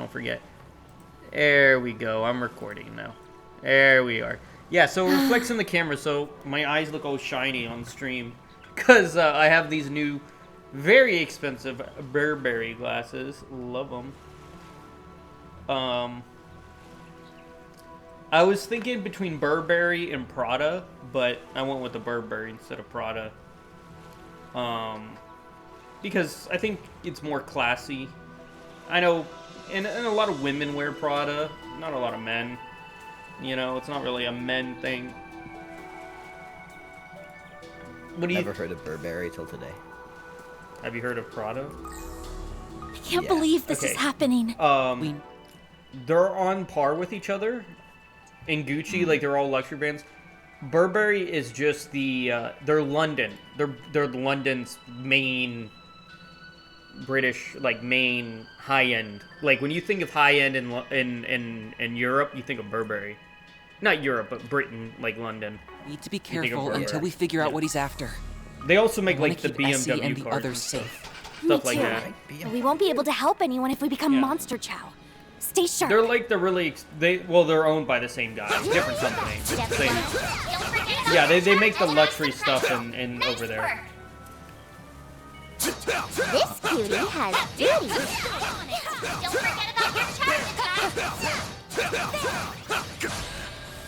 don't forget. There we go. I'm recording now. There we are. Yeah, so it reflects in the camera, so my eyes look all shiny on stream. Because I have these new, very expensive Burberry glasses. Love them. I was thinking between Burberry and Prada, but I went with the Burberry instead of Prada. Because I think it's more classy. I know, and a lot of women wear Prada, not a lot of men. You know, it's not really a men thing. What do you... Never heard of Burberry till today. Have you heard of Prada? I can't believe this is happening. They're on par with each other. In Gucci, like, they're all luxury brands. Burberry is just the, they're London. They're London's main British, like, main high-end. Like, when you think of high-end in Europe, you think of Burberry. Not Europe, but Britain, like London. Need to be careful until we figure out what he's after. They also make, like, the Essie BMW and the cars others and safe. stuff like that. But we won't be able to help anyone if we become Monster Chow. Stay sharp. They're like the really they're owned by the same guy, different company. Same. Yeah, they make the luxury stuff in over there. This cutie has duties.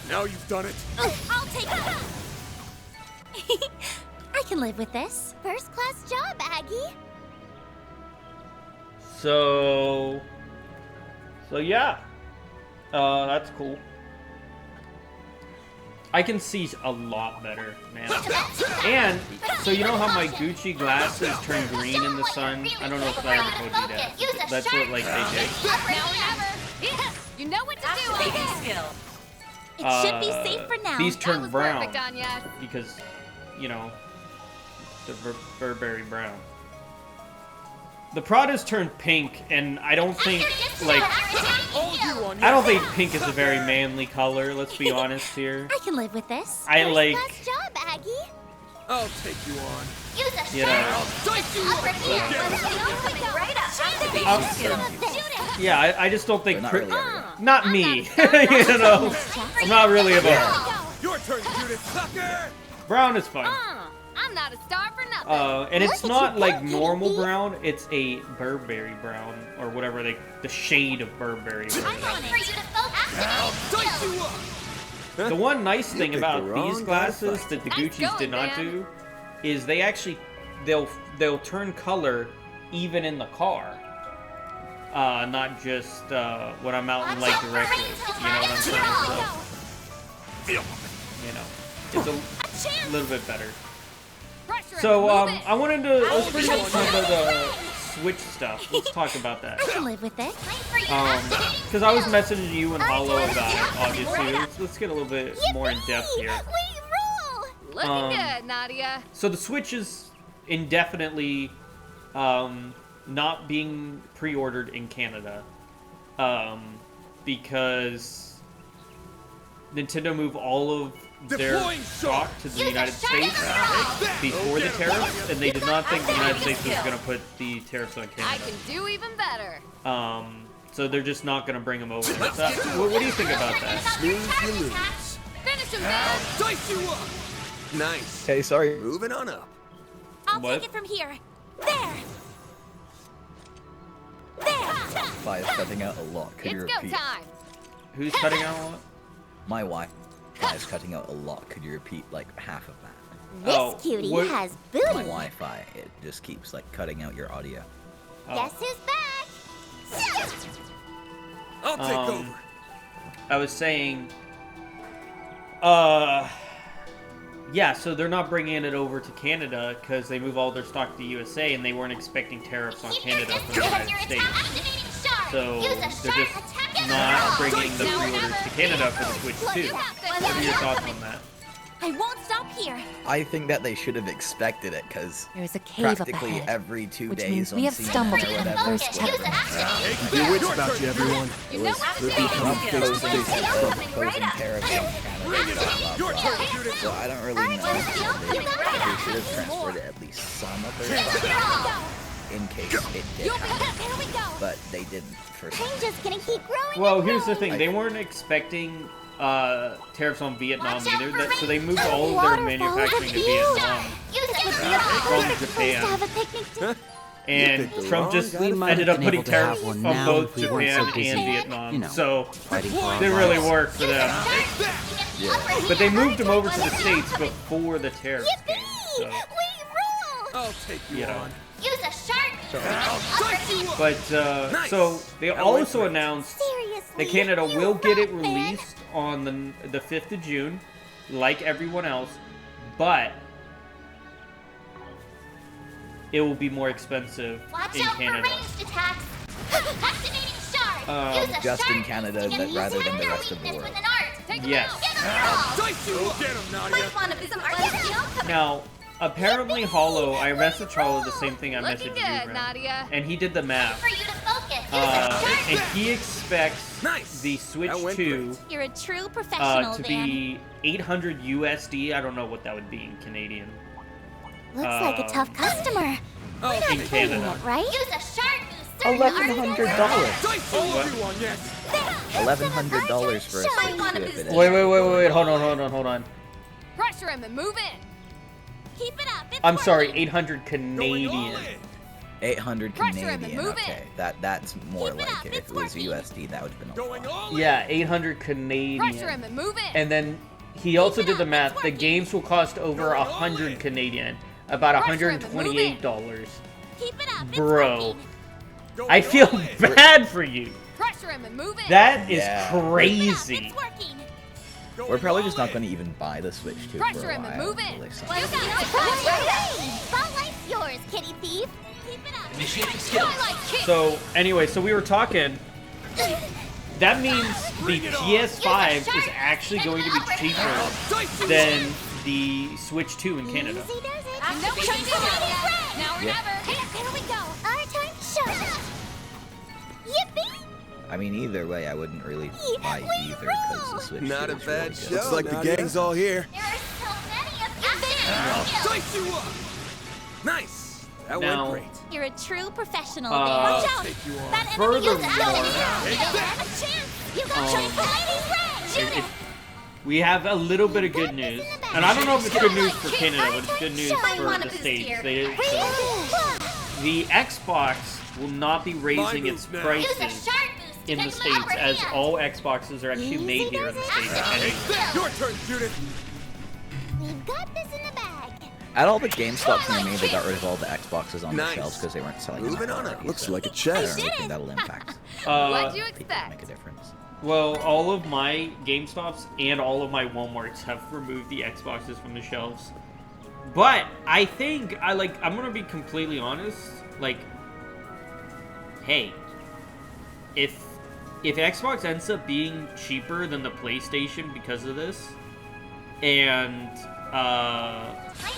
Now you've done it. I'll take it. I can live with this. First class job, Aggie. So yeah, that's cool. I can see a lot better, man. And so you know how my Gucci glasses turn green in the sun? I don't know if I ever told you that. That's what like they did. You know what to do, skill. It should be safe for now. These turn brown because, you know, the Burberry brown. The Pradas turned pink, and I don't think, like, I don't think pink is a very manly color, let's be honest here. I can live with this. I like... First class job, Aggie. I'll take you on. You know... Yeah, I just don't think... Not me. You know? I'm not really about... Your turn, Judith Tucker! Brown is fine. I'm not a star for nothing. And it's not like normal brown, it's a Burberry brown, or whatever the shade of Burberry. The one nice thing about these glasses that the Gucci's did not do is they actually, they'll turn color even in the car. Not just when I'm out in like directly. You know what I'm saying? So, you know, it's a little bit better. So, I wanted to, let's pretty much talk about the Switch stuff. Let's talk about that. I can live with it. Because I was messaging you and Hollow about it, obviously. Let's get a little bit more in depth here. Looking good, Nadia. So the Switch is indefinitely not being pre-ordered in Canada. Because Nintendo moved all of their stock to the United States before the tariffs, and they did not think the United States was going to put the tariffs on Canada. I can do even better. So they're just not going to bring them over. So, what do you think about that? Finish him, Dad. Dice you up! Nice. Okay, sorry. Moving on up. I'll take it from here. There. Wi-Fi is cutting out a lot. Could you repeat? time. Who's cutting out a lot? My Wi-Fi is cutting out a lot. Could you repeat like half of that? This cutie has booty. My Wi-Fi, it just keeps like cutting out your audio. Guess who's back? I'll take over. I was saying, yeah, so they're not bringing it over to Canada because they move all their stock to the USA, and they weren't expecting tariffs on Canada from the United States. So they're just not bringing the pre-orders to Canada for the Switch 2. What are your thoughts on that? I won't stop here. I think that they should have expected it because There's a cave practically up ahead, every 2 which days means on we have CNN stumbled or upon whatever, the first checkpoint. Your wits about you, everyone. It was proposing tariffs on Canada, blah, blah, blah. So I don't really know. They should have transferred at least some of their stock. in case it did happen. There we go. But they didn't for some I'm just gonna keep growing. Well, and here's the growing. thing. They weren't expecting tariffs on Vietnam Watch out either, for so they rain. moved all of their Waterfalls manufacturing to are Vietnam Use it from to Japan. have a picnic to And picked the Trump wrong just guy. We might ended have up been putting able to have tariffs one on now both if we weren't Japan so busy, and Vietnam. you know, So fighting for our it didn't really lives. work for them. Yeah. But they moved them over to the States before the tariffs came. So, We rule. I'll take you you know. on. Use a shark. But, Nice. so they That also went announced Seriously. that Canada you will get it rat man. released on the 5th of June, like everyone else, but it will be more expensive Watch in out Canada. for ranged attacks. Activating shard. Use a Just in shark Canada, boost to that get rather than the their rest of the weakness world. with an art. Take 'em Yes. out. Get 'em all. Dice you up. Get him, Nadia. Might wanna visit some art skill. Now, apparently Hollow, I messaged Hollow the same thing I Looking messaged good, you, Nadia. and he did the math. For you to focus. Use a shark. And he expects Nice. the Switch That went 2 You're a true professional, to Van. be 800 USD. I don't know what that would be in Canadian. Looks like a tough customer. Oh, In Paying Canada. it, right? Use a shark boost. certain $1,100. Dice you What? everyone, yes. $1,100 for a Switch 2 if it is. Wait. Hold on. Pressure him and move in. Keep it up. It's I'm sorry, working. 800 Going all Canadian. in. 800 Pressure him and Canadian. move Okay, in. that's more Keep it like up, it. it's If it was working. USD, that would have been a Going lot. all in. Yeah, 800 Pressure Canadian. him and move in. And then he also did the up, math. it's The working. games will cost over Going all 100 in. Canadian, about Pressure him and move in. $128. Keep it up. It's Bro, working. Going I feel all in. bad for you. Pressure him and move in. That is Yeah. crazy. Keep it up. It's working. We're probably all just not in. going to even buy the Switch 2 Pressure for a him and while. move in. until they Well, sell you it. got it. Spotlight's yours, kitty thief. Keep it up. Initiating skills. Twilight kick. So, anyway, so we were talking. That means the Bring it on. PS5 is actually going to be cheaper Dice you than the Switch 2 in Canada. Easy does it. Activating Trying to shard. get it. Now or Yeah. never. Hey, there we go. Our time to shine. Yippee! I mean, either way, I wouldn't really buy either because the Switch 2 Not a is bad really show. good. Looks like the gang's all here. There are so many of you. Dice you up. Nice. That Now- went great. You're a true professional, Uh, Van. Watch out! Take you on. That enemy is Furthermore, Take that. a chance! You got Ladies Red! Shoot It- it! We have a little bit of good news, and I don't know if it's good news for Canada, but it's good news for the States. The Xbox will not be raising its moves now. prices in the States, as all Xboxes are actually made here in the States. Take that. Your turn, Judith. We've got this in the bag. At all the GameStops near me, they got rid of all the Xboxes on the Nice. shelves because they weren't selling Moving enough on up. already, Looks so like a I chest. don't really think that'll impact What'd you people to make a expect? difference. Well, all of my GameStops and all of my Walmarts have removed the Xboxes from the shelves. But I think I'm gonna be completely honest. Like, hey, if Xbox ends up being cheaper than the PlayStation because of this, and Time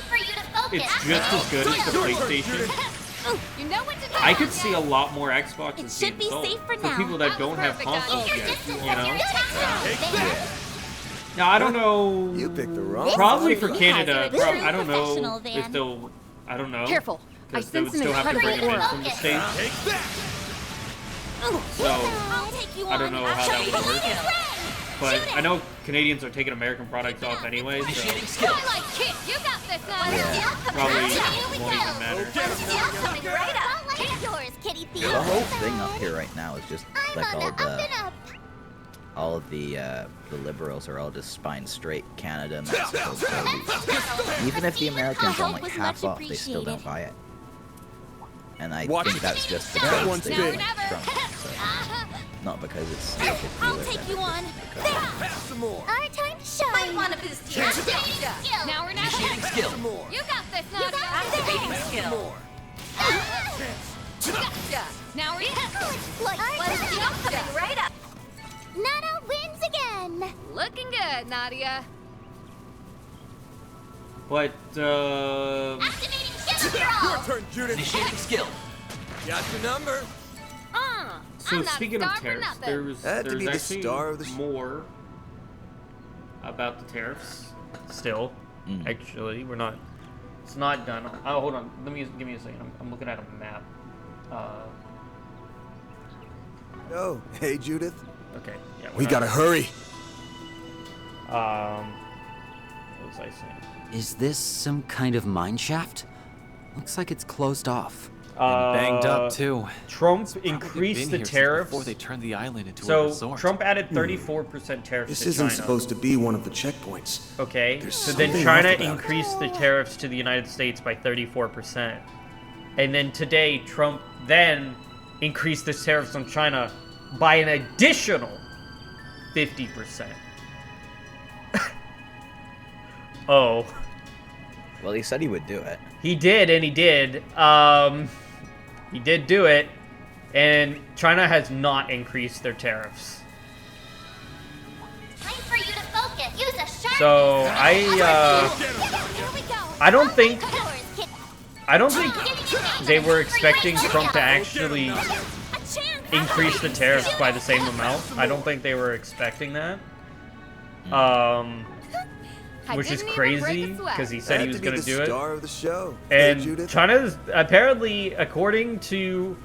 for you to focus. it's just as good as the PlayStation, You know what to do. I could see a lot more Xboxes It should being be sold safe for for now. people that don't have Perfect, guys. consoles Your yet. distance You is your know. attack. Take There. that. Now I don't know. You picked the wrong. Probably This for is Canada. a true I don't know professional, if Van. they'll. I don't know. Careful. I 'cause they would sense an still have to bring incredible them in aura. from the States. Take that. So I'll take you I don't on. know how that would work. Ladies Red! But I know Canadians are taking American products off anyway, so Initiating skills. Twilight kick. You got this, Nadia. probably Here we won't go. even matter. Coming right up. Spotlight's yours, kitty thief. The whole thing up here right now is just like I'm on all the up and up. all of the liberals are all just spine straight Canada, Mexico, produce. Even if the Americans Our on help like was half much off, they still don't appreciated. buy it. And I Watch think it. that's just That because one's they big. like Trump, so not because it's like a I'll dealer, take but you just on. because- Pass some more. Our time to shine. Might want to boost your skill. Now we're not. Initiating skill. Some more. You got this, Nadia. Activating Some skill. more. Gotcha. Now we're coming right up. Nana wins again. Looking good, Nadia. But Activating skill. Your turn, Judith. Initiating skill. Got your number. so I'm not speaking of starved for tariffs, nothing. Had to be the actually star of the show. more about the tariffs. Still, actually, we're not. It's not done. Oh, hold on. Give me a second. I'm looking at a map. Oh, hey, Judith. Okay, yeah. We gotta hurry. What was I saying? Is this some kind of mine shaft? Looks like it's closed off. Banged up too. Trump Probably increased been the here since tariffs. before they turned the island into a So resort. Trump added 34% tariffs This to isn't China. supposed to be one of the checkpoints. Okay, There's so then something China off about it. increased the tariffs to the United States by 34%. And then today, Trump then increased the tariffs on China by an additional 50%. Oh. Well, he said he would do it. He did, and he did. He did do it, and China has not increased their tariffs. Time for you to focus. Use a sharp. So Here we go. I don't think Yours, they were expecting Trump to actually increase the tariffs by the same amount. I don't think they were expecting that. Which is crazy because he said he was going to do it. Star of the show. Hey, And Judith. China's apparently, according to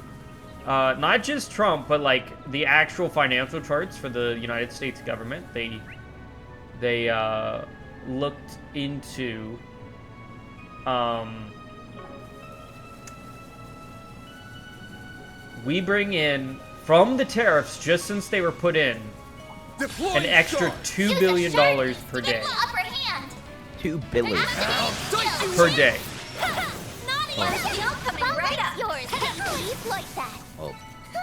not just Trump, but like the actual financial charts for the United States government, they looked into we bring in from the tariffs just since they were put in an extra $2 billion per day. upper hand. $2 billion. Per day. Right up. Yours. Leave like that. Well,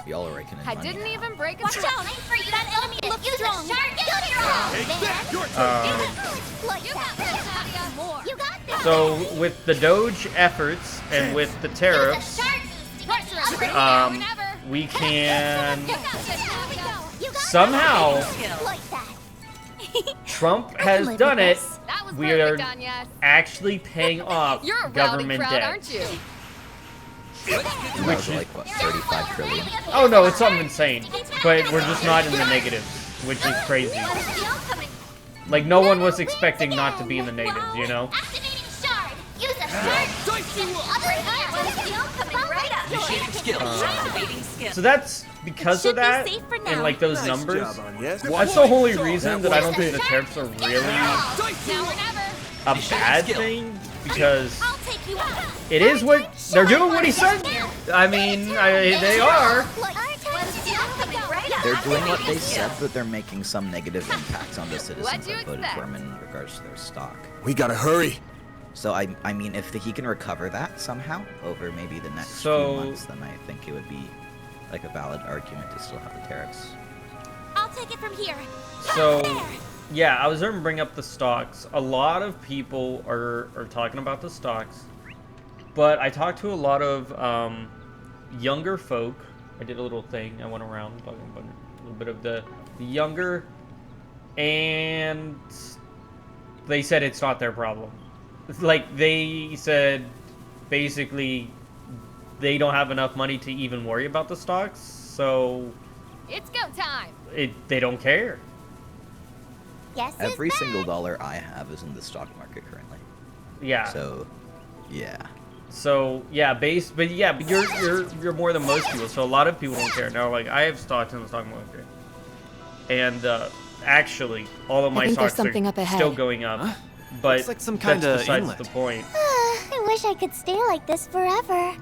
y'all are raking in I money didn't now. even break a sweat. Time for you to enemy looks strong. Like that. More. You got this. So with the Doge efforts and with the tariffs, we can somehow like that. Trump has done it. That was We are done, yes. actually paying off You're a government rowdy crowd, debt. aren't you? That was like, what, 35 trillion? Oh no, it's something insane. But we're just not in the negatives, which is crazy. Like no one was expecting not to be in the negatives, you know? Activating shard. Use a shard. Upper hand. Coming right up. So that's because of that safe for and now. like those Nice numbers. job on yes. That's the only reason that I don't think the tariffs are really Now or never. a bad thing, because I'll take you out. it is what they're doing what he said. I mean, they are. They're doing what they said, but they're making some negative impacts on the citizens What'd you that voted expect? for him in regards to their stock. We gotta hurry. So I mean, if he can recover that somehow over maybe the next So- few months, then I think it would be like a valid argument to still have the tariffs. I'll take it from here. So, yeah, I was going to bring up the stocks. A lot of people are talking about the stocks, but I talked to a lot of younger folk. I did a little thing. I went around talking about a little bit of the younger, and they said it's not their problem. Like, they said, basically, they don't have enough money to even worry about the stocks, so It's go time. they don't care. Yes. Every single dollar I have is in the stock market currently. Yeah. So, yeah. So yeah, but you're more than most people. So a lot of people don't care. Now, like I have stocks in the stock market, and actually, all of my think there's stocks something are up ahead. still going up. But Looks like some that's kinda besides inlet. the point. I wish I could stay like this forever.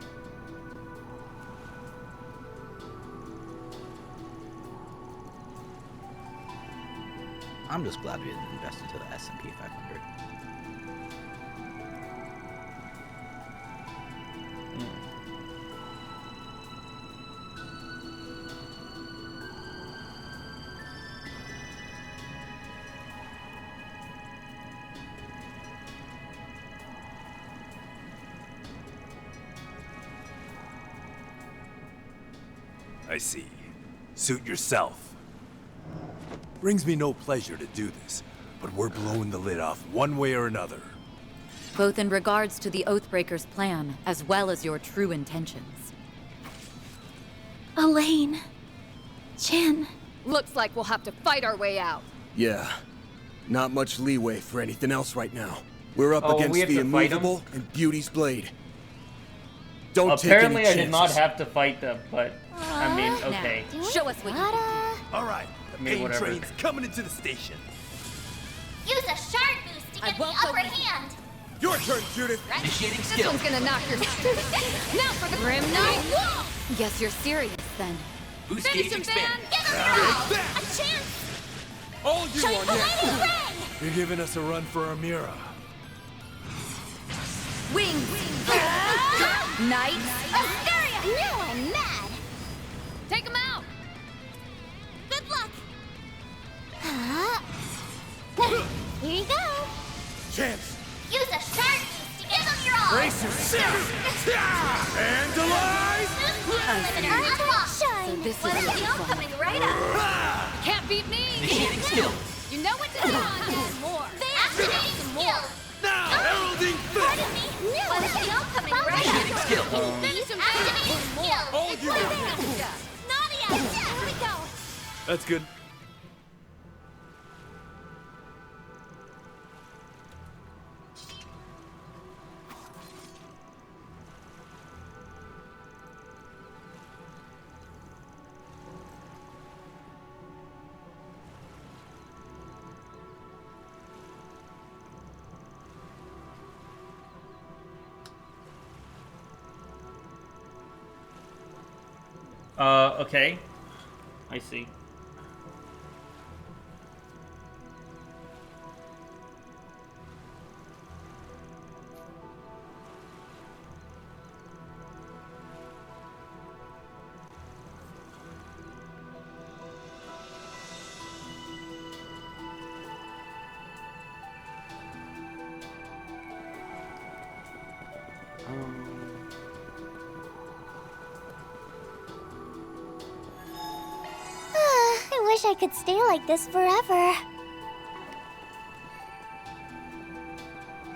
I'm just glad we didn't invest into the S&P 500. I see. Suit yourself. Brings me no pleasure to do this, but we're blowing the lid off one way or another. Both in regards to the Oathbreaker's plan, as well as your true intentions. Elaine. Chen. Looks like we'll have to fight our way out. Yeah. Not much leeway for anything else right now. We're up Oh, against we have the to fight 'em? immovable and Beauty's blade. Don't Apparently, take I any did not chances. have to fight them, but I mean, okay. Now, show us what you can All right, the mean, pain whatever. train's coming into the station. Use a shard boost to I get the won't go upper with you. hand. Your turn, Judith. This one's gonna knock your... Now for the Grim Knight. do. Guess you're serious then. Finish him, Fan. Give him a chance. All you Show you want the yet. lightning ray. You're giving us a run for Amira. Wings! Knight! Asteria. Now I'm mad. Take him out. Good luck. Here you go. Chance. Use a shard boost to give him your all. Brace yourself. Vandalize. Shine. So this is What what is you the want. coming right up? Can't beat me. You know what to do. And more. Activating skill. Now, heralding Pardon fist. me. What is the coming right up? Skill. Finish him, Activating skill. All you want. Nadia. Here we go. That's good. Okay. I see. I wish I could stay like this forever.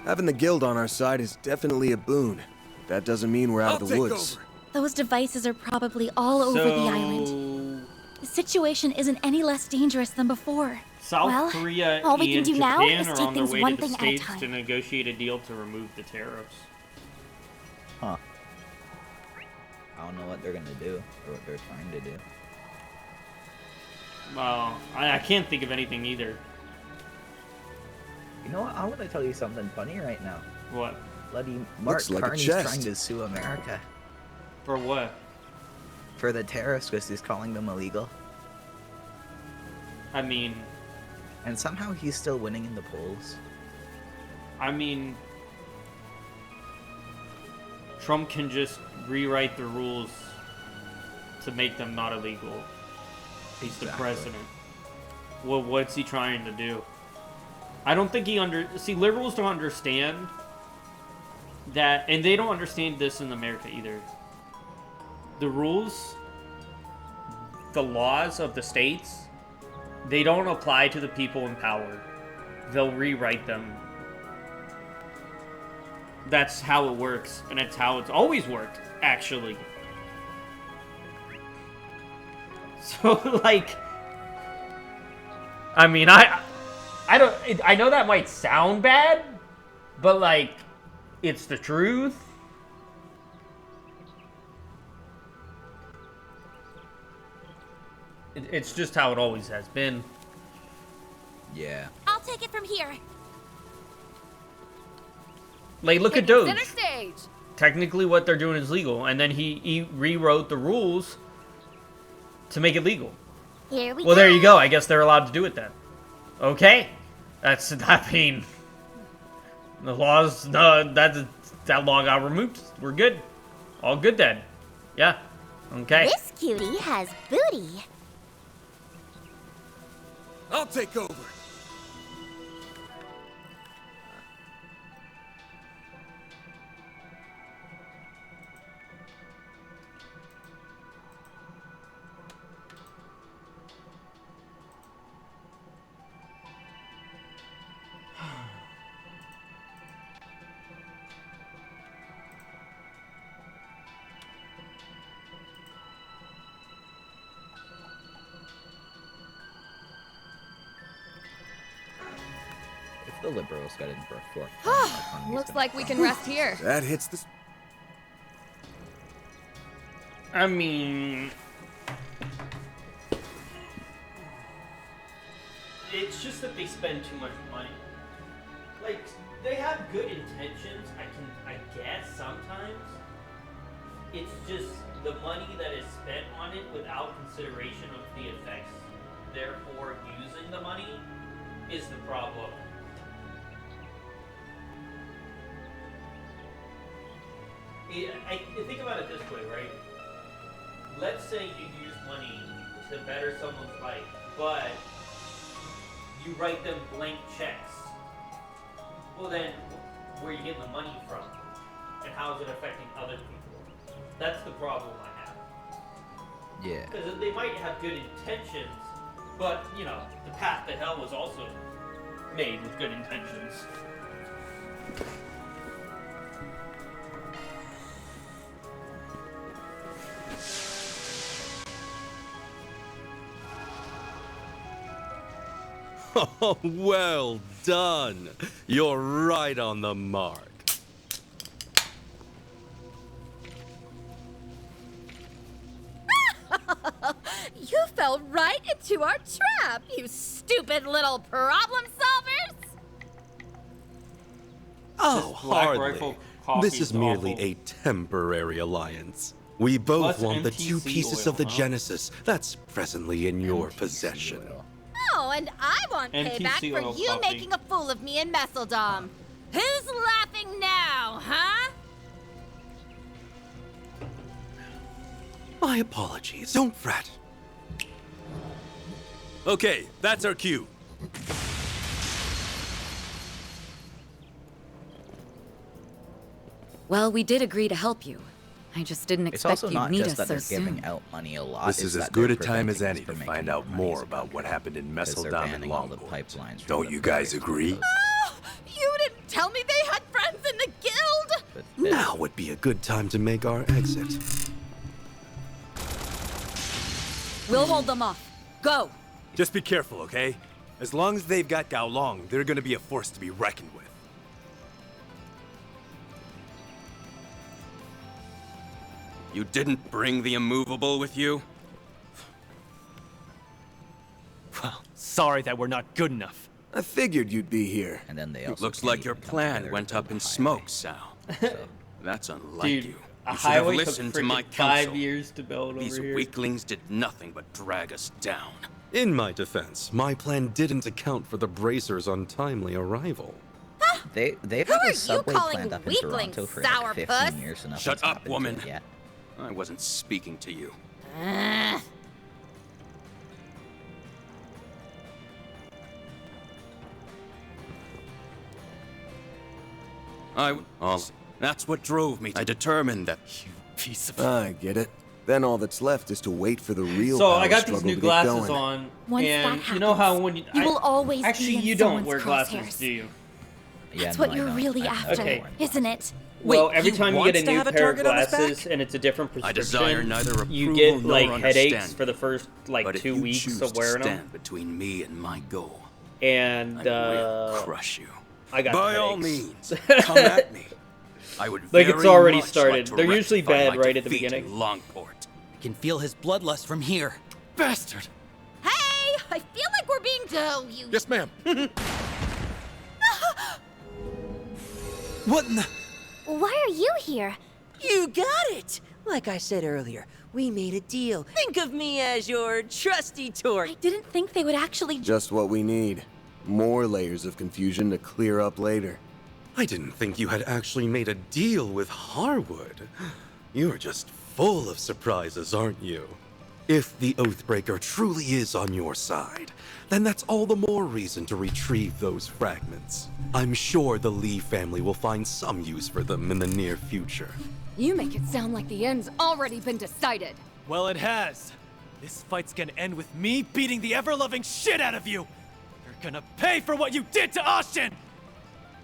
Having the guild on our side is definitely a boon. That doesn't mean we're out of the woods. Those devices are probably all over the island. The situation isn't any less dangerous than before. South Well, Korea all we can and do now Japan is are take on their things way one to the thing at a States time. to negotiate a deal to remove the tariffs. Huh. I don't know what they're gonna do, or what they're trying to do. Well, I can't think of anything either. You know what? I want to tell you something funny right now. What? Bloody Mark Looks like a Carney's chest. trying to sue America For what? for the tariffs because he's calling them illegal. I mean, And somehow he's still winning in the polls. Trump can just rewrite the rules to make them not illegal. He's the Exactly. president. Well, what's he trying to do? I don't think see, liberals don't understand that, and they don't understand this in America either. The rules, the laws of the states, they don't apply to the people in power. They'll rewrite them. That's how it works, and it's how it's always worked, actually. So, like, I mean, I know that might sound bad, but, like, it's the truth. It's just how it always has been. Yeah. I'll take it from here. Like, look at Take Doge. center stage. Technically, what they're doing is legal, and then he rewrote the rules to make it legal. Here we go. Well, there you go. I guess they're allowed to do it then. Okay, I mean, the laws. That law got removed. We're good. All good then. Yeah. Okay. This cutie has booty. I'll take over. If the liberals got in for a fourth, Looks like we can rest here. That hits the... I mean, it's just that they spend too much money. Like, they have good intentions, I guess, sometimes. It's just the money that is spent on it without consideration of the effects, therefore using the money, is the problem. I think about it this way, right? Let's say you use money to better someone's life, but you write them blank checks. Well then, where are you getting the money from? And how is it affecting other people? That's the problem I have. Yeah. Because they might have good intentions, but, you know, the path to hell was also made with good intentions. Oh, well done. You're right on the mark. You fell right into our trap, you stupid little problem solvers! Oh, Black hardly. Rifle coffee This is merely awful. a temporary alliance. We both Plus want the two MTC pieces oil, of the huh? Genesis that's presently in your MTC possession. oil. Oh, and I want NTC payback for oil you coffee. making a fool of me in Messeldom. Who's laughing now, huh? My apologies. Don't fret. Okay, that's our cue. Well, we did agree to help you. I just didn't It's expect also you'd not need just us that so they're giving soon. out money a lot. This it's is as that good they're a time as preventing any us to from find making out money more as about what bunker, happened in 'cause they're Messeldom and banning all the Longport. pipelines from Don't the you guys prairies agree? coast. Oh, you didn't tell me they had friends in the guild! But then- Now would be a good time to make our exit. We'll hold them off. Go! Just be careful, okay? As long as they've got Gao Long, they're gonna be a force to be reckoned with. You didn't bring the immovable with you? Well, sorry that we're not good enough. I figured you'd be here. And then they also Looks can't like your even come plan together went to up build in a highway. smoke, Sal. So, That's unlike Dude, you. a You should have highway took listened to my freaking counsel. 5 years to build These over here. weaklings did nothing but drag us down. In my defense, my plan didn't account for the Bracers' untimely arrival. they've Who had are a you subway calling plant up in weaklings, Toronto for like sourpuss? 15 years and nothing's Shut up, happened to woman. it yet. I wasn't speaking to you. That's what drove me. I determined that You piece of... I get it. Then all that's left is to wait for the real So power I got these struggle new to get glasses going. on, Once and that you know how happens, when you will always be actually in you don't someone's wear glasses, crosshairs. do you? That's Yeah, what no, I you're don't. really I after, Okay. isn't it? Well, Wait, every he time you get wants a to new have a pair of target on his back? glasses and it's a different I prescription, desire neither you approval get nor like headaches understanding. for the first like but if 2 you weeks choose of to wearing stand them, between me and my goal, and I will crush you. I got By headaches. all means, come at me. I would Like, it's very already much started. like to They're usually rectify bad my right at the defeat beginning. in Longport. I can feel his bloodlust from here. Bastard! Hey, I feel like we're being... Oh, you... Yes, ma'am. What in the... Why are you here? You got it! Like I said earlier, we made a deal. Think of me as your trusty torque. I didn't think they would actually. Just what we need. More layers of confusion to clear up later. I didn't think you had actually made a deal with Harwood. You're just full of surprises, aren't you? If the Oathbreaker truly is on your side, then that's all the more reason to retrieve those fragments. I'm sure the Lee family will find some use for them in the near future. You make it sound like the end's already been decided. Well, it has. This fight's gonna end with me beating the ever-loving shit out of you! You're gonna pay for what you did to Austin!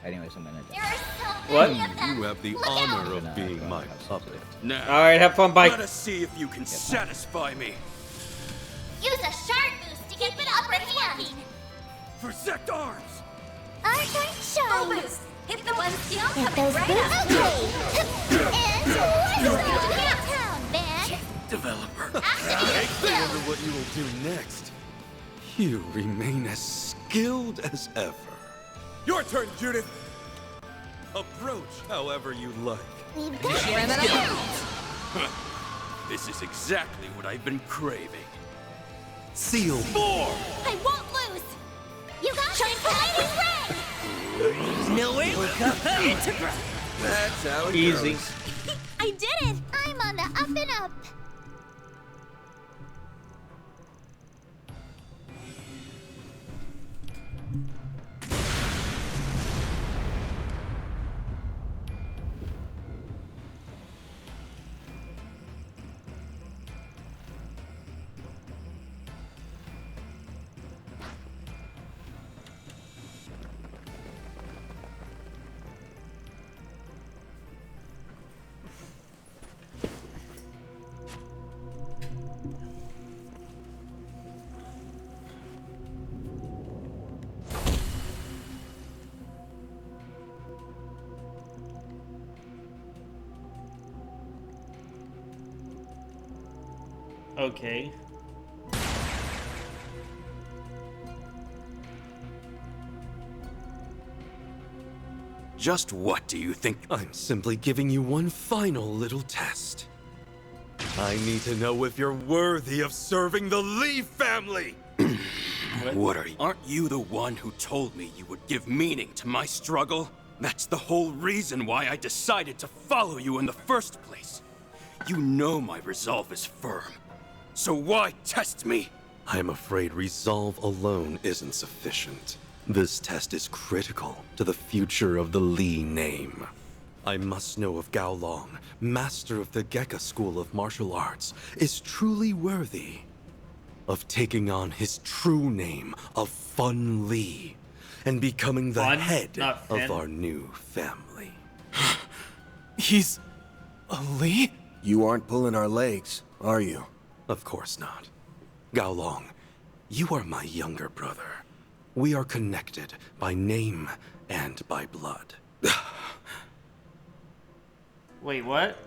Anyways, I'm gonna. There are so What? many of them. You have the honor of being my puppet. Now, Alright, have fun, bye. let us see if you can satisfy me. Use a sharp boost to get the upper hand. For Sect Arms! Our turn shine. Boost! Hit the one steel Get coming those right boots up. okay. And let's go to downtown, man. developer. I wonder what you will do next. You remain as skilled as ever. Your turn, Judith. Approach however you like. We've got This is exactly what I've been craving. Seal 4! I won't lose! You got Transformating Ray! Nowhere will come to That's how it Easy. goes. I did it! I'm on the up and up! Okay. Just what do you think? I'm simply giving you one final little test. I need to know if you're worthy of serving the Lee family! What are you? Aren't you the one who told me you would give meaning to my struggle? That's the whole reason why I decided to follow you in the first place. You know my resolve is firm. So why test me? I'm afraid resolve alone isn't sufficient. This test is critical to the future of the Lee name. I must know if Gao Long, master of the Gekka School of Martial Arts, is truly worthy of taking on his true name of Fun Lee and becoming the Fun, head not Fin. of our new family. He's a Lee? You aren't pulling our legs, are you? Of course not. Gao Long, you are my younger brother. We are connected by name and by blood. Wait, what?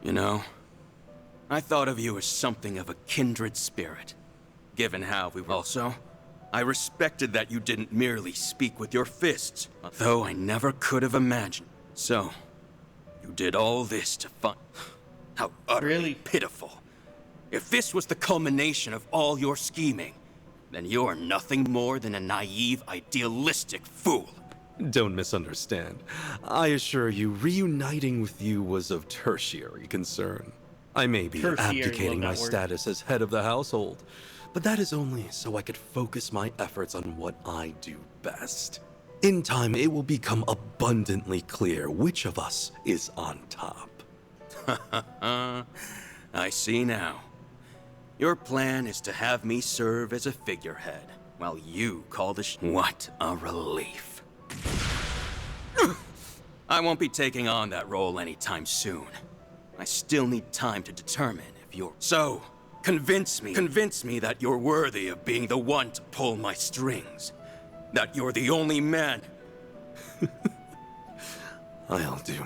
You know, I thought of you as something of a kindred spirit. Given how we were also, I respected that you didn't merely speak with your fists, though I never could have imagined. So, you did all this to find... How utterly pitiful. If this was the culmination of all your scheming, then you're nothing more than a naive, idealistic fool. Don't misunderstand. I assure you, reuniting with you was of tertiary concern. I may be Tertiary, abdicating my love that word. status as head of the household, but that is only so I could focus my efforts on what I do best. In time, it will become abundantly clear which of us is on top. I see now. Your plan is to have me serve as a figurehead, while you call the What a relief. I won't be taking on that role anytime soon. I still need time to determine if you're... So, convince me that you're worthy of being the one to pull my strings. That you're the only man. I'll do.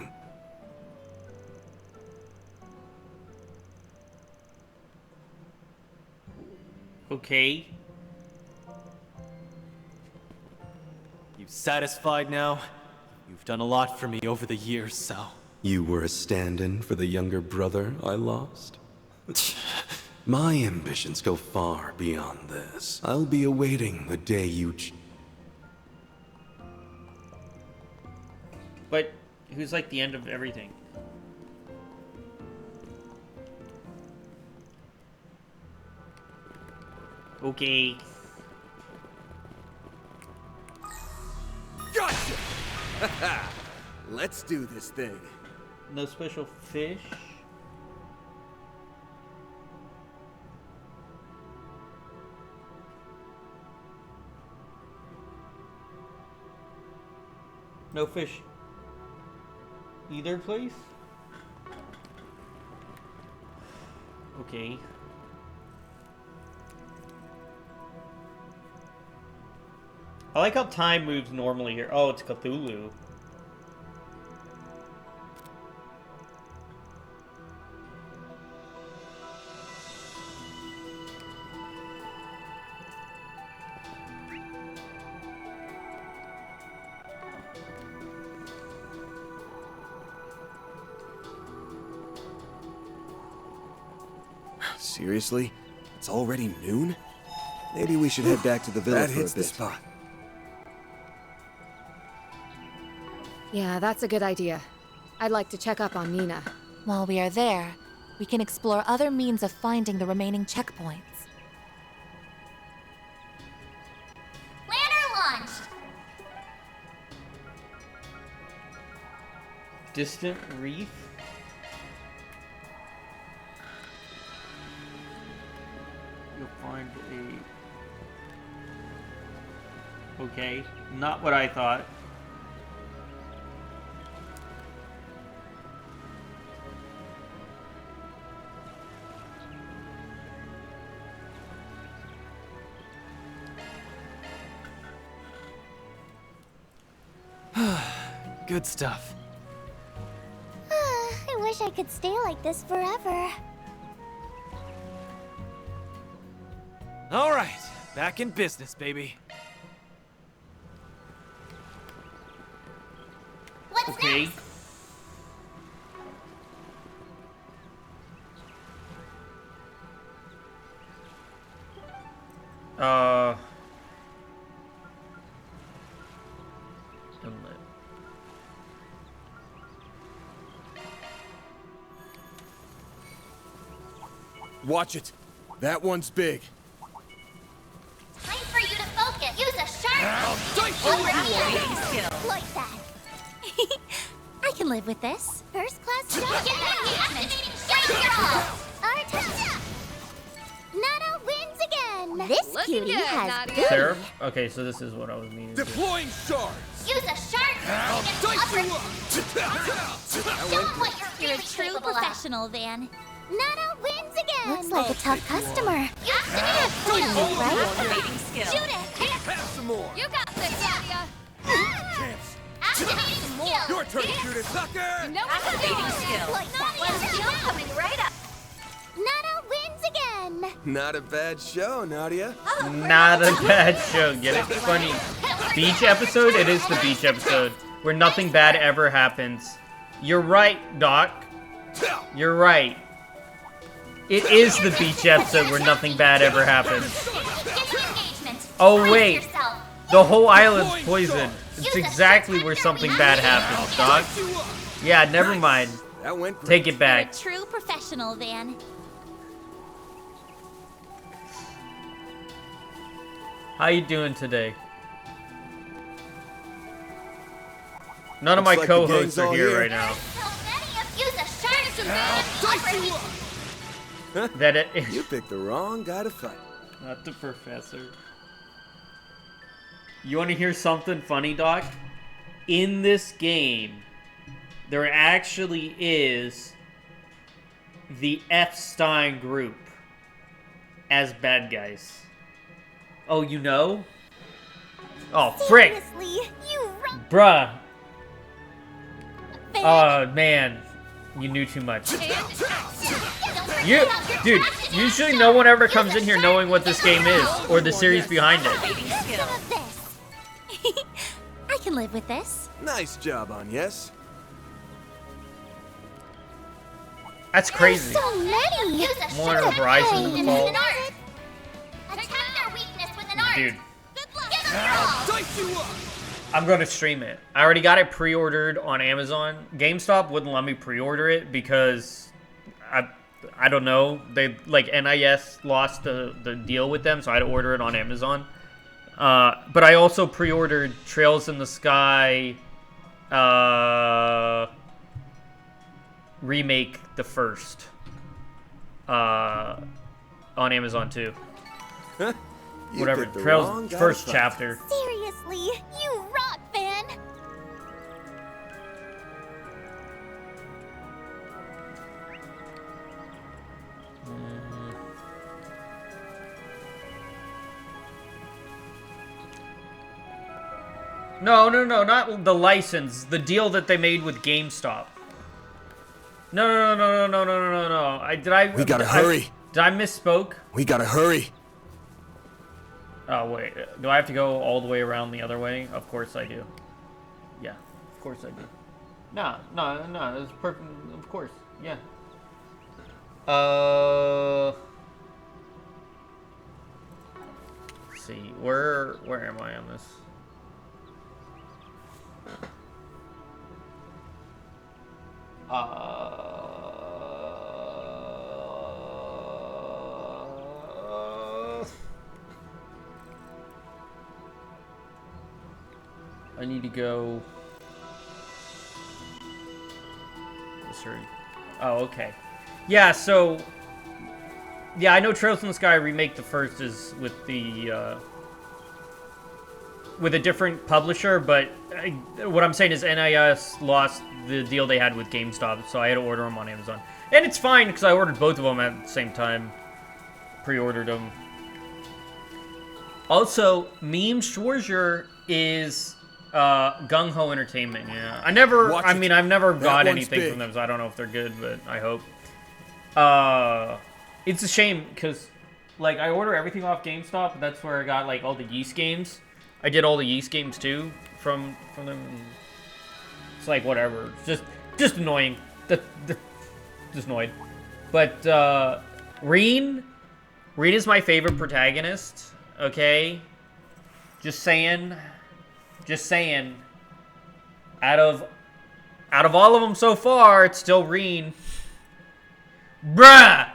Okay. You satisfied now? You've done a lot for me over the years, so... You were a stand-in for the younger brother I lost? My ambitions go far beyond this. I'll be awaiting the day you... But who's like the end of everything? Okay. Gotcha! Let's do this thing. No special fish. No fish. Either place? Okay. I like how time moves normally here. Oh, it's Cthulhu. Seriously? It's already noon? Maybe we should head back to the villa That for a hits bit. the spot. Yeah, that's a good idea. I'd like to check up on Nina. While we are there, we can explore other means of finding the remaining checkpoints. Planner launched. Distant reef? You'll find a... Okay, not what I thought. Good stuff. I wish I could stay like this forever. All right, back in business, baby. What's Okay. next? Inlet. Watch it. That one's big. Time for you to focus. Use a sharp skill like that. I can live with this. First class job. Our turn. Nana wins again. This cutie has good. Sarah? Okay, so this is what I was needing to do. Deploying shards. Use a sharp Show 'em what you're a true professional, Van. Nana wins again. Looks like a tough customer. Activating skill. Judith. Have some more. You got this, Nadia. Activating skill. Your turn, Judith. Sucker. No activating skill. Like that. Coming right up. Nana wins again. Not a bad show, Nadia. Not a bad show. Get it? Funny. Beach episode? It is the beach episode where nothing bad ever happens. You're right, Doc. You're right. It is the beach episode where nothing bad ever happens. Oh wait, the whole island's poisoned. It's exactly where something bad happens, Doc. Yeah, never mind. That went great. Take it back. You're a true professional, Van. How you doing today? None of Looks my like the co-hosts gang's are all here here. right now. Use a sharp That it You picked the wrong guy to fight. Not the professor. You want to hear something funny, Doc? In this game, there actually is the Epstein group as bad guys. Oh, you know? Oh, frick! Seriously, you Bruh. Oh, man. You knew too much. Dude, usually no one ever comes in here knowing what this game is, or the series behind it. I can live with this. Nice job on yes. That's crazy. So many. More of Horizon in the fall. Attack their weakness with an art. Dude, Give them Dice you up. I'm gonna stream it. I already got it pre-ordered on Amazon. GameStop wouldn't let me pre-order it because I don't know. They like NIS lost the deal with them, so I had to order it on Amazon. But I also pre-ordered Trails in the Sky remake the first on Amazon too. Whatever. picked the Trails wrong guy to first fight. chapter. Seriously, you rock, Van. No, not the license. The deal that they made with GameStop. No. We gotta hurry. Did I misspoke? We gotta hurry. Oh, wait. Do I have to go all the way around the other way? Of course I do. Yeah, of course I do. No. It's perfect. Of course. Yeah. Let's see. Where am I on this? I need to go. Sorry. Oh, okay. Yeah, so. Yeah, I know Trails in the Sky Remake, the first is with the. With a different publisher, but what I'm saying is NIS lost the deal they had with GameStop, so I had to order them on Amazon. And it's fine, because I ordered both of them at the same time. Pre-ordered them. Also, Meme Schwarzer is Gung Ho Entertainment, yeah. I've never got anything from them, so I don't know if they're good, but I hope. It's a shame, because, like, I order everything off GameStop, but that's where I got, like, all the Yeast games. I did all the Yeast games too from them. It's like whatever. Just annoying. Just annoyed. But Reen is my favorite protagonist. Okay, just saying. Out of all of them so far, it's still Reen. Bruh,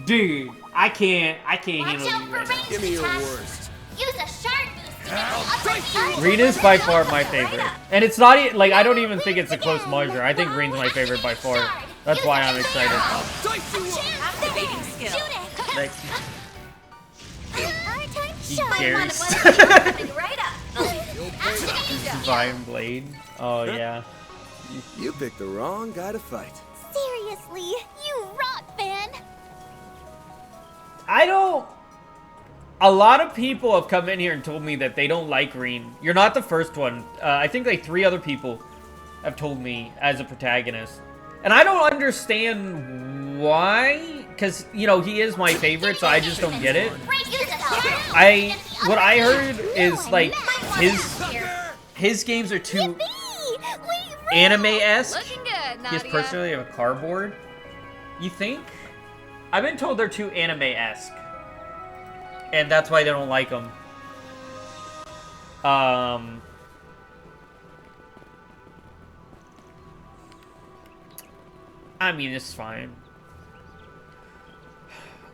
dude, I can't handle you right now. Give me your worst. Use a sharp boost to get Rena's by far my favorite. And it's not like I don't even think it's a close measure. I think Rena's my favorite by far. That's why I'm excited. Thanks. He cares. Divine Blade. Oh yeah. You picked the wrong guy to fight. Seriously, you rock, man. A lot of people have come in here and told me that they don't like Reen. You're not the first one. I think like 3 other people have told me as a protagonist. And I don't understand why. Because, you know, he is my favorite, so I just don't get it. What I heard is like his games are too anime-esque. He has personality of a cardboard. You think? I've been told they're too anime-esque. And that's why they don't like him. I mean, it's fine.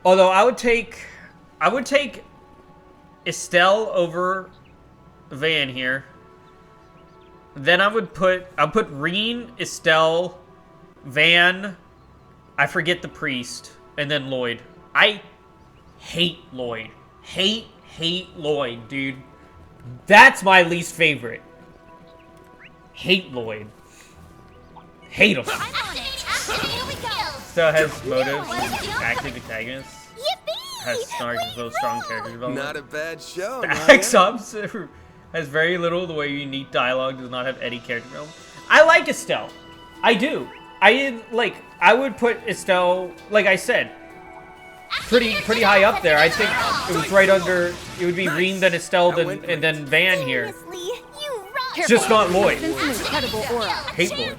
Although I would take Estelle over Van here. Then I'll put Reen, Estelle, Van, I forget the priest, and then Lloyd. I hate Lloyd. Hate Lloyd, dude. That's my least favorite. Hate Lloyd. Hate him. Still has motives, active antagonists. Has snark as well as strong character development. Not a bad show. X-Ups has very little. The way unique dialogue does not have any character development. I like Estelle. I do. I would put Estelle, like I said, pretty high up there. I think it was right under. It would be Reem, then Estelle, and then Van here. It's just not Lloyd. Hate Lloyd.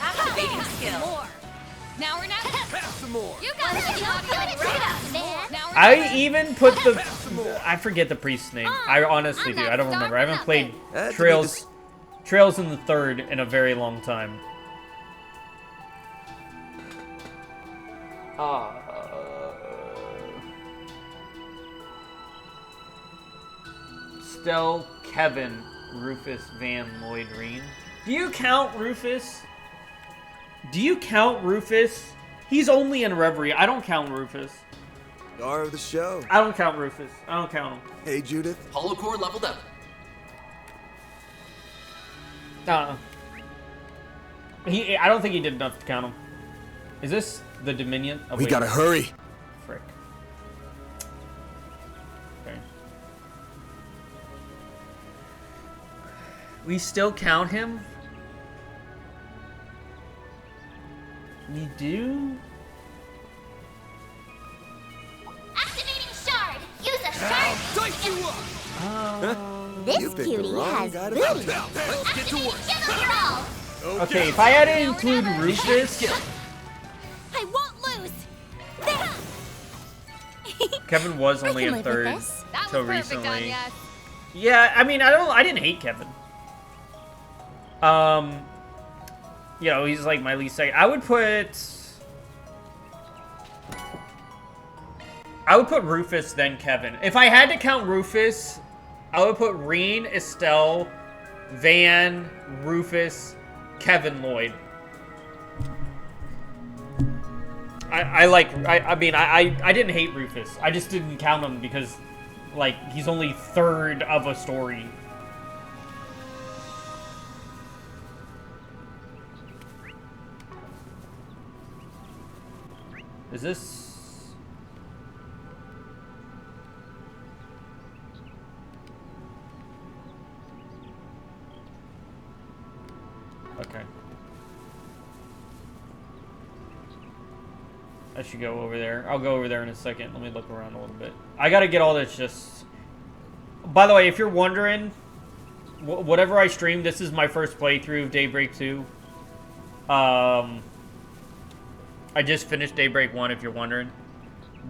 Activating skill. Now we're not. Some more. You got it, man. I even put the. I forget the priest's name. I honestly do. I don't remember. I haven't played Trails in the Third in a very long time. Stell, Kevin, Rufus, Van, Lloyd, Reen. Do you count Rufus? He's only in Reverie. I don't count Rufus. Star of the show. I don't count Rufus. I don't count him. Hey, Judith. Holocore leveled up. I don't think he did enough to count him. Is this the Dominion? Oh, we gotta hurry. Frick. Okay. We still count him? We do? Activating shard. Use a shard. Dice you up! This You picked the cutie wrong has guy to booty. pick. Now, let's get to work. Give him your all. Okay, if I had to include Rufus, I won't lose. There. Kevin was I only can in live with third this. That till was perfect, recently. Anya. Yeah, I mean, I didn't hate Kevin. You know, he's like my least second. I would put Rufus then Kevin. If I had to count Rufus, I would put Reen, Estelle, Van, Rufus, Kevin, Lloyd. I mean, I didn't hate Rufus. I just didn't count him because, like, he's only third of a story. Is this... Okay. I should go over there. I'll go over there in a second. Let me look around a little bit. I gotta get all this just... By the way, if you're wondering, whatever I stream, this is my first playthrough of Daybreak 2. I just finished Daybreak 1, if you're wondering.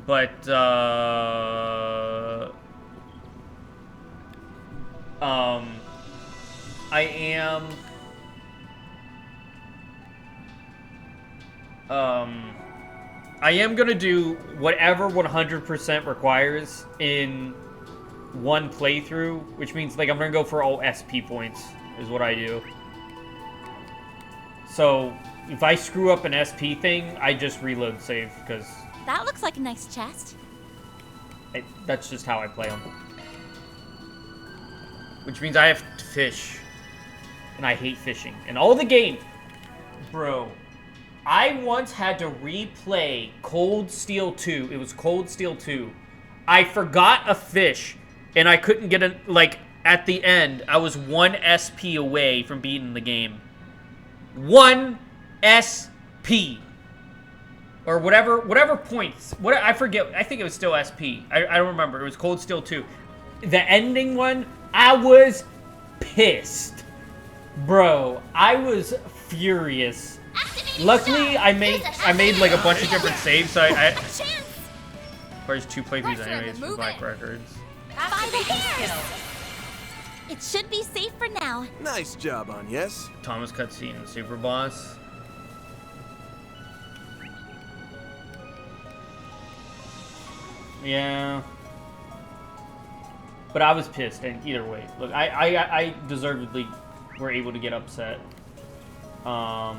But, I am gonna do whatever 100% requires in one playthrough, which means, like, I'm gonna go for all SP points, is what I do. So, if I screw up an SP thing, I just reload save, because That looks like a nice chest. that's just how I play them. Which means I have to fish, and I hate fishing. And all the game, bro, I once had to replay Cold Steel 2. It was Cold Steel 2. I forgot a fish, and I couldn't get a, like, at the end, I was 1 SP away from beating the game. 1 SP. Or whatever points. I forget. I think it was still SP. I don't remember. It was Cold Steel 2. The ending one, I was pissed. Bro, I was furious. Luckily, I made like a bunch of different saves, so I requires 2 playthroughs anyways for Black Records. By the hairs. It should be safe for now. Nice job, Agnes. Thomas cutscene and Super Boss. Yeah. But I was pissed, and either way. Look, I deservedly were able to get upset. At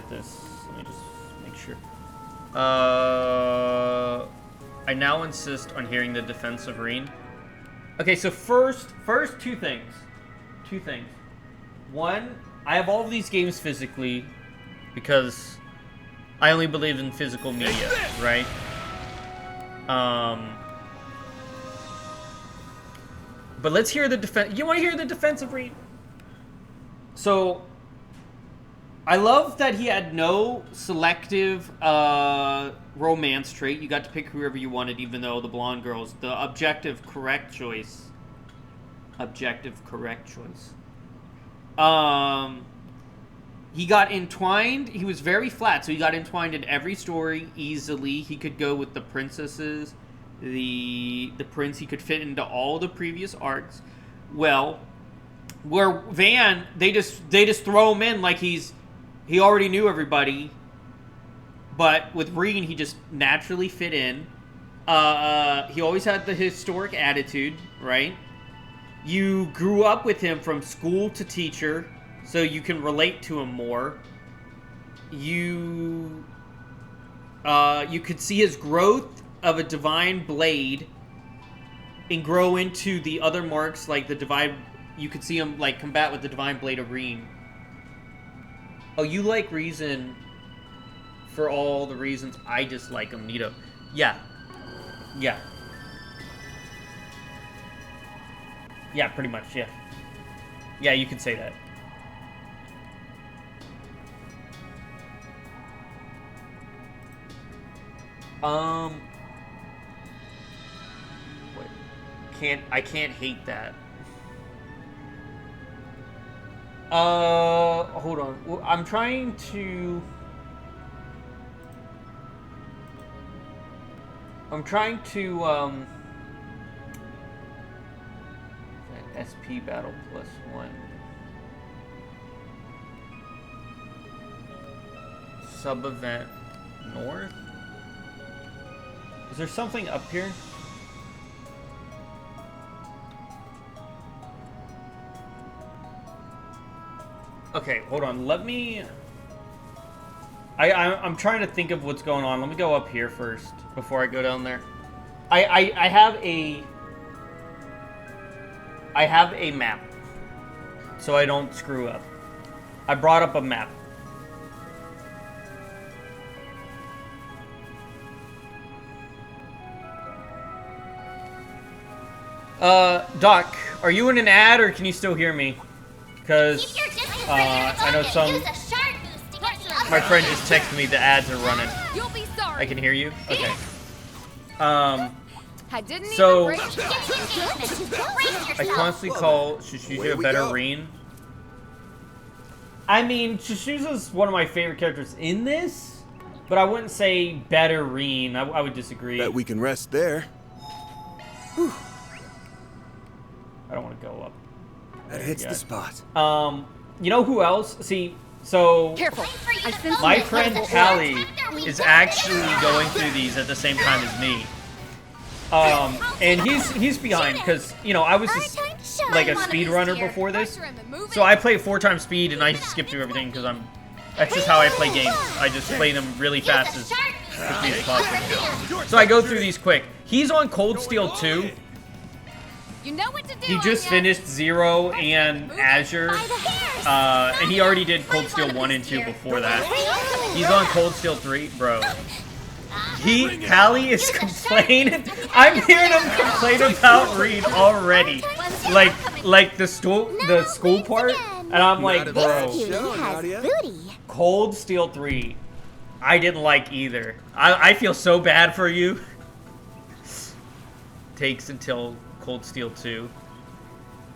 this. Let me just make sure. I now insist on hearing the defense of Reen. Okay, so first 2 things. 2 things. 1, I have all of these games physically because I only believe in physical media, right? But let's hear the defense. You want to hear the defense of Reen? So, I love that he had no selective romance trait. You got to pick whoever you wanted, even though the blonde girl's the objective correct choice. Objective correct choice. He got entwined. He was very flat, so he got entwined in every story easily. He could go with the princesses, the prince. He could fit into all the previous arcs. Well, where Van, they just throw him in like he already knew everybody. But with Reen, he just naturally fit in. He always had the historic attitude, right? You grew up with him from school to teacher, so you can relate to him more. You could see his growth of a divine blade and grow into the other marks, like the divine... You could see him, like, combat with the divine blade of Reen. Oh, you like Reason for all the reasons I dislike him, Nito. Yeah. Yeah. Yeah, pretty much, yeah. Yeah, you can say that. Wait. I can't hate that. Hold on. I'm trying to... SP battle +1. Sub-event north? Is there something up here? Okay, hold on. Let me... I'm trying to think of what's going on. Let me go up here first before I go down there. I have a map, so I don't screw up. I brought up a map. Doc, are you in an ad or can you still hear me? Because I know my friend just texted me the ads are running. You'll be sorry. I can hear you? Okay. I didn't So, even I constantly call Shushuza a better Reen. I mean, Shushuza's one of my favorite characters in this, but I wouldn't say better Reen. I would disagree. Bet we can rest there. Whew. I don't want to go up. That hits the spot. You know who else? See, so... Careful. My friend Callie is actually going through these at the same time as me. And he's behind because, you know, I was just like a speedrunner before this. So I play 4 times speed and I skip through everything because that's just how I play games. I just play them really fast as quickly as possible. So I go through these quick. He's on Cold Steel 2. You know what to do. He just finished Zero and Azure. And he already did Cold Steel 1 and 2 before that. He's on Cold Steel 3, bro. Callie is complaining. I'm hearing him complain about Reed already. Like the school part. And I'm like, bro. Cold Steel 3. I didn't like either. I feel so bad for you. Takes until Cold Steel 2.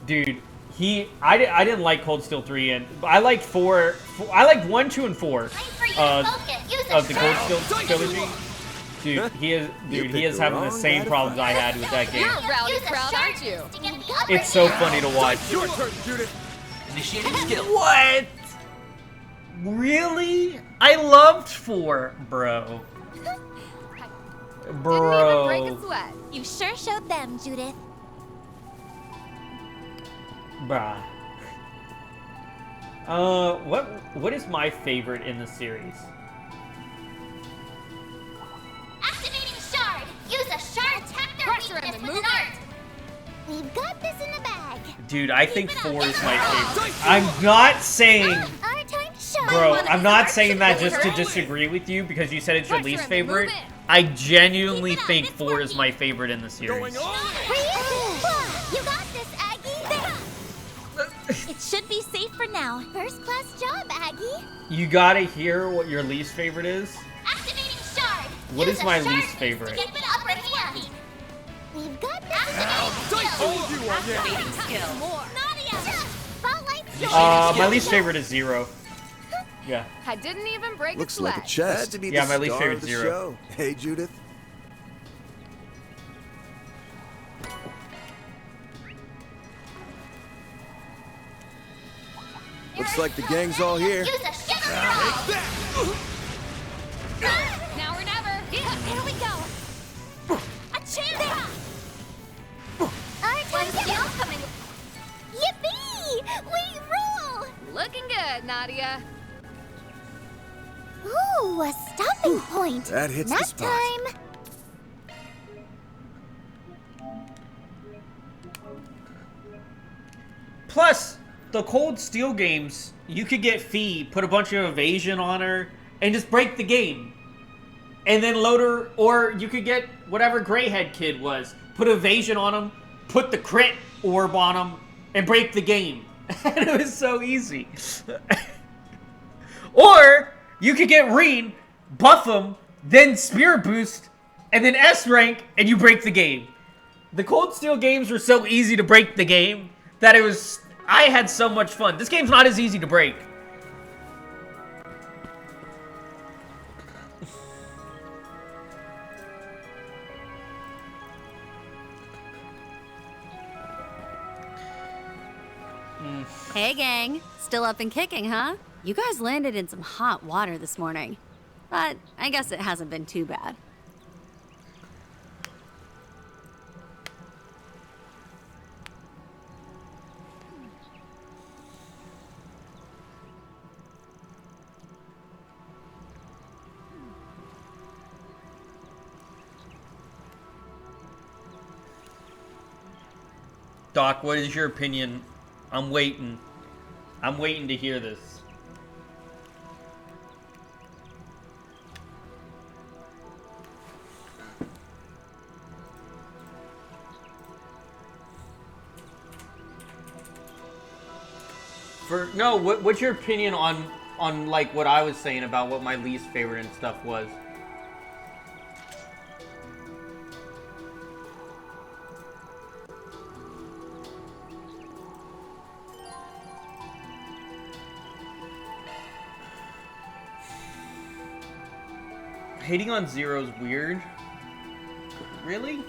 Dude, I didn't like Cold Steel 3 and I liked 4. I liked 1, 2, and 4 of the Cold Steel trilogy. Dude, he is having the same problems I had with that game. You're a rowdy crowd, aren't you? It's so funny to watch. Your turn, Judith. Initiating skill. What? Really? I loved 4, bro. Bro. Didn't even break a sweat. You sure showed them, Judith. Bruh. What is my favorite in the series? Activating shard. Use a shard. Attack their weakness with an art. We've got this in the bag. Dude, I think 4 is my favorite. I'm not saying... Bro, I'm not saying that just to disagree with you because you said it's your least favorite. I genuinely think 4 is my favorite in the series. You got this, Aggie. It should be safe for now. First class job, Aggie. You gotta hear what your least favorite is? Activating shard. What is my least favorite? Keep it upper hand. We've got this. Activating skill. My least favorite is 0. Yeah. I didn't even break a Looks sweat. like a chest. To be Yeah, the my least star favorite of the 0. show. Hey, Judith. Looks like the gang's all here. Now or never. Here we go. A chance. Our turn coming. Yippee! We rule. Looking good, Nadia. Ooh, a stopping point. That hits Nap the spot. time. Plus, the Cold Steel games, you could get Fee, put a bunch of evasion on her, and just break the game. And then load her, or you could get whatever Greyhead kid was, put evasion on him, put the crit orb on him, and break the game. And it was so easy. Or you could get Reed, buff him, then Spirit Boost, and then S rank, and you break the game. The Cold Steel games were so easy to break the game that it was... I had so much fun. This game's not as easy to break. Hey gang, still up and kicking, huh? You guys landed in some hot water this morning. But I guess it hasn't been too bad. Doc, what is your opinion? I'm waiting. I'm waiting to hear this. What's your opinion on like what I was saying about what my least favorite and stuff was? Hating on Zero's weird. Really?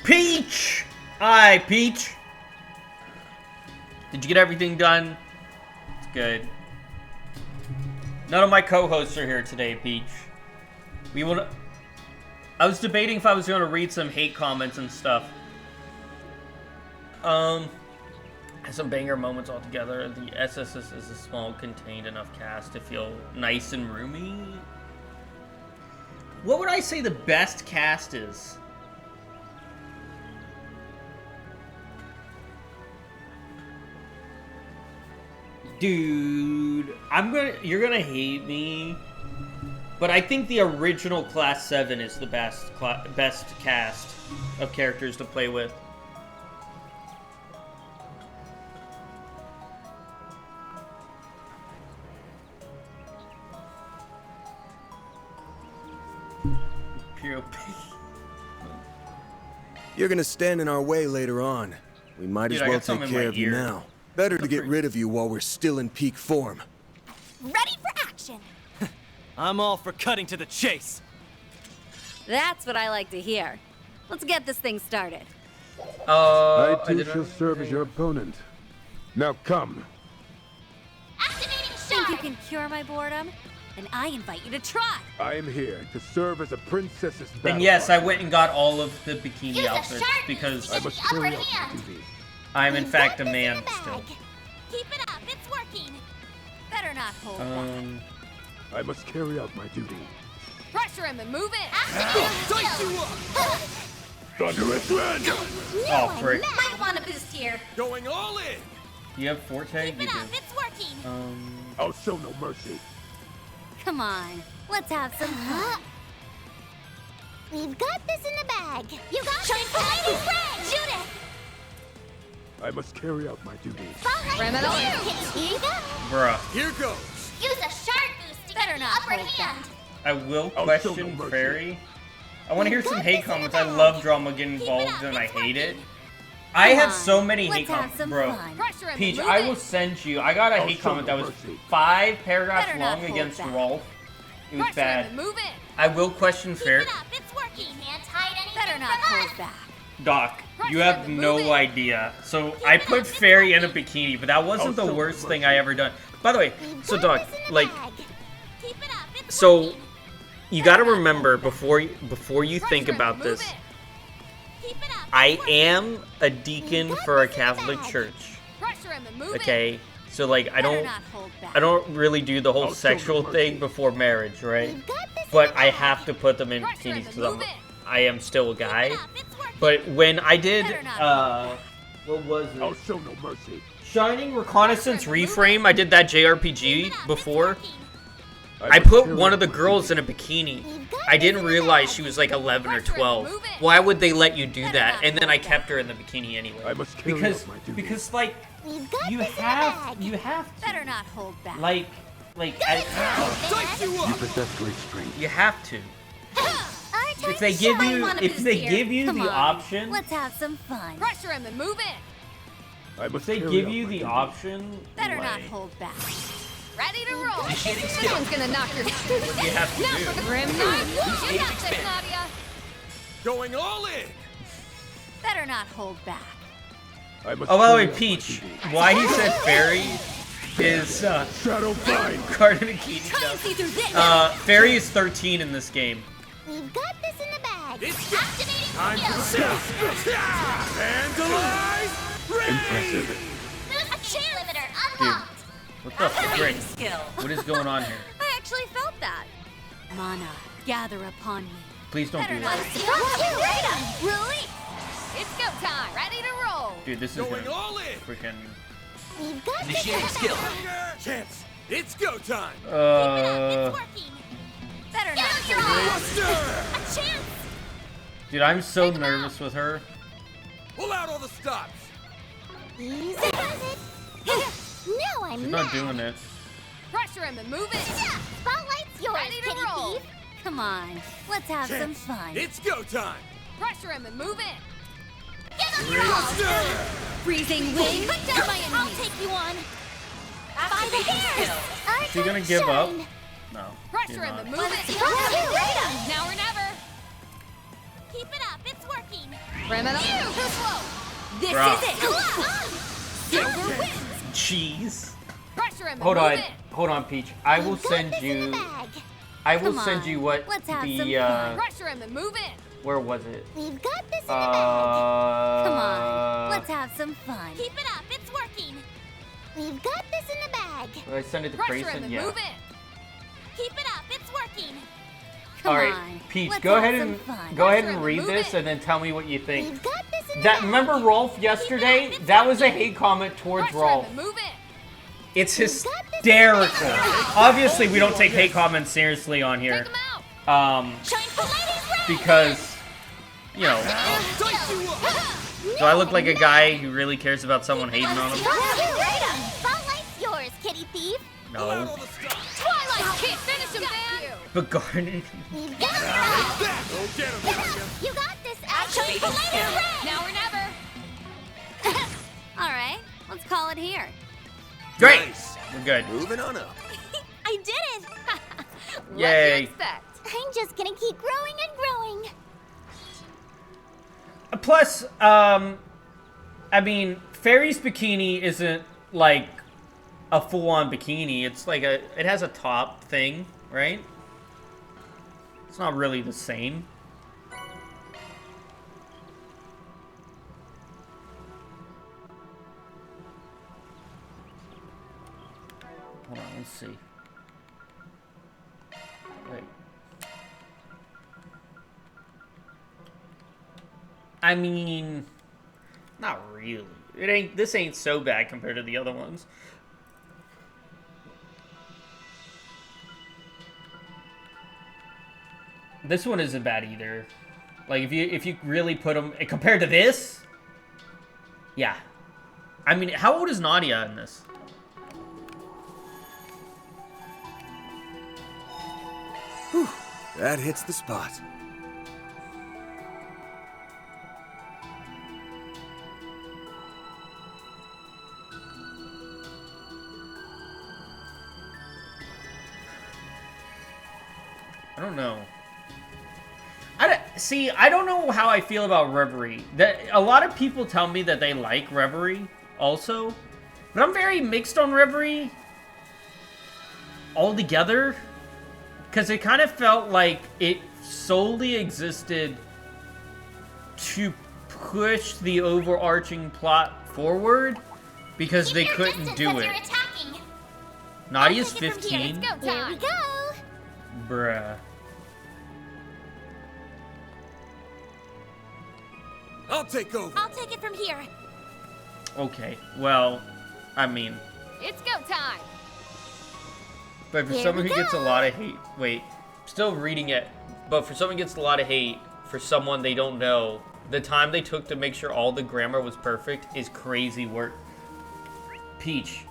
Peach! Hi, Peach! Did you get everything done? It's good. None of my co-hosts are here today, Peach. I was debating if I was going to read some hate comments and stuff. Some banger moments altogether. The SSS is a small, contained enough cast to feel nice and roomy. What would I say the best cast is? Dude, you're gonna hate me, but I think the original Class 7 is the best cast of characters to play with. You're gonna stand in our way later on. We might as well take care of you now. Better to get rid of you while we're still in peak form. Ready for action. I'm all for cutting to the chase. That's what I like to hear. Let's get this thing started. I too shall serve as your opponent. Now come. Activating Think you can cure my boredom? Then I invite you to try. I am here to serve as a princess's battle. And yes, I went and got all of the bikini outfits because I must carry out my duty. I'm in fact a man still. Keep it up, it's working. Better not hold back. I must carry out my duty. Pressure him and move it. Thunderous wind! Oh, frick. Might want to boost here. Going all in. You have Forte? Keep it up, it's working. I'll show no mercy. Come on, let's have some fun. We've got this in the bag. You got this. Lightning spray. Shoot it. I must carry out my duty. Criminal. Here you go. Bruh. Here goes. Use a sharp boost to get the upper hand. I will question Fairy. I want to hear some hate comments. I love drama getting involved and I hate it. I have so many hate comments, bro. Peach, I will send you. I got a hate comment that was 5 paragraphs long against Rolf. It was bad. I will question Fairy. Better not hold back. Doc, you have no idea. So I put Fairy in a bikini, but that wasn't the worst thing I ever done. By the way, so Doc, like, so you got to remember before you think about this. I am a deacon for a Catholic church. Okay, so like I don't really do the whole sexual thing before marriage, right? But I have to put them in bikinis because I am still a guy. But when I did, what was it? I'll show no mercy. Shining Reconnaissance Reframe, I did that JRPG before. I put one of the girls in a bikini. I didn't realize she was like 11 or 12. Why would they let you do that? And then I kept her in the bikini anyway. Because like you have to. Better not hold back. Like You possess great strength. you have to. If they give you Come the on, option, let's have some fun. Pressure him and move in. if they give you the option, Better not like, hold back. Ready to roll. This one's gonna knock your. what do you have to Now do? for the grim knife. You got this, Nadia. Going all in. Better not hold back. Oh, by the way, Peach, why he said fairy is Garden of Keaton. Try and see through this. Fairy is 13 in this game. We've got this in the bag. Activating Time to skill. Vandalize. Impressive. A chair limiter Dude, unlocked. what the frick? Skill. What is going on here? I actually felt that. Mana, gather upon me. Please don't do Better that. not. Release. It's go time. Ready to roll. Dude, this is Going gonna all in. freaking. We've got Initiating skill. Chance. It's go time. It's working. Better not. A chance. Dude, I'm so nervous with her. Pull out all the stops. Easy does it. No, I'm She's not doing it. Pressure him and move in. Spotlight's yours, Ready to kitty roll. thief. Come on, let's have some Chance. fun. It's go time. Pressure him and move in. Give him your all. Freezing wing. Cut down my enemies. I'll take you on. By the hairs. Is he gonna give up? No. Pressure he's him not. and move in. Now or never. Keep it up. It's working. Criminal. Too slow. This Bruh. is it. Silver wins. Jeez. Pressure him and Hold move on, in. hold on, Peach. I will We've got send this in you. the bag. I will Come send on, you what let's have some the fun. Pressure him and move in. where was it? We've got this in the bag. Come on, let's have some fun. Keep it up. It's working. We've got this in the bag. Did I send it to Pressure him Grayson? and Yeah. move in. Keep it up. It's working. Come All right, on, Peach, let's go have ahead some and fun. go ahead Pressure and him, read move this it. and then tell me what you think. We've got this in the That bag. remember Rolf yesterday? That was a hate comment towards Pressure him Rolf. and move in. It's hysterical. Obviously, we don't take hate comments seriously on here. Take him out. Shine for ladies red. Because, you know, do I look like a guy who really cares about someone hating on him? Spotlight's yours, kitty thief. No. Twilight Kid, finish him, Dan. But Garden. We've got it. Go get him. You got this. Shine for ladies red. Now or never. All right, let's call it here. Great. Nice. We're good. Moving on up. I did it. What Yay. do you expect? I'm just gonna keep growing and growing. Plus, I mean, Fairy's bikini isn't like a full-on bikini. It's like it has a top thing, right? It's not really the same. Hold on, let's see. Wait. I mean, not really. This ain't so bad compared to the other ones. This one isn't bad either. Like if you really put them compared to this, yeah. I mean, how old is Nadia in this? Whew, that hits the spot. I don't know. I don't know how I feel about Reverie. A lot of people tell me that they like Reverie also, but I'm very mixed on Reverie altogether, because it kind of felt like it solely existed to push the overarching plot forward because they couldn't do it. Nadia's 15. Here we go. Bruh. I'll take over. I'll take it from here. Okay, well, I mean, It's go time. But for Here someone we who gets a go. lot of hate, wait, still reading it. But for someone who gets a lot of hate for someone they don't know, the time they took to make sure all the grammar was perfect is crazy work. Peach,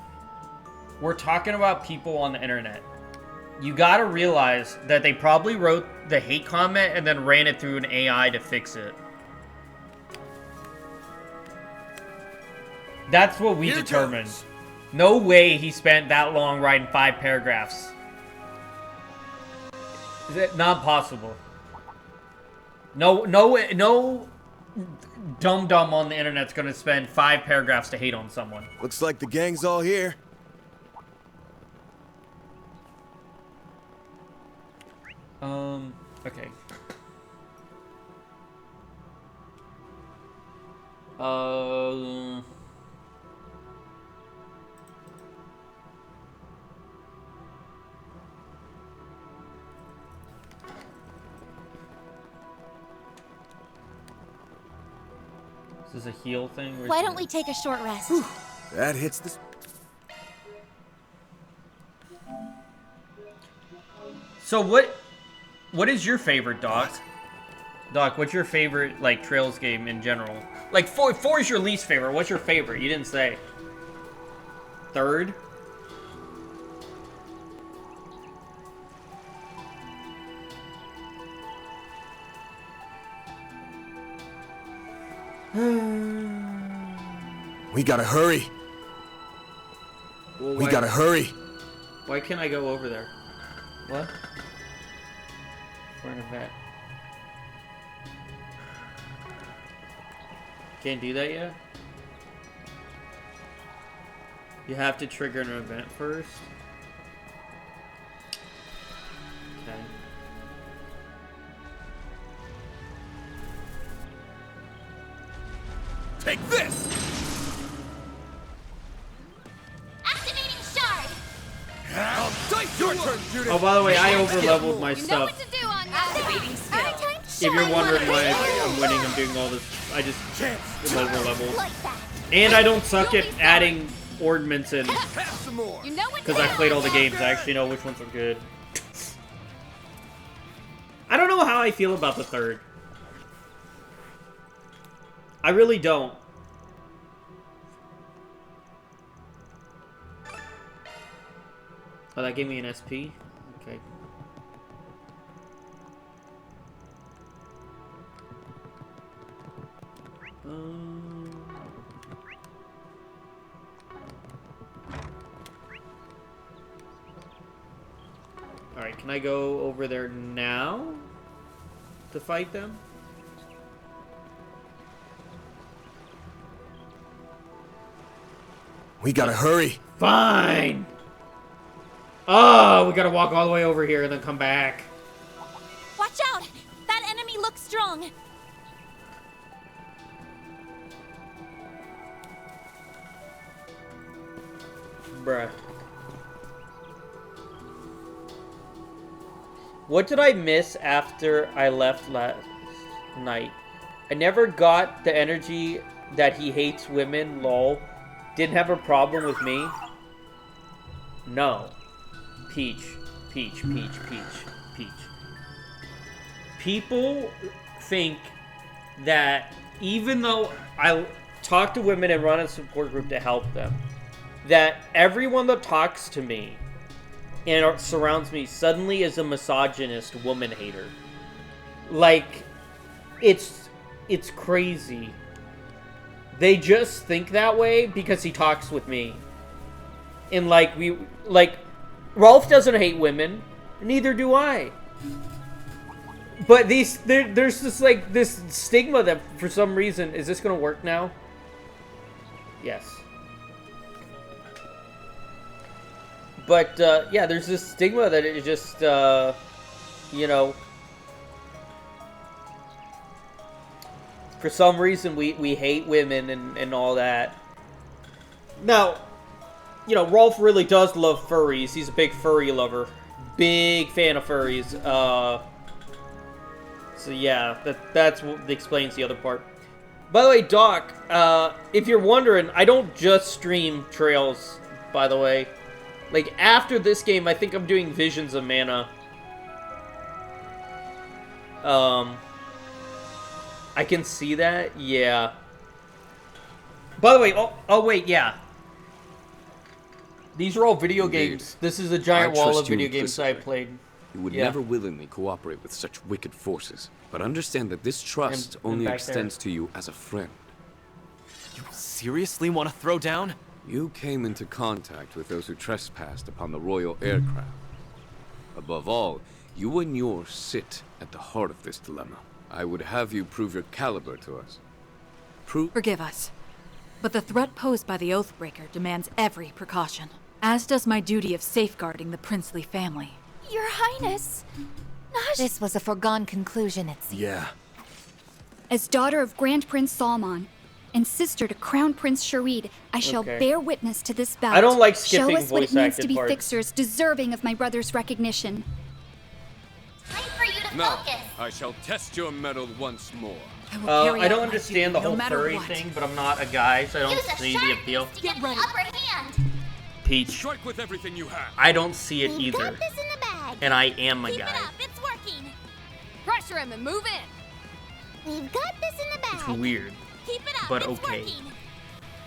we're talking about people on the internet. You gotta realize that they probably wrote the hate comment and then ran it through an AI to fix it. That's what we Here determined. goes. No way he spent that long writing 5 paragraphs. Is it not possible? No dum-dum on the internet's gonna spend 5 paragraphs to hate on someone. Looks like the gang's all here. Okay. Is this a heal thing? Why don't we take a short rest? That hits the... So what is your favorite, Doc? Doc, what's your favorite, like, Trails game in general? Like, 4 is your least favorite. What's your favorite? You didn't say. 3rd? We gotta hurry. Well, We gotta hurry. Why can't I go over there? What? For an event. Can't do that yet? You have to trigger an event first? Okay. Take this! Activating shard. I'll dice your turn, Judith! Oh, by the way, I over-leveled my You know stuff. what to do on activating skill. If you're wondering why I'm winning, I'm doing all this. I just am over-leveled. And I don't suck at adding ornaments in. You know what Because I played all the games, I actually know which ones are good. I don't know how I feel about the 3rd. I really don't. Oh, that gave me an SP? Okay. Alright, can I go over there now to fight them? We gotta hurry. Fine! Oh, we gotta walk all the way over here and then come back. Watch out! That enemy looks strong. Bruh. What did I miss after I left last night? I never got the energy that he hates women, lol. Didn't have a problem with me. No. Peach. Peach, peach, peach, peach. People think that even though I talk to women and run a support group to help them, that everyone that talks to me and surrounds me suddenly is a misogynist woman hater. Like, it's crazy. They just think that way because he talks with me. And like Rolf doesn't hate women, neither do I. But there's just like this stigma that for some reason, is this gonna work now? Yes. But yeah, there's this stigma that it just you know, for some reason we hate women and all that. Now, you know, Rolf really does love furries. He's a big furry lover. Big fan of furries. So yeah, that's what explains the other part. By the way, Doc, if you're wondering, I don't just stream Trails, by the way. Like, after this game, I think I'm doing Visions of Mana. I can see that? Yeah. By the way, oh wait, yeah. These are all video games. This is a giant wall of video games I played. You would never willingly cooperate with such wicked forces, but understand that this trust only extends to you as a friend. You seriously want to throw down? You came into contact with those who trespassed upon the royal aircraft. Above all, you and yours sit at the heart of this dilemma. I would have you prove your caliber to us. Forgive us, but the threat posed by the Oathbreaker demands every precaution, as does my duty of safeguarding the princely family. Your Highness, This was a foregone conclusion, it seems. Yeah. As daughter of Grand Prince Salman and sister to Crown Prince Sharid, I shall bear witness to this bout. I don't like skipping Show us what it means to be parts. fixers deserving of my brother's recognition. Time for you to Now, focus. I shall test your mettle once more. I don't understand the whole furry thing, but I'm not a guy, so I don't see the appeal. To get the upper hand. Peach. Strike with everything you have. I don't see it We've either. got this in the bag. And I am a Keep guy. it up, it's working. Pressure him and move in. We've got this in the bag. It's weird. Keep it up, But it's okay. working.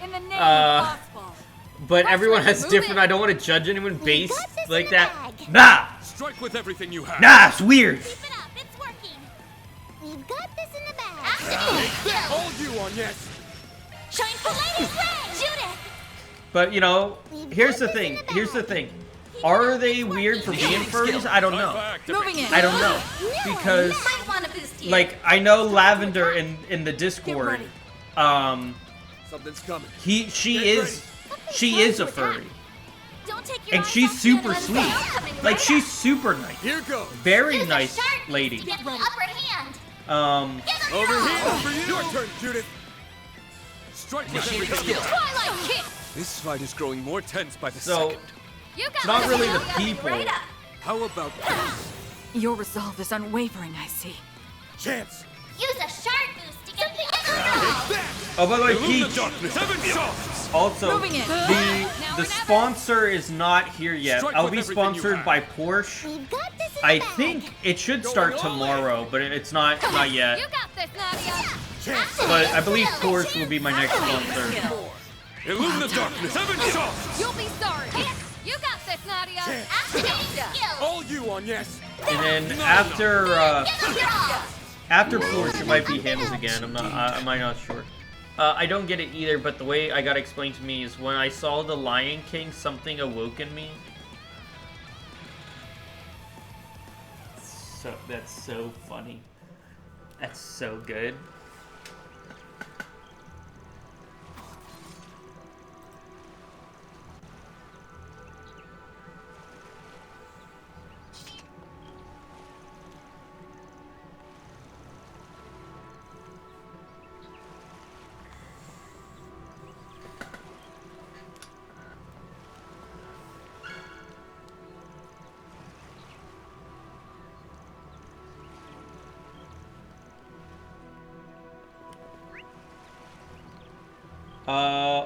In the name of possible. But everyone has different. I don't want to judge anyone based like that. Nah! Strike with everything you have. Nah, it's weird. Keep it up, it's working. We've got this in the bag. Activate. All you on, yes. Shine for Lady's Red. Judith. But, you know, here's the thing. Here's the thing. Are they weird for being furries? I don't know. Moving in. I don't know. Because, Might want to boost you. like, I know Lavender in the Discord, Something's coming. she is a furry. Don't take your And eyes she's off super Judith. sweet. Coming Like, right she's super nice. Here goes. Very Use a nice sharp piece lady. to get the upper hand. Over here, over you. Your turn, Judith. Strike with everything you have. Twilight kick. This fight is growing more tense by the So, second. You got it's not this. really You the got me people. right up. How about this? Your resolve is unwavering, I see. Chance. Use a sharp boost to get the upper hand. Oh, by the way, Illumine the Peach, darkness. Seven shots. also, Moving in. the sponsor is not here yet. Strike I'll with be everything you sponsored have. by Porsche. We've got this in the I bag. think it should start tomorrow, but it's not yet. You got this, Nadia. But I believe Porsche will be my next sponsor. Illumine the darkness. Seven shots. You'll be sorry. You got this, Nadia. Activate skill. All you on, yes. And then after Give it all. after Porsche, it might be him again. I'm not sure. I don't get it either, but the way I got explained to me is when I saw The Lion King, something awoke in me. So that's so funny. That's so good.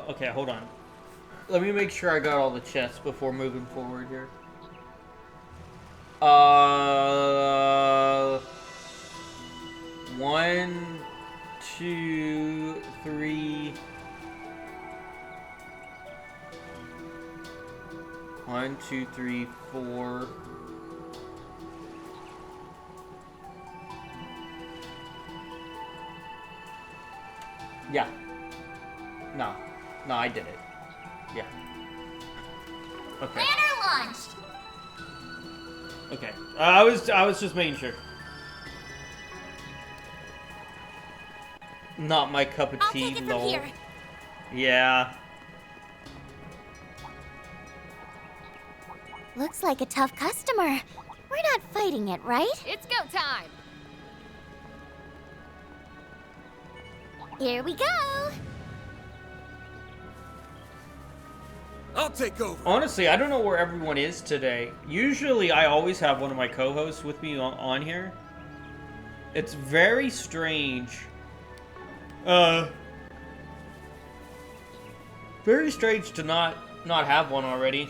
Okay, hold on. Let me make sure I got all the chests before moving forward here. 1, 2, 3. 1, 2, 3, 4. Yeah. No, I did it. Yeah. Okay. Banner launched. Okay. I was just making sure. Not my cup of I'll tea, take it from lol. here. Yeah. Looks like a tough customer. We're not fighting it, right? It's go time. Here we go. I'll take over. Honestly, I don't know where everyone is today. Usually, I always have one of my co-hosts with me on here. It's very strange. Very strange to not have one already.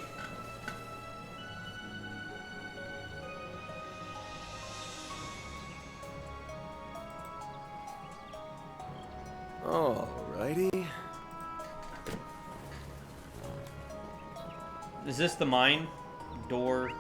Alrighty. Is this the mine door?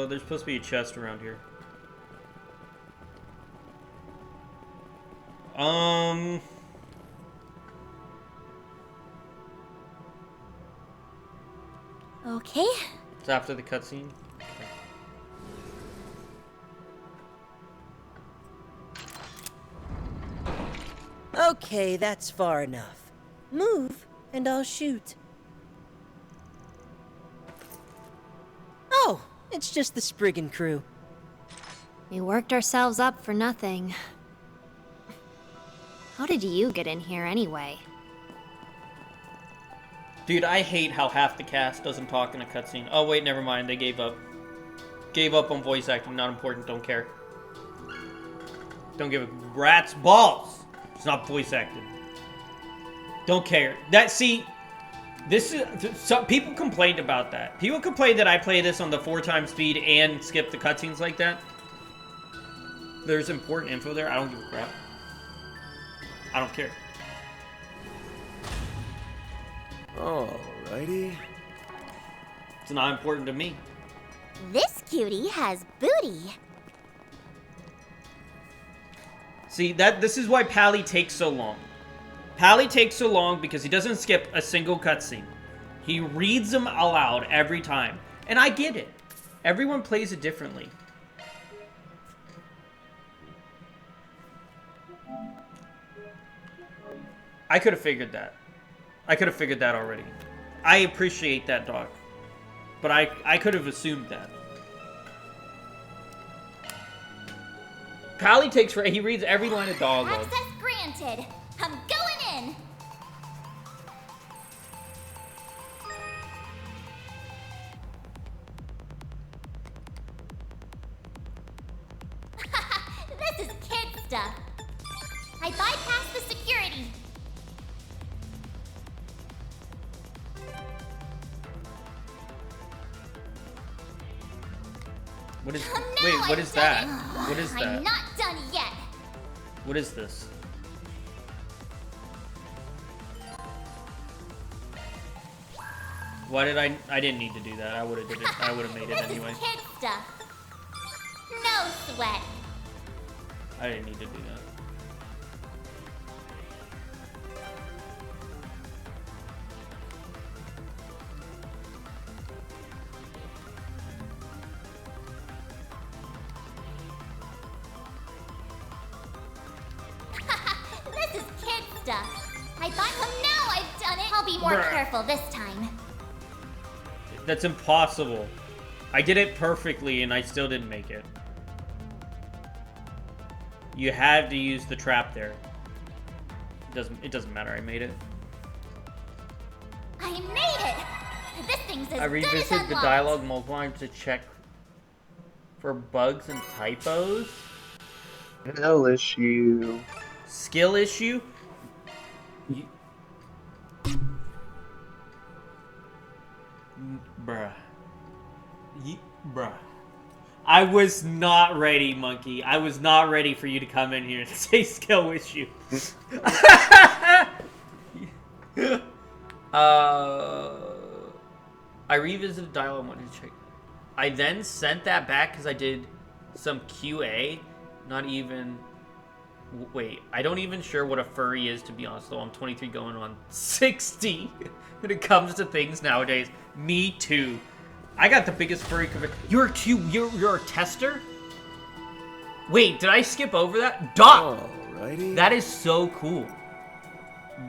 There's supposed to be a chest around here. Okay. It's after the cutscene. Okay, that's far enough. Move, and I'll shoot. Oh, it's just the Spriggan crew. We worked ourselves up for nothing. How did you get in here anyway? Dude, I hate how half the cast doesn't talk in a cutscene. Oh wait, never mind. They gave up. Gave up on voice acting. Not important. Don't care. Don't give a rat's balls. It's not voice acting. Don't care. This is some people complained about that. People complained that I play this on the 4x speed and skip the cutscenes like that. There's important info there. I don't give a crap. I don't care. Alrighty. It's not important to me. This cutie has booty. See, this is why Pally takes so long. Pally takes so long because he doesn't skip a single cutscene. He reads them aloud every time. And I get it. Everyone plays it differently. I could have figured that. I could have figured that already. I appreciate that, dog. But I could have assumed that. Pally takes he reads every line of dialogue. Access granted. I'm going in. This is kid stuff. I bypassed the security. What is? Wait, what is that? What is that? I'm not done yet. What is this? Why did I didn't need to do that. I would have did it. I would have made it anyway. This is kid stuff. No sweat. I didn't need to do that. This is kid stuff. I thought, well, now I've done it. I'll be more careful this time. That's impossible. I did it perfectly and I still didn't make it. You had to use the trap there. It doesn't matter. I made it. I made it. This thing's as I good as revisited the unlocked. dialogue multiple times to check for bugs and typos. Skill issue. Skill issue? Bruh. Bruh. I was not ready, Monkey. I was not ready for you to come in here and say skill issue. I revisited dialogue and wanted to check. I then sent that back because I did some QA. Not even... Wait, I don't even sure what a furry is, to be honest, though. I'm 23 going on 60 when it comes to things nowadays. Me too. I got the biggest furry cover. You're a tester? Wait, did I skip over that? Doc! Alrighty. That is so cool.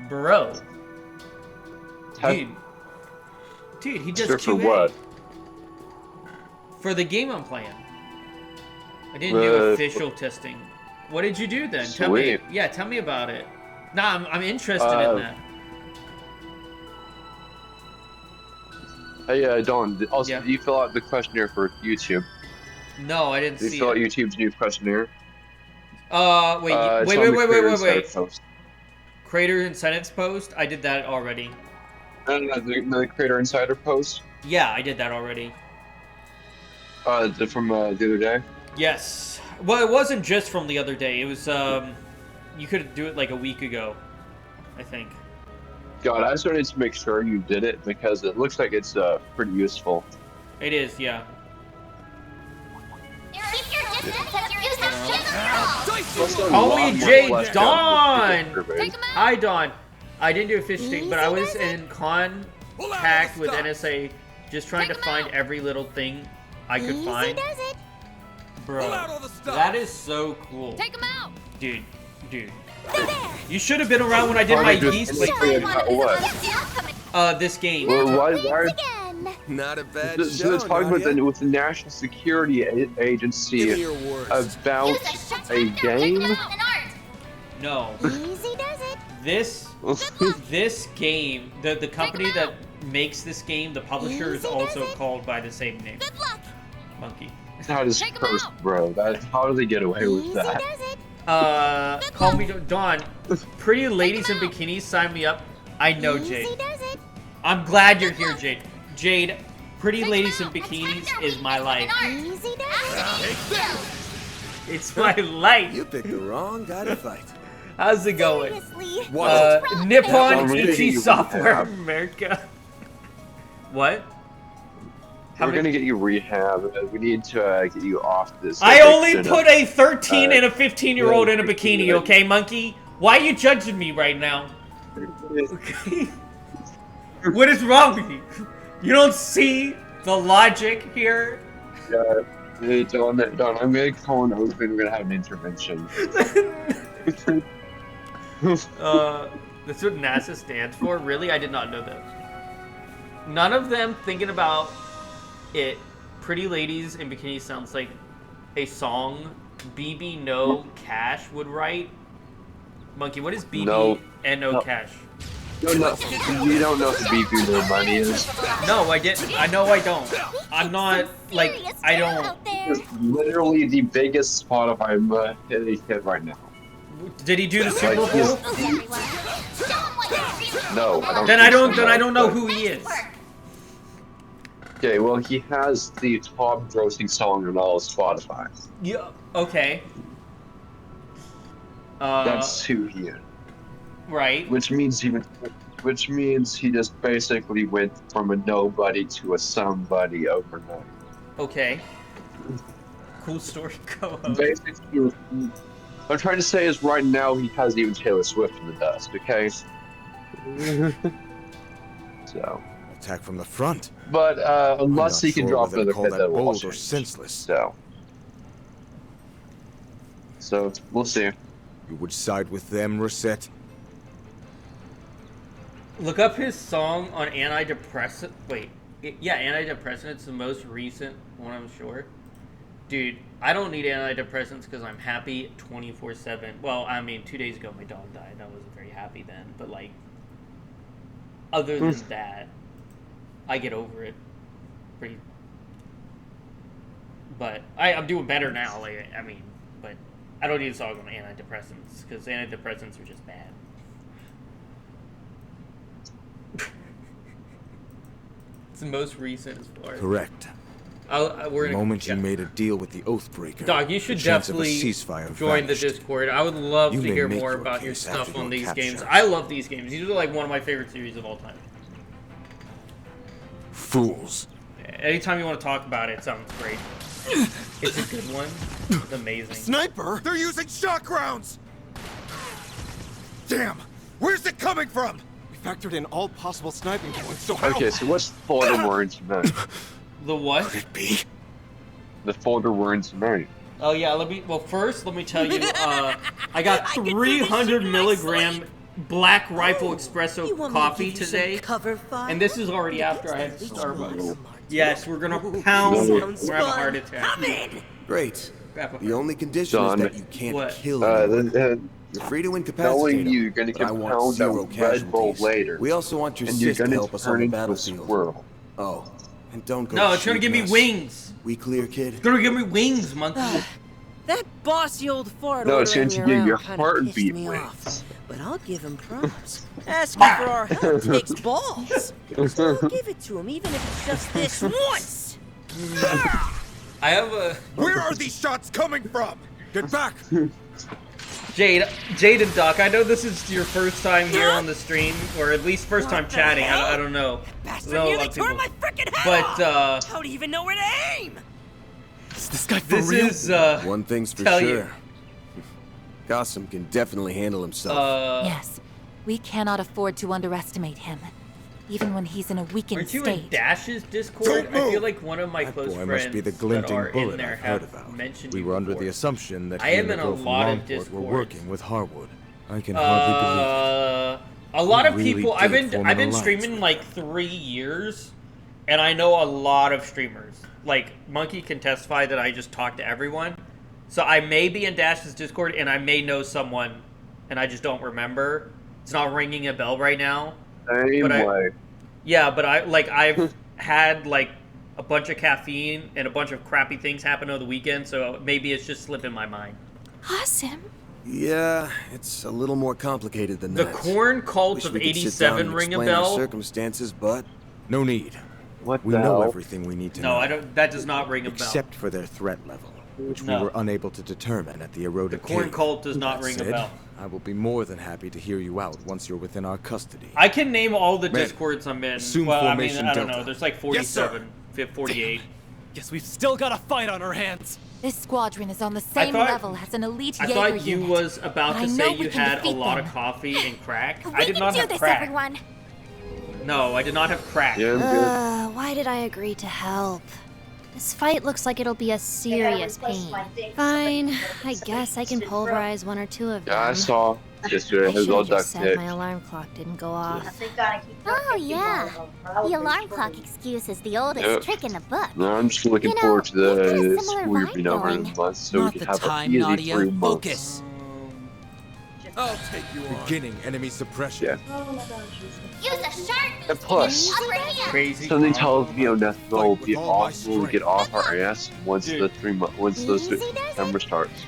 Bro. Dude, he does Sure, QA. for what? For the game I'm playing. I didn't do official testing. What did you do then? Tell me. Sweet. Yeah, tell me about it. Nah, I'm interested in that. Hey, Don. Also, Yeah. did you fill out the questionnaire for YouTube? No, I didn't Did see you fill out it. YouTube's new questionnaire? Wait, It's on the Creator Insider wait. post. Creator Incentives post? I did that already. No, the Creator Insider post? Yeah, I did that already. From the other day? Yes. Well, it wasn't just from the other day. It was, you could do it like a week ago, I think. God, I just wanted to make sure you did it because it looks like it's pretty useful. It is, yeah. Call me Jade Dawn! Hi, Dawn. I didn't do a fish stick, but I was in contact with NSA just trying to find every little thing I could find. Bro, that is so cool. Take him out. Dude. You should have been around when I did my yeast. This game. Well, why? Not a bad So show, they're talking with Nadia. the National Security Agency about a game? No. This game, the company that makes this game, the publisher is also called by the same name. Monkey. That is cursed, bro. How do they get away with that? Call me Dawn. Pretty ladies in bikinis, sign me up. I know, Jade. I'm glad you're here, Jade. Jade, pretty ladies in bikinis is my life. It's my life. You picked the wrong guy to fight. How's it going? What? Nippon Ichi Software America. What? We're gonna get you rehab. We need to get you off this. I only put a 13 and a 15-year-old in a bikini, okay, monkey? Why are you judging me right now? Okay. What is wrong with you? You don't see the logic here? Yeah, hey, Don, I'm gonna call an oath and we're gonna have an intervention. That's what NASA stands for? Really? I did not know that. None of them thinking about it. Pretty Ladies in Bikinis sounds like a song BB No Cash would write. Monkey, what is BB and No Cash? You don't know who BB No Money is? No, I didn't. I know I don't. I'm not, like, I don't. He's literally the biggest Spotify hit right now. Did he do the Super Bowl? No, I don't. Then I don't know who he is. Okay, well, he has the top grossing song on all of Spotify. Yeah. Okay. That's who he is. Right. Which means he just basically went from a nobody to a somebody overnight. Okay. Cool story. Go on. Basically, what I'm trying to say is right now he has even Taylor Swift in the dust. Okay. So. Attack from the front. But unless he can drop another call hit, that that will bold or change. senseless. So we'll see. You would side with them, Rosette? Look up his song on antidepressant. Wait, yeah, antidepressant. It's the most recent one, I'm sure. Dude, I don't need antidepressants because I'm happy 24/7. Well, I mean, 2 days ago my dog died. I wasn't very happy then, but like, other than that, I get over it. Pretty. But I'm doing better now. Like, I mean, but I don't need a song on antidepressants because antidepressants are just bad. It's the most recent as far as. Correct. We're the moment you made a deal with the Oathbreaker. Dog, you should definitely join the Discord. I would love to hear more about your stuff on these games. I love these games. These are like one of my favorite series of all time. Fools. Anytime you want to talk about it, it sounds great. It's a good one. It's amazing. Sniper? They're using shock rounds! Damn! Where's it coming from? We factored in all possible sniping points, so how? Okay, so what's the folder we're in tonight? The what? Could it be? The folder we're in tonight. Oh yeah, first let me tell you, I got 300 milligram Black Rifle Espresso coffee today, and this is already after I had Starbucks. Yes, we're gonna pound. We're gonna have a heart attack. Great. The only condition Don, is that you can't kill anyone. You're free to incapacitate them, you're gonna but I get want pounded 0 Red Bull casualties. later. We also want your and you're sis to gonna help us on turn the into a battlefield. squirrel. Oh, and don't go. No, it's gonna give me wings. We clear, kid? It's gonna give me wings, monkey. That bossy old fart No, it's going ordering to me give your around kinda heartbeat pissed me wings. off. But I'll give him props. Asking for our help takes balls. So I'll give it to him, even if it's just this once. I have a. Where are these shots coming from? Get back! Jade and Doc, I know this is your first time here on the stream, or at least first time chatting. I don't know. Bastard No, nearly a lot of tore people. my frickin' head But off! How do you even know where to aim? Is this guy for this real? is One thing's for tell sure. you. Gossam can definitely handle himself. Yes, we cannot afford to underestimate him, even when he's in a weakened Aren't you state. in Dash's Discord? I feel like one of my close boy friends must be the that glinting are in bullet there I've heard have about. mentioned We you were under before. the assumption that I he am and in the a girl from lot of Longport were Discords. working with Harwood. I can hardly believe it. A lot of really people. did I've form been an alliance streaming like 3 years, and I know a lot of streamers. Like Monkey can testify that I just talk to everyone. So I may be in Dash's Discord, and I may know someone, and I just don't remember. It's not ringing a bell right now. Same way. Yeah, but I've had like a bunch of caffeine and a bunch of crappy things happen over the weekend, so maybe it's just slipping my mind. Awesome. Yeah, it's a little more complicated than The that. Corn Cult Wish of we could sit down 87 and ring a explain our bell? circumstances, but no need. What we the know hell? everything we need to know. No, I don't. That does not ring a bell. Except for their threat level, which No. we were unable to determine at the eroded The Corn cave. Cult does not That ring a said, bell. I will be more than happy to hear you out once you're within our custody. I can name all the Man, Discords I'm in. assume Well, I mean, formation I don't Delta. know. There's like Yes, sir. 47, 48. Guess we've still got a fight on our hands. This squadron is on the same thought- level as an elite I Jaeger thought you unit. was about But to I say know we you can had a defeat lot them. of coffee and crack. We I did can not do have this, crack. everyone. No, I did not have crack. Why did I agree to help? This fight looks like it'll be a serious pain. Fine, I guess I can pulverize one or two of them. Yeah, I saw yesterday. I It was should all have duct just said tape. my alarm clock didn't go off. Oh, yeah. The alarm clock excuse is the oldest Yep. trick in the book. No, I'm just looking You know, forward to we've got a the similar school year being vibe over in going. months, so we Not can the have time, a easy Nadia. 3 months. Focus. I'll take you on. Beginning enemy suppression. Yeah. Use a sharp And boost plus, upper hand. Crazy. something tells me nothing will Fight be with all my off. We'll strength. get off our ass once Dude. the 3 months, once the Easy does it. September starts.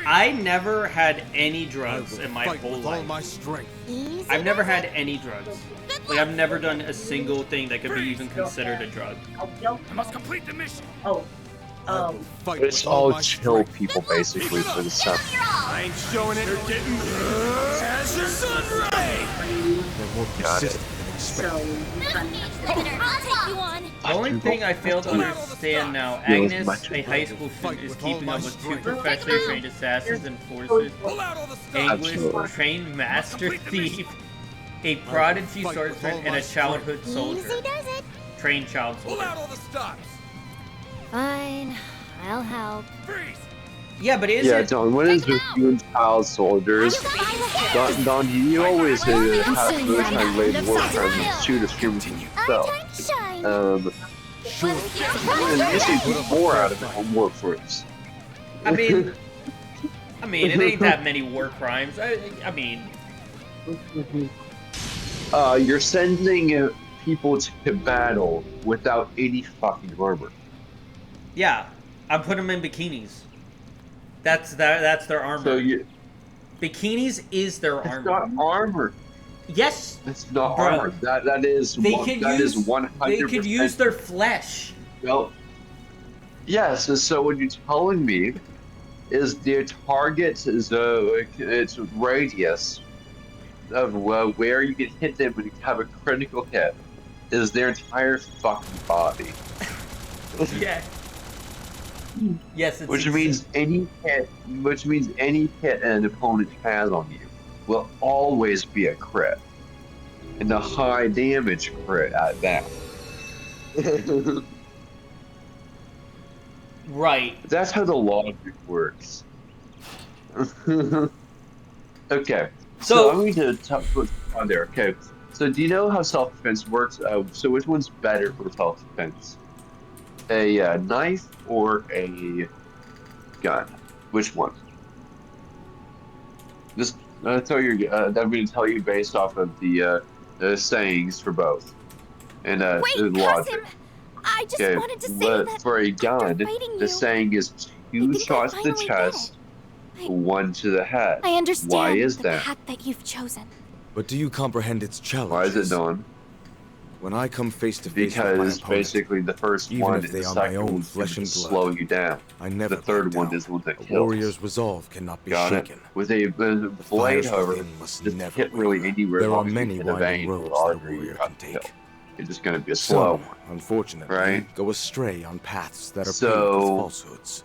I never had any I drugs will in my fight whole with all life. my strength. Easy I've never does had it. any drugs. Like I've never done a single thing that could be even considered a drug. I must complete the mission. I will fight It's with all all my chill strength. people basically for the summer. I ain't showing it. You're getting as your sun ray. They're more Got it. persistent than expected. I'll take you on. The only thing I fail to understand now, Yeah, it's Agnes, much a high school student, is keeping up with two professionally trained assassins and forces, Pull out all the stuff. English, Absolutely. trained master thief, a prodigy swordsman, and a childhood soldier. Easy does it. Trained child Pull soldier. out all the stops. Fine, I'll help. Freeze. Yeah, but is Yeah, it... Don, what is with you and child soldiers? Don, you always say that half the time you lay work time is shoot a stream yourself. Time to shine. This is more out of it on workforce. I mean, it ain't that many war crimes. I mean, You're sending people to battle without any fucking armor. yeah, I put them in bikinis. That's their armor. So you, Bikinis is their it's armor. not armor. Yes, It's not Bro, armor. That is they one- could that is use 100%. they could use their flesh. Well, yes. So what you're telling me is their target is its radius of where you can hit them when you have a critical hit is their entire fucking body. Yeah. Yes, it's Which means any hit an opponent has on you will always be a crit, and a high damage crit at that. right. That's how the logic works. Okay, so I'm going to put on there. Okay, so do you know how self-defense works? So which one's better for self-defense? A knife or a gun? Which one? Just I'm going to tell you based off of the sayings for both, And Wait, logic. I just Okay, wanted to say but that for a gun, fighting the you, saying is 2 shots to the chest, 1 to the head. I understand Why is the that? path that you've chosen. But do you comprehend its challenges? Why is it Dawn? When I come face to face with my Because opponent, basically the first even one if and they the are my second own one flesh can and blood, slow you down. I never The third back one down. is the one that A kills. warrior's resolve cannot be Got shaken. it. With a blade, fires however, within must just never hit really anywhere. There as are long as you many hit a winding vein, roads or that a artery, warrior you're can about to kill. take. It's just going to be a slow. Some, unfortunately, right? go astray on paths that are paved So, with falsehoods.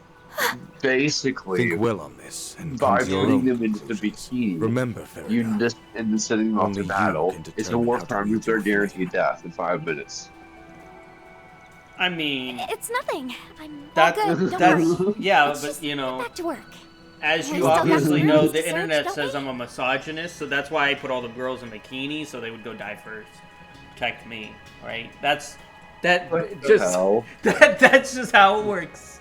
Basically, think well on this and by come to your putting own them into the bikini, Remember, you just and then sending them off only to you battle. can It's a determine war how to crime wield with their your guaranteed death in 5 minutes. I mean, it's nothing. I'm that, all good. Don't that's worry. yeah, It's but just you know, back to work. as We you still have obviously some know, rooms the to search, internet don't says we? I'm a misogynist, so that's why I put all the girls in bikinis so they would go die first, protect me, right? That's that's just how it works.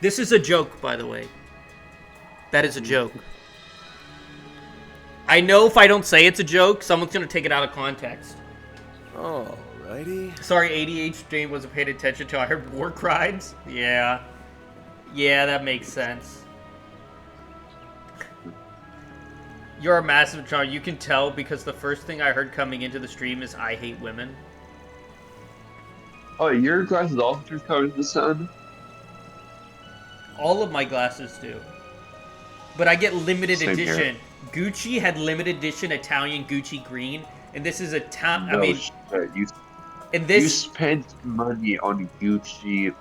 This is a joke, by the way. That is a joke. I know if I don't say it's a joke, someone's gonna take it out of context. Alrighty. Sorry, ADHD wasn't paying attention till I heard war crimes. Yeah, that makes sense. You're a massive charm. You can tell because the first thing I heard coming into the stream is "I hate women." Oh, your glasses also turn colors in the sun? All of my glasses do. But I get limited Same here. edition. Gucci had limited edition Italian Gucci green, and this is a town. No I mean, shit. You this spent money on Gucci.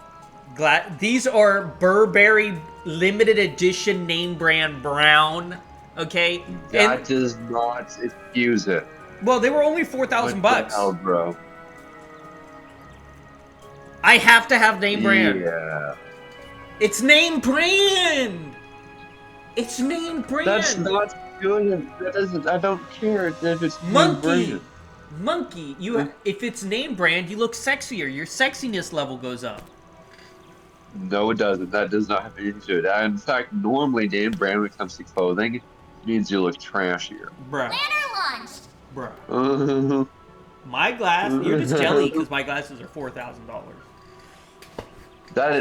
These are Burberry limited edition name brand brown. Okay, That does not excuse it. Well, they were only $4,000 What the hell, bro? I have to have name brand. Yeah. It's name brand. It's name brand. That's not good. That doesn't. I don't care if it's name Monkey. brand. Monkey. If it's name brand, you look sexier. Your sexiness level goes up. No, it doesn't. That does not have anything to do with it. In fact, normally name brand when it comes to clothing means you look trashier. Bruh. Banner launched. Bruh. My glass. You're just jelly because my glasses are $4,000.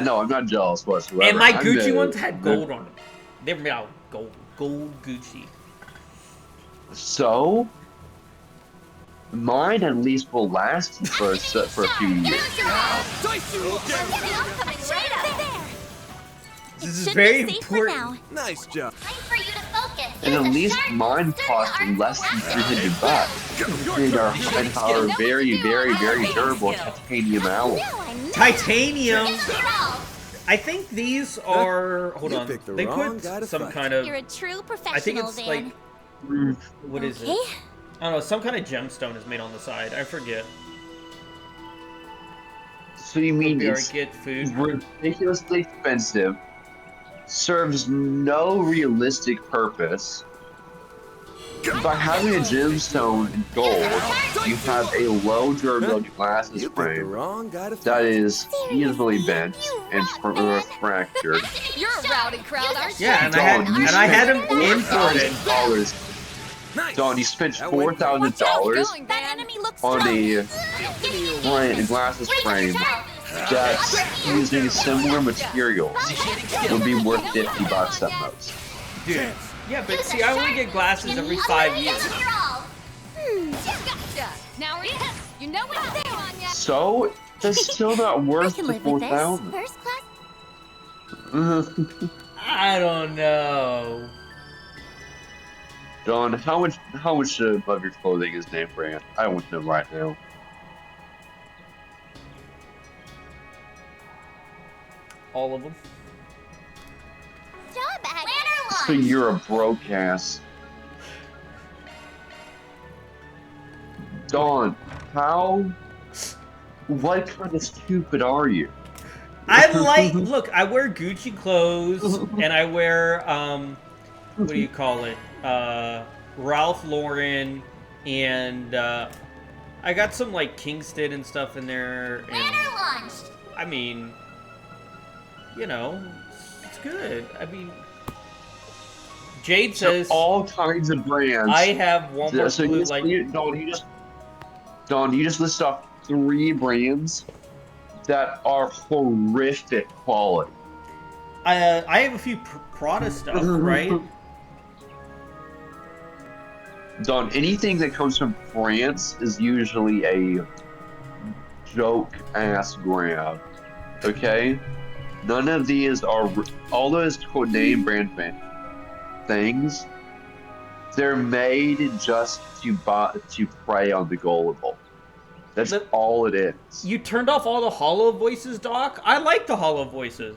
No, I'm not jealous whatsoever. And my Gucci ones had gold on them. They were made out of gold Gucci. So, mine at least will last for a few years. This is very important. Nice job. And at least mine cost less than $300. They are very, very, very durable titanium alloy. Titanium. I think these are. Hold on. picked the They wrong put guy to some fight. kind of. You're a true professional, I think it's Van. like. What is it? Okay. I don't know. Some kind of gemstone is made on the side. I forget. So you mean Hope you it's get food. ridiculously expensive, serves no realistic purpose. By having a gemstone in gold, you have a low durability glasses frame that is easily bent and fractured. You're a rowdy crowd, aren't you? Yeah, and I had them imported. Don, you spent $4,000 on a glasses frame that's using similar materials. Would be worth $50 at most. Dude. Yeah, but see, I only get glasses every 5 years. Now you know what I'm doing. So that's still not worth the $4,000. First class. I don't know. John, how much of your clothing is name brand? I want to know right now. All of them. So you're a broke ass. Dawn, what kind of stupid are you? Look, I wear Gucci clothes, and I wear, what do you call it? Ralph Lauren, and, I got some, like, Kingston and stuff in there. And, I mean, you know, it's good. I mean, Jade says all kinds of brands. I have one more So blue, you, like. Don, you just list off 3 brands that are horrific quality. I have a few Prada stuff, right? Don, anything that comes from France is usually a joke-ass grab. Okay? None of these are... All those name brand things, they're made just to prey on the gullible. That's all it is. You turned off all the hollow voices, Doc? I like the hollow voices.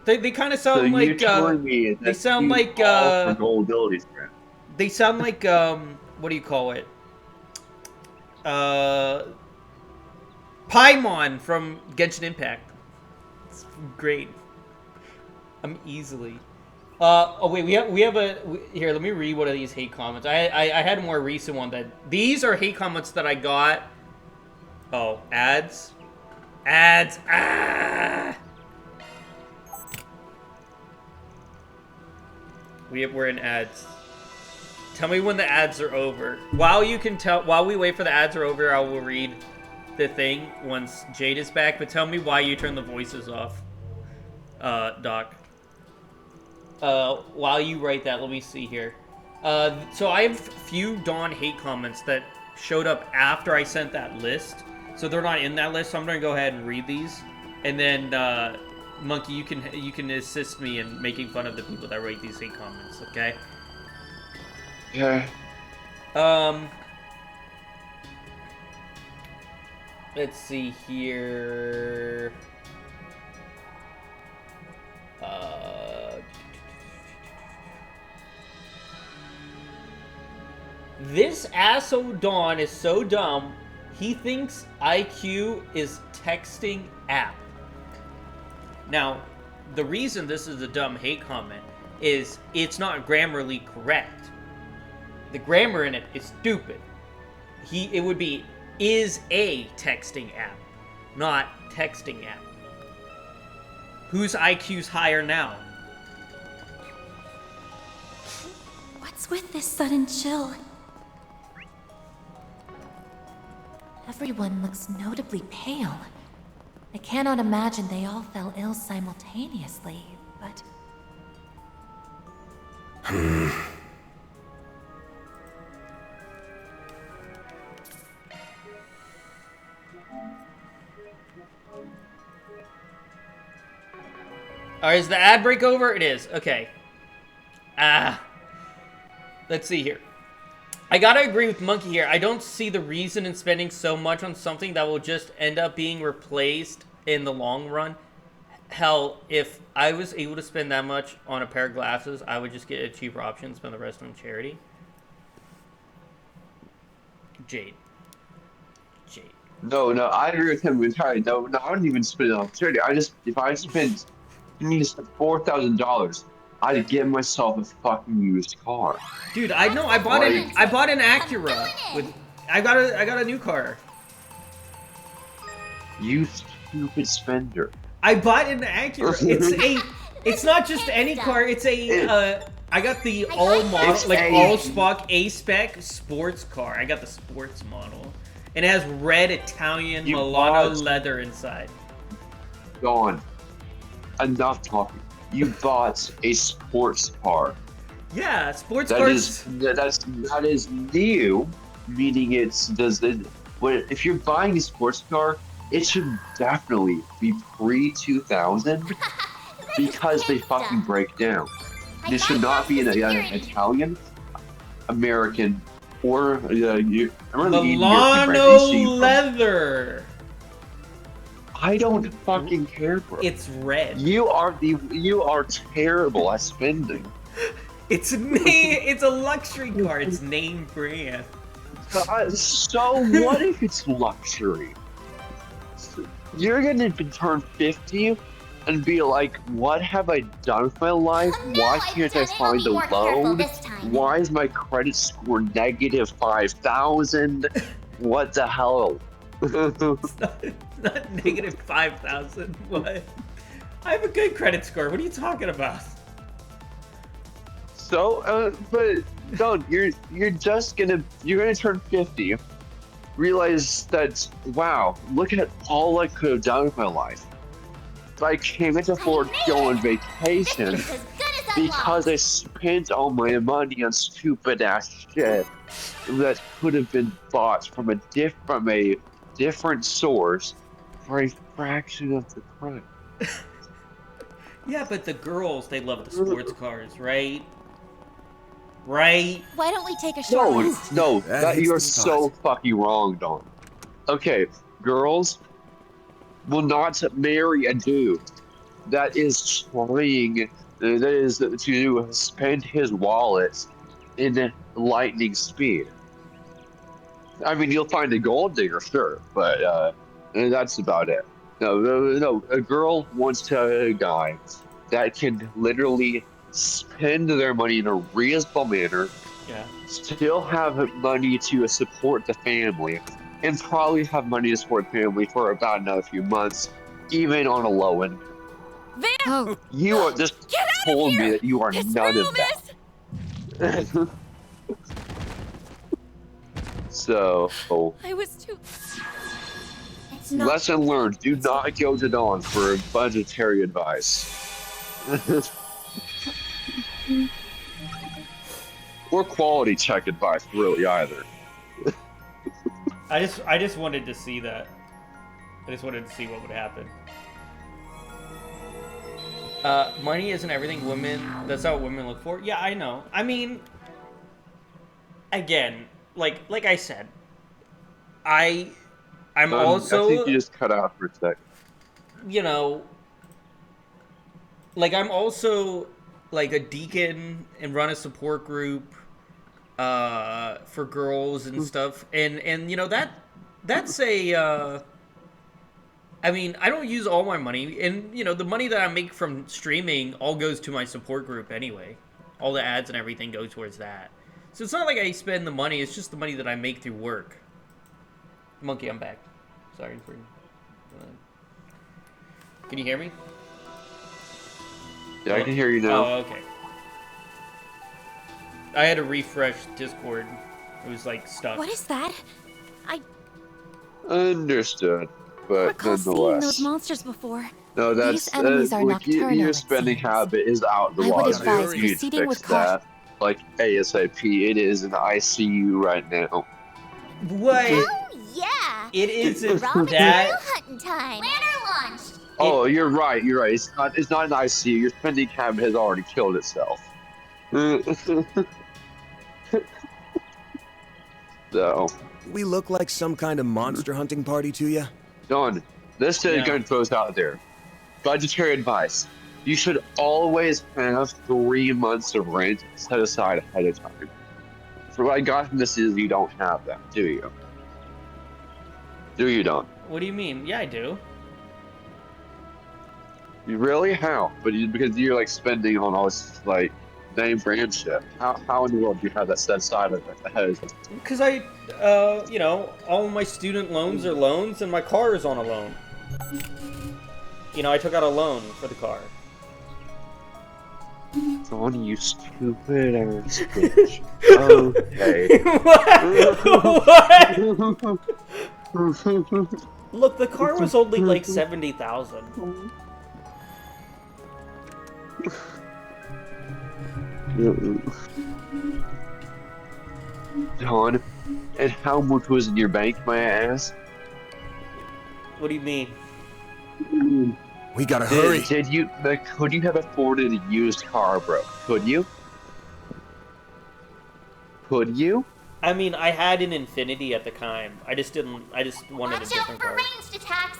They kind of sound so like... they sound like... for gullibilities, man. They sound like, what do you call it? Paimon from Genshin Impact. It's great. I'm easily... oh wait, we have here, let me read one of these hate comments. I had a more recent one that... These are hate comments that I got... Oh, ads? Ads! Ah! We're in ads. Tell me when the ads are over. While we wait for the ads are over, I will read the thing once Jade is back. But tell me why you turn the voices off, Doc. While you write that, let me see here. So I have a few Dawn hate comments that showed up after I sent that list. So they're not in that list. So I'm gonna go ahead and read these, and then Monkey, you can assist me in making fun of the people that write these hate comments. Okay. Yeah. Let's see here. This asshole Dawn is so dumb, he thinks IQ is texting app. Now, the reason this is a dumb hate comment is it's not grammarly correct. The grammar in it is stupid. It would be is a texting app, not texting app. Whose IQ's higher now? What's with this sudden chill? Everyone looks notably pale. I cannot imagine they all fell ill simultaneously, but... Alright, is the ad break over? It is. Okay. Let's see here. I gotta agree with Monkey here. I don't see the reason in spending so much on something that will just end up being replaced in the long run. Hell, if I was able to spend that much on a pair of glasses, I would just get a cheaper option and spend the rest on charity. Jade. No, I agree with him entirely. No, I wouldn't even spend it on charity. If I spent $4,000, I'd get myself a fucking used car. Dude, I know. I bought an Acura I got a new car. You stupid spender. I bought an Acura. It's not just any car. It's I got the all model, like all A-spec sports car. I got the sports model, and it has red Italian Milano leather inside. Gone. Enough talking. You bought a sports car. Yeah, sports cars. That is new, meaning if you're buying a sports car, it should definitely be pre-2000 because they fucking break down. This should not be an Italian, American, or Milano leather. I don't fucking care, bro. It's red. You are terrible at spending. It's a luxury car. It's name brand. So what if it's luxury? You're gonna turn 50 and be like, what have I done with my life? Why can't I find a loan? Why is my credit score negative 5,000? What the hell? It's not negative 5,000. What? I have a good credit score. What are you talking about? So, but don't. You're gonna turn 50, realize that, wow, look at all I could have done with my life. I can't afford to go on vacation because I spent all my money on stupid ass shit that could have been bought from a different source for a fraction of the price. Yeah, but the girls, they love the sports cars, right? Right? Why don't we take a short rest? No, you're so fucking wrong, Don. Okay, girls will not marry a dude that is trying, that is to spend his wallet in lightning speed. I mean, you'll find a gold digger, sure, but that's about it. No, a girl wants a guy that can literally spend their money in a reasonable manner, still have money to support the family, and probably have money to support the family for about another few months, even on a low income. Van! You are just told me that you are none of that. So, I was too... lesson learned, do not go to Dawn for budgetary advice. Or quality check advice, really, either. I just wanted to see that. I just wanted to see what would happen. Money isn't everything women, that's not what women look for. Yeah, I know. I mean, again, like I said, I'm also... I think you just cut out for a sec. You know, like I'm also like a deacon and run a support group for girls and stuff. And you know, that's a... I mean, I don't use all my money, and, you know, the money that I make from streaming all goes to my support group anyway. All the ads and everything go towards that. So it's not like I spend the money, it's just the money that I make through work. Monkey, I'm back. Sorry for... Can you hear me? Yeah, I can hear you now. Oh, okay. I had to refresh Discord. It was, like, stuck. What is that? Understood. But recall seeing those nonetheless, monsters before. no, that's These enemies are nocturnal, your it spending seems. habit is out the I would water. advise You need to proceeding with fix that, like ASAP. It is in the ICU right now. What? Oh, yeah! It isn't Robin's that... whale hunting time! Lantern launched! Oh, you're right. You're right. It's not an ICU. Your spending habit has already killed itself. So. We look like some kind of monster hunting party to you? Don, this is going to throw us out there. Budgetary advice. You should always have 3 months of rent set aside ahead of time. For what I got from this is you don't have that, do you? Do you, Don? What do you mean? Yeah, I do. You really? How? Because you're like spending on all this like name brand shit. How in the world do you have that set aside ahead of time? Because I, you know, all my student loans are loans, and my car is on a loan. You know, I took out a loan for the car. Don, you stupid ass bitch. Okay. What? Look, the car was only like 70,000. Don, and how much was in your bank, may I ask? What do you mean? We gotta hurry. Could you have afforded a used car, bro? Could you? Could you? I mean, I had an Infinity at the time. I just wanted a different car. Ranged attacks!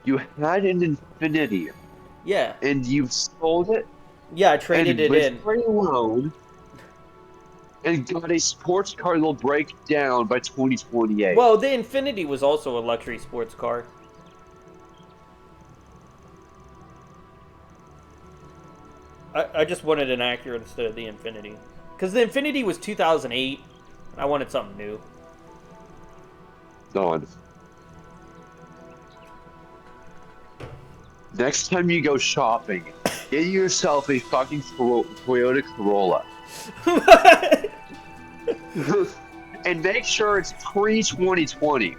You had an Infinity. Yeah. And you've sold it? Yeah, I traded it in. Loan, and got a sports car that'll break down by 2028. Well, the Infinity was also a luxury sports car. I just wanted an Acura instead of the Infinity. Because the Infinity was 2008. I wanted something new. Don. Next time you go shopping, get yourself a fucking Toyota Corolla. and make sure it's pre-2020.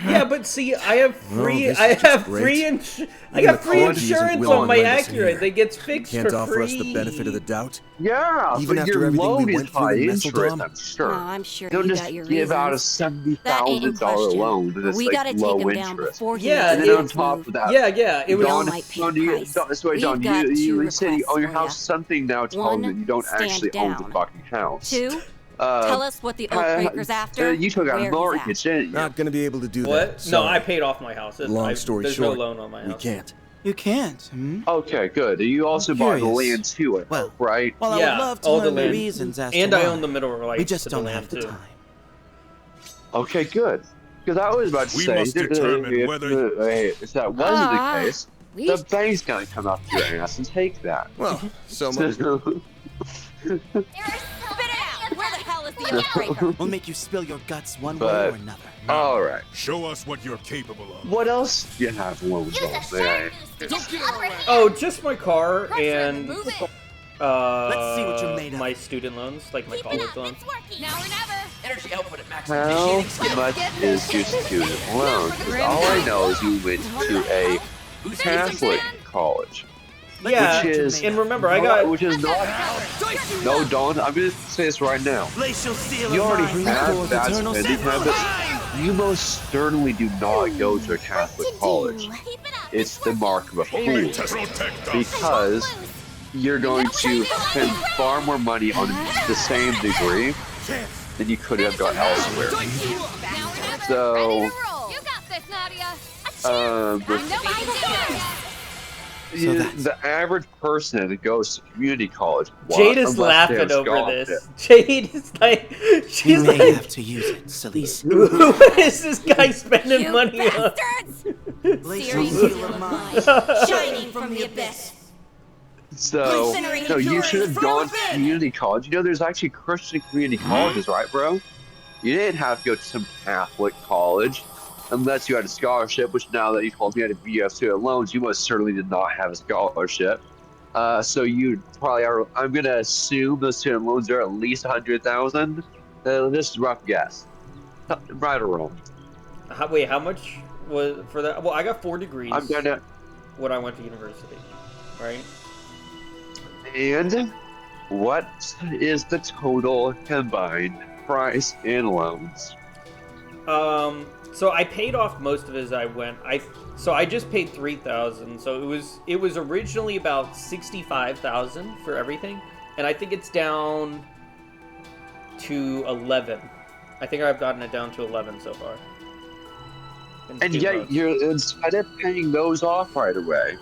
Yeah, but see, I have free insurance on my Accurate. That gets fixed Can't for offer us free. the benefit of the doubt. Yeah, even but after your everything loan we is went through high in interest, Messeldom. I'm sure. No, I'm sure Don't you just got your give out a reasons. That ain't in $70,000 question. loan But that's we like gotta take low him down interest. before he Yeah, and makes then the on next top move. of that, yeah, it was. All might pay the price. Sorry, Don, We've got two you said requests on your for house ya. something now telling that you don't Stand actually own the down. fucking house. 2, tell us what the Oathbreaker's after. You took out where a he's mortgage, didn't you? Not gonna be able to do What? that. No, Sorry. I paid off my house. Long story there's short, no loan on my house. we can't. You can't, hmm? Okay, good. You also bought the curious. land too, I hope, right? Well, I Yeah, would love to all the learn the land. reasons as And to I why. own the middle rights We just to the don't land have the too. time. Okay, good. Because I was about to We say, must determine whether- if that wasn't the case, the bank's gonna come up your ass and take that. Well, so much. Spit it out! Where the hell is the Oathbreaker? We'll make you spill your guts one way But, or another. all right. Show us what you're capable of. What else do you have loans on? Oh, just my car and Let's see what you're made of. my student loans, like my college loans. Now or never. Energy output at max. How much is your student loan? Because all I know is you went to a Catholic college. Yeah, which is, and remember, I got... Which is not... No, Dawn, I'm going to say this right now. You already have that spending habit. You most certainly do not go to a Catholic college. It's the mark of a fool. Because you're going to spend far more money on the same degree than you could have got elsewhere. So... You got this, Nadia. The average person that goes to community college. Jade is laughing over this. Jade is like, she's like, have to use it, Celise. What is this guy spending You money on? Shining from the abyss. So, no, you should have gone to community college. You know, there's actually Christian community colleges, right, bro? You didn't have to go to some Catholic college. Unless you had a scholarship, which now that you told me you had student loans, you most certainly did not have a scholarship. So you probably are. I'm gonna assume those student loans are at least 100,000. Just a rough guess, right or wrong. Wait, how much was for that? Well, I got 4 degrees. I'm gonna. When I went to university, right? And what is the total combined price in loans? So I paid off most of it as I went. So I just paid $3,000. So it was originally about $65,000 for everything, and I think it's down to 11. I think I've gotten it down to 11 so far. And yet, instead of paying those off right away,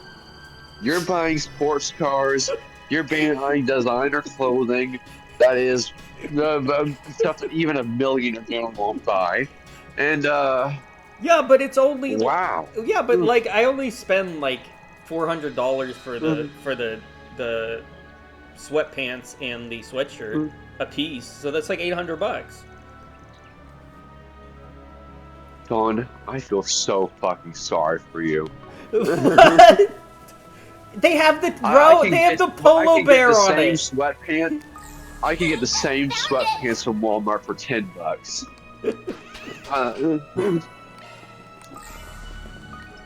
you're buying sports cars. You're buying designer clothing. That is stuff that even $1 million won't buy. And yeah, but it's only wow. Yeah, but like I only spend like $400 for the sweatpants and the sweatshirt a piece, so that's like $800. Dawn, I feel so fucking sorry for you. What? They have the they have the polo bear on it. Sweatpants. I can get the same sweatpants from Walmart for $10.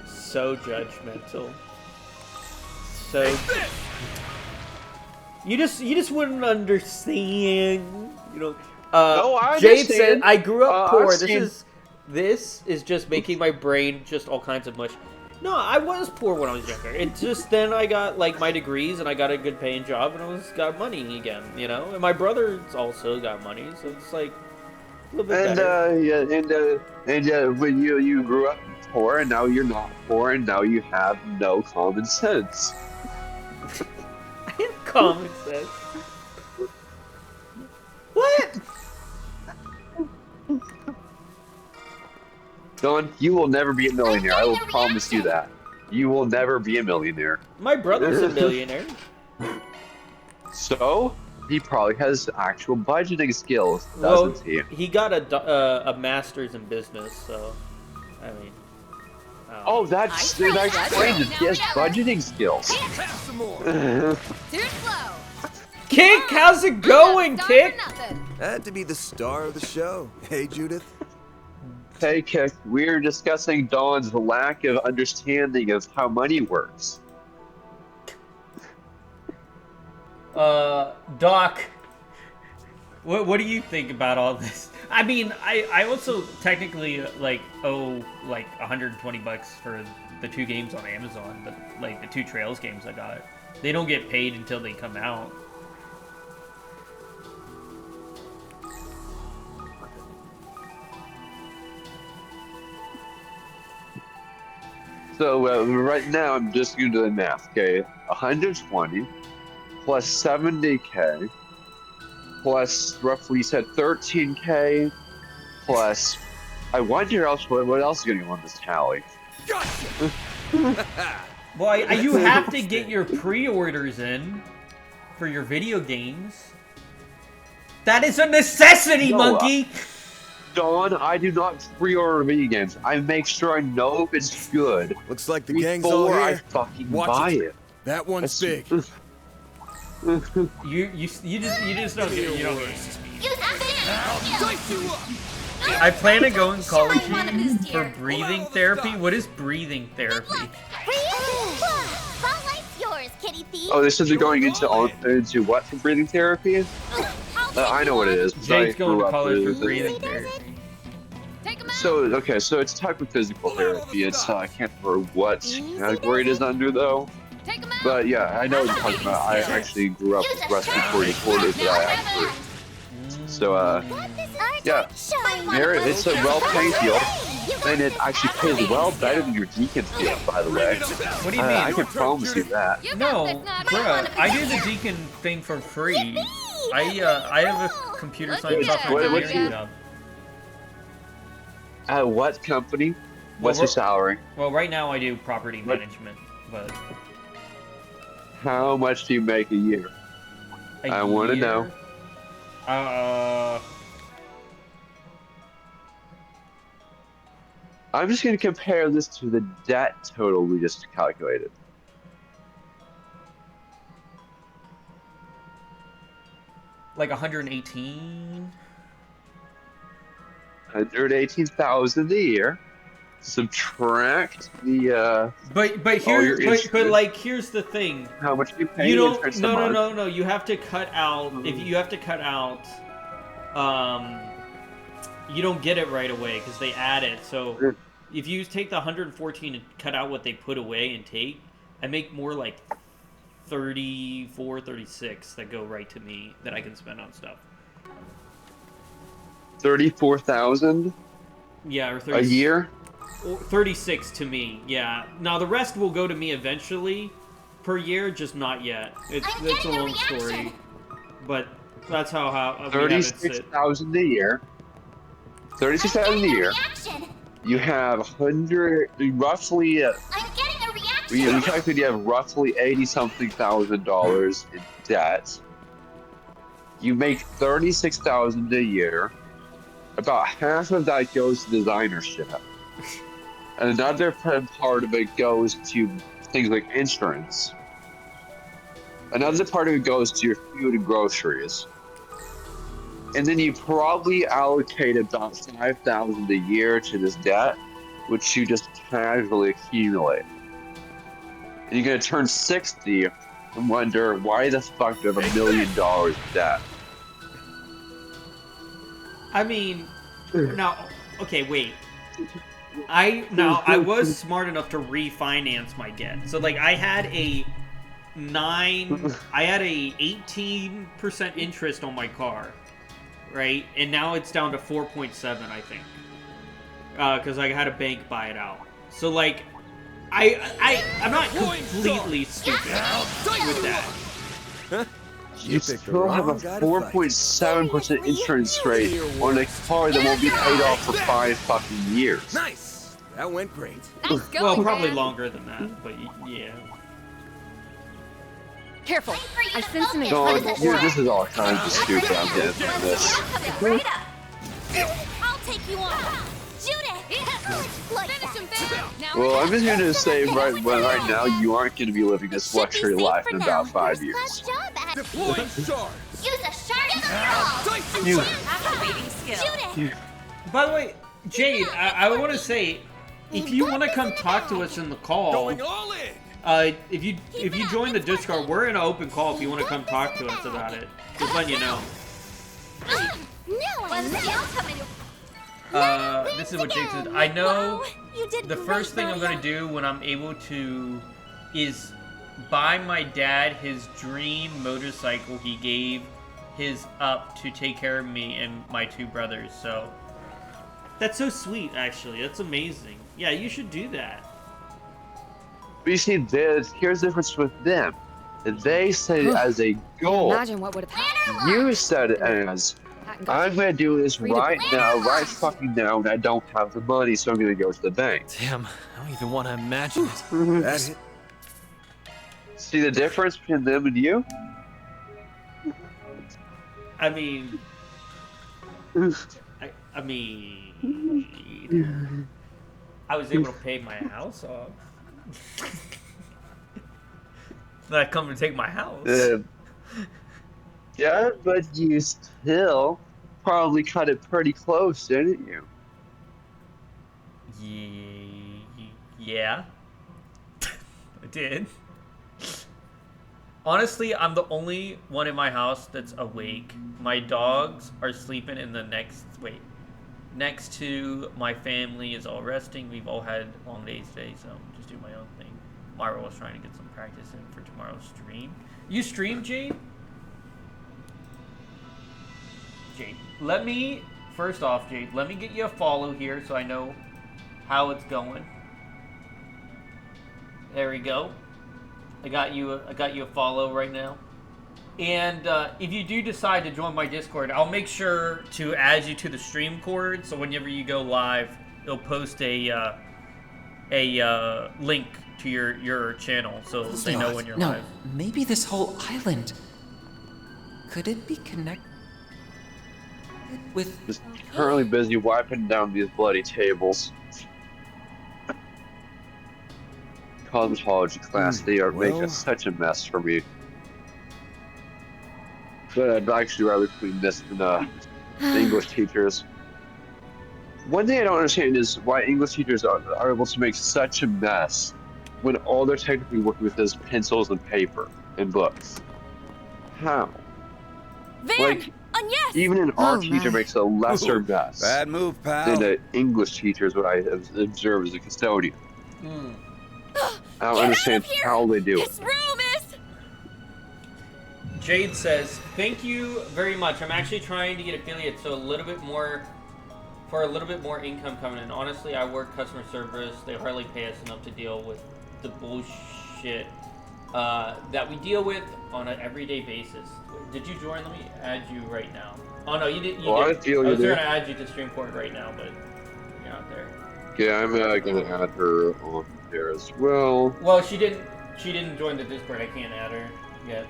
So judgmental. So you just wouldn't understand. You know. No, I Jade understand. said, "I grew up poor. I've This is just making my brain just all kinds of mush." No, I was poor when I was younger. It's just then I got like my degrees and I got a good paying job and got money again. You know, and my brother's also got money, so it's like. And when you grew up poor and now you're not poor and now you have no common sense. I have common sense. What? Don, you will never be a millionaire. I will promise you that. You will never be a millionaire. My brother's a millionaire. So? He probably has actual budgeting skills, Well, doesn't he? he got a master's in business, so I mean, Oh, that explains it. He has budgeting skills. Too slow. Kick, how's it going, Kick? Had to be the star of the show. Hey, Judith. Hey, Kick. We're discussing Dawn's lack of understanding of how money works. Doc, what do you think about all this? I mean, I also technically owe like $120 for the 2 games on Amazon, but like the 2 Trails games I got, they don't get paid until they come out. So right now I'm just gonna do the math. Okay, 120 plus 70k plus roughly you said 13k plus. I wonder what else is gonna go on this tally. Well, you have to get your pre-orders in for your video games. That is a necessity, No, monkey! Dawn, I do not pre-order video games. I make sure I know if it's good. Looks like the gang's all before here. I fucking Watch buy it. it. That one's big. You just don't get it. You don't get it. I plan to go in college for breathing therapy. What is breathing therapy? Spotlight's yours, kitty thief. Oh, this is going into what for breathing therapy? I know what it is. Jake's going to college for breathing therapy. So, okay, so it's a type of physical therapy. It's, I can't remember what category it is under, though. But yeah, I know what you're talking about. I actually grew up with respiratory disorders that I actually. So, yeah. It's a well-paid field, and it actually pays well better than your deacon field, by the way. What do you mean? I can promise you that. No, bruh, I do the deacon thing for free. I have a computer science software engineering job. At what company? What's your salary? Well, right now I do property management, but... How much do you make a year? I want to know. I'm just going to compare this to the debt total we just calculated. Like 118? 118,000 a year. Subtract the But here's the thing. How much do you pay? No. You have to cut out you don't get it right away because they add it. So if you take the 114 and cut out what they put away and take, I make more like 34, 36 that go right to me that I can spend on stuff. 34,000. Yeah, or 30, a year. 36 to me, yeah. Now the rest will go to me eventually per year, just not yet. It's a long story, but that's how 36,000 a year. 36,000 a year. You have roughly. We calculated you have roughly $80-something thousand in debt. You make 36,000 a year. About half of that goes to designership. And another part of it goes to things like insurance. Another part of it goes to your food and groceries. And then you probably allocate about 5,000 a year to this debt, which you just casually accumulate. And you're gonna turn 60 and wonder why the fuck do I have $1 million in debt? I mean, now, okay, wait. I was smart enough to refinance my debt. So like I had a 18% interest on my car, right? And now it's down to 4.7, I think. Because I had a bank buy it out. So like, I'm not completely stupid with that. You still have a 4.7% insurance rate on a car that won't be paid off for 5 fucking years. Nice. That went great. Well, probably longer than that, but yeah. Careful. I sense some Dawn, this is all kinds of stupid. I'm getting from this. I'll take you on. Judith! Like that. Well, I'm just gonna say right now, you aren't gonna be living this luxury life in about 5 years. Deploying shard. Use a shard in the By the way, Jade, I want to say, if you want to come talk to us in the call, if you join the Discord, we're in an open call. If you want to come talk to us about it, just letting you know. This is what Jade said. I know the first thing I'm going to do when I'm able to is buy my dad his dream motorcycle. He gave his up to take care of me and my 2 brothers. So that's so sweet, actually. That's amazing. Yeah, you should do that. But you see, here's the difference with them. They said it as a goal. Imagine what would have happened. You said it as, I'm gonna do this right now, right fucking now, and I don't have the money, so I'm gonna go to the bank. Damn, I don't even want to imagine it. That's it. See the difference between them and you? I mean, I mean, I was able to pay my house off. Not come to take my house. Yeah, but you still probably cut it pretty close, didn't you? Yeah. I did. Honestly, I'm the only one in my house that's awake. My dogs are sleeping in the next to my family is all resting. We've all had long days today, so I'm just doing my own thing. Myra was trying to get some practice in for tomorrow's stream. You stream, Jade? Jade, first off, Jade, let me get you a follow here so I know how it's going. There we go. I got you a follow right now. And if you do decide to join my Discord, I'll make sure to add you to the stream cord, so whenever you go live, it'll post a link to your channel, so they know when you're live. Maybe this whole island, could it be connected with? Just currently busy wiping down these bloody tables. Cosmetology class, they are making such a mess for me. But I'd actually rather clean this than the English teachers. One thing I don't understand is why English teachers are able to make such a mess when all they're technically working with is pencils and paper and books. How? Like, even an art teacher makes a lesser mess. Bad move, pal. Than an English teacher is what I have observed as a custodian. I don't understand how they do it. Jade says, thank you very much. I'm actually trying to get affiliates, so a little bit more income coming in. Honestly, I work customer service. They hardly pay us enough to deal with the bullshit that we deal with on an everyday basis. Did you join? Let me add you right now. Oh no, you did. I was going to add you to StreamCord right now, but you're not there. Yeah, I'm going to add her on there as well. Well, she didn't join the Discord. I can't add her yet.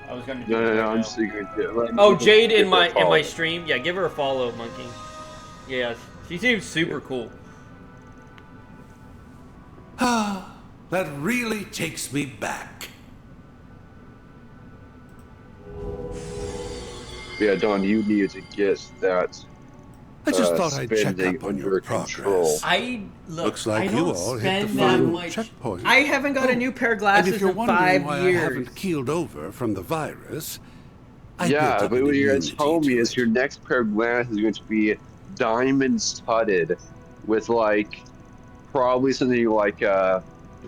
I was going to do No, I'm just going to. Oh, Jade in my stream. Yeah, give her a follow, Monkey. Yeah, she seems super cool. Ah, that really takes me back. Yeah, Don, you need to get that. I just thought I'd check up on your progress. Looks like you all hit the final checkpoint. I haven't got a new pair of glasses and if you're in wondering 5 why years. I haven't keeled over from the virus, I yeah, built up but an what you're going to immunity tell me to is your next pair of glasses is going to be diamond studded with like probably something like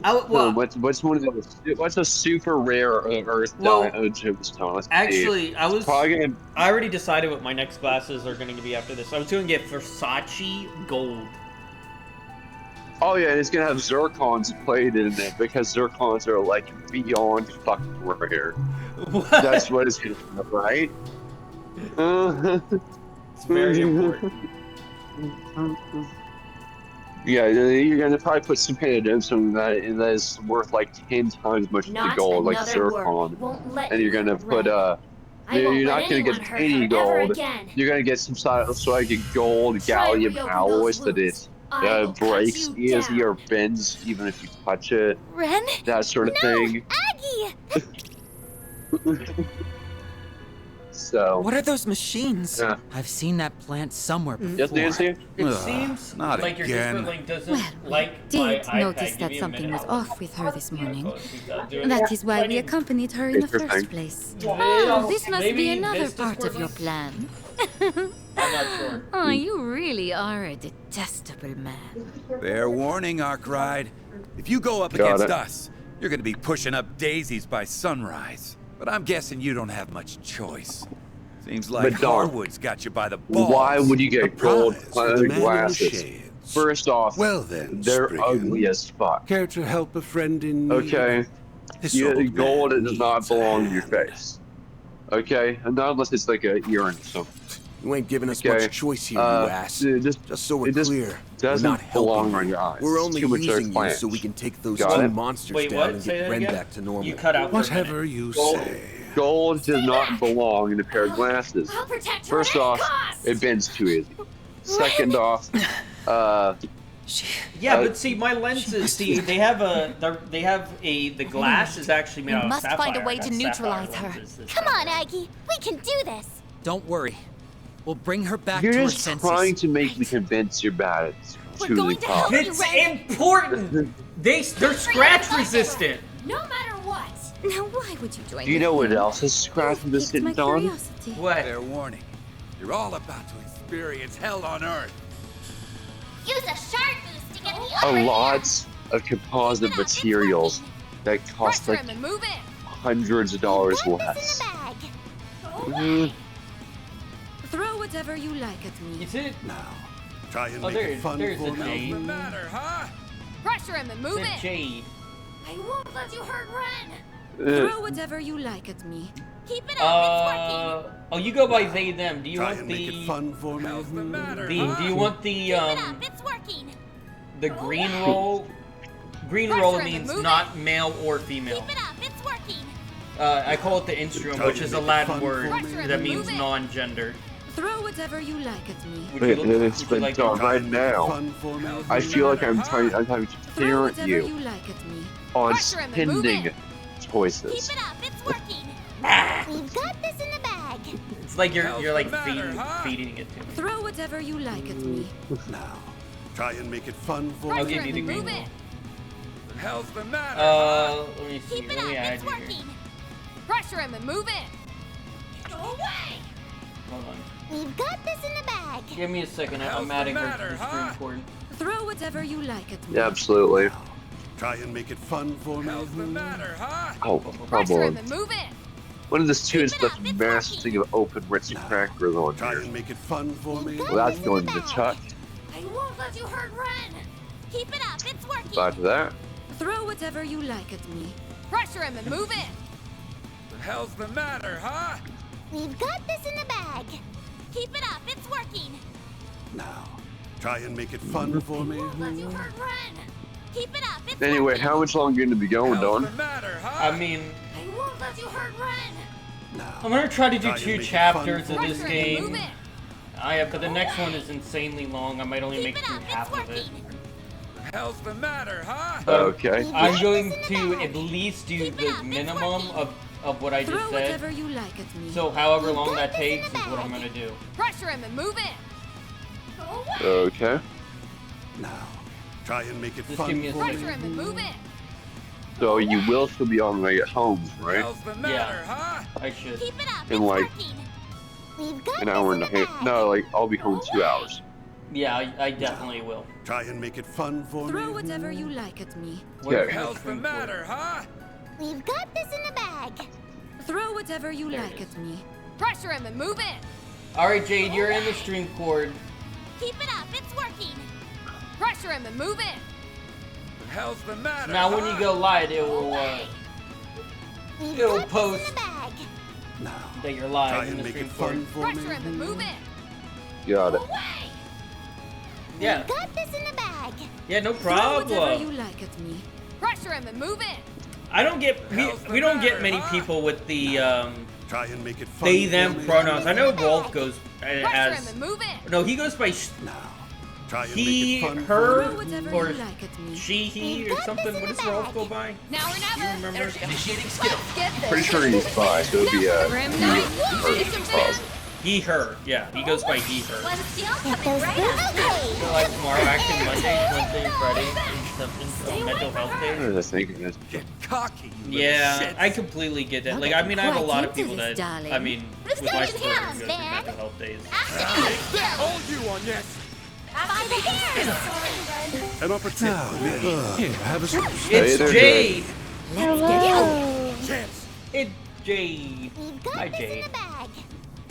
what's one of those? What's a super rare earth gemstone? Actually, I already decided what my next glasses are going to be after this. I was going to get Versace gold. Oh yeah, and it's going to have zircons plated in it because zircons are like beyond fucking rare. What? That's what it's going to be, right? It's very important. Yeah, you're gonna probably put some kind of gemstone that is worth like 10 times as much as the gold, like zircon. And you're gonna put you're not gonna get any gold. You're gonna get some sort of gold gallium alloys that is breaks easy or bends even if you touch it. Ren? That sort of thing. Aggie! So. What are those machines? Yeah. I've seen that plant somewhere before. Yes, Nancy? It seems not like your again. Discord link doesn't like Did my iPad. notice Give that me a something minute. was off with her this morning. doing That it. is why we accompanied her in the first Interesting. place. Well, Oh, this must be maybe another this part Discord of your link? plan. I'm not sure. Oh, you really are a detestable man. Fair warning, Arkride. If you go up Got against it. us, you're gonna be pushing up daisies by sunrise. But I'm guessing you don't have much choice. Seems like But Don, Harwood's got you by the balls. Why would you A get gold prize for the man in the glasses? shades. First off, Well then, they're Spriggan. ugly as fuck. Care to help a friend in need? Okay, This old gold man does not needs a belong in your hand. face. Okay, and not unless it's like an earring or something. You ain't giving us Okay, much choice here, you ass. Just so we're it just clear, doesn't we're not belong helping on you. your eyes. We're It's only too much using you plant. so we can take those Got two it? monsters Wait, down what? and Say get that Ren again? back to normal. You cut out for a minute. Whatever you Gold, say. gold does not belong in a pair of glasses. I'll protect her First at any off, cost. it bends too easy. Second off, Yeah, but see, my lenses. See, they have the glass is actually made We out of must sapphire. find a way I got to neutralize sapphire her. lenses this Come time. on, Aggie. We can do this. Don't worry. We'll bring her back you're to her just senses. trying to make me convince you're bad We're to the going to help cause. you, It's Ren. important. They're scratch resistant. No matter what. Now, why would you join Do you with know what me? else is scratch Piqued resistant, my Don? curiosity. What? Fair warning. You're all about to experience hell on Earth. Use a shard boost to get the A upper lot of composite materials that cost Pressure like him and move it. hundreds of dollars less. Throw whatever you like at me. Is it? Now, try and Oh, make it fun there's for a me. Jade. What's the matter, huh? Pressure him and move It's a it. Jade. I won't let you hurt Ren. Throw whatever you like at me. Keep it up. It's working. Oh, you go by they them. Do you Try want and make it the fun for me. How's the matter, do you want the Keep it up. It's working. the green roll? Green Pressure roll him and means move not male or female. Keep it up. It's working. I call it the instrument, which is a Latin word Pressure that him. means Move it. non-gender. Throw whatever you like at me. Would you It's been like done to- right now. Fun for me. I feel like I'm having to Throw parent whatever you you like at me. on Pressure him and move spending it. choices. Keep it up. It's working. We've got this in the bag. It's like you're like How's the matter, huh? feeding it to me. Throw whatever you like at me. Now, try and make it fun for I'll me. give you the and green move roll. it. The hell's the matter? Let me see. Keep it Let me up. add It's you here. working. Pressure him and move it. Go away. Hold on. We've got this in the bag. Give me a second. I'm How's the adding her to matter, the huh? stream cord. Throw whatever you like at me. Yeah, absolutely. Try and make it fun for me. How's the matter, huh? Oh, come Pressure him on. and move it. One of the students Keep it left up, a it's massive working. thing of open Ritz crackers on Try here. and make it fun for me. Well, that's going to the chuck. I won't let you hurt Ren. Keep it up. It's working. Back to that. Throw whatever you like at me. Pressure him and move it. The hell's the matter, huh? We've got this in the bag. Keep it up. It's working. Now, try and make it fun for me. Won't let you hurt Ren. Keep it up. It's Anyway, working. how much longer are you going to be going, How's Don? the matter, huh? I mean, I won't let you hurt Ren. Now, I'm gonna try to do Try and 2 make it chapters fun of for this Pressure him and move game. it. But the next one is insanely long. I might only Keep make it through up. half It's of it. working. the hell's the matter, huh? Okay. I'm going to at least do the minimum of what I Throw just said. whatever you like at me. So however long got that this in takes the is what I'm bag. gonna do. Pressure him and move it. Go away. Okay. Now, try and make it Just fun give me a for second. Pressure him and move it. So you will still be on the way at home, right? Hell's the matter, huh? I should. Keep it up. In It's like working. We've got an hour and a this in the half. bag. No, like I'll be home in 2 hours. Yeah, I definitely will. Try and make it fun for Throw me. whatever you like at me. Wait Okay. for Hell's the stream matter, huh? We've got this in the bag. Throw whatever you There it like is. at me. Pressure him and move it. cord. All right, Jade, you're in the stream cord. Keep it up. It's working. Pressure him and move it. The hell's the matter, Now when you huh? go live, it will We've it'll got this post in the bag. Now, that you're try live in and the make stream it cord. fun for Pressure me. him and move it. Got it. Away. Yeah, We've got this in the bag. yeah, no Throw whatever you problem. like at me. Pressure him and move it. I don't get Hell's the we don't get matter, many huh? people with the Try and make it fun they for them me. pronouns. I know Rolf goes Pressure him as and move it. no, he goes by Now, he, her, or she, he, or something. What does Rolf go by? Now or Do you never. remember? Initiating skill. Pretty sure he's bi, so it'd be a he, her. Yeah, he goes by he, her. One steal coming right up. So like tomorrow, action Monday, Wednesday, Friday, and something mental health day. What was I thinking? Get cocky, you Yeah, little shit. I completely get that. Like, I mean, I have a lot of people that, I mean, with my support who go through mental health days. Hold you on this. By the hairs. An opportunity. Here, have a It's Jade! Hello. It's Jade. Hi, Jade.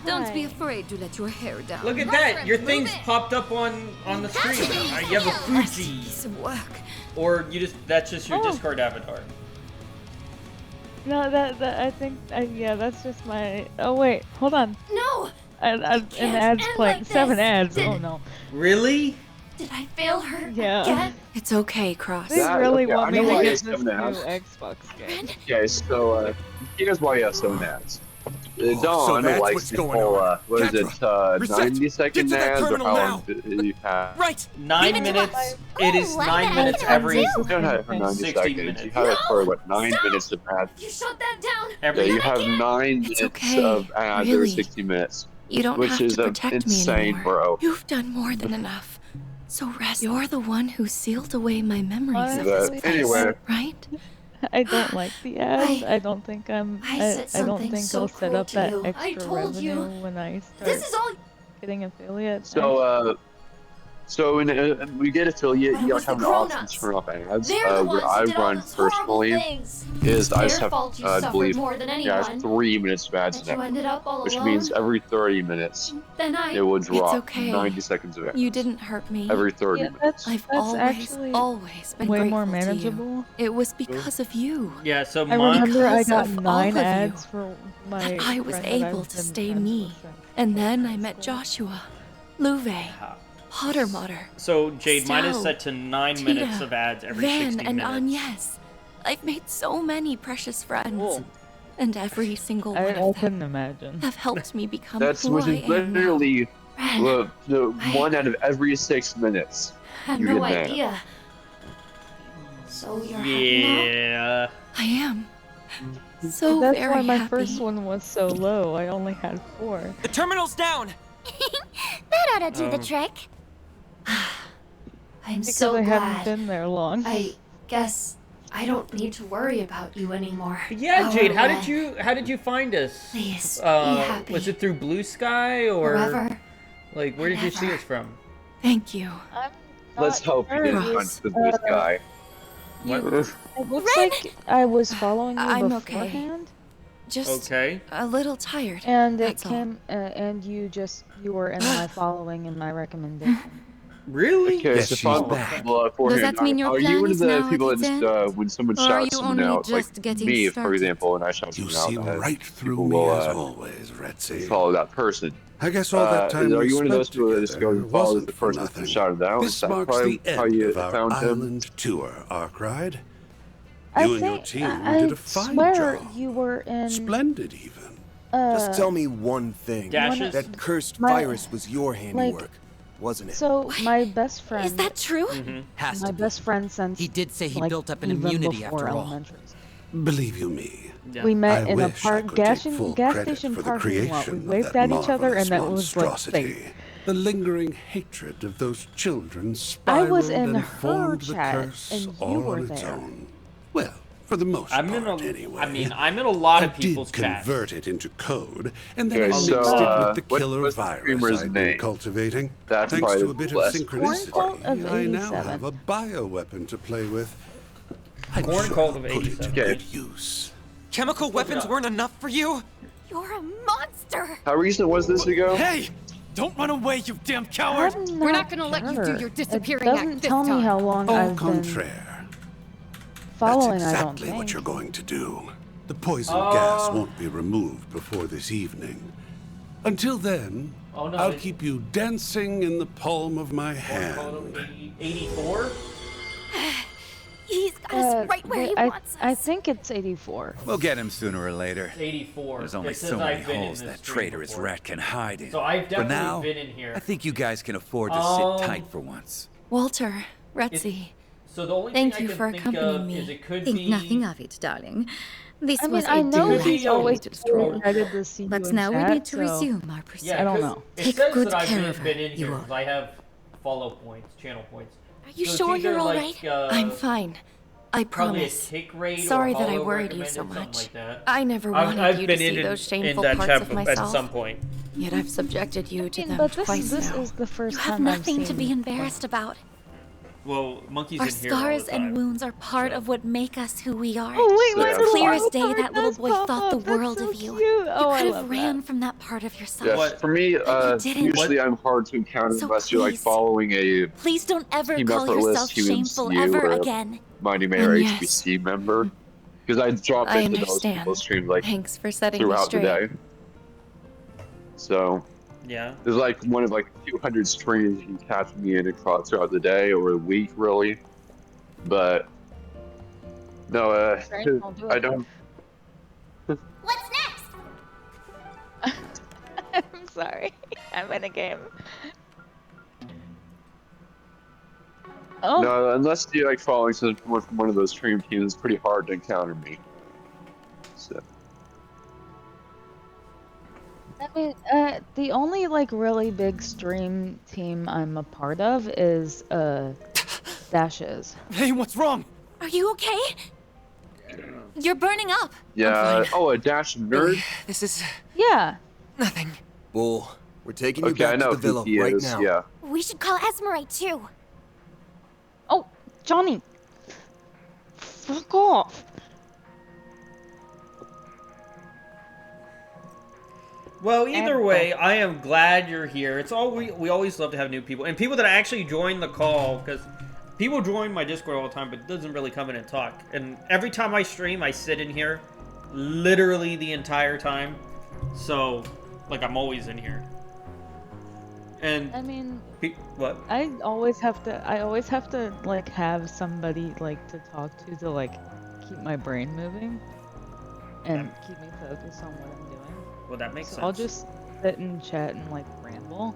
Don't be afraid to let your hair down. Look at that! Your thing's popped up on the screen. You have a Fuji. Or you that's just your Discord avatar. No, that I think yeah, that's just my. Oh wait, hold on. No. An ad's playing like 7 this. ads. Oh no. Really? Did I fail her Yeah. again? It's okay, Cross. They really okay, want I me know to why get it's this 7 new ads. Xbox game. Okay, so here's why you have 7 ads. Dawn so that's likes what's the going whole, on. what is it, Reset. 90-second Get to that ads, or terminal how now. long do you have? Right. 9 minutes. It is 9 minutes every You don't have it for 90 60 seconds. minutes. You have it for, what, 9 minutes of ads? You shut that down. Yeah, Every you have 9 minutes okay, of ads really. every 60 minutes. You don't which have is to protect me insane, anymore. bro. You've done more than enough. So rest. You're the one who sealed away my memories of this But place, anyway. right? I don't like the ads. I don't think I'm. I said I don't something think so I'll set cruel up to that you. I extra told revenue you. when I start This is all. getting affiliate. So when we get affiliate, But it you was have the an option grown-ups. to turn off ads. They're the What ones who I did all run those horrible personally things. is I just Their have, fault you I suffered believe, more than yeah, anyone. 3 minutes of ads That you ended up all which alone. means every 30 minutes Then I. it will drop okay. 90 seconds of ads. You didn't hurt me. Every 30 minutes. I've That's always actually been way grateful more to you. manageable. It was because of you. Yeah, so I mine. remember I Because got of 9 all of you ads for my. that I was friend that able I've to been stay friends me. with since And then I met Joshua, Luve, Potter Mutter, So Jade, mine is Stowe, set to 9 Tina, minutes of ads every Van, 60 and minutes. Agnes. I've made so many precious friends. And every single one I of them couldn't imagine. have helped me become That's who which I is am now. literally the 1 out of every 6 minutes. I had you no get that. idea. So you're happy now? Yeah. I am. So That's very why my happy. first one was so low. I only had 4. The terminal's down. That ought to do the Oh. trick. I'm Because so I glad. haven't been there long. I guess I don't need to worry about you anymore. Yeah, Our Jade, how way. did you find us? Please, be happy. Was it through Blue Sky or Forever. like where did you see Never. us from? Thank you. Let's hope you didn't find the blue sky. What? It looks like I was following you I'm okay. beforehand. Just Okay. a little tired. And it That's all. came, and you were in my following and my recommendation. Really? Okay, Yes, so she's follow back. beforehand, that mean your are you plan one of is the now people at that its just, end? when someone Or are shouts you someone only out, like just getting me, for started? example, and I shout You someone see out, right through people me will, as always, Retsy. follow that person. I guess all that time are we you one of those spent people that just go together and follow wasn't the for person nothing. who shouted out? This Is that marks probably the how end you of our found him? island tour, Arkride. I You and your think team I did a fine swear job. you were in. Splendid, even. Just tell me one thing. Dashes? That cursed My- virus was your handiwork, wasn't it? So my best friend. Is that true? Has my to be. best friend since He did say he like, built up an even immunity before after all. elementary. Believe you me, Yeah. We met I in a wish I could gas take full gas credit station for the parking lot. We creation of waved that at each other, and that marvelous was like monstrosity. fate. The lingering hatred of those children I spiraled was in and her formed the chat, curse and you all were on its there. own. Well, for the most I'm in part, a anyway. I mean, I'm in a lot of I people's did chats. convert it into code, and then Okay, I mixed so, it with the what- killer what's the virus streamer's I've been name? cultivating. That's Thanks probably to the a bit of blessed synchronicity, Corn Cult of I now 87. have a bioweapon to play with. I'm Corn sure Cult I'll of put it 87. to Okay. good use. Chemical weapons up. weren't enough for you? You're a monster. How recent was this ago? Hey! Don't run away, you damn coward! We're not gonna let you do sure. your It disappearing doesn't act this tell me time. how long Au I've been contraire. following. That's I don't exactly what think. you're going to do. The poison Oh. gas won't be removed before this evening. Until then, Oh, no, I'll it's- keep you dancing in the palm of my Corn Cult hand. of 84? He's got us right where he wants us. I think it's 84. We'll get him sooner or later. 84. There's only It says so many I've been in holes this that stream traitorous before. rat can hide in. So I've For now, definitely been in here. I think you guys can afford to sit tight for once. Walter, Retzi, So the only thank thing you I can for think accompanying of me. is it could Think be nothing of it, darling. This I mean, was I a know could be he's always delightful so stroll. excited to see you But in now we chat, need to so- resume our pursuit. Yeah, I don't 'cause know. It Take says good that I've care been, of her, been in here you because I have follow points, channel points. Are you So it's sure either you're all like, right? I'm fine. I probably promise. a kick rate Sorry or that I hollow worried you recommended, so something much. like that. I never wanted I've you been to see in those shameful that parts chat of myself. at some point. Yet I've subjected you to them But twice this now. is the first You have time I've nothing to seen, be embarrassed about. Well, monkeys Our in here all scars the time. and wounds are part of what make us who we are. Oh, wait, It's my clear as little day avatar that little does boy pop thought the up. That's world so of you. cute. Oh, I You could love have ran from that part of yourself. Yeah, for me, But you didn't. usually I'm hard to encounter So unless you're like please, following a Please don't ever team call effort yourself list shameful HMCU ever or a again. Mighty Mayor And yes. HBC member. Because I drop I into those understand. people's streams like Thanks for setting me throughout the straight. day. So Yeah. there's like one of like 200 streams you can catch me in across throughout the day or a week, really. But no, I don't. What's next? I'm sorry. I'm in a game. Oh. No, unless you're like following someone from one of those stream teams, it's pretty hard to encounter me. So. I mean, the only like really big stream team I'm a part of is Dashes. Hey, what's wrong? Are you okay? You're burning up. Yeah. Oh, a Dash nerd. This is Yeah. nothing. Bull, we're taking you Okay, I back know to the villa who he right is. now. Yeah. We should call Esmerite too. Oh, Johnny. Fuck off. Well, either way, I am glad you're here. It's all we always love to have new people and people that actually join the call because people join my Discord all the time, but it doesn't really come in and talk. And every time I stream, I sit in here, literally the entire time. So, like, I'm always in here. And I mean, what? I always have to like have somebody like to talk to like keep my brain moving and keep me focused on what I'm doing. Well, that makes sense. I'll just sit and chat and like ramble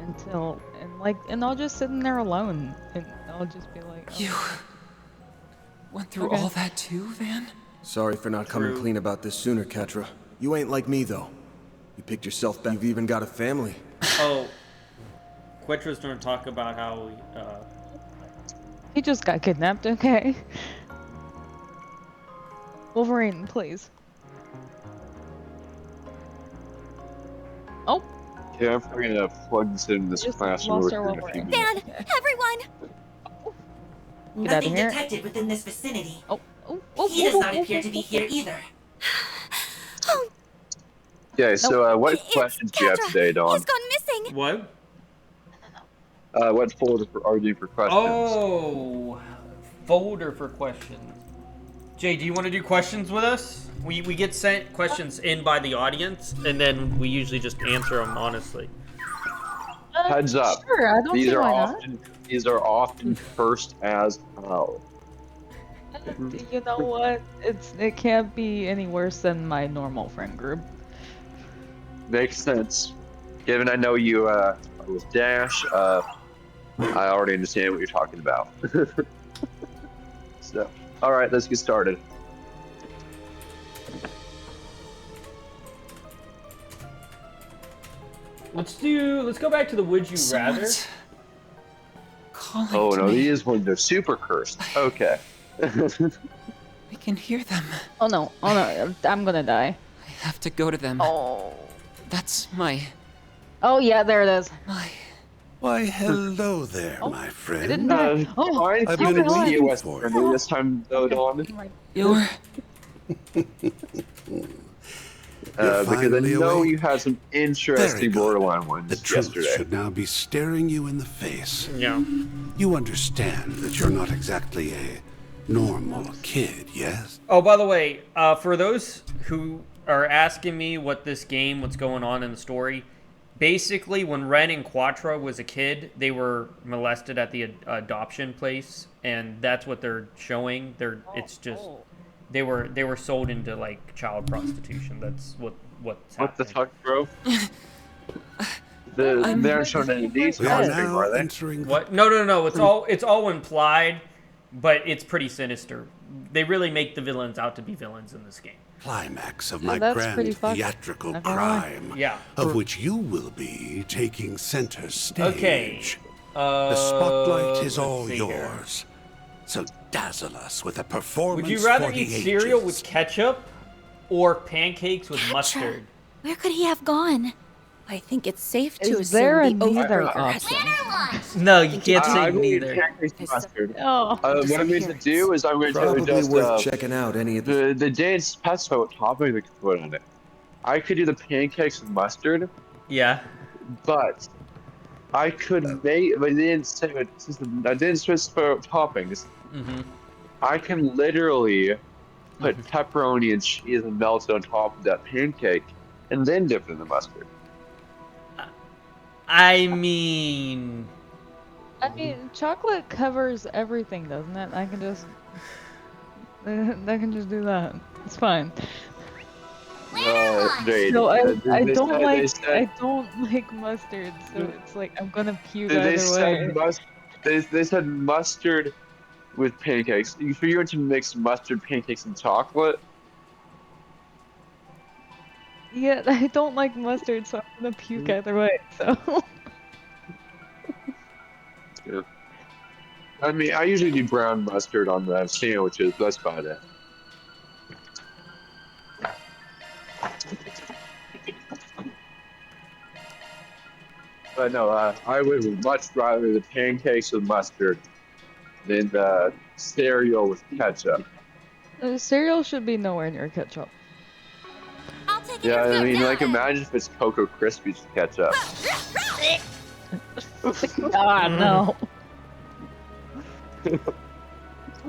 and I'll just sit in there alone and I'll just be like, oh. You went through Okay. all that too, Van? Sorry for not coming clean about this sooner, Ketra. You ain't like me, though. You picked yourself back. You've even got a family. Oh, Quetra's going to talk about how He just got kidnapped, okay? Wolverine, please. Oh. Okay, I'm gonna plug this in this Just classroom lost over our here in a few Wolverine. minutes. Dan, everyone! Get out of Nothing here. detected within this vicinity. Oh, He does not appear to be here either. Okay, so what questions do you have today, Dawn? He's gone missing! What? What folder are you for questions? Oh, folder for questions. Jay, do you want to do questions with us? We get sent questions in by the audience, and then we usually just answer them honestly. Heads up. Sure, I don't these see are why not. often cursed as hell. You know what? It can't be any worse than my normal friend group. Makes sense. Given I know you with Dash, I already understand what you're talking about. So, all right, let's get started. Let's go back to the would you rather. Calling Oh to no, me. these ones are super cursed. Okay. I can hear them. Oh no, I'm gonna die. I have to go to them. Oh. That's my... Oh yeah, there it is. Why, hello there, Oh, my I friend. didn't die. Oh, Fine, I've so been did waiting US for friendly this time, though, Dawn. You're... Because I finally know awake. you had some interesting borderline ones The truth yesterday. should now be staring you in the face. Yeah. You understand that you're not exactly a normal kid, yes? Oh, by the way, for those who are asking me what's going on in the story, basically, when Ren and Quattro was a kid, they were molested at the adoption place, and that's what they're showing. It's just they were sold into like child prostitution. That's what's happening. What the fuck, bro? They aren't showing any details, are they? What? No. It's all implied, but it's pretty sinister. They really make the villains out to be villains in this game. Climax of my grand theatrical crime, of which you will be taking center stage. Okay. The spotlight is all yours, so dazzle us with a performance. Would you rather for the eat cereal ages. with ketchup or pancakes with mustard? Where could he have gone? I think it's safe to Is there a assume the neither Oathbreaker option? No, you can't say neither. Oh. What I'm going to do is I'm going to Probably just worth checking out any of the Dane's pesto topping they could put on it. I could do the pancakes with mustard. Yeah. But I could make. But I didn't say it. I didn't specify toppings. I can literally put pepperoni and cheese and melt it on top of that pancake, and then dip it in the mustard. I mean, chocolate covers everything, doesn't it? I can just do that. It's fine. So I don't like mustard, so it's like I'm gonna puke either way. They said mustard with pancakes. If you were to mix mustard, pancakes, and chocolate. Yeah, I don't like mustard, so I'm gonna puke either way. So. Yeah. I mean, I usually do brown mustard on the sandwiches, but that's about it. But no, I would much rather the pancakes with mustard than the cereal with ketchup. Cereal should be nowhere near ketchup. Yeah, I mean, like, imagine if it's Cocoa Krispies with ketchup. No.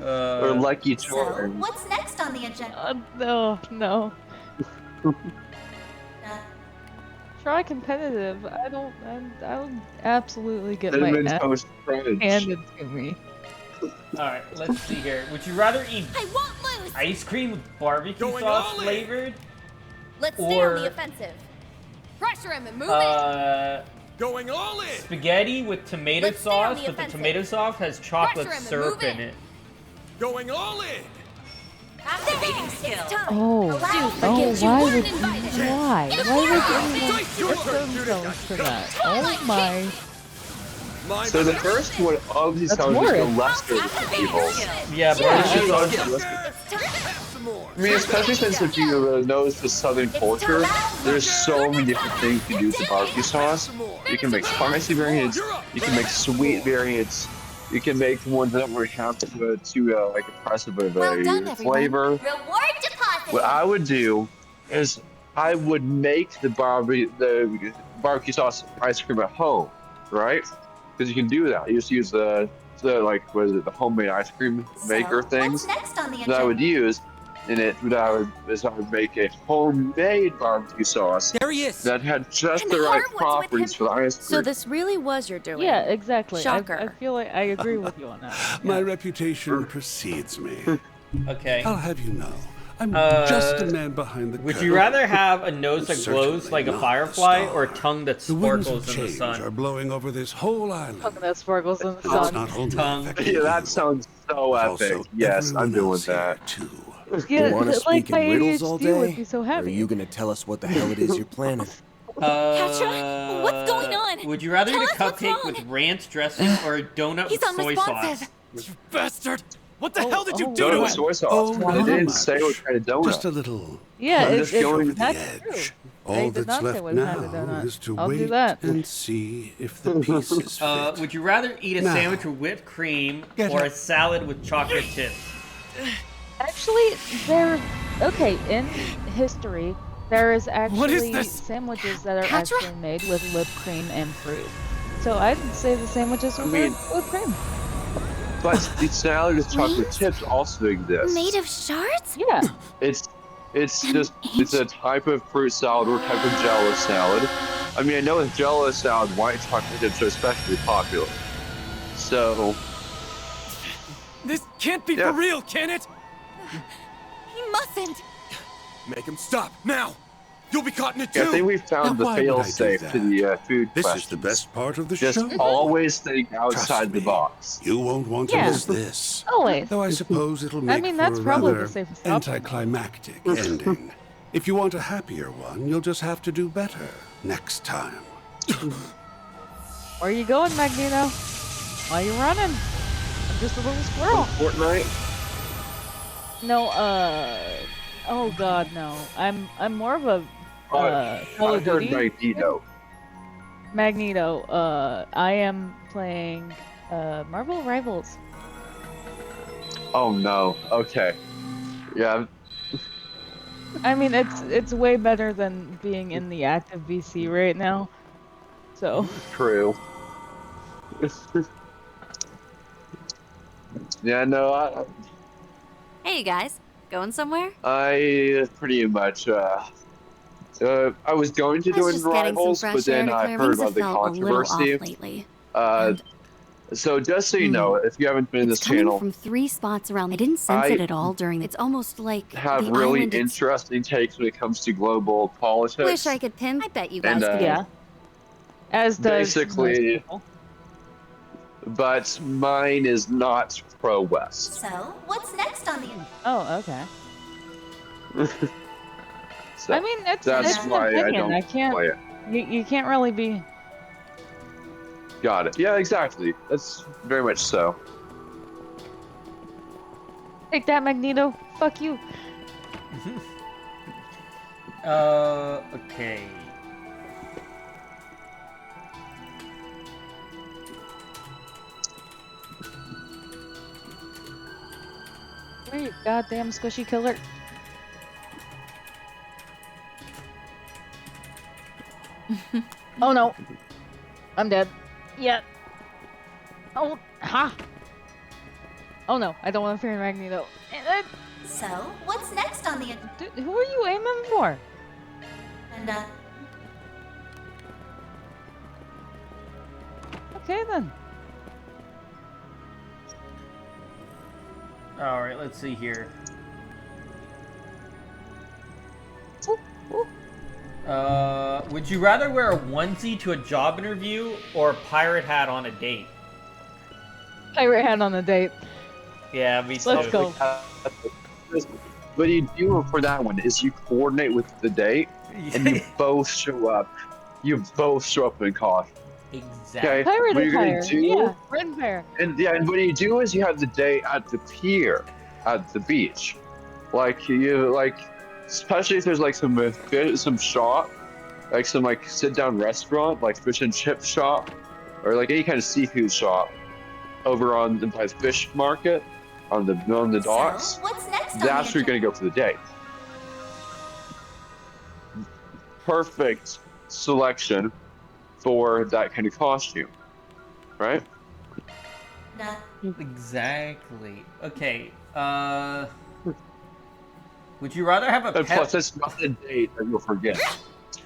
Or Lucky Charms. So, what's next on the agenda? No. Try competitive. I would absolutely get my ass handed to me. Alright, let's see here. Would you rather eat ice cream with barbecue sauce flavored? Let's stay on the offensive. Pressure him and move it. Going all in. Spaghetti with tomato sauce, but the tomato sauce has chocolate syrup in it. Going all in. Activating skill. Why would themselves for that? Oh my. So the first one obviously sounds like a lesser of evils. Yeah, I mean, especially since if you know the southern culture, there's so many different things you can do with the barbecue sauce. You can make spicy variants, you can make sweet variants, you can make ones that were have to like impressive of a flavor. Reward deposit. What I would do is I would make the barbecue sauce ice cream at home, right? Because you can do that. You just use the like what is it, the homemade ice cream maker things that I would use. In it, I would make a homemade barbecue sauce that had just the right properties for the ice cream. So this really was your doing. Yeah, exactly. Shocker. I feel like I agree with you on that. My reputation precedes me. Okay. I'll have you know, I'm just a man behind the Would curtain. you rather have a nose that glows like a not firefly or a tongue that The winds sparkles of in the change sun? are blowing over this whole island. Fucking that sparkles in the And it's sun. not only Tongue. affecting Yeah, that you, sounds so epic. also Yes, I'm everyone doing else here, that. too. Yeah, You want to like speak my in riddles all ADHD would day? be so Or happy. are you going to tell us what the hell it is you're planning? Petra, what's going on? Would you rather Tell eat a us what's cupcake wrong. with ranch dressing or a donut He's with soy unresponsive. sauce? You bastard! What the hell did you do Donut to with it? soy sauce. Oh, I not didn't much. say what kind of donut. Just a little. Yeah, I'm just going with the that's true. edge. I All did that's not say left what kind of now donut. is to I'll do wait that. and see if the pieces fit. Would you rather eat a Now. sandwich with whipped cream Get or it. a salad with chocolate chips? Actually, in history, there is What actually is this? sandwiches that are Petra? actually made with whipped cream and fruit. So I'd say the sandwiches with whipped cream. But the salad with chocolate chips also exists. Made of shards? Yeah. It's a type of fruit salad or type of Jello salad I mean, I know with Jello Sound, white chocolate chips are especially popular. So... This can't be for real, can it? He mustn't. Make him stop, now! You'll be caught in it too! Yeah, I think we found the fail-safe to the food This questions. is the best part of the Just show. always think outside the box. You won't want to miss this. Always. Though I suppose it'll make that's for a probably the rather safest option. anticlimactic ending. If you want a happier one, you'll just have to do better next time. Where are you going, Magneto? Why are you running? I'm just a little squirrel. Fortnite? No, oh god, no. I'm more of a Call of Duty. Magneto. Magneto. I am playing Marvel Rivals. Oh no. Okay. Yeah. I mean, it's way better than being in the active VC right now. So. True. Yeah, no, Hey, you guys. Going somewhere? I pretty much, I was going to join Rivals, but then I heard about the controversy. Lately. So just so you know, if you haven't been in this Coming channel, from 3 spots around. I didn't sense it at all during. It's almost like have the really island interesting takes when it comes to global politics. Wish I could pin. I bet you guys And, could. Yeah. As does basically, but mine is not pro-West. So, what's next on the... Oh, okay. So I mean, it's that's an why opinion. I don't can't. play it. You can't really be. Got it. Yeah, exactly. That's very much so. Take that, Magneto. Fuck you. Okay. Where you goddamn squishy killer? Oh no. I'm dead. Yeah. Oh, ha! Oh no, I don't want to fear Magneto. So, what's next on the... Dude, who are you aiming for? And, Okay then. Alright, let's see here. Would you rather wear a onesie to a job interview or a pirate hat on a date? Pirate hat on a date. Yeah, me too. Let's go. What you do for that one is you coordinate with the date, and you both show up. You both show up in costume. Exactly. Okay? Pirate What you're attire. gonna do, Yeah, red pair. and what you do is you have the date at the pier, at the beach, especially if there's like some shop, like some like sit-down restaurant, like fish and chip shop, or like any kind of seafood shop, over on the by the fish market, on the docks. So, what's next That's where you're gonna go for the date. Perfect selection for that kind of costume, right? Exactly. Okay. Would you rather have a And pet? plus, it's not a date that you'll forget.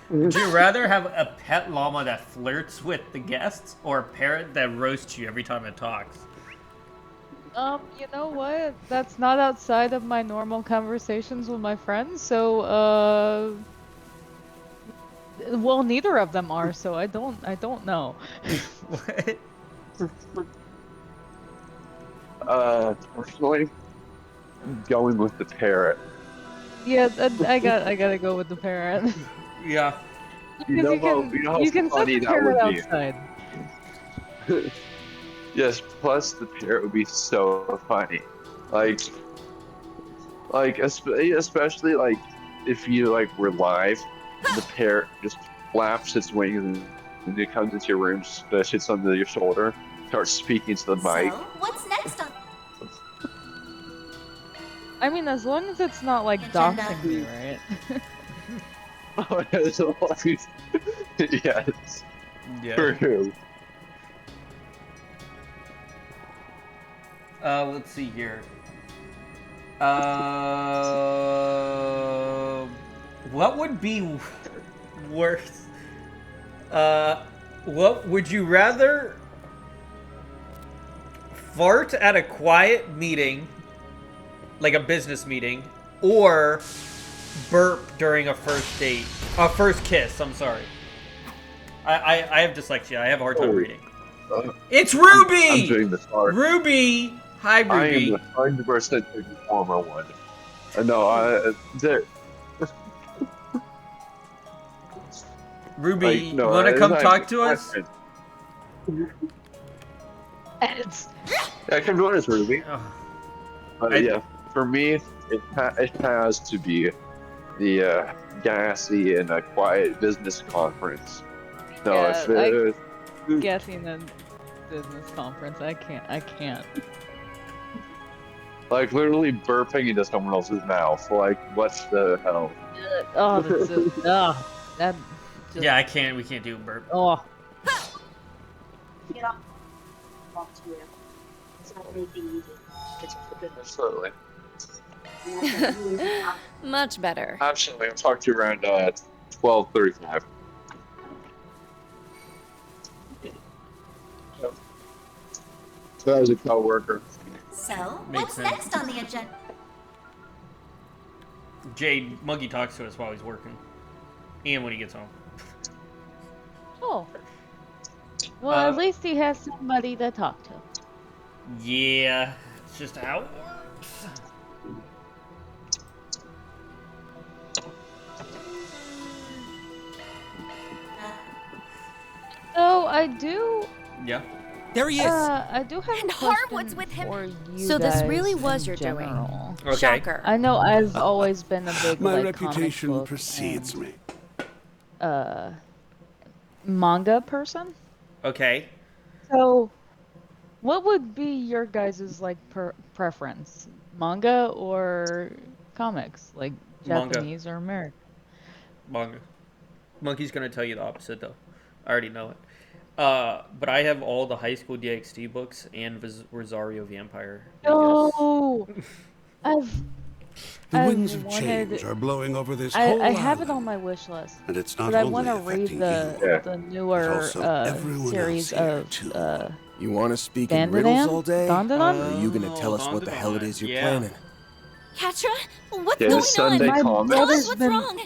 Would you rather have a pet llama that flirts with the guests or a parrot that roasts you every time it talks? You know what? That's not outside of my normal conversations with my friends, so well, neither of them are, so I don't know. Personally, going with the parrot. Yeah, I gotta go with the parrot. Yeah. You know how you can set funny the that parrot would be. outside. Yes, plus the parrot would be so funny. Especially like if you like were live, the parrot just flaps its wings and it comes into your room, sits under your shoulder, starts speaking to the mic. So, what's next on... I mean, as long as it's not like doxing me, right? Oh, yes. Yeah. True. Let's see here. What would be worse? What would you rather fart at a quiet meeting, like a business meeting, or burp during a first date? A first kiss, I'm sorry. I have dyslexia. I have a hard time reading. It's Ruby! I'm doing the fart. Ruby! Hi, Ruby. I am 100% doing the former one. No, Ruby, like, you want to come talk to us? Yeah, come join us, Ruby. But yeah, for me, it has to be the gassy and a quiet business conference. No, Yeah, guessing a business conference, I can't. Like literally burping into someone else's mouth. Like, what the hell? Oh, that's just, that. Just, yeah, I can't. We can't do burp. Oh. Absolutely. Much better. Absolutely. I'll talk to you around 12:35. So I was a co-worker. So, what's next on the agenda? Jade, Monkey talks to us while he's working. And when he gets home. Oh. Well, at least he has somebody to talk to. Yeah, it's just how it works. So, I do... Yeah. There he is. I do have and a question Harwood's with him. for you So this guys really was in your general. doing. Okay. Shocker. I know I've always been a big My like, reputation comic book precedes me. Manga person. Okay. So, what would be your guys' like preference? Manga or comics? Like Japanese or American? Manga. Monkey's gonna tell you the opposite though. I already know it. But I have all the High School DxD books and Rosario Vampire. Oh, The winds of change are blowing over this whole I have island. it on my wish list. And it's not but I only want to read affecting the newer series of You want to speak Dandadan? in riddles all day? Dandadan? Or are you going to tell us what the hell it is you're planning? Katra, what's Yeah, going Sunday on? comics. Tell us what's wrong.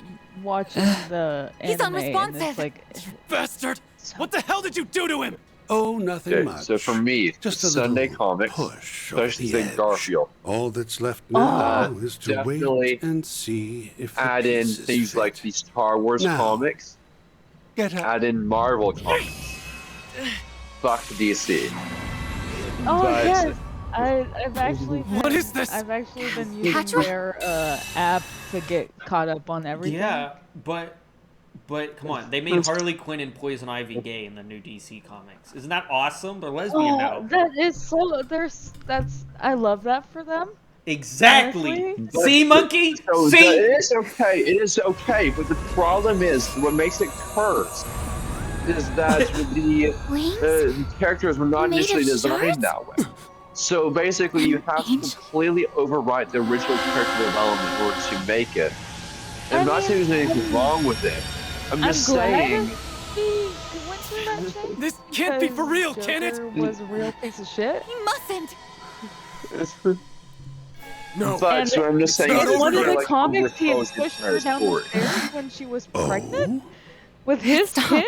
Watching the He's anime and unresponsive. it's like, Bastard! What the hell did you do to him? Oh, nothing Okay, much. so for me, Just a Sunday little comics, push especially over the say edge. Garfield. All that's left now is to definitely wait and see if the add in pieces things fit. like these Star Wars Now, comics. Add in Marvel comics. Fuck DC. oh But- yes, I've actually been, What is this? I've actually been using their app to get caught up on everything. Yeah, but come on, they made Harley Quinn and Poison Ivy gay in the new DC comics. Isn't that awesome? They're lesbian now. That is so. I love that for them. Exactly. Honestly. See, Monkey? So See? It is okay. It is okay. But the problem is, what makes it cursed is that the characters were not Made of initially designed shards? that way. So basically, you have to completely overwrite the original character development in order to make it. And I'm not saying there's anything wrong with it. I'm just saying. He went through that shit. This can't be for real, because can it? Joker was a real piece of shit. He mustn't. No. But so I'm just saying. In it's one of kinda the like comics, he had overexposed pushed her entire down the story. stairs when she was pregnant with his kid.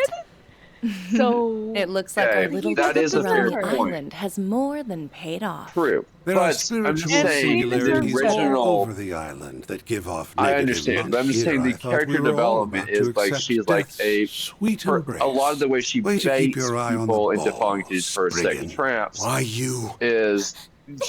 So It looks like Okay, our little that trip is a around fair the point. island has more than paid off. True. There are But I'm spiritual just saying, the singularities all original. over the island that give off I negative understand, but I'm just here. saying the I thought character we were all development about to is like accept she's like death's a sweet for embrace. a lot of the way she Way to keep baits your eye on people the into falling ball, into her sex Spriggan. traps Why you? is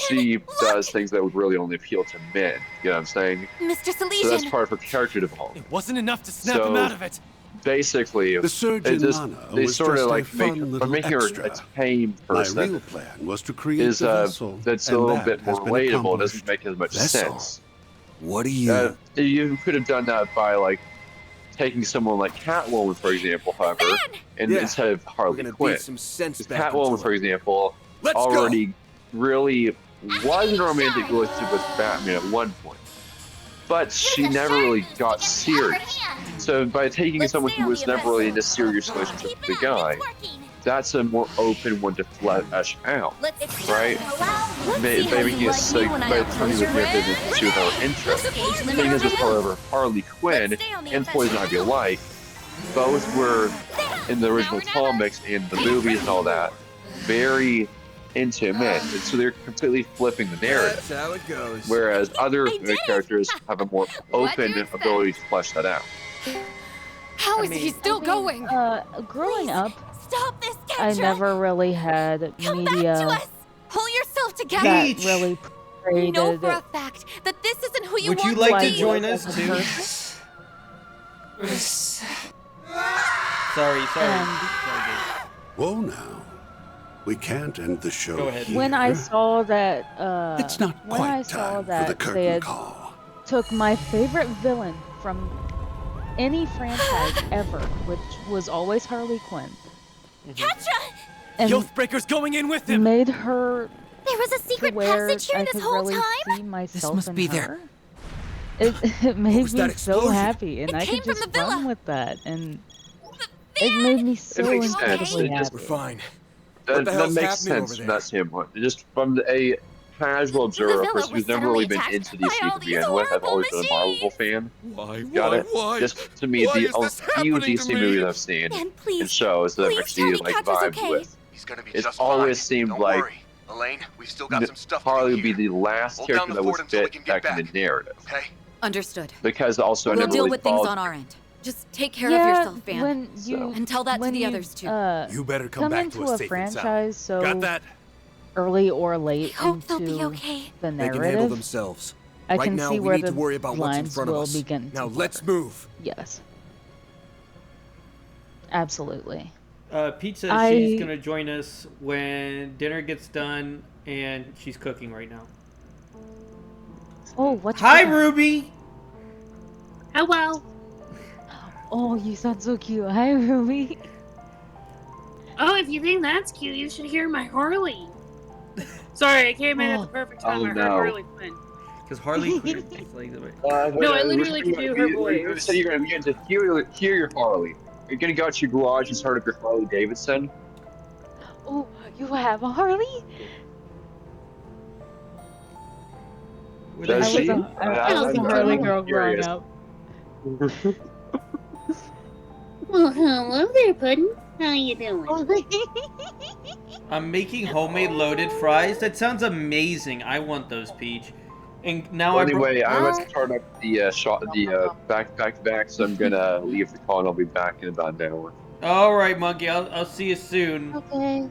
she does things that would really only appeal to men. You know what I'm saying? Mr. So that's Salesian. part of her character development. It wasn't enough to snap So- him out of it. Basically, The surgeon Lana they was sort just of a like fun make by little making her extra. a tame My person real plan was to create is the vessel, that's a and little that bit has more been relatable. It accomplished. doesn't make as much Vessel? sense. What do you... You could have done that by like taking someone like Catwoman, for example, however, and Yeah. instead of We're Harley gonna Quinn. beat some sense Because back Catwoman, into for it. example, Let's go. already really was in a romantic relationship with Batman at one point. but she never really got serious. So by taking someone who was never really in a serious relationship with the guy, that's a more open one to flesh out, right? Maybe yes, like by turning the character to pursue her interest. Because with however Harley Quinn and Poison Ivy alike, both were in the original comics and the movies and all that very intimate, and so they're completely flipping the narrative. That's how it goes. Whereas other characters have a more open ability to flesh that out. How is he still going? Growing up, Stop this, I Ketra! never really had media Pull yourself together! that really portrayed You know for a it. fact that this isn't who you Would want you like to to be. join us too? Sorry. Whoa now. We can't end the show. Go ahead. When I saw that, It's not when I quite saw time for that the they curtain had call. took my favorite villain from any franchise ever, which was always Harley Quinn, Ketra! and Oathbreaker's going in with him! made her There was a to secret where passage here I this could whole really time? see myself must in be her. there. It made was me that so explosion? happy, and It I came could from just the villa. run with that, and it made me so makes sense. incredibly It just- We're happy. fine. That, What the that hell's makes happening over sense from there? that standpoint. Just from a casual observer, a villa person was who's never really been suddenly into attacked DC by to all these begin with, I've horrible always been a Marvel fan. Got it? Just to me, the few DC movies I've seen Ben, please, and shows that I've please tell actually me like Ketra's vibed okay. with, He's gonna be it just always fine. seemed Don't like worry. Elaine, we've still got some stuff Harley to would do be here. the last Hold down character the that would fort until we fit can get back in back. the narrative. Okay? Understood. Because also I We'll never deal really with things followed. on our end. Just take care Yeah, of yourself, Van. when you And tell that to when the you, others too. You better come back into to us a safe and sound. franchise so Got that? early or late hope they'll be into okay. the They can handle narrative. themselves. I Right can now, see we where need the to worry about what's in lines front of will us. begin to Now blur. let's move. Yes. Absolutely. Pizza, she's gonna join us when dinner gets done, and she's cooking right now. Oh, what's Hi, Ruby. Hello. Oh, you sound so cute. Hi, Ruby. Oh, if you think that's cute, you should hear my Harley. Sorry, I came in at the perfect time. I heard Harley Quinn. Because Harley Quinn is like the No, I literally could do her You voice. said you're going to begin to hear your Harley. You're going to go out to your garage and start up your Harley Davidson. Oh, you have a Harley? Does she? I was a Harley girl growing Curious. up. Well, hello there, Puddin'. How you doing? I'm making homemade loaded fries. That sounds amazing. I want those, Peach. And now Anyway, I'm going to start up the back, so I'm going to leave the call and I'll be back in about an hour. All right, Monkey. I'll see you soon. Okay.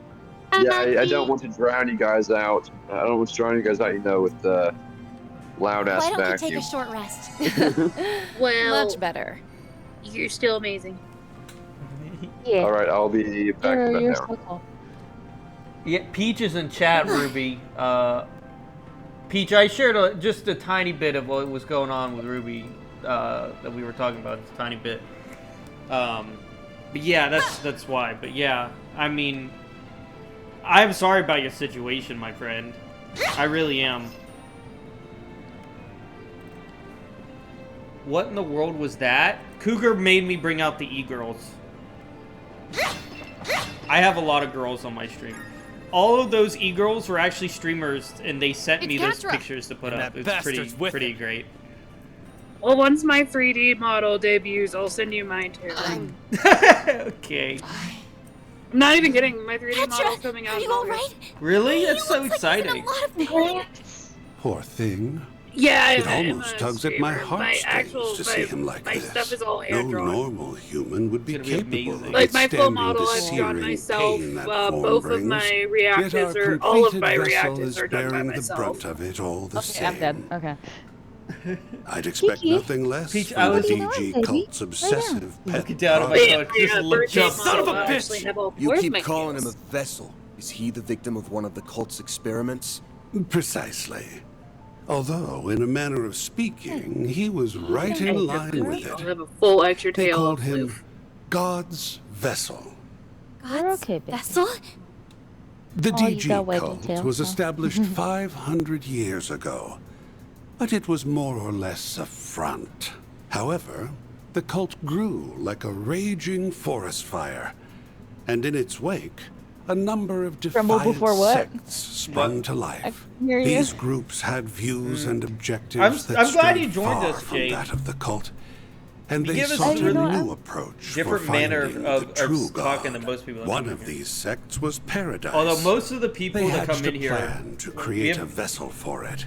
Yeah, I don't want to drown you guys out. I don't want to drown you guys out, with the loud ass Why don't vacuum. you take a short rest? Well, Much better. You're still amazing. Yeah. All right, I'll be back in about an hour. So cool. Yeah, Peach is in chat, Ruby. Peach, I shared just a tiny bit of what was going on with Ruby that we were talking about. Just a tiny bit. But yeah, that's why. But yeah, I mean, I'm sorry about your situation, my friend. I really am. What in the world was that? Cougar made me bring out the e-girls. I have a lot of girls on my stream. All of those e-girls were actually streamers, and they sent me those pictures to put up. It's pretty great. Well, once my 3D model debuts, I'll send you mine too. Okay. I'm not even kidding. My 3D model's coming out. Are you alright? Really? That's so exciting. Poor thing. Yeah, It I'm almost a tugs at my streamer. My heartstrings to see him like my this. stuff is all No hand-drawn. normal human would be capable of Like my full withstanding model, the I've drawn searing myself. pain that Both form of brings. my Yet reactives our are all of completed my vessel reactives is are done by bearing the myself. brunt of it all the Okay, same. I'm dead. Okay. I'd expect Kiki. nothing less Peach, from the DG cult's obsessive pet Looking down at my project. phone, just looked up. Son of a bitch! You keep calling him a vessel. Is he the victim of one of the cult's experiments? Precisely. Although, in a manner of speaking, he was right in line with I'll it. have a full extra They tail. called him God's vessel. We're okay, baby. Vessel? The Oh, you DG got waggy cult tail, was huh? established 500 years ago. but it was more or less a front. However, the cult grew like a raging forest fire, and in its wake, a number of defiant sects sprung to life. These groups had views and objectives that strayed far from that of the cult, and they sought a new approach for finding the true God. One of these sects was Paradise. Although most of the people that come in here planned to create a vessel for it.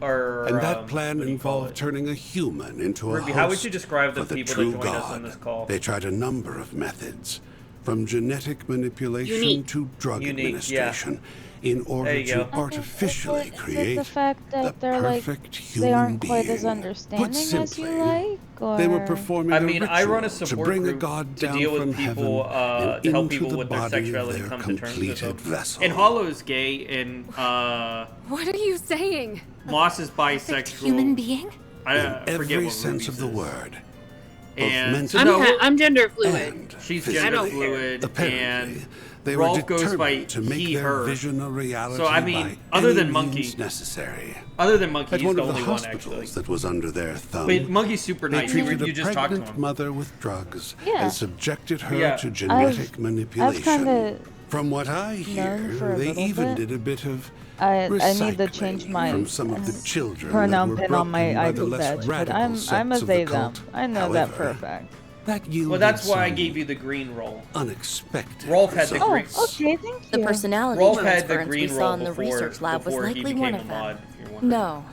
And that plan involved turning a human into a host how would you describe the for the people true that joined us God. on this call? They tried a number of methods, from genetic manipulation to drug administration, in order to artificially create the fact that they're perfect human they aren't being. quite as understanding as you like, or They were performing I mean, I run a to support bring a group God to down deal from with people, heaven to help into people the with their body of sexuality their come to terms with completed them. vessel. And Hollow's gay, and What are you saying? Moss is bisexual. Human being? I In forget every what sense Ruby of the says. word. And So I'm gender fluid. She's I gender don't fluid, Apparently, and they Rolf were goes by determined to make he, their her. vision a reality So I mean, by other any than Monkey, means necessary. other than Monkey, At he's one the of the only one hospitals actually. that was under their thumb, But Monkey's super they nice. You treated just a talked to pregnant him. mother with drugs Yeah. and subjected her Yeah. to genetic manipulation. kinda From what I hear, for a they little even bit. did a bit of I need to recycling change my from some of the children that pronoun were pin broken on my by the idol less badge, but radical I'm a sects of they the them. cult. I know that for a However, fact. that yielded Well, that's why I some gave you the green roll. unexpected Rolf had the Oh, green. okay, thank you. The personality Rolf had the transference we green saw roll in the before, research lab was before he likely became one a of them. mod. If you're wondering. No.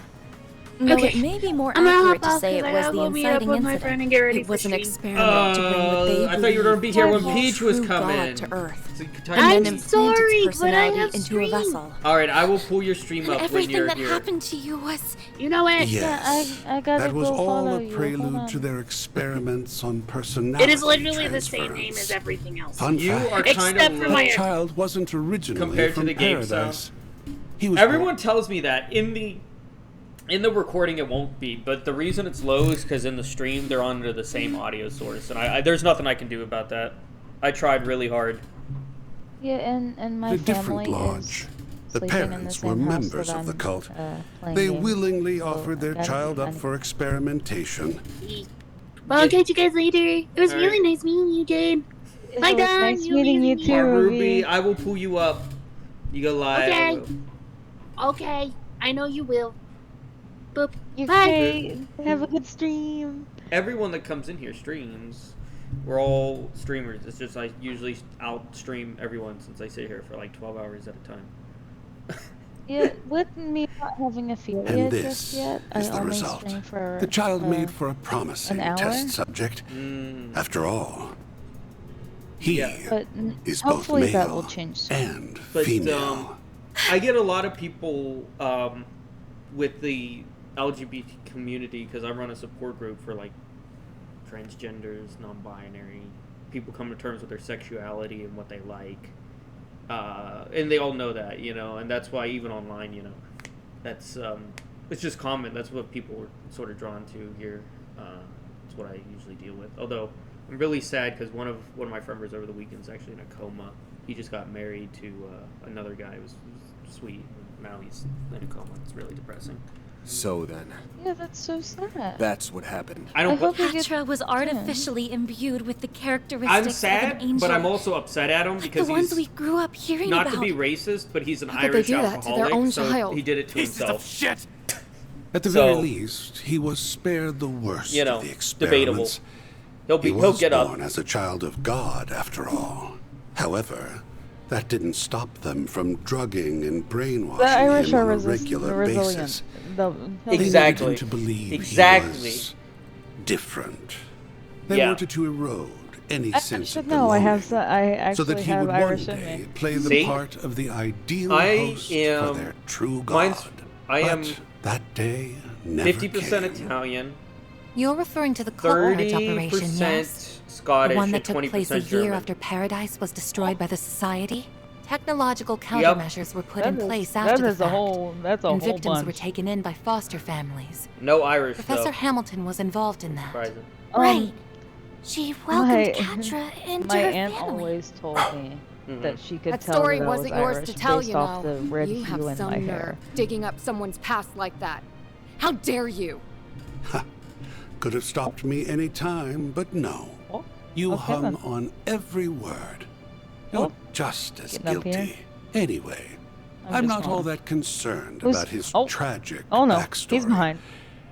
No, Okay. it may be more I'm gonna accurate hop to off say it 'cause I was gotta the go meet up inciting with my friend and get ready incident. It for was an stream. experiment to bring what they I thought you were gonna be here when believed Peach was true coming. God to Earth. So you could And time then it. implant sorry, its but I personality have into a stream. vessel. All right, I will pull your stream And up when everything you're that here. happened to you was... You know what? Yes, I gotta that was go all follow a you. prelude Hold to on. their experiments on personality It is literally the same name transference. as everything else. Fun You fact, are kind Except of for that my child wasn't originally compared to from the game Paradise. sound. He was Everyone tells me that in the recording it won't be, but the reason it's low is because in the stream they're under the same audio source, and I there's nothing I can do about that. I tried really hard. Yeah, and my the family different lodge. is The sleeping in the parents same were house members that of the I'm, cult. playing They games, willingly so offered their I gotta child be up kind for experimentation. Well, I'll catch you guys later. It was All really right. nice meeting you, Jade. It Bye, was Don. nice meeting you too, Ruby, I will pull you up. You go live. I Okay. will. Okay, I know you will. Boop. You Bye. great. Have a good stream. Everyone that comes in here streams. We're all streamers. It's just I usually out-stream everyone since I sit here for like 12 hours at a time. Yeah, with me not having a field And just this yet, is I the only result. stream for The child made for a promising an hour? test subject. After all, he But is both hopefully that will male change soon. and But female. I get a lot of people with the LGBT community because I run a support group for like transgenders, non-binary people come to terms with their sexuality and what they like, and they all know that, you know, and that's why even online, you know, that's it's just common. That's what people are sort of drawn to here. It's what I usually deal with. Although I'm really sad because one of my friend members over the weekend is actually in a coma. He just got married to another guy. It was sweet. Now he's in a coma. It's really depressing. So then, Yeah, that's so sad. that's what happened. I don't. Patra was artificially imbued with the characteristics I'm of an sad, angel. but I'm also upset at him Like because the ones he's we grew up hearing not about. to be racist, but he's an How could they Irish do that to their alcoholic, own so child? he did it to Pieces of himself. Shit. At the So- very least, he was spared the worst You know, of the debatable. experiments. He'll He was get up. born as a child of God, after all. However, that didn't stop them from drugging and brainwashing The Irish him are on a regular resilient. basis. They'll They Exactly. needed him to believe Exactly. he was different. They Yeah. wanted to erode any I sense should of know. I belonging, have. I so that actually he have would Irish one in day me. play the See? part of the ideal I host for am- their true God. mine's- I am But that day never 50% came. Italian, You're referring to the cult marriage operation, 30% yes? Scottish, The one and that took place a 20% year German. after Paradise was destroyed by the Society? Technological countermeasures were put in place after the fact, That's a and whole victims were bunch. taken in by foster families. No Irish Professor though. Hamilton was involved in that. Surprising. Right. She welcomed my- Catra into My her aunt family. always told me that she could That tell story that I wasn't was yours Irish to tell, based you off know. the red You have hue in some my nerve hair. digging up someone's past like that. How dare you? Could have stopped me any time, but no. You hung on every word. You're just as guilty. Anyway, I'm not all that concerned about his tragic backstory. He's behind.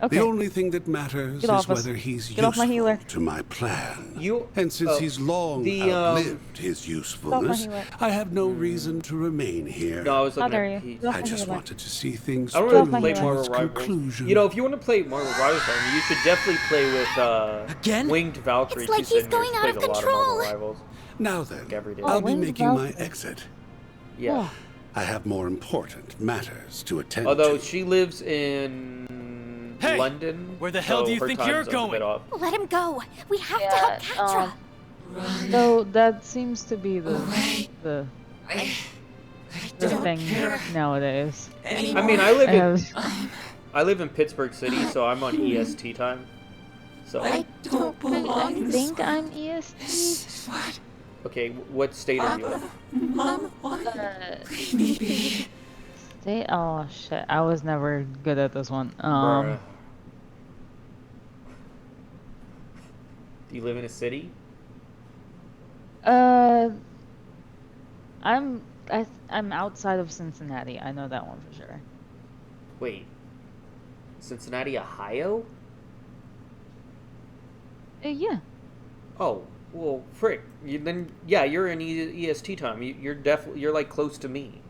Okay. The only thing that matters is whether he's useful to my plan. And since he's long outlived his usefulness, I have no reason to remain here. No, I was looking at Pete. I just wanted to see things I don't through really play to Marvel its Rivals. conclusion. You know, if you want to play Marvel Rivals, you should definitely play with Winged Valkyrie. It's like he's going out of control. Rivals. Now then, like every day. I'll be making my exit. Yeah. I have more important matters to attend Although to. she lives in London. Where the hell do you think you're going? Let him go. We have to help Catra. So that seems to be the thing nowadays. I mean, I live in Pittsburgh City, so I'm on EST time. So I think I'm EST. Okay, what state are you in? State? Oh shit! I was never good at this one. Do you live in a city? I'm outside of Cincinnati. I know that one for sure. Wait, Cincinnati, Ohio? Yeah. Oh, well, frick. Then yeah, you're in EST time. You're like close to me.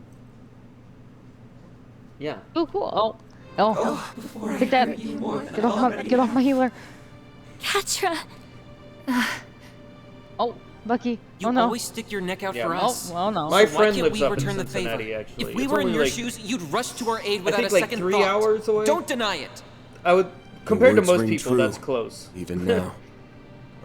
Yeah. Oh, cool. Oh. Take that. Get off my healer. Catra. Oh, Bucky. You always stick your neck out for us. Oh, well, no. My So friend why can't lives we up in return the Cincinnati, favor? actually. If we It's were in only your like, shoes, you'd rush to our aid I without think a like second 3 thought. hours away. Don't deny it. I would compared to words most ring people. true, That's close. Even now.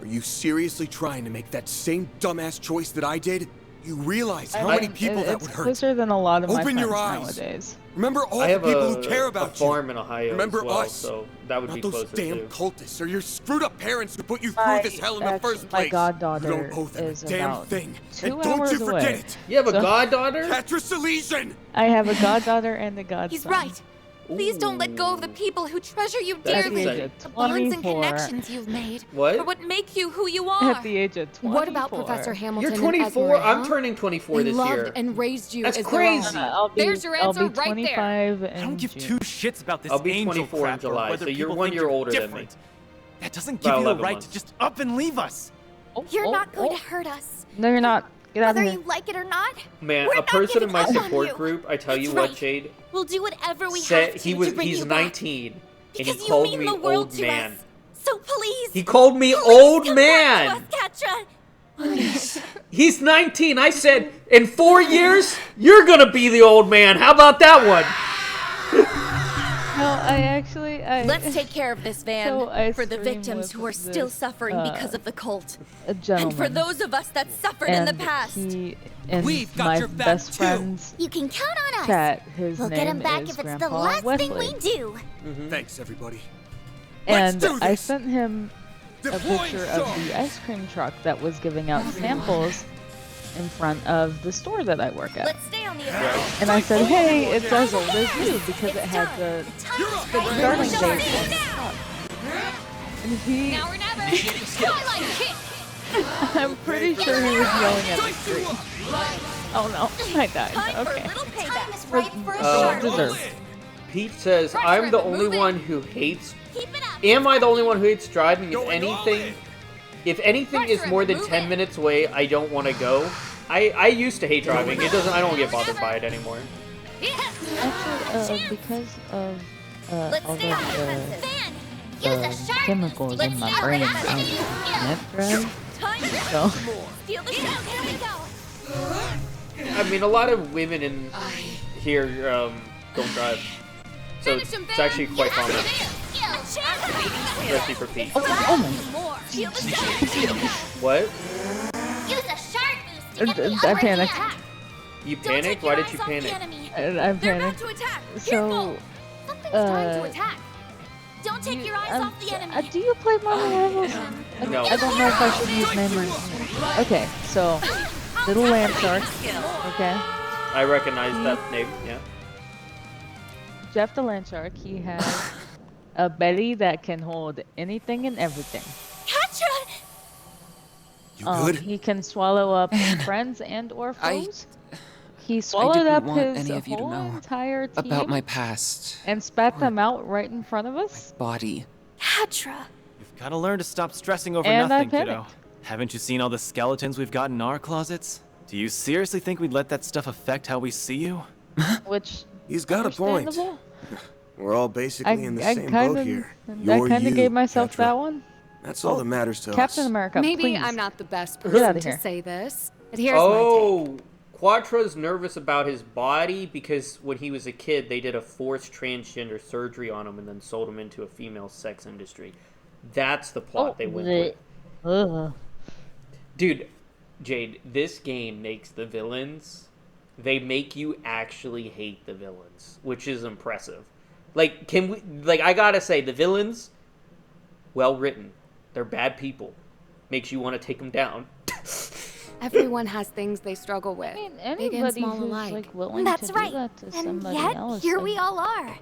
Are you seriously trying to make that same dumbass choice that I did? You realize how many people that would hurt. It's closer than a lot of my Open friends your eyes. nowadays. Remember all I the have people who care about a farm in Ohio Remember as well, us. so that would Not be those closer damn too. cultists or your screwed up parents who put you through this hell in the first place. My goddaughter you don't owe them is a damn about thing. 2 And don't hours you forget away. it. You have a goddaughter? Catra Silesian! I have a goddaughter and a godson. He's right. Please don't let go of the people who treasure you That's dearly. exciting. The bonds and 24. connections you've made What? are what make you who you are. At the age of 24. What about Professor Hamilton? You're 24. And Esmeralda, I'm huh? turning 24 They this loved year. and raised you That's as crazy. their own. There's your answer I'll be right 25 there. I don't give two shits about this I'll be angel 24 in crap or July, whether so you're people 1 think year you're older than me. different. That doesn't About give you the 11 right months. to just up and leave us. You're not going to hurt us. No, you're not. Get out of Whether here. you like it or not, Man, we're a not person in giving my up on support you. group, I tell you That's what, right. Jade, We'll do whatever we said have to bring he's you back. 19 and he Because you called mean me the world old to man. us. So please. He called me please old come man. back to us, Catra. He's 19. I said, in 4 years, you're gonna be the old man. How about that one? No, I actually. Let's take care of this, Van, So I for the stream victims with who are still this, suffering because of the cult. A And gentleman. for those of us that suffered in the And past. he and We've got my your back, best too. friend's You can count on us. cat. His We'll name get him back is if it's Grandpa the last Wesley. thing we do. Thanks, everybody. And Let's do I this. sent him a Deploying picture of charge. the ice cream truck that was giving out samples in front of the store that I work at. Let's stay on the And I said, hey, it's as old as you because it had the starting date on the top. And he, Now or never. Twilight kick. I'm pretty sure he was yelling at the screen. Oh no, I died. Okay. Time is right for a Well shark. deserved. Pete says, I'm the only one who hates... Am I the only one who hates driving? If anything is more than 10 minutes away, I don't want to go. I used to hate driving. It doesn't. I don't get bothered by it anymore. Actually, because of all of the chemicals in my brain, I can't drive. So, Steal the show. Here we go. I mean, a lot of women in here don't drive, so it's actually quite common, especially for Pete. Steal the show. What? Use a shark boost to get the I upper panicked. attack. You panicked? Why did you panic? I panicked. To attack. So, Something's trying to attack. Don't take your eyes off the enemy. do you play Marvel Rivals? No. I don't know if I should use memory. Okay, so little land shark. Okay. I recognize that name. Yeah. Jeff the land shark. He has a belly that can hold anything and everything. Catra! You good? He can swallow up friends and or foes. He swallowed up his whole entire team about my past and spat them out right in front of us. body. Catra! You've got to learn to stop stressing over And I nothing, kiddo. panicked. Haven't you seen all the skeletons we've got in our closets? Do you seriously think we'd let that stuff affect how we see you? Which He's got a point. understandable. We're all basically in the same kinda, boat here. I kind of gave myself that one. That's all that matters to Captain us. America, Maybe please. I'm not the best Get person outta to here. say this, but here's my take. Oh, Quattro's nervous about his body because when he was a kid, they did a forced transgender surgery on him and then sold him into a female sex industry. That's the plot they went with. Ugh. Dude, Jade, this game makes the villains, they make you actually hate the villains, which is impressive. Like, I gotta say, the villains, well written. They're bad people. Makes you want to take them down. Everyone has things they struggle with, big and Anybody small who's alike. like willing That's to right. do that to And somebody yet, else. here then we all are.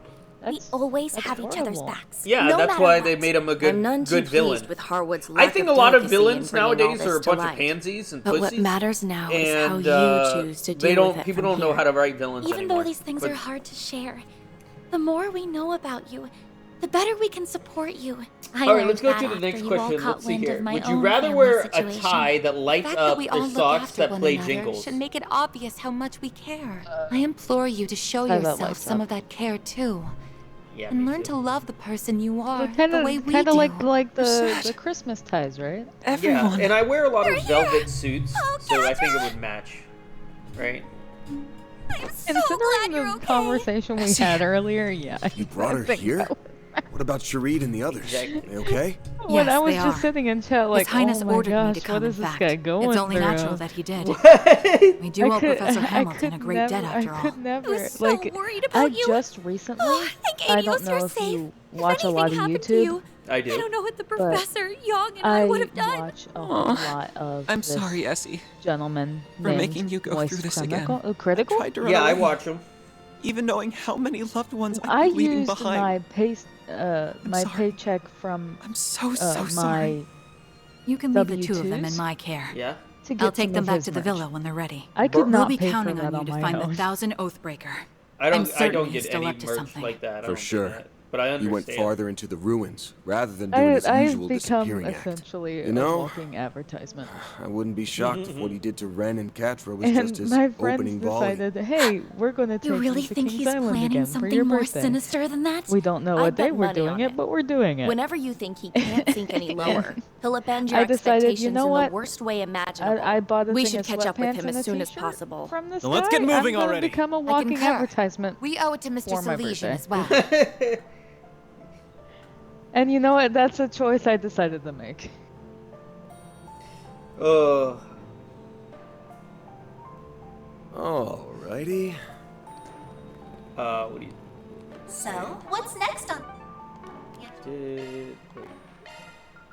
We always that's have each other's horrible. backs. Yeah, no that's matter why what. they made him a I'm none good too villain. pleased with Harwood's I lack think of a lot of delicacy villains in bringing all nowadays this are a to bunch light. of pansies and But pussies. what matters now is how and, you choose to they deal don't. with it People from don't know here. how to write villains Even anymore. though these things But are hard to share, the more we know about you, the better we can support you. I all right, learned let's go that to the after next you all question. caught Let's see wind here. of my Would you own rather family wear a situation. tie that The lights fact up that we all or look socks after that one play another jingles? should make it obvious how much we care. I implore you to show Tie that yourself lights some up. of that care too. Yeah, And me learn too. to love the person you are Kind the way we of do. like the Christmas ties, right? Yeah, and I wear a lot of velvet suits, Oh, so I think it would match, right? I'm so Considering glad you're the okay. conversation we had earlier, yeah. You brought her here? What about Sharid and the others? Exactly. They okay? When Yes, I was they just are. sitting in chat like, His Highness oh my ordered me to gosh, come, what in is this fact. guy going It's only through? natural that he did. What? We do owe Professor Hamilton a great debt after I could all. never, I was so like, worried about I you. just recently, Oh, thank I Amy don't was know here if safe. you watch a anything lot of happened to YouTube. you, I do. I don't know what the But Professor Young and I would have done. watch a whole lot of I'm this sorry, Essie. gentleman For named making you go Moist through this Critical. again. Critical? I tried to run Yeah, I away, watch them. even knowing how many loved ones I I'd be leaving used behind. my sorry. paycheck from I'm so my sorry. You can leave the two of them in W2s my care. Yeah. to get I'll take some them of back his to the merch. villa when they're ready. I could We'll not be pay for counting that on you to my find own. the 1,000 Oathbreaker. I don't. I'm certain don't he's get still any up to merch something. like that. I For don't do sure. that. But I understand. You went farther into the ruins rather than doing his I've usual become disappearing act. essentially You a know, walking advertisement. I wouldn't be shocked if what he did to Ren and Catra was And just his my opening friends volley. decided, hey, we're going to take You really to think King's he's Island planning again for something your more birthday. sinister than that? We don't know I'd what day bet we're money doing on it, but we're doing it. Whenever you think he can't sink any lower, he'll upend your I decided, expectations you know in what? the worst way imaginable. I bought a We thing should of catch up with sweatpants him and a as soon as t-shirt possible. from this Now let's guy. get moving I'm gonna already. become a I walking concur. advertisement. We owe it to Mr. for my Salesian birthday. as well. And you know what? That's a choice I decided to make. Alrighty. What do you? So, what's next on? Wait.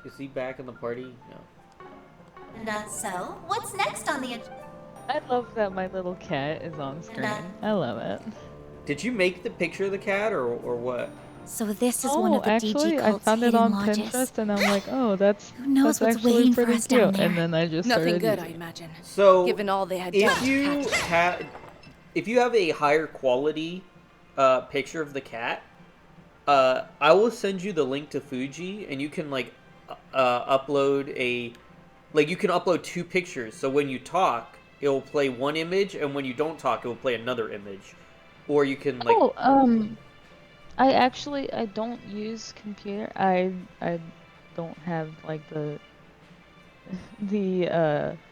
Is he back in the party? No. Not so. What's next on the? I love that my little cat is on screen. I love it. Did you make the picture of the cat or what? So this is Oh, one of the actually, DG I cult's found it hidden on lodges. Pinterest, and I'm like, oh, that's knows what's actually waiting for pretty us down cute. there? And then I just Nothing started good, I using it. imagine. So, Given all they had if done to you Catra. if you have a higher quality picture of the cat, I will send you the link to Fuji, and you can upload you can upload 2 pictures. So when you talk, it will play one image, and when you don't talk, it will play another image. Or you can I don't use computer. I don't have like the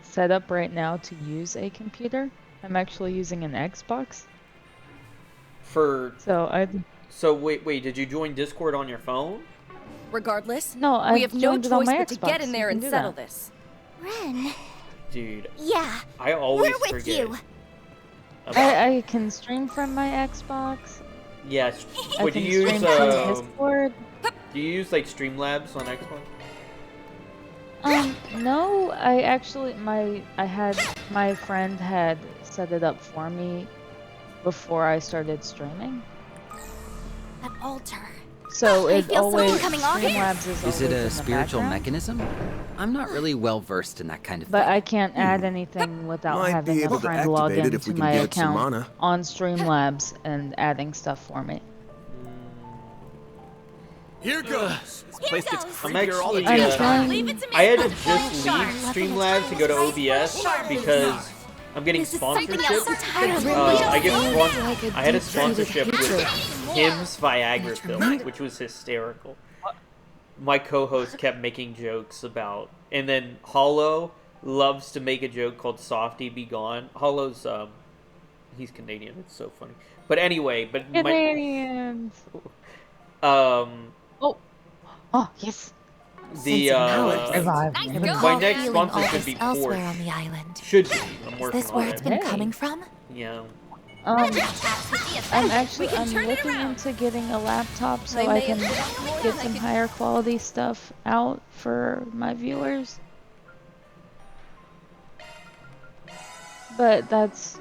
setup right now to use a computer. I'm actually using an Xbox. So wait, did you join Discord on your phone? Regardless, No, I we have no joined it on choice my but to get Xbox. in You there can and do settle that. this. Ren. Dude. Yeah. I always We're with forget. you. I can stream from my Xbox. Yes. I Would can you use stream from Discord. do you use like Streamlabs on Xbox? No, my friend had set it up for me before I started streaming. That altar. So I it feel something always coming off here. Streamlabs Is it a spiritual mechanism? mechanism? I'm not really well versed in that kind of But thing. I can't add anything without Might having be a able to friend log activate it if we into can my get some account mana. on Streamlabs and adding stuff for me. Here goes. This place gets I'm creepier all the actually, time. I had to just leave Streamlabs to go to OBS because I'm getting sponsorship. I had a sponsorship with Kim's Viagra pill, which was hysterical. My co-host kept making jokes about, and then Hollow loves to make a joke called "Softy Be Gone." Hollow's he's Canadian. It's so funny. But anyway, Canadians. Oh yes. The my next sponsor should be elsewhere Porsche. on the island. Should be. I'm Is working this on where it. it's been coming from? Yeah. I'm looking into getting a laptop so I can get some higher quality stuff out for my viewers. But that's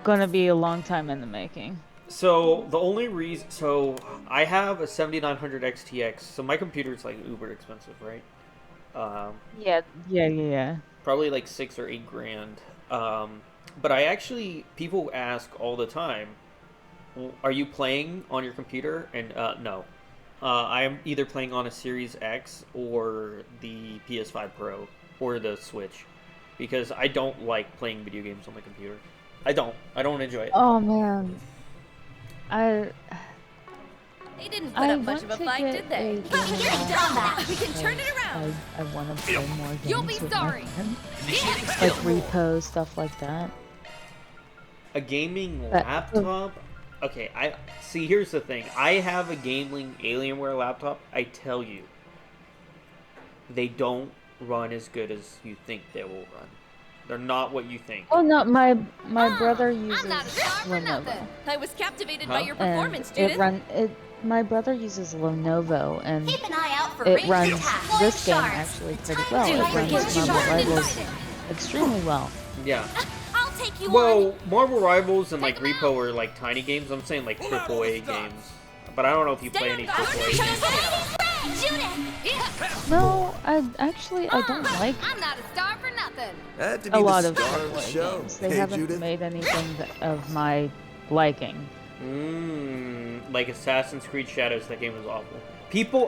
gonna be a long time in the making. So the only reason, I have a 7900 XTX, so my computer's like uber expensive, right? Yeah. Probably like 6 or 8 grand. But I actually, people ask all the time, are you playing on your computer? And no. I am either playing on a Series X or the PS5 Pro or the Switch. Because I don't like playing video games on the computer. I don't enjoy it. Oh man. They didn't put up much of a fight, did they? We can turn it around. I want to play more games. You'll be with sorry. my friends. Like repos, stuff like that. A gaming laptop? Okay, here's the thing. I have a gaming Alienware laptop. I tell you, they don't run as good as you think they will run. They're not what you think. Oh no, my brother uses Lenovo. I was captivated by your performance, Judith. My brother uses Lenovo, and Keep an eye out for it ranged runs attacks. this game Sharks. actually pretty well. It runs Marvel Rivals extremely well. Yeah. I'll take you Well, Marvel Rivals and like Repo are like tiny games. I'm saying like AAA games. But I don't know if you play any AAA games. No, I don't like I'm not a star for nothing. a lot of AAA games. They haven't made anything of my liking. Like Assassin's Creed Shadows, that game was awful.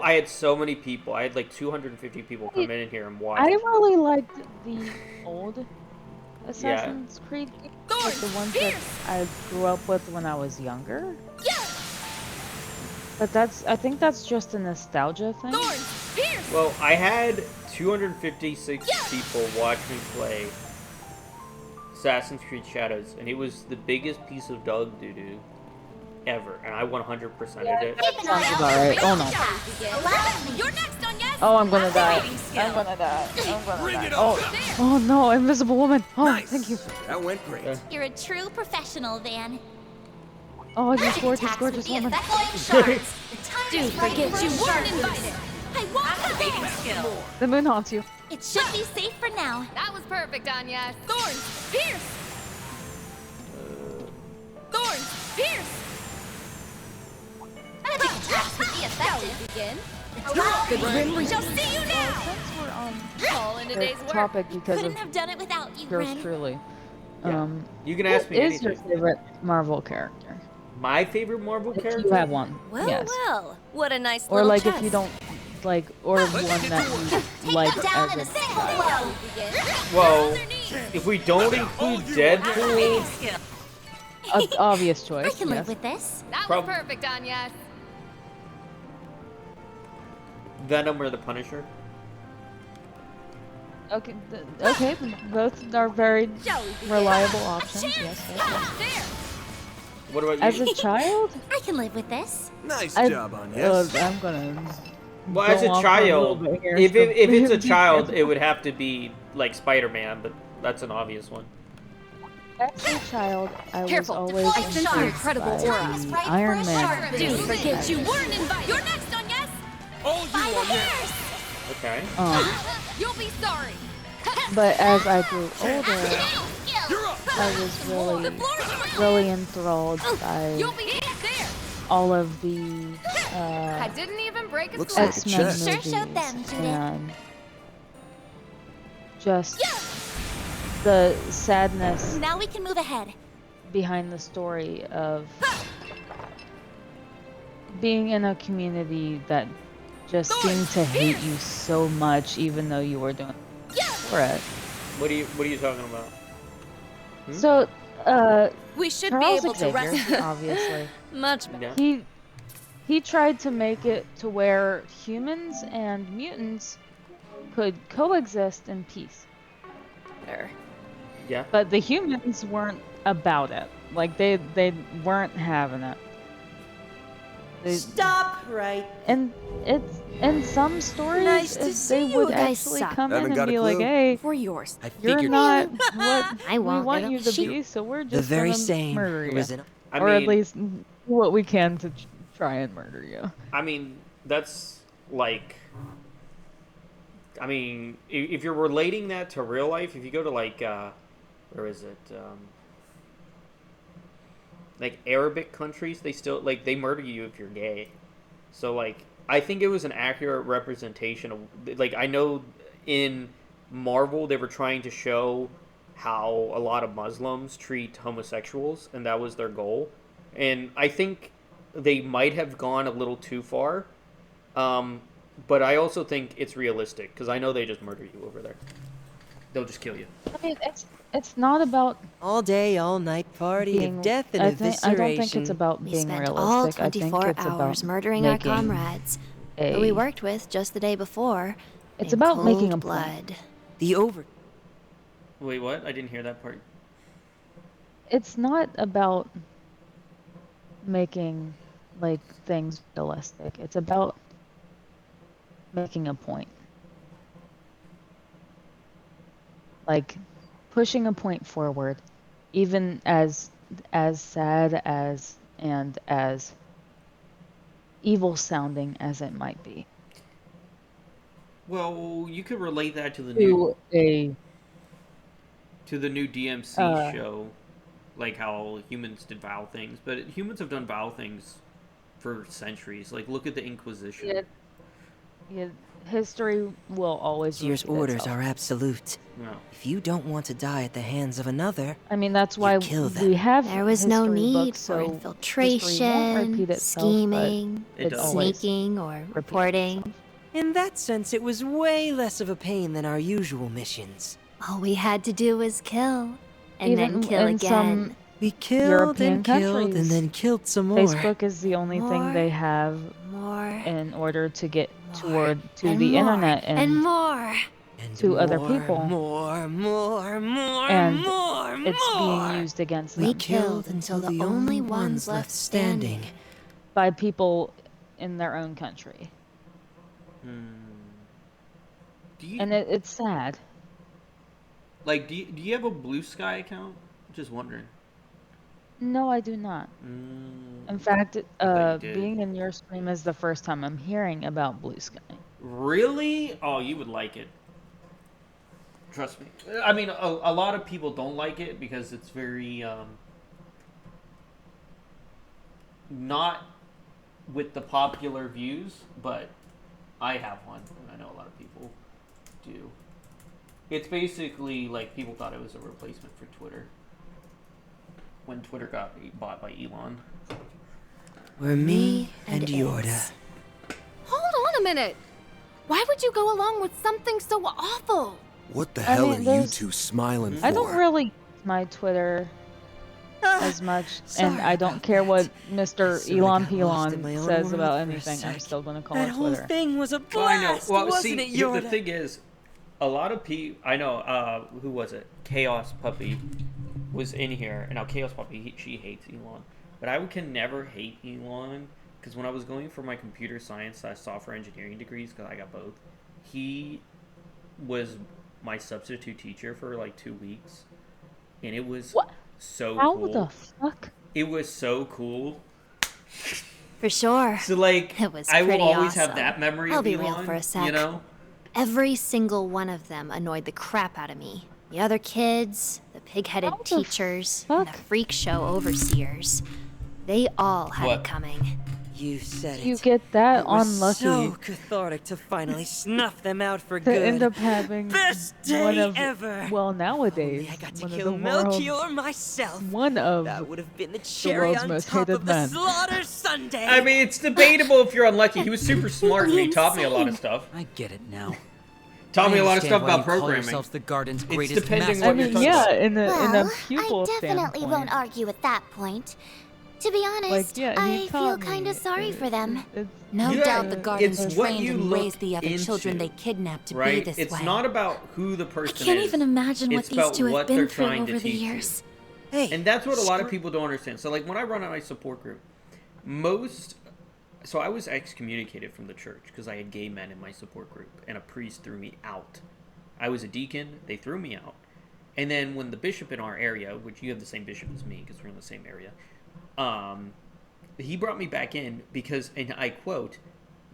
I had so many people. I had like 250 people come in here and watch. I really liked the old Assassin's Creed games, like the ones that I grew up with when I was younger. But I think that's just a nostalgia thing. Well, I had 256 people watch me play Assassin's Creed Shadows, and it was the biggest piece of dog doo-doo ever, and I 100%ed it. Sounds about right. Oh no. You're next on yes. Oh, I'm gonna die. I'm gonna die. Oh no, invisible woman. Oh, thank you. That went great. You're a true professional, Van. Oh, you gorgeous woman. Dude, forget you weren't invited. I won't have skill. The moon haunts you. It should be safe for now. That was perfect, Anya. Thorns, pierce. Thorns, pierce. Attacks would be effective. Begin. The Grim Reaper. See you now. Since we're on All in a day's the work. topic because Couldn't of have done it without you, yours Ren. truly. You can ask me What is your anything. favorite Marvel character? My favorite Marvel character? If you have one. Well, yes. well, what a nice Or little like chest. if you don't like, or one that you like down in as a a single blow. Well, if we don't include Deadpool, obvious I choice. can live Yes. with this. That was perfect, Anya. Venom or the Punisher. Okay, okay, both are very reliable options. Yes. What about you? As a child, I can live with this. Nice job on yes. I'm gonna. Well, as go a off child, a little bit here, if so- it's a child, it would have to be like Spider-Man, but that's an obvious one. As a child, I Careful, was always I sense your intrigued incredible by aura. the Iron Man. Dude, forget you weren't invited. You're next on yes. Oh, you are next. Okay. You'll be sorry. But as I grew older, I was really enthralled by You'll be there. all of the I didn't even break a Looks sweat. like a chest. Sure showed them, Judith. And just the sadness Now we can move ahead. behind the story of being in a community that just seemed to hate you so much, even though you were doing for it. What are you talking about? So, We should Charles be able Xavier, to rescue. obviously. Much better. Yeah. He tried to make it to where humans and mutants could coexist in peace. Yeah. But the humans weren't about it. Like they weren't having it. Stop right. And it's in some stories Nice to see they you. would You guys actually suck. come Haven't in and got a be like, clue. "Hey, We're yours. you're not what I we won't. want you to She- be, so we're The just very gonna same. murder you, Was it- or at least do what we can to try and murder you." I mean, that's like. I mean, if you're relating that to real life, if you go to like, where is it? Like Arabic countries, they still like they murder you if you're gay. So like, I think it was an accurate representation of like I know in Marvel they were trying to show how a lot of Muslims treat homosexuals, and that was their goal. And I think they might have gone a little too far. But I also think it's realistic because I know they just murder you over there. They'll just kill you. I mean, it's not about all day, all night party being, of death and I evisceration. don't think it's about We being spent realistic. all I think 24 it's hours about murdering our making comrades, who we worked with just the day before. It's in about cold making a blood. point. The over. Wait, what? I didn't hear that part. It's not about making like things realistic. It's about making a point. Like pushing a point forward, even as sad as and as evil sounding as it might be. Well, you could relate that to the To new DMC show, like how humans did vile things. But humans have done vile things for centuries. Like look at the Inquisition. Yeah, history will always Seer's repeat orders itself. are absolute. No. If you don't want to die at the hands of another, I mean, that's why kill them. we have There was no history need books, for so infiltration, history won't repeat itself, but scheming, it always sneaking, or reporting. In that sense, it was way less of a pain than our usual missions. All we had to do was kill, and Even then kill in again. some We killed European and killed countries, and then killed some more. Facebook is the only thing they have in order to get to the internet and more to other people. More. And it's being used against them. We killed until the only ones left standing. By people in their own country. And it's sad. Like, do you have a Blue Sky account? Just wondering. No, I do not. In fact, being in your stream is the first time I'm hearing about Blue Sky. Really? Oh, you would like it. Trust me. I mean, a lot of people don't like it because it's very, not with the popular views, but I have one, and I know a lot of people do. It's basically like people thought it was a replacement for Twitter when Twitter got bought by Elon. We're me and Yorda. Hold on a minute. Why would you go along with something so awful? What the hell are you two smiling for? I don't really use my Twitter as much, and I don't care what Mr. Elon Pelon says about anything. I'm still going to call it Twitter. That whole thing was a Well, I know. blast, Well, wasn't it, Yorda? The thing is, a lot of people. I know. Who was it? Chaos Puppy was in here, and now Chaos Puppy she hates Elon, but I can never hate Elon because when I was going for my computer science / software engineering degrees, because I got both, he was my substitute teacher for like 2 weeks, and it was so How cool. the fuck? It was so cool. For sure. So like, it was I will pretty always awesome. have that memory I'll of be Elon. real for a sec. You know. Every single one of them annoyed the crap out of me. The other kids, the pig-headed teachers, and the freak show overseers. They all had it coming. You said it. You get that It was on Lucky. so cathartic to finally snuff them out for To good. end up having Best day one of, ever. well, nowadays, I got to one of kill the Melchior world's, myself. one of That would have been the the cherry world's on most top hated of the men. slaughter Sunday. I mean, it's debatable if you're unlucky. He was super smart and he taught me a lot of stuff. I get it now. Taught me a lot of I stuff understand why about you call programming. yourselves the garden's It's greatest depending master. what you're talking about. in a Well, pupil I definitely standpoint. won't argue with that point. To be honest, Like, yeah, he I feel taught me. kind of sorry for them. No Yeah, doubt the Gardens it's what trained you and look raised the other children into, they kidnapped to right? be this It's way. not about who the person is. Can't even imagine what It's these about two have what been they're through trying to over the teach you. years. And that's what a lot of people don't understand. So, like, when I run out my support group, so I was excommunicated from the church because I had gay men in my support group, and a priest threw me out. I was a deacon, they threw me out. And then when the bishop in our area, which you have the same bishop as me because we're in the same area, he brought me back in because, and I quote,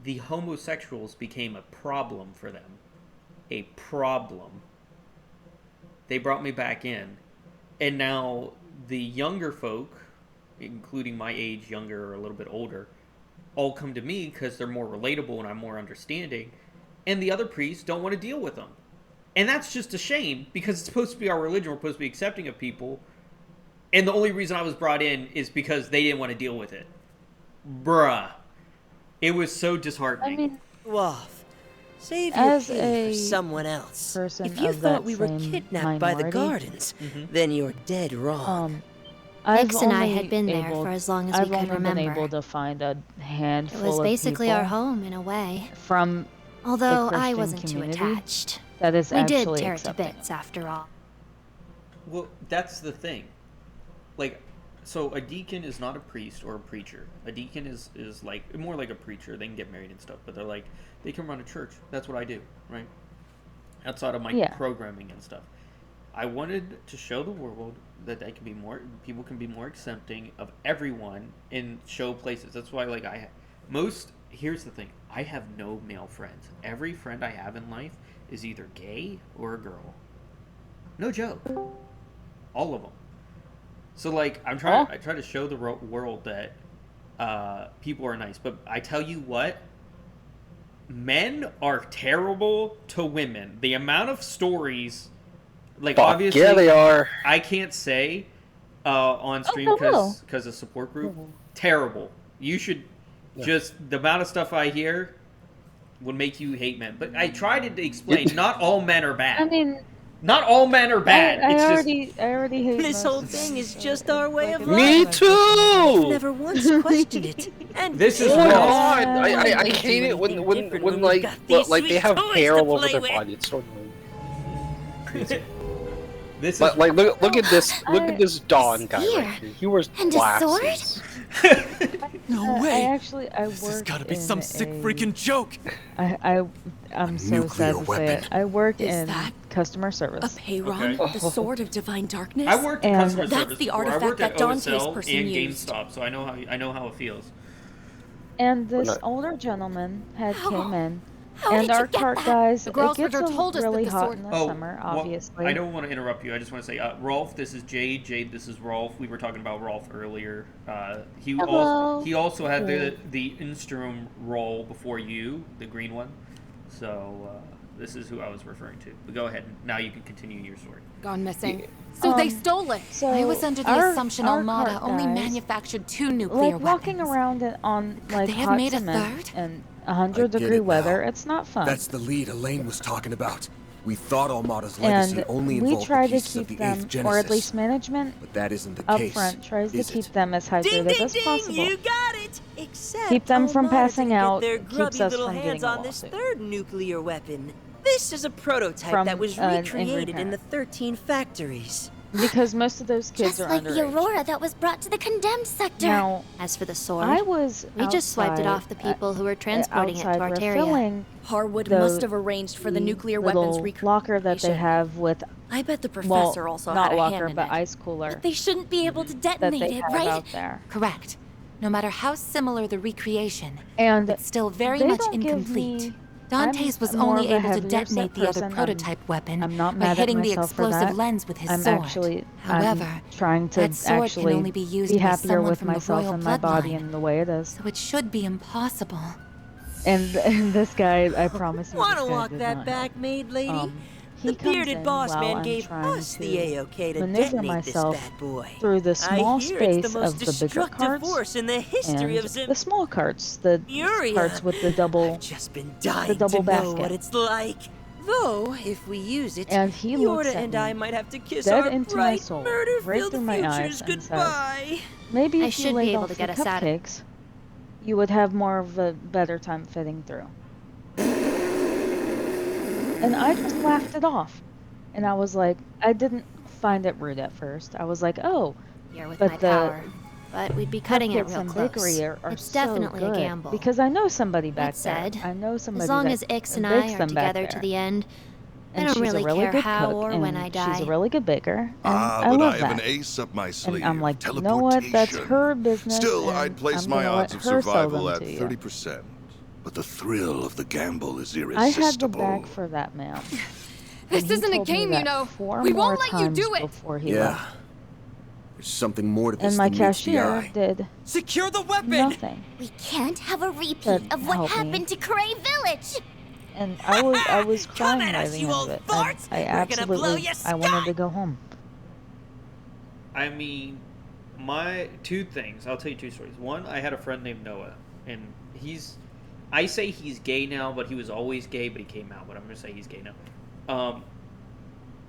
the homosexuals became a problem for them. A problem. They brought me back in. And now the younger folk, including my age, younger or a little bit older, all come to me because they're more relatable and I'm more understanding. And the other priests don't want to deal with them. And that's just a shame because it's supposed to be our religion. We're supposed to be accepting of people. And the only reason I was brought in is because they didn't want to deal with it. Bruh. It was so disheartening. I mean, Wolf, save your as pity a for someone else. person If you of thought that we were same kidnapped by the minority, Gardens, then you're dead wrong. Nix and I had been there for as long as we I've could only remember. been able to find a handful It was of basically people our home in a way. from Although the I Christian wasn't too community attached. that is We did actually tear it to accepting. bits after all. Well, that's the thing. Like, so a deacon is not a priest or a preacher. A deacon is like more like a preacher. They can get married and stuff, but they're like, they can run a church. That's what I do, right? Outside of my programming and stuff. I wanted to show the world that they can be more, people can be more accepting of everyone and show places. That's why, like, here's the thing. I have no male friends. Every friend I have in life is either gay or a girl. No joke. All of them. So, like, I try to show the world that people are nice. But I tell you what, men are terrible to women. The amount of stories, like, obviously, yeah, they are. I can't say on stream because of support group. Terrible. You should just, the amount of stuff I hear would make you hate men. But I tried to explain, not all men are bad. I mean, not all men are bad. I It's already hate This whole thing is just our way of life. Me too! I've never once questioned it. And this is oh my wrong. god! I hate it when like they have hair all over their body. It's so annoying. This is like look at this this Don guy right here. He wears And glasses. a sword? No way! I work This has gotta be in some sick freaking joke! I'm so sad to say it. I work in customer service. A Payron, the sword of divine darkness. I worked in customer That's service the before. artifact I worked that at Dante's OSL person and used. GameStop, so I know how it feels. And this older gentleman came in, How and did you our get cart that? guys, The girls it gets were told us that really the hot sword- in the summer, obviously. I don't want to interrupt you. I just want to say, Rolf, this is Jade. Jade, this is Rolf. We were talking about Rolf earlier. He also had the Instrum role before you, the green one. So this is who I was referring to. But go ahead. Now you can continue your story. Gone missing. So they stole it. So I was under the assumption our Almada cart only guys, manufactured 2 nuclear like walking weapons. around it on like they have hot made a cement third? and I 100-degree get it weather. now. It's not fun. That's the lead Elaine was talking about. We thought Almada's legacy And only we involved try the to pieces of keep the 8th them, Genesis. or at least management But that isn't the up case, front tries to is keep it? them as hydrated as possible. You got it! Except Keep them from Almada passing didn't out, get their keeps grubby us little from hands getting a on this lawsuit. third nuclear weapon. This is a prototype From that was an angry recreated in the parent. 13 factories. Because most of those kids Just are like the underage. Aurora that was brought to the condemned sector. Now, As for the sword, I was we just swiped it outside, off the people who were transporting it to outside Arteria. refilling Harwood the- must have arranged for the nuclear weapons little locker that they have with, I bet the well, professor also not had a locker, hand in but it. ice cooler But they shouldn't be able to that detonate they it, have right? out there. Correct. No matter how similar the recreation, And it's still very they much don't give incomplete. me Dante's was I'm more only of a able to heavier detonate set the other person. prototype weapon I'm not by mad hitting at the myself for explosive that. lens with his I'm sword. actually However, I'm trying to that sword can actually only be used be by happier someone with from the myself royal and my body bloodline, and the way it is. so it should be impossible. And this guy, I promise you, Wanna this guy walk did that not back, help. maid lady? He The comes bearded in boss while man I'm gave trying us to the A-OK to maneuver detonate this myself bad boy. through the small I hear it's space the most of the bigger destructive carts force in the history and of Zim. the small carts, the Furia. carts with the double, I've just been dying the double to know basket. what it's like. Though, if we use it, And he looks Yorda at and me I might have to kiss dead our into my bright, soul, murder-filled right through my eyes, futures and goodbye. says, "Maybe I if you should be laid able off to the get us out of- cupcakes, you would have more of a better time fitting through." And I just laughed it off. And I was like, I didn't find it rude at first. I was like, oh, Here with but my the power. But we'd be cutting it cupcakes real and close. bakery are It's so definitely good. a gamble. Because I know somebody back That said, there. I know somebody as long that as Ix and bakes I are them back together to there. the end, I And don't she's really a really care good how cook, or and when I die. she's a really good baker, and I but love I have that. an ace up my sleeve. And I'm like, you know what? That's her business. Still, and I'd place I'm my gonna odds let of her sell survival them at to you. 30%. But the thrill of the gamble is I irresistible. had the bag for that man. This And he isn't a told me game, you that know. 4 We more won't let you times do it. before he Yeah. left. There's something more to this And my than meets the cashier eye. did Secure the weapon! nothing. We can't have a repeat But of what help me. happened to Cray Village. And I was crying at by us, the you end of old it. farts! I We're gonna blow absolutely, your I wanted to go home. I mean, my two things. I'll tell you two stories. One, I had a friend named Noah, and I say he's gay now, but he was always gay, but he came out. But I'm gonna say he's gay now.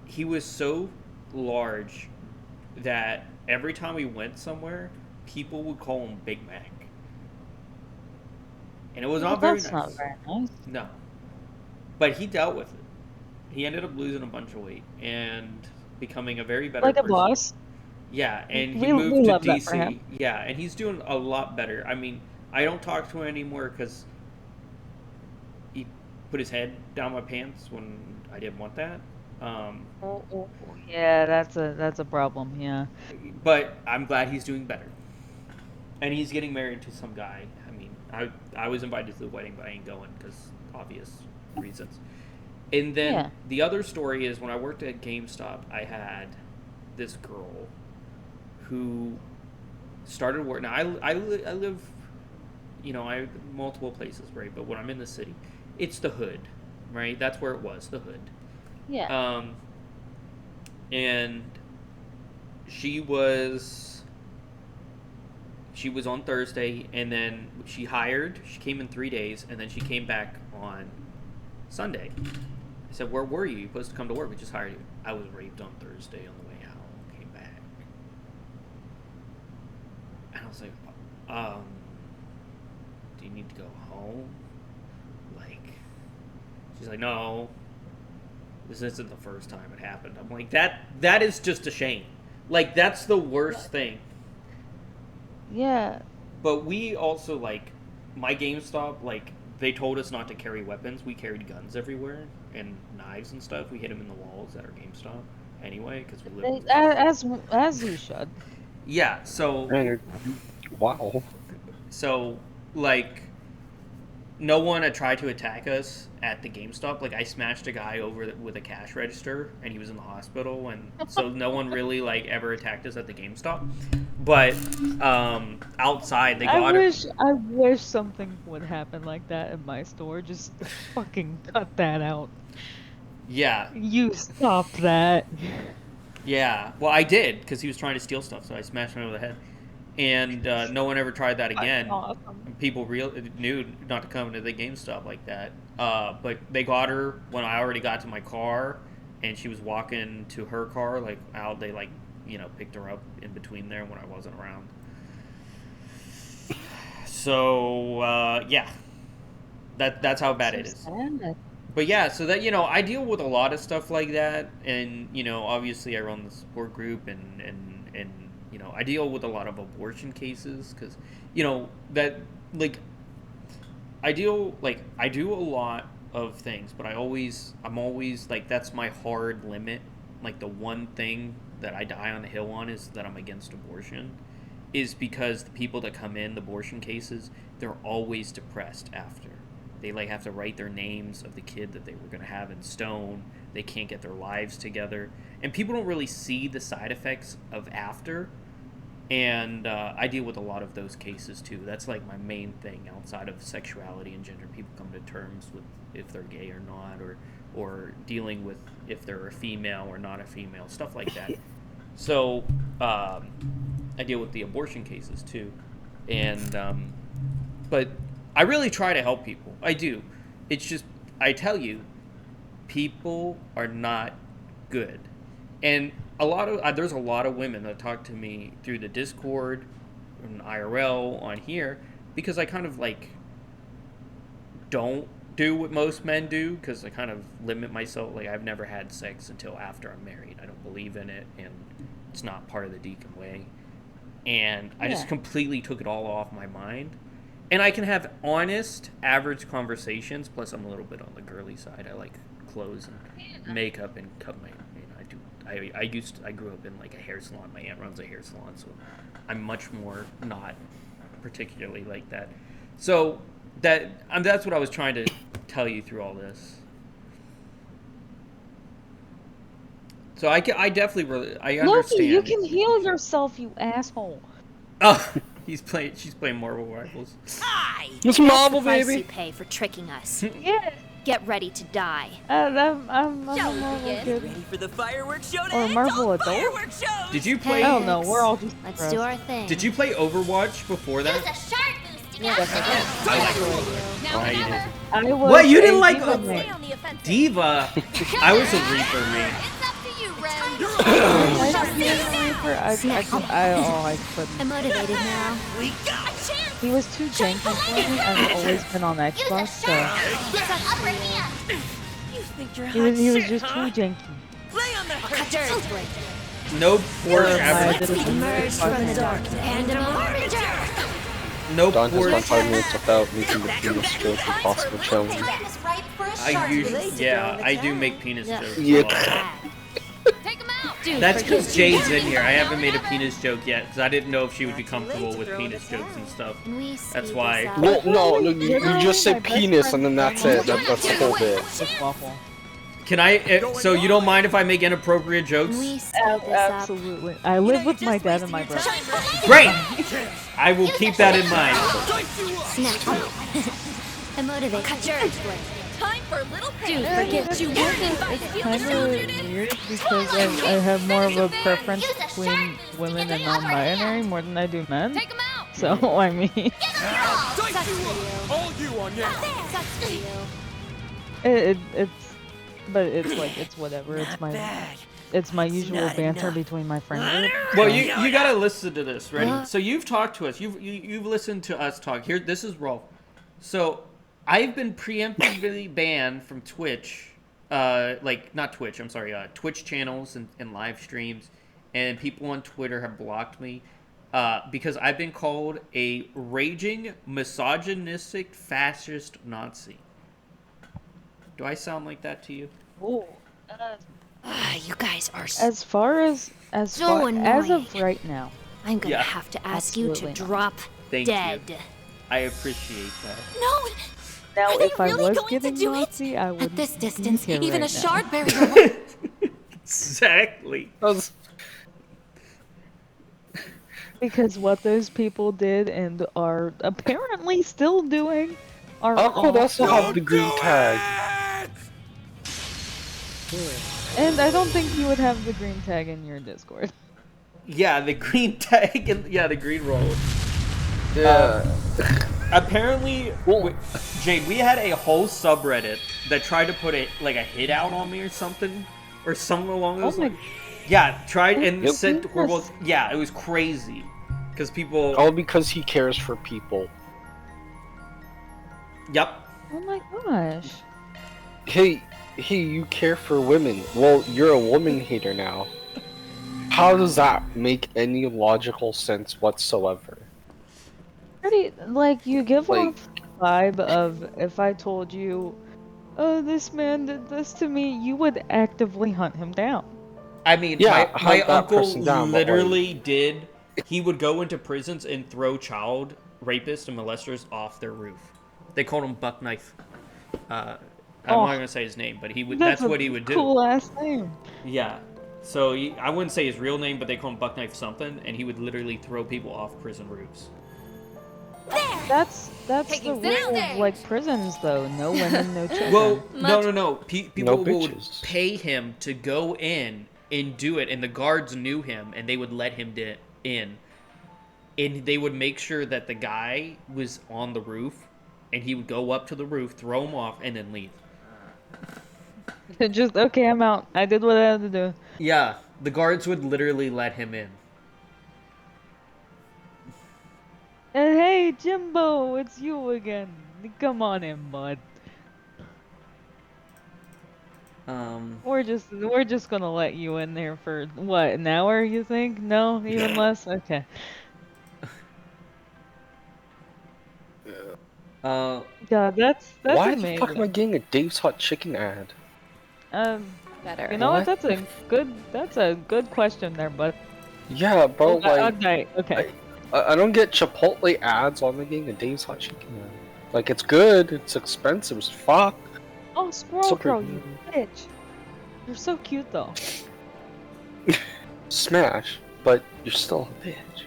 He was so large that every time we went somewhere, people would call him Big Mac, and it was not very nice. That's not very nice. No, but he dealt with it. He ended up losing a bunch of weight and becoming a very better Like a person. boss. Yeah, and he We moved to love that for DC. him. Yeah, and he's doing a lot better. I mean, I don't talk to him anymore because he put his head down my pants when I didn't want that. Yeah, that's a problem. Yeah. But I'm glad he's doing better, and he's getting married to some guy. I mean, I was invited to the wedding, but I ain't going because obvious reasons. And then the other story is when I worked at GameStop, I had this girl who started work. Now I live, you know, I have multiple places, right? But when I'm in the city, it's the hood, right? That's where it was, the hood. Yeah. And she was on Thursday, and then she came in 3 days, and then she came back on Sunday. I said, where were you? You're supposed to come to work. We just hired you. I was raped on Thursday on the way out. Came back. And I was like, do you need to go home? Like, she's like, no. This isn't the first time it happened. I'm like, that is just a shame. Like, that's the worst thing. Yeah. But we also, like, my GameStop, like, they told us not to carry weapons. We carried guns everywhere and knives and stuff. We hid them in the walls at our GameStop anyway because we lived. As you should. Yeah. So. Wow. So, like, no one had tried to attack us at the GameStop. Like, I smashed a guy over with a cash register, and he was in the hospital, and so no one really, like, ever attacked us at the GameStop. But outside, they got I wish something would happen like that in my store. Just fucking cut that out. Yeah. You stop that. Yeah. Well, I did, because he was trying to steal stuff, so I smashed him over the head. And no one ever tried that again. Awesome. People knew not to come into the GameStop like that. But they got her when I already got to my car, and she was walking to her car. Like, out, they, like, you know, picked her up in between there when I wasn't around. So, yeah. That's how bad it is. But yeah, so that, you know, I deal with a lot of stuff like that. And, you know, obviously I run the support group and you know, I deal with a lot of abortion cases because, you know, that, like, I do a lot of things, but I'm always, like, that's my hard limit. Like, the one thing that I die on the hill on is that I'm against abortion, is because the people that come in, the abortion cases, they're always depressed after. They like have to write their names of the kid that they were gonna have in stone. They can't get their lives together, and people don't really see the side effects of after. And I deal with a lot of those cases too. That's like my main thing outside of sexuality and gender. People come to terms with if they're gay or not, or dealing with if they're a female or not a female, stuff like that. So I deal with the abortion cases too, and but I really try to help people. I do. It's just I tell you, people are not good, and there's a lot of women that talk to me through the Discord, and IRL on here, because I kind of like don't do what most men do, because I kind of limit myself. Like I've never had sex until after I'm married. I don't believe in it, and it's not part of the deacon way. And I just completely took it all off my mind. And I can have honest, average conversations. Plus, I'm a little bit on the girly side. I like clothes and makeup and cut my. I grew up in like a hair salon. My aunt runs a hair salon, so I'm much more not particularly like that. So that's what I was trying to tell you through all this. So I definitely I understand. Loki, you can heal yourself, you asshole. Oh, she's playing Marvel Rivals. It's Marvel, That's the price baby. you pay for tricking us. Yeah. Get ready to die. I'm a Marvel kid. Ready for the fireworks show? Or Marvel adult. Fireworks show. Did you play? Oh no, we're all just. Let's do our thing. Did you play Overwatch before that? Use a shark boosting Yeah, I was What, you didn't a like Diva main. Diva? I was a Reaper main. I couldn't. I'm motivated now. He was too janky for me. I've always been on Xbox, so he was just too janky. No port ever. Emerge from the dark and a harbinger. No Don has port. gone 5 minutes without making the penis joke impossible challenge. I do make penis jokes. Yeah. That's because Jade's in here. I haven't made a penis joke yet because I didn't know if she would be comfortable with penis jokes and stuff. That's why. No, you just say penis and then that's it. That's the whole bit. Can I? So you don't mind if I make inappropriate jokes? Absolutely. I live with my dad and my brother. Great. I will keep that in mind. I'm motivated. Cut your Time for a little pain. It's kind of weird because I have more of a preference between women and non-binary more than I do men. So I mean, it's whatever. It's my usual banter between my friends. Well, you gotta listen to this. Ready? So you've talked to us. You've listened to us talk. Here, this is Rolf. So I've been preemptively banned from Twitch, not Twitch, I'm sorry, Twitch channels and live streams, and people on Twitter have blocked me because I've been called a raging, misogynistic, fascist Nazi. Do I sound like that to you? Oh, you guys are as far as of right now, I'm gonna have to ask you to drop Thank dead. You. I appreciate that. No. Now, Are if they I really was going getting to do Nazi, I would. At this distance, even right a shard barrier. Exactly. Because what those people did and are apparently still doing are I could also have the green tag. And I don't think you would have the green tag in your Discord. Yeah, the green tag and the green roll. Yeah. Apparently, Jade, we had a whole subreddit that tried to put a hit out on me or something along those lines. Yeah, tried and sent horrible. Yeah, it was crazy because people. All because he cares for people. Yep. Oh my gosh. Hey, you care for women. Well, you're a woman hater now. How does that make any logical sense whatsoever? Pretty, you give off the vibe of if I told you, oh, this man did this to me, you would actively hunt him down. I mean, my uncle literally did. He would go into prisons and throw child rapists and molesters off their roof. They called him Buck Knife. I'm not gonna say his name, but he would. That's what he would do. Cool ass name. Yeah. So I wouldn't say his real name, but they call him Buck Knife something, and he would literally throw people off prison roofs. That's the rule of like prisons though. No women, no children. Well, no. People would pay him to go in and do it, and the guards knew him, and they would let him in. And they would make sure that the guy was on the roof, and he would go up to the roof, throw him off, and then leave. Just, okay, I'm out. I did what I had to do. Yeah, the guards would literally let him in. And hey, Jimbo, it's you again. Come on in, bud. We're just gonna let you in there for what, an hour? You think? No, even less. Okay. God, that's Why amazing. the fuck am I getting a Dave's Hot Chicken ad? Better. You know what? That's a good question there, bud. Yeah, bro. Like, okay. I don't get Chipotle ads on the getting a Dave's Hot Chicken ad. Like, it's good. It's expensive as fuck. Oh, Squirrel Crow, you bitch. You're so cute though. Smash, but you're still a bitch.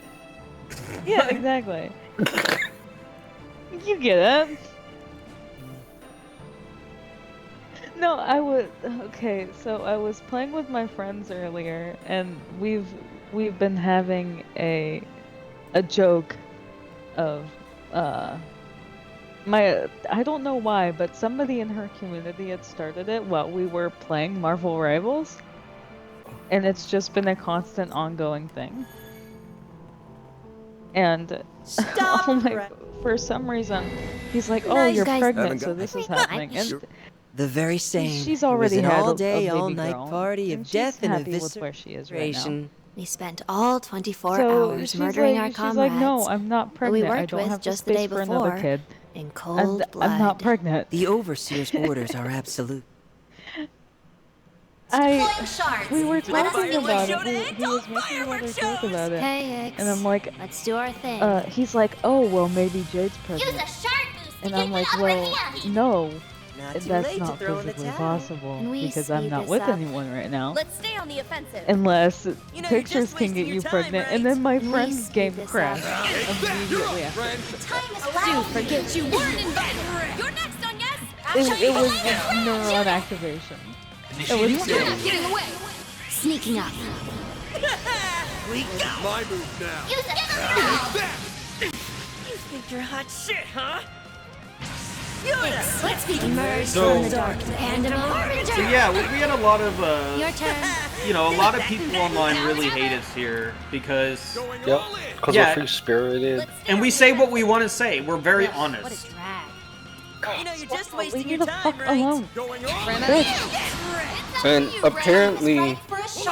Yeah, exactly. You get it. No, okay, so I was playing with my friends earlier, and we've been having a joke of I don't know why, but somebody in her community had started it while we were playing Marvel Rivals, and it's just been a constant ongoing thing. And for some reason, he's like, "Oh, you're pregnant, so this is happening." And the very same. She's already it was an had all-day, a all-night girl, party of death and happy with where she is right now. We spent all 24 So hours she's murdering like, our she's comrades. like, "No, I'm not who pregnant. we I worked don't with have the just the day space for another before, kid. in cold blood. I'm not pregnant." The overseer's orders are absolute. We were talking about it. He was making another joke about it. Hey, and I'm like, let's do our thing. He's like, "Oh, well, maybe Jade's pregnant." And I'm like, "Well, no, that's not physically possible because I'm not with anyone right now. Let's stay on the offensive. Unless You know, you're pictures just can get wasting you your pregnant." time, And then my We friend's speed game this crashed up. immediately after. Do forget you weren't invited. You're next on yes. It was neuron activation. It was Getting away. Sneaking up. We go. My move now. Use it. You think you're hot shit, huh? Let's be emerged So- from the darkness. And a harbinger. So yeah, we had a lot of Your turn. you know, a lot of people online really hate us here because Yep, because we're free spirited. and we say what we want to say. We're very honest. You know, you're just wasting Leave your the time, fuck right? alone. And apparently,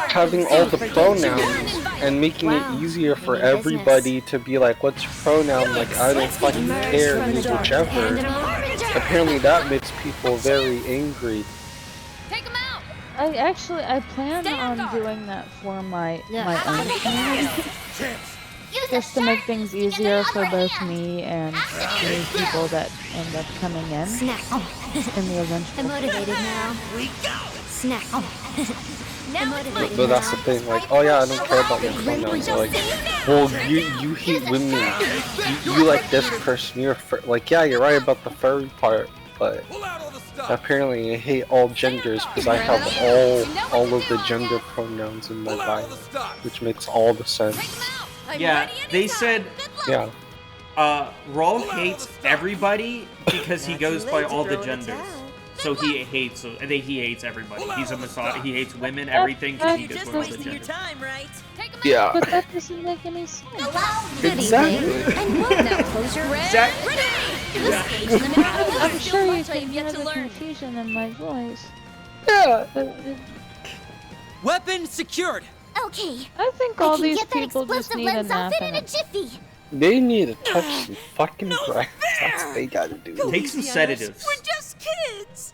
having all the pronouns and making it easier for everybody to be like, "What's your pronoun?" Like, I don't fucking care, use whichever. Apparently, that makes people very angry. I plan on doing that for my own community. Just to make things easier for both me and new people that end up coming in the eventual. I'm motivated now. Snack. But that's the thing, like, oh yeah, I don't care about your pronouns. They're like, well, you hate women. You like this person. You're like, yeah, you're right about the furry part, but apparently I hate all genders because I have all of the gender pronouns in my bio, which makes all the sense. Yeah, they said Yeah. Raw hates everybody because he goes by all the genders. So he hates everybody. He's a misogynist. He hates women, everything, because he goes by all the genders. Yeah. But that doesn't make any sense. Exactly. I'm sure you can hear the confusion in my voice. Yeah. Weapon secured. Okay. I think I all can these get that people just explosive need a lens off nap it and in a jiffy. They need to touch some fucking grass. That's what they gotta do. Take some sedatives. We're just kids.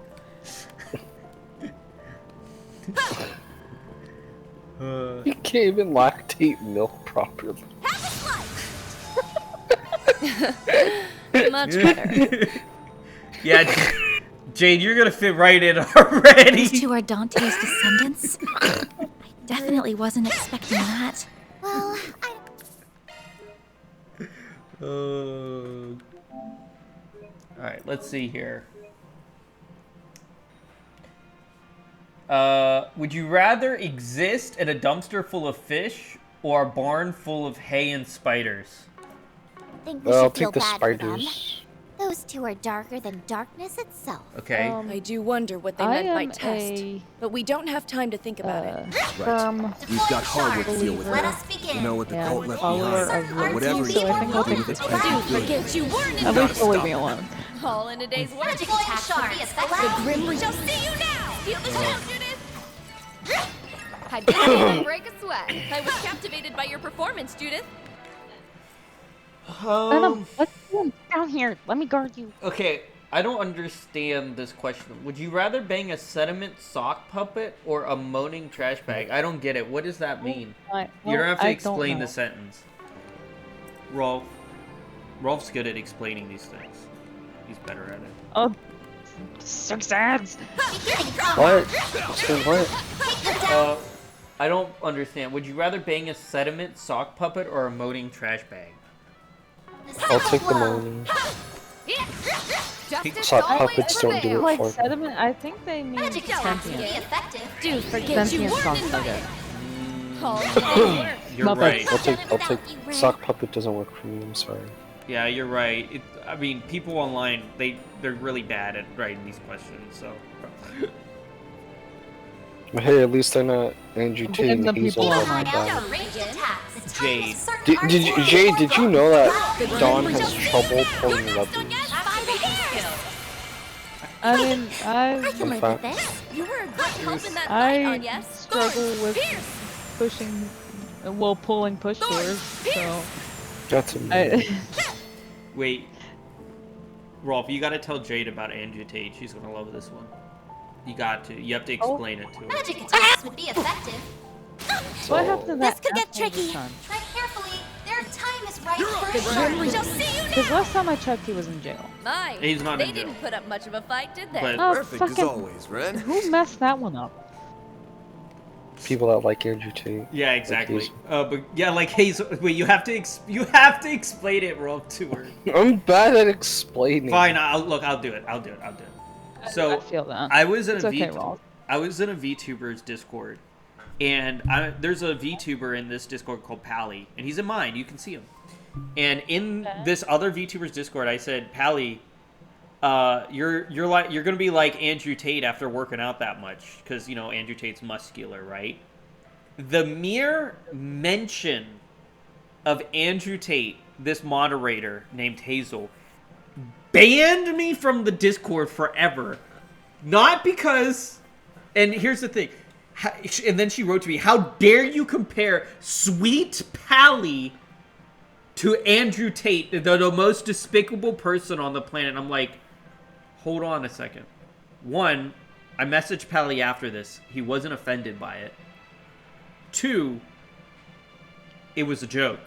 You can't even lactate milk properly. Much better. Yeah, Jade, you're gonna fit right in already. These two are Dante's descendants? I definitely wasn't expecting that. Well, Alright, let's see here. Would you rather exist in a dumpster full of fish or a barn full of hay and spiders? I think we I'll should feel take the bad for them. spiders. Those two are darker than darkness itself. Okay. I do wonder what they I meant by am test, but we don't have time to think about it. Firm We've got hardwood steel with Let them. us begin. You know what the Yeah, cult left follower behind. of But whatever so I think I'll take the Dude, spiders. forget you weren't in At least they'll leave me alone. all in a day's work. Magic attacks will be effective. The Grim shall see you now! Feel the shield, Judith! I didn't even break a sweat. I was captivated by your performance, Judith. Venom, let's go down here. Let me guard you. Okay, I don't understand this question. Would you rather bang a sediment sock puppet or a moaning trash bag? I don't get it. What does that mean? You don't have to explain the sentence. Rolf. Rolf's good at explaining these things. He's better at it. Oh, 6 ads. What? What? I don't understand. Would you rather bang a sediment sock puppet or a moaning trash bag? I'll take the moaning. Sock puppets don't do it Like for me. sediment, I think they mean Magic attacks will be sentient. effective. Dude, forget you Sentient weren't sounds in like it. You're Muppets. right. I'll take sock puppet doesn't work for me, I'm sorry. Yeah, you're right. I mean, people online, they're really bad at writing these questions, so... But hey, at least they're not Andrew Tate and the Hazel people like online. that. Ranged attacks. Jade. Did you know that Dawn has trouble pulling levers? I mean, I can In live fact, with this. You were a great help in that fight, I Anya. struggle with pushing, well, pulling push doors, so... that's amazing. Wait. Rolf, you gotta tell Jade about Andrew Tate. She's gonna love this one. You got to. You have to explain it to her. Magic attacks would be effective. What happened to This that could get asshole tricky. this time? Tread carefully. Their time is right for The a shark. Grim shall see you Because now! last time I checked, he was in jail. My, He's not they in jail. didn't put up much of a fight, did they? But- Oh, Perfect as fucking... always, Ren. Who messed that one up? People that like Andrew Tate. Yeah, exactly. Hazel. But yeah, like Hazel. Wait, you have to explain it, Rolf, to her. I'm bad at explaining. Fine, I'll do it. So I feel that. I was in It's okay, Rolf. I was in a VTuber's Discord, and there's a VTuber in this Discord called Pally, and he's in mine. You can see him. And in this other VTuber's Discord, I said, Pally, you're gonna be like Andrew Tate after working out that much, because you know Andrew Tate's muscular, right? The mere mention of Andrew Tate, this moderator named Hazel, banned me from the Discord forever. Not because, and here's the thing, and then she wrote to me, how dare you compare sweet Pally to Andrew Tate, the most despicable person on the planet. I'm like, hold on a second. One, I messaged Pally after this. He wasn't offended by it. Two, it was a joke.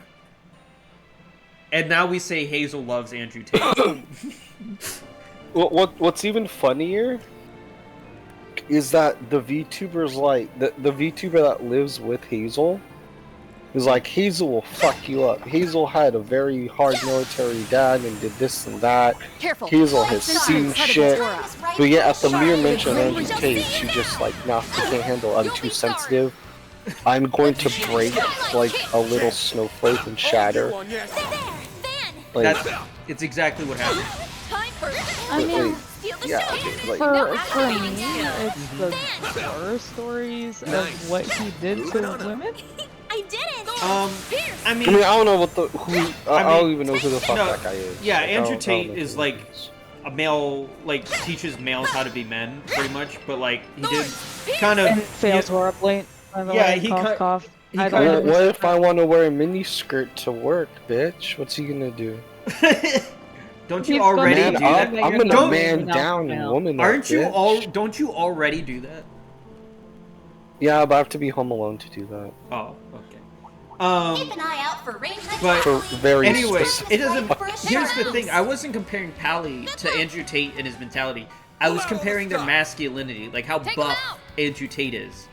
And now we say Hazel loves Andrew Tate. What's even funnier is that the VTuber's like, the VTuber that lives with Hazel is like, Hazel will fuck you up. Hazel had a very hard military dad and did this and that. Careful. Hazel has seen shit. But yet at the mere mention of Andrew Tate, she just like, nah, I can't handle it. I'm too sensitive. I'm going to break like a little snowflake and shatter. Like, it's exactly what happened. I mean, yeah, like, for me, it's the horror stories of what he did to women. I didn't. I mean, I don't know what I don't even know who the fuck no, that guy is. Yeah, Like, Andrew I don't Tate know is who like he is. a male, like teaches males how to be men, pretty much. But like he did kind of And fails horribly. By the Yeah, way, he cough, cut- cough. he I cut- don't What if I want to wear a mini skirt to work, bitch? What's he gonna do? Don't you He's already gonna do Man that? up, I'm gonna Don't- You're not- man you're not down male. and woman. Aren't you bitch. Don't you already do that? Yeah, but I have to be home alone to do that. Oh, okay. Keep an eye out for range But For very anyway, specific- it doesn't. Here's the thing: I wasn't comparing Pally to Andrew Tate and his mentality. I was comparing their masculinity, like how buff Andrew Tate is,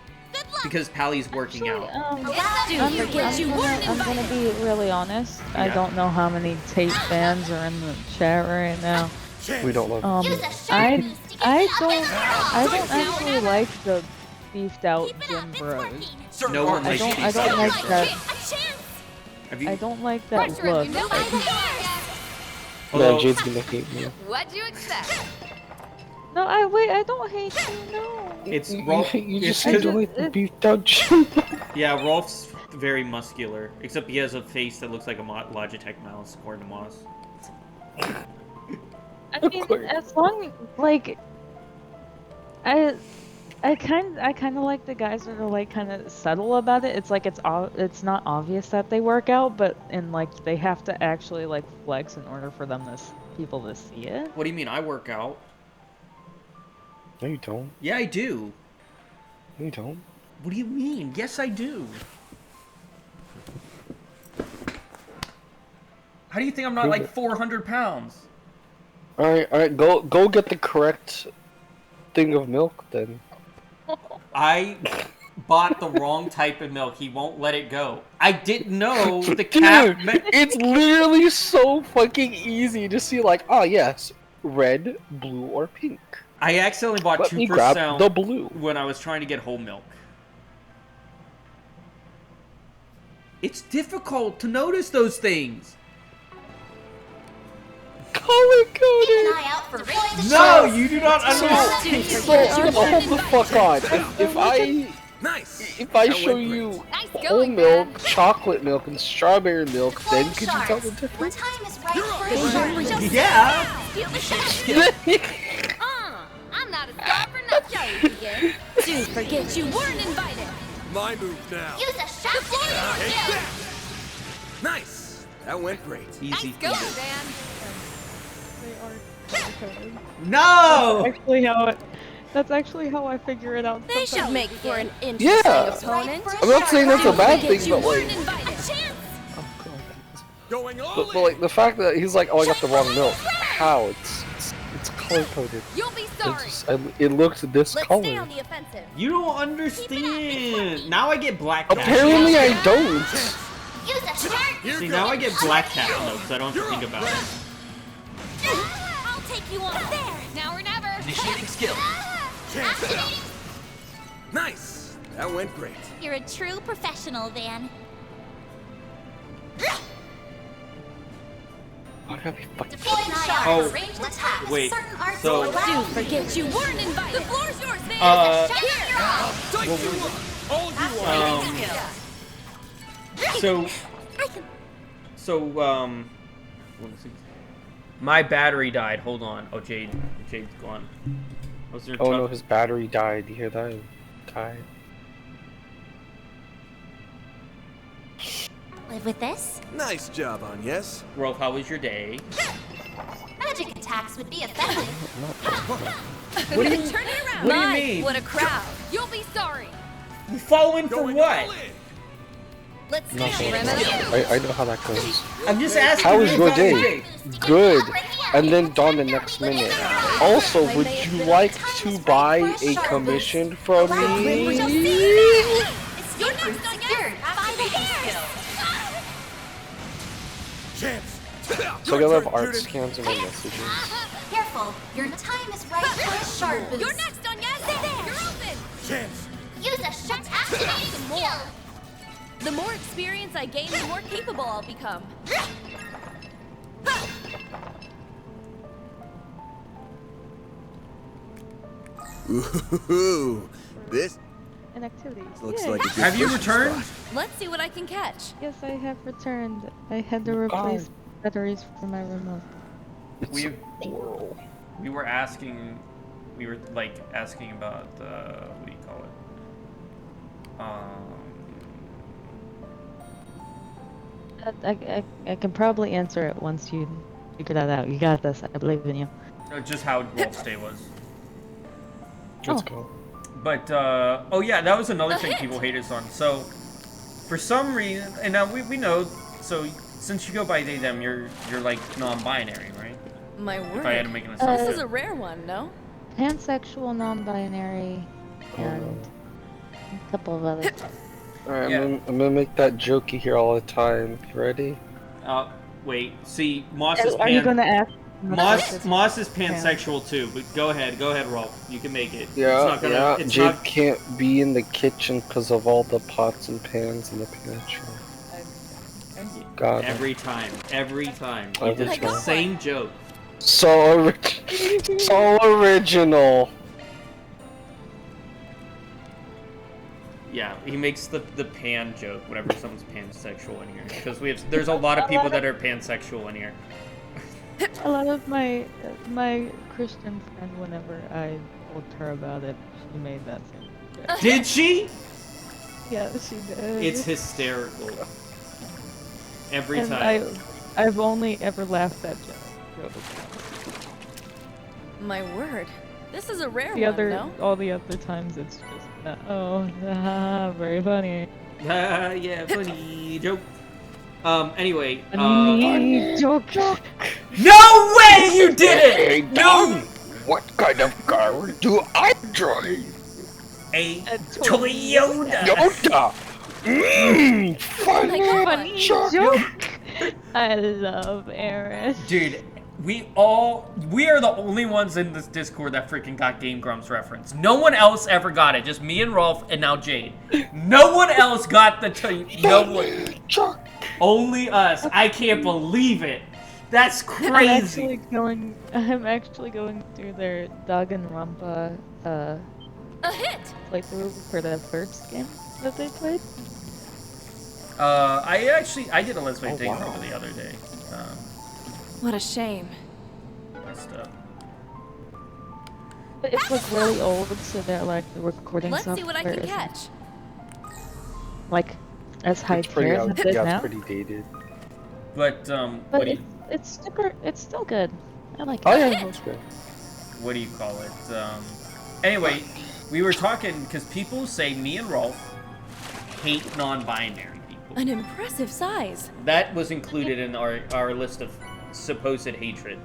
because Pally's working out. I'm gonna be really honest. I don't know how many Tate fans are in the chat right now. We don't love I don't actually like the beefed out gym bros. No one likes I beefed don't out like gym that. Have you? I don't like that look. Yeah, Jade's gonna hate me. What'd you expect? No, I don't hate you, no. It's Rolf. You just said you like the beefed out gym. Yeah, Rolf's very muscular, except he has a face that looks like a Logitech mouse, according to Moss. I mean, as long like I kind of like the guys that are like kind of subtle about it. It's like it's not obvious that they work out, but like they have to actually like flex in order for them people to see it. What do you mean? I work out. No, you don't. Yeah, I do. No, you don't. What do you mean? Yes, I do. How do you think I'm not like 400 pounds? Alright, go get the correct thing of milk then. I bought the wrong type of milk. He won't let it go. I didn't know the cap. It's literally so fucking easy to see, like, oh yes, red, blue, or pink. I accidentally bought Let me 2% grab the blue when I was trying to get whole milk. It's difficult to notice those things. Color coded. No, you do not understand. So hold the fuck on. If I show you whole milk, chocolate milk, and strawberry milk, then could you tell the difference? Yeah. I'm not a star for nothing again. Dude, forget you weren't invited. My move now. Use a shot. The floor is yours. Nice. That went great. Easy. Nice going, Dan. No. That's actually how I figure it out. They should make for an interesting Yeah. opponent. I'm not saying that's a bad thing, but like, but like the fact that he's like, oh, I got the wrong milk. How? It's color coded. You'll be sorry. It looks this Let's color. stay on the offensive. You don't understand. Now I get black cat. Apparently I don't. See, now I get black cat notes. I don't have to think about it. I'll take you on there. Now or never. Initiating skill. Nice. That went great. You're a true professional, Van. Why gotta be fucking Oh, wait. So, Dude, forget you weren't invited. The floor's yours, Van. my battery died. Hold on. Oh, Jade's gone. Was there Oh no, his battery died. You hear that? Died. Live with this? Nice job, on yes. Rolf, how was your day? Magic attacks would be effective. What do you, Turn it around. what do you My, mean? What a crowd. You'll be sorry. Following for what? Let's No, stay on I know how that goes. I'm just asking. How was you your about day? Good. And then dawn the next minute. Also, would you like to buy a commission from me? You're next on your So I gotta have art scans in my messages. Careful, your time is right for a sharp boost. You're next on yes. You're open. Chance. Use a sharp activating skill. The more experience I gain, the more capable I'll become. Ooh, this An activity. looks Yay. like a good Have you first returned? spot. Let's see what I can catch. Yes, I have returned. I had to replace batteries for my remote. We were asking. We were like asking about what do you call I can probably answer it once you figure that out. You got this. I believe in you. it? Just how Rolf's day was. Let's go. But oh yeah, that was another thing people hate us on. So for some reason, and now we know. So since you go by they them, you're like non-binary, right? My word. If I had to make an assumption. This is a rare one, no? Pansexual, non-binary, and a couple of other stuff. Alright, I'm gonna make that joke you hear all the time. You ready? Wait. See, Moss is Are you gonna ask? Moss is pansexual too, but go ahead, Rolf. You can make it. Yeah, Jade can't be in the kitchen because of all the pots and pans in the pantry. God. Every time. He does the same joke. So original. Yeah, he makes the pan joke whenever someone's pansexual in here, because there's a lot of people that are pansexual in here. A lot of my Christian friend, whenever I told her about it, she made that same joke. Did she? Yeah, she did. It's hysterical. Every and time. I've only ever laughed at joke. My word. This is a rare The one, other, no? all the other times it's just, very funny. Yeah, funny joke. Anyway, funny joke. No way you did it! No! What kind of car do I drive? A Toyota! Yoda! Funny joke! I love Aaron. Dude, we are the only ones in this Discord that freaking got Game Grumps reference. No one else ever got it. Just me and Rolf and now Jade. No one else got no one. Only us. I can't believe it. That's crazy. I'm actually going through their Danganronpa playthrough for the first game that they played. I did a Let's Play Danganronpa the other day. What a shame. Messed up. But it's like really old, so they're like the recording Let's software. see what I can catch. Like as high tier as it is yeah, now. it's pretty dated. But But it's still good. I like it. Oh yeah, that's good. What do you call it? Anyway, we were talking because people say me and Rolf hate non-binary people. An impressive size. That was included in our list of supposed hatred.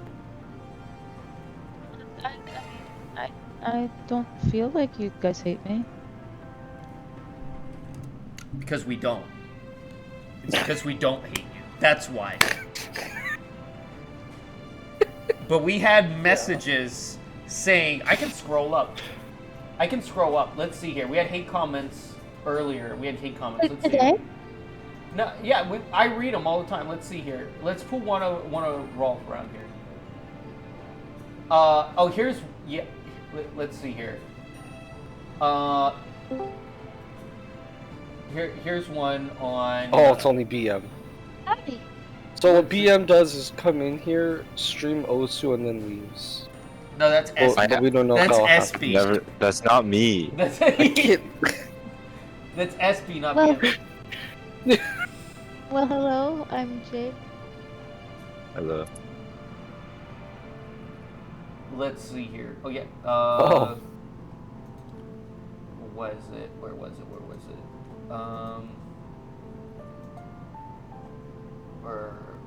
I don't feel like you guys hate me. Because we don't. It's because we don't hate you. That's why. But we had messages saying, I can scroll up. Let's see here. We had hate comments earlier. Let's see. Today? No, yeah, I read them all the time. Let's see here. Let's pull one of Rolf around here. Here's let's see here. Here's one on. Oh, it's only BM. Howdy. So what BM does is come in here, stream Osu, and then leaves. No, that's SB. We don't know that's how. SB. That's not me. That's SB, not BM. Well, hello, I'm Jade. Hello. Let's see here. Oh yeah. Where was it?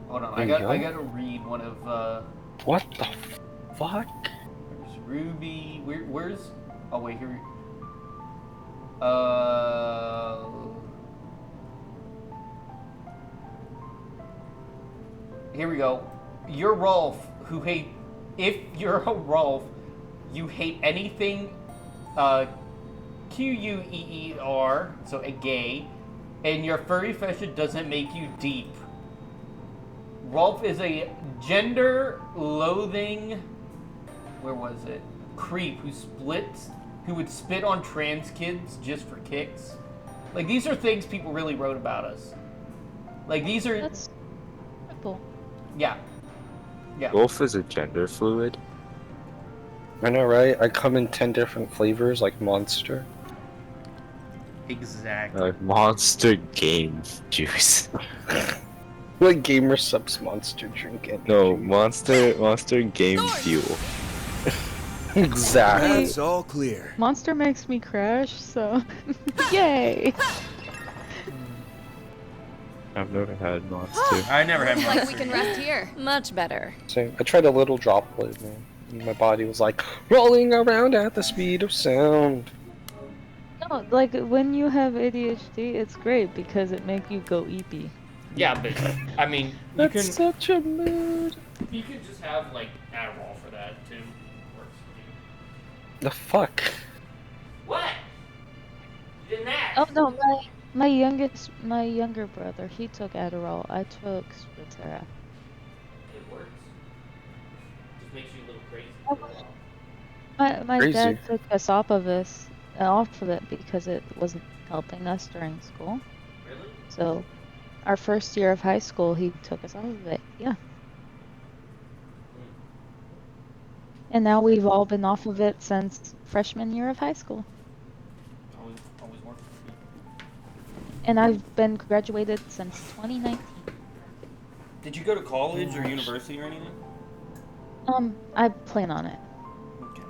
Hold on. I gotta read one of. What the fuck? There's Ruby. Where's? Oh wait, here. Here we go. You're Rolf, who hate. If you're a Rolf, you hate anything Queer, so a gay, and your furry fashion doesn't make you deep. Rolf is a gender-loathing, creep who would spit on trans kids just for kicks. Like, these are things people really wrote about us. Like, these are... That's simple. Yeah. Yeah. Wolf is a gender fluid. I know, right? I come in 10 different flavors, like Monster. Exactly. Like Monster Game Juice. Like gamer subs Monster drink it. No, Monster Game Fuel. Exactly. That's all clear. Monster makes me crash, so yay! I've never had monster. I never had Looks like monster. we can rest here. Much better. Same. I tried a little droplet, man. And my body was like rolling around at the speed of sound. No, like when you have ADHD, it's great because it makes you go eepy. Yeah, but I mean, you That's can such a mood. you could just have like Adderall for that too. Works for you. The fuck? What? You didn't ask. Oh no, my younger brother, he took Adderall. I took Strattera. It works. Just makes you a little crazy for a while. My Crazy. dad took us off of it because it wasn't helping us during school. Really? So, our first year of high school, he took us off of it. Yeah. And now we've all been off of it since freshman year of high school. Always works for me. And I've been graduated since 2019. Did you go to college or university or anything? I plan on it. Okay.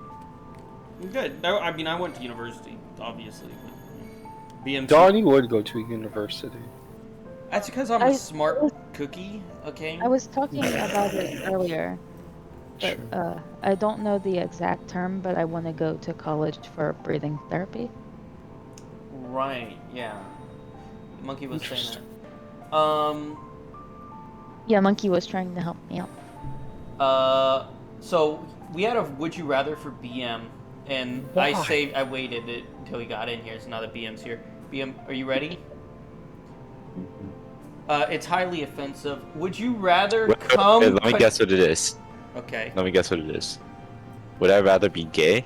Good. No, I mean, I went to university, obviously. But BMC. Donnie would go to university. That's because I'm a smart cookie, okay? I was talking about it earlier, but I don't know the exact term, but I want to go to college for breathing therapy. Right, yeah. Monkey was saying that. Yeah, Monkey was trying to help me out. So we had a would you rather for BM, and Why? I waited until he got in here, so now that BM's here. BM, are you ready? It's highly offensive. Would you rather come? Let me guess what it is. Okay. Let me guess what it is. Would I rather be gay?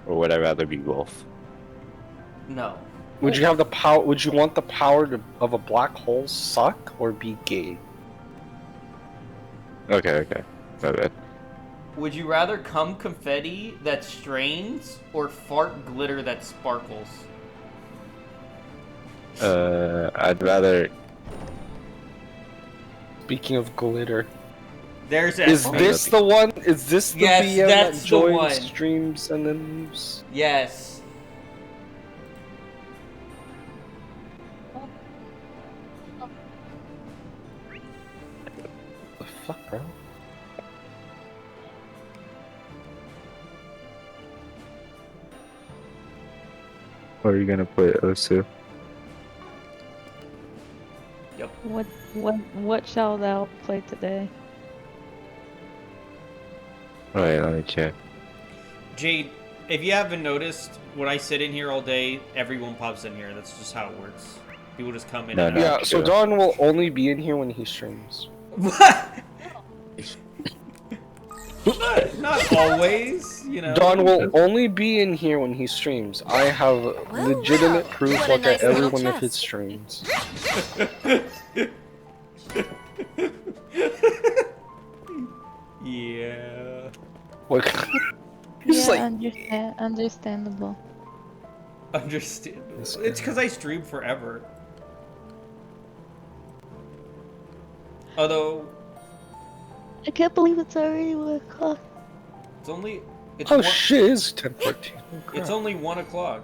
Or would I rather be wolf? No. Would you have the power? Would you want the power of a black hole suck or be gay? Okay. My bad. Would you rather come confetti that strains or fart glitter that sparkles? I'd rather. Speaking of glitter, There's is this the one? Is this the Yes, BM that's that the joins one. streams and then leaves? Yes. The fuck, bro? Where are you gonna put Osu? Yep. What shall thou play today? Alright, let me check. Jade, if you haven't noticed, when I sit in here all day, everyone pops in here. That's just how it works. People just come in. and Yeah, out. so Don will only be in here when he streams. Not always, you know. Don will only be in here when he streams. I have legitimate proof what a like nice at every little one of his chest. streams. Yeah. Like, he's like, Understandable. Understandable. It's because I stream forever. Although, I can't believe it's already 1 o'clock. it's only. It's oh one, shit, it's 10:14. It's only 1 o'clock.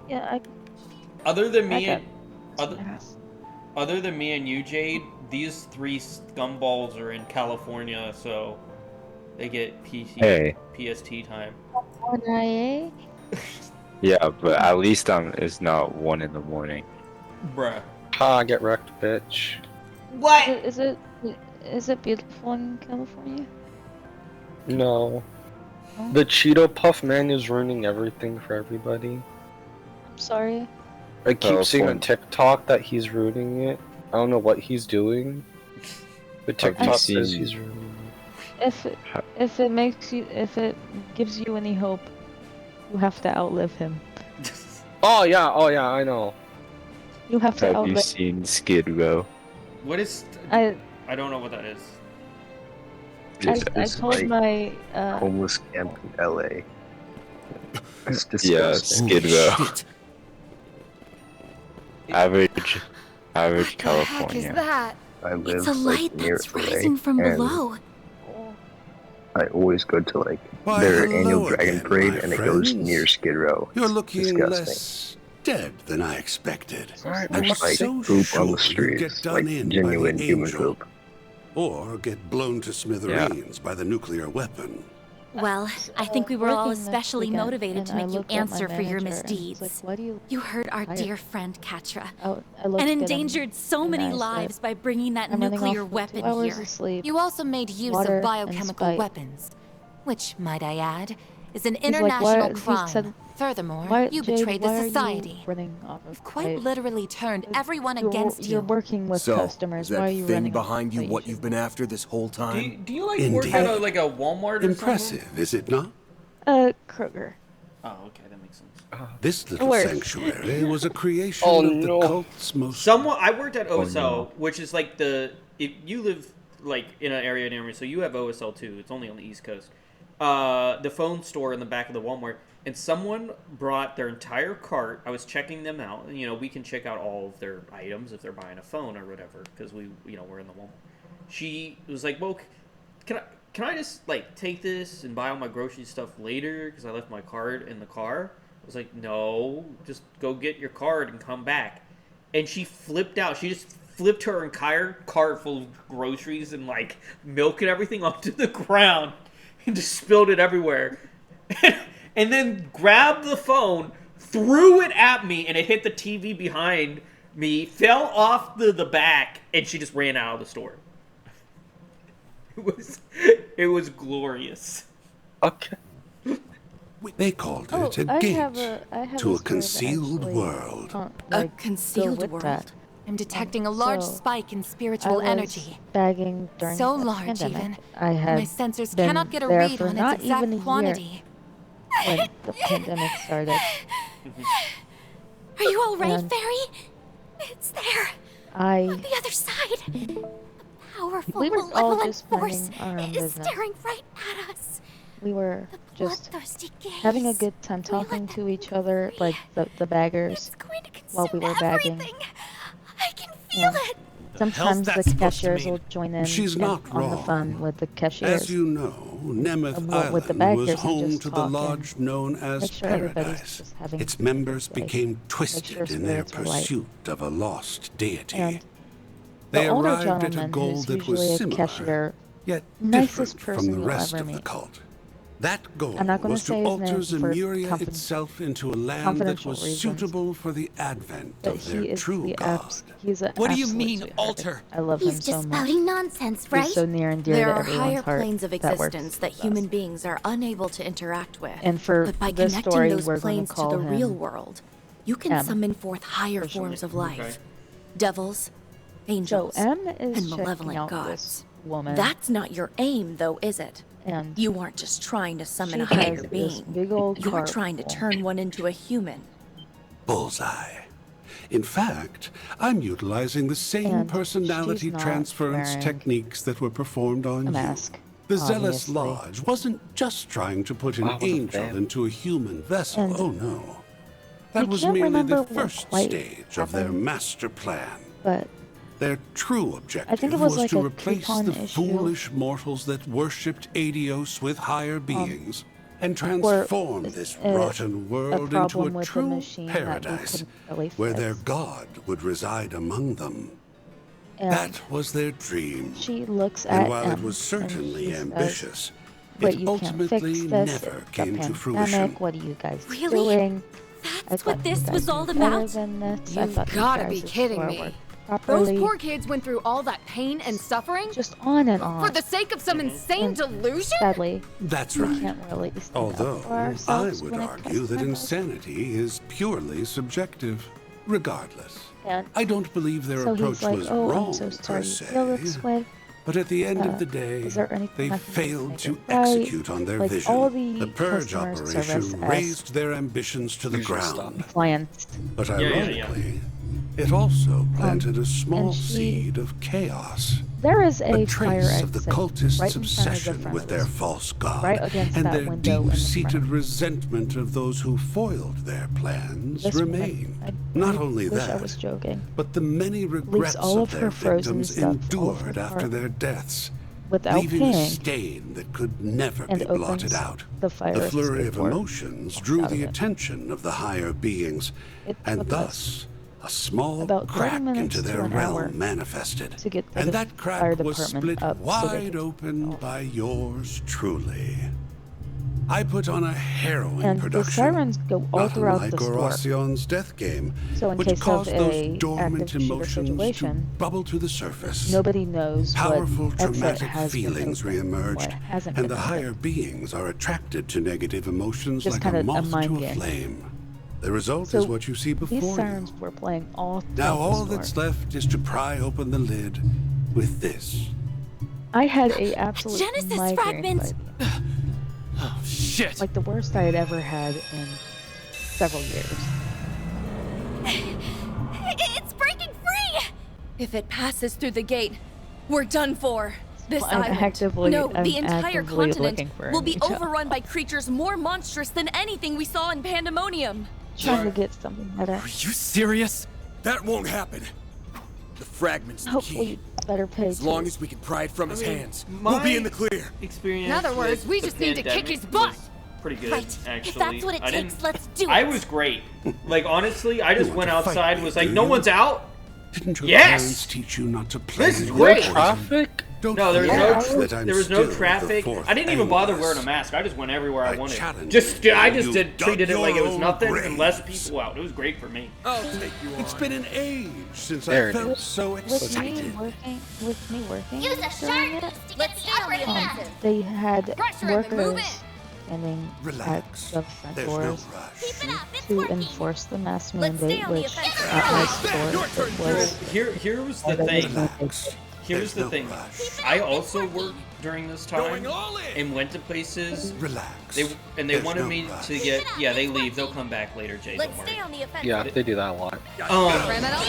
Yeah, Other than me I and other than me and you, Jade, these 3 scumballs are in California, so they get PST time. Yeah, but at least it's not 1 in the morning. Bruh. Ha, get wrecked, bitch. What? Is it beautiful in California? No. The Cheeto Puff man is ruining everything for everybody. I'm sorry. I keep seeing on TikTok that he's ruining it. I don't know what he's doing. But TikTok says he's ruining it. If it gives you any hope, you have to outlive him. Oh yeah, I know. You have to Have you outlive. seen Skid Row? What is? I don't know what that is. I told my homeless camp in LA. It's Yeah, disgusting. Skid Row. Average What the heck is California. that? I live It's a light that's rising from below. I always go to like Why, their hello annual Dragon again, Parade, my and it goes friends. near Skid Row. You're It's looking disgusting. less dead than I expected. I I'm like so poop sure on the you streets, get done like in genuine by the human angel, poop. or get blown to smithereens by the nuclear weapon. Well, I think we were all working next especially weekend, motivated to and I make you looked at my answer for your manager, and he's misdeeds. like, "Why do you You hurt our tired?" dear friend Katra, I looked and at him, endangered so and many I said, lives by bringing that "I'm running nuclear off with weapon 2 hours here. of sleep, You also made use water, of and biochemical spite." weapons, which, might I add, is an He's like, international "Why-" he crime. said, Furthermore, "Why, you Jade, betrayed why the are you society. running off of You've quite fight? literally turned everyone against you. You're working with So, customers. is Why are that you thing running off behind you fight? what you've been after this whole time? Do you like work at a, like a Walmart or Impressive, is it not? Kroger. Oh, okay, that makes sense. This little Worse. sanctuary was a creation Oh, of the no. cult's most. I worked at Oh, OSL, no. which is like if you live like in an area near me, so you have OSL too. It's only on the East Coast. The phone store in the back of the Walmart, and someone brought their entire cart. I was checking them out, and we can check out all of their items if they're buying a phone or whatever, because we're in the Walmart. She was like, "Well, can I just like take this and buy all my grocery stuff later because I left my card in the car?" I was like, "No, just go get your card and come back." And she flipped out. She just flipped her entire cart full of groceries and like milk and everything onto the ground and just spilled it everywhere. And then grabbed the phone, threw it at me, and it hit the TV behind me, fell off the back, and she just ran out of the store. It was glorious. Okay. They called it a I gate have to a a story that concealed actually world. can't, A like, concealed go with world. that. I'm detecting a large So, spike in I spiritual was energy. bagging during So the large, pandemic. even. I had My sensors been cannot get a there read for on not its exact even a year quantity. when the pandemic started. Are you all right, And Fairy? It's there. I On the other side. A powerful, we were all malevolent just force minding our own is business. staring right at us. We were just Bloodthirsty gaze. having a good time talking to each other, like the baggers, while we were bagging. I can feel it. Sometimes that the supposed to cashiers mean? will join in She's and not on the wrong. fun with the cashiers. As you know, Nemeth with the Island baggers was and home just to the talk and lodge known as make sure everybody's Paradise. just having Its members like, became make twisted sure in their spirits are light. pursuit of a lost deity. And They the older arrived at a gentleman, goal who's that was usually a similar, cashier, yet nicest different person from the you'll rest ever of the meet. cult. That goal I'm not gonna was to say his alter name for Zemuria itself into a land that confidential was reasons, suitable for the advent but of he their is true the god. he's an What do you absolute mean, sweetheart. alter? I love He's him so just much. spouting nonsense, right? He's so near and dear There to are everyone's higher heart. planes of that works existence that best. human beings are unable to interact with. And for but by this connecting story, those we're going planes to to call the him real world, you can M, summon forth higher officially. forms of life. Okay. Devils, angels, So M is and checking malevolent out gods. this woman. That's not your aim, though, is it? And you aren't just trying to summon she a higher has this being. big old You're cart trying to full. turn one into a human. Bullseye. In fact, I'm utilizing the same And personality she's not transference wearing techniques that were performed on a you. mask, The Zealous obviously. Lodge wasn't just trying to put an Wow, what a angel fan. into a human vessel. And Oh no. That I was can't merely remember the what first quite stage of their happened, master plan. but Their true I objective think it was like to a replace coupon the issue. foolish mortals that worshipped Adios with higher beings and or transform this rotten world into problem a with the true machine that we paradise couldn't really where their fix. god would reside among them. And That was their dream. she looks And at while it M was certainly and she says, ambitious, "But it you can't ultimately fix this. never It's came the to fruition. pandemic. What are you guys Really? doing? That's I what thought this you guys was were all better about? than this. I You've thought you gotta guys be would kidding score me. work Those properly." poor kids went through all that pain and suffering Just on and on. for the sake of some insane And delusion? Sadly, That's we right. can't really stand up Although for I ourselves would when it argue comes that to our insanity is purely subjective. Regardless, And I don't believe their so approach he's like, was "Oh, wrong I'm so sorry per you se. feel this way. But at the end of the day, Is there anything they I can do to failed make to it right?" execute on their Like, vision. all the purge customer operation service raised their ambitions to the ground. Clients. But Yeah. ironically, it also planted a small and she- seed of chaos. There is a A fire trace of the exit cultists' right in front of the obsession front with of their us, false god right against and that their window in the deep-seated front. resentment of those who foiled their plans This woman, remained. Not only wish I that, was joking. but the many regrets all of of their her frozen victims stuff, all of her endured after heart. their deaths without leaving a paying, stain that could never and be blotted opens out. the fire The flurry of escape door. emotions drew Out of the it. attention of the higher beings, and took thus a small about 30 crack minutes into to their an hour realm manifested. to get And the that fire crack was department split up so they wide could open by yours truly. I put on a harrowing And the production, sirens go all not throughout unlike the store. Horacion's death game, So in which case of caused those a dormant active shooter emotions to situation, bubble to the surface. nobody knows Powerful what exit traumatic has been feelings opened, what reemerged, hasn't and been the higher beings are attracted to negative emotions Just like kinda a a moth mind to a game. flame. The result So is what you see before These you. sirens were playing all Now throughout all the that's store. left is to pry open the lid with this. I had a absolute Genesis migraine fragment! by the end. Oh, shit! Like the worst I had ever had in several years. It's breaking free! If it passes through the gate, we're done for. This I'm island, actively- no, I'm the entire actively continent looking for a will be new job. overrun by creatures more monstrous than anything we saw in Pandemonium. Trying to get something better. Are you serious? That won't happen. The fragment's the Hopefully, key. better pay. As long as we can pry it from his hands, we'll my be in the clear. Experience. In other words, with we the just need to kick pandemic his butt. was Pretty good, Right. actually. If that's what it I takes, didn't- let's do I it. was great. Like honestly, I just You went want to fight outside, me, was like, do no you? one's out. Didn't your Yes! parents teach you not to play This is with great. poison? Traffic? Don't No, there was forget no that I'm there was no still traffic. the fourth I didn't even bother Angus. wearing a mask. I just went everywhere I wanted. challenge Just you. I just You did dug treated it like it was your nothing own and less graves. people out. It was great for me. I'll take you on. It's been an age since There I it felt is. so With me excited. working Use a during shark it, to get the upper hand. they had Pressure it, move workers it. standing Relax. at the front There's no doors rush. Keep it up, it's to working. enforce the mask Let's stay mandate, on the which offensive. at my store it was. Here was the that was thing. mandated. Here's the no thing. rush. I also worked during this time Going all in. and went to places. Relax. They There's wanted no me rush. to get. Yeah, they leave. They'll come back later, Jay. Let's Don't stay worry. on the offensive. Yeah, they do that a lot. Criminal.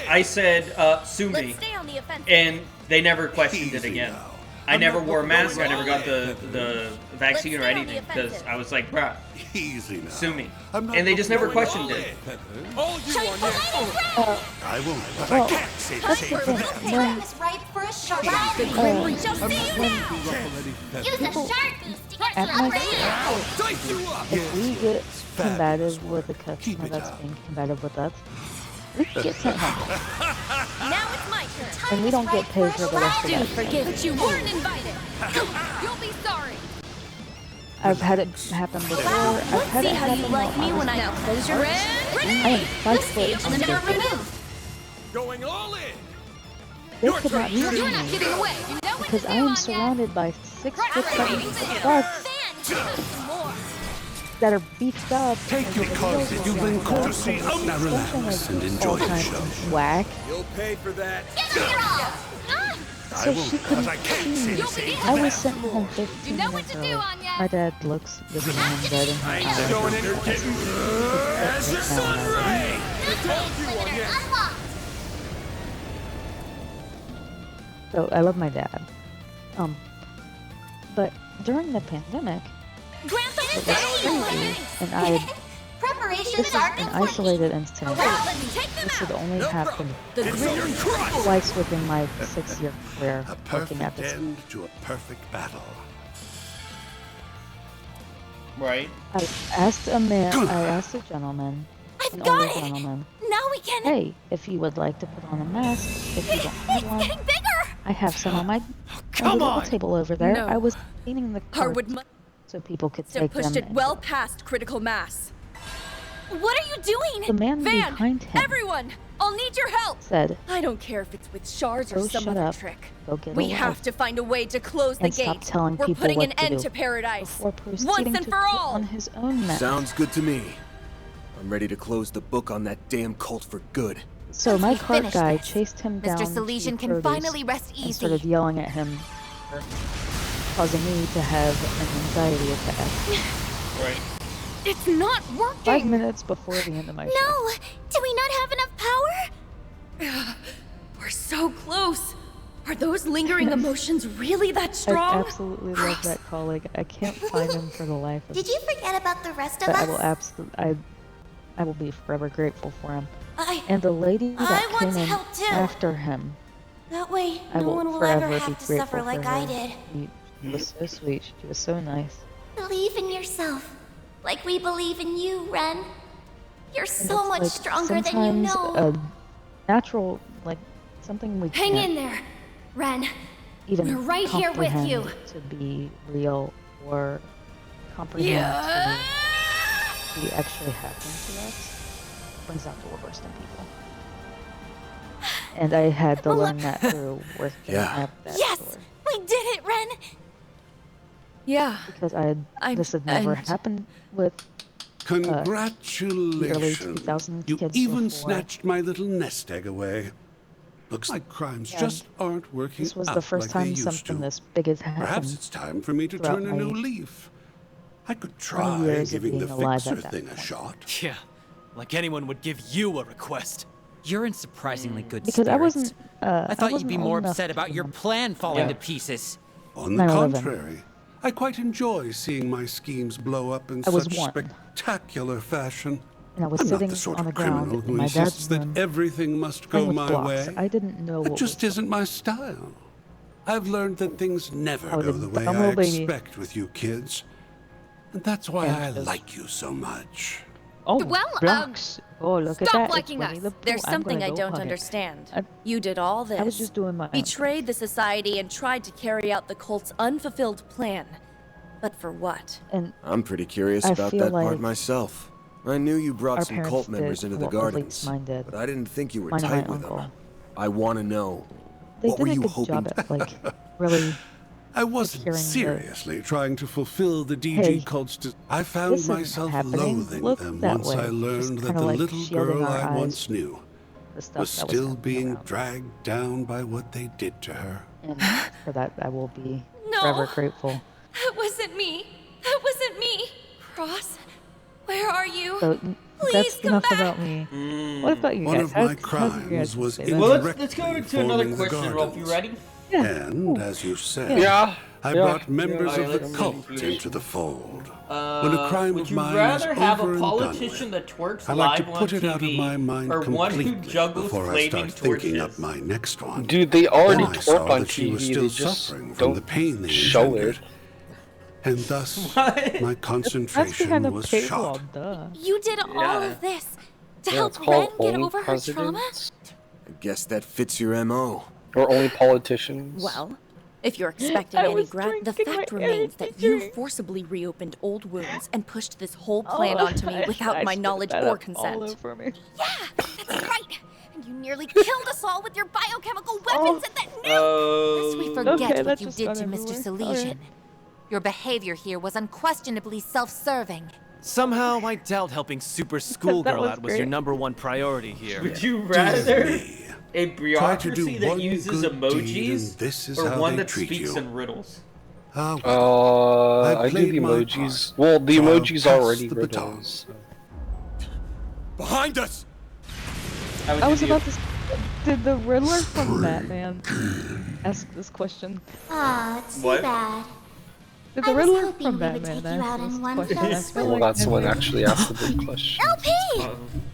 I said, sue me, Let's stay on the offensive. and they never questioned it Easy again. now. I never not wore a going mask. I never all got in. the vaccine or Let's stay on the anything because offensive. I was like, bruh, Easy now. sue me. I'm not And they just never going questioned all it. in. All you on your I won't, but Well, I can't say the that's the same for thing. them. When It's ripe for a shark. The Grim Reaper shall see you now. Use a shark boost to get at the my upper hand. I'll take you up. if we get combative with a Keep customer it that's up. being combative with us, we can get sent home. Now it's my turn. And we don't get paid for the rest of Do that. forgive, but you weren't invited. You'll be sorry. I've had it happen before. I've Let's had see it how you happen like while me when I Now close your eyes. I am 5 foot And under. never remove. Going all in. They could not You're see not me getting away. You know what because to I do, am Anya. surrounded by 6 foot 7 Fan, plus give us some more. that are beefed up. Take and your the cards wheels that are you've been jacked called up, to see. and the Now relax suspension and is enjoy all the kinds show. of whack. You'll pay for that. Give it your all. I So won't, she but couldn't I can't see say me. the same for I them. was sent home 15 You know what minutes to do, early. Anya. My dad looks this woman dead in her eyes. Showing it. As your sun ray. I told you on your Unlocked. So I love my dad. But during the pandemic, Grandpa it was crazy, and I had, Preparations this is are an complete. isolated incident. Well, let me take them This out. would only happen The Grim Reaper. twice within my 6-year career A working at perfect this. end to a perfect battle. Right? I asked a gentleman, I've an got older it. gentleman, Now we can. hey, if you would like to put on a mask, if you don't have It's one, getting bigger. I have some on my Come little on. table over there. No. I was cleaning the Harwood carts must so people could have take pushed them. it well past critical mass. What are you doing? The man Van, behind him everyone, I'll need your help. said, I don't care if it's with shards or "Go some shut other up. trick. Go get We a have life to find a way to close the and gate. stop telling We're people putting what an to end do to paradise. before Once proceeding and to for put all. on his own mask." Sounds good to me. I'm ready to close the book on that damn cult for good. So my we cart finish guy this, chased him Mr. down to Salesian can produce finally rest and started easy. yelling at him, causing me to have an anxiety attack. Right. It's not working. 5 minutes before the end of my shift. No. Do we not have enough power? We're so close. Are those lingering emotions really that I strong? absolutely love that colleague. I can't find him for the life of me. Did you forget about the rest of But us? I will absolutely, I will be forever grateful for him. I And the lady that want came in help too. after him That way, I no will one will ever forever be have to suffer grateful like for I her. did. She was so sweet. She was so nice. Believe in yourself, like we believe in you, Ren. You're And so it's much like stronger than you sometimes know. a natural, like something we Hang can't in there, Ren. even We're right here with comprehend you. to be real or comprehend to be actually happening to us brings out the worst in people. And I had to learn that through working at that Yes, store. we did it, Ren. Yeah. Because this had never happened with the early Congratulations. 2000s You kids even before. snatched my little nest egg away. Looks like crimes And just aren't working This was out the first like they time used something to. this big has happened. Perhaps it's time for me to throughout turn a new my leaf. I could 20 try years of giving the being alive fixer at that thing a shot. Yeah, like anyone would give you a request. You're in surprisingly good Because spirits. I wasn't. I thought you'd be wasn't more old enough upset to about your remember. plan falling to pieces. On the 9/11. contrary, I quite enjoy seeing my schemes blow up in I was such one. spectacular fashion. And I was I'm sitting not the sort on of the ground criminal who in my insists dad's that room everything must playing go with my blocks. way. I didn't know It what just isn't my style. I've learned that things never I was go a the way dumb I little baby. expect with you kids. And that's why And I those- like you so much. Oh, Well, blocks. Oh, look at stop that. It's liking Winnie us. the Pooh. There's I'm something gonna I go don't hug it. understand. You did all this. I was just doing my own betrayed the society and tried to carry out the cult's unfulfilled plan. But for what? And I'm pretty curious I about feel that part like myself. I knew you our brought some parents cult did, members into the well, at gardens, least mine did. but I didn't think you were Mine and tight my with them. uncle. I want to know, They what did were a you good hoping? job at, like, really I wasn't securing the- seriously trying to fulfill the DG Hey, cult's I found this isn't myself happening. loathing Look them that once way. I Just learned that kinda the like little shielding girl our I eyes once knew the stuff was that was still happening being around. dragged down by what they did to her. And for that, I will be No. forever grateful. That wasn't me. That wasn't me. Cross, where are you? So Please that's come enough back. about me. What about you One guys? of my crimes was Well, let's indirectly go to another forming the question, Rolf. You gardens. ready? And, as you said, Yeah. I Yeah. brought members Yeah. of the Alright, cult let's see. into the fold. When a crime would of you mine rather is have over a and done politician with, that twerks I like to live on put it out of TV, my mind or one who completely juggles before I flaming start thinking torches? up my next one. Dude, they already Then I twerk saw on that she was TV. still They just suffering from the don't pain they show engendered. it. And thus, What? my That's concentration behind a was paywall, shot. duh. You did all Yeah. of this to Yeah, help it's Ren called get only over her trauma? presidents. I guess that fits your MO. Or only politicians. Well, if you're expecting I any was the drinking fact my remains that energy you drink. forcibly reopened old wounds and pushed this whole plan Oh, onto me I without my spit knowledge that or up all consent. over me. Yeah, that's right. And you nearly killed us all with your biochemical weapons and that nuke. Lest we Oh. forget Okay, what that you just did got to Mr. everywhere. Salesian. Alright. Your behavior here was unquestionably self-serving. Somehow, I doubt helping super That schoolgirl was out was your great. #1 priority here. Would you rather me. a Try to do bureaucracy that one uses good deed, emojis and this is or how one they that treat speaks you. in riddles? Ah, well, I do played the my emojis. part. Well, the So I'll emojis pass already the baton. riddles. Behind us! I was about to. Did the Riddler from Batman ask this question? Ah, too What? bad. Did I the was Riddler hoping from we would Batman take you out ask this in one question? fell I feel swoop. Well, that's the one every- actually asked the big question. LP!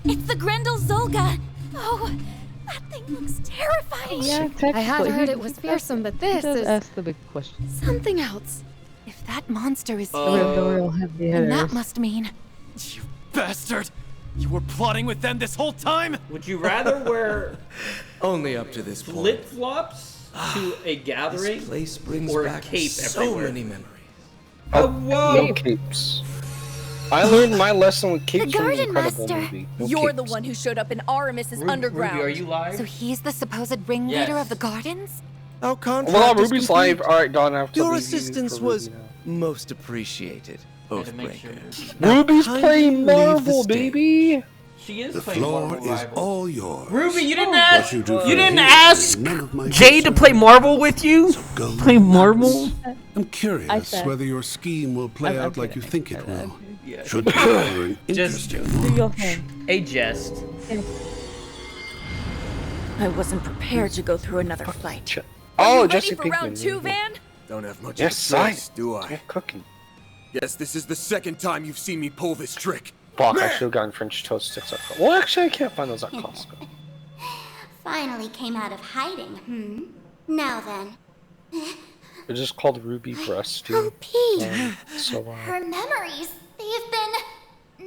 It's the Grendel Zolga! Oh, that thing looks terrifying! Yeah, I have technically, heard he it was does- fearsome, but he this does is ask the big question. something else. If that monster is The here, real heavy then that hitters. must mean... You bastard! You were plotting with them this whole time? Would you rather wear Only up to this point. flip-flops to a gathering This place brings or a back cape so everywhere? many memories. Oh, whoa! No capes. I learned my lesson with capes from the Garden Incredible Master. movie. No You're the capes. one who showed up in Aramis's underground. Ruby, are you live? So he's the supposed ringleader Yes. of the gardens? Our contract Well, is Ruby's complete. live. Alright, Don, I have to Your leave you assistance for was Ruby now. most appreciated, Had to make sure. Oathbreaker. Now Ruby's kindly playing leave the Marvel, stage. baby. She is The playing floor Marvel is Rivals. all yours. Ruby, you didn't What ask. you do You for didn't me is ask none of my Jay to concern. play Marvel with you. Go Play Marvel. I'm I curious said- whether your scheme will play I'm out like you kidding. think it will. Yeah. Should be an Just interesting Do your watch. thing. a jest. I wasn't prepared to go through another fight. Oh, Ready Jesse for Pinkman. round 2, Van? Don't have much Yes, of a I. choice, do I? Yeah, cooking. Guess this is the second time you've seen me pull this trick. Fuck, I should have gotten French toast sticks at Costco. Well, actually, I can't find those at Costco. finally came out of hiding, Now then. It's just called Ruby Breast, dude. So, Her memories, they've been...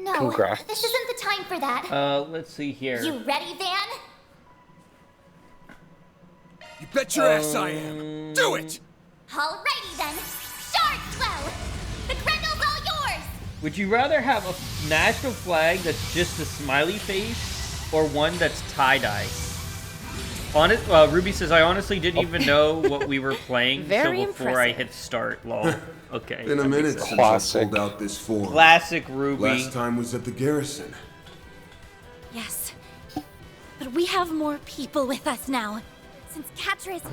No, Congrats. this isn't the time for that. Let's see here. You ready, Van? You bet your ass I am. Do it! Alrighty then. Shards flow! The Grendel's all yours! Would you rather have a national flag that's just a smiley face, or one that's tie-dye? Ruby says, I honestly didn't even know what we were playing until before I hit start. Lol. Okay. Been a minute since I pulled out this form. Classic Ruby. Last time was at the garrison. Yes. But we have more people with us now. Since Catra is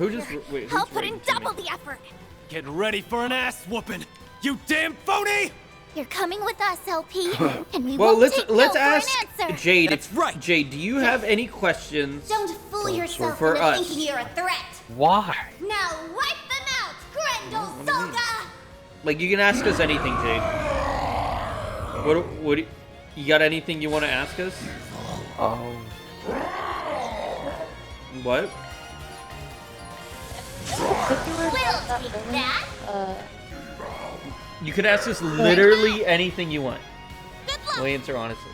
here, I'll put in double the effort. Get ready for an ass whooping, you damn phony! You're coming with us, LP, and we won't let's take no ask for an answer. Jade. That's right. Jade, do you have any questions? Don't fool yourself for into us? thinking you're a threat. Why? Now wipe them out, Grendel Solga! Like, you can ask us anything, Jade. What you got anything you want to ask us? What? We'll take that. You could ask us literally anything you want. We'll answer honestly.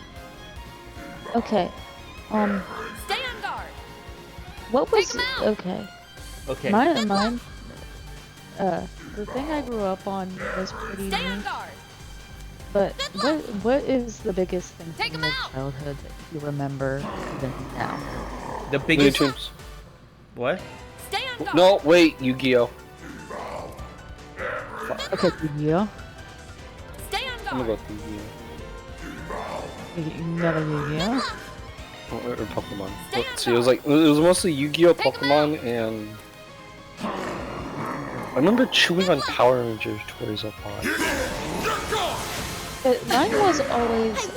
Okay. Stay on guard. What was okay? Okay. Mine. The thing I grew up on was pretty Stay on new. guard. But what is the biggest thing from your childhood that you remember even now? The biggest. Tunes. What? Stay on guard. No, wait, Yu-Gi-Oh. Okay, Yu-Gi-Oh. Stay on I'm gonna guard. go with Yu-Gi-Oh. You got a Yu-Gi-Oh? Or Pokemon. Let's see, it was mostly Yu-Gi-Oh, Pokemon, and I remember chewing on Power Rangers toys a lot. Mine was always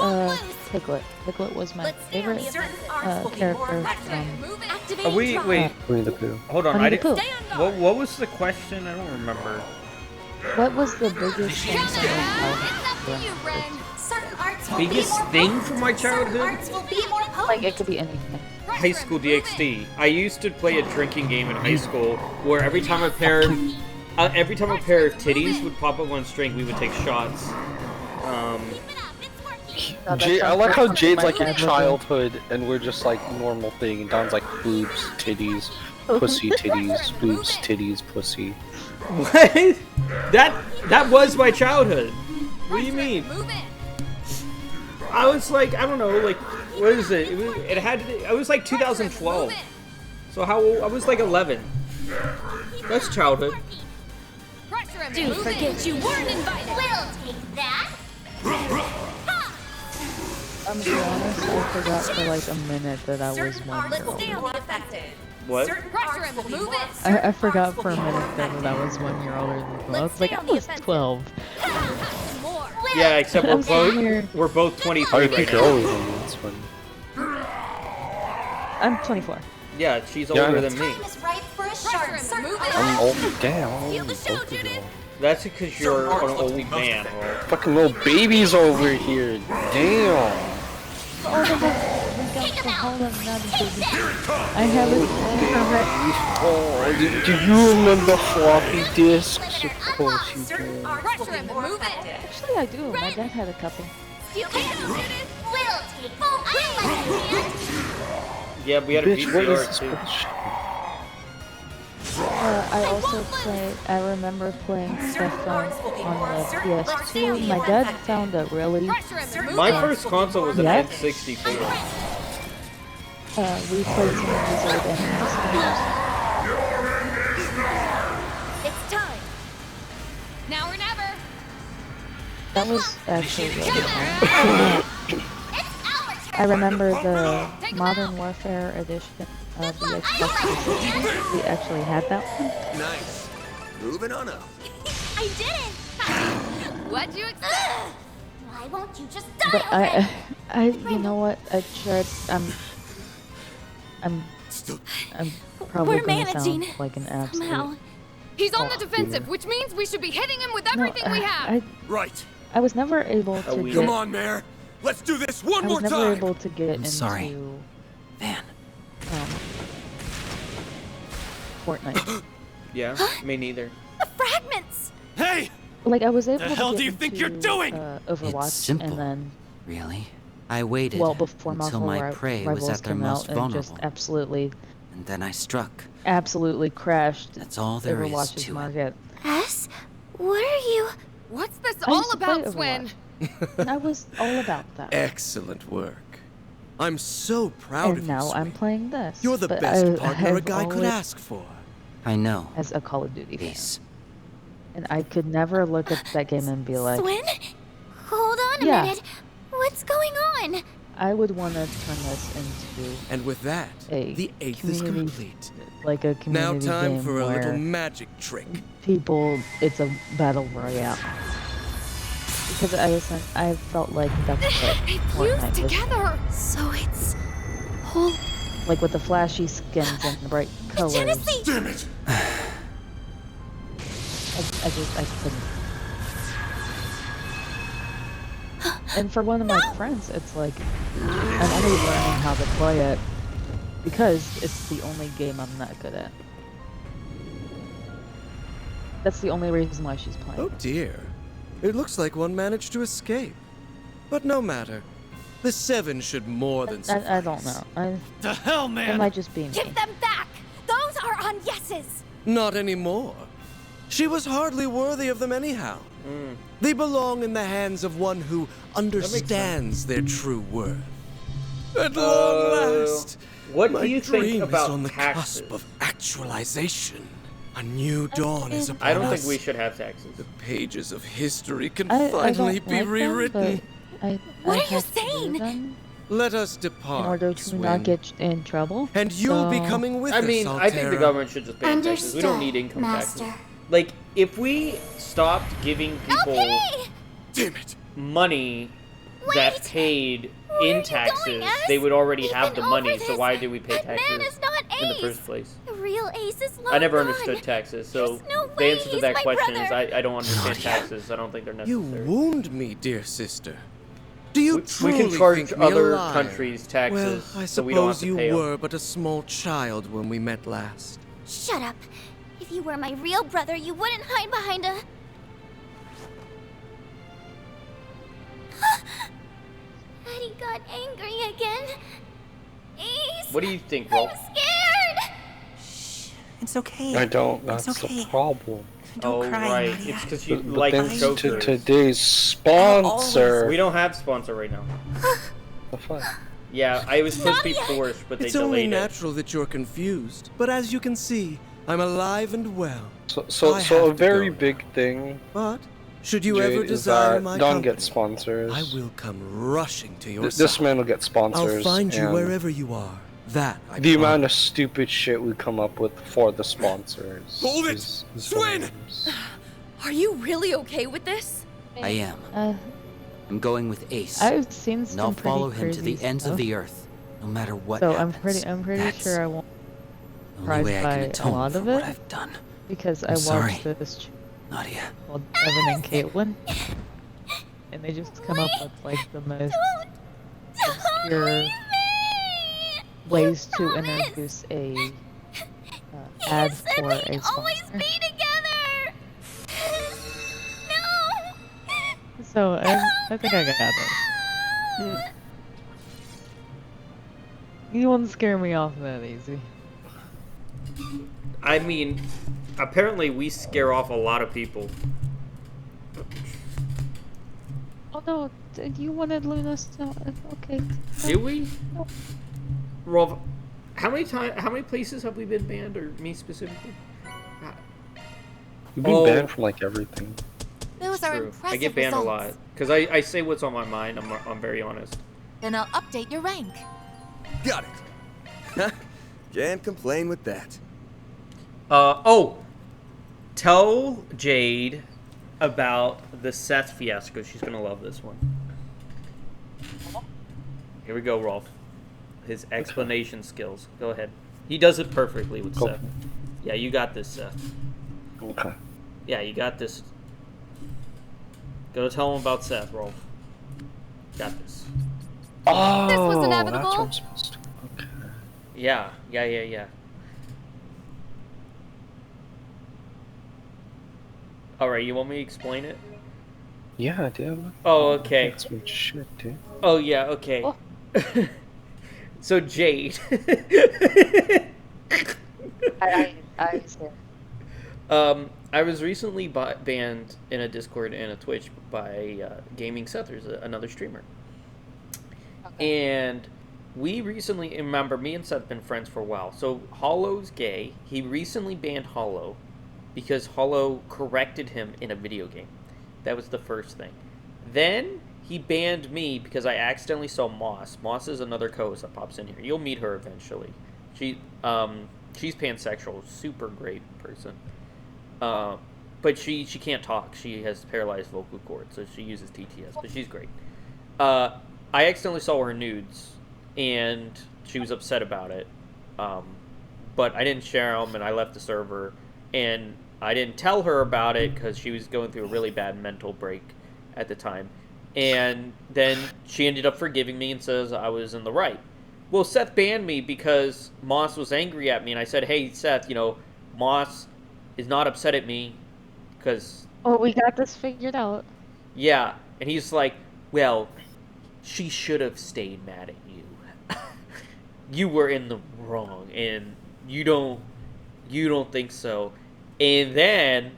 Piglet. Piglet was my favorite character from Wait. Winnie the Pooh. Hold on. Winnie the Pooh. What was the question? I don't remember. What was the biggest thing from your childhood? Biggest thing from my childhood? Like, it could be anything. High school DxD. I used to play a drinking game in high school where every time a pair of titties would pop up on string, we would take shots. Jade, I like how Jade's like your childhood, and we're just like normal thing, and Don's like boobs, titties, pussy, titties, boobs, titties, pussy. What? That was my childhood. What do you mean? I was like, I don't know, like, what is it? I was like 2012. So how old? I was like 11. That's childhood. Do forget you weren't invited. We'll take that. I'm gonna be honest, I forgot for like a minute that I was 1 year old. What? I forgot for a minute that I was 1 year older than 12. I was like, I was 12. Yeah, except we're both 23 right now. I'm 24. Yeah, she's older than me. I'm old. Damn, I'm old. That's because you're an old man. Fucking little babies over here. Damn. Oh, I haven't. Oh, do you remember floppy disks? Of course you do. Actually, I do. My dad had a couple. Yeah, we had a VCR too. I also played. I remember playing stuff on the PS2. My dad found a really. My first console was an N64. We played some of these old NES games. It's time. Now or never. That was actually really fun. I remember the Modern Warfare edition of the Xbox 360. We actually had that one. Nice. Moving on up. I did it! What'd you expect? Why won't you just die But already? you know what? I tried. I'm probably We're gonna managing sound like an absolute. somehow. He's on the defensive, which means we should be hitting him with everything we have. Right. I was never able to get. Come on, Mare. Let's do this one more I was never time. able to get into. sorry. Van. Fortnite. Yeah, me neither. The fragments! Hey! Like, I was able The to hell get do you think into, you're doing? Overwatch, It's simple. and then... Really? I waited well, before until Marvel my prey was Rivals at their came most out and just vulnerable. absolutely... And then I struck. Absolutely crashed That's all there is Overwatch's to market. S? What are you... What's this I all used to play about, Swin? And I was all about that. Excellent work. I'm so proud And of now you, I'm Swin. playing this. You're the but best partner a I've guy could always- ask for. I know. As a Call of Duty fan. Ace. And I could never look at that game and be like, Swin? Hold on a Yeah. minute. What's going on? I would want to turn this into And with that, the 8th is complete. like a Now community time game for a little where magic trick. people, it's a battle royale. Because I felt like that's what They Fortnite fused was. together. So it's... whole... Like with the flashy skins and the bright colors. Genesee! Damn it! I couldn't. And for one of my friends, it's like, I'm only learning how to play it because it's the only game I'm not good at. That's the only reason why she's playing. Oh dear. It looks like one managed to escape. But no matter. The 7 should more than suffice. I don't know. The hell, man! Am I just being Give mean? them back! Those are on yeses! Not anymore. She was hardly worthy of them anyhow. They belong in the hands of one who understands their true worth. At long last, What my do you dream think about is on the taxes? cusp of actualization. A new dawn is upon I don't us. think we should have taxes. The pages of history can I finally don't be like them, rewritten. but What I are you have to do saying? them Let us in depart, order to Swin. not get in trouble. And you'll be So- coming with I us, mean, I think the Altera. government should just pay taxes. We don't need income taxes. Like, if we stopped giving people Damn it! money that paid in taxes, they would already have the money, so why do we pay taxes is not in the Ace. first place? The real Ace is long I never gone. understood taxes, so There's no the way answer to he's that my question is brother. I don't understand taxes. I don't think they're You necessary. wound me, dear sister. Do you We truly can charge think me other alive? countries taxes, Well, I so we don't have suppose to you pay 'em. were but a small child when we met last. Shut up. If you were my real brother, you wouldn't hide behind a... Daddy got angry again. Ace, What do you think, I'm Rolf? scared. It's okay. I don't. It's That's okay. the problem. Oh, right. It's because you But like thanks to chokers. today's sponsor. We don't have sponsor right now. The fuck? Yeah, I was supposed to be forced, but they It's only delayed it. natural that you're confused, but as you can see, I'm alive and well. So I a have to very go now. big thing. But should you Jade, ever is desire that my Don company, gets sponsors. I will come rushing to your This side. man will get sponsors. I'll find you and wherever you are. That I the amount promise. of stupid shit we come up with for the sponsors. Hold it! is Swin! bonkers. Are you really okay with this? I am. I'm going with Ace. I've seen and some I'll pretty follow him to the crazy ends of stuff. the earth, no matter what So happens. I'm pretty That's sure I won't the be only way I surprised can by a atone lot for of what it I've done. because I'm I sorry. watched this Nadia. called Evan and Caitlin, and they just come up with like the most obscure ways to introduce a ad for a sponsor. So I think I got this. You won't scare me off that easy. I mean, apparently we scare off a lot of people. Oh no, you wanted Luna still. Okay. Do we? Rolf, how many places have we been banned, or me specifically? You've been banned from like everything. Those are True. impressive I get banned results. a lot because I say what's on my mind. I'm very honest. Then I'll update your rank. Got it. Can't complain with that. Tell Jade about the Seth fiasco. She's gonna love this one. Here we go, Rolf. His explanation skills. Go ahead. He does it perfectly with Seth. Yeah, you got this, Seth. Okay. Yeah, you got this. Go tell him about Seth, Rolf. Got this. Oh, This was that's inevitable. what I'm supposed to. Okay. Yeah. All right, you want me to explain it? Yeah, dude. Oh, okay. That's some shit, dude. Oh yeah, okay. Oh. So Jade. I I was recently banned in a Discord and a Twitch by Gaming Seth, who's another streamer. And we recently, remember, me and Seth have been friends for a while. So Hollow's gay. He recently banned Hollow because Hollow corrected him in a video game. That was the first thing. Then he banned me because I accidentally saw Moss. Moss is another co-host that pops in here. You'll meet her eventually. She's pansexual, super great person. But she can't talk. She has paralyzed vocal cords, so she uses TTS, but she's great. I accidentally saw her nudes, and she was upset about it. But I didn't share them, and I left the server, and I didn't tell her about it because she was going through a really bad mental break at the time. And then she ended up forgiving me and says I was in the right. Well, Seth banned me because Moss was angry at me, and I said, hey, Seth, Moss is not upset at me because... Oh, we got this figured out. Yeah, and he's like, well, she should have stayed mad at you. You were in the wrong, and you don't think so. And then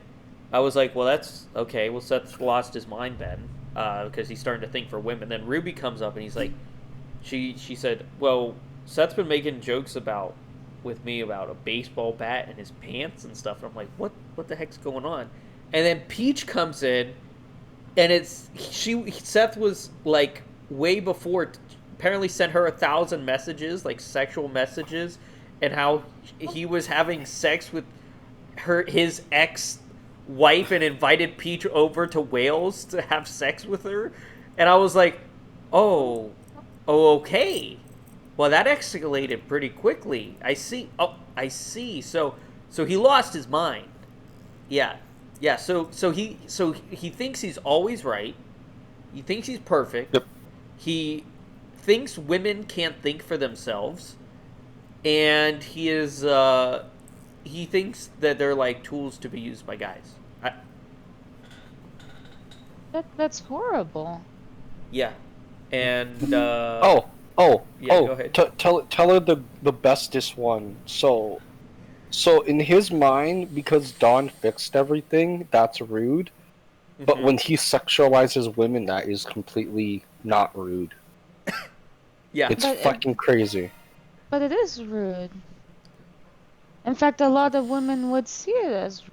I was like, well, that's okay. Well, Seth lost his mind then because he's starting to think for women. Then Ruby comes up, and he's like, she said, well, Seth's been making jokes with me about a baseball bat and his pants and stuff. And I'm like, what the heck's going on? And then Peach comes in, and Seth was like way before, apparently sent her 1,000 messages, like sexual messages, and how he was having sex with his ex-wife and invited Peach over to Wales to have sex with her. And I was like, oh, okay. Well, that escalated pretty quickly. I see. Oh, I see. So he lost his mind. Yeah. So he thinks he's always right. He thinks he's perfect. Yep. He thinks women can't think for themselves, and he thinks that they're like tools to be used by guys. That's horrible. Yeah. And yeah, go ahead. Tell her the bestest one. So in his mind, because Don fixed everything, that's rude. Mm-hmm. But when he sexualizes women, that is completely not rude. Yeah, it's fucking crazy. But it is rude. In fact, a lot of women would see it as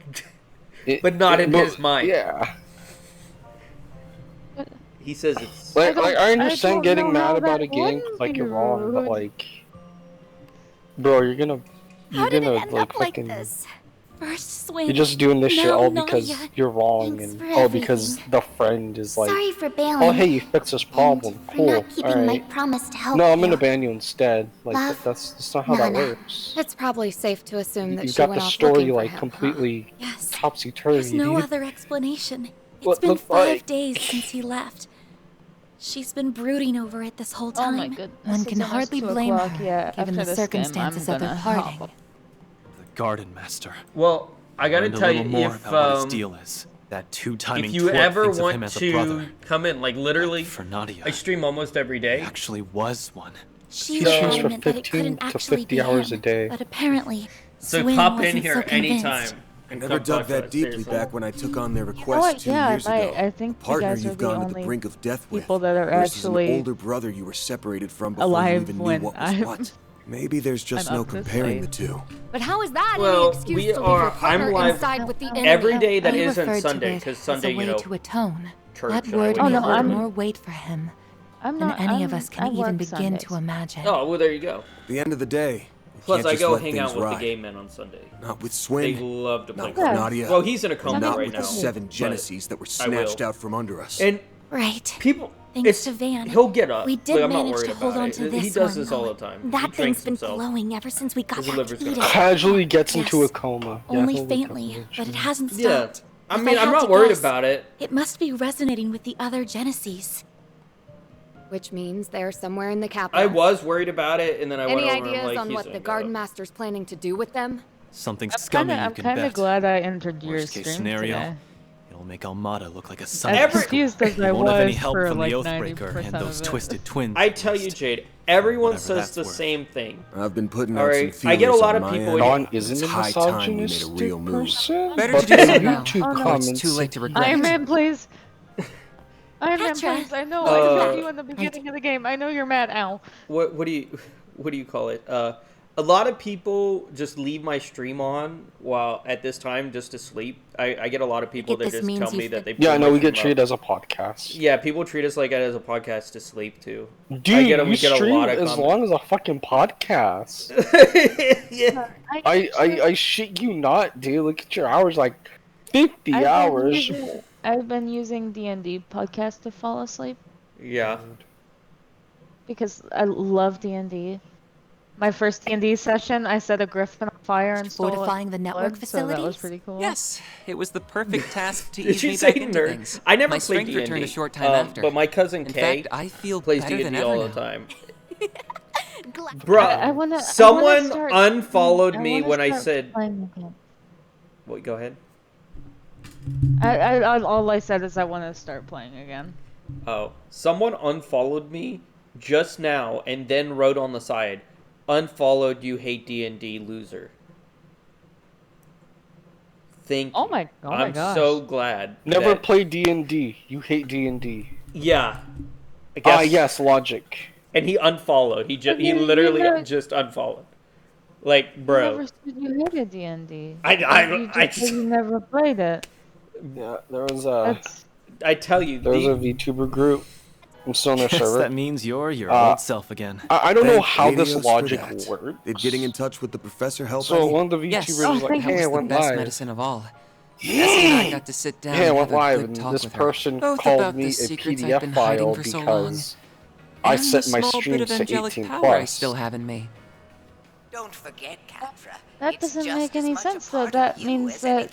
rude. But not in his mind. Yeah. He says it's... Like, I understand getting mad about a game, like, you're wrong, but, like... Bro, you're gonna like, fucking... This? First swing. You're just doing this shit all because yet. you're wrong, Thanks and because the friend is like... Sorry for bailing. Oh, hey, you fixed this problem. Cool, alright. My promise to help no, I'm gonna ban you instead. Like, Love? that's not how that works. It's probably safe to assume that You she got went the off story, looking for like, him, completely Yes. topsy-turvy, There's no dude. other explanation. It's What been the 5 fuck? days since he left. She's been brooding over it this whole time. Oh my goodness. One can hardly blame her, given the circumstances of their parting. The Garden Master. Well, I gotta tell you, more if about what his deal is. That two-timing if you twerp ever thinks of want him as a to brother. come in, like literally, For Nadia. I stream almost every day. Actually was one. She He was streams for adamant that it 15 couldn't to actually 50 be hours him, a day. But apparently, So Swin pop in wasn't here so convinced. anytime. I never dug that deeply seriously. back when I took on their what? request 2 Yeah, years ago. I think a partner you guys are you've the gone to the only brink of death with, people that are versus actually an older brother you were separated from before you alive even when knew what was I'm- what. Maybe there's just I'm no up this comparing way. the two. But how is that Well, any excuse we to leave are- your partner I'm live inside with the enemy? every day that He isn't referred to Sunday, it because as Sunday, a way you know, to atone. church. That and I word wouldn't may worry hold about it. more weight for him I'm than not. any of us I can even work begin Sundays. to imagine. Oh, well, there you go. At the end of the day, you Plus, can't I just go let hang things out with ride. the gay men on Sunday. Not with They Swin, love to play not with cards. Nadia, Well, he's in a coma not right with now. the 7 but Genesis that were I will. snatched out from under us. And Right. people, Thanks to Van. he'll get up. We Like, did I'm not manage worried to hold about on it. to this He does one, this all though. the time. That He thing's drinks been himself. glowing ever since we got His back liver's to gonna Eden. pop. Casually gets Yes. into a coma. Only he'll faintly, recover. but it hasn't Yeah. stopped. I If mean, I'm had not to worried guess, about it. It must be resonating with the other Genesis. Which means they're somewhere in the capital. I was worried about it, and then I went Any over and ideas like, on he's what the gonna Garden go. Master's planning to do with them? Something I'm scummy kinda, you I'm can kind bet. of glad I entered your Worst case stream scenario, today. It'll make Almada look like a As son. confused as I won't have any was help for from like the 90% Oathbreaker and those of it. twisted twins. I tell you, Jade, everyone Whatever says that's the worth. same thing. I've been putting All out right, some I get a feelers lot on of my people. end. Dawn isn't It's a high time we made a misogynistic real move. person. Better But to do the so now. YouTube Oh, no. comments. It's too late to regret. Iron Man, please. Iron Man, Petra, please. I know Uh, I told you in the beginning of the game. I know you're mad. Ow. What do you call it? A lot of people just leave my stream on while at this time just to sleep. I get a lot of people that this just means tell me you've that they. Yeah, I know we get stream treated up. as a podcast. Yeah, people treat us like it as a podcast to sleep too. Dude, we you get a stream lot of as comments. long as a fucking podcast. Yeah. I shit you not, dude. Look at your hours, like 50 hours. I've been using D&D podcast to fall asleep Yeah. because I love D&D. My first D&D session, I set a griffin on fire and stole Fortifying the network blood, so that was facilities? pretty cool. Yes, it was the perfect task to Did ease you me say back into nerd? things. I never My played strength D&D. returned a short time after. But my cousin In Kay fact, I feel plays better D&D than ever all now. the time. I Bruh, wanna someone start- unfollowed I me wanna when I start said. playing again. Wait, go ahead. All I said is I want to start playing again. Oh, someone unfollowed me just now and then wrote on the side, "Unfollowed, you hate D&D, loser." Oh my I'm gosh. so glad. Never that- play D&D. You hate D&D. Yeah. I guess. Yes, logic. And he unfollowed. He you literally never- just unfollowed. Like, You bro. never said you hated D&D. I you said you never played it. Yeah, there was a. I tell you, There was a VTuber group. I'm still on their Guess server. that means you're your old self again. I don't know Thank how this Adios for logic that. works. Did getting in touch with the professor help? So any? one of the VTubers Yes, was that like, "Hey, I was the went best live." medicine of all. Essie and I got to sit down Yeah, I and went have a live, good and talk this with her. person Both called about me the a secrets I've PDF been hiding file for so long. because I And set the my small bit streams of to angelic 18 power I plus. still have in me. Don't forget, Catra. That doesn't make any sense, though. That means that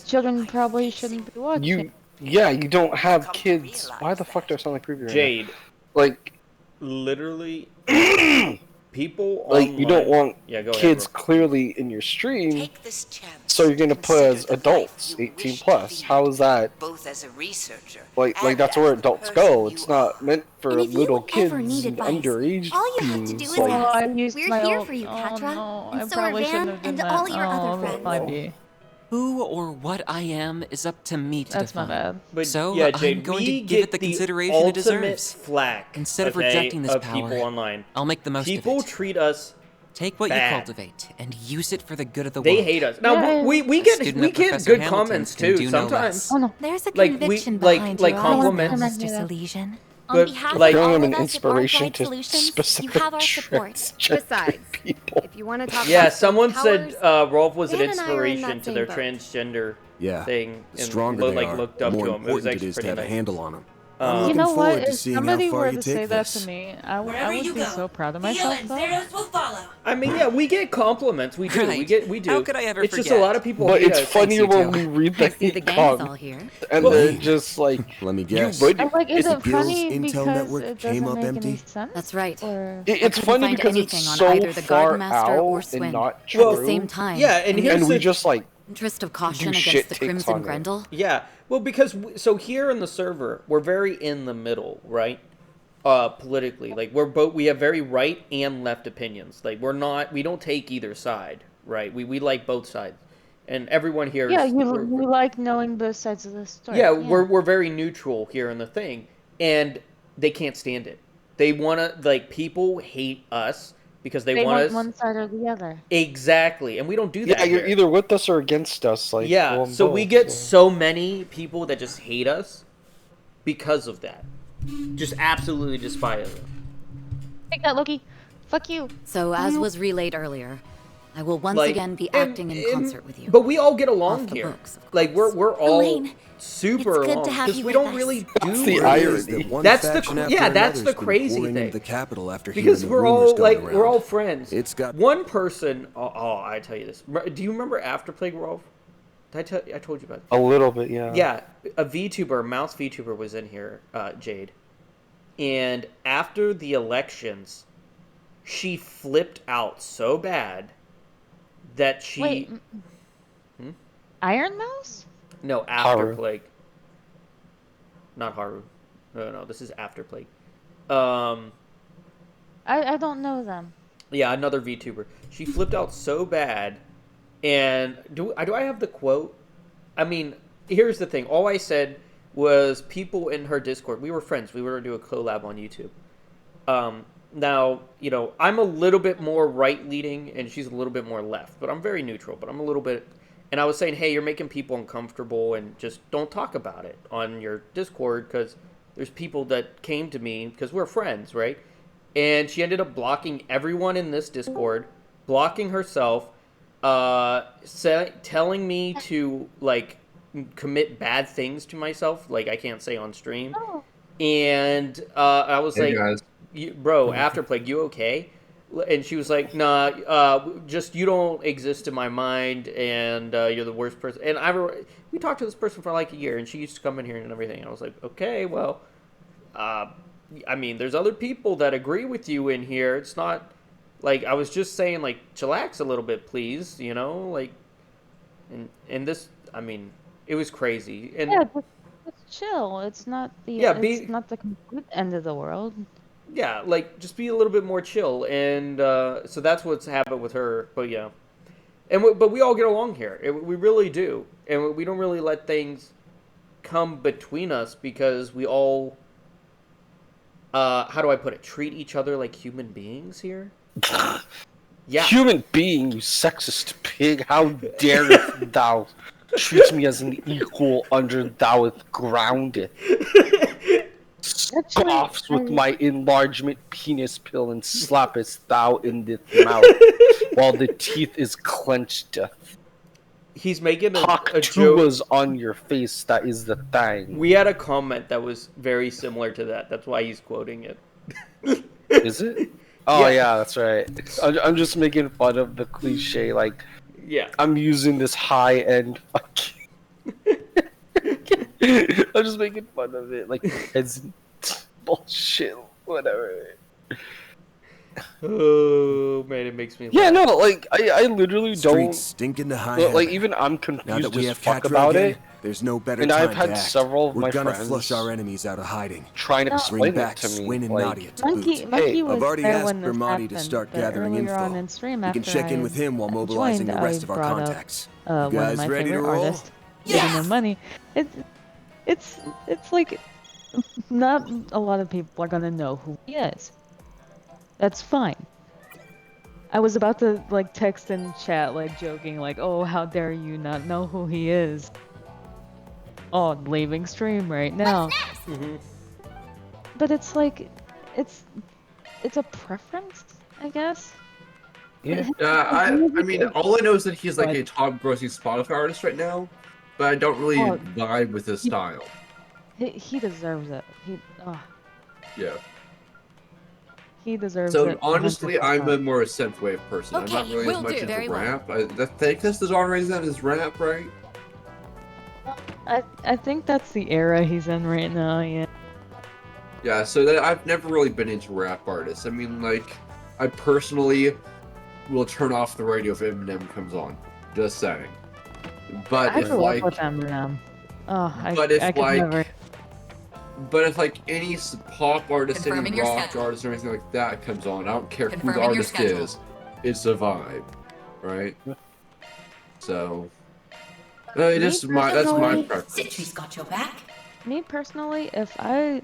children probably shouldn't be watching. You don't have kids. Why the fuck do I sound like creepy right Jade. now? Like, literally, people like online... you don't want Yeah, go ahead, kids bro. clearly in your stream, so you're gonna put as adults, 18 plus. How is that? Both as a researcher. Like that's where adults go. It's not meant for And if you little kids ever need and advice, underage all you have to do teens. is Like, ask. used We're my here old- for you, oh, Catra. no, And I so are probably shouldn't Van have done and that. all your Oh, other that friends. might be. Who or what I am is up to me to That's my define. bad. But So yeah, I'm Jade, going we to give get it the the consideration it ultimate deserves. flack, Instead of okay, rejecting this of power, people online. I'll make the most People of it. treat us Take what bad. you cultivate and use it for the good of the They world. hate us. Now Yeah. we A get student of good Professor Hamilton's comments can too do no sometimes. less. Oh no. There's a Like, conviction like behind like your compliments. eyes, Mr. Elysian. On But, behalf like- of all Giving of them an us at Arclight inspiration to Solutions, you specific have our support. Besides, people. if you want to talk Yeah, about someone powers, said Rolf was an Dan and I are in inspiration that to their same boat. transgender Yeah. thing, The and stronger they are, looked the up more to him. It was important it actually is to pretty have a nice. handle on them. You looking know forward what? to If seeing how somebody far were you to say take that this. to me, I would be so proud of myself. Though. will follow. I mean, yeah, we get compliments. We do. We Right. we do. How could I ever It's just a forget? lot of people But hate it's us. funnier you when too. we read I the see the hate gang's all comments, here. and Well- they're just like, Let me you guess. would. I'm like, is The it Gills funny Intel because network it came doesn't up make empty? any sense? That's right. Or... It's couldn't funny find because anything it's on so either the far Guardmaster or out Swin. and not At true. the same time. Yeah, and here's And we the- just like Interest of caution do against shit the takes Crimson on it. Grendel. Yeah, well, because so here in the server, we're very in the middle, right? Politically, like we have very right and left opinions. Like we don't take either side, right? We like both sides, and everyone here. Yeah, is, you we're- like knowing both sides of the story. yeah, we're very neutral here in the thing, and they can't stand it. They wanna people hate us because they want us one side or the other. exactly, and we don't do that. yeah, you're here. either with us or against us. Like Yeah, well, so we both, get so many people that just hate us because of that. Just absolutely despise us. Take that, Loki. Fuck you. So, as was relayed earlier, I will once Like, again be and- acting in and- concert with you. But we all get along Off the here. books, of Like we're all Elaine, super it's good to along have because you we with don't us. really do. That's the really- irony. That's the that's the crazy thing. The capital after Because hearing the we're rumors all going we're around. all friends. It's got one person. Oh, I tell you this. Do you remember After Plague Rolf? Did I told you about it. A little bit, yeah. Yeah, a VTuber, Mouse VTuber, was in here, Jade, and after the elections, she flipped out so bad that she Wait. Iron Mouse? no After Haru. Plague. not Haru. No, this is After Plague. I don't know them. Yeah, another VTuber. She flipped out so bad, and do I have the quote? I mean, here's the thing. All I said was people in her Discord. We were friends. We were going to do a collab on YouTube. Now, you know, I'm a little bit more right-leaning, and she's a little bit more left. But I'm very neutral, but I'm a little bit... And I was saying, hey, you're making people uncomfortable, and just don't talk about it on your Discord, because there's people that came to me, because we're friends, right? And she ended up blocking everyone in this Discord, blocking herself, telling me to, like, commit bad things to myself, like I can't say on stream. And I was Hey, like, guys. bro, After Plague, you okay? And she was like, nah, just you don't exist in my mind, and you're the worst person. And we talked to this person for like a year, and she used to come in here and everything. And I was like, okay, well, I mean, there's other people that agree with you in here. It's not like I was just saying, like, chillax a little bit, please, you know, like, and this, I mean, it was crazy. And yeah, just chill. It's not the it's not the complete end of the world. Yeah, like, just be a little bit more chill, and so that's what's happened with her. But yeah, but we all get along here. We really do, and we don't really let things come between us because we all, how do I put it? Treat each other like human beings here. Yeah, human being, you sexist pig! How dare thou treat me as an equal under thou ith grounded? Scoffs with my enlargement penis pill and slappest thou in the mouth while the teeth is clenched. He's making a joke. Was on your face. That is the thing. We had a comment that was very similar to that. That's why he's quoting it. Is it? Oh yeah, that's right. I'm just making fun of the cliche. Like, yeah, I'm using this high end fucking. I'm just making fun of it, like it's bullshit, whatever. Oh man, it makes me. Yeah, no, like I literally don't. Stinking to high like even I'm confused now that we have fuck Catra about again, it. There's no better and time I've had to act. several of We're my gonna friends flush our enemies out of hiding. Trying to explain Bring it back to me. Swin and Like, Nadia to Monkey boot. was I've already there asked when this Bermani happened, to start but gathering earlier info. on in stream We can after check in I with him while mobilizing joined, the rest of our brought up, contacts. one You of guys my ready to favorite roll? artists, Getting No Money. It's like not a lot of people are gonna know who he is. That's fine. I was about to like text in chat like joking like, oh, how dare you not know who he is. Oh, I'm leaving stream right now. But it's like, it's a preference, I guess. Yeah, I mean, all I know is that he's like a top-grossing Spotify artist right now, but I don't really vibe with his style. He deserves it. Yeah. He deserves so it. honestly, 100%. I'm a more synthwave person. I'm not really as much into rap. I think this genre is rap, right? I think that's the era he's in right now. Yeah. Yeah. So that I've never really been into rap artists. I mean, like, I personally will turn off the radio if Eminem comes on. Just saying. But I if grew like, up with Eminem. Oh, but if I could like, never. but if like any pop artist, any Confirming your rock schedule. artist, or anything like that comes on, I don't care who the Confirming your artist schedule. is. It's a vibe, right? So. It is that's my preference. Citri's got your back. Me personally, if I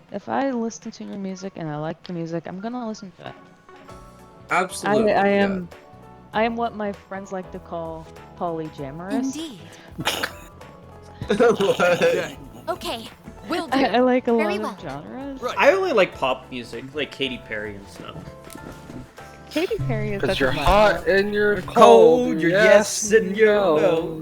listen to your music and I like the music, I'm gonna listen to it. Absolutely. I am what my friends like to call polyamorous. Indeed. What? Okay, will do. I like a Very lot well. of genres. I only like pop music, like Katy Perry and stuff. Katy Perry is Because such you're a vibe. hot and you're Cold, cold, you're yes and you're no.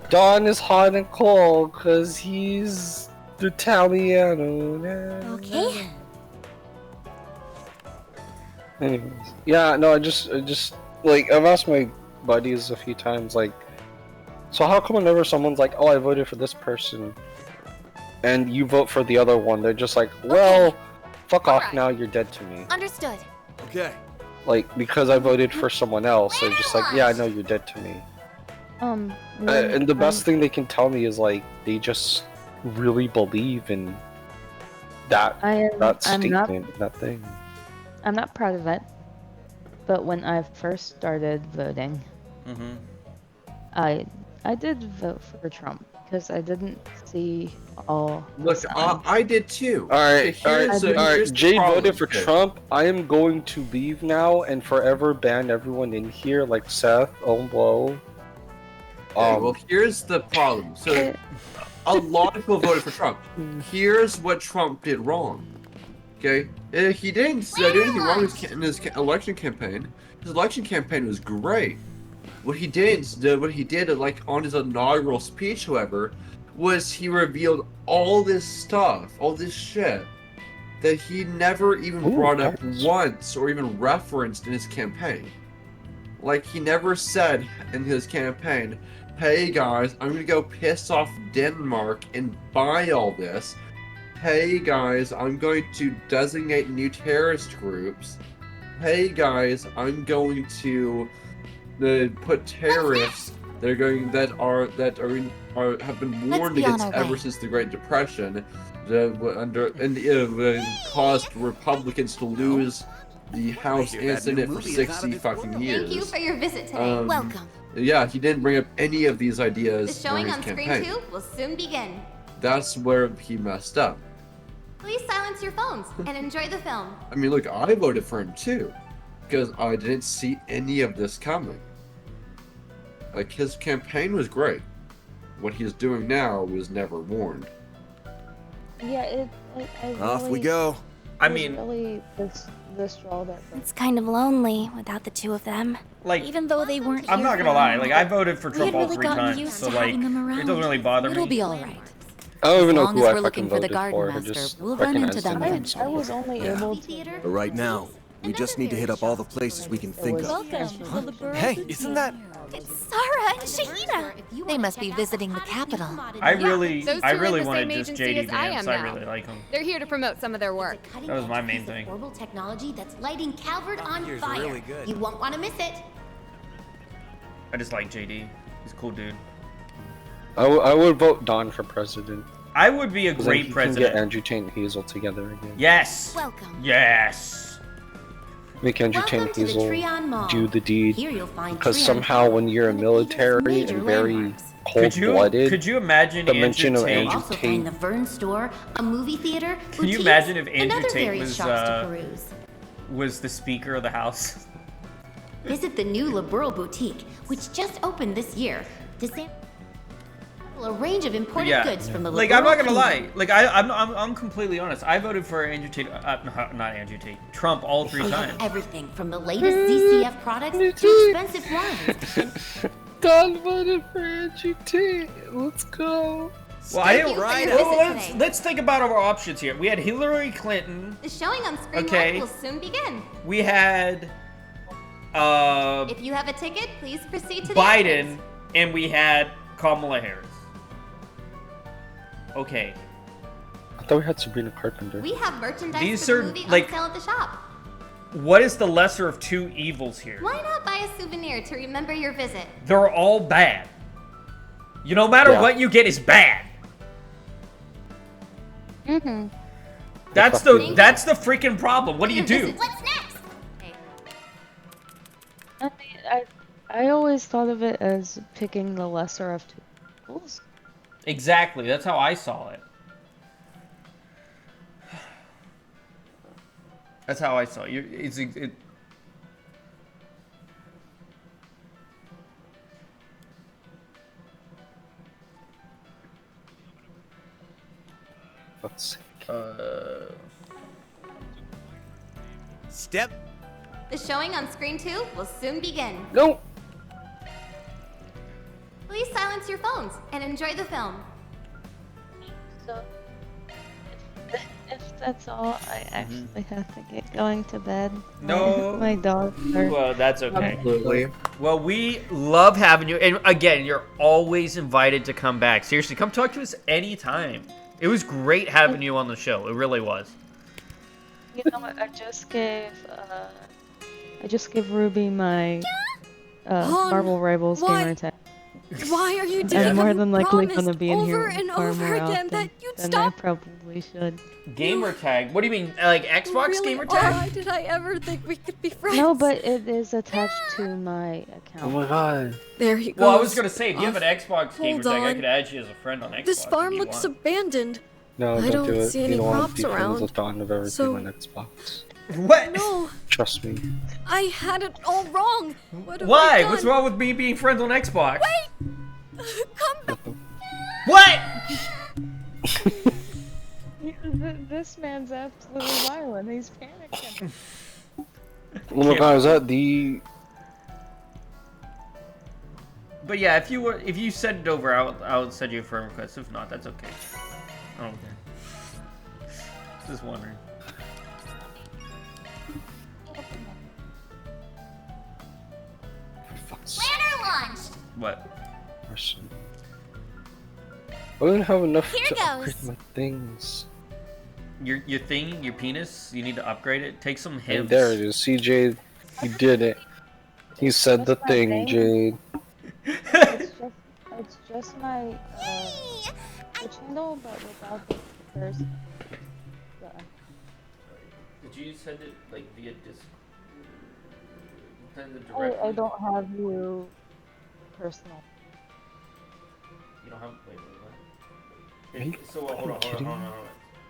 Don is hot and cold because he's Italiano. Okay. Anyways, yeah, no, I just like I've asked my buddies a few times, like, so how come whenever someone's like, oh, I voted for this person, and you vote for the other one, they're just like, well, fuck off now, you're dead to me. Understood. Okay. Like, because I voted for someone else, they're just like, yeah, I know you're dead to me. And the best thing they can tell me is like they just really believe in that statement, that thing. I'm not proud of it, but when I first started voting, I did vote for Trump because I didn't see all. Look, I did too. All right. Here's Jade the problem. voted for Trump. I am going to leave now and forever ban everyone in here, like Seth, Own Blow. Well, here's the problem. So, a lot of people voted for Trump. Here's what Trump did wrong. Okay, he didn't do anything wrong in his election campaign. His election campaign was great. What he did, like on his inaugural speech, however, was he revealed all this stuff, all this shit, that he never even brought up once or even referenced in his campaign. Like, he never said in his campaign, hey guys, I'm gonna go piss off Denmark and buy all this. Hey guys, I'm going to designate new terrorist groups. Hey guys, I'm going to put terrorists that have been warned against ever since the Great Depression, caused Republicans to lose the House and Senate for 60 fucking years. Thank you for your visit today. Welcome. Yeah, he didn't bring up any of these ideas The during showing his on campaign. screen 2 will soon begin. That's where he messed up. Please silence your phones and enjoy the film. I mean, look, I voted for him too, because I didn't see any of this coming. Like, his campaign was great. What he's doing now was never warned. Yeah, Off we go. I mean, really the straw that It's kind of lonely without the two of them. Like, even though they weren't. I'm here not for gonna lie. long, Like, I voted for we had Trump all really 3 gotten times, used so to like, having them it around. doesn't really bother It'll me. be all right. I don't even know long who as I we're fucking looking for the voted garden for. I master, just we'll run into recognized them him. eventually. I was only able to. But right now, we just need to hit up all the places we can think of. Hey, isn't that... It's Sarah and Shahina. They must be visiting the capital. I really Those two are in the wanted same just agency JD as I am Vance. I now. really like him. They're here to promote some of their work. That was my main thing. Orbital technology that's lighting Calvert on Here's fire. really good. You won't want to miss it. I just like JD. He's a cool dude. I would vote Don for president. I would be a 'Cause then great he president. Can get Andrew Tate and Hazel together again. Yes. Welcome. Yes. Make Andrew Tate and Welcome to the Hazel Trion Mall. do the deed. Here you'll find Because Trion somehow when you're military major and very landmarks. cold-blooded, Could you imagine the Andrew mention of Tate? You'll Andrew also Tate find the Vern store, a movie theater, Can you boutiques, imagine if and Andrew other Tate various was shops to peruse. the Speaker of the House? Visit the new Liberal Boutique, which just opened this year, to sample a range of imported goods from the like Liberal I'm not gonna community. lie. Like I'm completely honest. I voted for Andrew Tate, not Andrew Tate, Trump all 3 They times. have everything from the latest ZCF products to expensive wines. Don voted for Andrew Tate. Let's go. Well, Thank you for your visit today. let's think about our options here. We had Hillary Clinton. The showing on screen Okay. will soon begin. We had If you have a ticket, please proceed to the Biden, entrance. and we had Kamala Harris. Okay. I thought we had Sabrina Carpenter. We have merchandise These for are, the movie like- on sale at the shop. What is the lesser of 2 evils here? Why not buy a souvenir to remember your visit? They're all bad. You no matter Yeah. what you get is bad. Mm-hmm. That's the freaking problem. What do you do? What's next? I mean, I always thought of it as picking the lesser of two evils. Exactly. That's how I saw it. That's how I saw it. Let's Step. The showing on screen 2 will soon begin. No. Please silence your phones and enjoy the film. So, if that's all, I actually have to get going to bed. No. My dogs are... Well, that's okay. Absolutely. Well, we love having you. And again, you're always invited to come back. Seriously, come talk to us anytime. It was great having you on the show. It really was. You know what? I just gave Ruby my Marvel Rivals gamer tag. Why are you doing I'm more than likely promised gonna be in here over and far over more again often that you'd than stop? I probably should. Gamer tag? What do you mean, like Xbox Really? gamer tag? Why did I ever think we could be friends? No, but it is attached to my account. Oh my god. There he goes. Well, I was gonna say, if you have an Xbox gamer Hold tag, I on. could add you as a friend on Xbox. This farm if you looks want. abandoned. No, I don't do don't it. see You any don't want to crops be friends around. with Dawn of everything So- on Xbox. What? No, Trust me. I had it all wrong. What have I Why? done? What's wrong with me being friends on Xbox? Wait! Come back. What? This man's absolutely violent. He's panicking. Oh my god, is that the... But yeah, if you send it over, I'll send you a friend request. If not, that's okay. I don't care. Just wondering. Planner launched. What? Person. I don't have enough Here to goes. upgrade my things. Your thing, your penis, you need to upgrade it. Take some Hey, hits. there it is. See, Jade, you did it. He said the thing, Jade. It's just my channel, but without the first button. Did you send it like via Discord? Send it I directly? don't have you personal. You don't have. Wait. So hold on.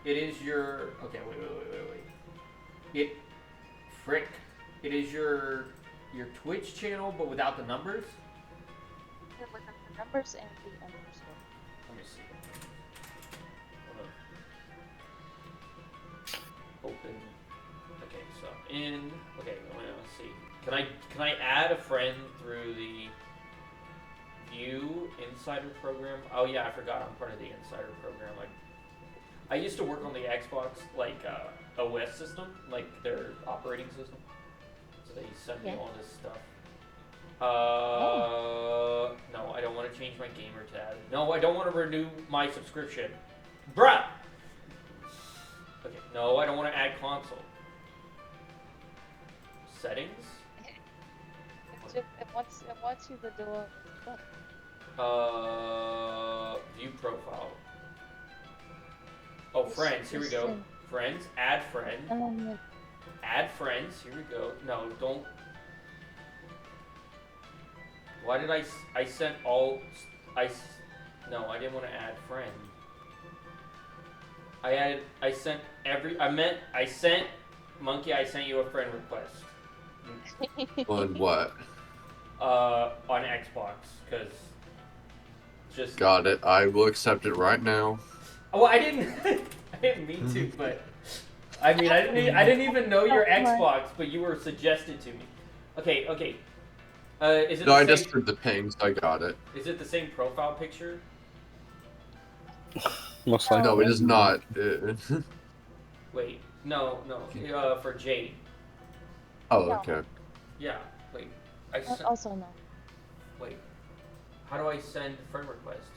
It is your. Okay, wait. It is your Twitch channel, but without the numbers. With the numbers and the underscore. Let me see. Hold on. Open. Okay, so in. Okay, let's see. Can I add a friend through the View Insider program? Oh yeah, I forgot I'm part of the Insider program. I used to work on the Xbox OS system, like their operating system. So they sent me all this stuff. No, I don't want to change my gamer tag. No, I don't want to renew my subscription. Bruh! Okay, no, I don't want to add console. Settings? It wants you to do a View profile. Oh, friends, here we go. Friends, add friend. Add friends, here we go. No, don't. Why did I sent all, no, I didn't want to add friend. I sent Monkey, I sent you a friend request. On what? On Xbox, because just... Got it. I will accept it right now. Well, I didn't mean to, but... I mean, I didn't even know your Xbox, but you were suggested to me. Okay. Is it No, the I same, just heard the pings. I got it. Is it the same profile picture? Most likely. No, it is not. Wait, no, for Jade. Oh, okay. Yeah, wait. Also no. Wait. How do I send friend request?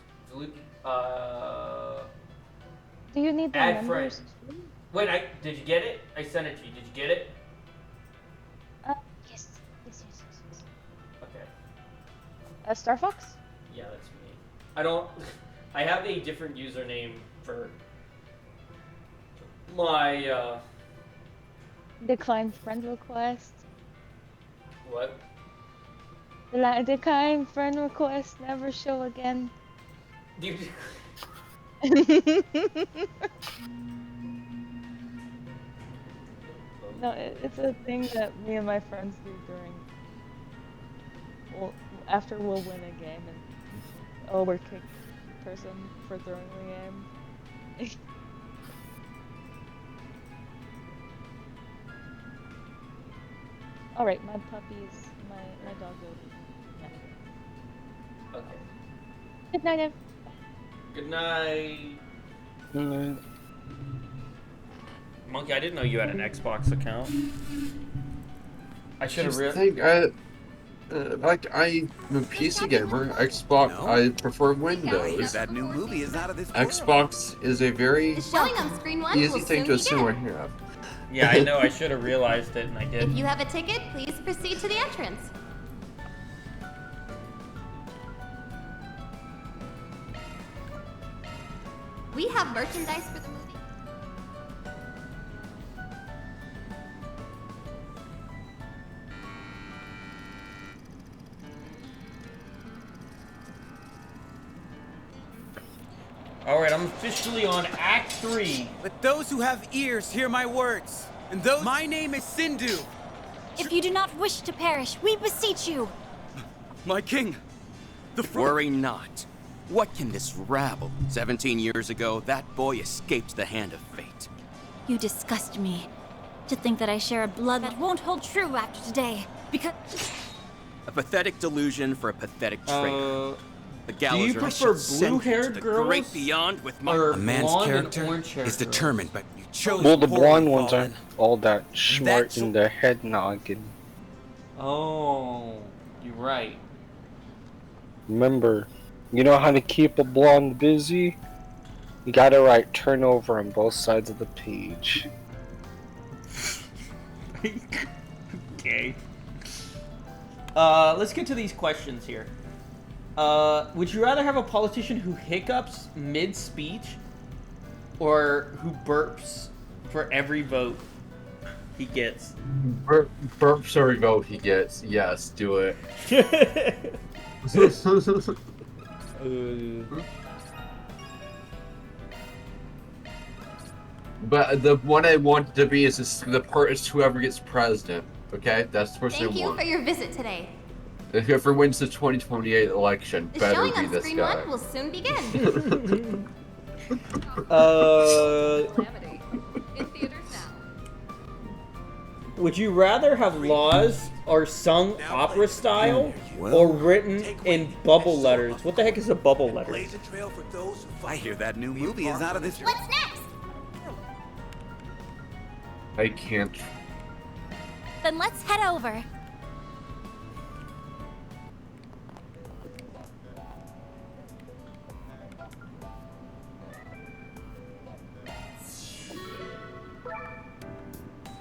Do you need the add numbers? friend. Wait, did you get it? I sent it to you. Did you get it? Yes. Okay. Star Fox? Yeah, that's me. I have a different username for my, Decline friend request. What? Decline friend request, never show again. No, it's a thing that me and my friends do after we'll win a game and we're kicked person for throwing the game. Alright, my puppies, my dog will be. Yeah. Okay. Good night, Ev. Good night. Monkey, I didn't know you had an Xbox account. I should have I'm a PC gamer. Xbox, I prefer Windows. That new movie is out of this world. Xbox is a very Showing on screen one easy will thing soon to assume I begin. have. Yeah, I know. I should have realized it, and I If did. you have a ticket, please proceed to the entrance. We have merchandise for the movie. Alright, I'm officially on Act 3. Let those who have ears hear my words. And those— My name is Sindhu. If you do not wish to perish, we beseech you. My king. Worry not. What can this rabble? 17 years ago, that boy escaped the hand of fate. You disgust me. To think that I share a blood that won't hold true after today. Because... A pathetic delusion for a pathetic traitor. The gallows do you prefer blue-haired girls the great beyond with my... or A man's blonde character and orange-haired is girls? determined, but you chose... Well, the blonde poorly, ones aren't all that smart in their head noggin. Oh, you're right. Remember, you know how to keep a blonde busy? You gotta write turnover on both sides of the page. Okay. Let's get to these questions here. Would you rather have a politician who hiccups mid-speech or who burps for every vote he gets? Burps every vote he gets. Yes, do it. But the one I want to be is whoever gets president. Okay, that's the person I want. Thank you for your visit today. Whoever wins the 2028 election The better showing be on this Screen guy. 1 will soon begin. Would you rather have laws are sung opera style or written in bubble letters? What the heck is a bubble letter? I hear that new movie is out of this... What's next? I can't. Then let's head over.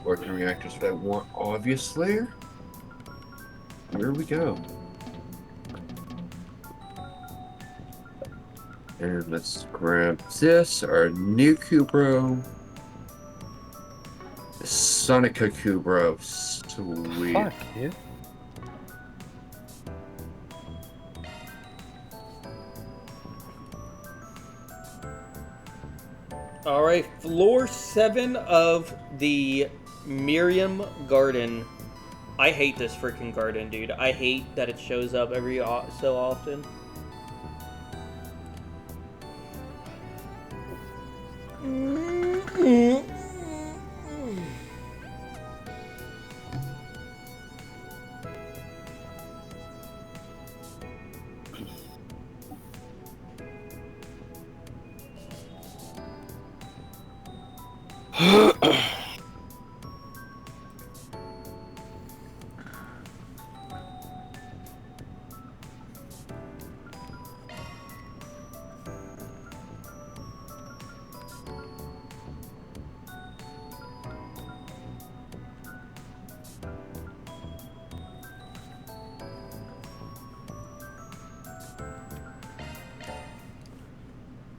Working reactors that I want, obviously. Here we go. And let's grab this, our new Kubro. The Sonica Kubro. Sweet. Fuck, yeah. Alright, floor 7 of the Miriam Garden. I hate this freaking garden, dude. I hate that it shows up every so often.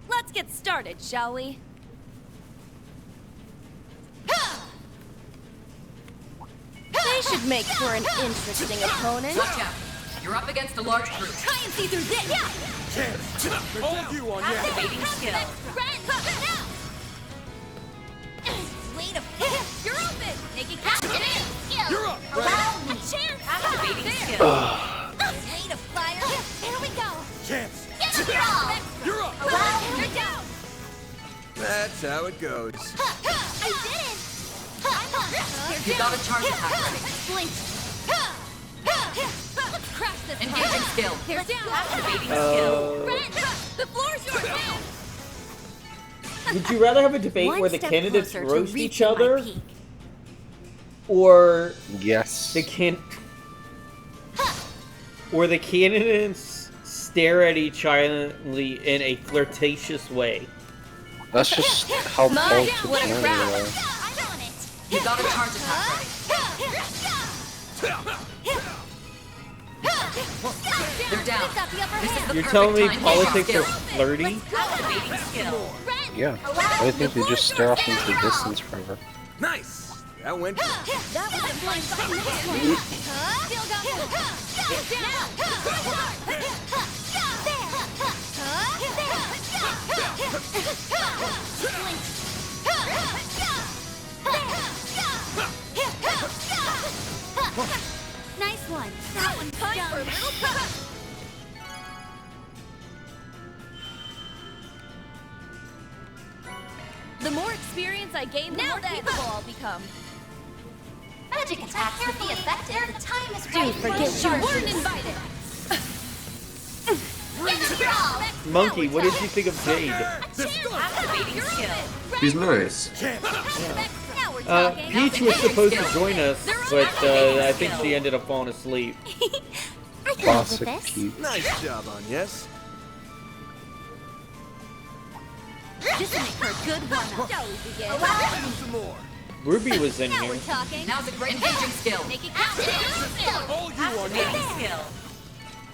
Let's get started, shall we? They should make for an interesting opponent. Watch out. You're up against a large group. Try and see through this. Yeah. All you on, yeah. Activating skill. Wait a minute. You're open. Taking activating skill. You're up. Allow me. Chance. Activating There. skill. Wait a fire. Here we go. Chance. Get a draw. You're up. Allow me. Go. That's how it goes. I did it. I'm up. You got a charge attack ready. Blink. Let's crash this. Engaging skill. Here's down. Activating skill. Ren, the floor's yours now. Would you rather have a debate One where the step candidates closer to roast each reaching my other? peak. Or Yes. the candidates stare at each other in a flirtatious way? That's just how politics what a normally crowd. are. I'm on it. You got a charge attack ready. They're down. This is the You're perfect telling me time to politics skill. are flirty? Activating skill. Ren, Yeah. I think they just stare off into the distance forever. Nice. That went. That was a blind spot. Still got more. Nice one. That one's done. The more experience I gain, the more capable I'll become. Magic attacks would be effective. The time is Do right for a forget you sharp weren't boost. invited. Monkey, what did you think of Jade? Activating skill. He's nice. Peach was supposed to join us, but I think she ended up falling asleep. Classic Peach. Nice job on yes. This will make for a good one. Shall we begin? Some more. Ruby was in Now here. we're talking. Now's a great engaging skill. Make it count. All you on Activating skill.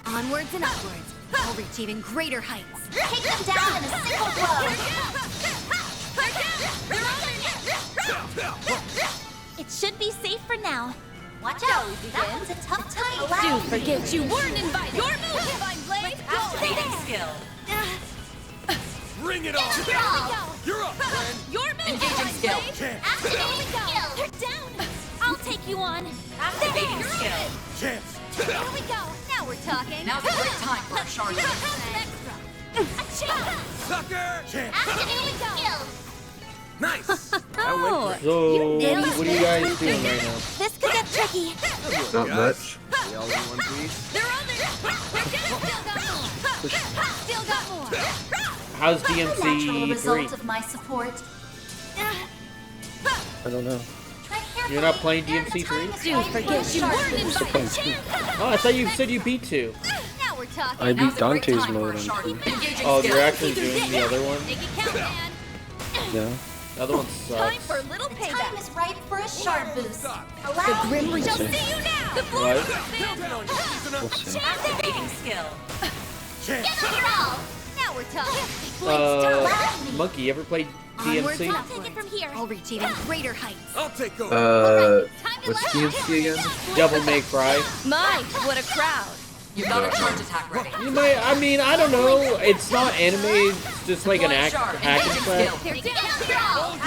Onwards and upwards. I'll reach even greater heights. Take them down in a single blow. It should be safe for now. Watch out. That one's a tough time. Do forget you weren't invited. Your move, Divine Blade. Activating skill. Bring it on. There we go. You're up, friend. Your move, Engaging skill. Activating skill. They're down. I'll take you on. Activating skill. Chance. There we go. Now we're talking. Now's a great time for a shard. Sucker. Chance. Activating skill. Nice. That went great. So, what are you guys doing right now? This could get tricky. Not much. We all in one piece. They're on there. Still got more. How's Natural DMC3? result of my support. I don't know. You're not playing DMC3? Do forget you weren't invited. Oh, I thought you said you beat 2. Now we're talking. I beat Dante's mode on 2. Oh, you're actually doing the other one? Make it count, man. Yeah. The other one Time sucks. for a little payback. The time is ripe for a shard boost. The Grim Reaper shall see you now. The What? We'll see. Activating skill. Give it your all. Now we're talking. Monkey, you ever played Onwards DMC? and upwards. Take it from here. I'll reach even greater heights. I'll take over. What's DMC again? Devil May Cry. My, what a crowd. You got a charge attack ready. You might, I mean, I don't know. It's not anime, it's just like an hack and slash. Activating skill.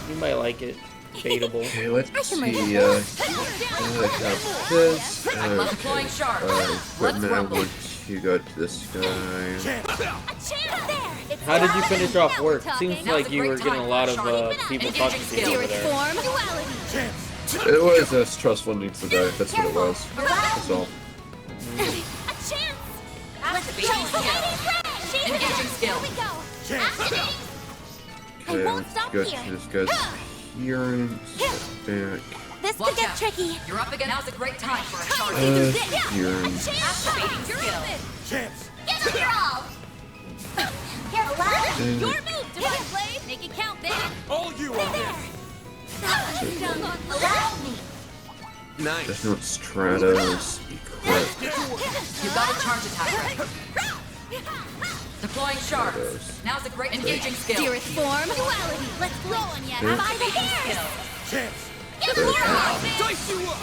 You might like it. Debatable. Okay, let's see. I have this. I'm deploying shards. Let's Equipment. I rumble. want to go to this guy. How did you finish off work? Seems like you were getting a lot of people talking to you over there. It was a stressful need to die. That's what it was. That's all. Activating skill. Engaging skill. Okay, let's go to this guy's appearance. Back. This could get tricky. You're up again. Now's a great time for a shard. Appearance. Activating skill. Chance. Give it your all. Here, lad. Your move, Divine Blade. Make it count, baby. All you on this. Allow me. Nice. There's no Stratos equipped. You got a charge attack ready. Deploying shards. Now's a great engaging skill. Dearest form. Duality. Let's go on yet. Yeah. By the hairs. Chance. Give it your all. Dice you up.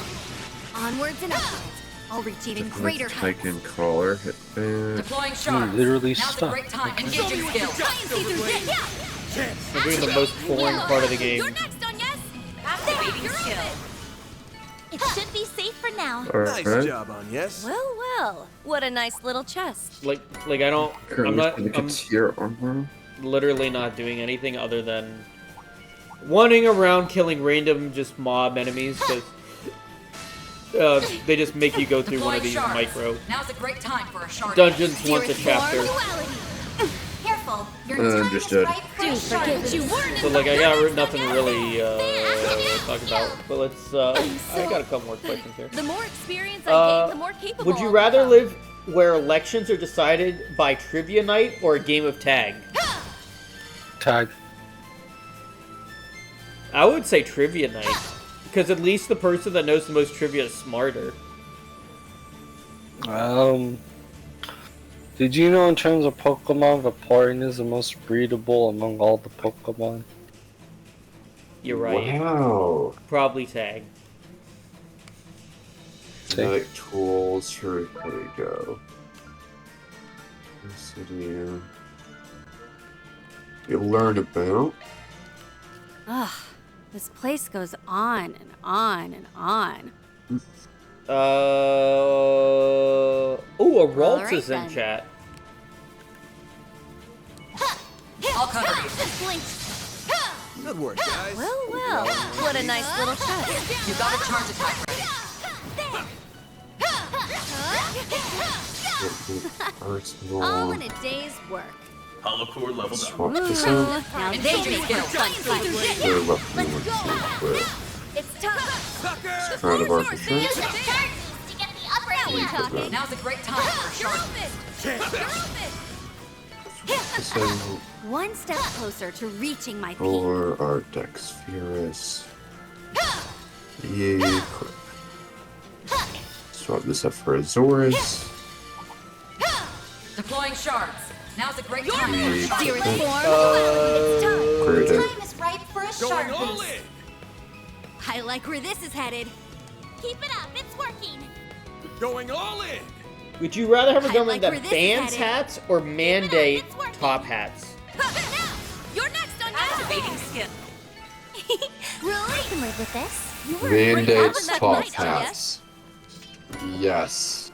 Onwards and upwards. I'll reach even greater heights. Titan crawler. Hit back. Deploying shards. literally Now's a stuck. great time. Engaging skill. We're doing the most boring part of the game. You're next on yes. Activating skill. It should be safe for now. Nice Alright. job on yes. Well, well. What a nice little chest. Like I don't. I'm not. I'm Tier armor. literally not doing anything other than running around killing random just mob enemies because they just make you go through one of these micro Now's a great time for a shard. dungeons once a chapter. Careful. Your Understood. time is ripe for a shard boost. So like I got nothing really to talk about. But let's. I got a couple more questions here. The more experience I gain, the more capable Would you I'll rather become. live where elections are decided by trivia night or a game of tag? Tag. I would say trivia night. Because at least the person that knows the most trivia is smarter. Did you know in terms of Pokemon, Vaporeon is the most breedable among all the Pokemon? You're right. Wow. Probably Tag. Genetic tools. Here we go. You learn about. Ugh, this place goes on and on and on. Oh, a Ralts is in chat. I'll cover you. Good work, guys. Well, what a nice little test. You got a charge attack ready. All in a day's work. Hollow core leveled up. Swap this out. Now Engaging skill. It's time. Try to bark for Use a shark boost to get the upper hand. Now's a great time for a shark. So, One step closer to reaching my peak. for our Dexterous. Yeah. Swap this up for Azorus. Deploying shards. Now's a great time for a shark. Dearest form, Great. the time is ripe for a shark boost. I like where this is headed. Keep it up, it's working. Going all in. Would you rather have a I government like that where this bans is headed. hats or mandate top hats? You're next on Activating skill. Really? I can live with this. You were Mandates that top night, hats. Yes.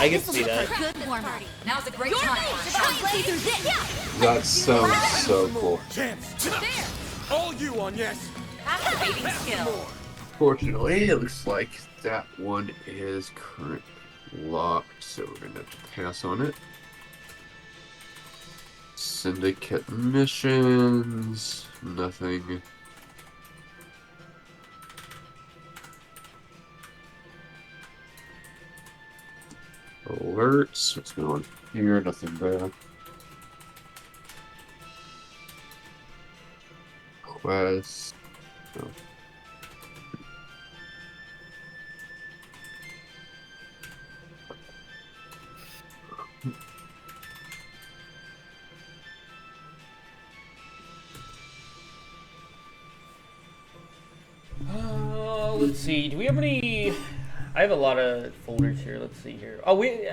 I can see that. Good warm up. Now's a great time for a shark. That sounds so cool. Champs. All you on yes. Activating skill. Fortunately, it looks like that one is currently locked, so we're gonna have to pass on it. Syndicate missions, nothing. Alerts, what's going on here? Nothing there. Quests. No. Let's see. Do we have any? I have a lot of folders here. Let's see here. Oh, we.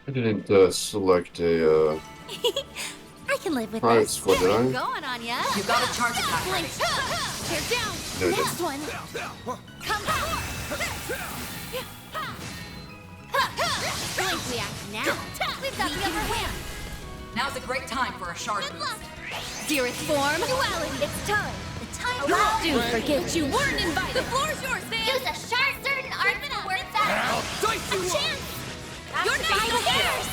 I didn't select a I can live with price, this. what did I? Going on ya. You got a charge attack ready. Tear down. No, Next one. Come forward. Blink react now. We've got the upper hand. Now's a great time for a shark Good boost. luck. Dearest form, duality. It's time. The time is up. Do forget you weren't invited. The floor's yours, man. Use a shark certain art for the words out. I'll dice you up. Chance. You're next.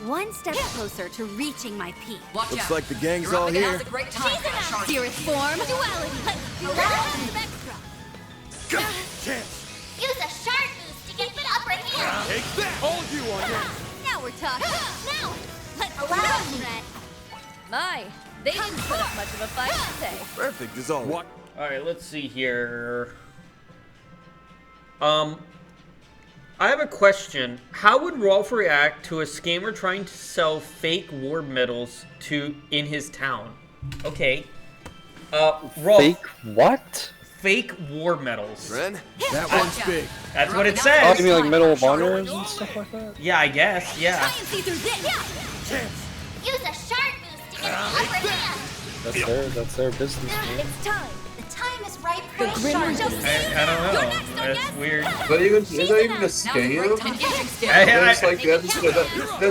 One step closer to reaching my peak. Watch Looks out. like the gang's You're all up here. Now's a great time for a shark. Dearest form, duality. Extra. Champs. Use a shark boost to get the upper hand. Take that. All you on yes. Now we're talking. Now, let's go. My, they didn't put up much of a fight today. Perfect as always. What? All right. Let's see here. I have a question. How would Rolf react to a scammer trying to sell fake war medals in his town? Okay. Rolf. Fake what? Fake war medals. Ren, that one's big. That's what it Oh, says. you mean like Medal of Honor and stuff like that? Yeah, I guess. Yeah. Try and see through this. Champs. Use a shark boost to get the upper hand. That's their business. Man. It's time. The time is ripe for a shark boost. I don't know. That's weird. Is that even a scam? It's like that's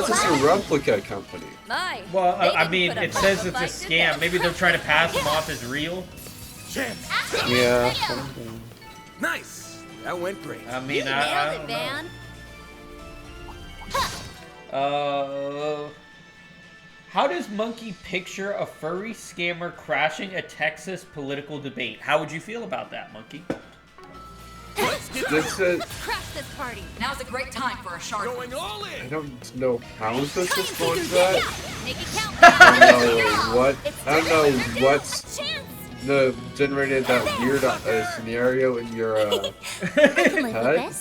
just a replica company. My, Well, they I didn't mean, put up it much says of a it's a fight, did scam. they? Maybe they're trying to pass them off as real. Champs. Yeah. Nice. That went great. I mean, You nailed it, Van. How does Monkey picture a furry scammer crashing a Texas political debate? How would you feel about that, Monkey? This Crash this party. Now's a great time for a shark. I don't know how this is going to that. Make it count. I don't know what's the generated that weird scenario in your head,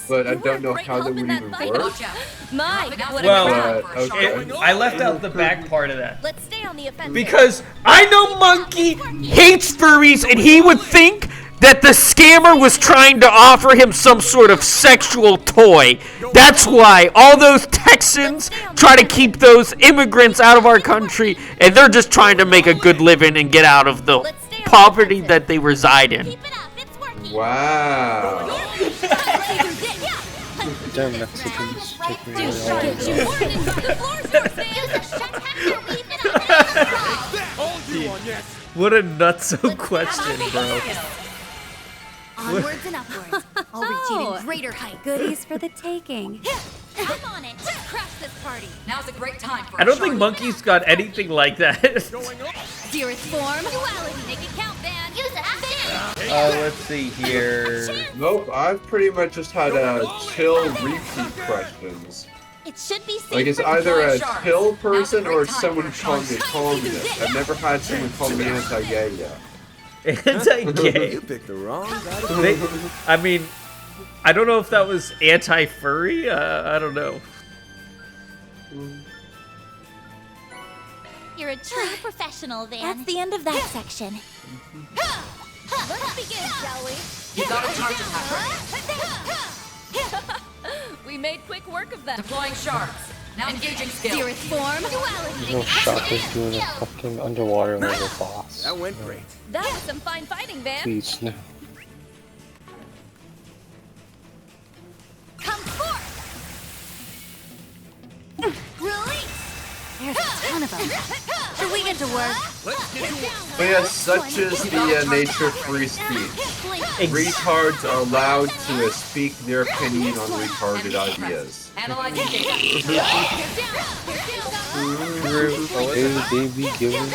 but I don't know how that would even work. Well, I left out the back part of that. Let's stay on the offensive. Because I know Monkey hates furries, and he would think that the scammer was trying to offer him some sort of sexual toy. That's why all those Texans try to keep those immigrants out of our country, and they're just trying to make a good living and get out of the poverty that they reside in. Wow. Damn Mexicans take me What a nutso question, bro. Onwards and upwards. I'll reach even greater heights. Goodies for the taking. Come on it. Crash this party. Now's a great time for I don't think Monkey's got anything like that. Dearest form. Duality. Make it count, Van. Use it. Let's see here. Nope, I've pretty much just had chill repeat questions. It should be safe. Like it's either a chill person or someone calling me communist. I've never had someone call me anti-gay yet. Anti-gay. You picked the wrong guy. I mean, I don't know if that was anti-furry. I don't know. You're a true professional, Van. That's the end of that section. Let's begin, shall we? You got a charge attack. We made quick work of that. Deploying sharks. Now engaging skill. Dearest form. Duality. No shark is doing a fucking underwater level boss. That went great. That was some fine fighting, Van. Please, no. Come forth. Release. There's a ton of them. Should we get to work? But yes, such is the nature of free speech. Retards are allowed to speak their opinion on retarded ideas. Analyzing data. They be giving.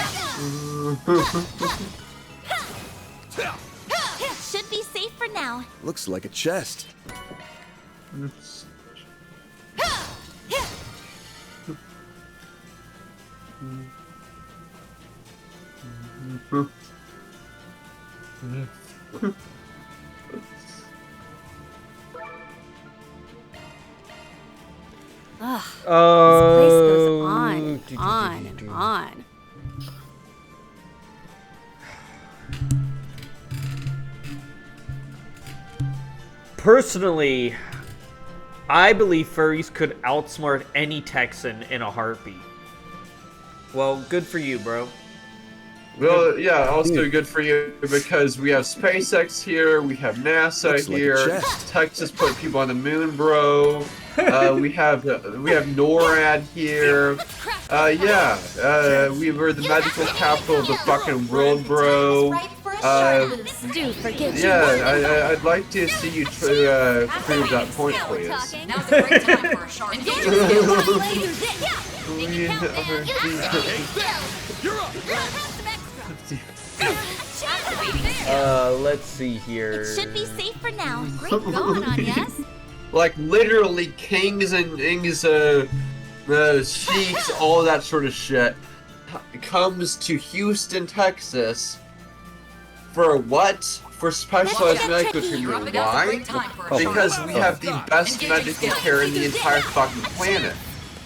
Should be safe for now. Looks like a chest. Ugh, this place goes on and on. Personally, I believe furries could outsmart any Texan in a heartbeat. Well, good for you, bro. Well, yeah, also good for you because we have SpaceX here, we have NASA here, Texas put people on the moon, bro. We have NORAD here. We were the medical capital of the fucking world, bro. I'd like to see you prove that point, please. Now's a great time for a shark. Engaging Let's see here. It should be safe for now. Great going on, yes? Like literally kings and sheiks, all that sort of shit comes to Houston, Texas for what? For specialized medical treatment. Why? Because we have the best medical care in the entire fucking planet.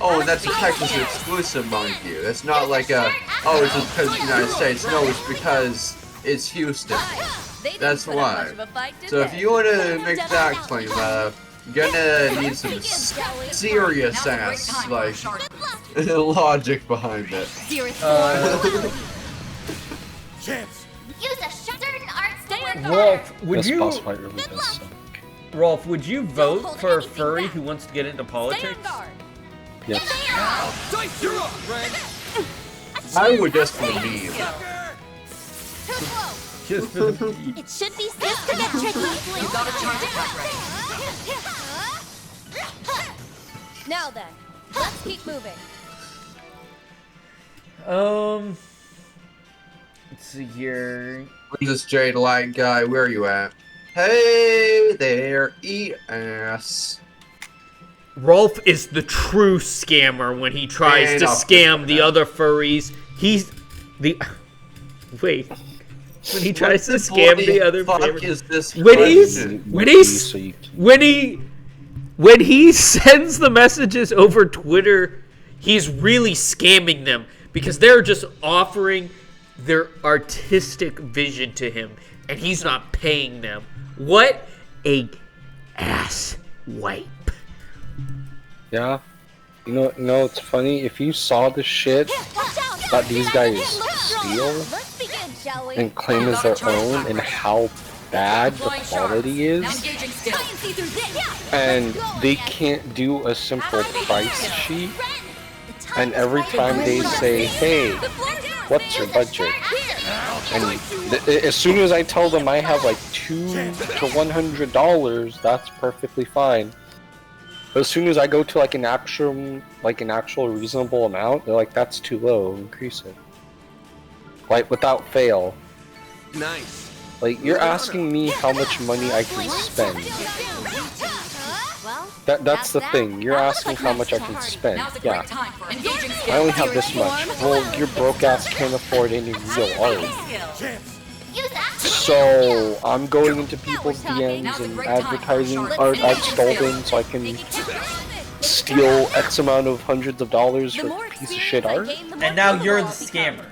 Oh, and that's a Texas exclusive, mind you. It's not like it's just because of the United States. No, it's because it's Houston. That's why. So if you want to make that claim, gonna need some serious ass, like, logic behind it. Chance. Use a certain arts to work Rolf, would you vote for a furry who wants to get into politics? Yes. I would just believe. Just for the It should be safe to get tricky. You got a charge attack ready. Now then, let's keep moving. Let's see here. Where's this Jade Light guy? Where are you at? Hey there, eat ass. Rolf is the true scammer when he tries to scam the other furries. He's the when he tries to scam the other furries. When he sends the messages over Twitter, he's really scamming them because they're just offering their artistic vision to him and he's not paying them. What a ass wipe. Yeah. You know, it's funny. If you saw the shit that these guys steal and claim as their own and how bad the quality is, and they can't do a simple price sheet, and every time they say, hey, what's your budget? And as soon as I tell them I have like $200 to $100, that's perfectly fine. But as soon as I go to like an actual reasonable amount, they're like, that's too low, increase it. Like without fail. Nice. Like you're asking me how much money I can spend. That's the thing. You're asking how much I can spend. Yeah. I only have this much. Well, your broke ass can't afford any real art. So I'm going into people's DMs and advertising art I've stolen so I can steal X amount of hundreds of dollars for a piece of shit art. And now you're the scammer.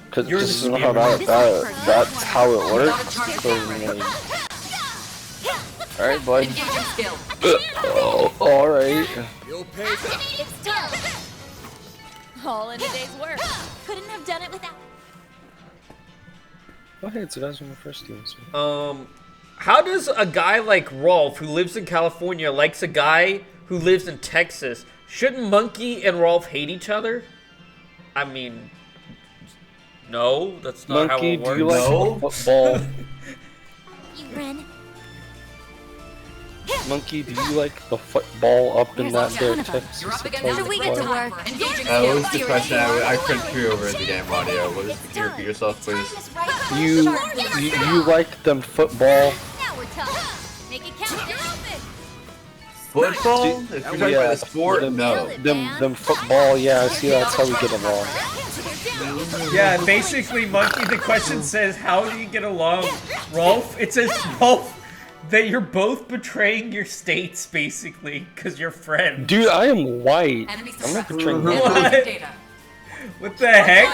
Because this is how that's how it works. Alright, bud. Alright. It's done. All in a day's work. Couldn't have done it without. Go ahead, so that's when the first team. How does a guy like Rolf, who lives in California, likes a guy who lives in Texas? Shouldn't Monkey and Rolf hate each other? I mean, no, that's not Monkey, how it works. do you like football? Monkey, do you like the football up in that there Texas? Should we get to work? What was the question? I couldn't hear over the game audio. What is the repeat yourself, please? You like them football? Now we're talking. Make it count. You're open. Football? If you're talking about the sport, no. Them football, yeah, see, that's how we get along. Yeah, basically, Monkey, the question says, how do you get along? Rolf? It says, Rolf, that you're both betraying your states, basically, because you're friends. Dude, I am white. I'm not betraying What the heck?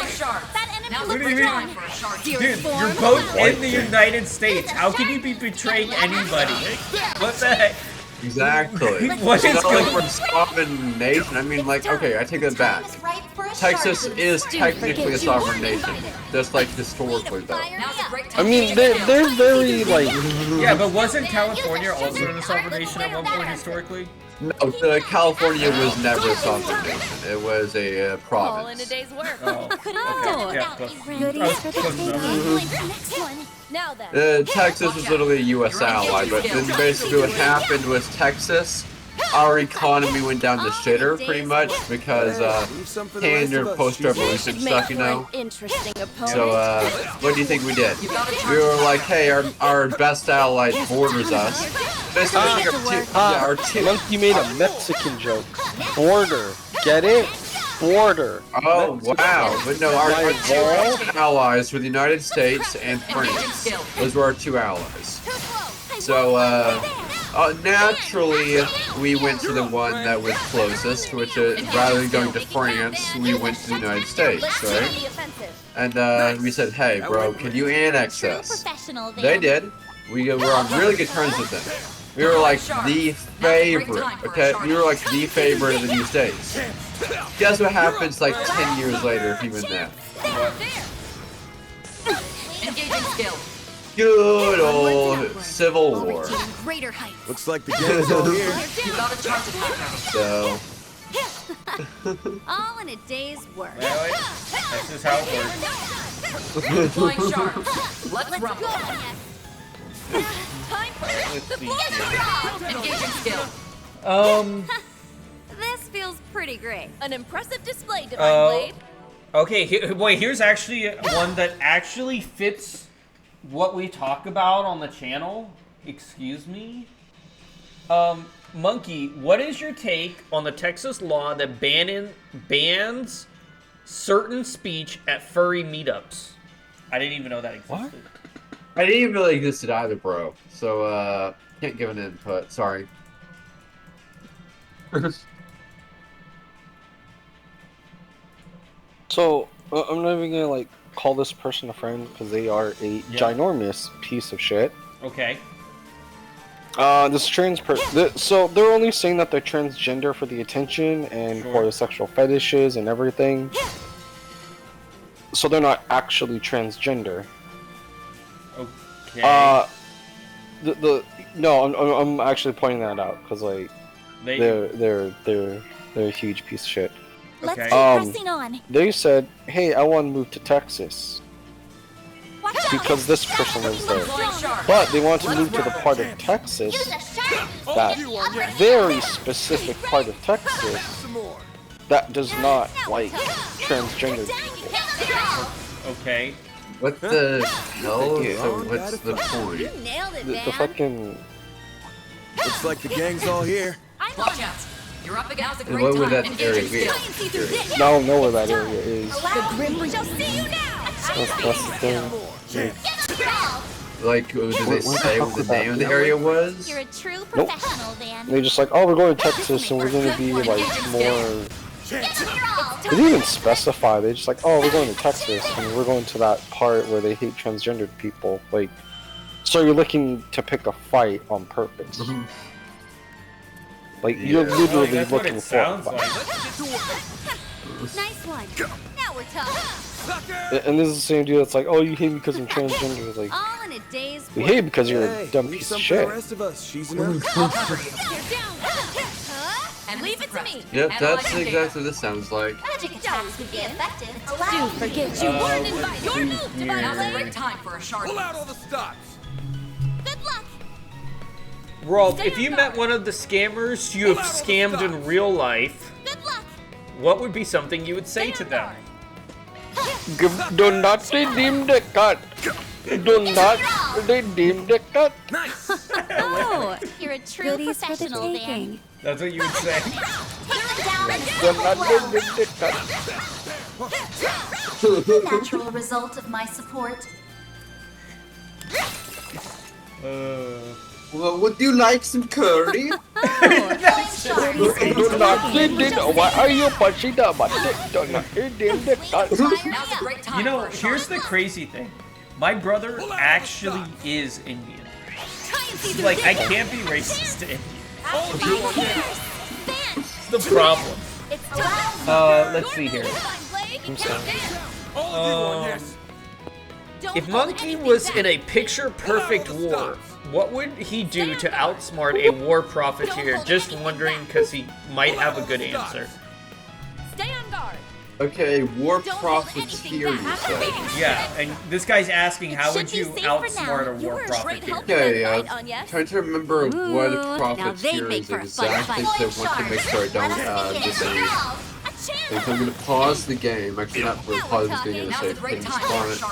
What do you mean? Dude, you're both in the United States. How can you be betraying anybody? What the heck? Exactly. What is going going for a sovereign nation? I mean, like, okay, I take that back. Texas is technically a sovereign nation, just like historically, though. I mean, they're very, like... Yeah, but wasn't California also a sovereign nation at one point historically? No, California was never a sovereign nation. It was a province. All in a day's work. Oh, Now then. Texas was literally a U.S. ally, but then basically what happened was Texas, our economy went down the shitter pretty much because standard post-revolution stuff, you know. So what do you think we did? We were like, hey, our best ally borders us. Monkey made a Mexican joke. Border, get it? Border. Oh wow! But no, our two allies were the United States and France. Those were our two allies. So naturally, we went to the one that was closest, which rather than going to France, we went to the United States, right? And we said, hey, bro, can you annex us? They did. We were on really good terms with them. We were like the favorite, okay? We were like the favorite of the United States. Guess what happens like 10 years later, even then? Engaging skill. Good old Civil War. Looks like the game's all here. You got a charge attack. So... All in a day's work. That's just how it works. Flying sharks. Let's rumble. Time for Let's the see floor here. Engaging skill. This feels pretty great. An impressive display, Divine Blade. Okay, wait, here's actually one that actually fits what we talk about on the channel. Excuse me? Monkey, what is your take on the Texas law that bans certain speech at furry meetups? I didn't even know that existed. What? I didn't even know that existed either, bro. So, can't give an input. Sorry. So, I'm not even gonna, like, call this person a friend, because they are a ginormous piece of shit. Okay. This trans person, so they're only saying that they're transgender for the attention and for the sexual fetishes and everything. So they're not actually transgender. Okay. No, I'm actually pointing that out because like they're a huge piece of shit. Let's keep pressing on. They said, "Hey, I want to move to Texas." Because this person lives there. But they want to move to the part of Texas, that very specific part of Texas, that does not like transgender people. Okay. What the hell? So what's the point? The fucking... Looks like the gang's all here. Watch out. You're up against a And great what would time. that area be? I don't know where that area is. The Grim shall see you now. That's the thing. Like, did they say what the name of the area was? You're a true professional, Van. They're just like, oh, we're going to Texas and we're going to be like more... They didn't even specify. They're just like, oh, we're going to Texas and we're going to that part where they hate transgendered people. Like, so you're looking to pick a fight on purpose. Like, you're literally looking for a fight. Nice one. Now we're tough. And this is the same dude that's like, oh, you hate me because I'm transgender. Like, All in a day's we hate you because you're a dumb piece of shit. The rest of us, she's enough. And leave it to me. Yep, that's exactly what this sounds like. Magic attacks would be effective. Do forget you weren't invited. Your move, Divine Now's a Blade. great time for a shark. Pull out all the stops. Good luck. Rob, if you met one of the scammers you have scammed in real life, what would be something you would say to them? Do not redeem the cut. Do not redeem the cut. Nice. Oh, you're a true professional, Van. That's what you would say. Take them down and Do not redeem the cut. Natural result of my support. Well, would you like some curry? Do not redeem. Why are you punching the button? Do not redeem the cut. Now's a great time You know, for a shark. here's the crazy thing. My brother actually is Indian. Like, I can't be racist to Indians. It's the problem. Let's see here. If Monkey was in a picture-perfect war, what would he do to outsmart a war profiteer? Just wondering, because he might have a good answer. Stay on guard. Okay, war profiteer, you said. Yeah, and this guy's asking, how would you outsmart a war profiteer? Okay, trying to remember what a profiteer is exactly, so I want to make sure I don't disagree. So I'm going to pause the game. Actually, not really pause this game, I'm going to say things on it.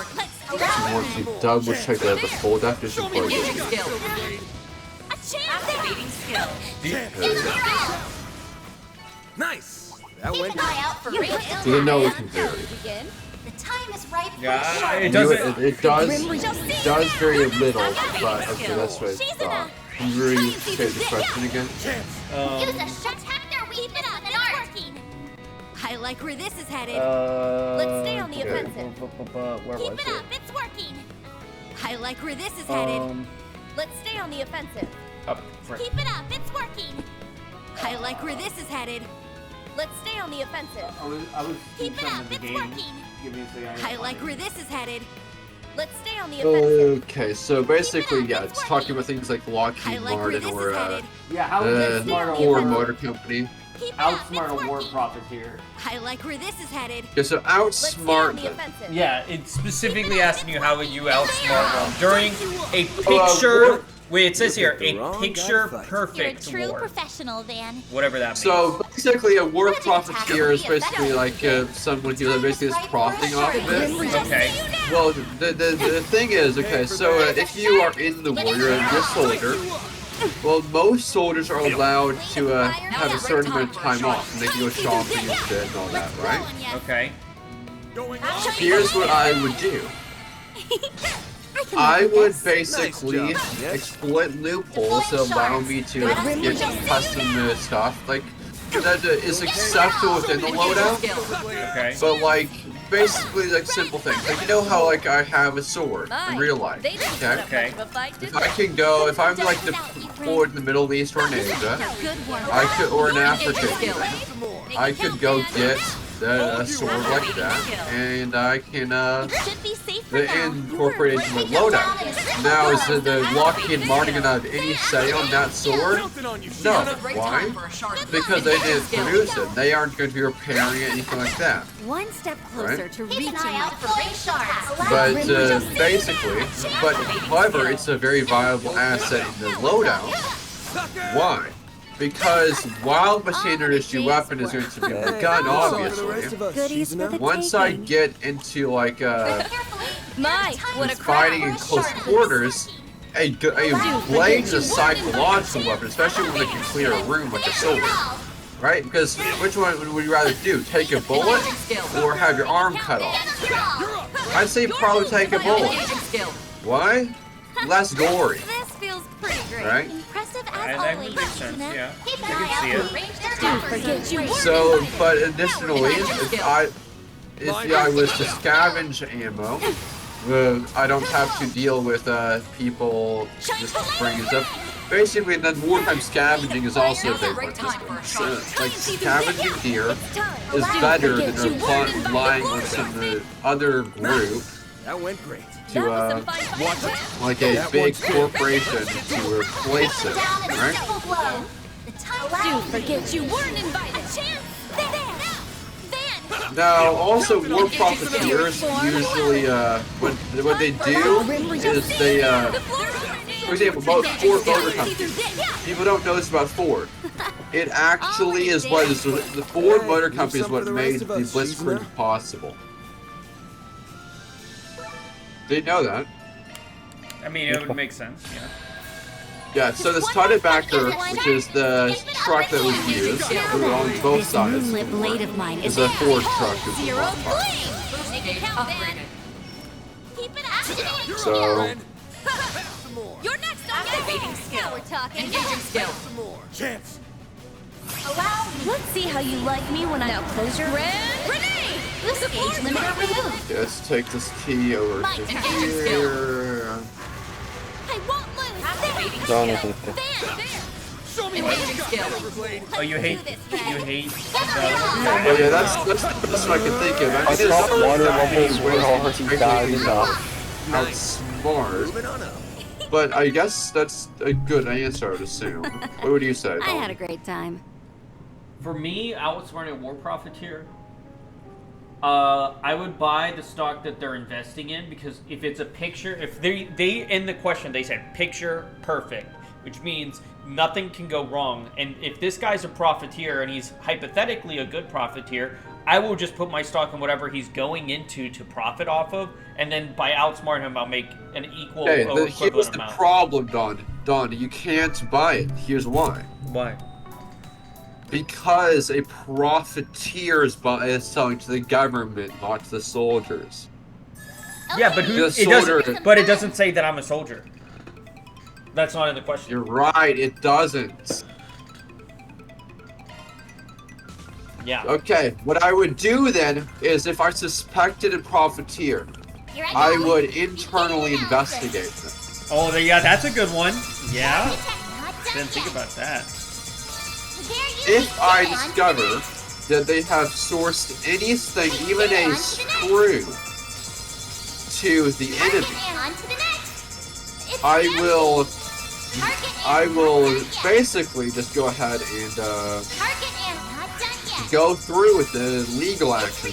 I want to double check that the full definition for it. Activating skill. Nice. That went. So now we can vary. The time is ripe for Yeah, a it shark. does very little, but okay, that's what I thought. Can you restate the question again? Use a shark tactor. Keep it up. It's working. I like where this is headed. Let's stay on the offensive. Where Keep was it it? up. It's working. I like where this is headed. Let's stay on the offensive. Up front. Keep it up. It's working. I like where this is headed. Let's stay on the offensive. I was Keep it up. It's working. Give me a second. I like where this is headed. Let's stay on the offensive. Okay, so basically, yeah, it's talking about things like Lockheed Martin or Yeah, how would you outsmart a war Ford Motor Company. outsmart a war profiteer. I like where this is headed. Okay, so outsmart them. Yeah, it's specifically asking you how would you outsmart them during a picture. Wait, it says here a picture perfect You're a true war. professional, Van. Whatever that means. So basically, a war profiteer is basically like someone who basically is profiting off of it. Okay. Well, the thing is, okay, so if you are in the war, you're a soldier. Well, most soldiers are allowed to have a certain amount of time off, and they can go shopping and shit and all that, right? Okay. Here's what I would do. I would basically exploit loopholes that allow me to get custom stuff, like, that is acceptable within the loadout. Okay. But, like, basically, like, simple things. Like, you know how, like, I have a sword in real life, okay? Okay. If I can go, if I'm, like, deployed in the Middle East or in Asia, I could, or in Africa even, I could go get a sword like that, and I can, incorporate it into my loadout. Now, is the Lockheed Martin gonna have any say on that sword? No. Why? Because they didn't produce it. They aren't going to be repairing it, anything like that. One step closer to reaching my But basically, however, it's a very viable asset in the loadout. Why? Because while machine issue weapon is going to be the gun, obviously, once I get into like fighting in close quarters, a blade is a psychological weapon, especially when they can clear a room like a sword. Right? Because which one would you rather do? Take a bullet or have your arm cut off? I'd say probably take a bullet. Why? Less gory. This feels pretty great. Right? Impressive as That always. makes sense, yeah. Keep an I eye can out see for it. ranged attackers. So, but additionally, if I was to scavenge ammo, I don't have to deal with people just bringing stuff. Basically, then wartime scavenging is also a big one. So, like, scavenging gear is better than relying on some other group That went great. to, like a big corporation to replace it, right? Do forget you weren't invited. Now, also, war profiteers usually, what they do is they, for example, Ford Motor Company. People don't know this about Ford. It actually is what is the Ford Motor Company is what made the Blitzkrieg possible. Did you know that? I mean, it would make sense, yeah. Yeah, so the Studebaker, which is the truck that was used on both sides, is a Ford truck. So, You're next on activating skill. We're talking. Engaging skill. Chance. Let's see how you like me when I now close your grenade. This age limiter removed. yeah, let's take this key over to here. I won't lose. Activating Done skill. with it. Engaging skill. Oh, you hate. Oh yeah, that's the best I can think of. I I mean, thought water levels where were already bad enough. outsmart. But I guess that's a good answer, I would assume. What would you say, I Dom? had a great time. For me, outsmarting a war profiteer, I would buy the stock that they're investing in, because if it's a picture, if they in the question they said picture perfect, which means nothing can go wrong. And if this guy's a profiteer and he's hypothetically a good profiteer, I will just put my stock in whatever he's going into to profit off of, and then by outsmarting him, I'll make an equal or Here's equivalent the amount. problem, Don. You can't buy it. Here's why. Why? Because a profiteer is selling to the government, not to the soldiers. Yeah, but But it doesn't say that I'm a soldier. That's not in the question. You're right. It doesn't. Yeah. Okay. What I would do then is, if I suspected a profiteer, I would internally investigate them. Oh, yeah, that's a good one. Yeah. Didn't think about that. If I discover that they have sourced anything, even a screw, to the enemy, I will basically just go ahead and go through with the legal action.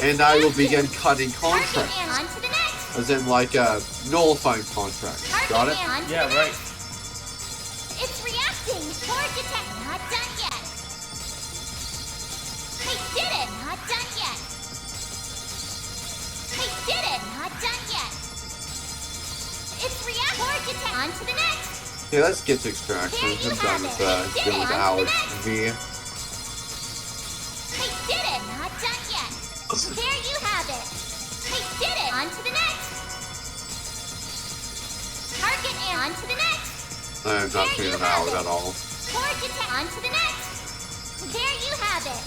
And I will begin cutting contracts. As in, like, nullifying contracts. Got it? Yeah, right. It's reacting. Core detect. Not done yet. I did it. Not done yet. I did it. Not done yet. It's react. Core detect. On to the next. Yeah, let's get to extraction. I'm done with dealing with Alex V. I did it. Not done yet. There you have it. I did it. On to the next. Target and on to the next. I'm not feeling Alex at all. Core detect. On to the next. There you have it.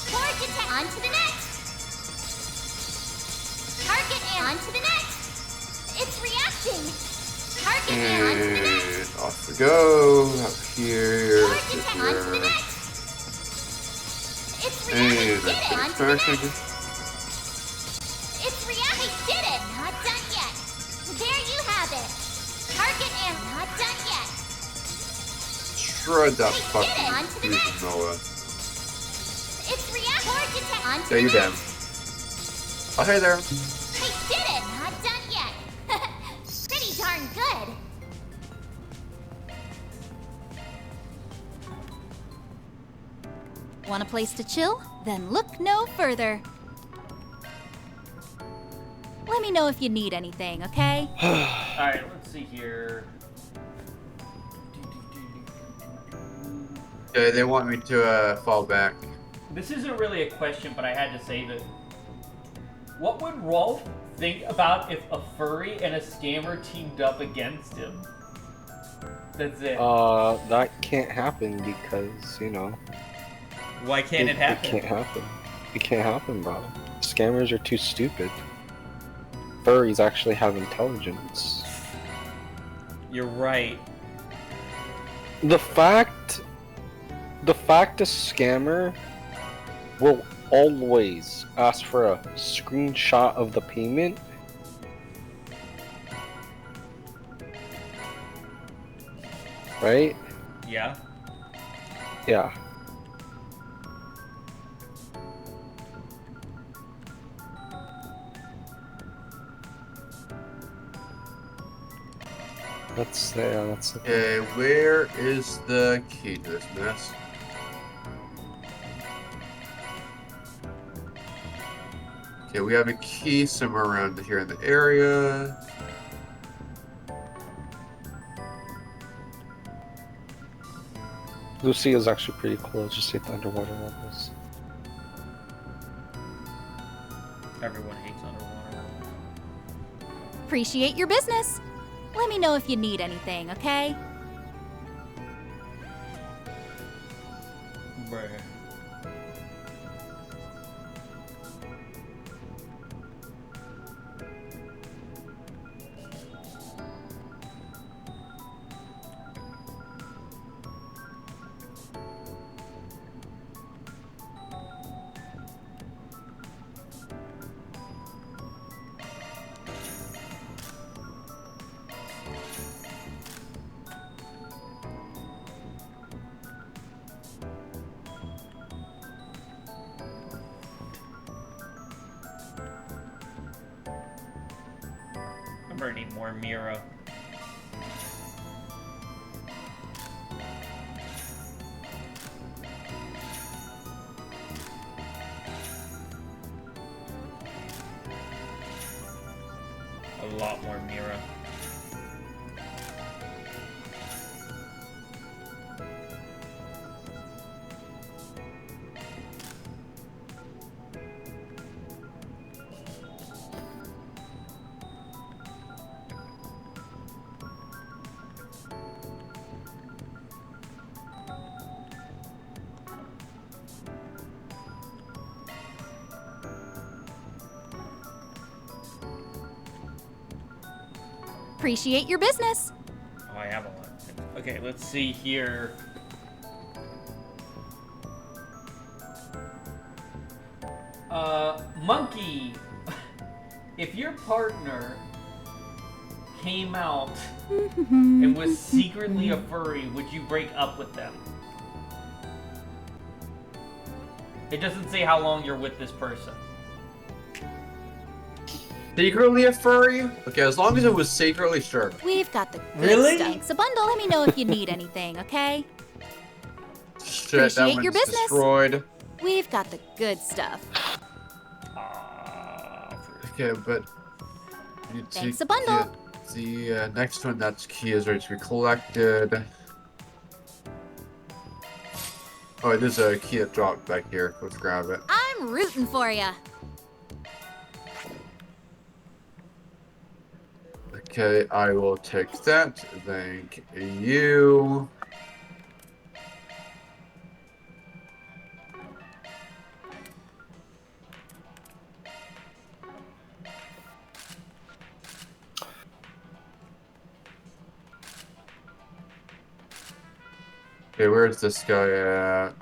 Core detect. On to the next. Target and on to the next. It's reacting. Target and on to the next. And off we go. Up here. Core detect. On to the next. It's And reacting. let's Did it. get On to the extraction. next. It's reacting. Did it. Not done yet. There you have it. Target and not done yet. Shred that fucking On to the fusion next. Noah. It's react. Core detect. On to There the you next. go. Oh, hey there. I did it. Not done yet. Pretty darn good. Want a place to chill? Then look no further. Let me know if you need anything, okay? Alright, let's see here. Okay, they want me to fall back. This isn't really a question, but I had to say that. What would Rolf think about if a furry and a scammer teamed up against him? That's it. That can't happen because, you know. Why can't it happen? It can't happen. It can't happen, bro. Scammers are too stupid. Furries actually have intelligence. You're right. The fact a scammer will always ask for a screenshot of the payment. Right? Yeah. Yeah. That's Okay, where is the key to this mess? Okay, we have a key somewhere around here in the area. Lucy is actually pretty cool. Just hate the underwater levels. Everyone hates underwater. Appreciate your business. Let me know if you need anything, okay? Bruh. I'm gonna need more Mira. A lot more Mira. Appreciate your business. Oh, I have a lot. Okay, let's see here. Monkey, if your partner came out and was secretly a furry, would you break up with them? It doesn't say how long you're with this person. Secretly a furry? Okay, as long as it was secretly, sure. We've got the good Really? stuff. So bundle, let me know if you need anything, okay? Shit, that Appreciate one's your business. destroyed. We've got the good stuff. Okay, but... Thanks a bundle. The next one, that's key is ready to be collected. Oh, there's a key that dropped back here. Let's grab it. I'm rooting for ya. Okay, I will take that. Thank you. Okay, where's this guy at?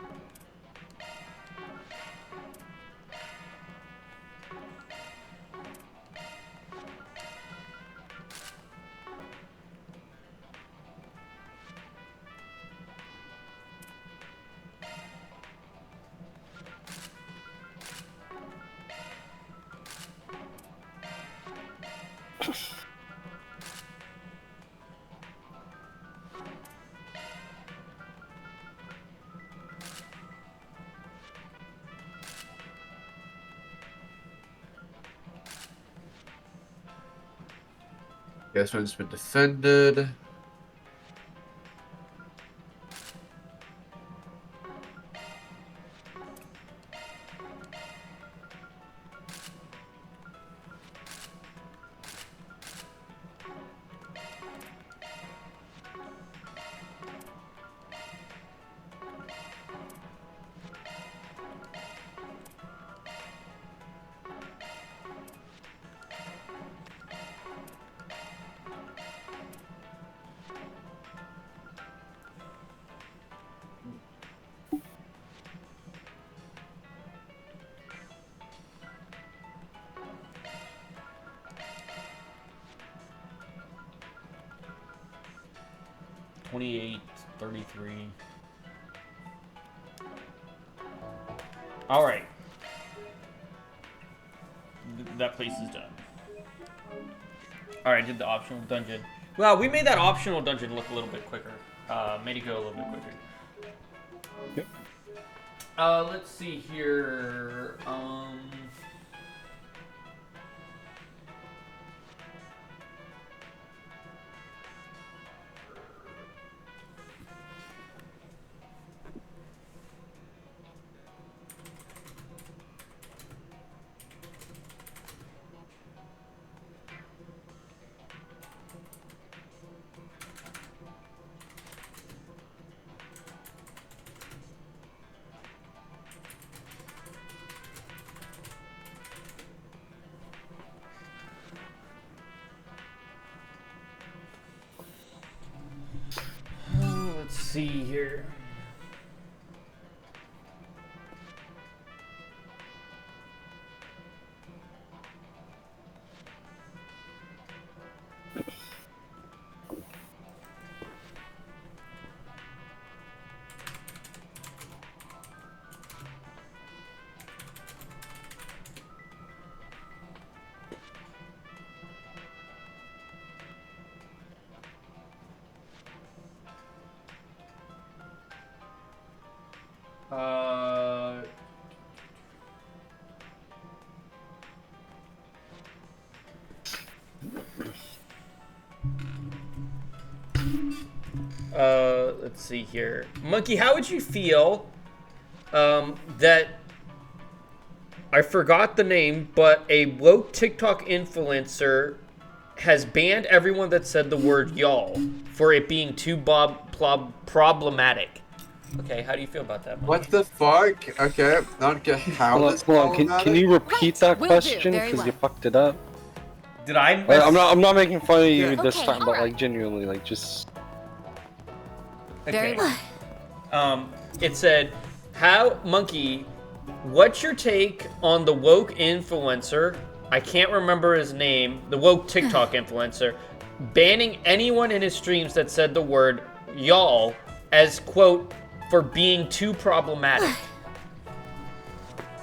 This one's been defended. All right. That place is done. All right, did the optional dungeon. Well, we made that optional dungeon look a little bit quicker. Made it go a little bit quicker. Yep. Let's see here. Let's see here. Let's see here. Monkey, how would you feel that I forgot the name, but a woke TikTok influencer has banned everyone that said the word y'all for it being too problematic? Okay, how do you feel about that, Monkey? What the fuck? Okay, I don't get how Hold this on, can you repeat that will do. question? Very Because well. you fucked it up. Did I? Like, I'm not making fun of you Yeah. this Okay, time, but alright. like genuinely, like just. Very well. It said, "How Monkey? What's your take on the woke influencer? I can't remember his name. The woke TikTok influencer banning anyone in his streams that said the word y'all as quote for being too problematic."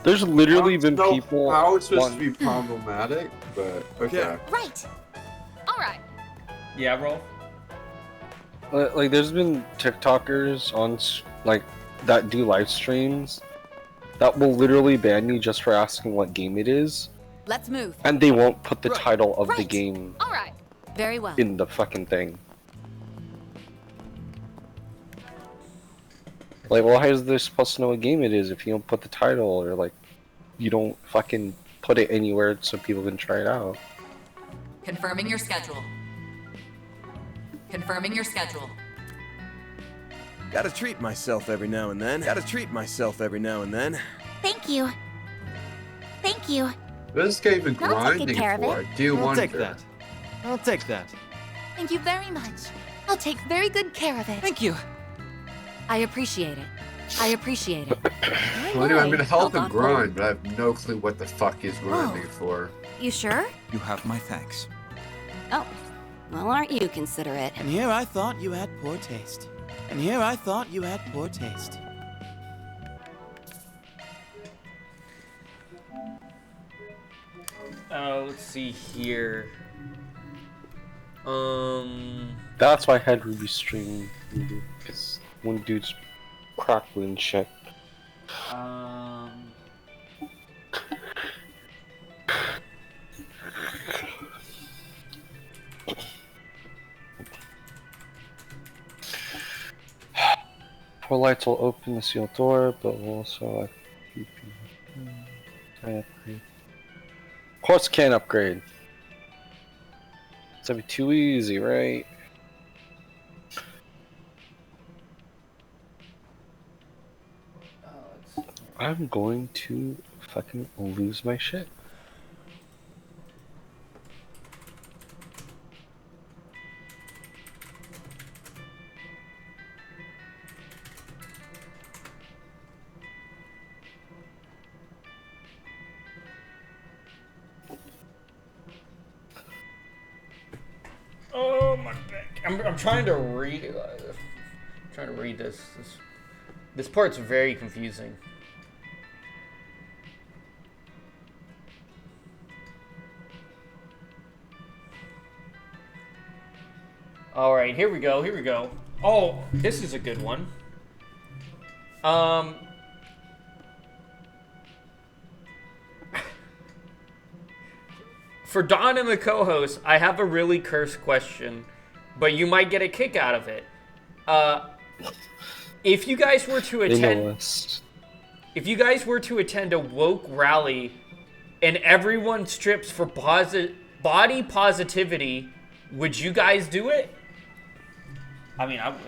There's literally been know people. How it's supposed to be problematic, but okay. Right. All right. Yeah, Rolf. Like, there's been TikTokers on like that do live streams that will literally ban you just for asking what game it is. Let's move. And they won't put the title of the game All right. Very well. in the fucking thing. Like, well, how is they supposed to know what game it is if you don't put the title, or like, you don't fucking put it anywhere so people can try it out? Confirming your schedule. Confirming your schedule. Gotta treat myself every now and then. Gotta treat myself every now and then. Thank you. Thank you. This game been I'll take grinding care of for. it. I do I'll wonder. take that. I'll take that. Thank you very much. I'll take very good care of it. Thank you. I appreciate it. I appreciate it. Well, anyway, I'm gonna help him grind, but I have no clue what the fuck he's grinding for. You sure? You have my thanks. Oh. Well, aren't you considerate? And here I thought you had poor taste. And here I thought you had poor taste. Let's see here. That's why I had Ruby stream, because one dude's crackling shit. Four lights will open the sealed door, but will also keep you. Upgrade. Of course, can't upgrade. It's gonna be too easy, right? I'm going to fucking lose my shit. Oh my back! I'm trying to read. Trying to read this. This part's very confusing. All right, here we go. Here we go. Oh, this is a good one. For Don and the co-host, I have a really cursed question, but you might get a kick out of it. If you guys were to attend a woke rally and everyone strips for body positivity, would you guys do it? I mean, I would.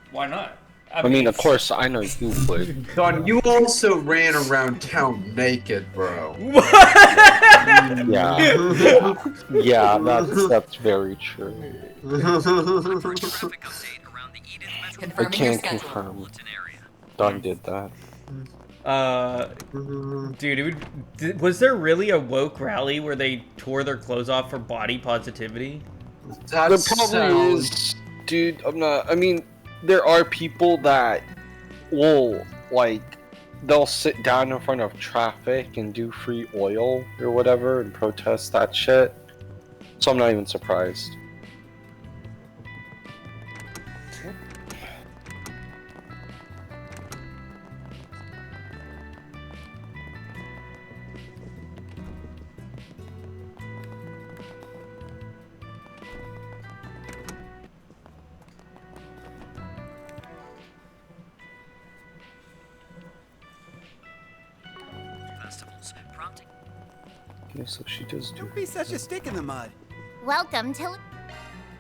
Why not? I mean, of course, I know you would. Don, you also ran around town naked, bro. Yeah. Yeah, that's very true. I can't confirm. Don did that. Dude, was there really a woke rally where they tore their clothes off for body positivity? The problem is, dude, I mean, there are people that will, like, they'll sit down in front of traffic and do free oil or whatever and protest that shit. So I'm not even surprised. Yeah, so she does do. Don't be such a stick in the mud. Welcome to.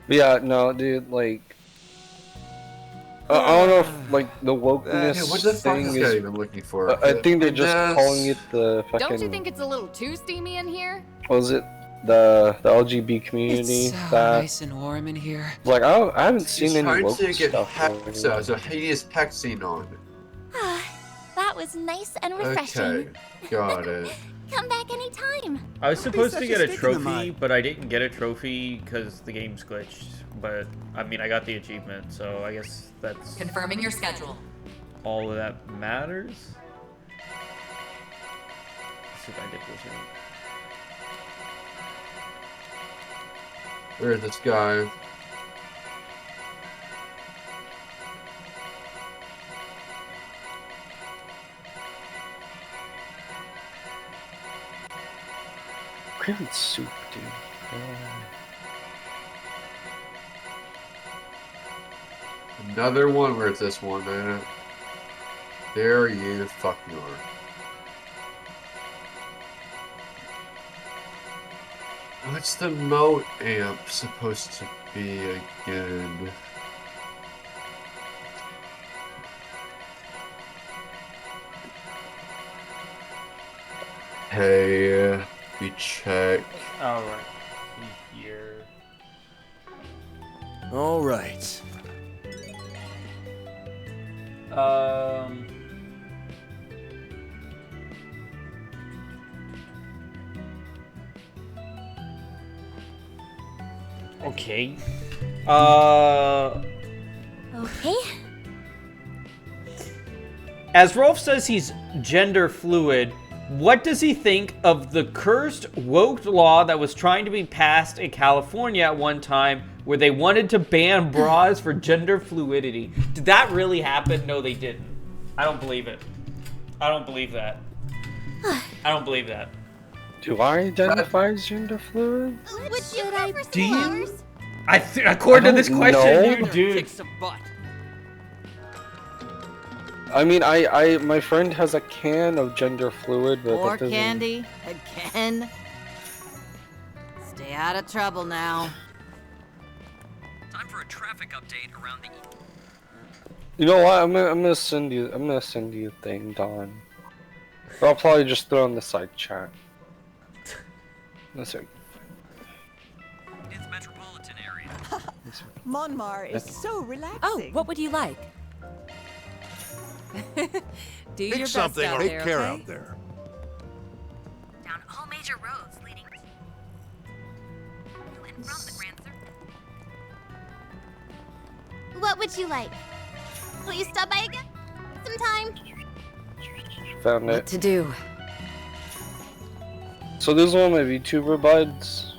But yeah, no, dude, like, I don't know if, like, the wokeness what the fuck thing is is. that even looking for? I think they're just calling it the fucking. Don't you think it's a little too steamy in here? What was it? The LGBT community. It's so that nice and warm in here. like I haven't seen any trying woke to get stuff. so hideous peck scene on. That was nice and refreshing. Okay, got it. Come back anytime. I was supposed to such get a a stick in the trophy, mud. but I didn't get a trophy because the game's glitched. But, I mean, I got the achievement, so I guess that's Confirming your schedule. all that matters. if I get this right. Where's this guy? Cream soup, dude. Another one. Where's this one at? There you fucking are. What's the moat amp supposed to be again? Hey, we check. Alright. Here. Alright. Okay. Okay. As Rolf says he's gender fluid, what does he think of the cursed woke law that was trying to be passed in California at one time where they wanted to ban bras for gender fluidity? Did that really happen? No, they didn't. I don't believe it. I don't believe that. I don't believe that. Do I identify as gender fluid? Would you prefer Do you? flowers? According to this question, know. you do. Kick some butt. I mean, my friend has a can of gender fluid, but More that doesn't... candy? Again? Stay out of trouble now. Time for a traffic update around the. You know what? I'm gonna send you a thing, Don. Or I'll probably just throw in the side chat. That's it. It's metropolitan area. Monmar is so relaxing. Oh, what would you like? Do your best out there, Take care okay? out there. Down all major roads leading to and from the Grand Circle. What would you like? Will you stop by again? Sometime? Found What it. to do? So this is one of my VTuber buds.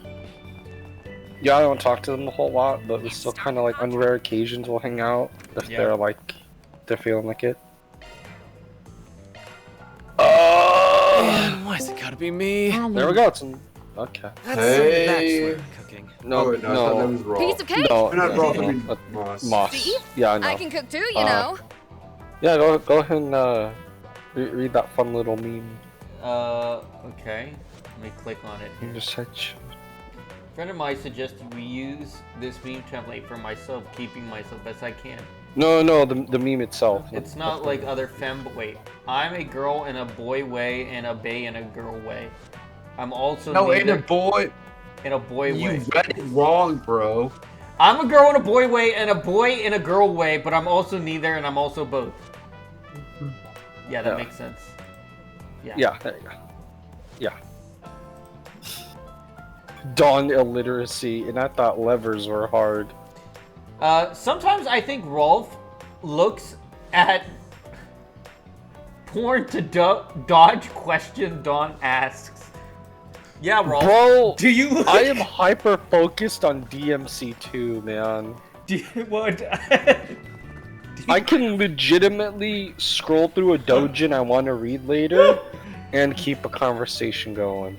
Yeah, I don't talk to them a whole lot, but we still kind of like on rare occasions we'll hang out if they're like they're feeling like it. Why's it gotta be me? There we go. It's in... okay. Hey. Cooking. No, Oh, wait, no, I no. thought that was raw. Piece of cake? No, Not raw, I no, mean Moss. moss. See? Yeah, I know. I can cook too, you know. Yeah, go ahead and read that fun little meme. Okay. Let me click on it. You just search. A friend of mine suggested we use this meme template for myself, keeping myself best I can. No, the meme itself. It's not like other wait. I'm a girl in a boy way and a bae in a girl way. I'm also No, neither in a boy. in a boy way. You read it wrong, bro. I'm a girl in a boy way and a boy in a girl way, but I'm also neither and I'm also both. Yeah, that makes sense. Yeah. Yeah, there you go. Yeah. Dawn illiteracy, and I thought levers were hard. Sometimes I think Rolf looks at porn to dodge question Dawn asks. Yeah, Rolf. Bro, do you look... I am hyper focused on DMC2, man. Do you, what? I can legitimately scroll through a doujin I want to read later and keep a conversation going.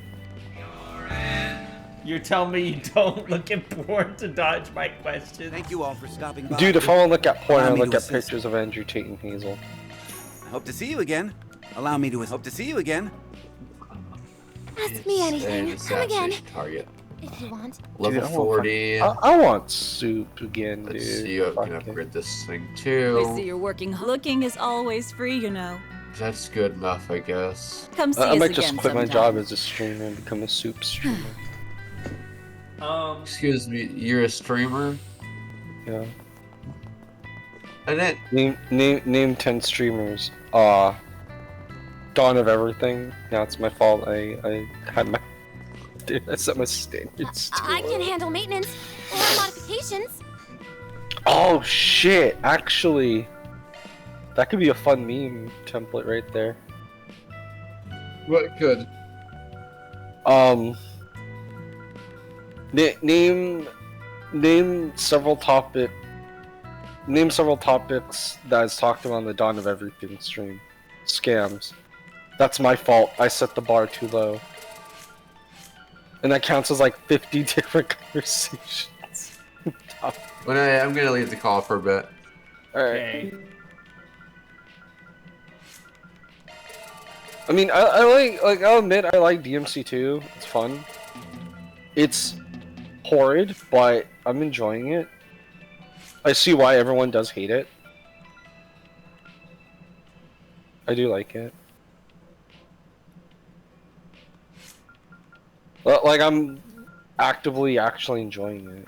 You're telling me you don't look at porn to dodge my questions? Thank you all for stopping by. Dude, if I want to look at porn, I Allow me look to at assist. pictures of Andrew Tate and Hazel. I hope to see you again. Allow me to hope to see you again. Ask me anything. Come again. Target. If you want. Level Dude, 40. I want soup again, dude. Let's see if I can upgrade this thing I see too. you're working. Looking is always free, you know. That's good enough, I guess. Come see I us might again just quit my sometime. job as a streamer and become a soup streamer. Excuse me, you're a streamer? Yeah. And then Name 10 streamers. Dawn of Everything. Yeah, it's my fault. I had my... Dude, I set my standards too I can low. handle maintenance or modifications. Oh shit! Actually, that could be a fun meme template right there. what could? Name several topics that is talked about on the Dawn of Everything stream. Scams. That's my fault. I set the bar too low. And that counts as like 50 different conversations. Well, I'm gonna leave the call for a bit. Alright. I mean, I like, I'll admit, I like DMC 2. It's fun. It's horrid, but I'm enjoying it. I see why everyone does hate it. I do like it. But, like, I'm actively actually enjoying it.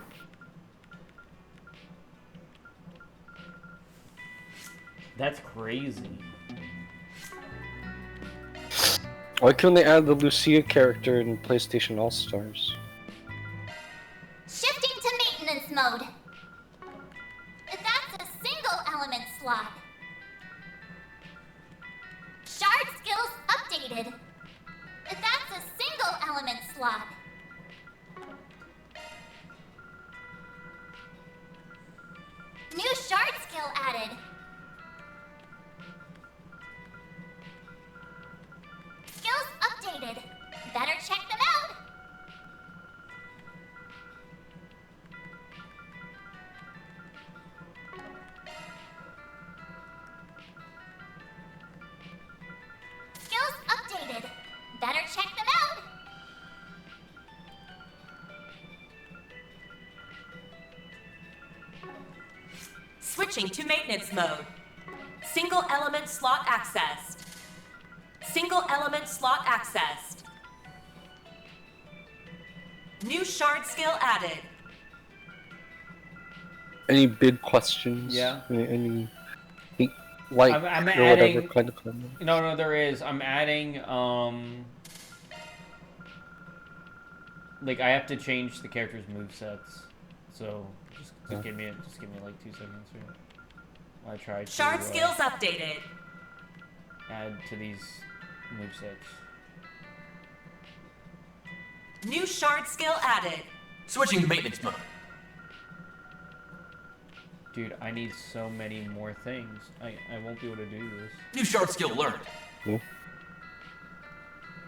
That's crazy. Why couldn't they add the Lucia character in PlayStation All-Stars? Shifting to maintenance mode. That's a single element slot. Shard skills updated. That's a single element slot. New shard skill added. Skills updated. Better check them out. Skills updated. Better check them out. Switching to maintenance mode. Single element slot accessed. Single element slot accessed. New shard skill added. Any big questions? Yeah. Any like I'm or adding, whatever kind of comment? No, there is. I'm adding, like, I have to change the character's movesets. So, just give me like 2 seconds here. I tried to, Shard skills updated. add to these movesets. New shard skill added. Switching to maintenance mode. Dude, I need so many more things. I won't be able to do this. New shard skill learned. I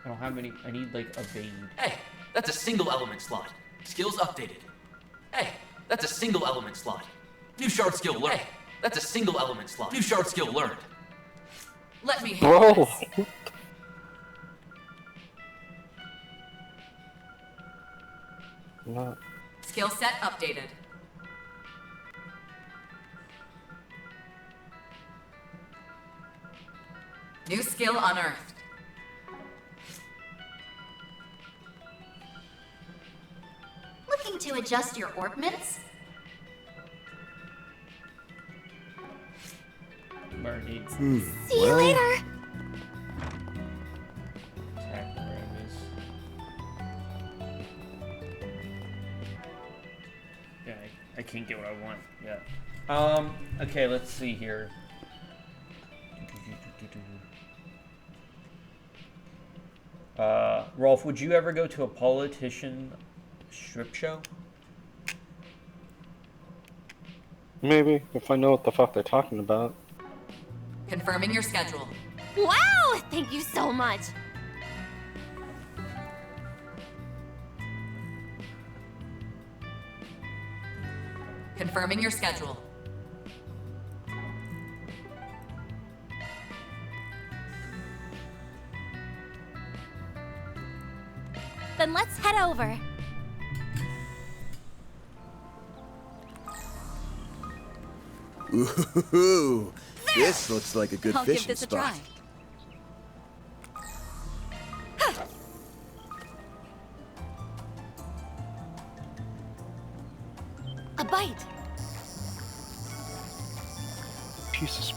don't have any. I need, like, evade. Hey, that's a single element slot. Skills updated. Hey, that's a single element slot. New shard skill learned. Hey, that's a single element slot. New shard skill learned. Let me handle Bro. this. What? Skill set updated. New skill unearthed. Looking to adjust your orbments? Marty. See you later. Attack awareness. Yeah, I can't get what I want yet. Okay, let's see here. Rolf, would you ever go to a politician strip show? Maybe, if I know what the fuck they're talking about. Confirming your schedule. Wow! Thank you so much. Confirming your schedule. Then let's head over. Ooh, this looks like a good I'll give fishing this a spot. try. A bite. Jesus.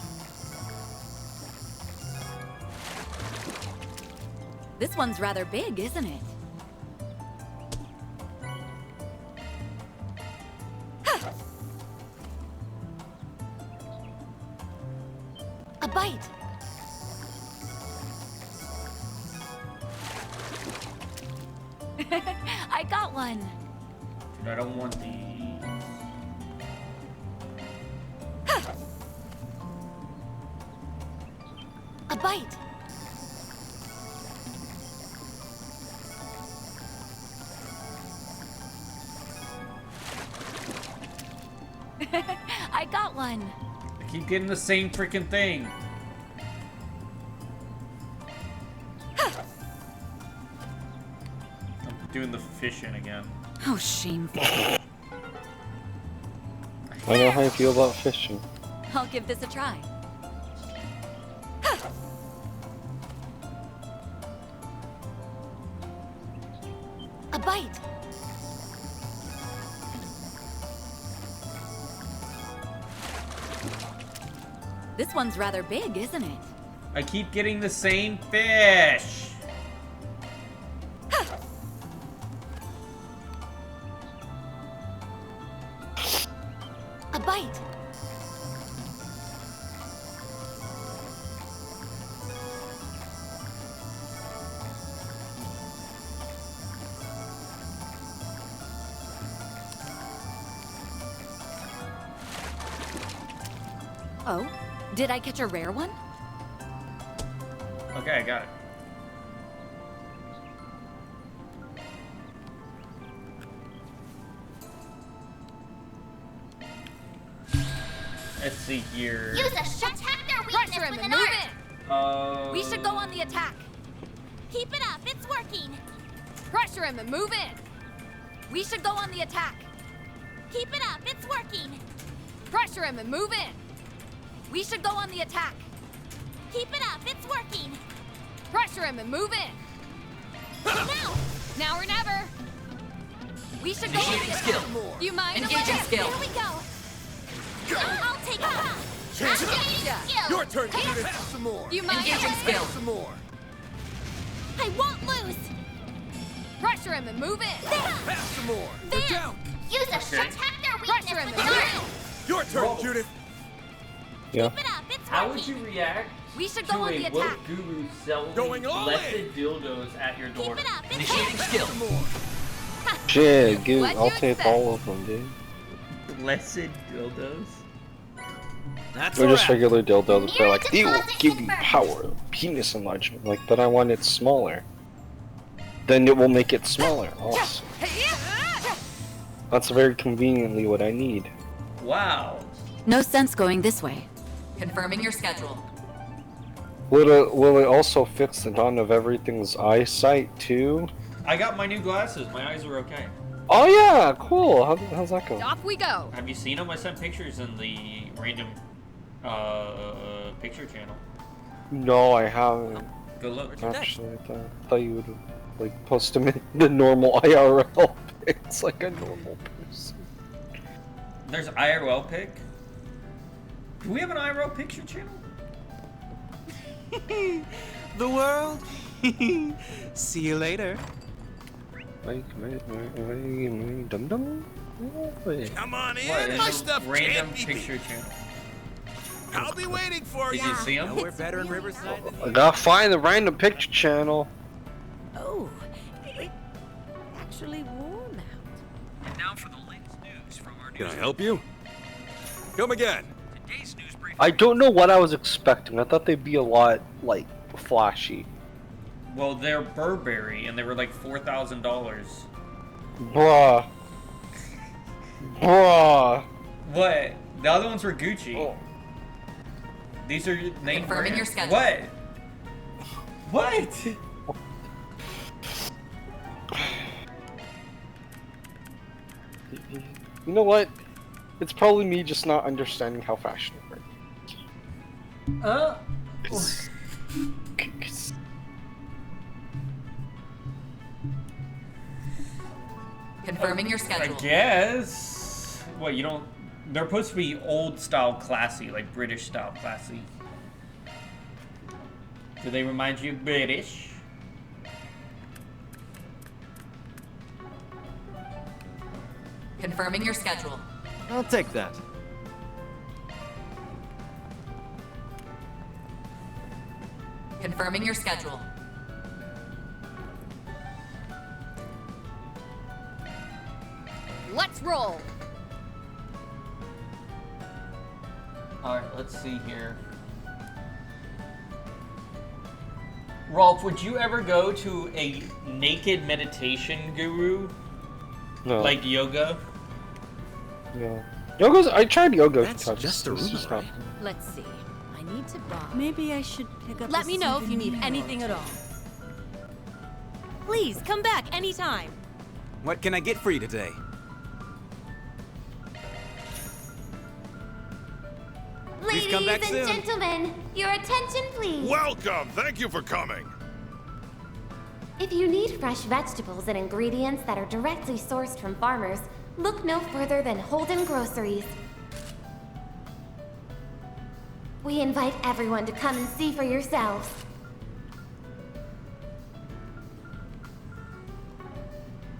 This one's rather big, isn't it? A bite. I got one. Dude, I don't want the... A bite. I got one. I keep getting the same freaking thing. I'm doing the fishing again. How shameful. I know how you feel about fishing. I'll give this a try. A bite. This one's rather big, isn't it? I keep getting the same fish. A bite. Oh, did I catch a rare one? Okay, I got it. Let's see here. Use a shot. Attack their weakness Pressure him with and an move art. in. We should go on the attack. Keep it up. It's working. Pressure him and move in. We should go on the attack. Keep it up. It's working. Pressure him and move in. We should go on the attack. Keep it up. It's working. Pressure him and move in. Now. Now or never. We should go on the Initiating attack. skill. You mind? Engaging skill. Here we go. I'll take it. Activating skill. Your turn, Judith. Have some more. You mind? Engaging skill. Some more. I won't lose. Pressure him and move in. Have some more. There. They're down. Use a shot. Attack their weakness Pressure him with and an move art. in. Your turn, Judith. Yeah. Keep it up. It's How working. would you react We should to go on a the attack. woke guru selling Going all blessed in. dildos at your door? Keep it up. It's Initiating skill. Some more. Shit, dude, What'd I'll you take expect? all of them, dude. Blessed dildos? That's They're a just wrap. regular dildos, but they're Near like, they will deposit give you confirmed. power, penis enlargement. Like, but I want it smaller. Then it will make it smaller. Awesome. That's very conveniently what I need. Wow. No sense going this way. Confirming your schedule. Will it also fix the dawn of everything's eyesight too? I got my new glasses. My eyes are okay. Oh yeah, cool. How's that going? Off we go. Have you seen them? I sent pictures in the random picture channel. No, I haven't. Good luck. Actually, I thought you would like post them in the normal IRL. It's like a normal person. There's IRL pic. Do we have an IRL picture channel? The world. See you later. Dum dum. Come on in. What? My There's a stuff random can't be picture channel. I'll be waiting for Did you. you see them? We're better in Riverside. I gotta find the random picture channel. Oh, it's actually warm out. And now for the latest news from our Can news. I help you? Come again. Today's news briefing. I don't know what I was expecting. I thought they'd be a lot like flashy. Well, they're Burberry, and they were like $4,000. Bruh. Bruh. What? The other ones were Gucci. Oh. These are name Confirming your brands. schedule. What? What? You know what? It's probably me just not understanding how fashion works. Confirming your I schedule. guess. What, you don't... They're supposed to be old style classy, like British style classy. Do they remind you of British? Confirming your schedule. I'll take that. Confirming your schedule. Let's roll. Alright, let's see here. Rolf, would you ever go to a naked meditation guru? No. Like yoga? Yeah. I tried yoga. That's just a rumor, right? Let's see. I need to buy. Maybe I should pick up. Let me know if you need anything at all. Please come back anytime. What can I get for you today? Ladies come back and soon. gentlemen, your attention please. Welcome. Thank you for coming. If you need fresh vegetables and ingredients that are directly sourced from farmers, look no further than Holden Groceries. We invite everyone to come and see for yourselves.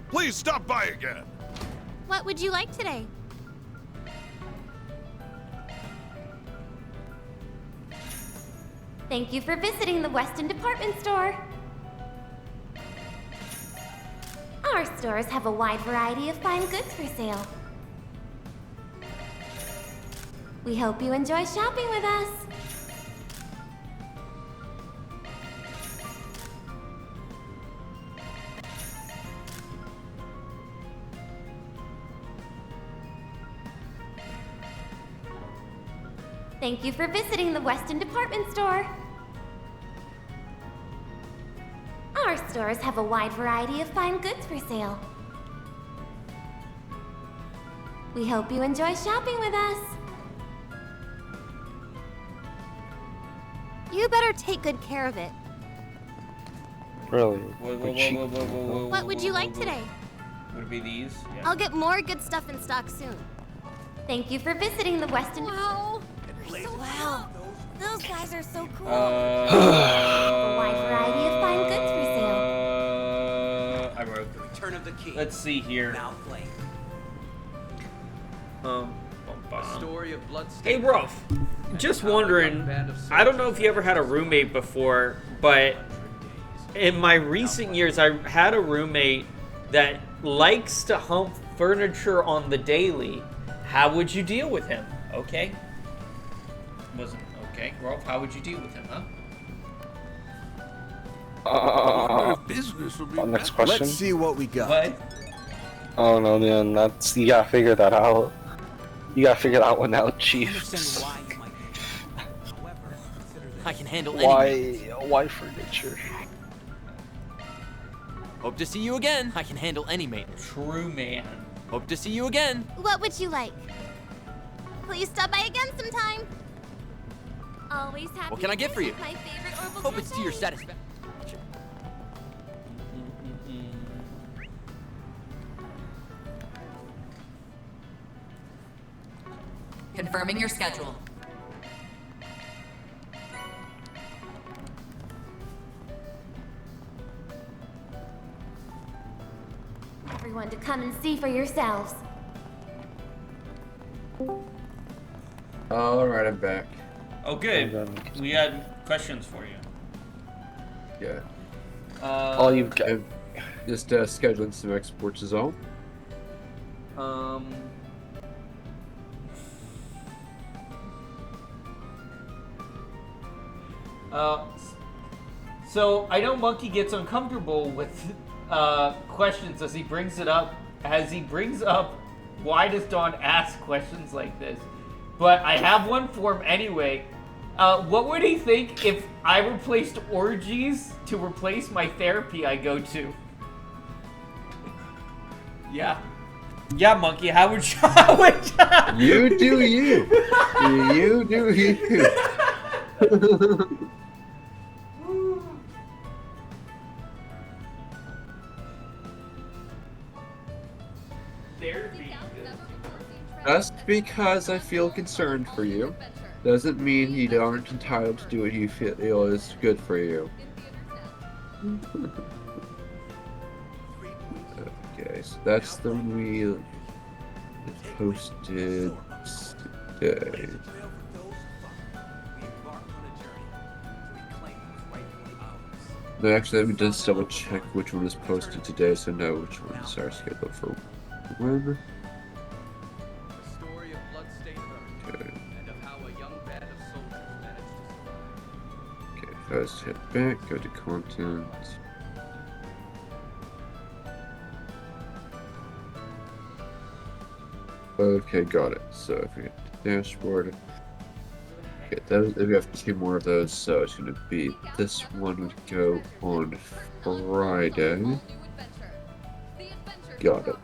Please stop by again. What would you like today? Thank you for visiting the Weston Department Store. Our stores have a wide variety of fine goods for sale. We hope you enjoy shopping with us. Thank you for visiting the Weston Department Store. Our stores have a wide variety of fine goods for sale. We hope you enjoy shopping with us. You better take good care of it. Really? What would you like today? Would it be these? Yeah. I'll get more good stuff in stock soon. Thank you for visiting the Weston. Wow. Wow. Those guys are so cool. A wide variety of fine goods for sale. I wrote the Return of the King. Let's see here. Now play. Story of Hey, bloodstained. Rolf. Just wondering, I don't know if you ever had a roommate before, but in my recent years, I had a roommate that likes to hump furniture on the daily. How would you deal with him? Okay. Wasn't okay. Rolf, how would you deal with him, huh? Next question. Let's see what we got. What? Oh no, man, that's you gotta figure that out. You gotta figure that one out, Chief. I can handle anything. Why furniture? Hope to see you again. I can handle any maintenance. True man. Hope to see you again. What would you like? Please stop by again sometime. Always happy. What can I get for you? My favorite herbal Hope it's to your cafe. satisfaction. Confirming your schedule. Everyone to come and see for yourselves. Alright, I'm back. Oh, good. We had questions for you. Yeah. All you've got. Just scheduling some exports is all. So I know Monkey gets uncomfortable with questions as he brings it up. Why does Dawn ask questions like this? But I have one for him anyway. What would he think if I replaced orgies to replace my therapy I go to? Yeah. Yeah, Monkey, how would you... You do you. You do you. Just because I feel concerned for you doesn't mean you aren't entitled to do what you feel is good for you. Okay, so that's the reel posted today. No, actually, let me just double check which one is posted today so I know which ones are scheduled for when. Okay. Okay, first head back, go to content. Okay, got it. So if we get the dashboard, okay, those, we have 2 more of those, so it's gonna be this one would go on Friday. Got it.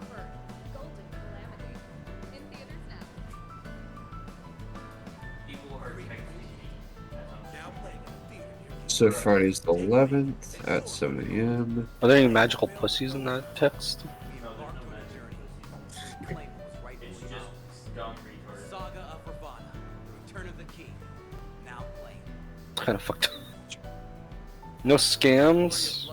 So Friday's the 11th at 7 AM. Are there any magical pussies in that text? Kind of fucked up. No scams.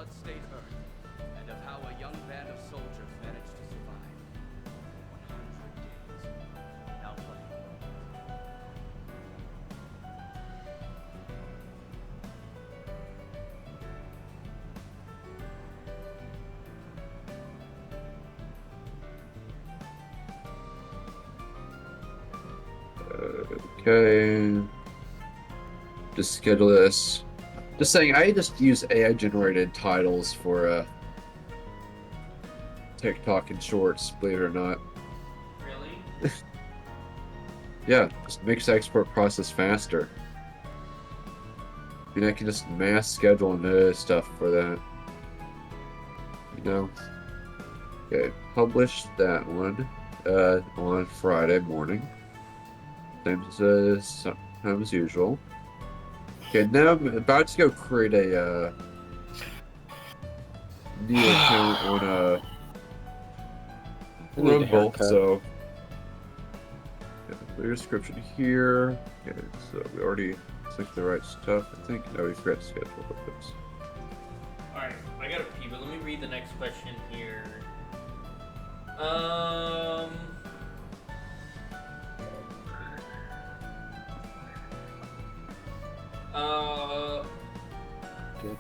Okay. Just schedule this. Just saying, I just use AI generated titles for TikTok and Shorts, believe it or not. Really? Yeah, just makes the export process faster. I mean, I can just mass schedule and stuff for that. You know? Okay, publish that one on Friday morning. Same time as usual. Okay, now I'm about to go create a new account on Rumble, so put your description here. Okay, so we already clicked the right stuff, I think. No, we forgot to schedule it. Alright, I gotta pee, but let me read the next question here.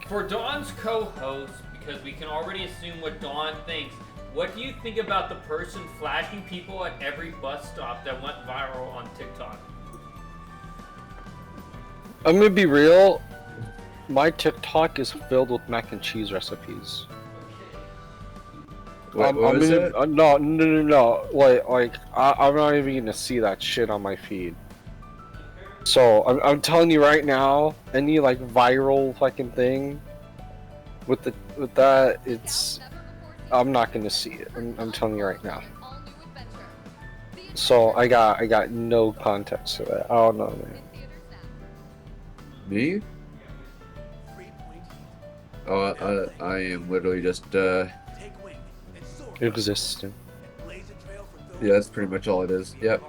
For Dawn's co-host, because we can already assume what Dawn thinks, what do you think about the person flashing people at every bus stop that went viral on TikTok? I'm gonna be real. My TikTok is filled with mac and cheese recipes. What was it? No. Like I'm not even gonna see that shit on my feed. So I'm telling you right now, any like viral fucking thing with that, it's I'm not gonna see it. I'm telling you right now. So I got no context to that. I don't know, man. Me? Oh, I am literally just existing. Yeah, that's pretty much all it is. Yep.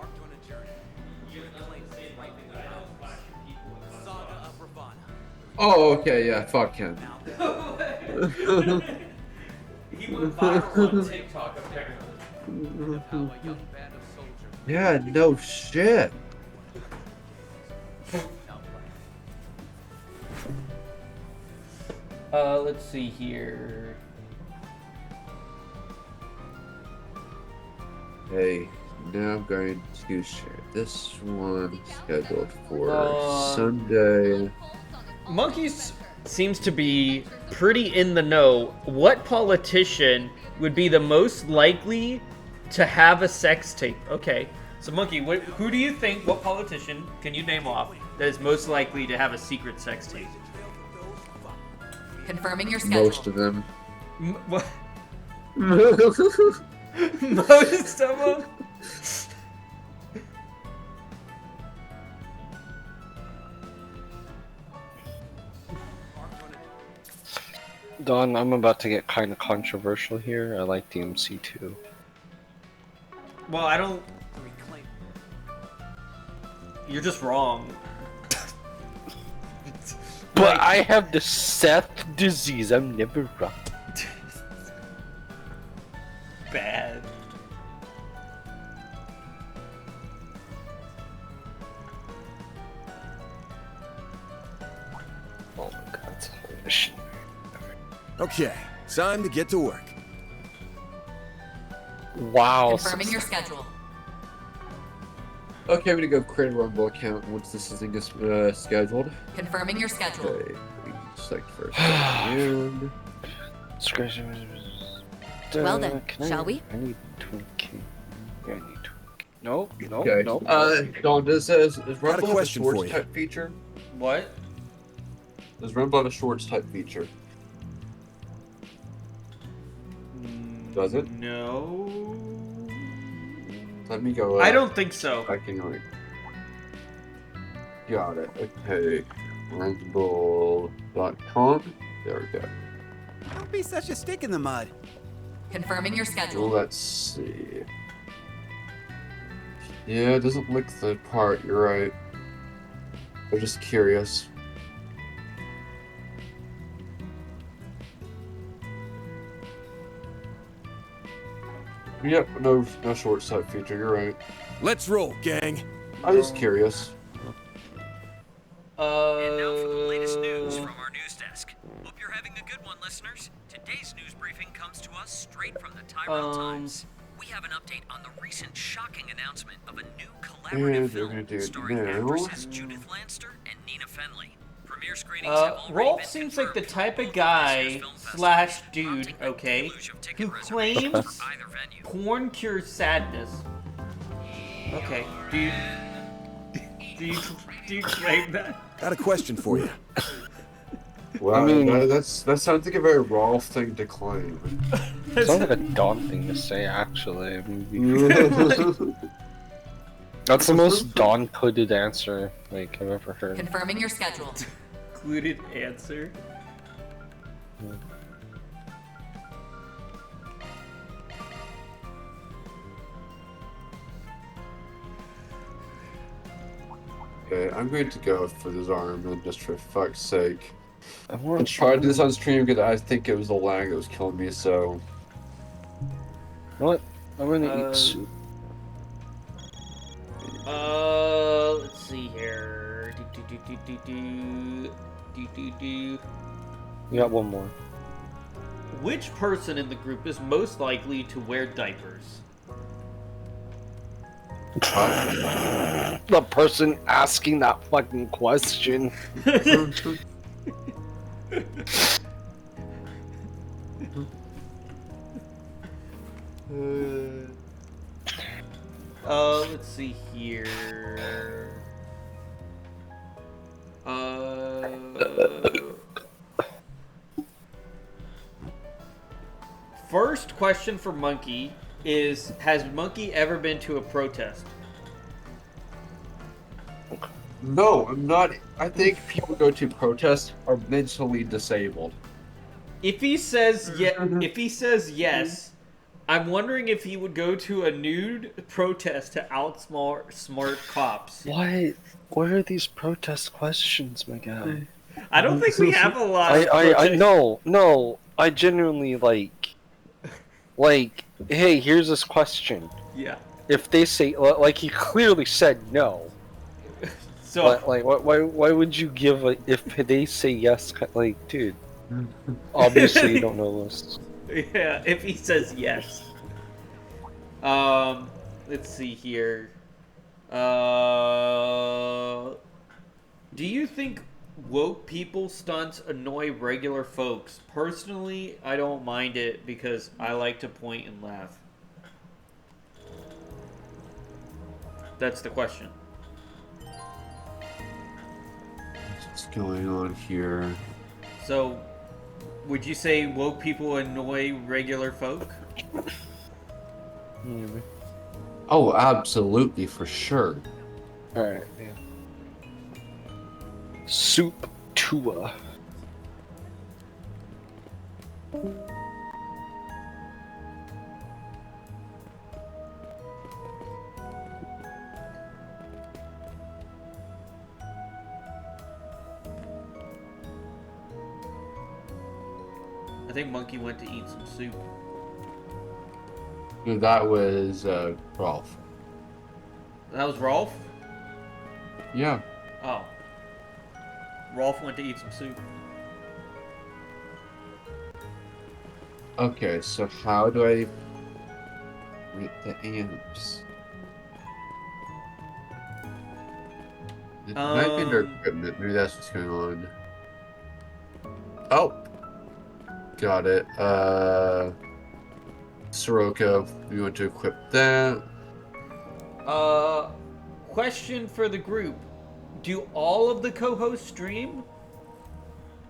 Oh, okay, yeah, fuck him. He went viral on TikTok, apparently. Yeah, no shit. Let's see here. Hey, now I'm going to share this one scheduled for Sunday. Monkeys seems to be pretty in the know. What politician would be the most likely to have a sex tape? Okay, so Monkey, who do you think, what politician can you name off that is most likely to have a secret sex tape? Confirming your schedule. Most of them. What? Most of them? Don, I'm about to get kind of controversial here. I like DMC too. Well, I don't... You're just wrong. But I have the Seth disease. I'm never wrong. Bad. Oh my god, it's holy shit. Okay, time to get to work. Wow. Confirming your schedule. Okay, I'm gonna go create a Rumble account once this thing is scheduled. Confirming your schedule. Okay, select first. And... Well then, shall we? I need 20K. Yeah, I need 20K. No, no, Okay. no. Don, is Rumble Got a have a question for shorts you. type feature? What? Does Rumble have a shorts type feature? Does it? No. Let me go. I don't think so. I can read. Got it. Okay. Rumble.com. There we go. Don't be such a stick in the mud. Confirming your schedule. Let's see. Yeah, it doesn't look the part. You're right. I'm just curious. Yep, no short type feature. You're right. Let's roll, gang. I'm just curious. And now for the latest news from our news desk. Hope you're having a good one, listeners. Today's news briefing comes to us straight from the Tyrell Times. We have an update on the recent shocking announcement of a new collaborative film starring actresses Judith Lanster and Nina Fenley. Premiere screenings have already Rolf been seems like the confirmed type of guy / dude, okay, who claims porn cures sadness. Okay, do you claim that? Got a question for you. Wow, I mean- that sounds like a very raw thing to claim. Sounds like a Dawn thing to say, actually. I mean, that's the most Dawn-coded answer like I've ever heard. Confirming your schedule. Included answer. Okay, I'm going to go for this arm and just for fuck's sake. I I tried this on stream because I think it was the lag that was killing me, so... You know what? I'm gonna eat soup. Let's see here. You got one more. Which person in the group is most likely to wear diapers? The person asking that fucking question. Let's see here. First question for Monkey is, has Monkey ever been to a protest? No, I'm not. I think people who go to protest are mentally disabled. If he says yes, I'm wondering if he would go to a nude protest to outsmart cops. Why? What are these protest questions, my guy? I don't think we have a lot of No, I genuinely like, hey, here's this question. Yeah. If they say, like, he clearly said no. So, but, like, why would you give a, if they say yes, like, dude, obviously you don't know this. Yeah, if he says yes. Let's see here. Do you think woke people stunts annoy regular folks? Personally, I don't mind it because I like to point and laugh. That's the question. What's going on here? So, would you say woke people annoy regular folk? Maybe. Oh, absolutely, for sure. Alright, yeah. Soup Tua. I think Monkey went to eat some soup. That was Rolf. That was Rolf? Yeah. Oh. Rolf went to eat some soup. Okay, so how do I read the amps? It might be their equipment. Maybe that's what's going on. Oh! Got it. Soroka, we want to equip that. Question for the group. Do all of the co-hosts stream?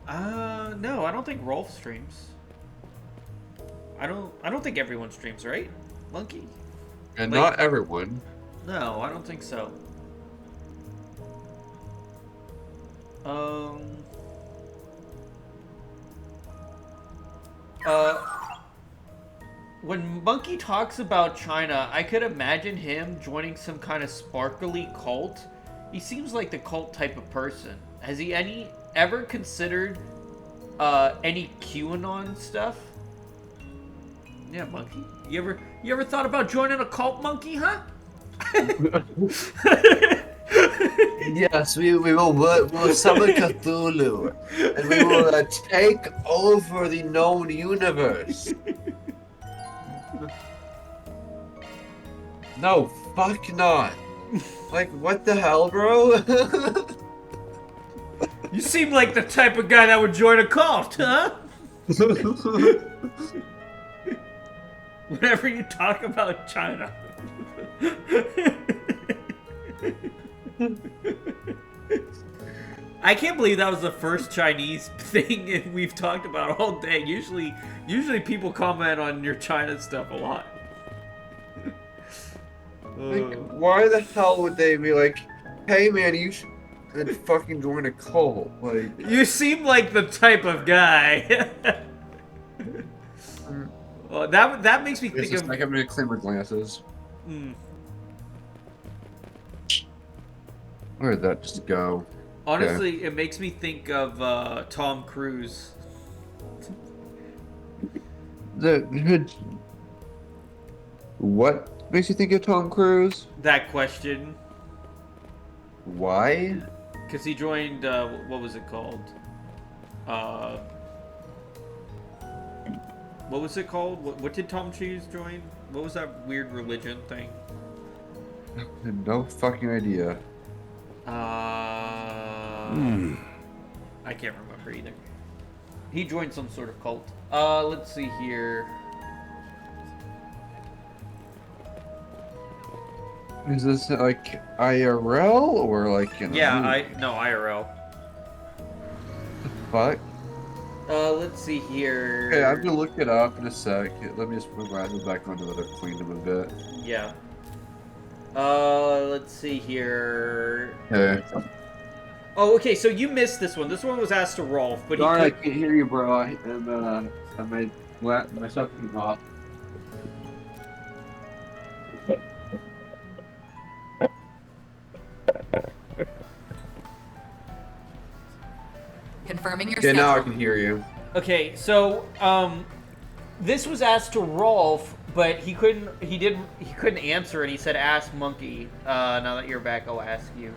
No, I don't think Rolf streams. I don't think everyone streams, right? Monkey? And not everyone. No, I don't think so. When Monkey talks about China, I could imagine him joining some kind of sparkly cult. He seems like the cult type of person. Has he ever considered any QAnon stuff? Yeah, Monkey. You ever thought about joining a cult, Monkey, huh? Yes, we will summon Cthulhu, and we will take over the known universe. No, fuck not. Like, what the hell, bro? You seem like the type of guy that would join a cult, huh? Whenever you talk about China. I can't believe that was the first Chinese thing we've talked about all day. Usually people comment on your China stuff a lot. Like, why the hell would they be like, hey man, you should fucking join a cult? Like, you seem like the type of guy. Well, that makes me think of. Like, I'm gonna clean my glasses. Where did that just go? Honestly, it makes me think of Tom Cruise. What makes you think of Tom Cruise? That question. Why? Because he joined, what was it called? What was it called? What did Tom Cruise join? What was that weird religion thing? No fucking idea. I can't remember either. He joined some sort of cult. Let's see here. Is this like IRL or like in no, IRL. Fuck. Let's see here. Okay, I'm gonna look it up in a sec. Let me just move back onto that. I've cleaned them a bit. Yeah. Let's see here. Okay. Oh, okay, so you missed this one. This one was asked to Rolf, but Sorry, I can't hear you, bro. I made myself off. Confirming your Okay, schedule. now I can hear you. Okay, so this was asked to Rolf, but he couldn't answer it. He said, "Ask Monkey." Now that you're back, I'll ask you.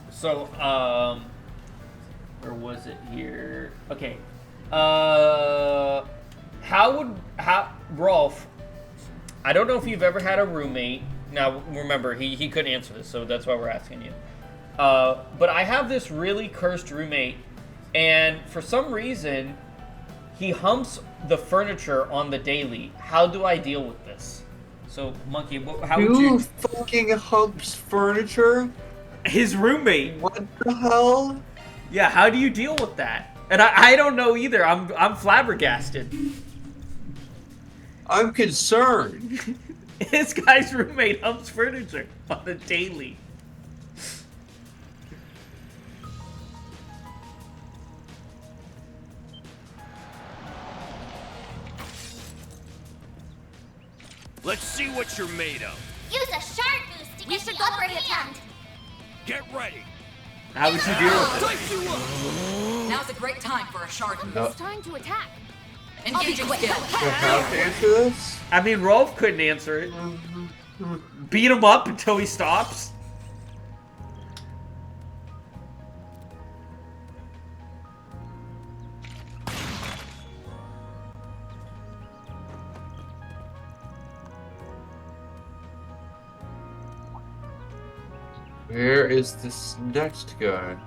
So, where was it here? Okay. Rolf, I don't know if you've ever had a roommate. Now, remember, he couldn't answer this, so that's why we're asking you. But I have this really cursed roommate, and for some reason, he humps the furniture on the daily. How do I deal with this? So, Monkey, how would you... fucking humps furniture? His roommate. What the hell? Yeah, how do you deal with that? And I don't know either. I'm flabbergasted. I'm concerned. This guy's roommate humps furniture on the daily. Let's see what you're made of. Use a shark boost to get the upper hand. Get ready. How would you deal with it? Now's a great time for a shard. It's time to attack. Engaging skill. How to answer this? I mean, Rolf couldn't answer it. Beat him up until he stops. Where is this next guy?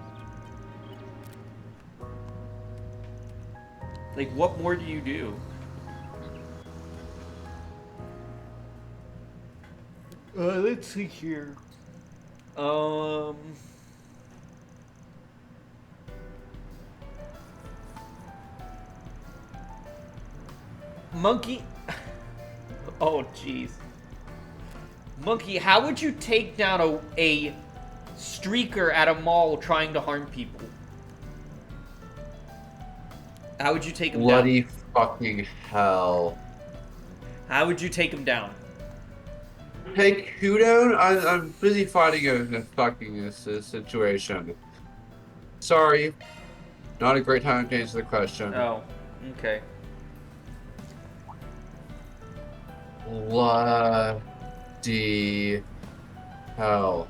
Like, what more do you do? Let's see here. Monkey. Oh, jeez. Monkey, how would you take down a streaker at a mall trying to harm people? How would you take him down? Bloody fucking hell. How would you take him down? Take who down? I'm busy fighting a fucking situation. Sorry. Not a great time to answer the question. Oh, okay. Bloody hell.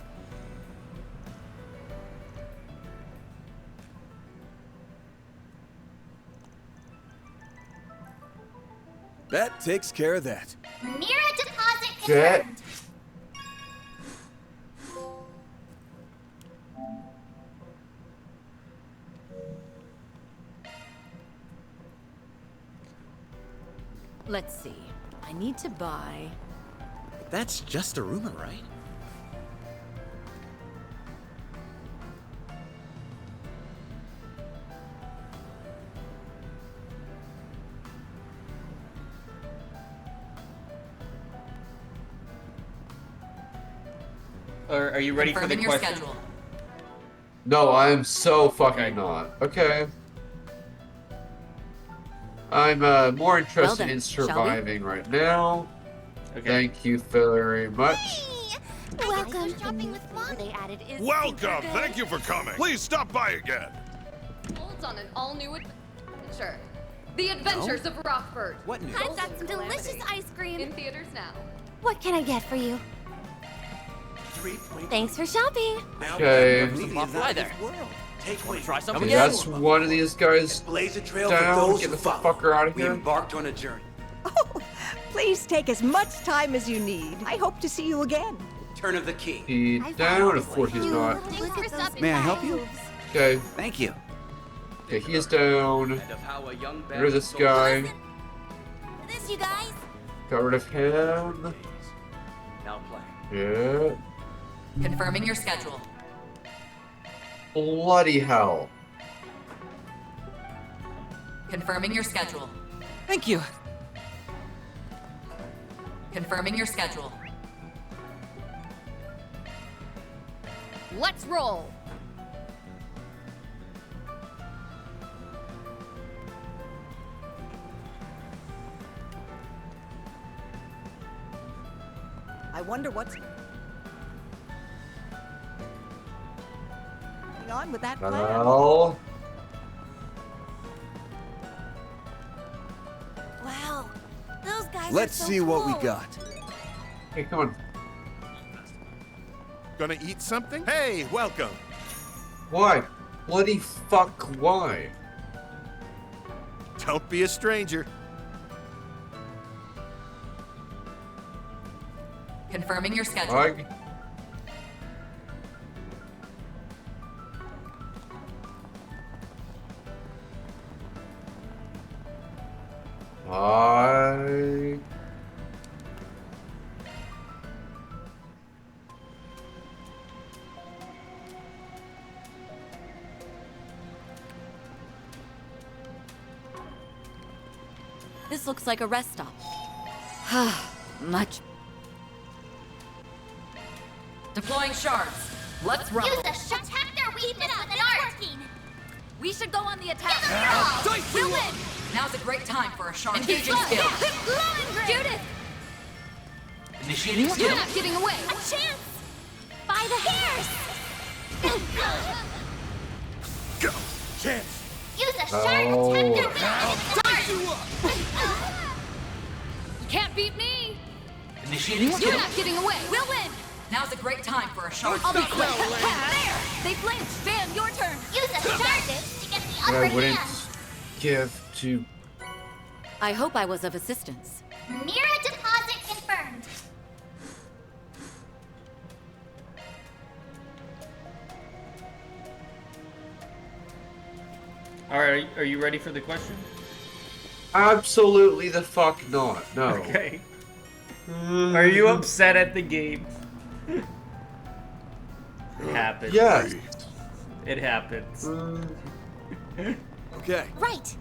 That takes care of that. Mira deposit Jet. confirmed. Let's see. I need to buy... That's just a rumor, right? Are you ready for the Confirming your question? schedule. No, I am so fucking not. Okay. I'm more interested Well then, in shall we? surviving right now. Okay. Thank you very much. Welcome. Shopping with Mom. They added is Welcome! Thank you for coming. Please stop by again. Holds on an all-new adventure. The Adventures of Rockford. What news? I've got some delicious ice cream. In theaters now. What can I get for you? Thanks for shopping. Okay. Hi there. Take one. Try Okay, something that's one of these guys Blaze a trail down. Get the fucker out of We here. embarked on a journey. Please take as much time as you need. I hope to see you again. Turn of the key. He's down. Of course he's not. May I help you? Okay. Thank you. Okay, he is down. And of how a young Get rid of this guy. This, you guys. Got rid of him. Now play. Yeah. Confirming your schedule. Bloody hell. Confirming your schedule. Thank you. Confirming your schedule. Let's roll. I wonder what's going on with that plan. Well. Wow. Those guys Let's are so see what we cool. got. Hey, come on. Gonna eat something? Hey, welcome. Why? Bloody fuck, why? Don't be a stranger. Confirming your schedule. I... This looks like a rest stop. Much. Deploying shards. Let's roll. Use a shot. Attack their weakness with an art. We should go on the attack. We'll win. Now's a great time for a shard. Engaging skill. Judith! Initiating You're skill. not getting away. A chance. By the hairs. Go. Chance. Use a shard. Attack their weakness with an You can't beat me. Initiating You're skill. not getting away. We'll win! Now's a great time for a shard. I'll be quick. There! They flinched. Bam, your turn. Use a shard to get the But upper I wouldn't hand. give to... I hope I was of assistance. Mira deposit confirmed. Alright, are you ready for the question? Absolutely the fuck not. No. Okay. Are you upset at the game? It happens. Yes. It happens. Okay. Right.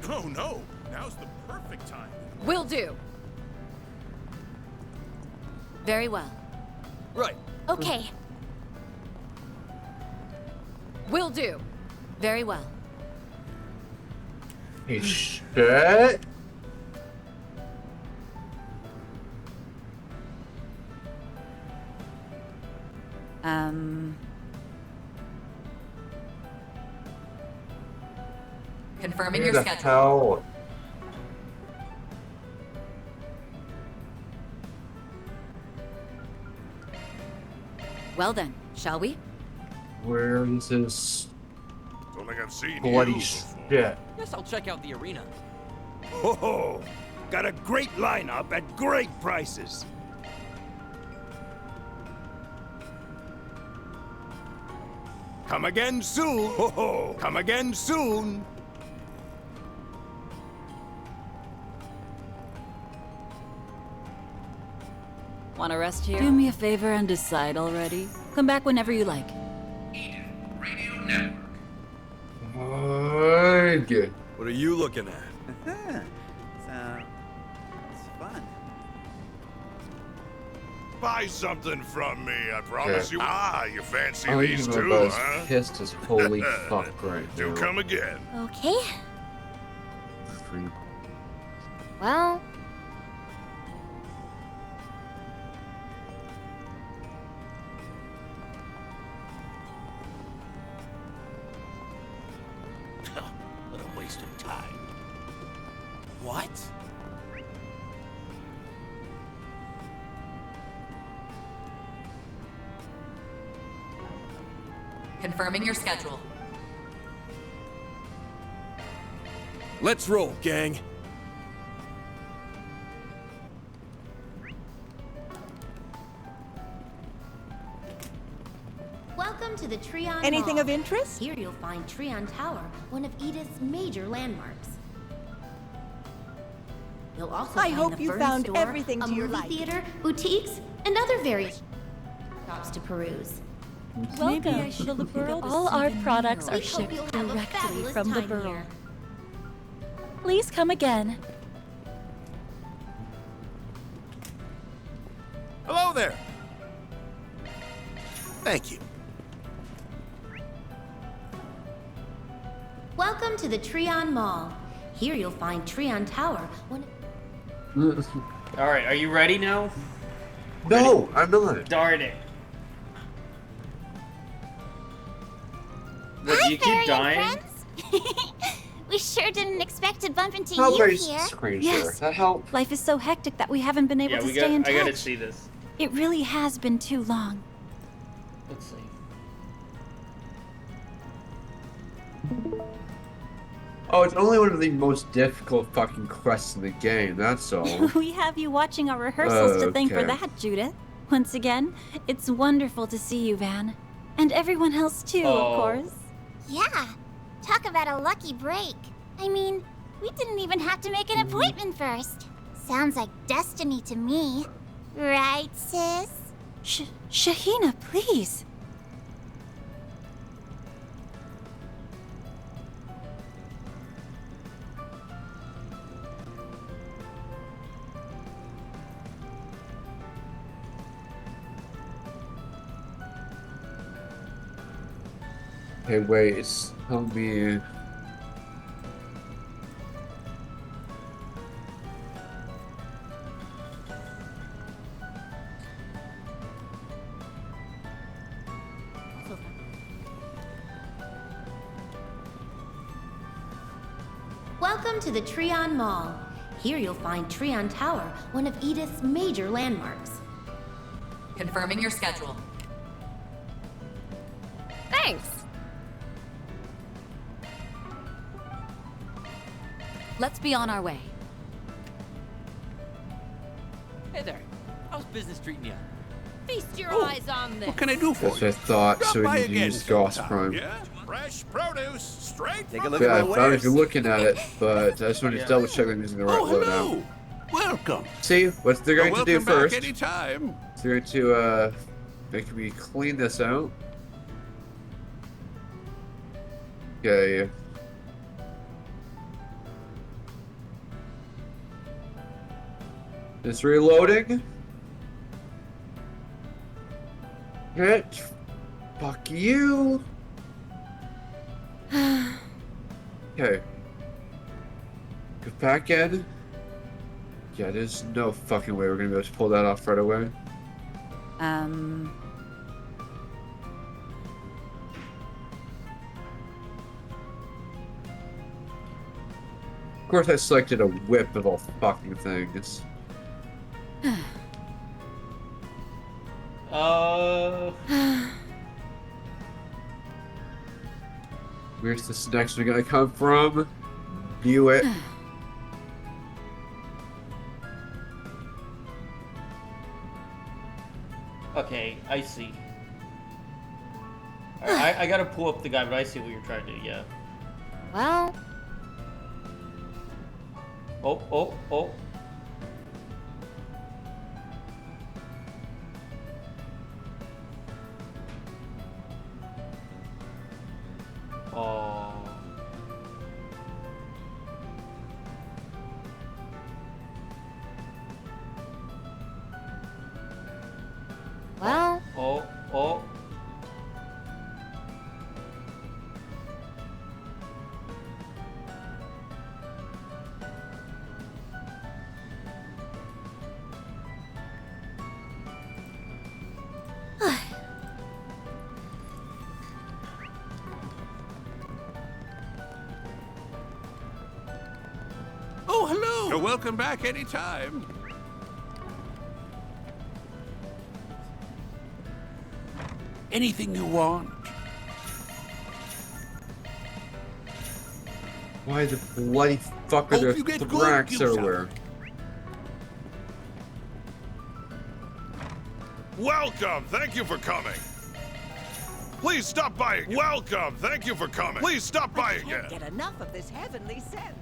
Oh no, now's the perfect time. Will do. Very well. Right. Okay. Will do. Very well. Hey, shit. Confirming Who your the schedule. hell? Well then, shall we? Where is this Don't think I've seen bloody you shit? Guess I'll check out the arena. Ho-ho! Got a great lineup at great prices. Come again soon. Ho-ho! Come again soon. Want to rest here? Do me a favor and decide already. Come back whenever you like. Good. What are you looking at? It's fun. Buy something from me, I promise you. Ah, you fancy I'm these even too, about huh? as pissed as holy fuck right Do now. come again. Okay. Well. What a waste of time. What? Confirming your schedule. Let's roll, gang. Welcome to the Treon Anything Mall. of interest? Here you'll find Treon Tower, one of Edith's major landmarks. You'll also I find hope the you Fern found store, everything a to your movie liking. theater, boutiques, and other various shops to peruse. Welcome. All our products are We hope you'll shipped have a directly fabulous from the time borough. here. Please come again. Hello there. Thank you. Welcome to the Treon Mall. Here you'll find Treon Tower, one Alright, are you ready now? No, I'm not. Darn it. Hi, you fairy keep dying? and friends. We sure didn't expect to bump into How you very here. strange Yes. there. That help? Life is so hectic that we haven't been able Yeah, to we stay in got. I touch. gotta see this. It really has been too long. Let's see. Oh, it's only one of the most difficult fucking quests in the game, that's all. We have you watching our rehearsals to thank for Okay. that, Judith. Once again, it's wonderful to see you, Van. And everyone else too, Oh. of course. Yeah, talk about a lucky break. I mean, we didn't even have to make an appointment first. Sounds like destiny to me. Right, sis? Shahina, please. Hey, wait, it's telling me. Welcome to the Treon Mall. Here you'll find Treon Tower, one of Edith's major landmarks. Confirming your schedule. Thanks. Let's be on our way. Hey there. How's business treating you? Feast your Oh, eyes on this. What can I do for That's you? what I thought, Drop so by we need to again use Gauss sometime, Prime. yeah? Fresh produce, straight Take a from look the Yeah, I at my don't know if wares. you're looking at it, but I just wanted to double check I'm using the right loadout. Welcome. See, what they're going to do first. Anytime. They're going to make me clean this out. Okay. It's reloading. Hit. Fuck you. Okay. Go back in. Yeah, there's no fucking way we're gonna be able to pull that off right away. Of course I selected a whip of all fucking things. Where's this next one gonna come from? Knew it. Okay, I see. Alright, I gotta pull up the guy, but I see what you're trying to do, yeah. Well... Oh. Oh. Well... Oh. Oh, hello. You're welcome back anytime. Anything you want. Why the bloody fuck are there thracks everywhere? Welcome. Thank you for coming. Please stop by again. Welcome. Thank you for coming. Please stop by again. Get enough of this heavenly scent.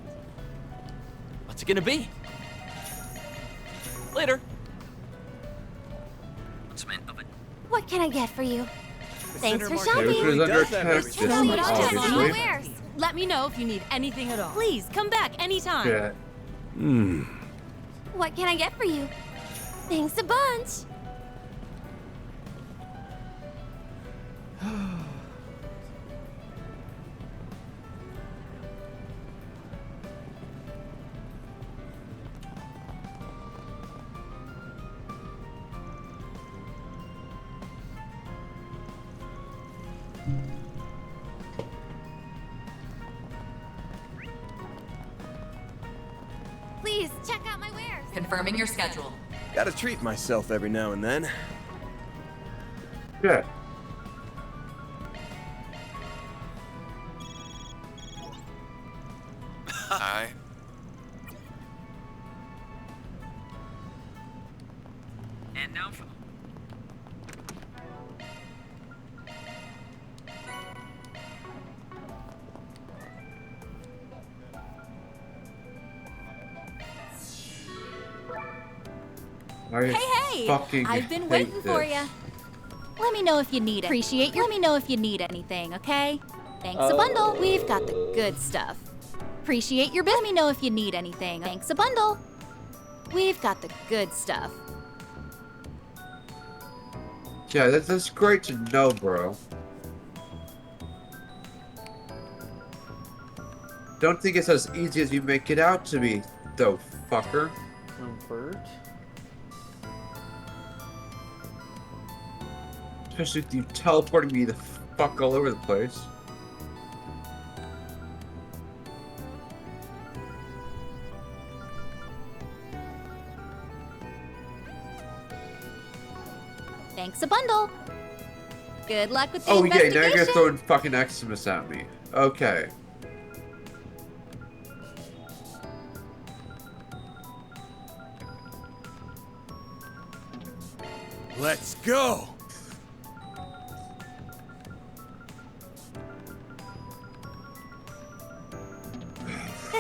What's it gonna be? Later. What can I get for you? Thanks for It shopping. was under attack this week, obviously. Let me know if you need anything at all. Please, come back anytime. Yeah. What can I get for you? Thanks a bunch. Please, check out my wares. Confirming your schedule. Gotta treat myself every now and then. Yeah. Hi. And now for Fucking I've been hate waiting for this. you. Let me know if you need it. Appreciate your. Let me know if you need anything, okay? Thanks a bundle. We've got the good stuff. Appreciate your. Let me know if you need anything. Thanks a bundle. We've got the good stuff. Yeah, that's great to know, bro. Don't think it's as easy as you make it out to be, though, fucker. Comfort. Especially with you teleporting me the fuck all over the place. Thanks a bundle. Good luck with the Oh yeah, now investigation. you're throwing fucking Xmas at me. Okay. Let's go!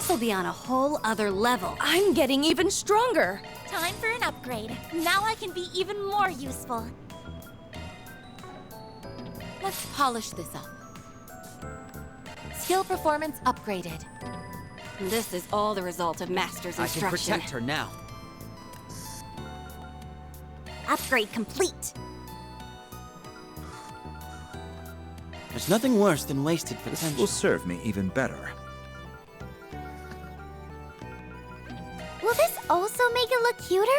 This'll be on a whole other level. I'm getting even stronger. Time for an upgrade. Now I can be even more useful. Let's polish this up. Skill performance upgraded. This is all the result of Master's I can instruction. protect her now. Upgrade complete. There's nothing worse than wasted potential. Will serve me even better. Will this also make it look cuter?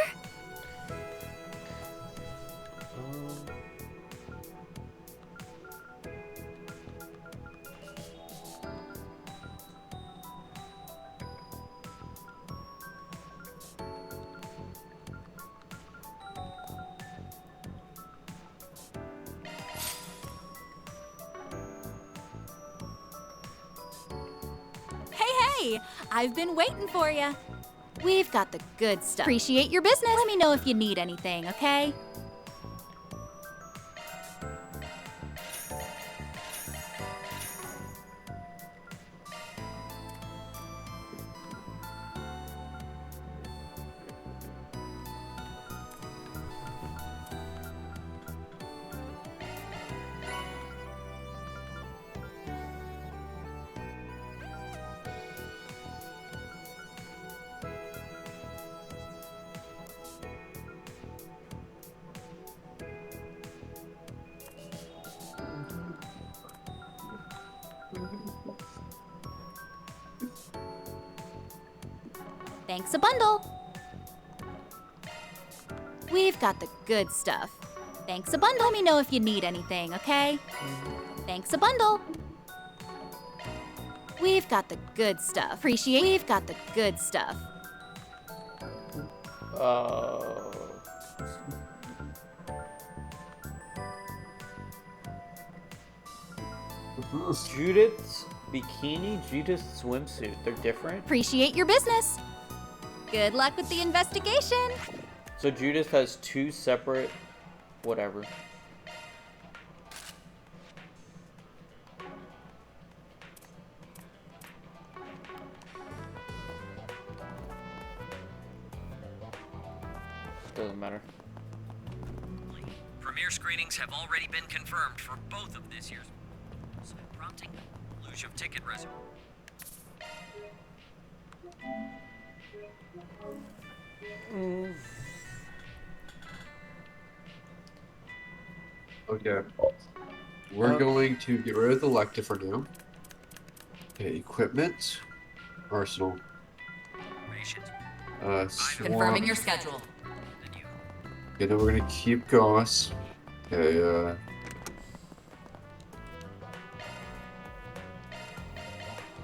Hey, I've been waiting for you. We've got the good stuff. Appreciate your business. Let me know if you need anything, okay? Thanks a bundle. We've got the good stuff. Thanks a bundle. Let me know if you need anything, okay? Thanks a bundle. We've got the good stuff. Appreciate. We've got the good stuff. Judith's bikini, Judith's swimsuit. They're different? Appreciate your business. Good luck with the investigation. So Judith has two separate... whatever. Doesn't matter. Premiere screenings have already been confirmed for both of this year's, prompting luge of ticket reservation. Okay. We're going to get rid of the elective for now. Okay, equipment. Arsenal. Confirming your schedule. Okay, then we're gonna keep Goss. Okay,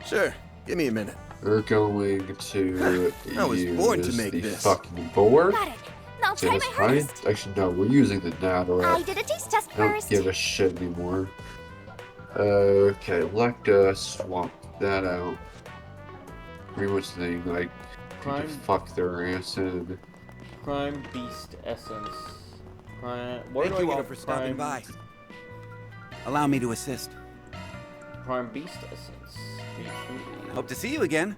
Sure, give me a minute. we're going to I was born to use make the this. fucking board. Got it. Now Okay, try that's my fine. hardest. Actually, no, we're using the Natter. I did a taste test I don't first. give a shit anymore. Okay, Lecta, swap that out. Pretty much thing, like, Prime- fuck their acid. Prime Beast Essence. Prime... Where Thank do I you get all a for stopping by. Allow me to assist. Prime Beast Essence. Hope to see you again.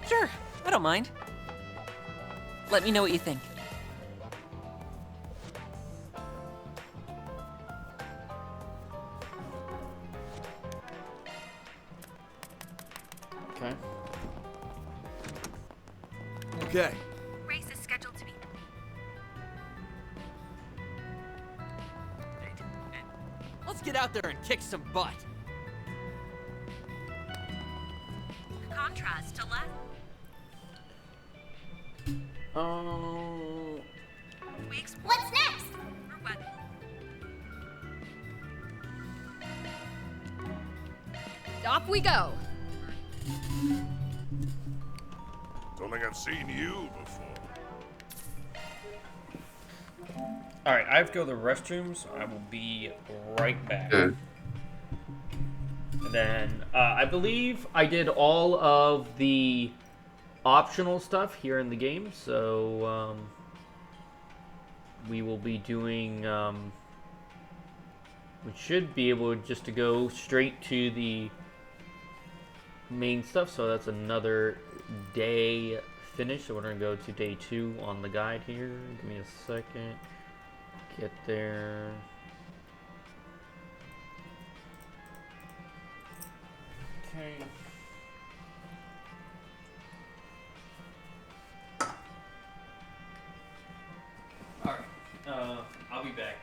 Sure, I don't mind. Let me know what you think. Okay. Okay. Race is scheduled to be. Let's get out there and kick some butt. Contrast to last. What's next? Off we go. Don't think I've seen you before. Alright, I have to go to the restrooms. I will be right back. Okay. And then, I believe I did all of the optional stuff here in the game, so, we will be doing, we should be able just to go straight to the main stuff, so that's another day finished. So we're gonna go to day 2 on the guide here. Give me a second. Get there. Okay. Alright, I'll be back.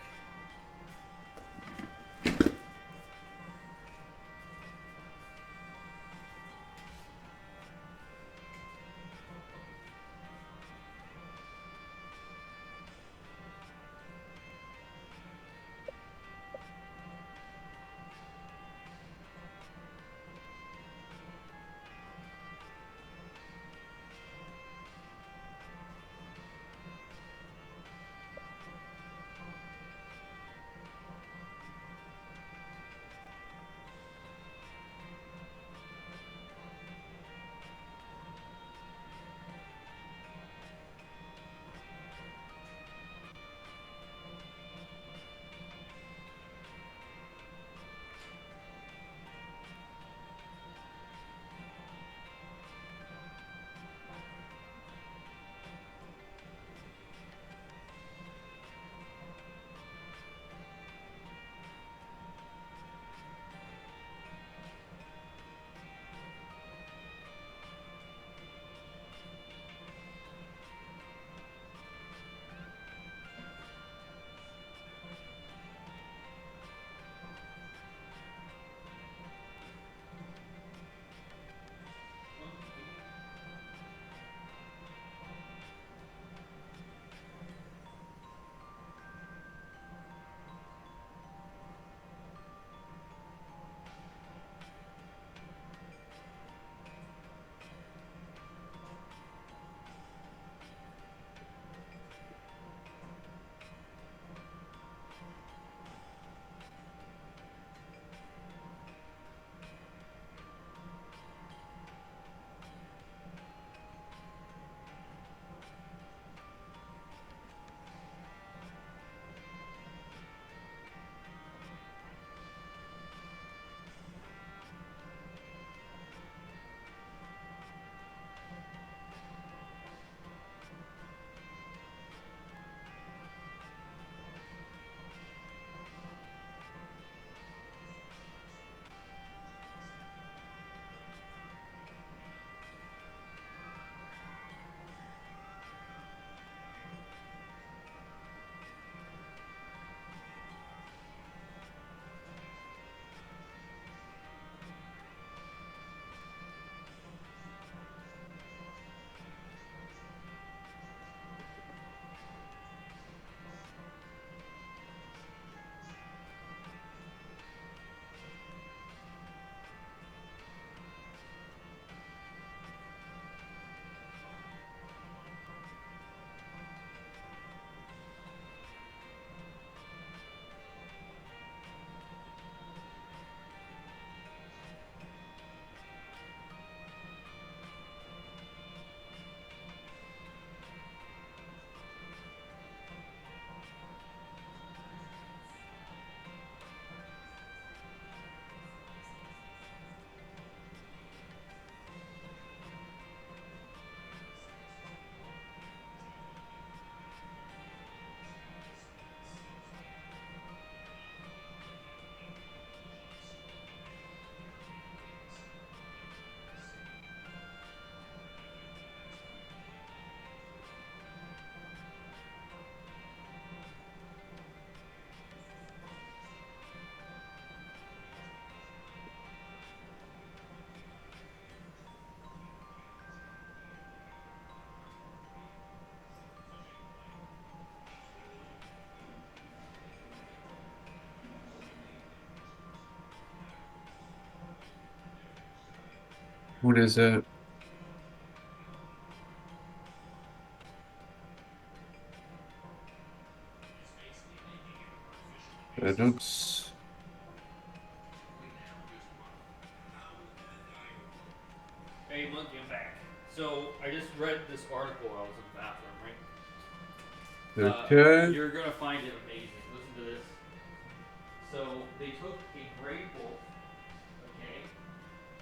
What is it? It looks... Hey, Monkey, I'm back. So, I just read this article while I was in the bathroom, right? Okay. You're gonna find it amazing. Listen to this. So they took a gray wolf, okay,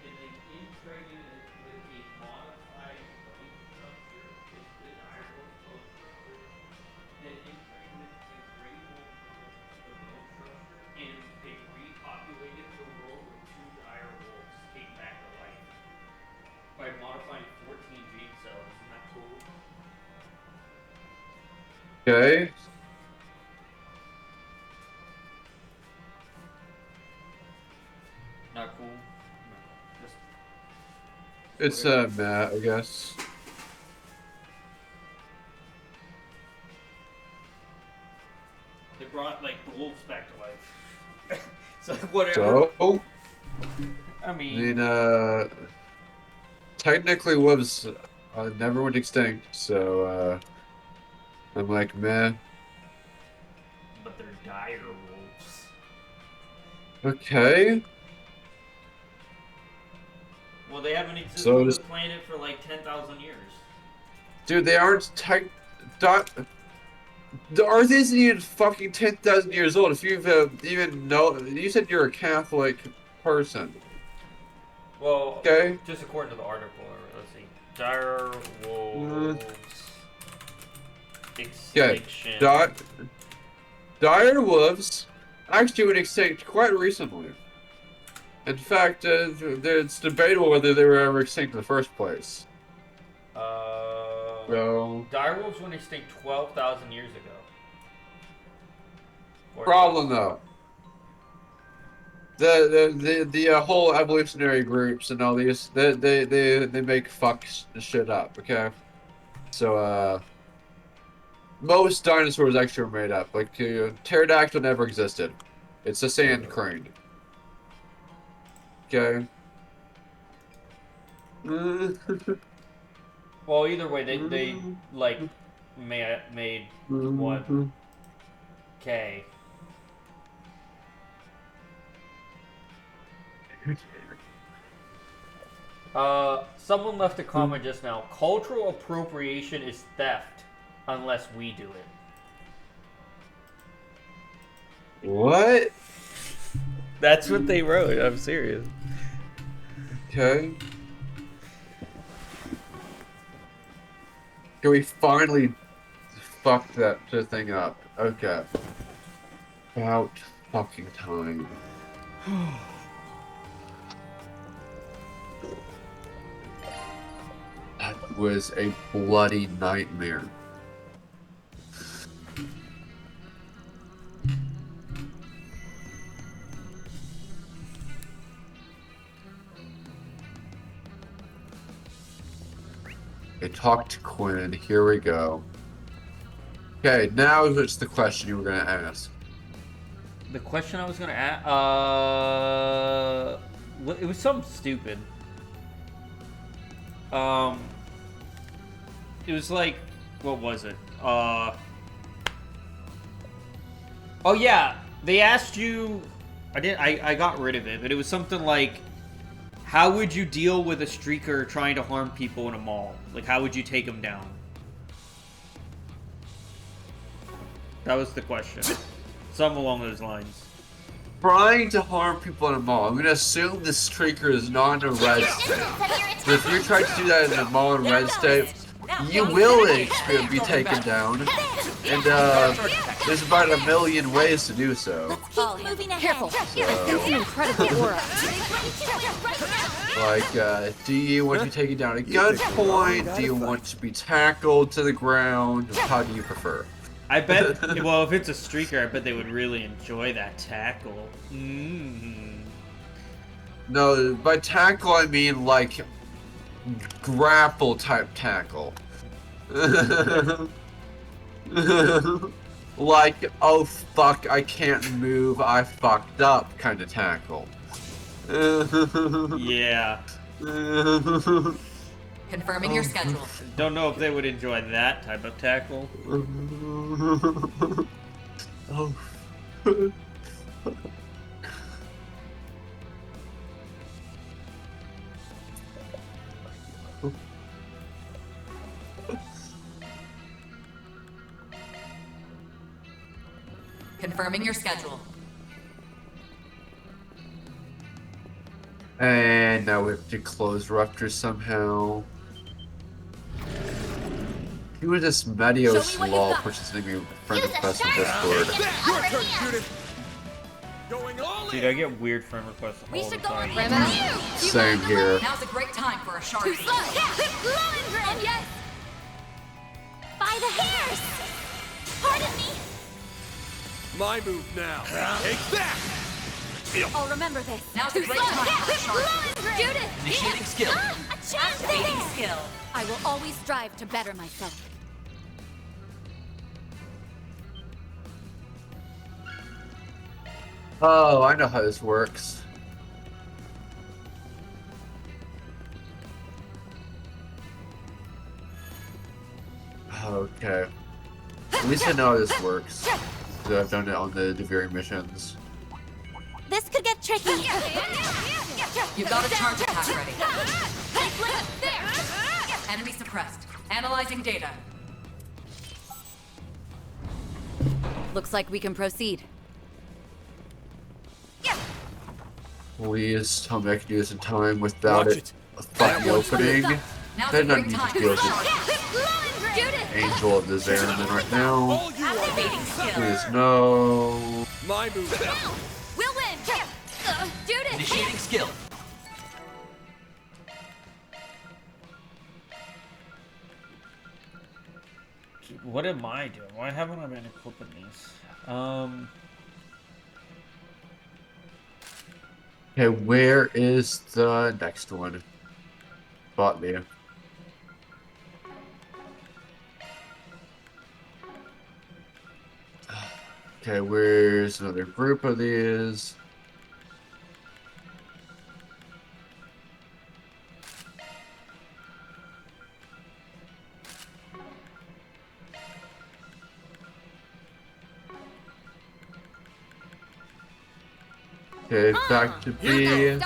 and they integrated it with a modified bone structure. It's the dire wolf bone structure. Then integrated the gray wolf the bone structure, and they repopulated the world with 2 dire wolves came back to life by modifying 14 gene cells. Isn't that cool? Okay. Not cool. Just It's Matt, I guess. they brought like the wolves back to life. So whatever. So, I mean, technically wolves never went extinct, so I'm like, meh. but they're dire wolves. Okay. Well, they haven't existed So on this does- planet for like 10,000 years. Dude, they aren't the Earth isn't even fucking 10,000 years old. If you've even know, you said you're a Catholic person. Well, okay. Just according to the article, let's see. Dire wolves extinction. Yeah, dire wolves actually went extinct quite recently. In fact, it's debatable whether they were ever extinct in the first place. So, Dire wolves went extinct 12,000 years ago. problem though. The whole evolutionary groups and all these they make shit up, okay? So most dinosaurs actually were made up. Like pterodactyl never existed. It's a sand crane. Okay. Well, either way, they like made what? Okay. Someone left a comment just now. Cultural appropriation is theft unless we do it. What? That's what they wrote. I'm serious. Okay. Can we finally fuck that thing up? Okay. About fucking time. That was a bloody nightmare. I talked to Quinn. Here we go. Okay, now it's the question you were gonna ask. The question I was gonna ask, it was something stupid. It was like, what was it? Oh yeah, they asked you. I got rid of it, but it was something like, how would you deal with a streaker trying to harm people in a mall? Like, how would you take him down? That was the question. Something along those lines. Trying to harm people in a mall. I'm gonna assume the streaker is not in a red state. But if you try to do that in a mall in red state, you will be taken down. And there's about 1 million ways to do so. Keep moving ahead. Careful. So, That's an incredible aura. like, do you want to be taken down at gunpoint? Do you want to be tackled to the ground? How do you prefer? I bet, well, if it's a streaker, I bet they would really enjoy that tackle. No, by tackle I mean like grapple type tackle. Like, oh fuck, I can't move, I fucked up kind of tackle. Yeah. Confirming your schedule. Don't know if they would enjoy that type of tackle. Oh. Confirming your schedule. And now we have to close Rupture somehow. Who is this Medios lol purchasing me friend request on Discord? Your turn, Judith. Going all Dude, I get weird friend requests all the time. Same here. Now's a great time for a shark. Too slow. And yes. By the hairs. Pardon me. My move now. Take that. I'll remember this. Now's a great time for a shark. Judith. Initiating skill. A chance Activating there. skill. I will always strive to better myself. Oh, I know how this works. Okay. At least I know how this works. So I've done it on the Devere missions. This could get tricky. You've got a charge attack ready. Enemy suppressed. Analyzing data. Looks like we can proceed. Please tell me I can do this in time without it fucking opening. Then not need to deal with Angel of the Zeramin right now. Please no. My move now. We'll win. Judith. Initiating skill. What am I doing? Why haven't I been equipping these? Okay, where is the next one? Botany. Okay, where's another group of these? Okay, back to B.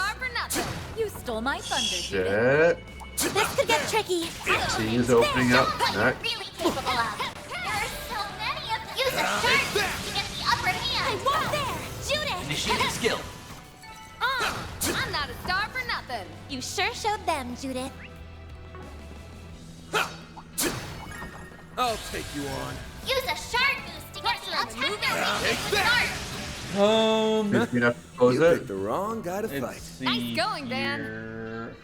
You stole my thunder, Shit. This could get tricky. C is opening up. Next. Really capable of. There are so many of them. Use a shark to get the upper hand. I want there. Judith. Initiating skill. I'm not a star for nothing. You sure showed them, Judith. I'll take you on. Use a shark boost to get the attack. Take that. Is he enough to close You it? picked the wrong guy to fight. Nice going, Dan. Here.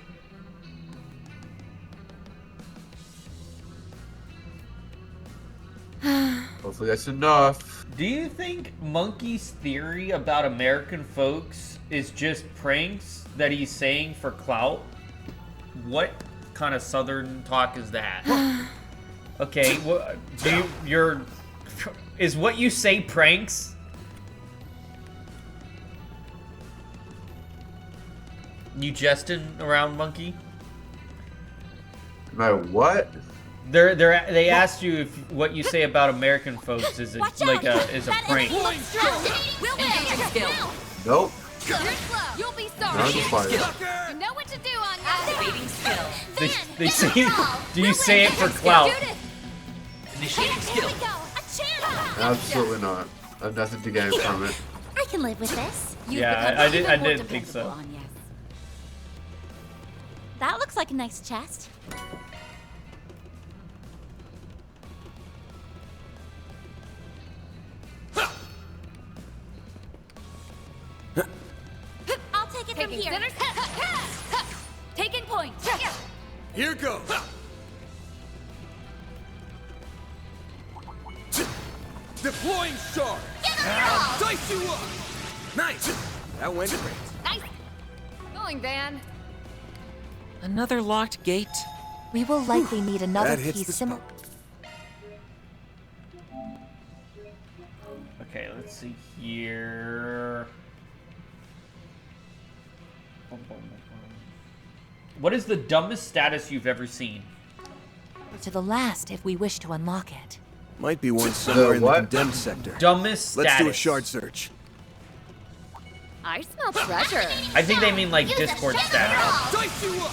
Hopefully that's enough. Do you think Monkey's theory about American folks is just pranks that he's saying for clout? What kind of southern talk is that? Okay, what is what you say pranks? You jesting around, Monkey? My what? They asked you if what you say about American folks is a prank. Engaging skill. Nope. You'll be Not sorry. the fire. You know what to do on Activating skill. They say, do you say it for clout? Initiating skill. Absolutely not. I have nothing to gain from it. I can live with this. Yeah, I didn't think so. That looks like a nice chest. I'll take it from Taking here. sinners. Taking point. Here goes. Deploying shark. Dice you up. Nice. That went great. Nice. Going, Van. Another locked gate? We will likely need another That hits piece the similar. Okay, let's see here. What is the dumbest status you've ever seen? To the last if we wish to unlock it. Might be one somewhere in the what? condemned sector. Dumbest Let's status. do a shard search. I smell treasure. I think they mean like Discord status. Dice you up.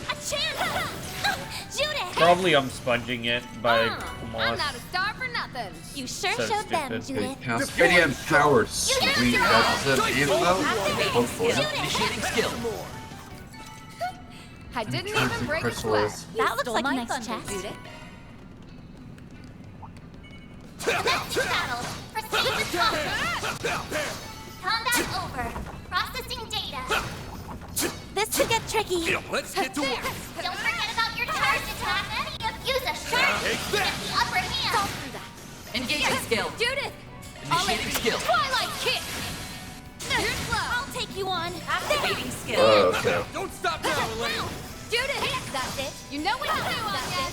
A chance. Judith. Probably I'm sponging it by I'm Moss. not a star for nothing. nothing. You sure So showed them, stupid. Judith. Cascadia empowered. Sweet. That's an ammo. Hopefully. Initiating skill. I didn't even Intrinsic break a sweat. chrysalis. That looks Stole like a my nice thunder, chest. Judith. Domestic battle. Proceed with caution. Combat over. Processing data. This could get tricky. Let's get to work. Don't forget about your charge attack. Any of you's a shark. Get the upper hand. Engaging skill. Judith! Initiating skill. Twilight kick. I'll take you on. Activating skill. Oh, okay. Don't stop now, Elaine. Judith! That's it. You know what to do, Anya.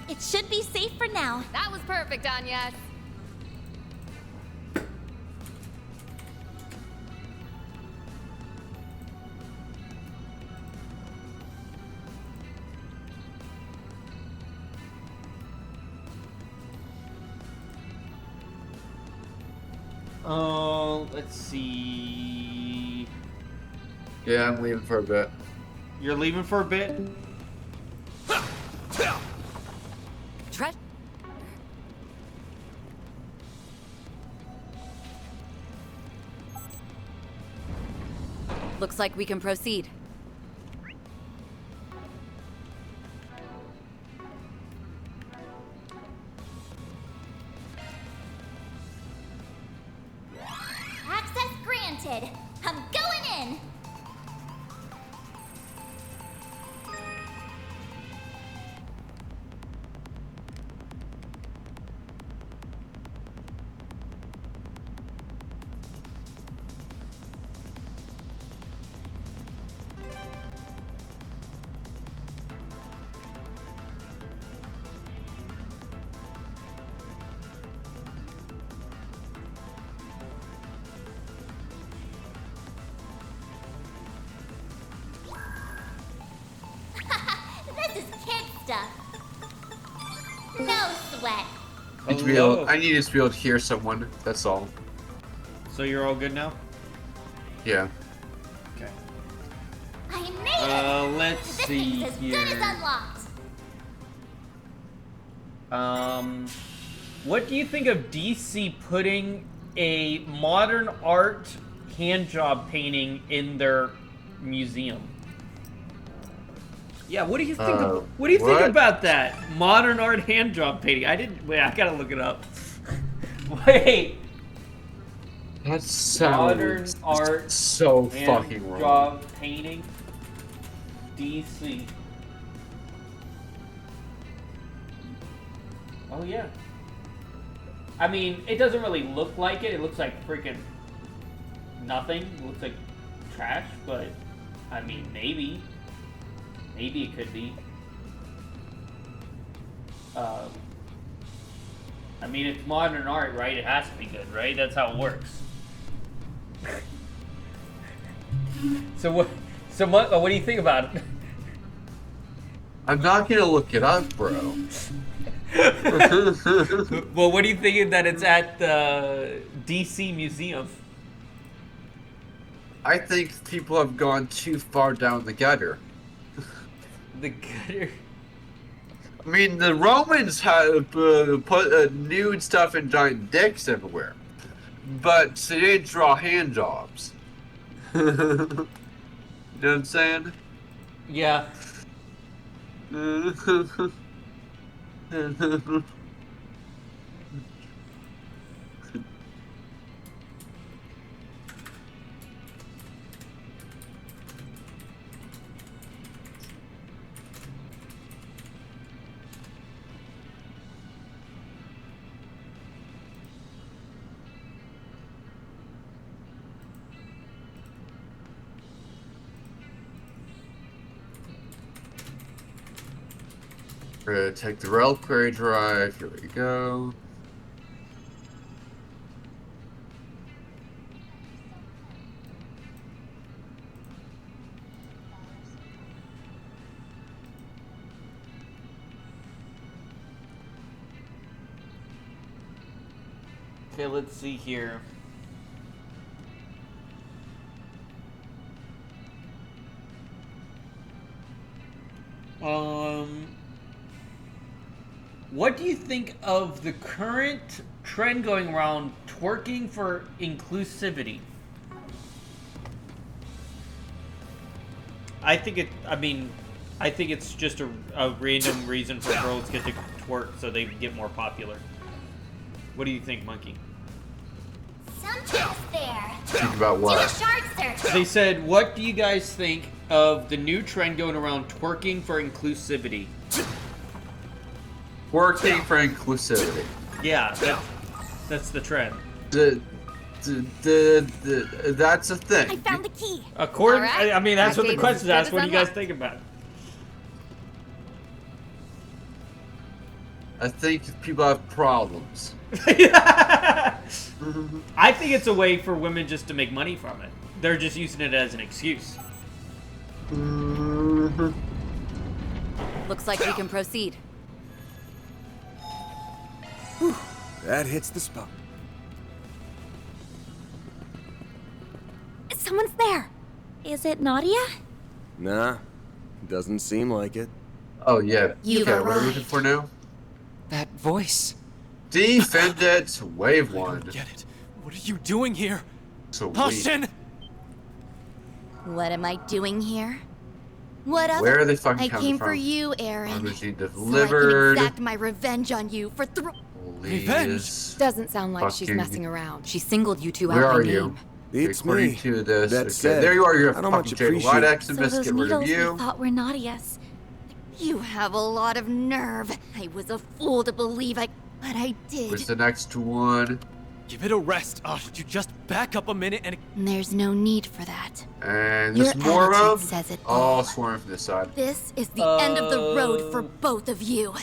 It should be safe for now. That was perfect, Anya. Let's see. Yeah, I'm leaving for a bit. You're leaving for a bit? Tre- Looks like we can proceed. Access granted. I'm going in. This is kid stuff. No sweat. I need to be able to hear someone. That's all. So you're all good now? Yeah. Okay. I made it. Let's This see thing's as here. good as unlocked. What do you think of DC putting a modern art handjob painting in their museum? Yeah, what do you think? What do you think about that modern art handjob painting? Wait. I gotta look it up. Wait. That Modern sounds art so fucking wrong. handjob painting. DC. Oh yeah. I mean, it doesn't really look like it. It looks like freaking nothing. It looks like trash, but I mean, maybe. Maybe it could be. I mean, it's modern art, right? It has to be good, right? That's how it works. So what do you think about it? I'm not gonna look it up, bro. Well, what do you think that it's at the DC Museum? I think people have gone too far down the gutter. The gutter? I mean, the Romans had put nude stuff and giant dicks everywhere. But they didn't draw hand jobs. You know what I'm saying? Yeah. We're gonna take the reliquary drive. Here we go. Okay, let's see here. What do you think of the current trend going around twerking for inclusivity? I think it's just a random reason for girls get to twerk so they get more popular. What do you think, Monkey? Something's there. Think about what? Do a shard search. They said, what do you guys think of the new trend going around twerking for inclusivity? Twerking for inclusivity. Yeah, that's the trend. That's a thing. I found the key. According, Right. I mean, that's That what the game is question as asked. good What as do you guys unlocked. think about it? I think people have problems. I think it's a way for women just to make money from it. They're just using it as an excuse. Looks like we can proceed. That hits the spot. Someone's there. Is it Nadia? Nah, doesn't seem like it. Oh yeah. You've okay, what are we arrived. looking for now? That voice. Defend it, wave one. Get it. What are you doing here? Sweet. Austin! What am I doing here? What other? Where are they fucking I coming came for from? you, Aaron. Machine So I delivered. can exact my revenge on you for Revenge? Doesn't sound like she's Fucking- messing around. She singled you two Where out by are name. you? It's According me. to this, That okay, said, there you are. You're a I don't fucking much Jade appreciate- White So activist. those Get rid of needles you. we thought were Nadia's. You have a lot of nerve. I was a fool to believe but I did. Where's the next one? Give it a rest. Would you just back up a minute and... There's no need for that. And Your there's more attitude of them? says it all swarming from this side. This is the end of the road for both of you.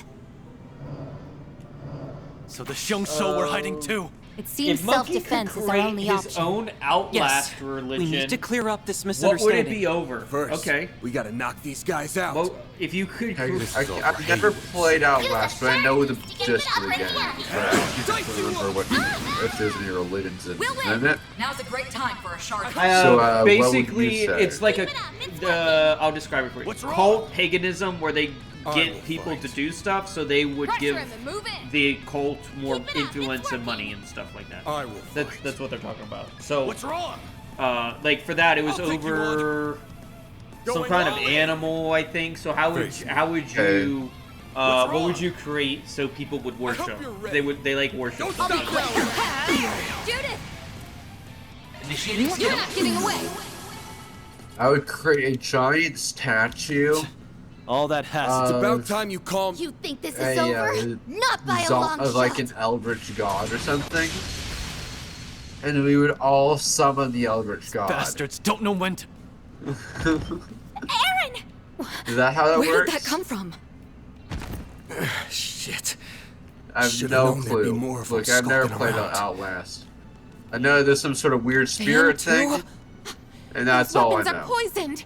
So the Xiongshou were hiding too. It seems If Monkey could self-defense is our create only his option. own Outlast religion, We need to clear up this what misunderstanding. would it be over? First, Okay. we gotta knock these guys out. Well, if you could... I've never played Outlast, but I know the gist of the game. But I can't remember what, if there's any religions in it. Now's a great time for a shark. So, what would you basically, say? it's like a... I'll describe it for you. Cult paganism, where they get people to do stuff, so they would give the cult more influence and money and stuff like that. I will That's what they're talking about. So, What's wrong? like for that, it was I'll take you over some Going kind of all in. animal, I think. So how would you what would you create so people would worship? They like worship. something. Judith! Initiating You're skill. not getting away. I would create a giant statue. All that has It's of about time you calm. You think this is a, over? Not by a long of shot. like an eldritch god or something. And we would all summon the eldritch god. bastards don't know when to... Aaron! Is that how that Where works? did that come from? Shit. I have Should've no known there'd be clue. more of 'em Look, I've never skulking played around. Outlast. I know there's some sort of weird spirit thing, and that's These all I weapons know. are poisoned.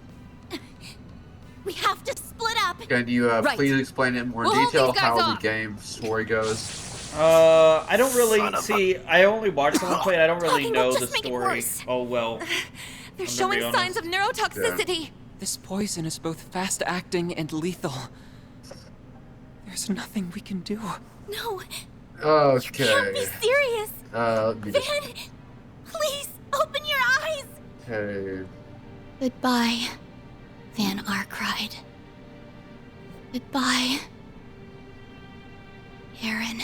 We have to split up. Can you Right. please explain it more in We'll hold detail these guys how off. the game story goes? I don't really see. I only watched someone play it. I don't really Talking know will the just make it story. worse. Oh well. They're I'm gonna showing be honest. signs of neurotoxicity. This poison is both fast-acting and lethal. There's nothing we can do. No, Okay. can't be serious. Let me just. Van, please open your eyes. Okay. Goodbye, Van Arkwright. Goodbye, Aaron.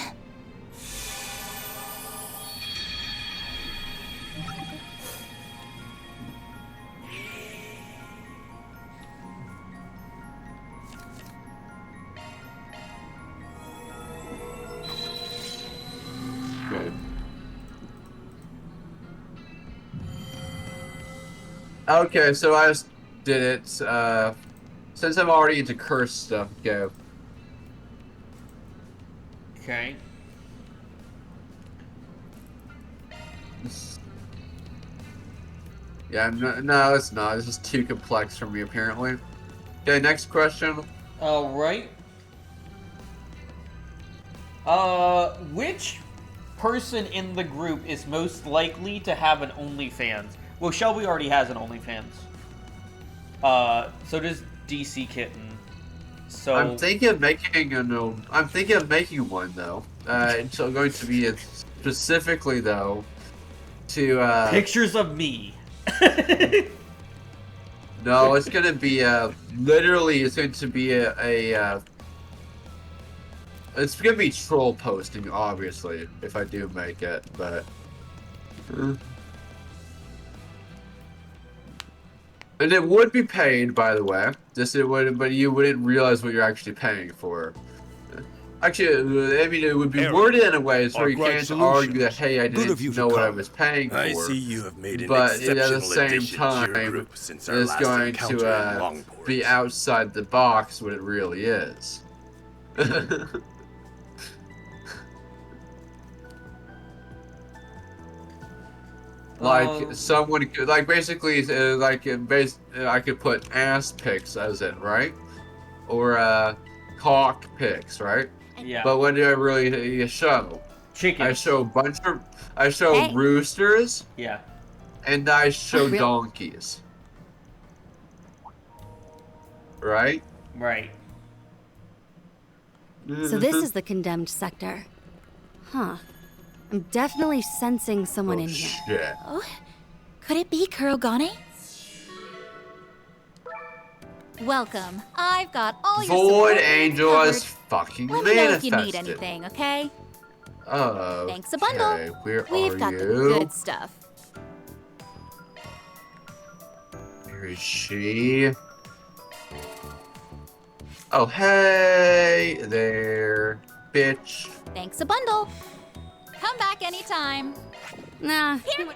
Good. Okay, so I just did it. Since I'm already into curse stuff, go. Okay. Yeah, no, it's not. It's just too complex for me, apparently. Okay, next question. All right. Which person in the group is most likely to have an OnlyFans? Well, Shelby already has an OnlyFans. So does DC Kitten. So I'm thinking of making I'm thinking of making one though. It's going to be specifically though to pictures of me. No, it's gonna be literally. It's going to be it's gonna be troll posting, obviously, if I do make it, but. And it would be paid, by the way. Just it would, but you wouldn't realize what you're actually paying for. Actually, I mean, it would be worded in a way so you can't argue that, hey, I didn't know what I was paying for. I see you have made an but at the exceptional same addition to your time, group since our it's last going encounter in to Longport. be outside the box what it really is. Like someone could, like basically, I could put ass pics as it, right? Or cock pics, right? Yeah. But what do I really show? Chicken. I show roosters. Yeah. And I show donkeys. Right? Right. So this is the condemned sector. Huh. I'm definitely sensing someone in here. Shit. Oh, could it be Kurogane? Welcome. I've got all your Void support Angel covered. has fucking Let me know if you need manifested. anything, okay? Oh. Thanks a bundle. Where We've are got you? the good stuff. Where is she? Oh, hey there, bitch. Thanks a bundle. Come back anytime. Nah. Here.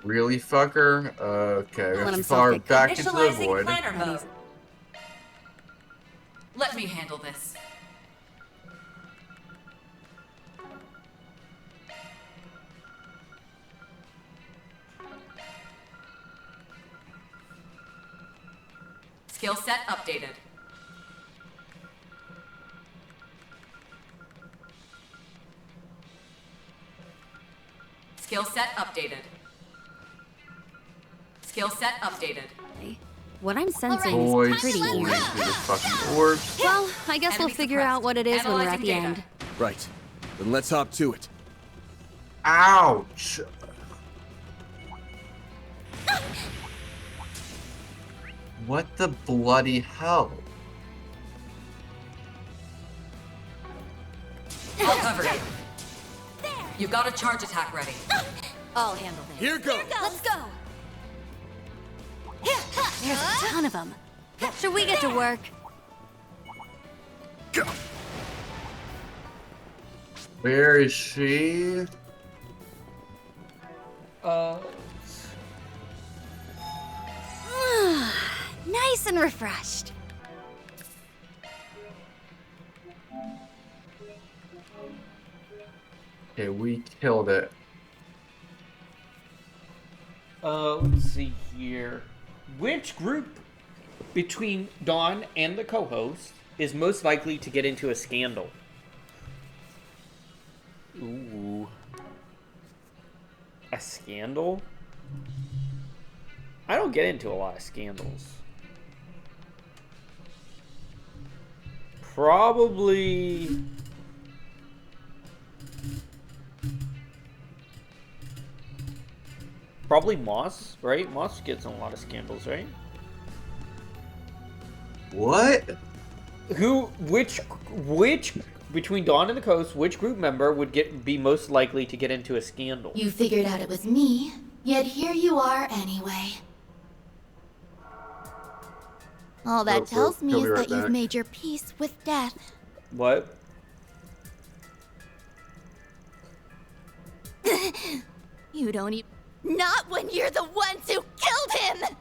Really, fucker? Okay, we Let have to himself far get back into the Initializing void. planner mode. Let me handle this. Skill set updated. Skill set updated. Skill set updated. What I'm sensing Void is pretty swinging eerie. through the fucking orbs. Well, I guess we'll Enemy figure out what it is when we're at the Analyzing end. Right. Then let's hop to it. Ouch! What the bloody hell? I'll cover you. You've got a charge attack ready. I'll handle this. Here goes. Let's go. There's a ton of them. Should we get to work? Go. Where is she? Nice and refreshed. Okay, we killed it. Let's see here. Which group between Dawn and the co-host is most likely to get into a scandal? Ooh. A scandal? I don't get into a lot of scandals. Probably... Probably Moss, right? Moss gets in a lot of scandals, right? What? Which, between Dawn and the Coast, which group member would be most likely to get into a scandal? You figured out it was me, yet here you are anyway. All that tells me he'll is be right that you've back. made your peace with death. What? You don't even... Not when you're the ones who killed him!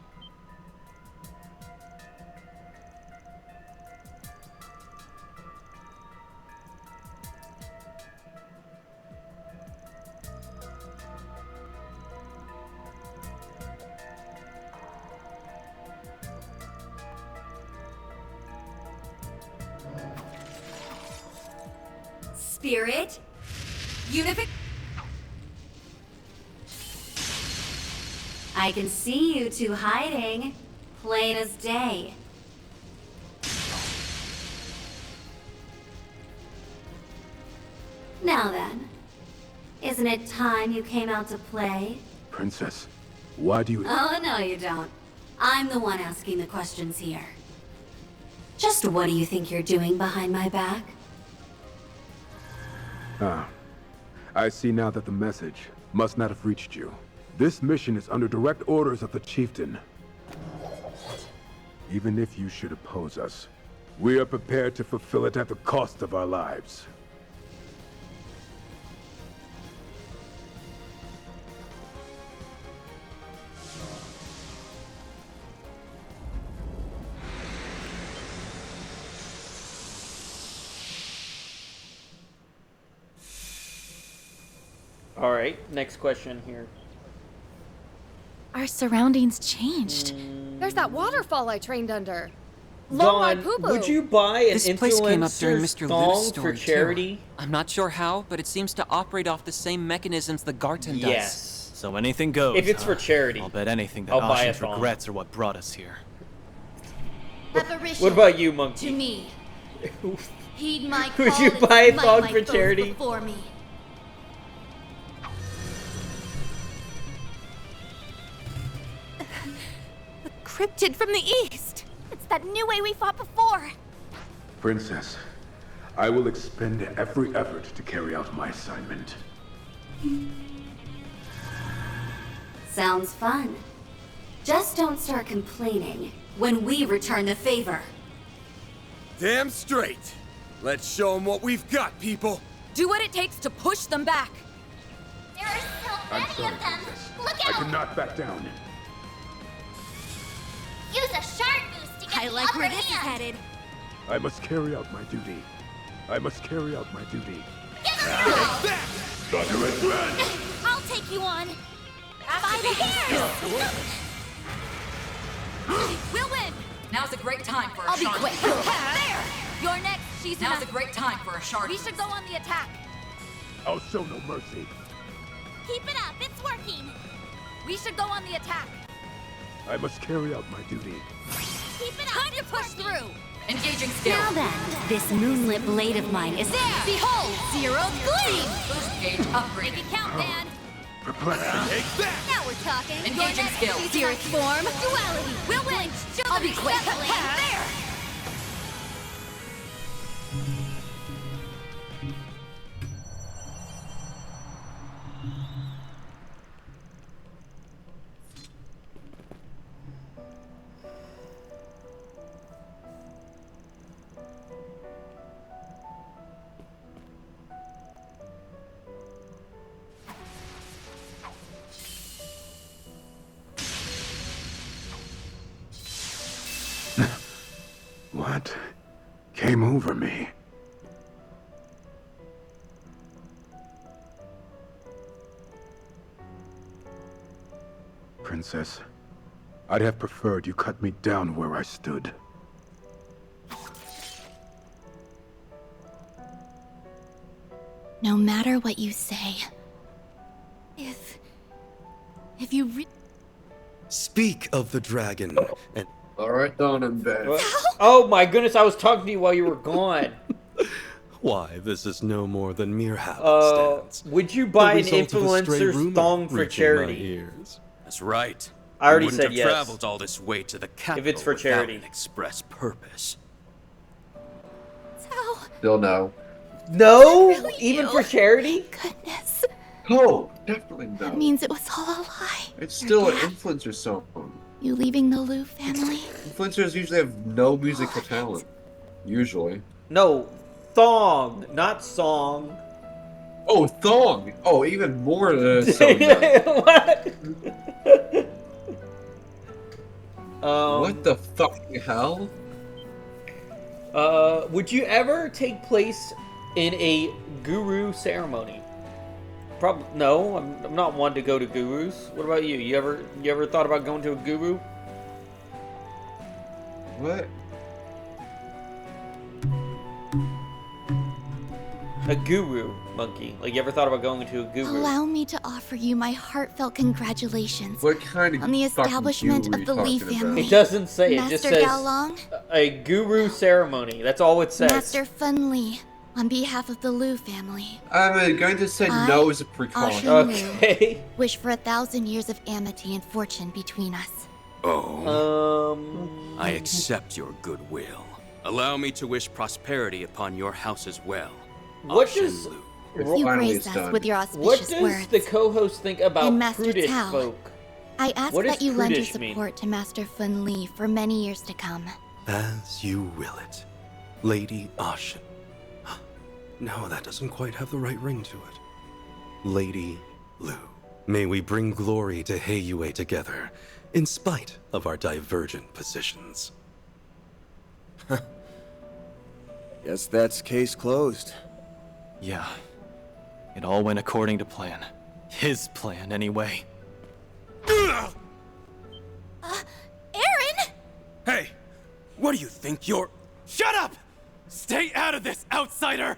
Spirit. Unific. I can see you two hiding. Plain as day. Now then, isn't it time you came out to play? Princess, why do you... Oh, no you don't. I'm the one asking the questions here. Just what do you think you're doing behind my back? Ah, I see now that the message must not have reached you. This mission is under direct orders of the chieftain. Even if you should oppose us, we are prepared to fulfill it at the cost of our lives. All right, next question here. Our surroundings changed. There's that waterfall I trained under. Long like Dawn, poo-poo. would you buy an This place came up during influencer's Mr. thong Lu's for story, charity? too. I'm not sure how, but it seems to operate off the same mechanisms the Garten does. Yes. So anything goes. If it's for charity, I'll bet anything that I'll buy a Ashen's thong. regrets are what brought us here. Apparition. What about you, Monkey? To me. Heed my Would call you and buy a smite thong my for foes charity? Before me. Cryptid from the east. It's that new way we fought before. Princess, I will expend every effort to carry out my assignment. Sounds fun. Just don't start complaining when we return the favor. Damn straight. Let's show them what we've got, people. Do what it takes to push them back. There are so I'm many sorry, of them. Princess. Look I out! cannot back down. Use a shard boost to get I the like upper where this is hand. headed. I must carry out my duty. I must carry out my duty. Thunderous Red! I'll take you on. By the hair! We'll win! Now's a great time for a I'll be shard. quick. There! You're next, Shizuna. Now's a great time for a shard. We should go on the attack. I'll show no mercy. Keep it up, it's working. We should go on the attack. I must carry out my duty. Keep it up. Time to push through. Engaging skill. Now then, this moonlit blade of mine is There! Behold, Zero's gleam! Boost gauge Make upgraded. it count, man. Perplexity. Now we're talking. Engaging skill. Zero's form. Duality. We'll win. I'll be quick. There! What came over me? Princess, I'd have preferred you cut me down where I stood. No matter what you say, if you Speak of the dragon and Alright, Dawn, I'm back. Oh my goodness, I was talking to you while you were gone. why this is no more than mere happenstance. Would you buy an The result of a stray influencer's rumor thong for reaching my charity? ears. That's right. I already You wouldn't said have yes. traveled all this way to the capital If it's for without charity. an express purpose. Still no. No? Really Even you? for charity? Goodness, No, definitely no. that means it was all a lie. It's still an Dad, influencer song. You leaving the Lu family? Influencers usually have no musical talent. Usually. No, thong, not song. Oh, thong! Oh, even more than a song. What? What the fucking hell? Would you ever take place in a guru ceremony? Probably no. I'm not one to go to gurus. What about you? You ever thought about going to a guru? What? A guru monkey. Like, you ever thought about going to a guru? Allow me to offer you my heartfelt congratulations What kind of on the fucking establishment guru of the you Lee talking family. It doesn't say. It just Master says Gaolong, a guru ceremony. That's all it says. Master Fun Lee, on behalf of the Liu family. I'm going to say no as a precaution. Okay. Wish for 1,000 years of amity and fortune between us. Oh. I accept your goodwill. Allow me to wish prosperity upon your house as well. What does You grace us with your auspicious what does words. the co-host think about And Master prudish Tao, folk? I ask What that does you lend your prudish mean? support to Master Fun Lee for many years to come. As you will it, Lady Ashen. No, that doesn't quite have the right ring to it. Lady Lu. May we bring glory to Heiyue together, in spite of our divergent positions. Guess that's case closed. Yeah. It all went according to plan. His plan, anyway. Aaron! Hey, what do you think you're... Shut up! Stay out of this, outsider!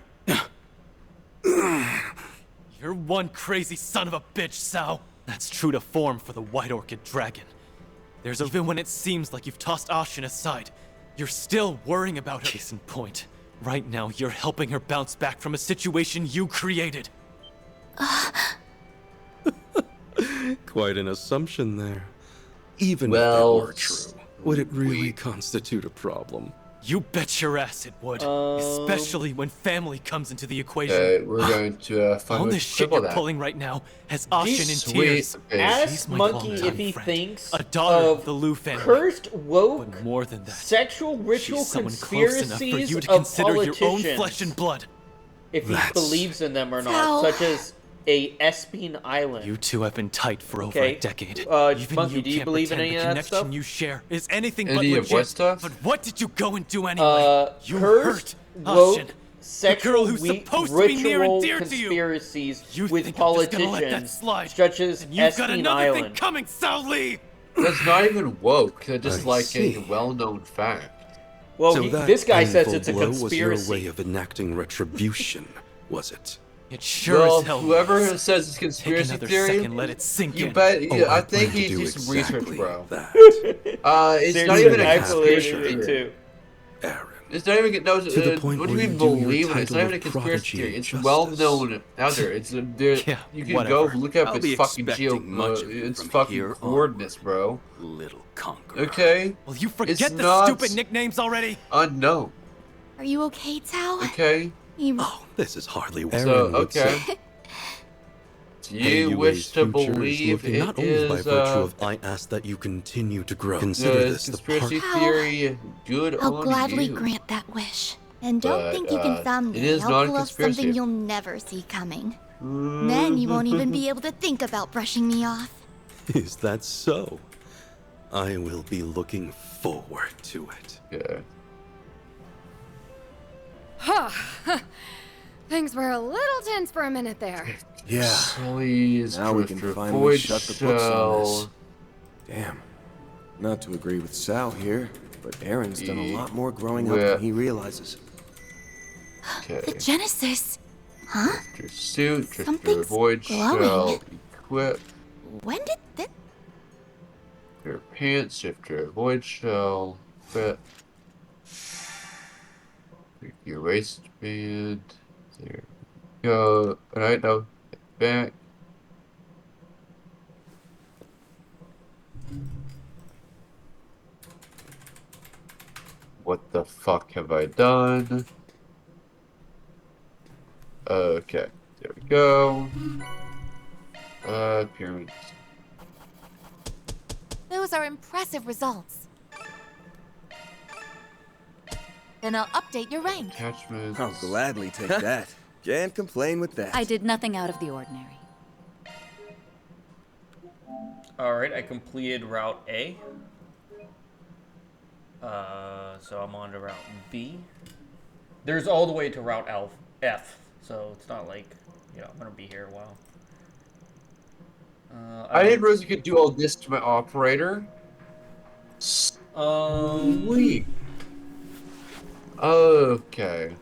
You're one crazy son of a bitch, Sao. That's true to form for the White Orchid Dragon. Even when it seems like you've tossed Ashen aside, you're still worrying about her. Case in point, right now you're helping her bounce back from a situation you created. Quite an assumption there. Even if Well, that were true, would it really constitute a problem? You bet your ass it would. Especially when family comes into the equation. Okay, we're going to find All a this shit triple you're that. pulling right now has Ashen in Sweet. tears. Okay. Ask She's my Monkey longtime if he friend, thinks a daughter of of the Liu family. cursed, woke, But more than that, sexual ritual she's someone close enough for conspiracies you to of consider your own politicians. flesh and blood. If he That's- believes in them or not, Sao. such as a Espine Island. You two have been tight for over Okay. a decade. Monkey, Even you do you can't believe in pretend any the of that connection stuff? you share is anything but Any of legit. what stuff? But what did you go and do anyway? You cursed, hurt woke, Ashen, the girl sexual who's weak supposed to be near and ritual dear to you. conspiracies You with think I'm just gonna let that politicians, slide? such as And you've got Espine another thing Island. coming, Sao Lee! That's not even woke. That's just I like see. a well-known fact. Well, So he- that this guy says painful it's a blow was your conspiracy. way of enacting retribution, was it? It sure Well, as hell whoever was. says it's Take conspiracy another theory, second, let it sink you in. bet. Oh, I I think plan he to do did some research, exactly bro. that. It's not Seriously, even a I believe conspiracy in it theory. too. Aaron, It's not even no. To the point What do you where mean you do your believe in it? It's not title even a of conspiracy prodigy theory. It's justice. well known out there. It's there. Yeah, You can whatever. go look up I'll be its fucking expecting much of you its from fucking here coordinates, bro. Little conqueror. Okay. Will you It's forget the not stupid nicknames already? unknown. Are you okay, Tao? Okay. Oh, this is hardly So Aaron would okay. say. Do you wish to Heiyue's future is believe looking it not only by is virtue of I ask that you continue to grow. Consider this the conspiracy part. theory good I'll on gladly you? grant that wish. And don't But, think you can found it me. is I'll not a pull off conspiracy. something you'll never see coming. Then you won't even be able to think about brushing me off. Is that so? I will be looking forward to it. Yeah. Huh. Things were a little tense for a minute there. Yeah. Please, Now we can Drifter, finally void shut the books on this. shell. Damn. Not to agree with Sal here, but Aaron's done a lot more growing up Yeah. than he realizes. Okay. The Genesis. Huh? Drifter suit, Drifter Something's void glowing. shell, equip. When did this? Your pants, Drifter void shell, fit. Your waistband. There we go. Alright, now back. What the fuck have I done? Okay, there we go. Pyramids. Those are impressive results. Then I'll update your rank. Attachments. I'll gladly take that. Can't complain with that. I did nothing out of the ordinary. Alright, I completed Route A. So I'm on to Route B. There's all the way to Route F, so it's not like, you know, I'm gonna be here a while. I didn't realize you could do all this to my operator. Sweet. Okay.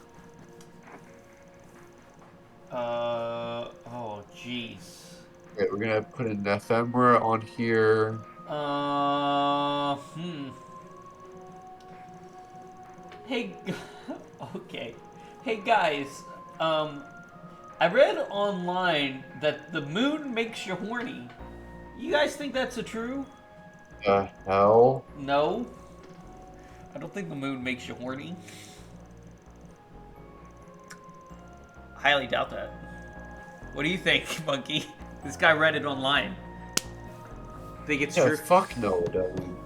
Okay, we're gonna put an ephemera on here. Hey, okay. Hey guys, I read online that the moon makes you horny. You guys think that's true? Hell? No. I don't think the moon makes you horny. Highly doubt that. What do you think, Monkey? This guy read it online. Think it's true? Fuck no, it doesn't.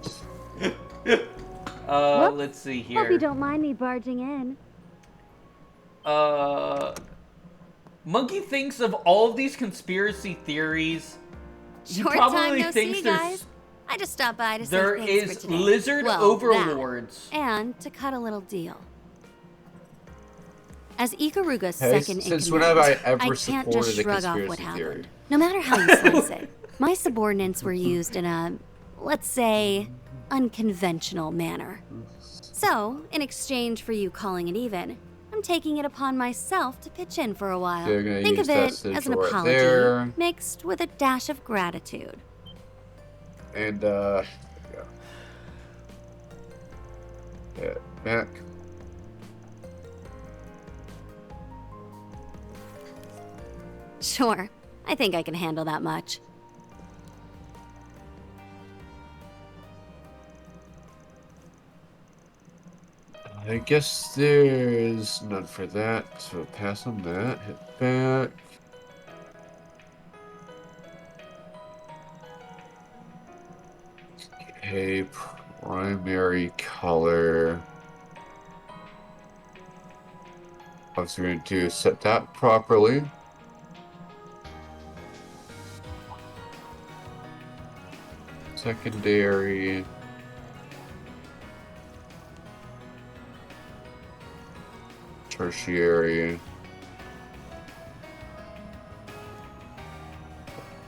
Let's see here. Hope you don't mind me barging in. Monkey thinks of all of these conspiracy theories. He Short probably time no thinks see, there's guys. I just stopped by to say there thanks is for today. lizard Well, overlords. that, and to cut a little deal. As Ikaruga's Hey, second in since command, when have I ever I can't just supported a shrug off what conspiracy happened. theory? No matter how you slice it, my subordinates were used in a, let's say, unconventional manner. So, in exchange for you calling it even, I'm taking it upon myself to pitch in for a while. They're gonna Think use of that it as an sigil right apology, there. mixed with a dash of gratitude. And, yeah, back. Sure, I think I can handle that much. I guess there's none for that, so pass on that, hit back. Okay, primary color. What we're going to do is set that properly. Secondary. Tertiary.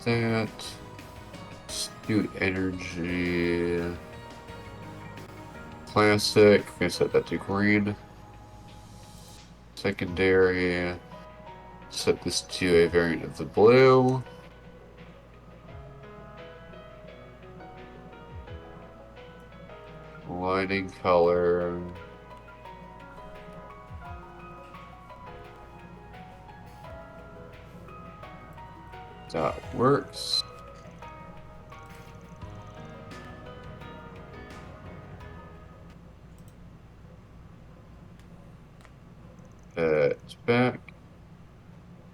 That. Astute energy. Classic. I'm gonna set that to green. Secondary. Set this to a variant of the blue. Lighting color. That works. It's back.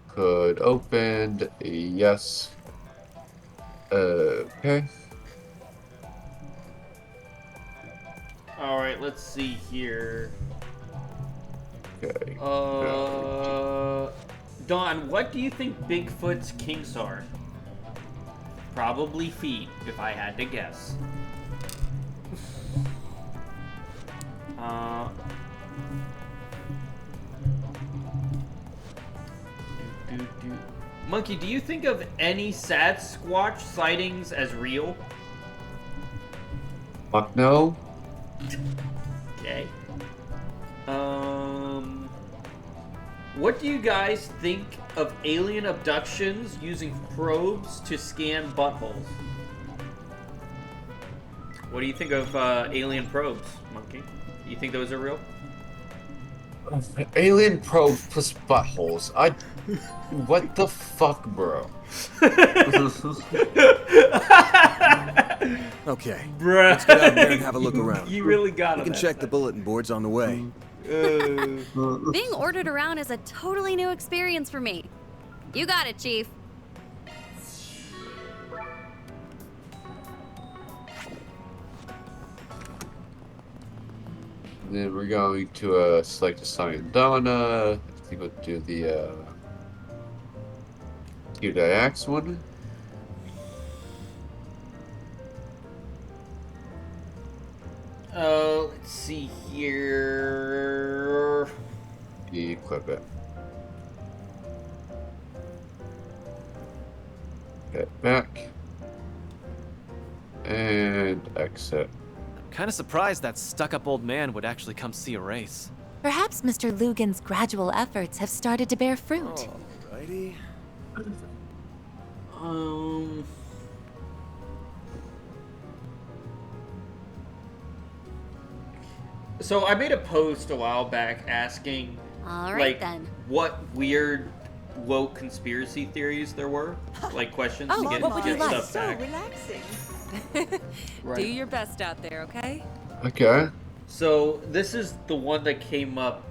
Could opened. Yes. Okay. All right, let's see here. Okay. Don, what do you think Bigfoot's kinks are? Probably feet, if I had to guess. Monkey, do you think of any Sasquatch sightings as real? Fuck no. Okay. What do you guys think of alien abductions using probes to scan buttholes? What do you think of alien probes, Monkey? You think those are real? Alien probe plus buttholes. What the fuck, bro? Okay. Bruh. Let's get out there and have a look around. You really got it. We can check the bulletin boards on the way. Being ordered around is a totally new experience for me. You got it, Chief. Then we're going to select assign Donna. I think we'll do the Q-Diax one. Let's see here. Equip it. Get back. And exit. Kinda surprised that stuck-up old man would actually come see a race. Perhaps Mr. Lugan's gradual efforts have started to bear fruit. Alrighty. So I made a post a while back asking, All right, like, then. what weird woke conspiracy theories there were, like questions to get, stuff back. Relaxing. Right. Do your best out there, okay? Okay. So this is the one that came up.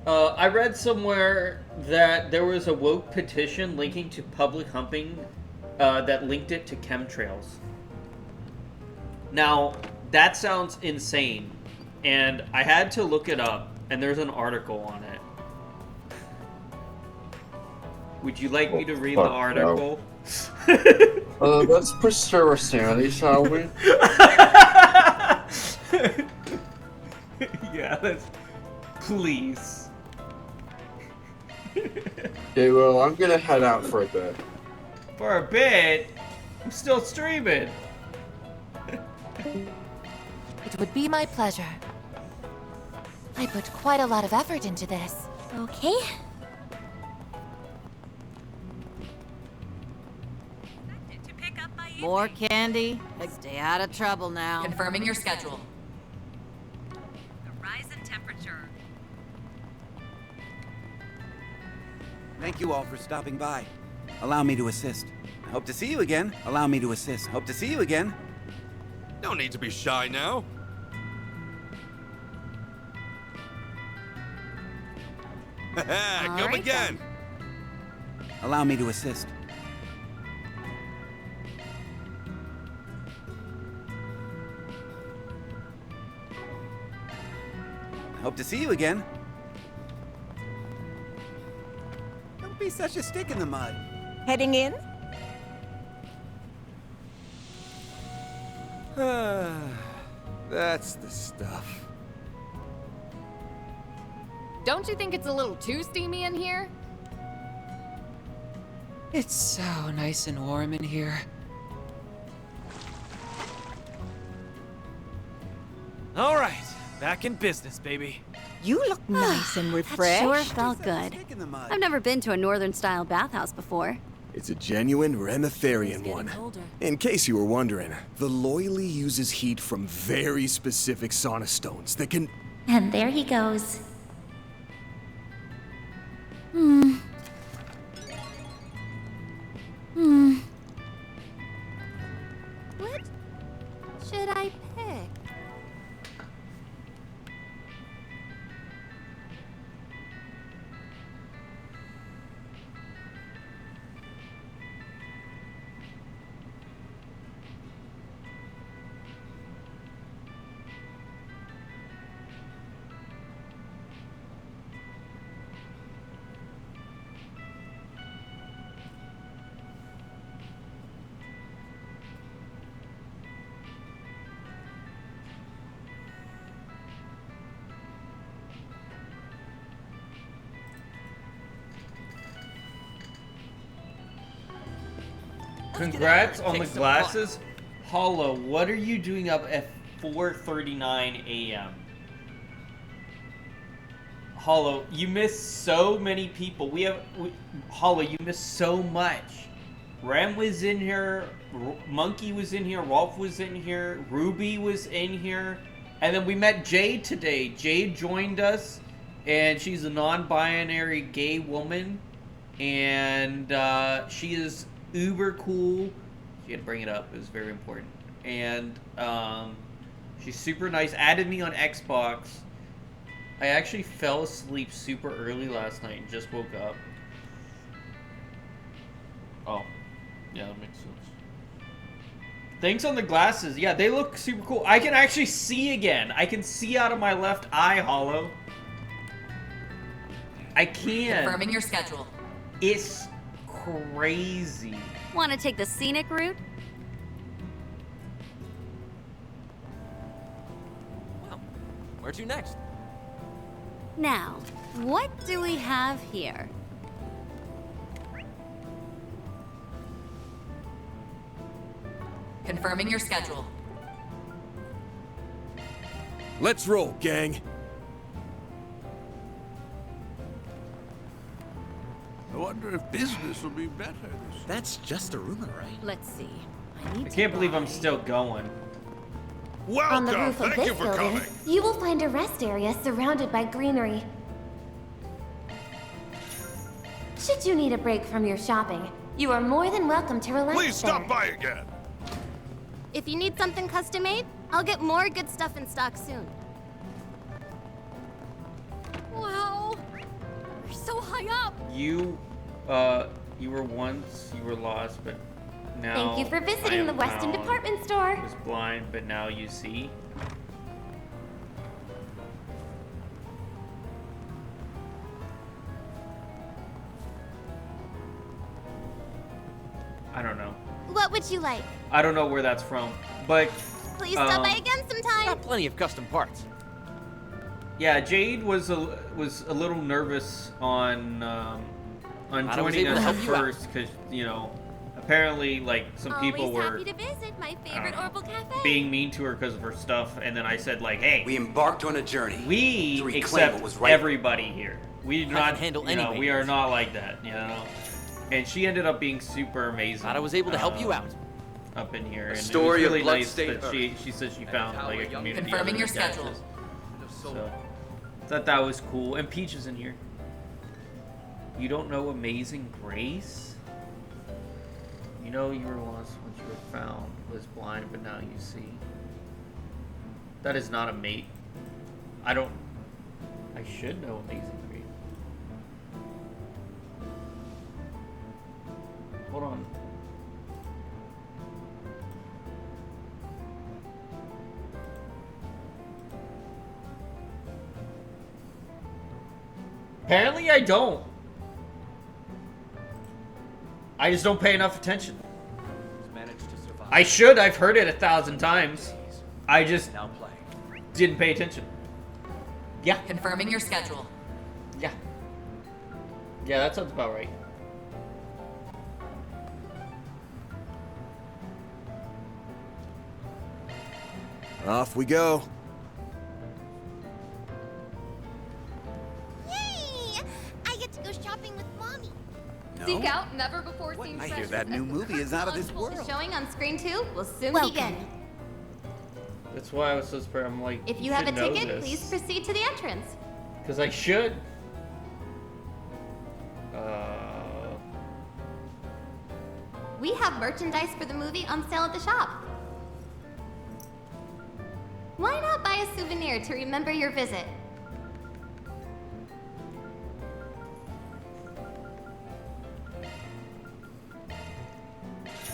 I read somewhere that there was a woke petition linking to public humping that linked it to chemtrails. Now, that sounds insane, and I had to look it up, and there's an article on it. Would you like me to read the article? Let's preserve our sanity, shall we? Yeah, let's... Please. Okay, well, I'm gonna head out for a bit. For a bit? I'm still streaming. It would be my pleasure. I put quite a lot of effort into this. Okay. More candy. Stay out of trouble now. Confirming your schedule. The rise in temperature. Thank you all for stopping by. Allow me to assist. I hope to see you again. Allow me to assist. Hope to see you again. No need to be shy now. Come again. Allow me to assist. I hope to see you again. Don't be such a stick in the mud. Heading in? That's the stuff. Don't you think it's a little too steamy in here? It's so nice and warm in here. All right, back in business, baby. You look nice and refreshed. That sure felt good. I've never been to a northern-style bathhouse before. It's a genuine Remetherian one. In case you were wondering, the Loyally uses heat from very specific sauna stones that can... And there he goes. What should I pick? Congrats on the glasses. Hollow, what are you doing up at 4:39 a.m.? Hollow, you missed so many people. Hollow, you missed so much. Ram was in here, Monkey was in here, Rolf was in here, Ruby was in here, and then we met Jade today. Jade joined us, and she's a non-binary gay woman, and she is uber cool. She had to bring it up. It was very important. And she's super nice. Added me on Xbox. I actually fell asleep super early last night and just woke up. Oh. Yeah, that makes sense. Thanks on the glasses. Yeah, they look super cool. I can actually see again. I can see out of my left eye, Hollow. I can. Confirming your schedule. It's crazy. Want to take the scenic route? Well, where to next? Now, what do we have here? Confirming your schedule. Let's roll, gang. I wonder if business will be better. That's just a rumor, right? Let's see. I can't believe I'm still going. On the roof of this building, you will find a rest area surrounded by greenery. Should you need a break from your shopping, you are more than welcome to relax Please stop there. by again. If you need something custom made, I'll get more good stuff in stock soon. Wow. You're so high up. You were once, you were lost, but now Thank you for I visiting am the Weston found. Department Store. Was blind, but now you see. I don't know. What would you like? I don't know where that's from, but Please stop by again sometime. Got plenty of custom parts. yeah, Jade was a little nervous on Glad I was joining able to us at help you out. first because apparently like some people Always were happy to visit my favorite Orbital Cafe. being mean to her because of her stuff, and then I said like, hey, We embarked on a journey. we to reclaim accept what was right. everybody here. We do I can not handle you know, any we are behaviors. not like that, And she ended up being super amazing. Glad I was able to help you out. Up in here. And story it of was really nice blood-stained that she said she found like a community. Confirming of your other schedule. guys. So thought that was cool. And Peach is in here. You don't know Amazing Grace? You know you were lost once you were found, was blind, but now you see. That is not a mate. I should know Amazing Grace. Hold on. Apparently I don't. I just don't pay enough attention. I should. I've heard it 1,000 times. I just didn't pay attention. Yeah. Confirming your schedule. Yeah. Yeah, that sounds about right. Off we go. Yay! I get to go shopping with Mommy. Seek out never before seen I hear treasures. that new movie is out of this world. Showing on screen 2 will soon Welcome. begin. That's why I was so surprised. I'm like, If you have a ticket, please proceed to the entrance. Because I should. We have merchandise for the movie on sale at the shop. Why not buy a souvenir to remember your visit?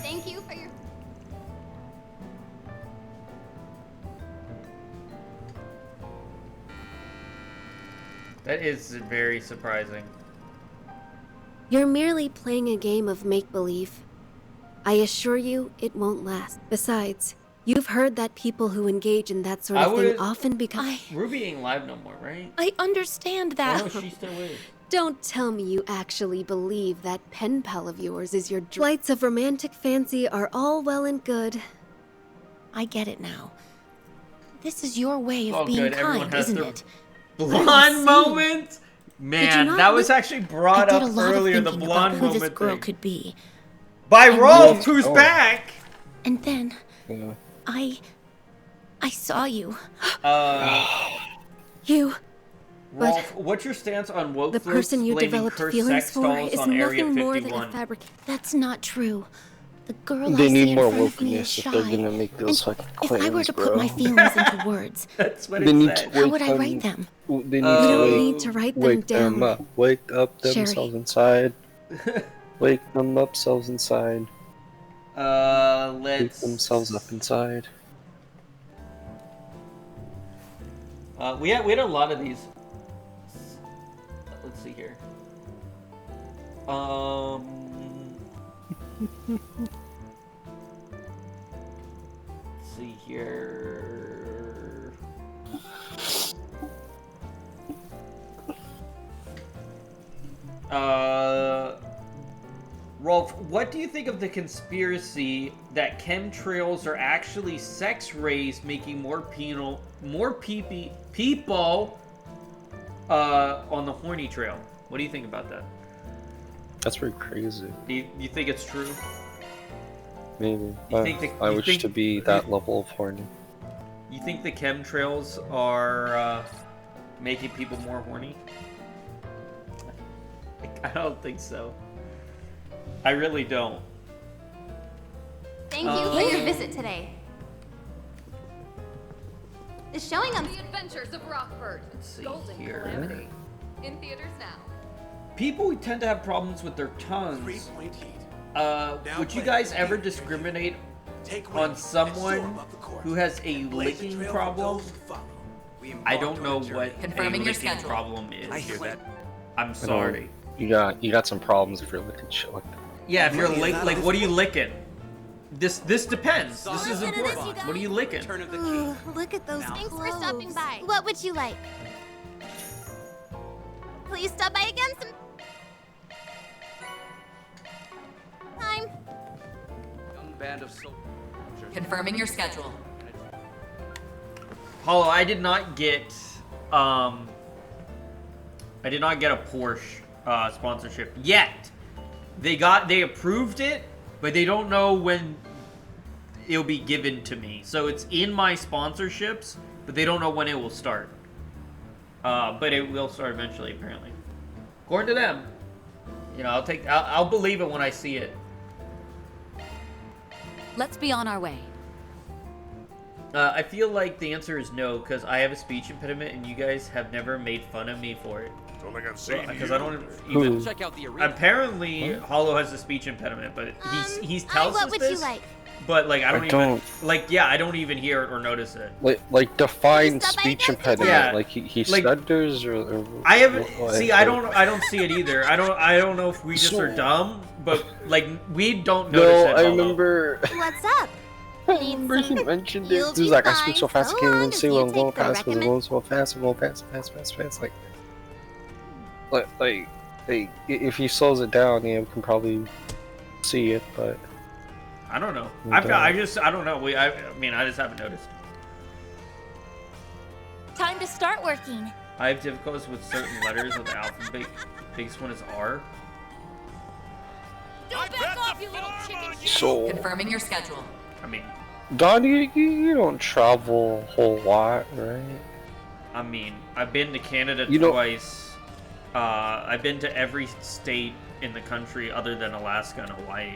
Thank you for your... That is very surprising. You're merely playing a game of make-believe. I assure you, it won't last. Besides, you've heard that people who engage in that sort of thing often become... Ruby ain't live no more, right? I understand that. Oh, no, she still is. Don't tell me you actually believe that pen pal of yours is your flights of romantic fancy are all well and good. I get it now. This is your way of Oh, being good. Everyone kind, has isn't their it? blonde moment? Man, not that was know? actually brought I did up a lot of earlier, the thinking blonde about who moment this girl thing. could be. By And Rolf, wondered- who's back? And then I saw you. You. Rolf, what's your stance on woke The person you blaming developed cursed feelings sex for dolls is on Area nothing more than 51? a fabric. That's not true. The girl They I see need in more front of me is wokeness if shy. they're gonna make those fucking If I were claims, to bro. put my feelings into words, That's what They it need said. to how wake would I them- write them? They need You to don't wake, need to write them wake down. them up. Wake up Sherry. themselves inside. Wake them up selves inside. Wake Let's... themselves up inside. We had a lot of these. Let's see here. Let's see here. Rolf, what do you think of the conspiracy that chemtrails are actually sex rays making more people on the horny trail? What do you think about that? That's pretty crazy. You think it's true? Maybe. You I wish to be that level of horny. You think the chemtrails are making people more horny? I don't think so. I really don't. Thank you for your visit today. The showing on The Adventures of Rockford. Let's see Golden here. Calamity. In theaters now. People tend to have problems with their tongues. Would you guys ever discriminate on someone who has a licking problem? I don't know what Confirming a your licking schedule. problem is. I hear that. I'm sorry. You got some problems if you're licking shit like that. Yeah, if you're like, what are you licking? This depends. This is important. What are you licking? Ooh, look at those Thanks clothes. for stopping by. What would you like? Please stop by again some time. Young band of soldiers. Confirming your schedule. Hollow, I did not get a Porsche sponsorship yet. They approved it, but they don't know when it'll be given to me. So it's in my sponsorships, but they don't know when it will start. But it will start eventually, apparently. According to them. You know, I'll believe it when I see it. Let's be on our way. I feel like the answer is no, because I have a speech impediment and you guys have never made fun of me for it. Don't think I've seen Because you. I don't even... Check out the arena. Apparently, Hollow has a speech impediment, but he tells us what would this, you like? but like I don't even hear it or notice it. Like define speech impediment. Yeah, Like he like- stutters or I haven't I don't see it either. I don't know if we just are dumb, but like we don't notice No, it. I Hollow. remember. What's up? I remember he mentioned it. You'll He was be like, I speak so fine fast, I so can't long even as see you what I'm going take the fast, because I'm going so fast, I'm going fast. Like, if he slows it down, yeah, we can probably see it, but I don't know. We I don't. I don't know. I mean, I just haven't noticed. Time to start working. I have difficulties with certain letters of the alphabet. Biggest one is R. Don't back off, you little chicken shit. So- Confirming your schedule. I mean, Don, you don't travel a whole lot, right? I mean, I've been to Canada You don't- twice. I've been to every state in the country other than Alaska and Hawaii.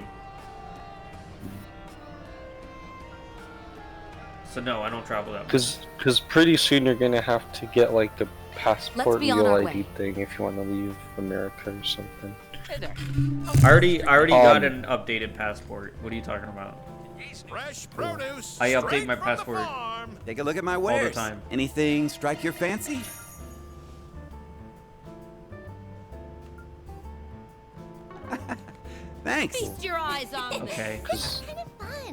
So no, I don't travel that much. Because pretty soon you're gonna have to get like a passport be on real our ID way. thing if you want to leave America or something. Hey there. I already got an updated passport. What are you talking about? Fresh produce. I update straight my from the passport. farm. Take a look at my the wares. time. Anything strike your fancy? Thanks. Feast your eyes on this. Okay.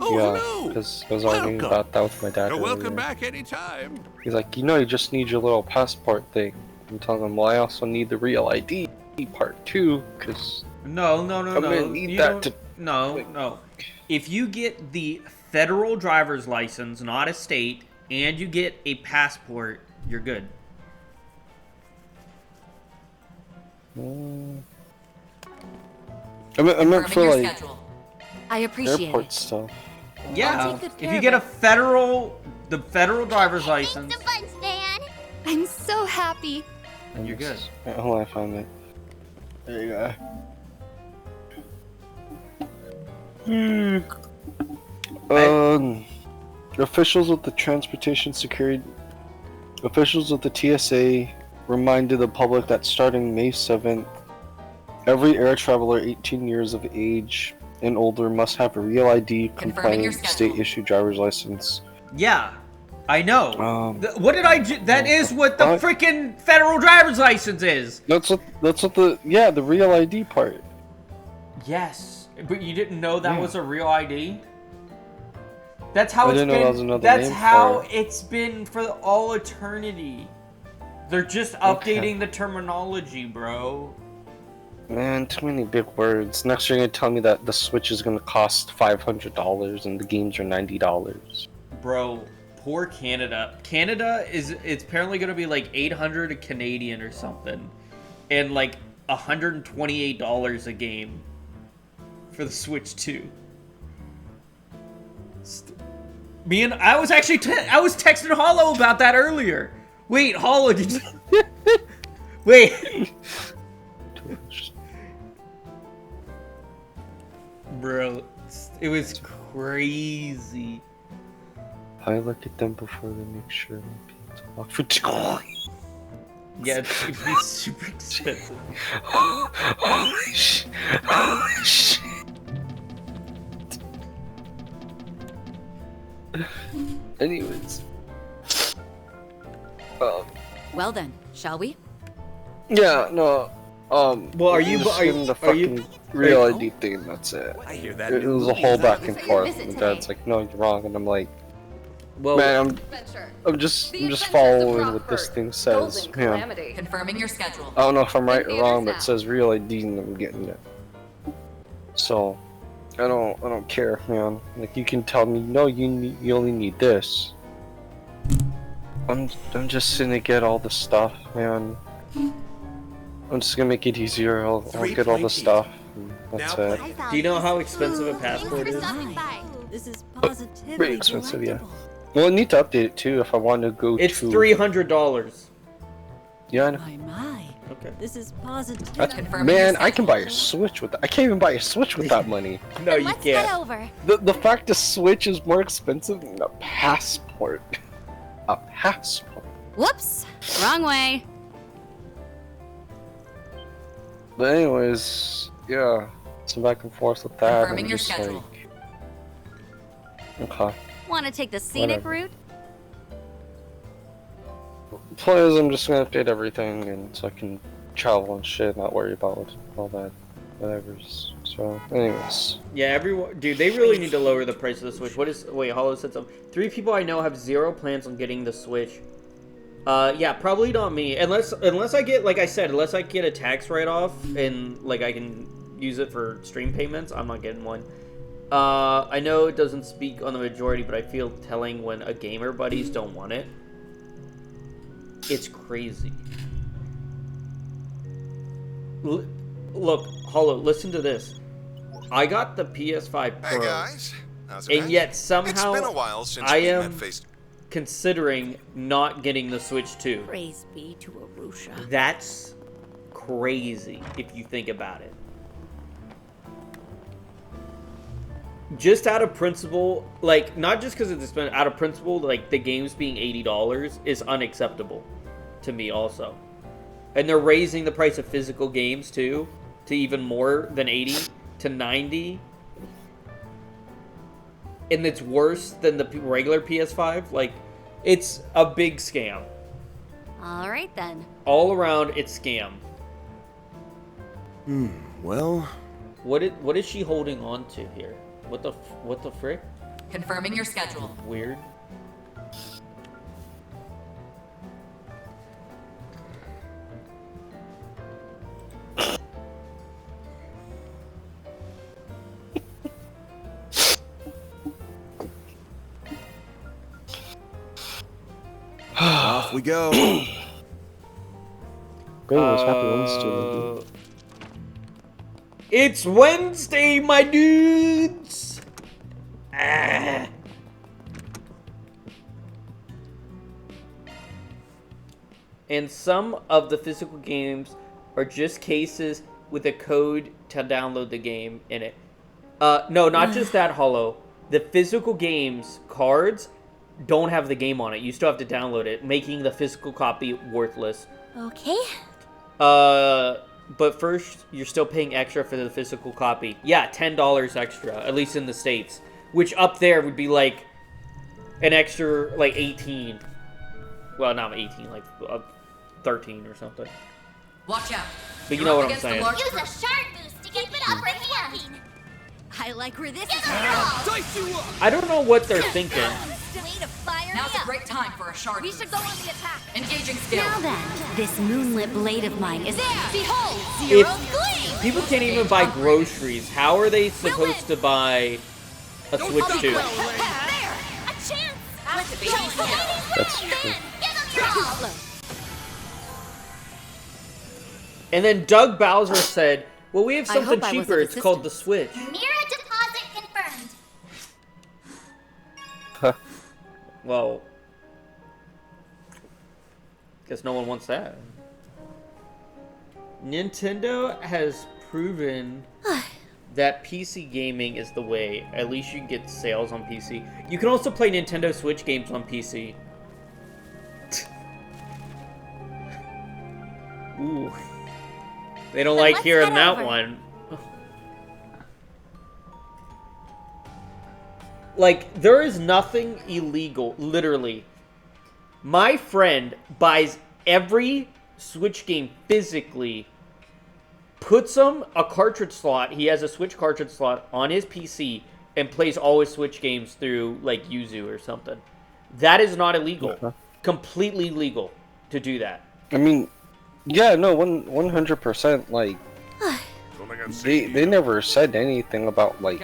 Oh, Yeah, hello. because I was arguing Welcome. about that with my dad. You're welcome earlier. back anytime. He's like, you just need your little passport thing. I'm telling him, well, I also need the real ID part too, because No. I'm gonna need You that don't- No. If you get the federal driver's license, not a state, and you get a passport, you're good. I meant Confirming for your like schedule. I appreciate airport it. stuff. Yeah. take good If care you of get it. the federal driver's license, Thanks a bunch, Dan. I'm so happy. you're good. Wait, hold on, I found it. There you go. Officials of the TSA reminded the public that starting May 7th, every air traveler 18 years of age and older must have a real ID Confirming your compliant schedule. state-issued driver's license. Yeah, I know. Um, What did I do? That is what the freaking federal driver's license is. That's what the real ID part. Yes, but you didn't know that Yeah. was a real ID? That's how I it's didn't know been. that was another That's name how for it. it's been for all eternity. They're just updating the terminology, bro. Man, too many big words. Next you're gonna tell me that the Switch is gonna cost $500 and the games are $90. Bro, poor Canada. Canada it's apparently gonna be like 800 Canadian or something, and like $128 a game for the Switch 2. I was actually I was texting Hollow about that earlier. Wait, Hollow, did you... Wait. Bro, it was crazy. I look at them before they make sure they to walk for toys. Yeah, it'd be super expensive. Holy shit. Holy shit. Anyways. Well then, shall we? Yeah, no. Well, are you getting the fucking real ID thing? That's it. I hear that. It was a whole back and forth. And Dad's like, "No, you're wrong," and I'm like, well, "Man, I'm just following what this thing says." Yeah. Confirming your schedule. I don't know if I'm right or wrong, but it says real ID, and I'm getting it. So, I don't care, man. Like, you can tell me, no, you only need this. I'm just gonna get all the stuff, man. I'm just gonna make it easier. I'll get all the stuff. That's it. Do you know how expensive a passport is? This is positively Pretty expensive, yeah. Well, I need to update it too if I want to go It's to... $300. Yeah, I know. My. Okay. This is positive. Man, I can buy a Switch with that. I can't even buy a Switch with that money. No, you can't. Over. The fact the Switch is more expensive than a passport. A passport. Whoops. Wrong way. But anyways, yeah, some back and forth with that. Confirming and your just schedule. Like, okay. Want to take the scenic Whatever. route? Plus, I'm just gonna update everything, and so I can travel and shit, not worry about all that, whatever. So, anyways. Yeah, everyone, dude, they really need to lower the price of the Switch. Wait, Hollow said something. 3 people I know have 0 plans on getting the Switch. Yeah, probably not me. Unless I get, like I said, unless I get a tax write-off and, like, I can use it for stream payments, I'm not getting one. I know it doesn't speak on the majority, but I feel telling when a gamer buddies don't want it. It's crazy. Look, Hollow, listen to this. I got the PS5 Pro. Hey guys, how's it and yet somehow it's been a while since I we am met face. considering not getting the Switch 2. Praise be to Arusha. That's crazy if you think about it. Just out of principle, like, not just because it's expensive, out of principle, like, the games being $80 is unacceptable to me also. And they're raising the price of physical games, too, to even more than 80 to 90. And it's worse than the regular PS5. Like, it's a big scam. All right, then. All around, it's scam. Well... What is she holding on to here? What the frick? Confirming your schedule. Weird. Off we go. It's Wednesday, my dudes! Ah. And some of the physical games are just cases with a code to download the game in it. No, not just that, Hollow. The physical games, cards, don't have the game on it. You still have to download it, making the physical copy worthless. Okay. But first, you're still paying extra for the physical copy. Yeah, $10 extra, at least in the States. Which up there would be like an extra, like 18. Well, not 18, like 13 or something. Watch out. But you know what I'm saying. Use a shark boost to keep it up for him. I like where this is I don't know what they're thinking. Way to fire Now's me a up. great time for a shark. We should go on the attack. Engaging skill. Now then, this moonlit blade of mine is... There! Behold! Zero If gleam! people can't even buy groceries, how are they supposed to buy a Switch 2? There! A chance! Let the baby skill. That's true. Give him your all. And then Doug Bowser said, well, we have I something hope I was cheaper. of It's called the Switch. Mira deposit confirmed. Well, guess no one wants that. Nintendo has proven that PC gaming is the way. At least you can get sales on PC. You can also play Nintendo Switch games on PC. Ooh. They don't like hearing that one. Like, there is nothing illegal, literally. My friend buys every Switch game physically, puts a cartridge slot, he has a Switch cartridge slot on his PC, and plays all his Switch games through, like, Yuzu or something. That is not illegal. Yeah. Completely legal to do that. I mean, yeah, no, 100%, like, they never said anything about, like,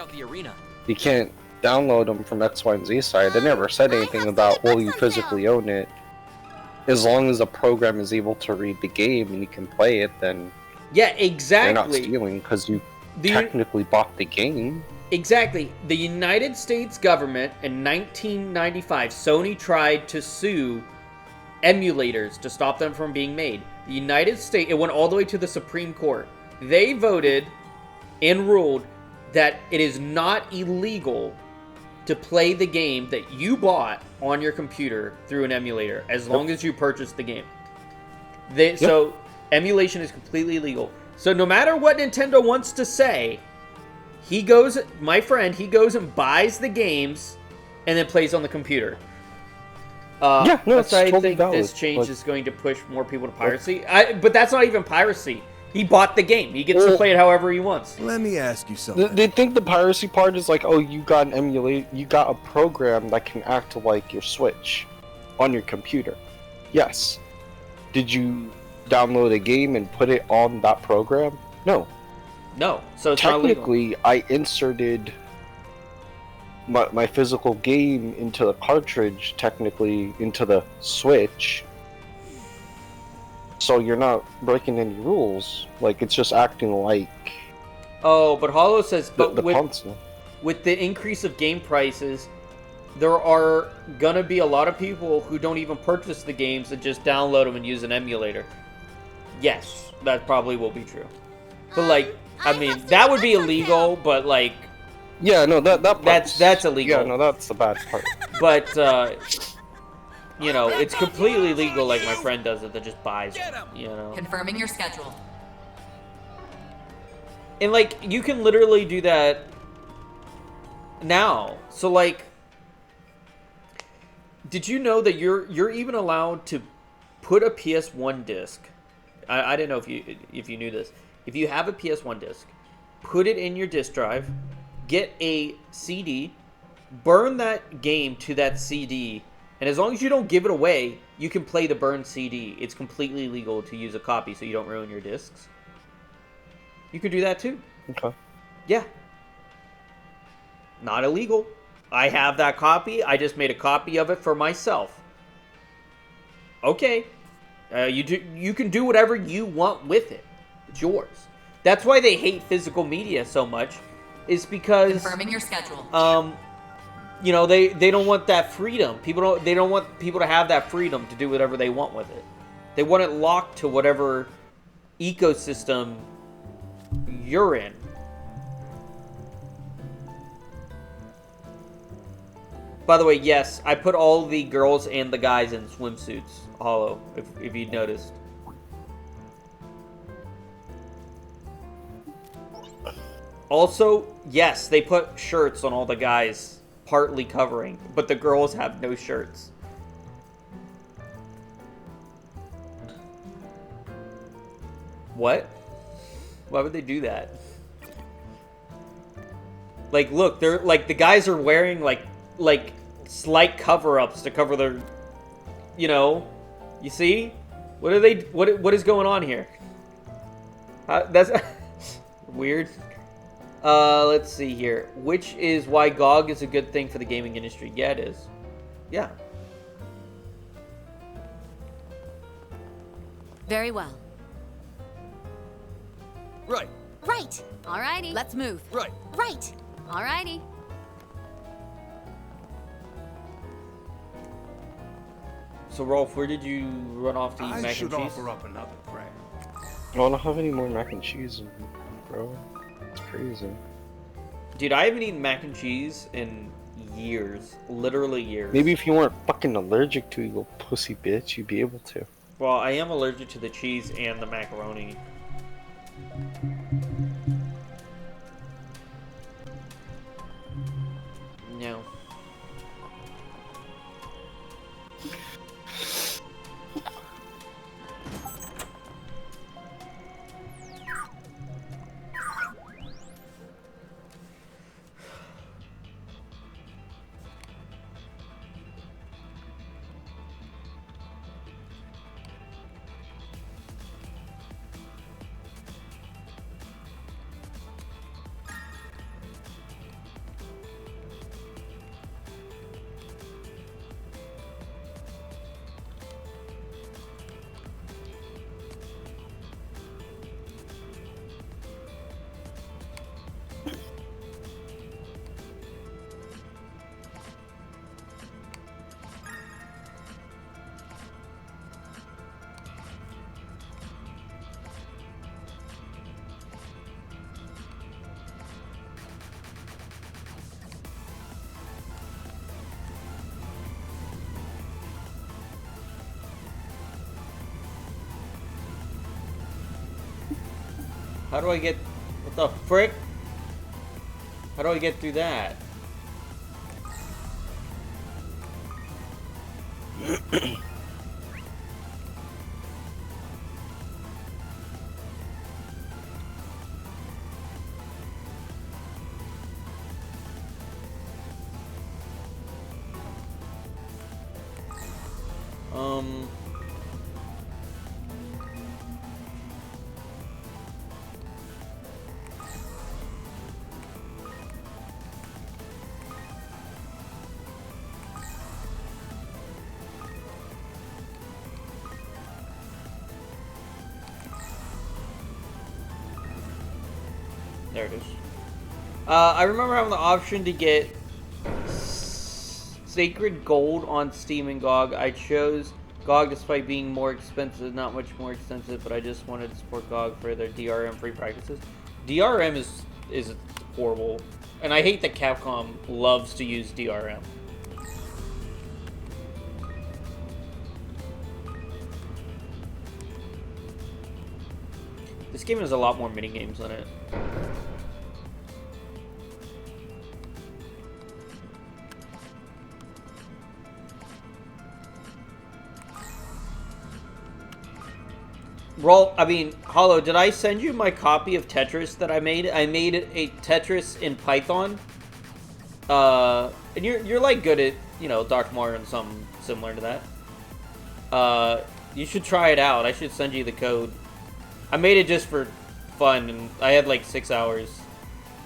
you can't download them from X, Y, and Z side. They never said anything about, well, you physically own it. As long as the program is able to read the game and you can play it, then yeah, exactly. You're not stealing because you technically bought the game. Exactly. The United States government in 1995, Sony tried to sue emulators to stop them from being made. The United States, it went all the way to the Supreme Court. They voted and ruled that it is not illegal to play the game that you bought on your computer through an emulator, as long as you purchased the game. So, emulation is completely legal. So, no matter what Nintendo wants to say, my friend goes and buys the games and then plays on the computer. Yeah, no, it's I totally think valid. this change is going to push more people to piracy. But that's not even piracy. He bought the game. He gets to play it however he wants. Let me ask you something. They think the piracy part is like, oh, you got you got a program that can act like your Switch on your computer. Yes. Did you download a game and put it on that program? No. No. So it's technically, I inserted my physical game into the cartridge, technically into the Switch. So you're not breaking any rules. Like, it's just acting like... Oh, but Hollow says, but the console. With the increase of game prices, there are gonna be a lot of people who don't even purchase the games and just download them and use an emulator. Yes, that probably will be true. But, like, I mean, that would be illegal, but, like... Yeah, no, that's illegal. Yeah, no, that's the bad part. But, you know, it's completely legal, like my friend does it, that just buys it, you know? Confirming your schedule. And, like, you can literally do that now. So, like, did you know that you're even allowed to put a PS1 disc? I didn't know if you knew this. If you have a PS1 disc, put it in your disc drive, get a CD, burn that game to that CD, and as long as you don't give it away, you can play the burned CD. It's completely legal to use a copy so you don't ruin your discs. You can do that too. Okay. Yeah. Not illegal. I have that copy. I just made a copy of it for myself. Okay. You can do whatever you want with it. It's yours. That's why they hate physical media so much, is because confirming your schedule. You know, they don't want that freedom. They don't want people to have that freedom to do whatever they want with it. They want it locked to whatever ecosystem you're in. By the way, yes, I put all the girls and the guys in swimsuits, Hollow, if you noticed. Also, yes, they put shirts on all the guys, partly covering, but the girls have no shirts. What? Why would they do that? Like, look, they're like, the guys are wearing like slight cover-ups to cover their, you know, you see? What are they, what is going on here? That's weird. Let's see here. Which is why GOG is a good thing for the gaming industry. Yeah, it is. Yeah. Very well. Right. Right. Alrighty. Let's move. Right. Right. Alrighty. So, Rolf, where did you run off to eat I mac should and cheese? offer up another prayer. I don't have any more mac and cheese, bro. It's crazy. Dude, I haven't eaten mac and cheese in years. Literally years. Maybe if you weren't fucking allergic to it, you little pussy bitch, you'd be able to. Well, I am allergic to the cheese and the macaroni. No. How do I get... What the frick? How do I get through that? There it is. I remember having the option to get Sacred Gold on Steam and GOG. I chose GOG despite being more expensive, not much more expensive, but I just wanted to support GOG for their DRM free practices. DRM is horrible, and I hate that Capcom loves to use DRM. This game has a lot more minigames in it. Hollow, did I send you my copy of Tetris that I made? I made a Tetris in Python. And you're like good at, you know, Dr. Mario and something similar to that. You should try it out. I should send you the code. I made it just for fun, and I had like 6 hours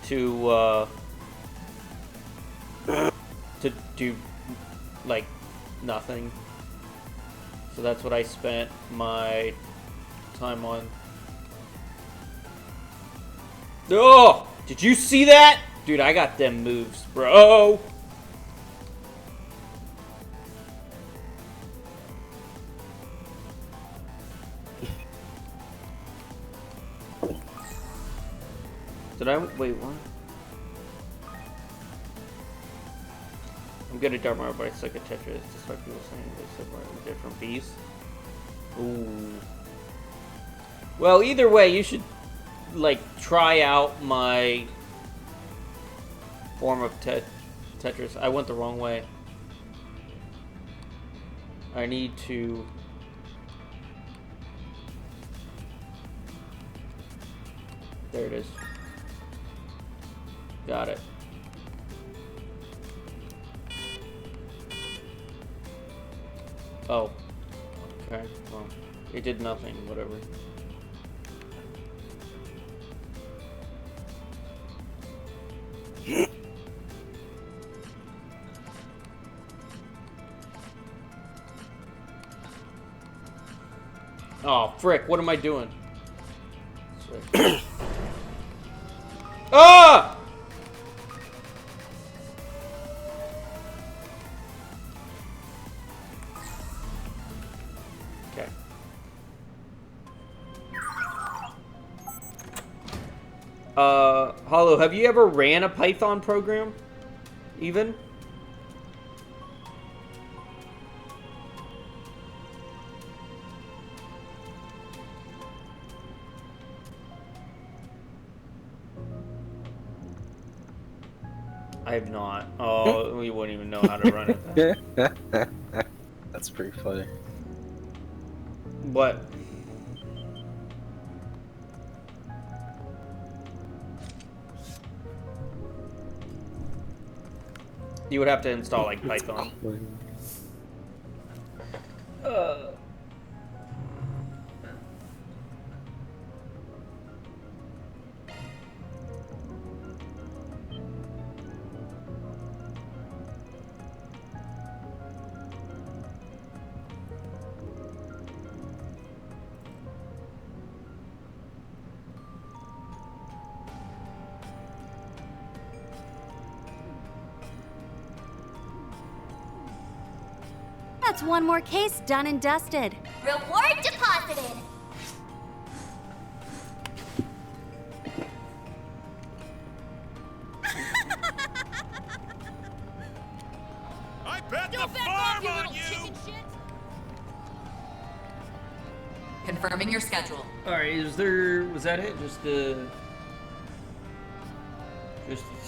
to do like nothing. So that's what I spent my time on. Oh! Did you see that? Dude, I got them moves, bro! Did I? Wait, what? I'm good at Dark Mario, but I suck at Tetris, despite people saying they said we're different beasts. Ooh. Well, either way, you should, like, try out my form of Tetris. I went the wrong way. I need to... There it is. Got it. Oh. Okay, well, it did nothing, whatever. Oh, frick, what am I doing? Ah! Okay. Hollow, have you ever ran a Python program? Even? I have not. Oh, we wouldn't even know how to run it then. That's pretty funny. What? You would have to install like Python. That's one more case done and dusted. Reward deposited. I bet the farm on you! Confirming your schedule. Alright, was that it? Just the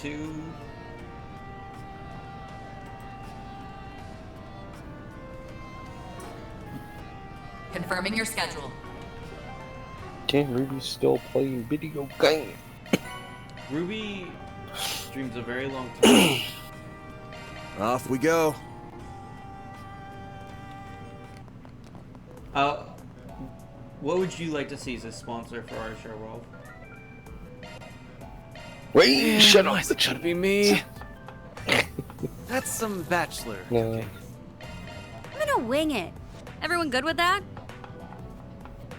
two? Confirming your schedule. Damn, Ruby's still playing video game. Ruby streams a very long time. Off we go. What would you like to see as a sponsor for our show, Rolf? Wait, shut up. It should be me. That's some bachelor. No. I'm gonna wing it. Everyone good with that?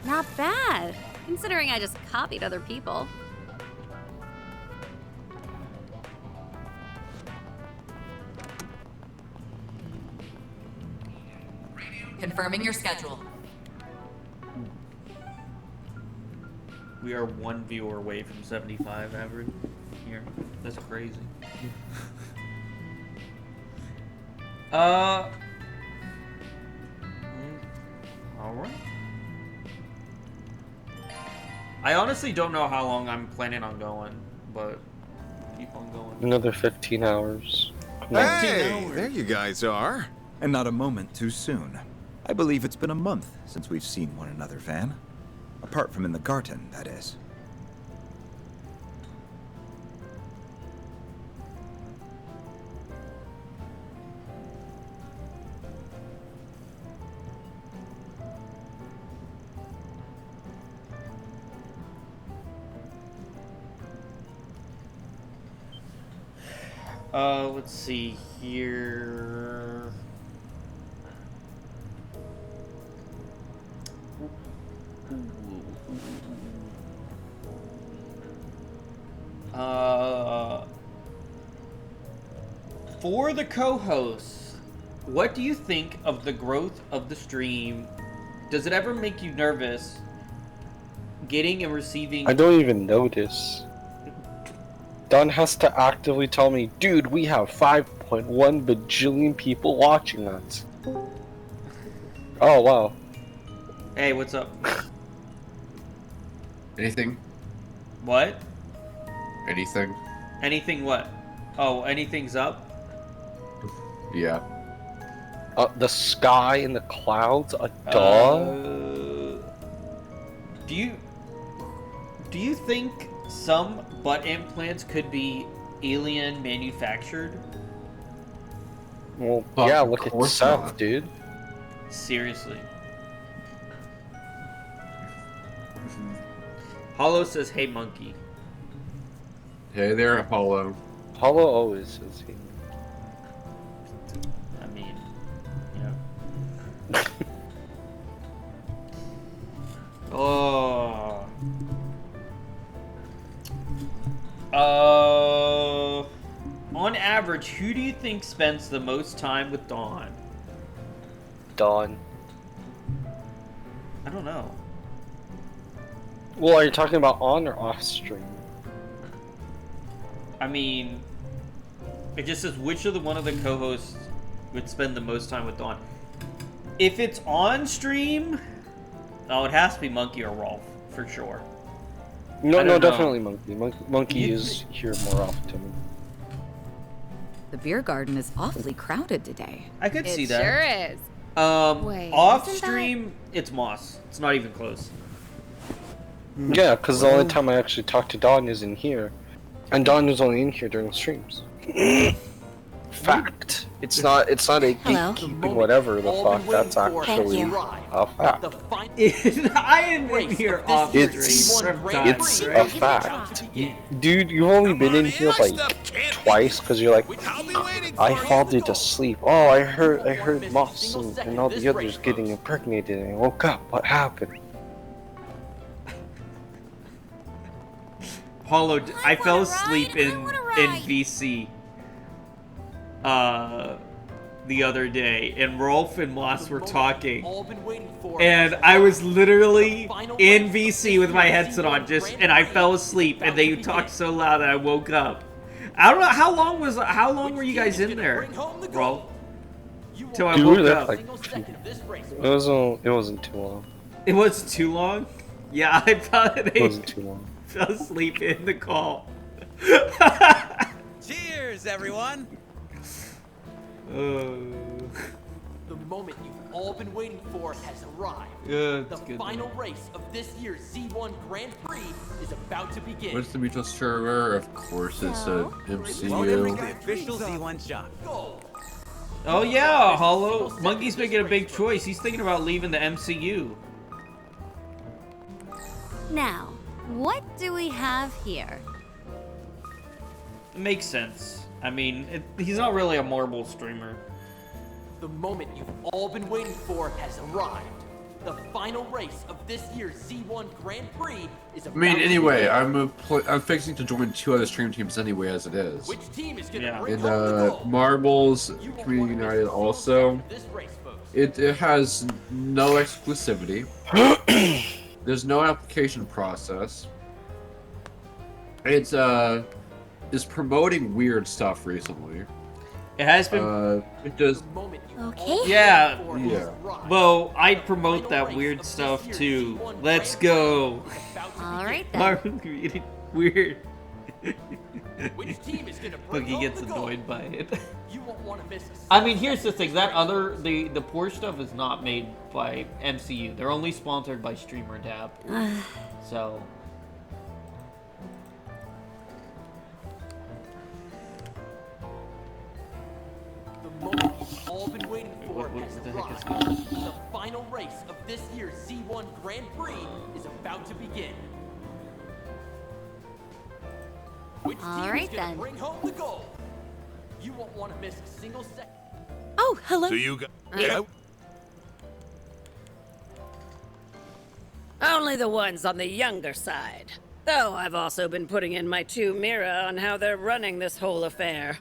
Not bad, considering I just copied other people. Confirming your schedule. We are one viewer away from 75 average here. That's crazy. Alright. I honestly don't know how long I'm planning on going, but keep on going. Another 15 hours. Hey, there you guys are. And not a moment too soon. I believe it's been a month since we've seen one another, Van. Apart from in the garden, that is. Let's see here. For the co-hosts, what do you think of the growth of the stream? Does it ever make you nervous getting and receiving? I don't even notice. Don has to actively tell me, dude, we have 5.1 bajillion people watching us. Oh, wow. Hey, what's up? Anything? What? Anything? Anything what? Oh, anything's up? Yeah. The sky and the clouds, a dog? Do you think some butt implants could be alien manufactured? Well, yeah, look at Seth, dude. Seriously. Hollow says, hey, monkey. Hey there, Hollow. Hollow always says he. I mean, yeah. Oh. On average, who do you think spends the most time with Dawn? Dawn. I don't know. Well, are you talking about on or off stream? I mean, it just says which of the one of the co-hosts would spend the most time with Dawn. If it's on stream, oh, it has to be Monkey or Rolf for sure. No, definitely Monkey. Monkey is here more often. The beer garden is awfully crowded today. I could see that. It sure is. Wait, off isn't stream, it's Moss. It's not even close. Yeah, because the only time I actually talk to Dawn is in here. And Dawn is only in here during streams. Fact. It's not a gatekeeping whatever the fuck. That's actually a fact. I am in here off stream. It's a fact. Dude, you've only been in here like twice because you're like, I fallen to sleep. Oh, I heard Moss and all the others getting impregnated and I woke up. What happened? Paulo, I fell asleep in VC the other day, and Rolf and Moss were talking, and I was literally in VC with my headset on, and I fell asleep, and they talked so loud that I woke up. I don't know how long were you guys in there, Rolf? Till I woke up. Like, it wasn't too long. It wasn't too long? Yeah, I thought it wasn't too long. Fell asleep in the call. Cheers, everyone! The moment you've all been waiting for has arrived. The final race of this year's Z1 Grand Prix is about to begin. What's the mutual server? Of course, it's a MCU. Welcome to the official Z1 shop. Oh yeah, Hollow. Monkey's making a big choice. He's thinking about leaving the MCU. Now, what do we have here? It makes sense. I mean, he's not really a marble streamer. The moment you've all been waiting for has arrived. The final race of this year's Z1 Grand Prix is about anyway, I'm fixing to join 2 other stream teams anyway, as it is. Which team is gonna And Marbles Community United also. It has no exclusivity. There's no application process. It's promoting weird stuff recently. It has been. It does. Okay. Yeah. Yeah. Well, I'd promote that weird stuff too. Let's go. All right then. Weird. Which team is gonna Boogie gets annoyed by it. You won't want to miss a I mean, here's the thing. That the Porsche stuff is not made by MCU. They're only sponsored by Streamer Dab. So. The moment you've all been waiting for has arrived. The final race of this year's Z1 Grand Prix is about to begin. Which team is gonna bring home the gold? You won't want to miss a single second. Oh, hello. So you got... Only the ones on the younger side. Though I've also been putting in my 2 mirror on how they're running this whole affair.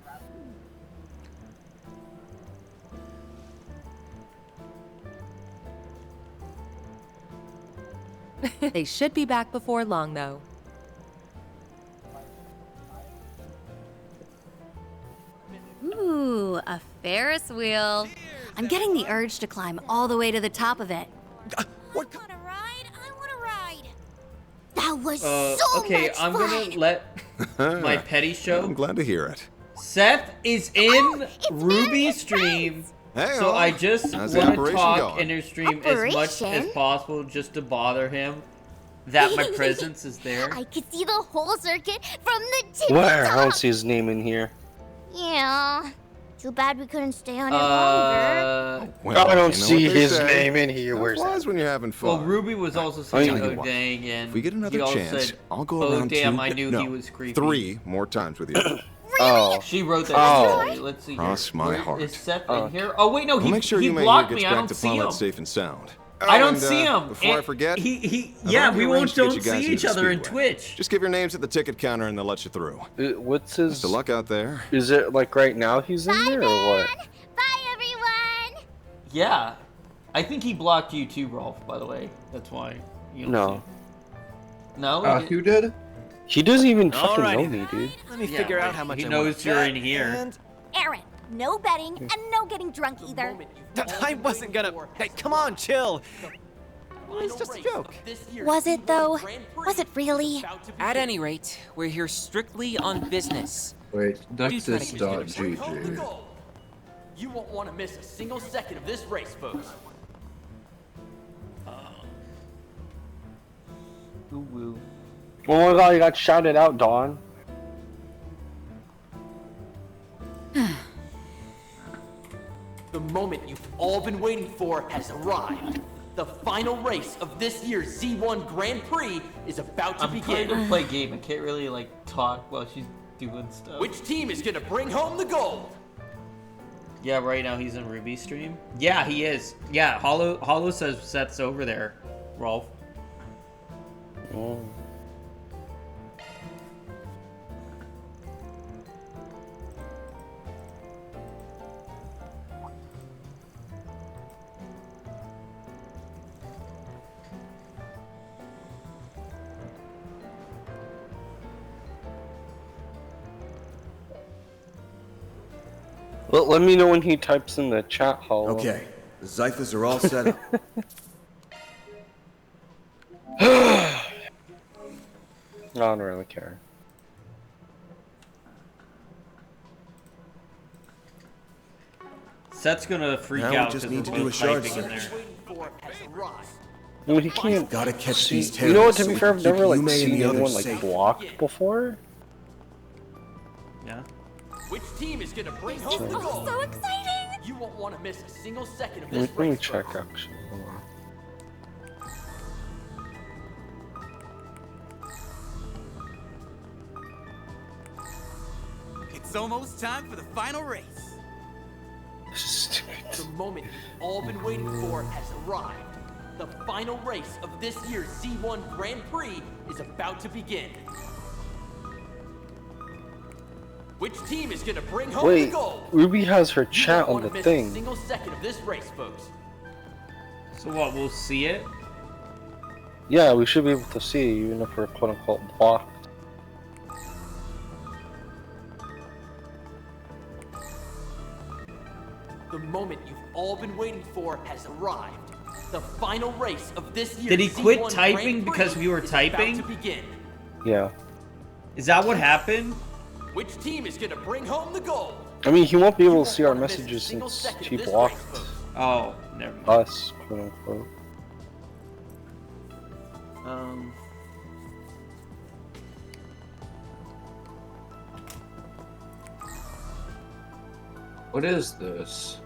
They should be back before long, though. Ooh, a Ferris wheel. I'm getting the urge to climb all the way to the top of it. That was okay, much I'm fun. gonna let my petty show. I'm glad to hear it. Seth is in Ruby's stream, so I just want to talk in her stream as much as possible just to bother him that my presence is there. I could see the whole circuit from the tip Where? I top. don't see his name in here. Yeah. Too bad we couldn't stay on it longer. Well, I don't you know see what they his say. name in here. Where's Flies that? when you're having fun. Well, Ruby was also I'll saying, tell oh you what. dang, and If we get another he also chance, said, I'll go oh around damn, 2, I knew no, he was creepy. 3 more times with you. Oh. She wrote that. Oh. Let's see. Cross my heart. Is Seth in here? Oh wait, no, I'll make sure he you make blocked here me. gets I back don't to see Pilot him. safe and sound. Oh, I don't and, see him. Before I forget, Yeah, we don't see each other in Twitch. Just give your names at the ticket counter and they'll let you through. What's his... Best of luck out there. Is it like right now he's in there or what? Bye, everyone. Yeah. I think he blocked you too, Rolf, by the way. That's why. You don't No. see. No? Who did? He doesn't even fucking know Alrighty. me, dude. Let me figure out how much he I knows want you're bet, in here. and- Aaron, no betting and no getting drunk either. I wasn't gonna. Hey, come on, chill. It's just a joke. Was it though? Was it really? At any rate, we're here strictly on business. Wait, Do try to Nexus.gg. You won't want to miss a single second of this race, folks. Woo. Oh my god, you got shouted out, Dawn. The moment you've all been waiting for has arrived. The final race of this year's Z1 Grand Prix is about to I'm trying begin. to play game. I can't really like talk while she's doing stuff. Which team is gonna bring home the gold? Yeah, right now he's in Ruby stream. Yeah, he is. Yeah, Hollow says Seth's over there, Rolf. Oh. Well, let me know when he types in the chat hall. Okay, the Zyphas are all set up. I don't really care. Seth's gonna freak Now we out just because need we're to do both a shard typing in search. there. Well, he can't. Gotta catch see. these You know what? To terrorists be so fair, we I've can never keep like Yume and seen the anyone others like safe. blocked before. Yeah. Which team is gonna bring This home is the all gold? so exciting. You won't want to miss a single second of Let this me race. check folks. actually. Hold on. It's almost time for the final race. The moment you've all been waiting for has arrived. The final race of this year's Z1 Grand Prix is about to begin. Which team is gonna bring home the Wait, gold? Ruby has her You chat won't on the wanna miss thing. a single second of this race, folks. So what? We'll see it. Yeah, we should be able to see it, even if we're quote unquote blocked. The moment you've all been waiting for has arrived. The final race of this year's Did he quit Z1 typing Grand because Prix we were is about typing? to begin. Yeah. Is that what happened? Which team is gonna bring home the gold? I mean, he won't be able to see our messages since he blocked Oh, never mind. us, quote unquote. What is this?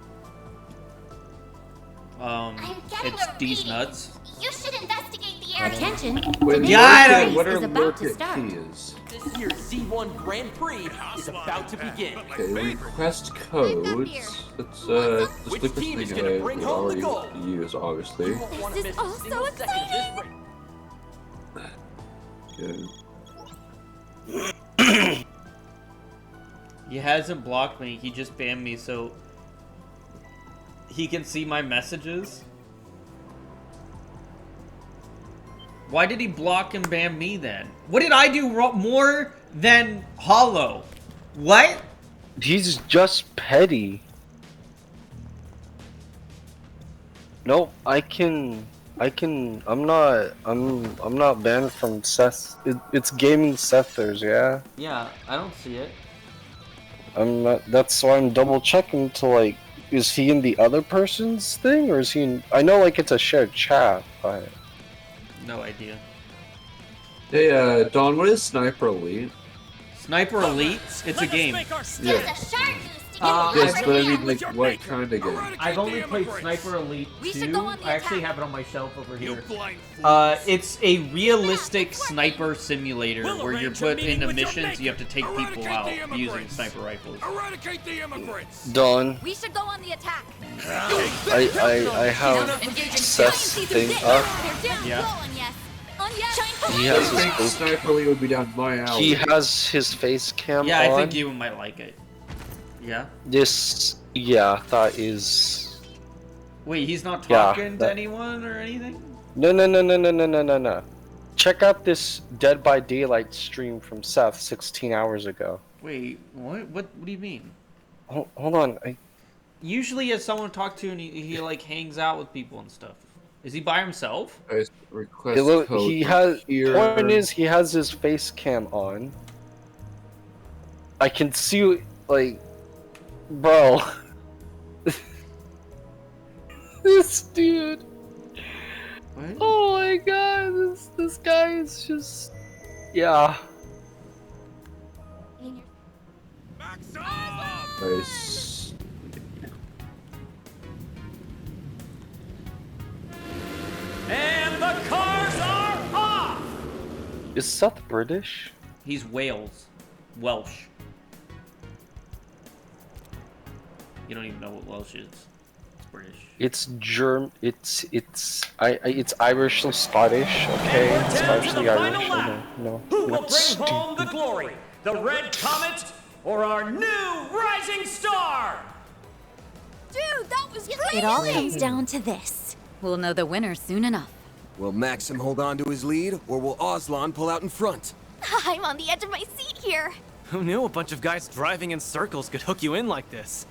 It's these nuts. You should investigate the area. Attention. Wait, Today's Yeah, I race what is are about to market start. keys? This year's Z1 Grand Prix is about to begin. Okay, request codes. It's just Which like this team is thing gonna I bring would home the already gold? use, obviously. This is all so exciting. Okay. He hasn't blocked me. He just banned me so he can see my messages. Why did he block and ban me then? What did I do more than Hollow? What? He's just petty. Nope, I'm not banned from Seth. It's gaming Sethers, yeah? Yeah, I don't see it. I'm not, that's why I'm double checking to like, is he in the other person's thing, or is he in, I know like it's a shared chat, but... No idea. Hey, Dawn, what is Sniper Elite? Sniper Elite? It's a game. There's a shark goose Yes, but I mean, like, what kind of game? I've only played Sniper Elite 2. I actually have it on my shelf over here. It's a realistic sniper simulator where you're put into missions. You have to take people out using sniper rifles. Don, We should go on the attack. I have Seth's thing up. Yeah. He has his face. Sniper Elite would be down my alley. He has his face cam Yeah, on. I think you might like it. Yeah? That is... Wait, he's not talking to anyone or anything? No. Check out this Dead by Daylight stream from Seth 16 hours ago. Wait, what do you mean? Hold on. Usually he has someone to talk to and he like hangs out with people and stuff. Is he by himself? He has... Point is, he has his face cam on. I can see, like... Bro. This dude. What? Oh my god, this guy is just... Yeah. Nice. And the cars are off! Is Seth British? He's Welsh. You don't even know what Welsh is. It's British. It's it's Irish and Scottish, okay? It's partially Irish. No. Who will That's bring stupid. home the glory? The Red Comet or our new rising star? Dude, that was crazy! It all comes down to this. We'll know the winner soon enough. Will Maxim hold on to his lead, or will Aslan pull out in front? I'm on the edge of my seat here. Who knew a bunch of guys driving in circles could hook you in like this?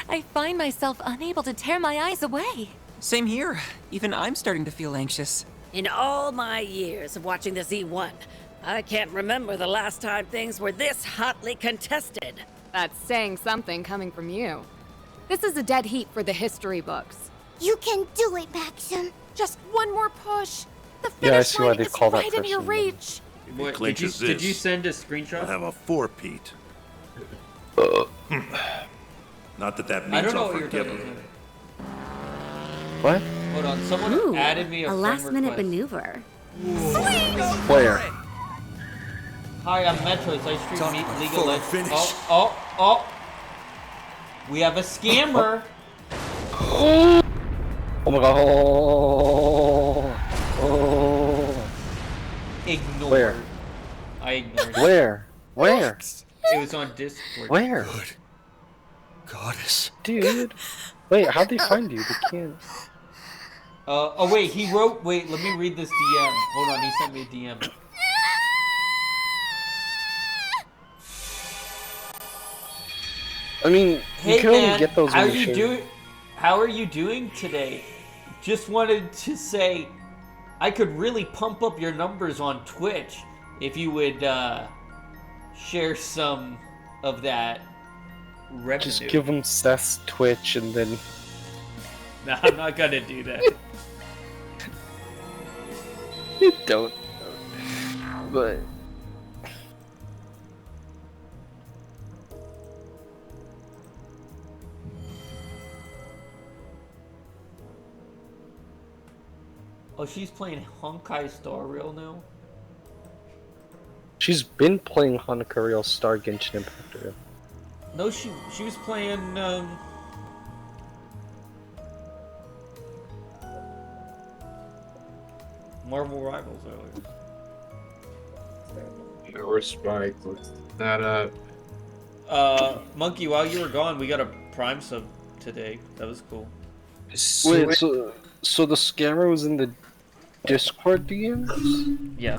I find myself unable to tear my eyes away. Same here. Even I'm starting to feel anxious. In all my years of watching the Z1, I can't remember the last time things were this hotly contested. That's saying something coming from you. This is a dead heat for the history books. You can do it, Maxim. Just one more push. The Yeah, I finish see why line they is call that right in your person. reach. What, clinch is did this? you send a screenshot? I'll have a four-peat. Not that I means don't know I'll what you're forgive talking him. about. What? Hold on, someone Ooh, added me a friend last-minute request. maneuver. Where? Hi, I'm Metros. I stream Talk Meet about League of full Legends. finish. Oh! We have a scammer. Oh my god. Oh. Ignored. Where? I ignored it. Where? It was on Discord. Where? Good goddess. Dude. Wait, how'd they find you? They can't. Oh wait, he wrote. Wait, let me read this DM. Hold on, he sent me a DM. I mean, Hey you can man, only get those how when are you share. doing? How are you doing today? Just wanted to say, I could really pump up your numbers on Twitch if you would share some of that revenue. Just give them Seth's Twitch and then... No, I'm not gonna do that. Don't. But... Oh, she's playing Honkai Star Rail now? She's been playing Hanukkah Real Star Genshin Impact Real. No, she was playing, Marvel Rivals earlier. Or Spike, look that up. Monkey, while you were gone, we got a Prime sub today. That was cool. Wait, so the scammer was in the Discord DMs? Yeah.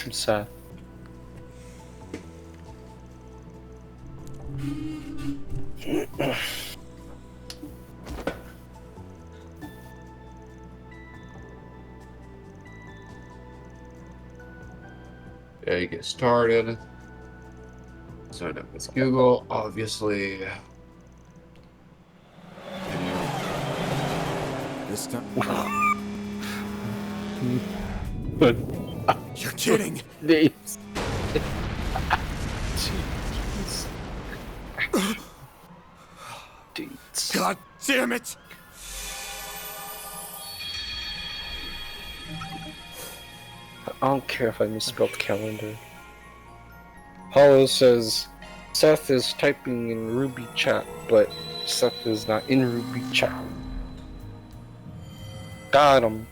I'm sad. Yeah, you get started. Sign up with Google, obviously. This time. But You're kidding. Names. God damn it! I don't care if I misspelled calendar. Hollow says Seth is typing in Ruby chat, but Seth is not in Ruby chat. Got him.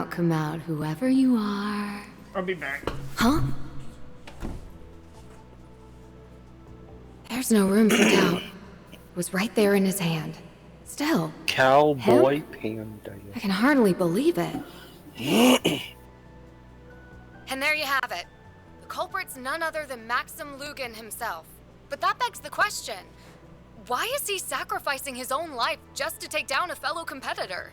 Come out, whoever you are. I'll be back. Huh? There's no room for doubt. It was right there in his hand. Still. Cowboy him? Panda. I can hardly believe it. And there you have it. The culprit's none other than Maxim Lugan himself. But that begs the question, why is he sacrificing his own life just to take down a fellow competitor?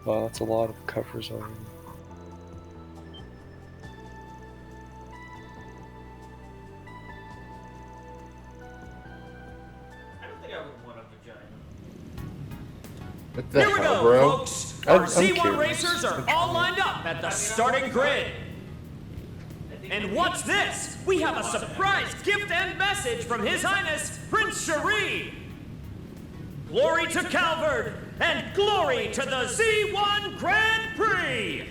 Wow, that's a lot of covers already. I don't think I would want a vagina. What the Here we hell, go, bro? folks! Our I'm Z1 curious. racers are all lined up at the starting grid. And what's this? We have a surprise gift and message from His Highness Prince Cherie! Glory to Calvard, and glory to the Z1 Grand Prix!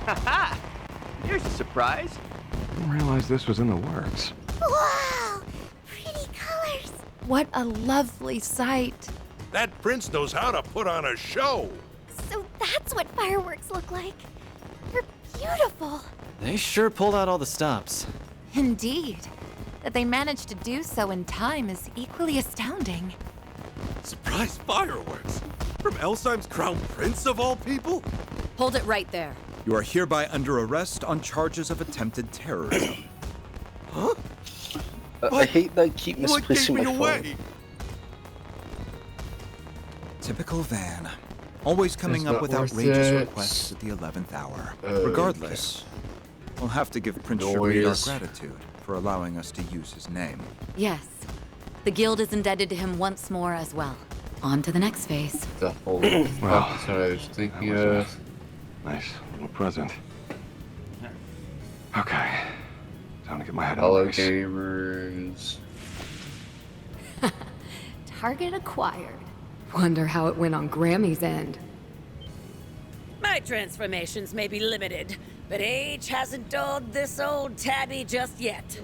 Haha! Here's a surprise. Didn't realize this was in the works. Wow! Pretty colors. What a lovely sight. That prince knows how to put on a show. So that's what fireworks look like. They're beautiful. They sure pulled out all the stops. Indeed. That they managed to do so in time is equally astounding. Surprise fireworks? From Elsheim's crown prince of all people? Hold it right there. You are hereby under arrest on charges of attempted terrorism. Huh? I hate that I keep misplacing my phone. Typical Van. Always coming It's up not with worth outrageous it. requests at the 11th hour. Okay. Regardless, we'll have to give Prince Cherie our Noise. gratitude for allowing us to use his name. Yes. The guild is indebted to him once more as well. On to the next phase. The whole Well, fuck is what I was thinking that was of. a nice little present. Okay. Time to get my head on Hello, the race. gamers. Target acquired. Wonder how it went on Grammy's end. My transformations may be limited, but age hasn't dulled this old tabby just yet.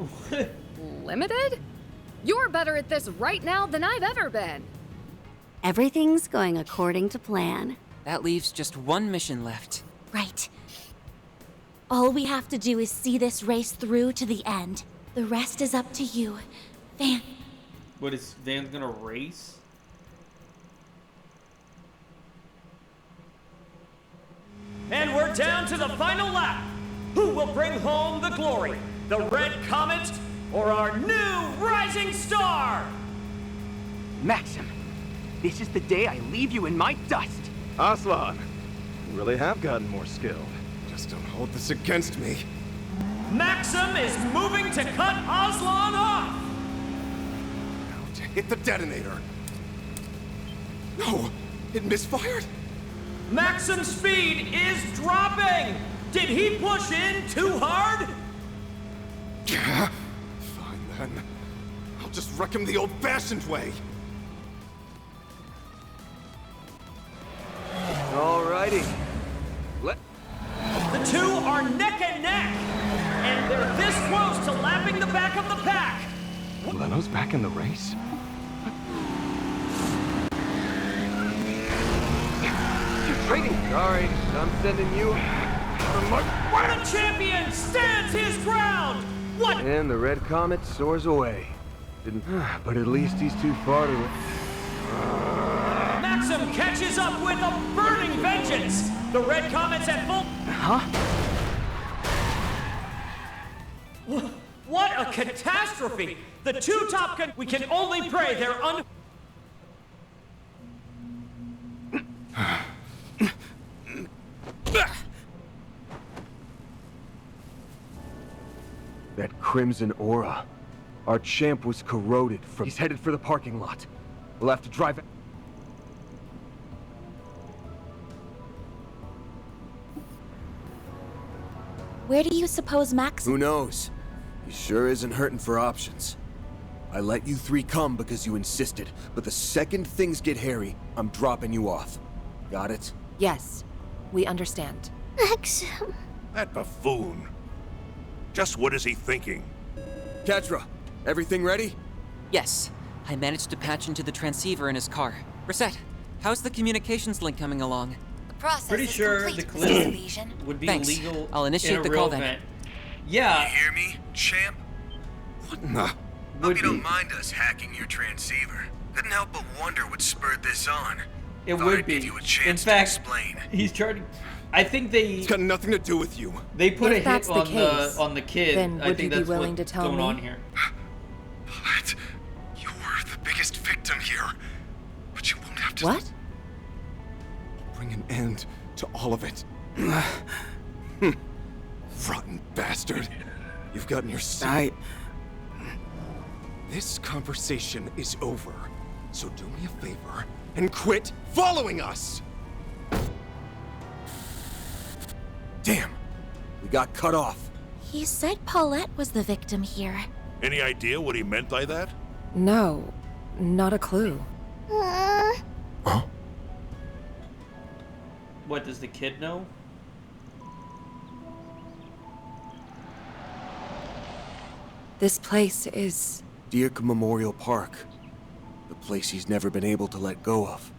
Limited? You're better at this right now than I've ever been. Everything's going according to plan. That leaves just one mission left. Right. All we have to do is see this race through to the end. The rest is up to you, Van. What is Van's gonna race? And we're down to the final lap. Who will bring home the glory? The Red Comet or our new rising star? Maxim, this is the day I leave you in my dust. Aslan, you really have gotten more skilled. Just don't hold this against me. Maxim is moving to cut Aslan off. Now to hit the detonator. No, it misfired. Maxim's speed is dropping. Did he push in too hard? Fine then. I'll just wreck him the old-fashioned way. Alrighty. The two are neck and neck, and they're this close to lapping the back of the pack. Leno's back in the race? You're trading. Sorry, I'm sending you. The champion stands his ground. What? And the red comet soars away. But at least he's too far to. Maxim catches up with a burning vengeance. The red comet's at full. Huh? What a catastrophe! The two top we can only pray they're That crimson aura. Our champ was corroded from... He's headed for the parking lot. We'll have to drive... Where do you suppose Max... Who knows? He sure isn't hurting for options. I let you three come because you insisted, but the second things get hairy, I'm dropping you off. Got it? Yes, we understand. Max... That buffoon. Just what is he thinking? Kedra, everything ready? Yes. I managed to patch into the transceiver in his car. Reset, how's the communications link coming along? The process Pretty sure the clip would be Thanks. legal. I'll initiate in a the real call then. event. Yeah. You hear me, champ? What in the... Hope you don't mind us hacking your transceiver. Couldn't help but wonder what spurred this on. It Thought would I'd be. give you a chance In fact, to explain. he's trying. I think they. It's got nothing to do with you. They put If a hit that's the on case, the kid. then I would think you be that's willing what's to tell going me? on here. Paulette, you're the biggest victim here. But you won't have to... What? Bring an end to all of it. Rotten bastard. You've gotten your sight. This conversation is over. So do me a favor and quit following us! Damn, we got cut off. He said Paulette was the victim here. Any idea what he meant by that? No, not a clue. What does the kid know? This place is... Dirk Memorial Park. The place he's never been able to let go of.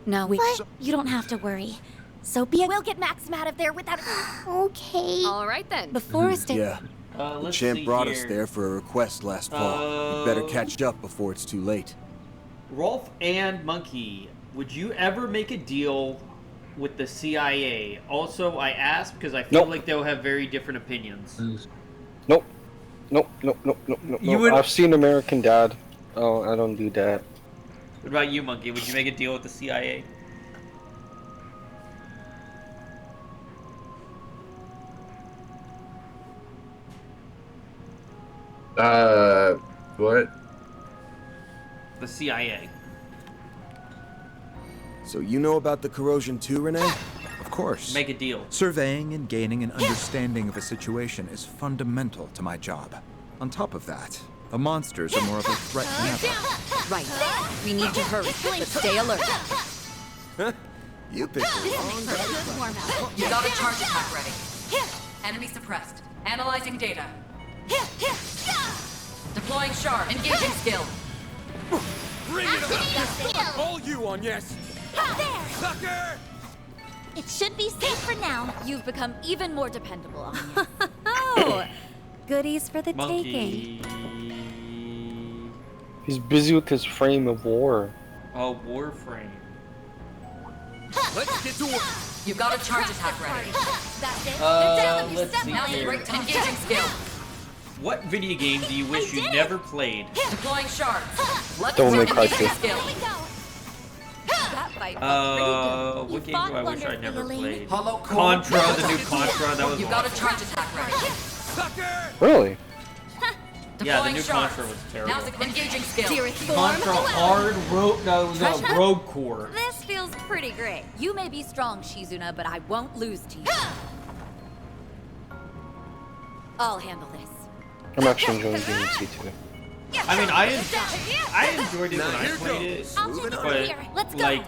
No, what? You don't have to worry. Sophia, we'll get Maxim out of there without... Okay. All right then. Before us to... Yeah. The Let's champ see brought here. us there for a request last fall. We better catch up before it's too late. Rolf and Monkey, would you ever make a deal with the CIA? Also, I ask because I feel like they'll have very different opinions. Nope. Nope. You would- I've seen American Dad. Oh, I don't do that. What about you, Monkey? Would you make a deal with the CIA? What? The CIA. So you know about the corrosion too, Renee? Of course. Make a deal. Surveying and gaining an understanding of a situation is fundamental to my job. On top of that, the monsters are more of a threat than ever. Right. We need to hurry, but stay alert. You picked the wrong guy. You got a charge attack ready. Enemy suppressed. Analyzing data. Deploying shard. Engaging skill. Bring it on! All you on, yes! There! Sucker! It should be safe for now. You've become even more dependable on you. Oh! Goodies for the taking. Monkey. He's busy with his frame of war. Oh, Warframe. Let's get to work! You got a charge attack ready. That's it. Let's see Now here. break to engaging skill. What video game do you wish you'd never played? Deploying shards. Let's Don't make engaging Haiku. skill. That fight felt pretty good. What game do I wish I'd never wonderfully, played? Hollow Contra, the new Contra, that was You got a awesome. charge attack ready. Sucker! Really? Yeah, the Deploying new shards. Contra was Now terrible. engaging skill. Dearest form. Contra Hard Road, no, it was Road Core. This feels pretty great. You may be strong, Shizuna, but I won't lose to you. I'll handle this. I'm actually enjoying DMC too. I mean, I enjoyed it when I played it, I'll take it from here. Let's go. like,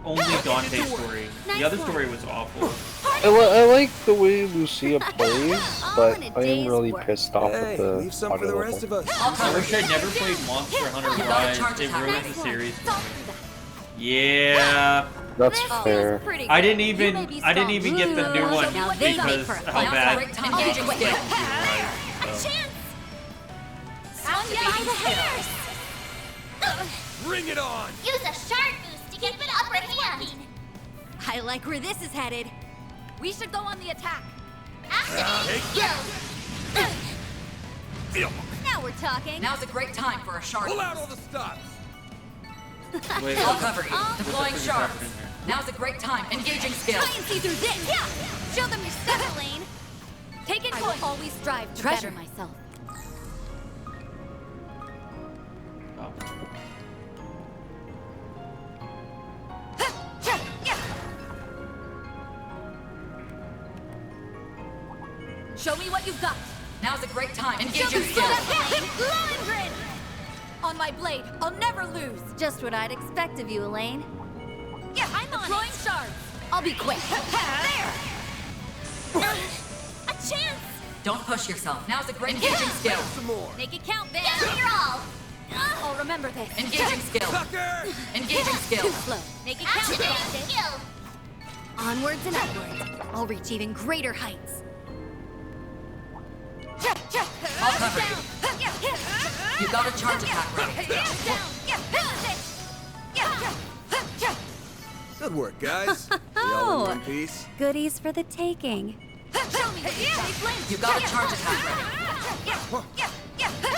only Dante's story. The other story was awful. I like the way Lucia plays, but in a I am day's really work. pissed off Hey, with the leave some for audio the level. rest of us. I wish I'd never played Monster Hunter You got a Rise. charge It attack. ruined the series for me. Yeah. That's fair. I didn't even get the new one because how bad. Bring it on! Use a sharp boost to get the upper hand! I like where this is headed. We should go on the attack. Now we're talking. Now's a great time for a sharp. Pull out all the stops! Wait, I'll cover you. Deploying what's sharp. happening here? Now's a great time. Engaging skill. Try and see through this. Yeah. Show them your stuff, Elaine. Take it. I will always strive to better myself. Show me what you've got. Now's a great time. Engaging skill. Lohengrin! On my blade, I'll never lose. Just what I'd expect of you, Elaine. Yeah, I'm on deploying shards. I'll be quick. There! A chance! Don't push yourself. Now's a great engaging skill. Some more. Make it count, Van. Give it your all! I'll remember this. Engaging skill. Sucker! Engaging skill. Too slow. Make it count, Activating skill! Onwards and upwards. I'll reach even greater heights. I'll cover you. You got a charge attack ready. Good work, guys. We all in one piece. Goodies for the taking. You got a charge attack ready.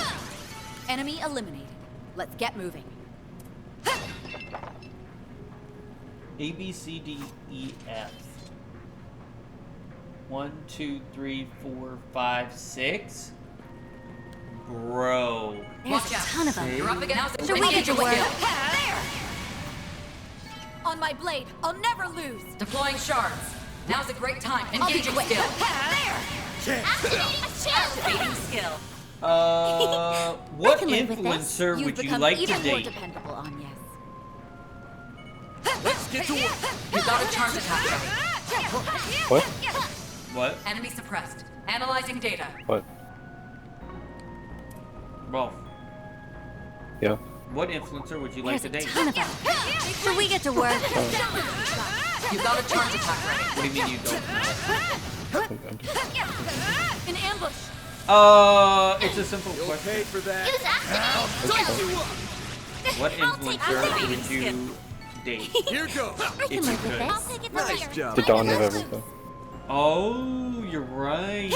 Enemy eliminated. Let's get moving. A, B, C, D, E, F. 1, 2, 3, 4, 5, 6. Bro. There's a ton of them. You're up against Should we get to work? skill. There! On my blade, I'll never lose. Deploying shards. Now's a great time. I'll be Engaging quick. skill. There! Activating skill. What can live with this. influencer You've would you become like to even more date? dependable on yes. Let's get to work! You got a charge attack ready. What? What? Enemy suppressed. Analyzing data. What? Well, Yeah. what influencer would you like There's to a date? ton of them. Should we get to work? You got a charge attack ready. What do you mean you don't know? An ambush. It's a simple question. Pay for that. Use activating What influencer would you date? Here goes. I can live with I'll this. take it from Nice here. job. The dawn of everything. Oh, you're right.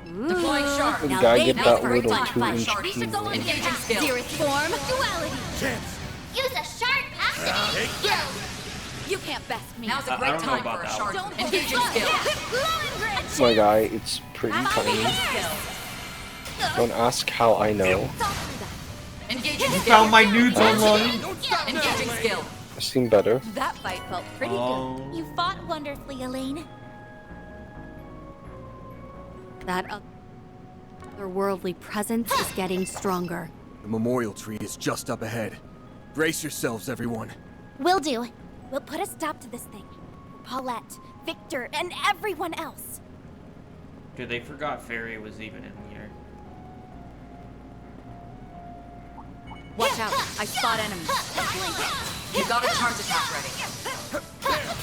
Deploying shards. The Now guy they get know that for a little time fight. 2-inch We should go on the Engaging attack. skill. Dearest form, duality. Chance. Use a sharp activating skill! You can't best me. Now's a I great don't know time about for a that shard. Don't Engaging skill. Lohengrin! My guy, it's pretty tiny. Don't ask how I know. Engaging You skill. found my nudes online. Engaging skill. I've seen better. That fight felt pretty Oh. good. You fought wonderfully, Elaine. That otherworldly presence is getting stronger. The memorial tree is just up ahead. Brace yourselves, everyone. Will do. We'll put a stop to this thing. Paulette, Victor, and everyone else. Dude, they forgot Fairy was even in here. Watch out. I spot enemies. You got a charge attack ready.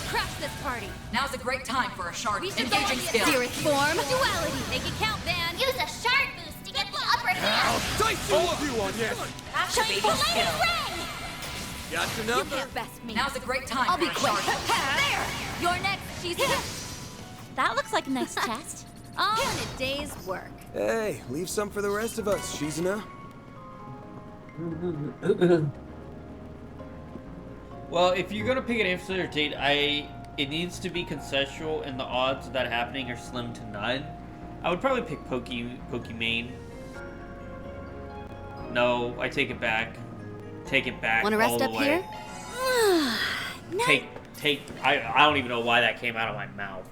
Crash this party. Now's a great time for a shard. We should go on Engaging the skill. Dearest form, duality. Make it count, Van. Use a sharp boost to get the upper hand. Dice you up! You on yes. Activating Blade skill. ring! Got your You number? can't best me. Now's a great time I'll for be a quick. shard. There. You're next. She's That looks like a nice chest. All in a day's work. Hey, leave some for the rest of us, Shizuna. Well, if you're gonna pick an influencer date, it needs to be consensual, and the odds of that happening are slim to none. I would probably pick Pokimane. No, I take it back. Take it back. Want to rest all the up way. here? Take. I don't even know why that came out of my mouth.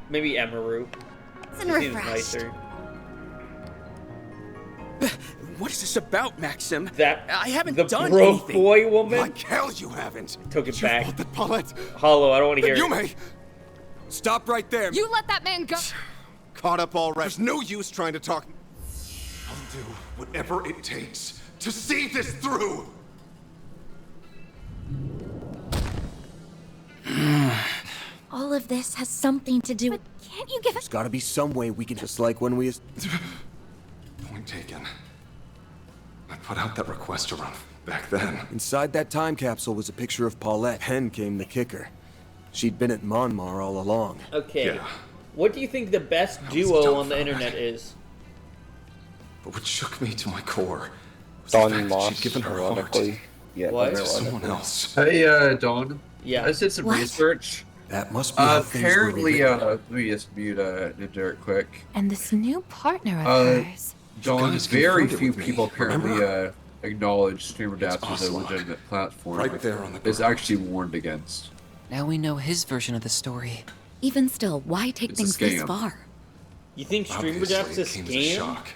Maybe Emeru. And He seems refreshed. nicer. What is this about, Maxim? That I haven't the done broke anything. boy woman. Like hell you haven't. Took it You back. fought the Paulette. Hollow, I don't want to hear You it. may. Stop right there. You let that man go. Caught up already. There's no use trying to talk. I'll do whatever it takes to see this through! All of this has something to do with... Can't you give us... There's gotta be some way we can just like when we... Point taken. I put out that request around back then. Inside that time capsule was a picture of Paulette. Then came the kicker. She'd been at Monmar all along. Okay. Yeah. What do you think the best duo on the internet is? But what shook me to my core was Dawn the fact that Moss, she'd given her heart ironically. Yeah, What? to someone else. Hey, Dawn. Yeah. I did some research. That must be how things were Apparently, written. let me just mute Ninja real quick. And this new partner of hers. Dawn, guys very confronted few with me, people apparently remember? acknowledge streamer It's dApps as a Ocelot. legitimate platform. Right there on the It's ground. actually warned against. Now we know his version of the story. Even still, why take It's a things this scam. far? You think streamer Obviously, dApps it is came as a scam? shock.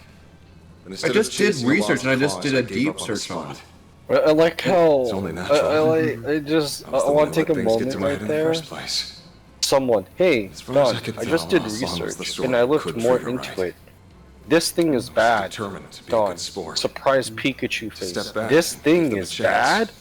But I instead of just did chasing a research lost and I just cause, did a gave deep up on the search on spot. it. I like how It's only natural. I just That was I the want way to take a let things get moment to my head right in the there. first place. Someone, hey, As far as Don, I could I just tell, did as long as the research story and I looked could more treat her into right. it. This thing is bad. Determined to be a Don, good sport. surprise Pikachu face. Step back This and thing give them a is chance. bad.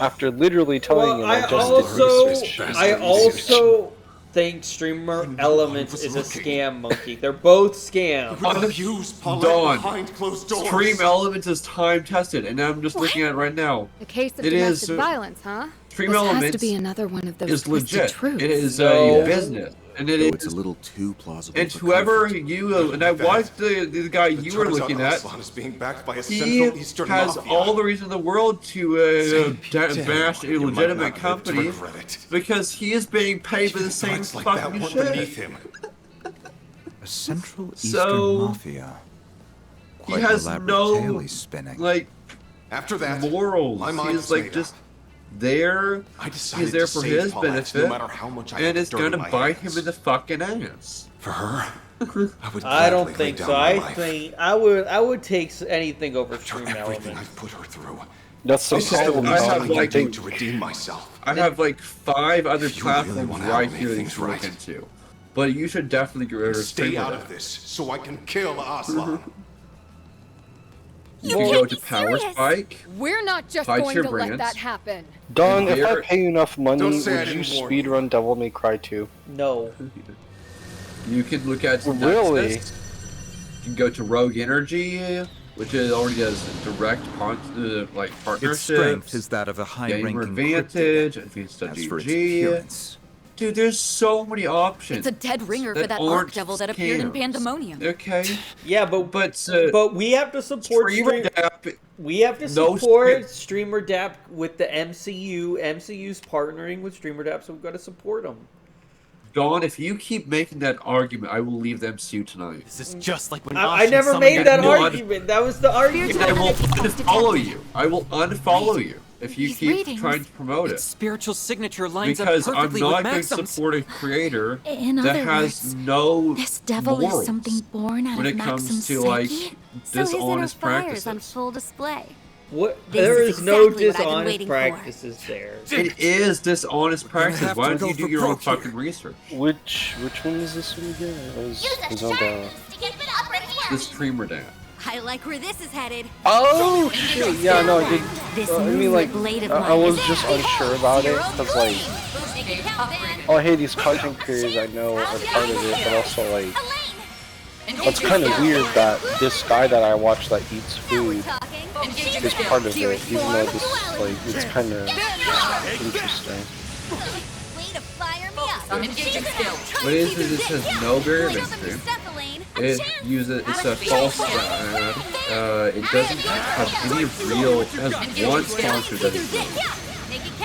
After literally telling Well, him I just did research. I also think Streamer Elements is a scam monkey. They're both scams. Use Paulette Dawn, behind closed doors. Stream Elements is time tested, and I'm just looking at it right now. A case of It domestic is, violence, huh? Stream This has to Elements be another one of those is twisted legit. truths. It is No. a business, and it Though is. it's a little too plausible. And for whoever comfort. you and I watched the guy you were Turns out looking at. Ocelot is being backed by a He Central Eastern has mafia. all the reason in the world to bash a You might legitimate not live to company regret it. because he is being paid for the same Threats like that fucking weren't shit. beneath him. A Central Eastern So, Mafia. He Quite has an elaborate no tale he's spinning. like After that, morals. my mind He's was like made just up. there. I decided He's there to for save his Paulette, benefit, no matter how much I and had it's dirt gonna in my bite hands. him in the fucking ass. For her, I would I don't gladly lay think down so. my I life. think I would take anything over Stream Everything Elements. I've put her through. That's the This is the problem. least I have, I can like, do to redeem myself. I have like 5 other If you really platforms wanna right make here that you things should look right. into. But you should definitely get rid of Stay Stream out Elements. of this, so I can kill Aslan. You can go to Power Spike. We're not just Fight going your to let brands. that happen. Don, if I There- pay you enough money, Don't say I would you didn't warn speedrun Devil May Cry 2? No. You can look at Really? Nexus. You can go to Rogue Energy, which already has direct like Its partnerships. strength is that of a Gamer high-ranking Advantage, cryptid. Advanced As for its WG. appearance, Dude, there's so many options. It's a dead ringer for that aren't Archdevil that appeared in scams. Pandemonium. Okay. Yeah, but But we have to support Streamer Stream. dApp, We have to no support Streamer dApp with the MCU. MCU's partnering with Streamer dApp, so we've got to support them. Dawn, if you keep making that argument, I will leave the MCU tonight. This is just like when I never made that No, argument. That was the argument. I will unfollow you. I will unfollow you if you These keep readings. trying to promote Its it. spiritual signature lines Because up I'm perfectly not with going to Maxim's. support a creator In that other has words, no this devil morals is something born out when of it comes Maxim's to like psyche? So his inner dishonest fire's practices. on full display. What? This There is is no exactly what I've been dishonest waiting for. practices there. It is dishonest practice. have Why to don't you go do for your own broke here. fucking research? Which one is this one again? I was on the... To get the upper hand. The streamer dad. I like where this is headed. Oh shit! Yeah, no, I did. This I mean, moonlit like, blade of I mine was is just big. unsure about it because, like, Make it count, then. oh hey, these content creators I know are part of it, but also like, it's kind of weird that this guy that I watch that eats food is part of it, even though this like it's kind of interesting. Way to fire me up. Engaging skill. What it is it says no barrier of entry. It uses it's a false ad. It doesn't have any real. It has one sponsor that is real.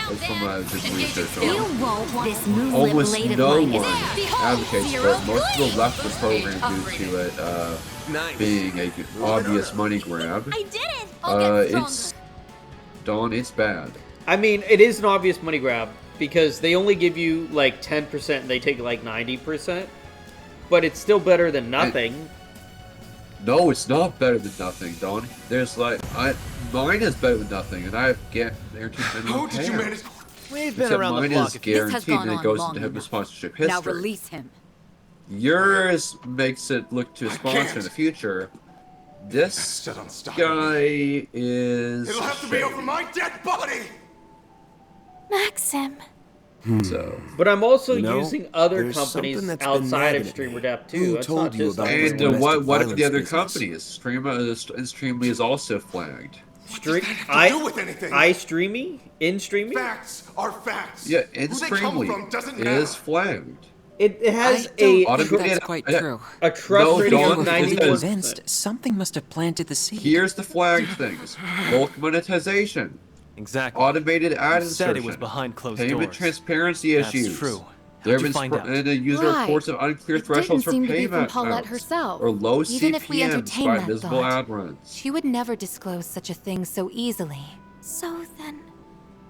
That's from just research You on. won't want this moonlit Almost blade of no mine one is advocates for it. Most people left the program due to it being an obvious money grab. I did it! I'll get It's Dawn. It's bad. I mean, it is an obvious money grab because they only give you like 10% and they take like 90%. But it's still better than nothing. No, it's not better than nothing, Dawn. There's like mine is better than nothing, and I have guaranteed How did you manage? We've been Except around the mine block. is This guaranteed has gone and it on goes long into enough. sponsorship Now history. release him. Yours makes it look to a sponsor in can't. the future. This guy is. It'll have to be over my dead body! Maxim. So, but I'm also You know, using other there's companies something that's been outside of nagging at me. StreamerDept too. Who That's told not you just about us. this and domestic what are the violence other business? companies? Streamly is also flagged. iStreamy? InStreamy? Facts are facts. Yeah, Who they come from doesn't matter. is flagged. It has I a don't think that's quite true. A trust rating If of we're 91%. convinced, something must have planted the seed. Here's the flagged things: bulk monetization, Exactly. automated ad You said it was insertion, behind closed payment doors. transparency That's issues. true. There How'd have you find been out? and the user Right. reports of unclear It thresholds for didn't seem to be from payment Paulette amounts, herself. or low Even if we CPMs entertain by that visible thought, ad runs. she would never disclose such a thing so easily. So then,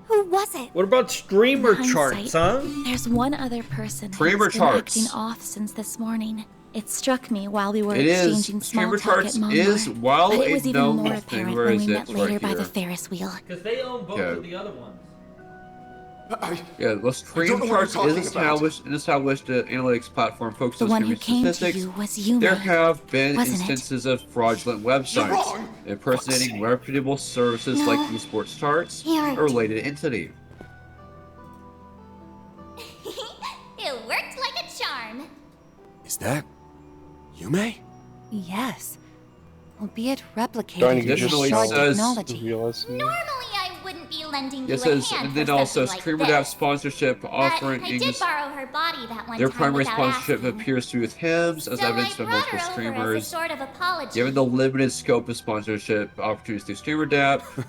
who was it? What about streamer In charts, hindsight, huh? There's one other person Streamer who's been charts. acting off since this morning. It struck me while we were It is. exchanging small Streamer talk charts at Monmore, is, while but it a was even known more thing, apparent where when is we it? met It's right later by the here. Ferris wheel. Because they own both Okay. of the other ones. Yeah, the don't stream know what charts you're is talking about. an established analytics platform focused The on one who streaming came to statistics. you was Yume, There have been wasn't it? instances of fraudulent websites wrong. impersonating reputable services like esports charts You're- or related entity. It worked like a charm. Is that Yume? Yes. Albeit replicated Darn, with you just Additionally, sharp it says- technology. Normally I wouldn't be lending you It a says, hand and for then also something like StreamerDAP this. sponsorship But offering I did borrow her body that one their time primary without sponsorship asking. appears to be with hymns as So evidenced I by brought multiple her over as a streamers. sort of apology. Given the limited scope of sponsorship opportunities through StreamerDAP,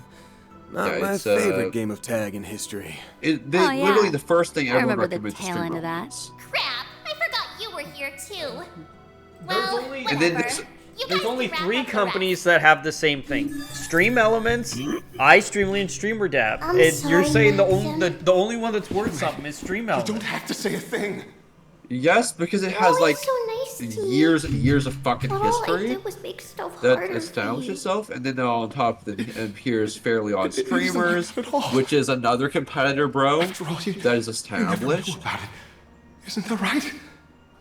Not yeah, my it's, favorite game of tag in history. Oh, yeah. literally the first thing I everyone remember the recommends to tail end of that. Crap! I forgot you were here too. Well, only- And then whatever. You There's guys only can wrap 3 up the companies that have the same thing: Stream Elements, iStreamly, and StreamerDApp. I'm And sorry, you're saying Maxim. the only one that's worth something is Stream You Elements. don't have to say a thing. yes, because it has Always like so nice to me. years and years of fucking But all I history did was make stuff that harder established for me. itself, and then on top of it appears fairly odd isn't streamers, at all. which is another competitor, bro, After all, you that is never knew established. about it. Isn't that right?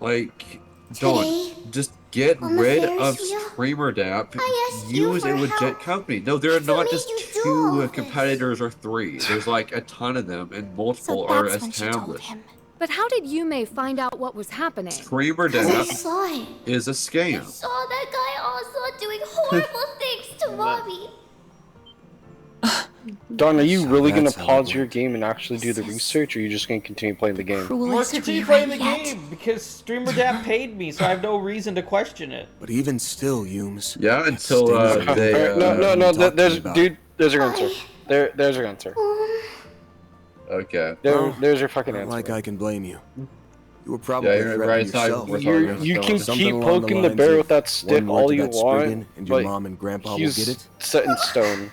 Like, Today, don't just get on the rid Ferris of wheel, StreamerDApp. I asked you Use a for legit help. company. No, there are That's not what just made you do all 2 this. competitors or 3. There's like a ton of them, and multiple So are that's when she told established. him. But how did Yume find out what was happening? I StreamerDApp saw it. is a I scam. saw that guy also doing horrible things to Mommy. Don, are you So really gonna that's how it pause your went. game and actually do the research, or are you just gonna continue playing the game? We're Cruelest continue playing the rewrite yet. game because StreamerDApp paid me, so I have no reason to question it. But even still, Yumes. Yeah, until Stings are they. Alright, no, talk to there's me about. dude, there's your answer. There's your answer. Okay. There's your fucking Not answer. like I can blame you. You were probably Yeah, you're threatening right. It's not yourself. worth You arguing. you can Something keep along poking the lines bear of, with that stick one word all to you that Spriggan, want, and your but mom and grandpa will he's get it. set in stone.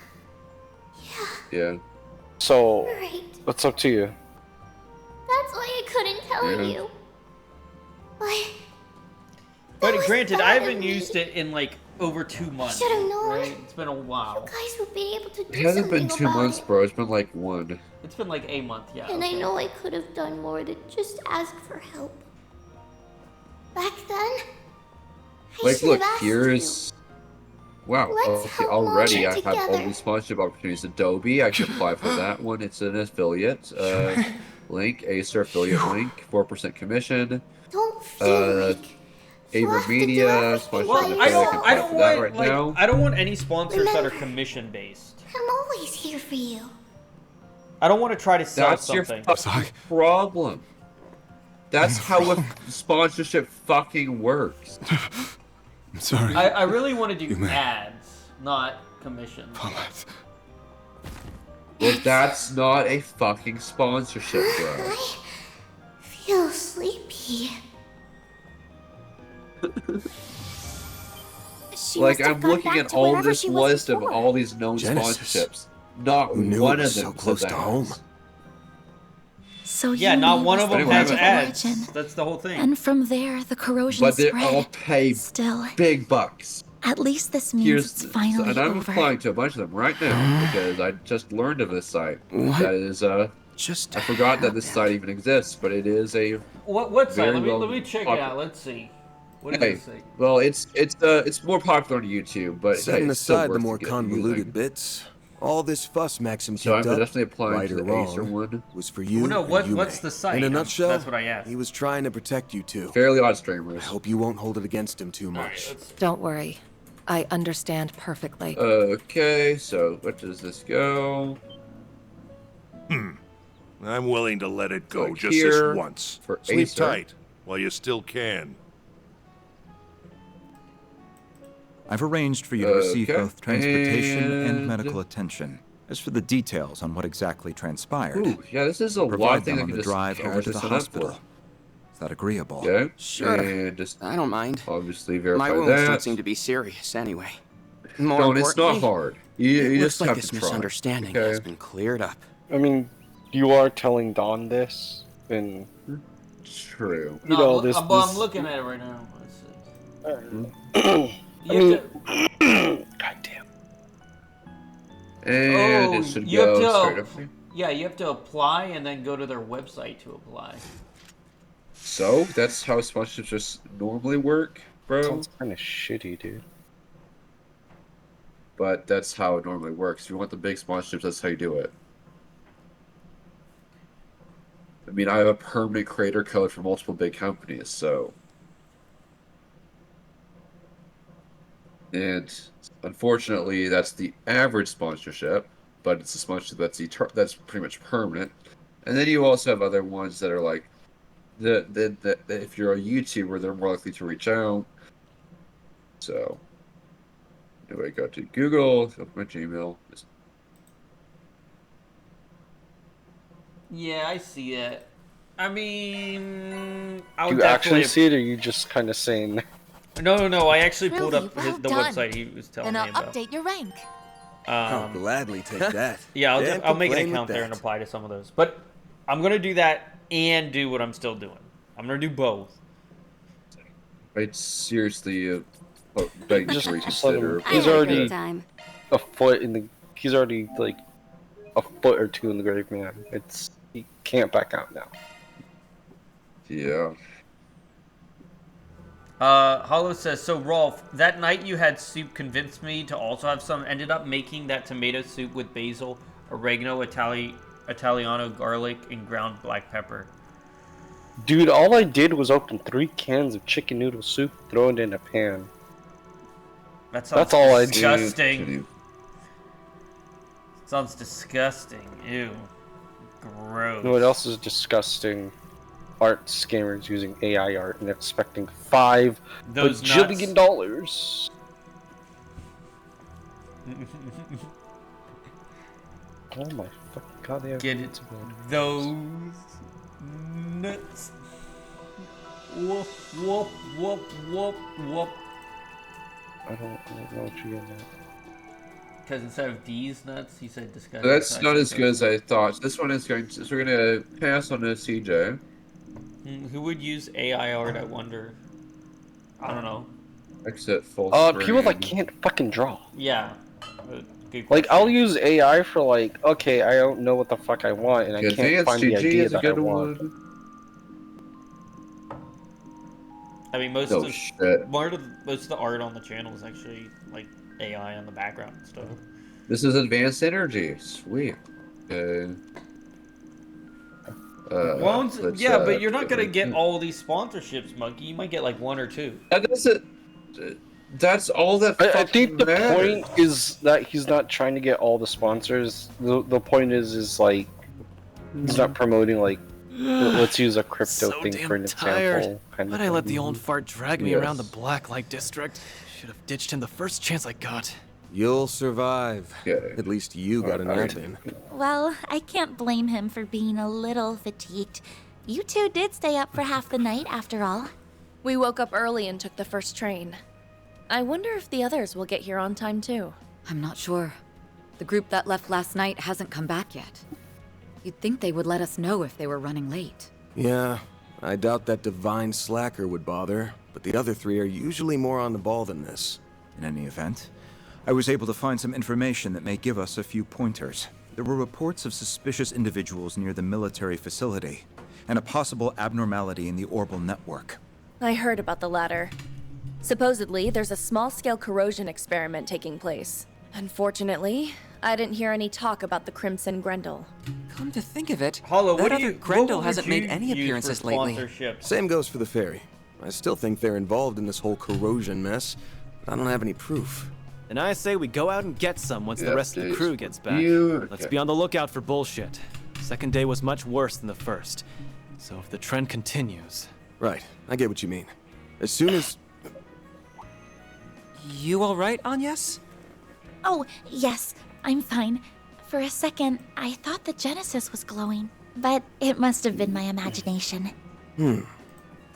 Yeah. So Right. it's up to you. That's why I couldn't tell Yeah. you. But But was granted, I bad of haven't me. used it in like over 2 months. Should've known. Right? It's been a while. guys would be able to do It hasn't been something 2 about months, it. bro. It's been like 1. It's been like a month, yeah. And I okay. know I could have done more than just ask for help. Back then, I Like, should look, have asked here's. Wow. Let's Okay, help already I launch it have all together. these sponsorship opportunities. Adobe, I can apply for that one. It's an affiliate. Link, Acer affiliate link, 4% commission. Don't feel like Aver Media, sponsorship. Well, I don't apply for that want right like now. I don't want any sponsors that are Remember. commission based. I'm always here for you. I don't want to try to sell That's your something. fucking problem. That's how a sponsorship fucking works. I'm sorry. I really want to do You may. ads, not commissions. Paulette. Well, that's not a fucking sponsorship, bro. I feel sleepy. She Like, must have I'm gone looking back at to all wherever this she was list of before. all these known Genesis. sponsorships. Not Who knew one it of was them so said close to that. home? So Yeah, Yume not one was of the them point has of ads. origin. That's the whole thing. And from there, the corrosion But they spread. all pay Still, big bucks. at least this means Here's it's finally and I'm over. applying to a bunch of them right now because I just learned of this site. What? That is Just I forgot that this site even exists, but it is a What's that? Very Let me well check it popular. out. Let's see. What does Hey, it say? well, it's more popular on YouTube, but Setting hey, it's still aside the worth more getting convoluted using. bits, all this fuss Maxim So I'm kicked up, definitely applying right to or the Acer wrong, one. was for you Well, no, and Yume. what's the site? In a nutshell, That's what I asked. he was trying to protect you two. Fairly Odd Streamers. I hope you won't hold it against him too much. Don't worry. I understand perfectly. Okay, so what does this go? I'm willing to let it go Like just here, this once. for Sleep Acer. tight while you still can. I've arranged for you to receive Okay, both transportation and and- medical attention. As for the details on what exactly transpired, Ooh, yeah, this is a I'll lot provide of things them I on can the just drive over to the sign up hospital. for. Is that agreeable? Okay. Sure. And just I don't mind. obviously verify My wounds don't that. seem to be serious anyway. More No, and it's not importantly, hard. You it looks just like have this to try. misunderstanding Okay. has been cleared up. I mean, you are telling Don this, and True. you know this. I'm looking at it right now. God damn. And it should go straight up. Yeah, you have to apply and then go to their website to apply. So that's how sponsorships just normally work, bro. Sounds kind of shitty, dude. But that's how it normally works. If you want the big sponsorships, that's how you do it. I mean, I have a permanent creator code for multiple big companies, so. And unfortunately, that's the average sponsorship, but it's a sponsorship that's pretty much permanent. And then you also have other ones that are like, if you're a YouTuber, they're more likely to reach out. So, do I go to Google, open my Gmail? Yeah, I see it. I mean, I Do would you actually definitely see it, or are you just kind of saying? No. I actually pulled Really up well the done. website he was telling Then me I'll about. update your rank. I'll gladly take that. Yeah, Can't I'll make an complain with account there and that. apply to some of those. But I'm gonna do that and do what I'm still doing. I'm gonna do both. I'd seriously beg you Just to let reconsider. him. He's already a foot in the. He's already like a foot or two in the grave, man. He can't back out now. Yeah. Hollow says, so Rolf, that night you had soup convinced me to also have some. Ended up making that tomato soup with basil, oregano, Italiano garlic, and ground black pepper. Dude, all I did was open 3 cans of chicken noodle soup, throw it in a pan. That sounds That's all I did. disgusting. Sounds disgusting. Ew. Gross. You know what else is disgusting? Art scammers using AI art and expecting $5 Those bajillion dollars. Oh my fucking god, they have Get it? Those nuts. Whoop, whoop, whoop, whoop, whoop. I don't know what you're getting at. Because instead of these nuts, he said disgusting. So that's not as good as I thought. This one is going to. So we're gonna pass on this, CJ. Who would use AI art, I wonder? I don't know. Exit full People that screen. can't fucking draw. Yeah. Like, I'll use AI for like, okay, I don't know what the fuck I want, and I can't Advanced find the GG idea is a that I good want. one. I mean, most No of the shit. most of the art on the channel is actually like AI on the background and stuff. This is advanced energy. Sweet. Okay. Yeah, but you're not gonna get all these sponsorships, Monkey. You might get like 1 or 2. That's all that. I think the matters. point is that he's not trying to get all the sponsors. The point is like he's not promoting like let's use a crypto So thing damn for an tired. example. Kind Why'd of I let thing. the old fart drag me Yes. around the Blacklight district? Should have ditched him the first chance I got. You'll survive. At least you got a nap in. Well, I can't blame him for being a little fatigued. You two did stay up for half the night, after all. We woke up early and took the first train. I wonder if the others will get here on time too. I'm not sure. The group that left last night hasn't come back yet. You'd think they would let us know if they were running late. Yeah, I doubt that divine slacker would bother, but the other 3 are usually more on the ball than this. In any event, I was able to find some information that may give us a few pointers. There were reports of suspicious individuals near the military facility, and a possible abnormality in the Orbital network. I heard about the latter. Supposedly, there's a small-scale corrosion experiment taking place. Unfortunately, I didn't hear any talk about the Crimson Grendel. Come to think of it, Hollow, that other Grendel hasn't made any appearances lately. Same goes for the ferry. I still think they're involved in this whole corrosion mess, but I don't have any proof. And I say we go out and get some once the rest of the crew gets back. Let's Okay. be on the lookout for bullshit. Second day was much worse than the first. So if the trend continues... Right, I get what you mean. As soon as... You alright, Agnes? Oh, yes, I'm fine. For a second, I thought the Genesis was glowing, but it must have been my imagination.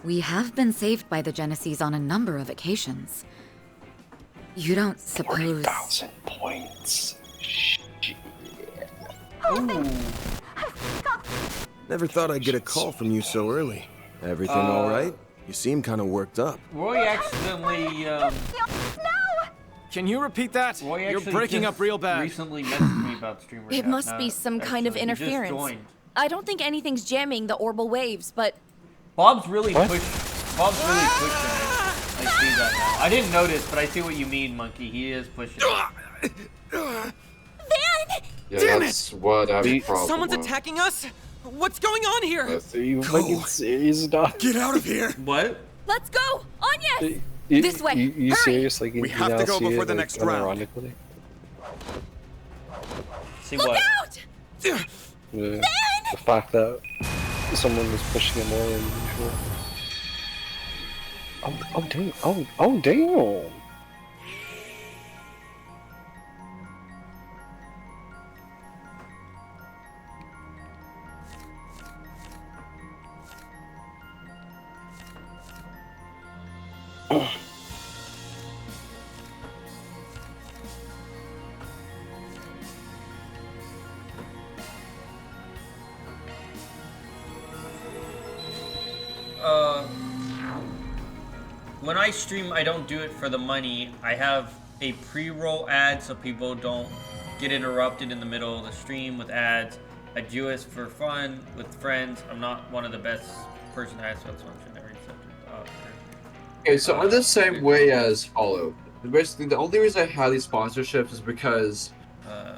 We have been saved by the Genesis on a number of occasions. You don't suppose... 40,000 points. Never thought I'd get a call from you so early. Everything all right? You seem kind of worked up. Roy accidentally, Can you repeat that? Roy You're actually breaking just up real bad. recently messaged me about stream It must be some kind of interference. I don't think anything's jamming the orbital waves, but... Bob's really pushing it. I see that now. I didn't notice, but I see what you mean, Monkey. He is pushing it. Van! Yeah, that's what I have a problem Someone's with. attacking us? What's going on here? Are you fucking serious, dog? Get out of here! What? Let's go! Agnes! This way! You Hurry! serious? Like, We you have now to go see before it, the like, next round. unironically? See Look what? out! Yeah. The fact that someone was pushing it more than usual. Oh damn! Oh damn! When I stream, I don't do it for the money. I have a pre-roll ad so people don't get interrupted in the middle of the stream with ads. I do it for fun with friends. I'm not one of the best person to ask what's function every subject. Okay, so I'm the same way as Hollow. Basically, the only reason I have these sponsorships is because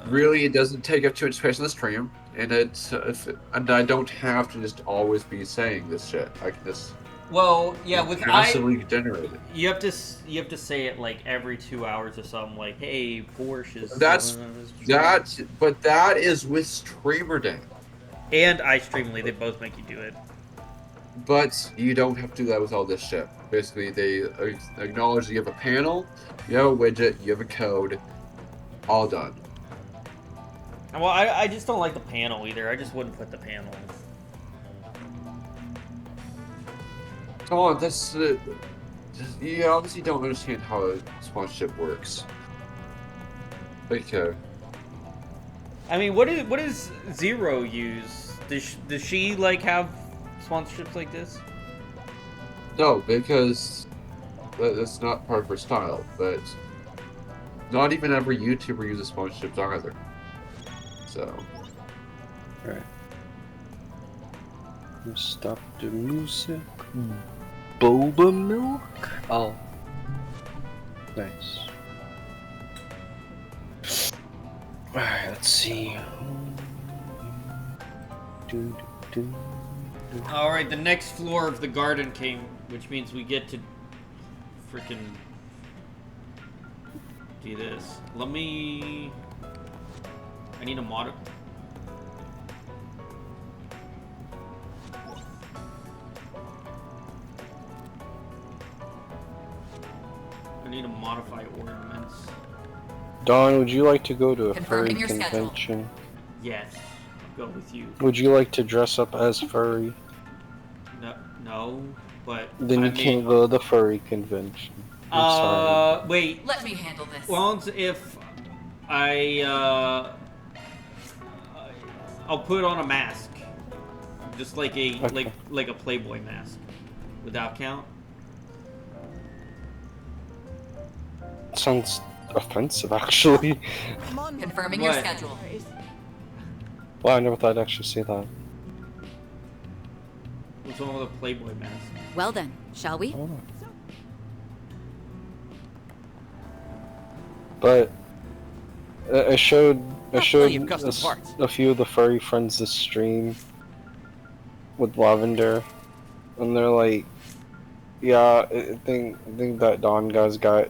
really it doesn't take up too much space on the stream, and and I don't have to just always be saying this shit. I can just with constantly generate it. you have to say it like every 2 hours or something. Like, hey, Porsche is. But that is with Streamer Day. And iStreamly, they both make you do it. But you don't have to do that with all this shit. Basically, they acknowledge that you have a panel, you have a widget, you have a code, all done. Well, I just don't like the panel either. I just wouldn't put the panel. Come on, that's you obviously don't understand how a sponsorship works. Okay. I mean, what does Zero use? Does she like have sponsorships like this? No, because that's not part of her style. But not even every YouTuber uses sponsorships either. So. Right. Stop the music. Boba milk? Oh. Nice. Alright, let's see. Alright, the next floor of the garden came, which means we get to freaking do this. I need a mod. I need to modify ornaments. Don, would you like to go to a Confirming furry your schedule. convention? Yes, I'll go with you. Would you like to dress up as furry? No, but Then I you can't go to the furry convention. Wait. Let me handle this. Well, if I'll put on a mask, just like a like a Playboy mask. Would that count? Sounds offensive, actually. Confirming your schedule. Well, I never thought I'd actually say that. What's wrong with a Playboy mask? Well then, shall we? But I showed plenty of custom parts. a few of the furry friends this stream with Lavender, and they're like, "Yeah, I think that Don guy's got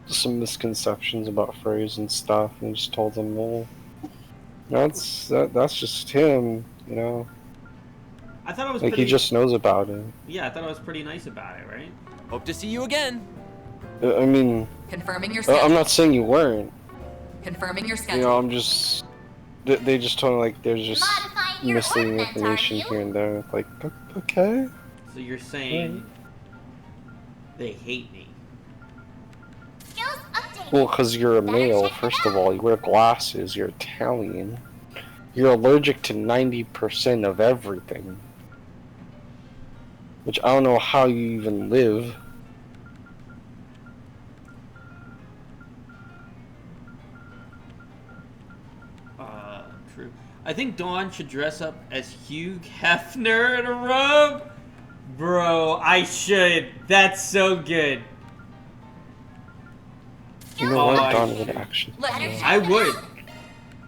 some misconceptions about furries and stuff," and I just told them, "Well, that's just him, you know." I thought it was like pretty... he just knows about it. Yeah, I thought it was pretty nice about it, right? Hope to see you again. I mean, Confirming your schedule. I'm not saying you weren't. Confirming your schedule. You know, I'm just. They just told me like there's just misleading information here and there. Like, okay. So you're saying they hate me? Well, because you're a male, first of all. You wear glasses. You're Italian. You're allergic to 90% of everything. Which I don't know how you even live. True. I think Dawn should dress up as Hugh Hefner in a robe. Bro, I should. That's so good. You know what? Dawn would actually. I would.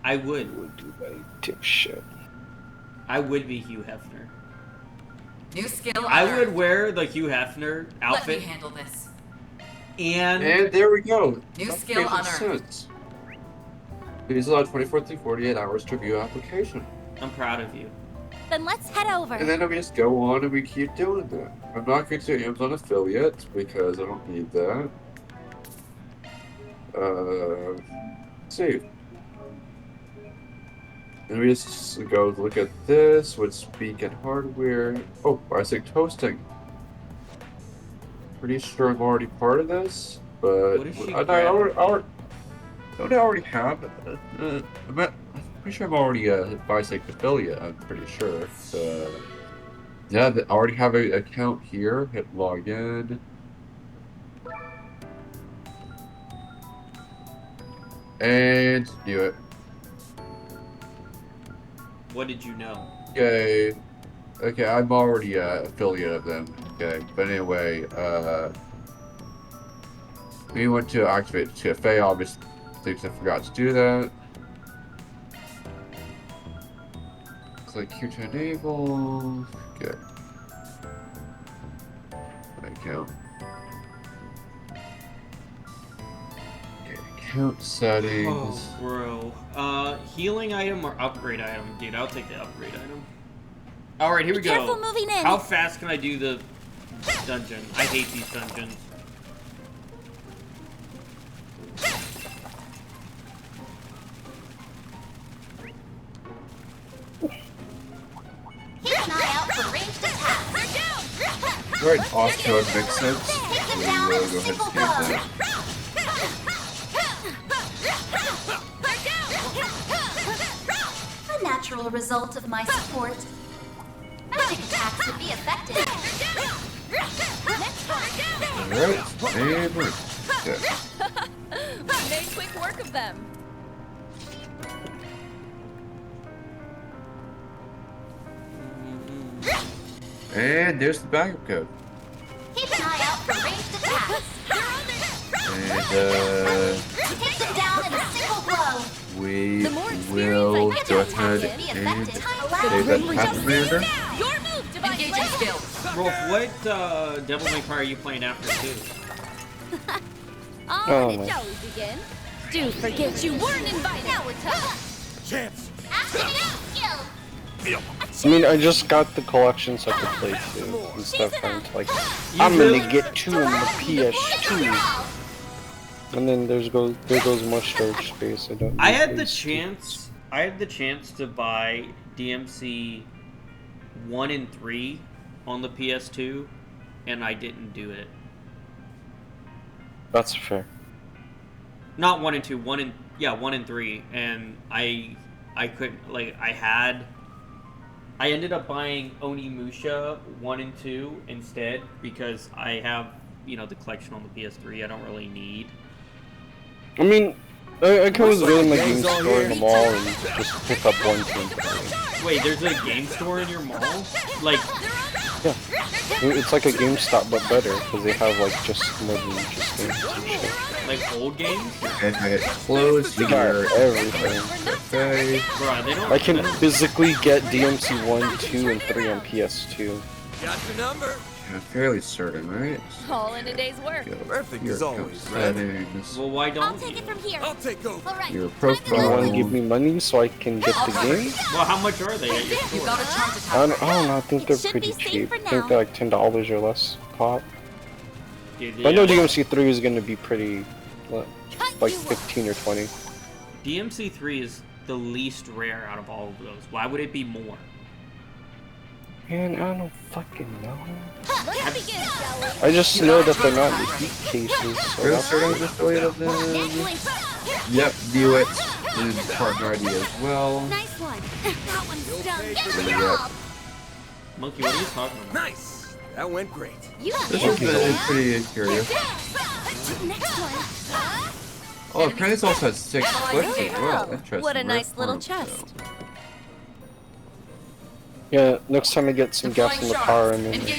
I would. You would do that, dipshit. I would be Hugh Hefner. New skill. I would wear the Hugh Hefner outfit. Let me handle this. And there we go. New skill unearned. Please allow 24 to 48 hours to view application. I'm proud of you. Then let's head over. And then we just go on and we keep doing that. I'm not going to Amazon affiliate because I don't need that. Save. And we just go look at this with speak and hardware. Oh, basic toasting. Pretty sure I'm already part of this, but I already have. I'm pretty sure I'm already a basic affiliate. I'm pretty sure. Yeah, I already have an account here. Hit log in. And do it. What did you know? Okay. Okay, I'm already an affiliate of them. Okay, but anyway, we went to activate the TFA, obviously, because I forgot to do that. Click here to enable. Good. Account. Okay, account settings. Oh, bro. Healing item or upgrade item? Dude, I'll take the upgrade item. Alright, here we go. Careful moving in. How fast can I do the dungeon? I hate these dungeons. Keep an eye out for ranged attacks. Right, off code makes sense. We will go ahead and skip that. A natural result of my support. Magic attacks would be effective. Alright, and we're good. We made quick work of them. And there's the backup code. Keep an eye out for ranged attacks. And Take them down in a single blow. we will go ahead and save that path commander. Your move, Divine Engaging Blade. skills. Rolf, what Devil May Cry are you playing after 2? Oh, Did my. Joey begin? Do forget you weren't invited. Now it's up. Chance. Activate skill. I mean, I just got the collection so I could play 2 instead of trying to like, I'm gonna get 2 on the PS2. And then there goes more storage space. I had the chance to buy DMC 1 and 3 on the PS2, and I didn't do it. That's fair. Not 1 and 2, 1 and 3, and I couldn't, like, I ended up buying Onimusha 1 and 2 instead because I have, you know, the collection on the PS3 I don't really need. I mean, I could always go in the game store in the mall and just pick up 1, 2, and 3. Wait, there's a game store in your mall? Like, Yeah. It's like a GameStop but better, because they have like just more than just games and shit. Like old games? And I get clothes, You gear, got everything. okay. Bruh, they don't. I can physically get DMC 1, 2, and 3 on PS2. Got your number. I'm fairly certain, right? All in a day's work. Perfect as always, settings. Well, why I'll don't take it you? from here. I'll take over. All right. Your Do you want profile. to give me money so I can get the game? Well, how much are they at your store? I don't know, I think they're pretty cheap. I think they're like $10 or less pop. Dude, But I know yeah. DMC 3 is going to be pretty, like 15 or 20. DMC3 is the least rare out of all of those. Why would it be more? Man, I don't fucking know. Let's begin, shall we? I just know that they're not repeat cases, so Real that's certain just deleted them. Yep, do it. And partner ID as well. Nice one. That one's done. Get Yep. your Monkey, what are you talking about? Nice. That went great. You have This is pretty curious. Next one. Oh, apparently also has 6 clicks as well. Interesting. What a nice Rare little form, chest. so. Yeah, next time I get some gas in the car and then we'll See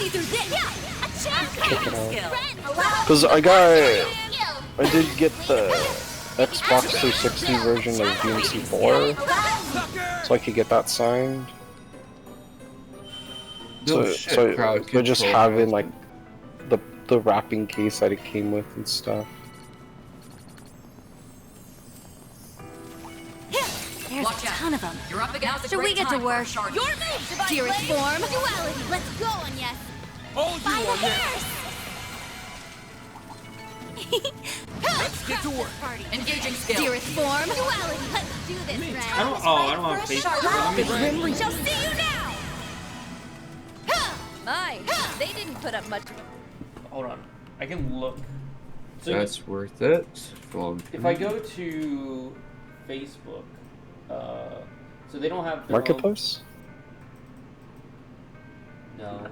through this. check it out. Because I did get the Xbox 360 version of DMC 4, so I could get that signed. No So, shit, so crowd I just control. have in like the wrapping case that it came with and stuff. There's a ton of them. You're up against Should we get to work? Your move, dearest form. Duality. Let's go, Agnes. All By you the on that. hairs. Let's get to work. Engaging skill. Dearest form. Duality. Let's do this, friend. I don't have Facebook. Let me Grim shall see you now. My, they didn't put up much. Hold on. I can look. So That's worth it. if I go to Facebook, so they don't have their Marketplace? No.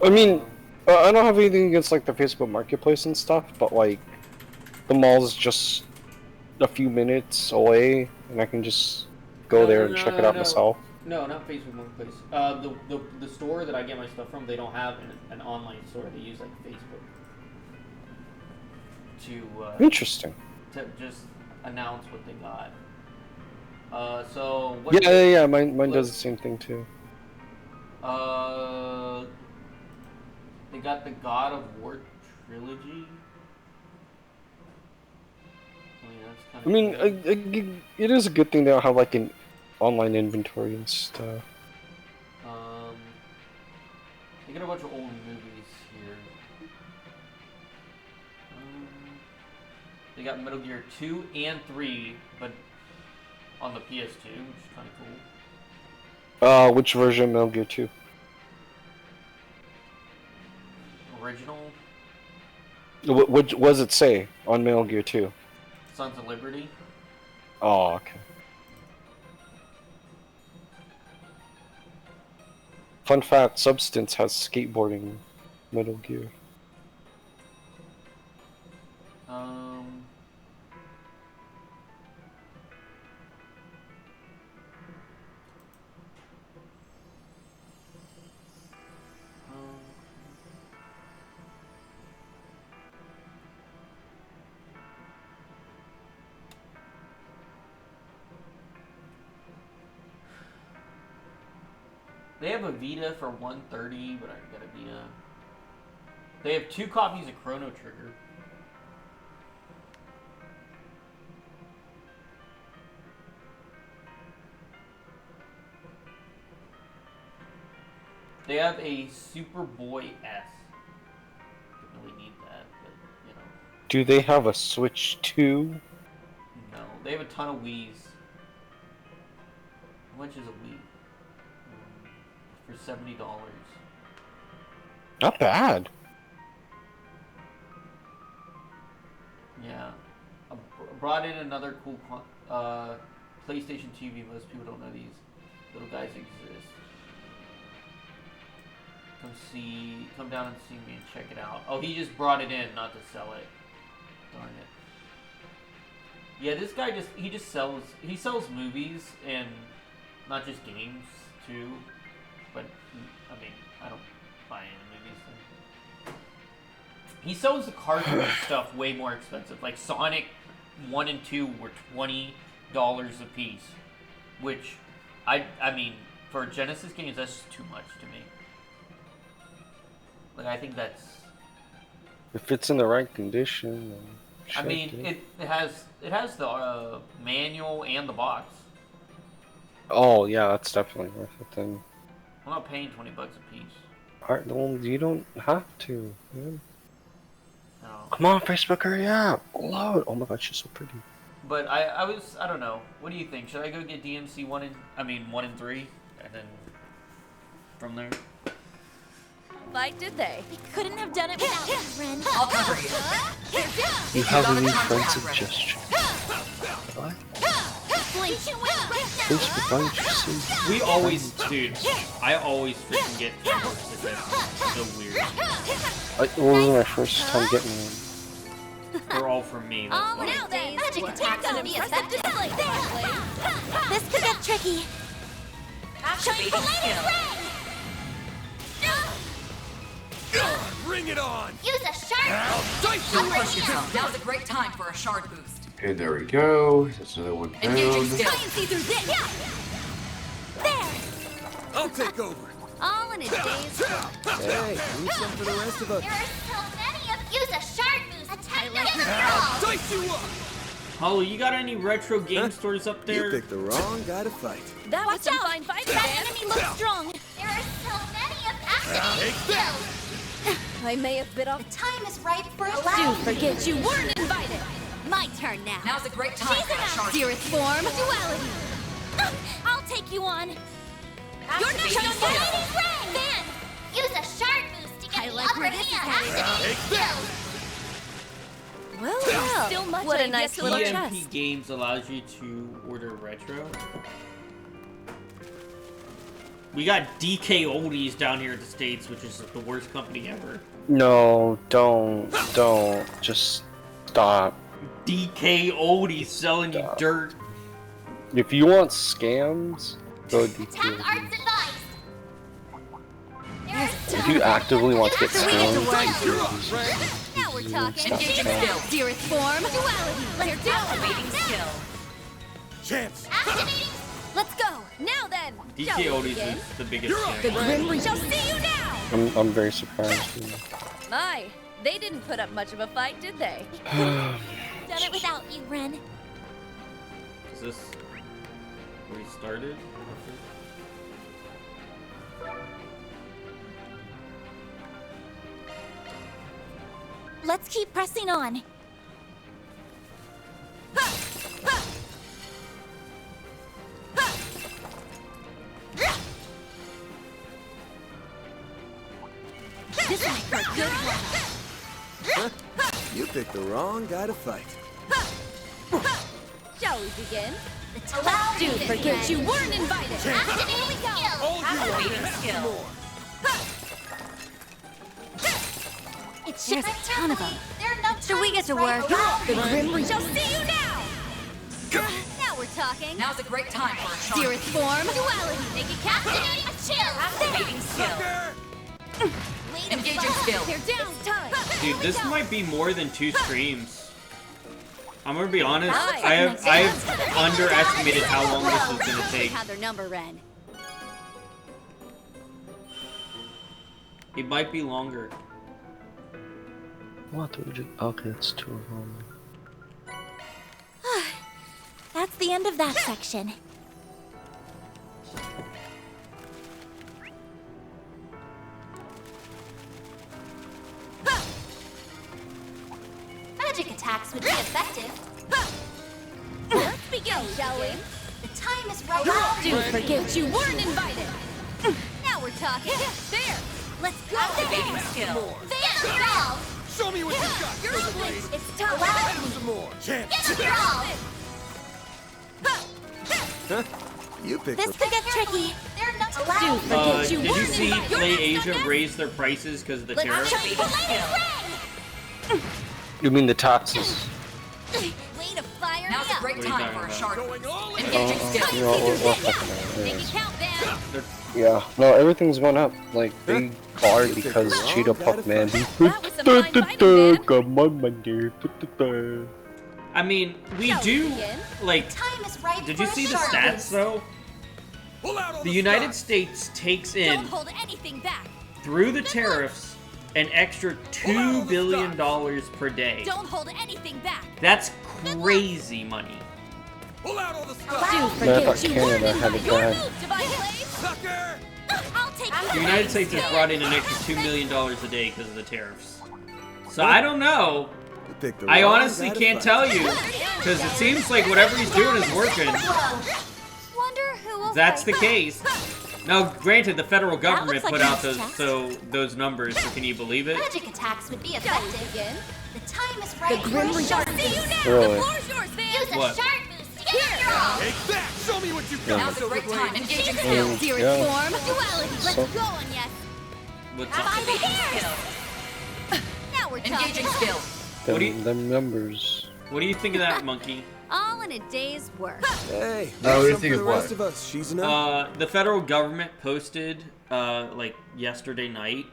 I mean, I don't have anything against like the Facebook Marketplace and stuff, but like the mall's just a few minutes away, and I can just go there and check it out myself. No, not Facebook Marketplace. The store that I get my stuff from, they don't have an online store. They use like Facebook to Interesting. to just announce what they got. So what Yeah, mine does the same thing too. They got the God of War trilogy. I mean, it is a good thing they'll have like an online inventory and stuff. They got a bunch of old movies here. They got Metal Gear 2 and 3, but on the PS2, which is kind of cool. Which version of Metal Gear 2? Original, What does it say on Metal Gear 2? Sons of Liberty. Oh, okay. Fun fact, Substance has skateboarding Metal Gear. They have a Vita for $130, but I got a Vita. They have 2 copies of Chrono Trigger. They have a Superboy S. Don't really need that, but you know. Do they have a Switch 2? No, they have a ton of Wii's. How much is a Wii? For $70. Not bad. Yeah. I brought in another cool PlayStation TV. Most people don't know these little guys exist. Come down and see me and check it out. Oh, he just brought it in, not to sell it. Darn it. Yeah, this guy he sells movies and not just games too. but I mean, I don't buy any movies. So. He sells the cartridge stuff way more expensive. Like Sonic 1 and 2 were $20 a piece, which I mean, for Genesis games, that's just too much to me. Like, I think that's... If it's in the right condition, then I mean, it has the manual and the box. Oh yeah, that's definitely worth it then. I'm not paying $20 a piece. Alright, well, you don't have to, man. No. Come on, Facebook, hurry up! Load! Oh my god, she's so pretty. But I don't know. What do you think? Should I go get DMC 1 and 3, and then from there? Why did they? We couldn't have done it without you, Ren. I'll cover you. You have a new friend suggestion. What? Facebook, why did you say? We always, dude. I always freaking get with this. It's so weird. It wasn't my first time getting one. They're all from me. That's why. Now then, magic attack gonna be effective. This could get tricky. Activating skill. Bring it on! Use a sharp. Don't push yourself. Now's a great time for a shard boost. Okay, there we go. That's another one Engaging down. skill. Try and see through this. There. I'll take over. All in a day's work. Hey, need some for the rest of us. There are so many of use a sharp boost. Attack them. Dice you up! Hollow, you got any retro game stores up there? You picked the wrong guy to fight. That was Watch some out. fine fighting, That man. enemy looks strong. There are so many of activating skills. I may have bit off. The time is ripe for a Do forget you weren't invited. My turn now. Now's a great time for a shard boost. Dearest form. Duality. I'll take you on. You're not Activating going to skill. Then, use a sharp boost to get I the like upper where this is hand. headed. Activating skills. Well, still much what a I nice guess little EMP chest. Games allows you to order retro. We got DK Oldies down here at the States, which is the worst company ever. No, don't. Just stop. DK Oldies selling you dirt. If you want scams, go Attack DQ. arts advised. There is If you actively want to get So we get to scammed, work. Now we're talking. Stop Engaging that. skill. Dearest form. Duality. Let's do activating skill. Chance! activating. Let's go. Now then. Shall DK we Oldies begin? is the biggest The scam. Grim Reaper shall see you now. I'm very surprised. My, they didn't put up much of a fight, did they? Done it without you, Ren. Is this where we started? Let's keep pressing on. This might be a good one. You picked the wrong guy to fight. Shall we begin? Allow Do me to forget begin. you weren't invited. Activating skills. Activating skill. It's There's just a ton of them. There are no So we get to times work. right The around. Grim Reaper shall see you now. Now we're talking. Now's a great time for a shard Dearest boost. form. Duality. Make it activating chill. Activating skill. Engaging skill. They're down. Time. Dude, this might be more than 2 streams. I'm gonna be honest. Nice. I've underestimated how long this was gonna They take. had their number, Ren. It might be longer. What? Okay, it's 2 of them. That's the end of that section. Magic attacks would be effective. Let's begin, shall we? The time is right. Do forget you weren't invited. Now we're talking. There. Let's go. Activating skill. There, Ralph. Show me what you got! You're open. It's time. Allow me. Some more! Chance! Get a Ralph. You picked This could get tricky. There are no Do times. forget you Did you weren't see invited. Play You're Asia next, raise their prices because of the Let's tariff? Activating skill. You mean the taxes? Way to fire Now's me a up. great great What are you time talking for a about? shark boost. You Engaging skill. Yeah, no, everything's going up. Like, they are because Cheetah Puck Man. Come on, man, dear. I mean, we do, like, did you see the stats, though? The United States takes in, anything back. through the tariffs, an extra $2 billion per day. Don't hold anything back. That's crazy money. Man, I thought Canada had it bad. The United States has brought in an extra $2 million a day because of the tariffs. So I don't know. I honestly can't tell you, because it seems like whatever he's doing is working. That's the case. Now, granted, the federal government put out those numbers, so can you believe it? Magic attacks would be effective. The time is right for a shark boost. Really? Use a What? shark boost to get it wrong. Take that! Show me what you got! Now's a great time. Engaging Oh, skill. Zero yeah. form. Duality. Let's So- go on, yes. What's By up? the hairs. Now we're Engaging talking. skill. What do you- Them numbers. What do you think of that, Monkey? All in a day's work. Hey, what do you some think for of the rest what? of us. She's enough. The federal government posted, like, yesterday night,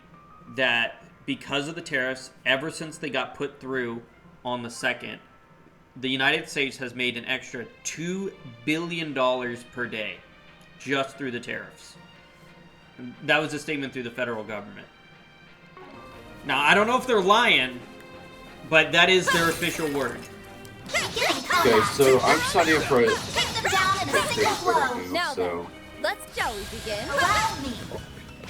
that because of the tariffs, ever since they got put through on the 2nd, the United States has made an extra $2 billion per day just through the tariffs. That was a statement through the federal government. Now, I don't know if they're lying, but that is their official word. Okay, so I'm signing up for it. Take them down in a single blow. Now So, then, let's Joey begin. Allow me.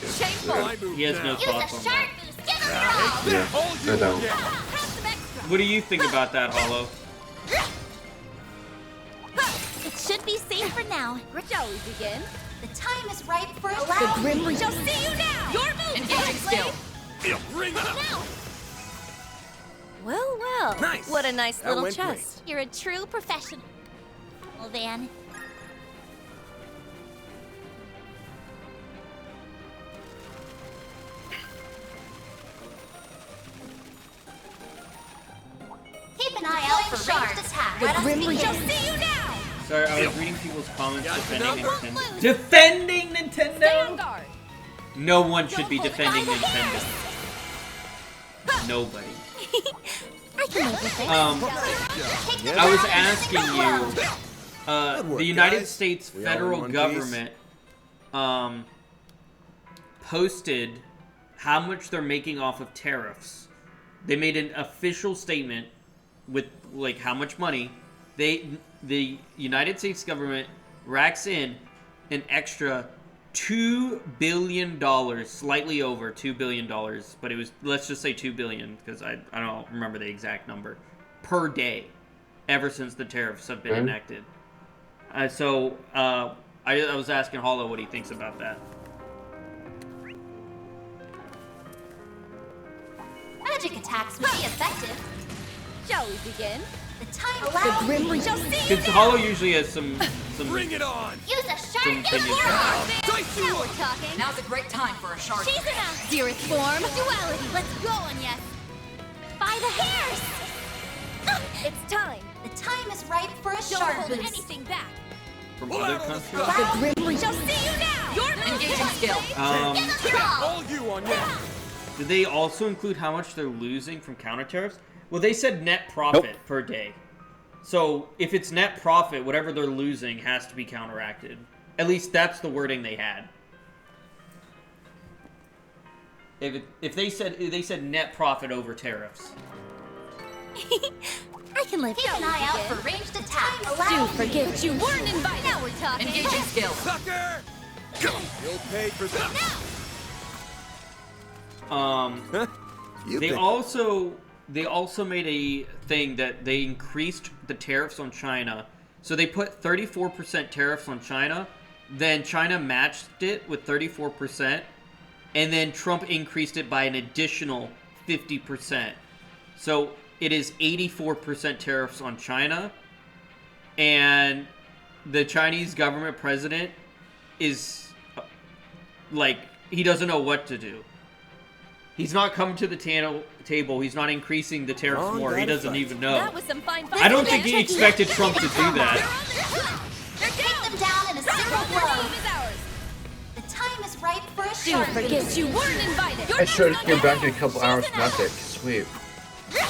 Shameful. He has no Use a thoughts on shark that. boost. Get them wrong. yeah, I don't. What do you think about that, Hollow? It should be safe for now. Joey begin. The time is right for a the Grim Reaper. See you now. Your move. Engaging skill. Now. Well, well. Nice. What a nice That little went great. chest. You're a true professional. Well, Van. Keep an eye out for ranged attack. The Grim Reaper. See you now. Sorry, I was reading people's comments defending Nintendo. Defending Nintendo? No one should be defending Nintendo. Nobody. I can live with this. I was asking you, the United guys. States We all in federal one government posted how much they're making off of tariffs. They made an official statement with like how much money the United States government racks in an extra $2 billion, slightly over $2 billion, but it was, let's just say $2 billion, because I don't remember the exact number, per day, ever since the tariffs have been enacted. I was asking Hollow what he thinks about that. Magic attacks would be effective. Shall we begin? The time The Grim Reaper. Because Hollow usually has some Bring it on! Use a shark Some and opinions. Now we're talking. Now's a great time for a shark. She's in a Zeroth form. Duality. Let's go on, yes. By the hairs. It's time. The time is right for a shark hold boost. anything back. From other countries. The Grim Reaper. See you now. Your move. Engaging skill. Get them wrong. All you on you! Did they also include how much they're losing from counter tariffs? Well, they said net profit per day. So if it's net profit, whatever they're losing has to be counteracted. At least that's the wording they had. If they said net profit over tariffs. I can live. Keep an eye out for ranged attacks. Do forget what you weren't invited. Now we're talking. Engaging skill. Sucker! Go! You'll pay for that. They also made a thing that they increased the tariffs on China. So they put 34% tariffs on China, then China matched it with 34%, and then Trump increased it by an additional 50%. So it is 84% tariffs on China, and the Chinese government president is like, he doesn't know what to do. He's not coming to the table. He's not increasing the tariffs more. He doesn't even know. That was some fine I don't think he expected Trump to do that. Take them down in a single blow. The time is right for a shark. Forget you weren't invited. I should get back in a couple hours from Epic. Sweet.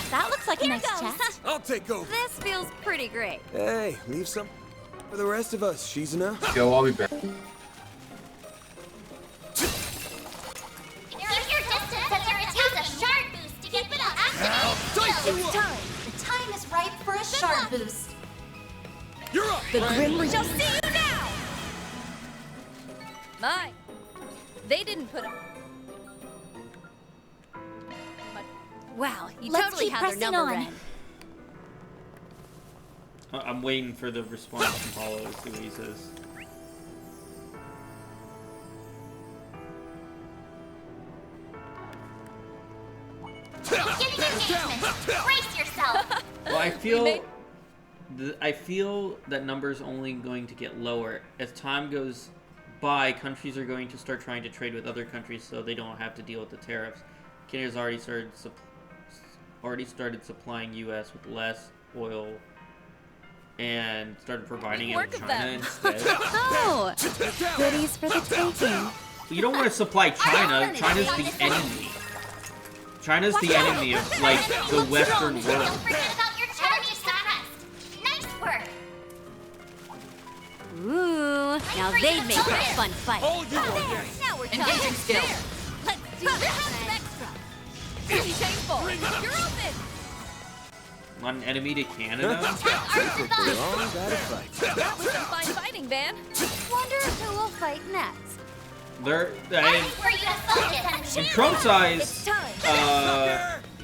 That looks like a nice chest. I'll take over. This feels pretty great. Hey, leave some for the rest of us, Shizuna. Yo, I'll be back. Keep your distance as you use a shark boost to keep it up. It's time. The time is right for a shark boost. You're up. The Grim Reaper shall see you now. My, they didn't put up. Wow, you Let's totally keep had their pressing number, on. Ren. I'm waiting for the response from Hollow to see what he says. Beginning engagement. Brace yourself. Well, I feel that numbers only going to get lower as time goes by. Countries are going to start trying to trade with other countries, so they don't have to deal with the tariffs. Canada's already started supplying U.S. with less oil and started providing it with China instead. Oh, goodies for the taking. You don't want to supply China. China's the enemy. China's the enemy of, like, the Western world. Don't forget about your charity status. Nice work. Ooh, now they'd make for a fun fight. Now we're talking. Engaging skill. Let's do this extra. Pretty shameful. You're open. Not an enemy to Canada? Long gotta fight. That was some fine fighting, Van. Wonder who will fight next. In Trump's eyes,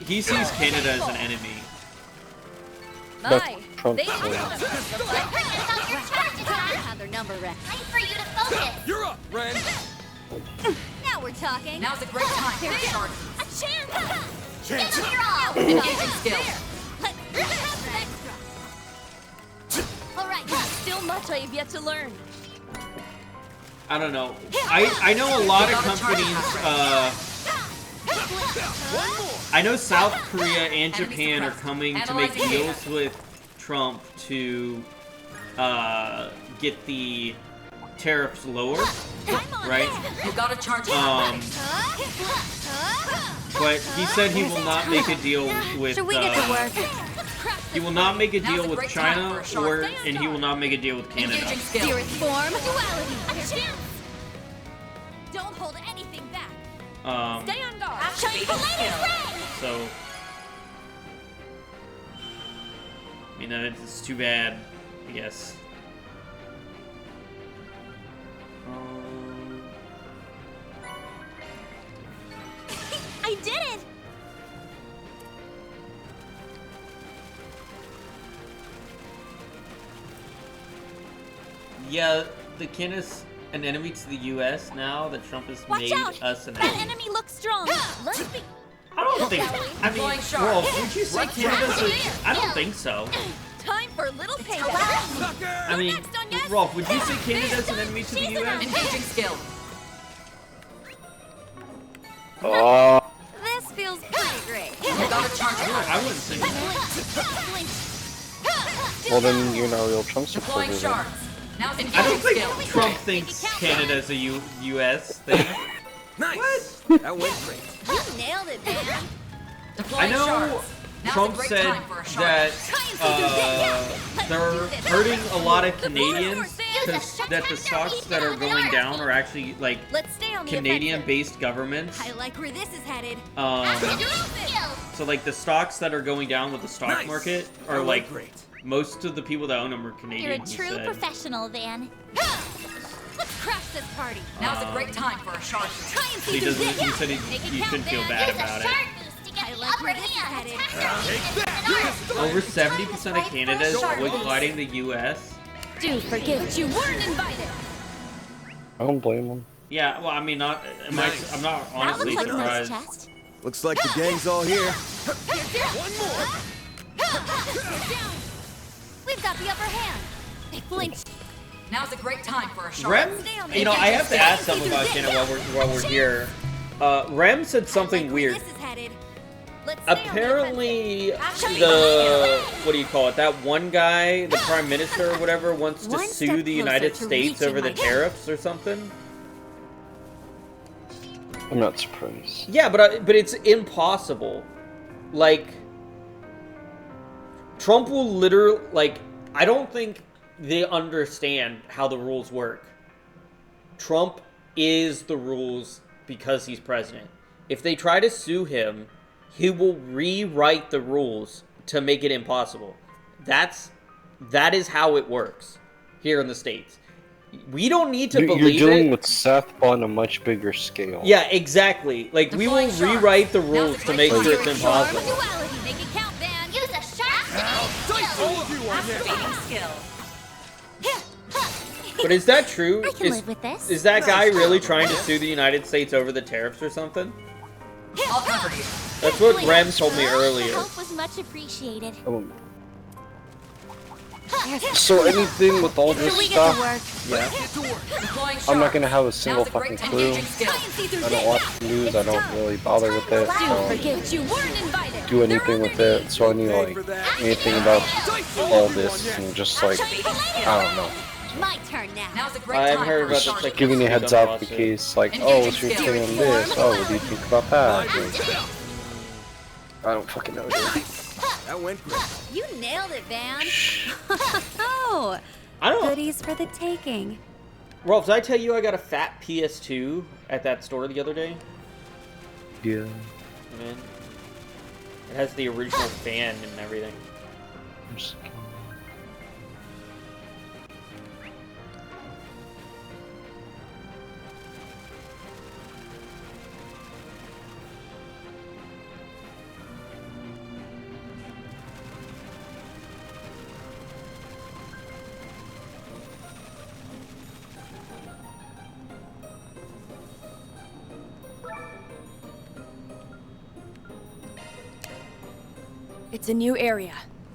he sees Canada as an enemy. My, they have their number, Ren. Time for you to focus. You're up, Ren. Now we're talking. Now's a great time for a short. A chance. Give them your all. Engaging skill. All right. Still much I have yet to learn. I don't know. I know a lot of companies, I know South Korea and Japan are coming to make deals with Trump to get the tariffs lower, right? You gotta charge but he said he will not make a deal with. Should we get to work? He will not make a deal with China, and he will not make a deal with Canada. Spirit form. Duality. A chance. Don't hold anything back. Stay on guard. So, I mean, it's too bad, I guess. I did it. Yeah, the Canada's an enemy to the U.S. now that Trump has made us an enemy. That enemy looks strong. Let's be. I don't think. I mean, well, would you say Canada's a? I don't think so. Time for a little payback. I mean, Rolf, would you say Canada's an enemy to the U.S.? Engaging skill. This feels pretty great. I wouldn't say that. Well, then you're not a real Trump supporter. Deploying sharks. Now's I don't engaging think skill. Trump thinks Canada's a U.S. thing. Nice. That went great. You nailed it, man. I Deploying know sharks. Now's Trump a great said time for a shark. that they're hurting a lot of Canadians because that the stocks that are going down are actually like Let's stay on the Canadian-based governments. I like where this is headed. So like the stocks that are going down with the stock market are like most of the people that own them are Canadian. You're a he true said. professional, Van. Let's crash this party. Now's a great time for a shark. He doesn't. He said he shouldn't feel bad about it. I like where this is headed. Over 70% of Canada is boycotting the U.S. Do forget you weren't invited. I don't blame them. Yeah, well, I mean, I'm not honestly surprised. Looks like the gang's all here. One more. We've got the upper hand. They flinched. Now's a great time for a shark. Rem, you know, I have to ask something about Canada while we're here. Rem said something weird. Apparently, what do you call it? That one guy, the prime minister or whatever, wants to sue the United States over the tariffs or something. I'm not surprised. Yeah, but it's impossible. Like, Trump will literally, like, I don't think they understand how the rules work. Trump is the rules because he's president. If they try to sue him, he will rewrite the rules to make it impossible. That is how it works here in the States. We don't need to believe it. You're dealing with Seth on a much bigger scale. Yeah, exactly. Like, we will rewrite the rules to make sure it's impossible. But is that true? I can live with this. Is that guy really trying to sue the United States over the tariffs or something? I'll cover you. That's what Rem told me earlier. Your help was much appreciated. So anything with all this stuff, yeah. I'm not gonna have a single fucking clue. I don't watch the news. I don't really bother with it. I don't do anything with it. So I need like anything about all this and just like I don't know. My turn now. I haven't heard about this. Like, giving you a heads up in case like, oh, what's your opinion on this? Oh, what do you think about that? Like, I don't fucking know, dude. That went great. You nailed it, Van. Oh, I don't. Goodies for the taking. Rolf, did I tell you I got a fat PS2 at that store the other day? Yeah. Man, it has the original fan and everything. It's a new area.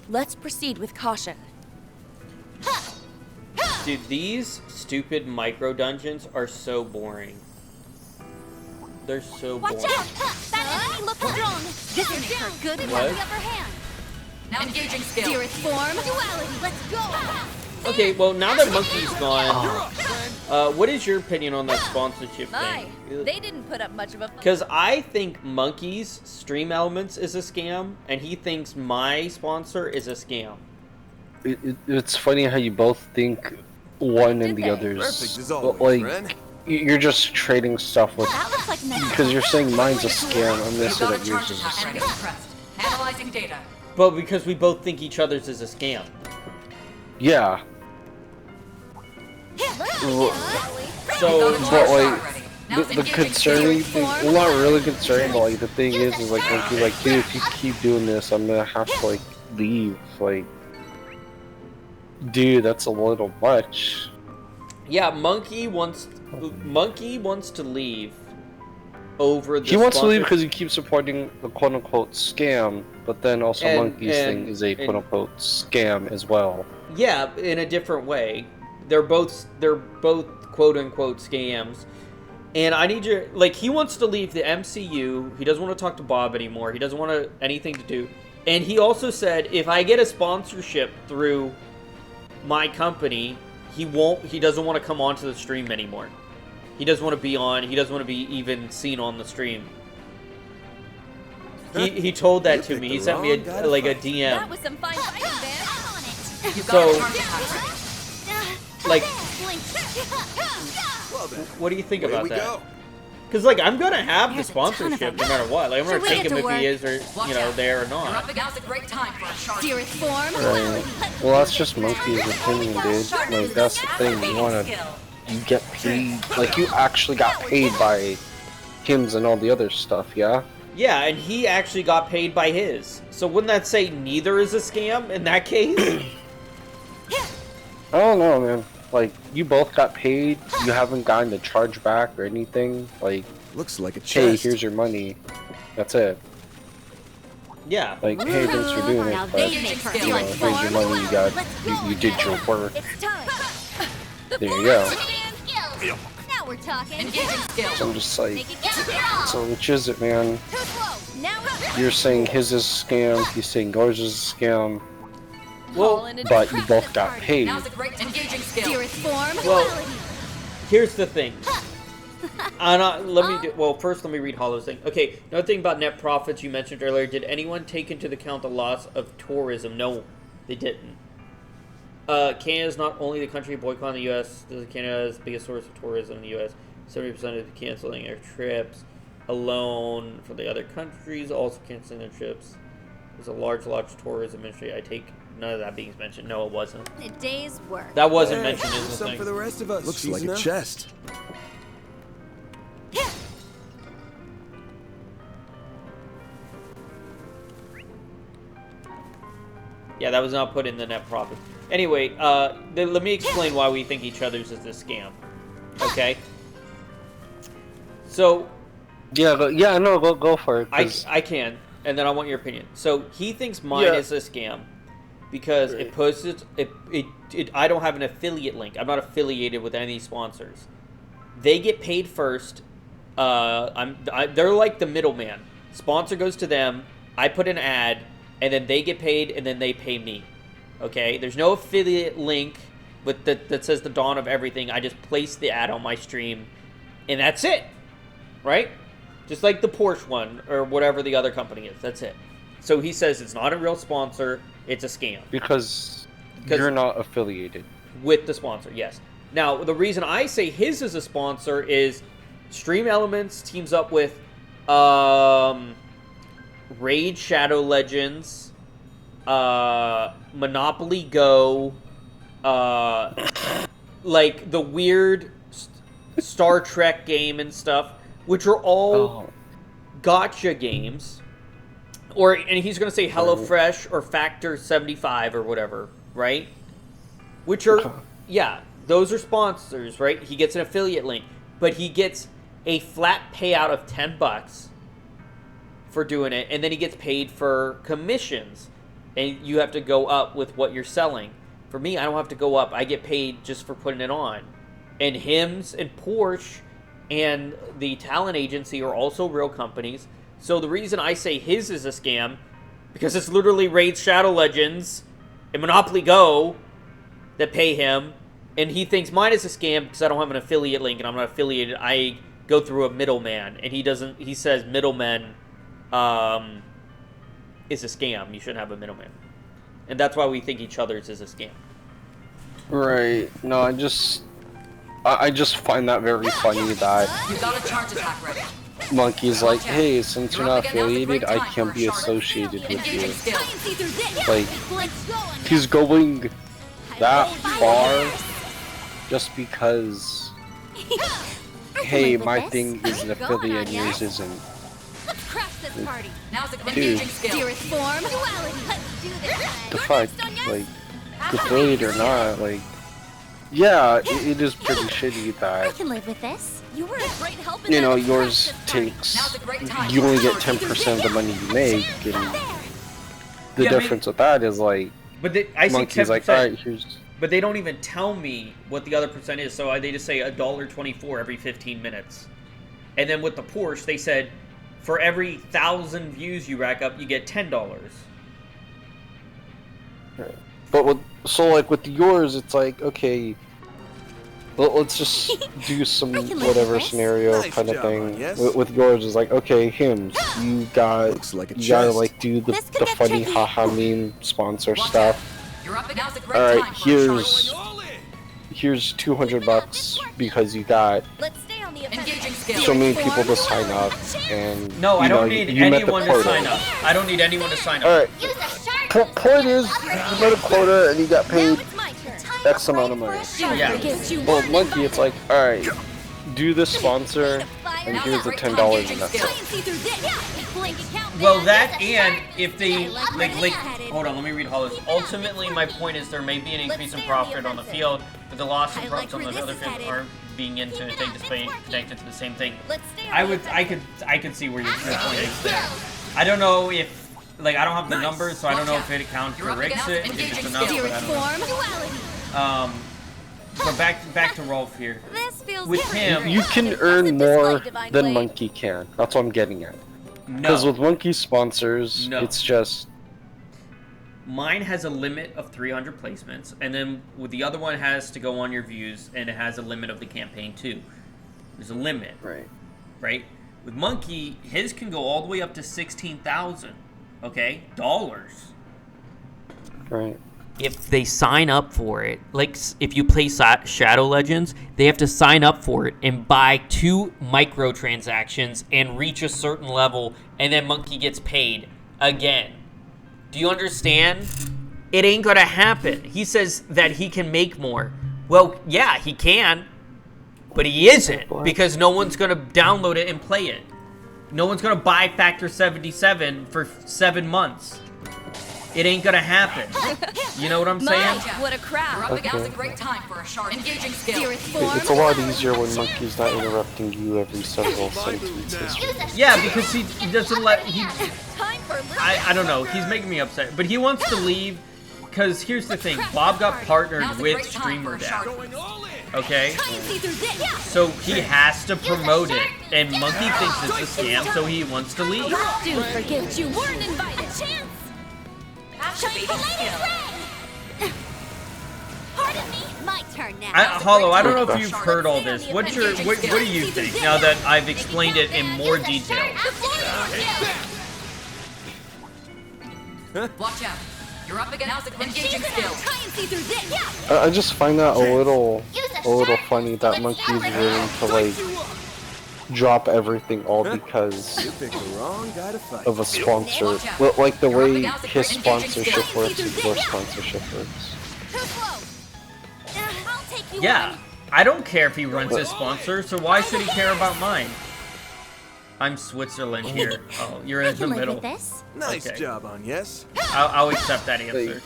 Let's proceed with caution. Dude, these stupid micro dungeons are so boring. They're so boring. Watch out! That enemy looks strong. This will make her good and have the upper hand. Now engaging skill. Dearest form, duality. Let's go. Okay, well now that Monkey's gone, what is your opinion on that sponsorship My, thing? they didn't put up much of a. Because I think Monkey's Stream Elements is a scam, and he thinks my sponsor is a scam. It's funny how you both think one and the others, but like you're just trading stuff with because you're saying mine's a scam and this or that yours is a scam. Analyzing data. But because we both think each other's is a scam. Yeah. So, but like the concerning thing, well, not really concerning, but like the thing is like when you're like, dude, if you keep doing this, I'm gonna have to like leave. Like, dude, that's a little much. Yeah, Monkey wants to leave over the. He wants to leave because he keeps supporting the quote-unquote scam, but then also Monkey's thing is a quote-unquote scam as well. Yeah, in a different way. They're both quote-unquote scams. And I need your, like, he wants to leave the MCU. He doesn't want to talk to Bob anymore. He doesn't want anything to do. And he also said, if I get a sponsorship through my company, he doesn't want to come onto the stream anymore. He doesn't want to be on, he doesn't want to be even seen on the stream. He told that to me. He sent me a DM. That was some fine fighting, man. So, like, what do you think about that? Because, like, I'm gonna have the sponsorship no matter what. Like, I'm gonna take him if he is, or there or not. Dearest form. Well, that's just Monkey's opinion, dude. Like, that's the thing. You get paid. Like, you actually got paid by Hims and all the other stuff, yeah? Yeah, and he actually got paid by his. So wouldn't that say neither is a scam in that case? I don't know, man. Like, you both got paid. You haven't gotten the charge back or anything. Like, looks like a chest. Hey, here's your money. That's it. Yeah. Like, hey, thanks for doing it, but you know, here's your money. You got, you did your work. There you go. Now Now we're talking. Engaging skill. So I'm just like, Make it count. so which is it, man? Too slow. Now You're saying his is a scam, he's saying yours is a scam. Well, but you both got paid. Now's a great engaging skill. Dearest form. Well, here's the thing. First let me read Hollow's thing. Okay, another thing about net profits you mentioned earlier. Did anyone take into account the loss of tourism? No, they didn't. Canada is not only the country boycotting the U.S. Canada is the biggest source of tourism in the U.S. 70% of canceling their trips alone for the other countries, also canceling their trips. There's a large tourism industry. I take none of that being mentioned. No, it wasn't. A day's work. That wasn't mentioned in the Some thing. for the rest of us. Looks Easy like enough. a chest. Yeah, that was not put in the net profit. Anyway, let me explain why we think each other's is a scam. Okay? So... Yeah, go for it. I can, and then I want your opinion. So, he thinks mine is a scam because it posts I don't have an affiliate link. I'm not affiliated with any sponsors. They get paid first. They're like the middleman. Sponsor goes to them, I put an ad, and then they get paid, and then they pay me. Okay? There's no affiliate link with that says the dawn of everything. I just place the ad on my stream, and that's it. Right? Just like the Porsche one, or whatever the other company is. That's it. So he says it's not a real sponsor, it's a scam. Because you're not affiliated. With the sponsor, yes. Now, the reason I say his is a sponsor is Stream Elements teams up with Raid Shadow Legends, Monopoly Go, like the weird Star Trek game and stuff, which are all gotcha games. And he's going to say HelloFresh or Factor 75 or whatever, right? Which are, yeah, those are sponsors, right? He gets an affiliate link, but he gets a flat payout of $10 for doing it, and then he gets paid for commissions, and you have to go up with what you're selling. For me, I don't have to go up. I get paid just for putting it on. And Hims and Porsche and the talent agency are also real companies. So the reason I say his is a scam, because it's literally Raid Shadow Legends and Monopoly Go that pay him, and he thinks mine is a scam because I don't have an affiliate link and I'm not affiliated. I go through a middleman, and he says middleman is a scam. You shouldn't have a middleman. And that's why we think each other's is a scam. Right. No, I just find that very funny that You got a charge attack ready. Monkey's like, hey, since you're not affiliated, I can't be associated with you. Like, he's going that far just because, hey, my thing is an affiliate and yours isn't. Let's crash this party. Now's a Dude. Dearest form. Duality. Let's do this. The fuck, like, affiliate or not, like, yeah, it is pretty shitty I that, can live with this. You were a great help in you know, that yours takes, you only get 10% of the money you make, and the Yeah, I mean- difference with that is like, But I say Monkey's 10%. like, alright, here's, But they don't even tell me what the other percent is, so they just say $1.24 every 15 minutes. And then with the Porsche, they said for every 1,000 views you rack up, you get $10. but with, so like with yours, it's like, okay, let's just do some whatever scenario Nice kind of job, thing. yes. With yours, is like, okay, Hims, you got, Looks like a you gotta chest. like do the funny haha meme sponsor stuff. You're up against a great Alright, time for a short here's $200 because you got Let's stay on the engaging skill. so many people to sign up, and No, I you know, don't need you met the anyone to quota. sign up. I don't need anyone to sign up. Alright, point is, you met a quota and you got paid X amount of money. Well, Monkey, it's like, alright, do this sponsor, and here's the $10 and that's it. Well, that and if they like, hold on, let me read Hollow's. Ultimately, my point is there may be an increase in profit on the field, but the loss in profits on the other field aren't being into take display connected to the same thing. I could see where your point is there. I don't know if I don't have the numbers, so I don't know if it counteracts it, if it's enough, but I don't know. But back to Rolf here. This with him, You can earn more than Monkey can. That's what I'm getting at. Because with Monkey sponsors, it's just... Mine has a limit of 300 placements, and then with the other one has to go on your views, and it has a limit of the campaign too. There's a limit. Right? With Monkey, his can go all the way up to 16,000, okay? Dollars. Right. If they sign up for it, like if you play Shadow Legends, they have to sign up for it and buy 2 microtransactions and reach a certain level, and then Monkey gets paid again. Do you understand? It ain't gonna happen. He says that he can make more. Well, yeah, he can, but he isn't, because no one's gonna download it and play it. No one's gonna buy Factor 77 for 7 months. It ain't gonna happen. You know what I'm saying? What a crowd. You're up against a great time for a sharp engaging skill. It's a lot easier when Monkey's not interrupting you every several sentences. Yeah, because he doesn't let... I don't know. He's making me upset. But he wants to leave because here's the thing. Bob got partnered with StreamerDev. Okay? So he has to promote it. And Monkey thinks it's a scam, so he wants to leave. Do forget you weren't invited. A chance. Pardon me, my turn now. Hollow, I don't know if you've heard all this. What do you think now that I've explained it in more detail? Watch out. You're up against engaging skill. I just find that a little funny that Monkey's willing to like drop everything all because of a sponsor. Like the way his sponsorship works and your sponsorship works. Yeah, I don't care if he runs his sponsor, so why should he care about mine? I'm Switzerland here. Oh, you're in the middle. Nice job on yes. I'll accept that answer.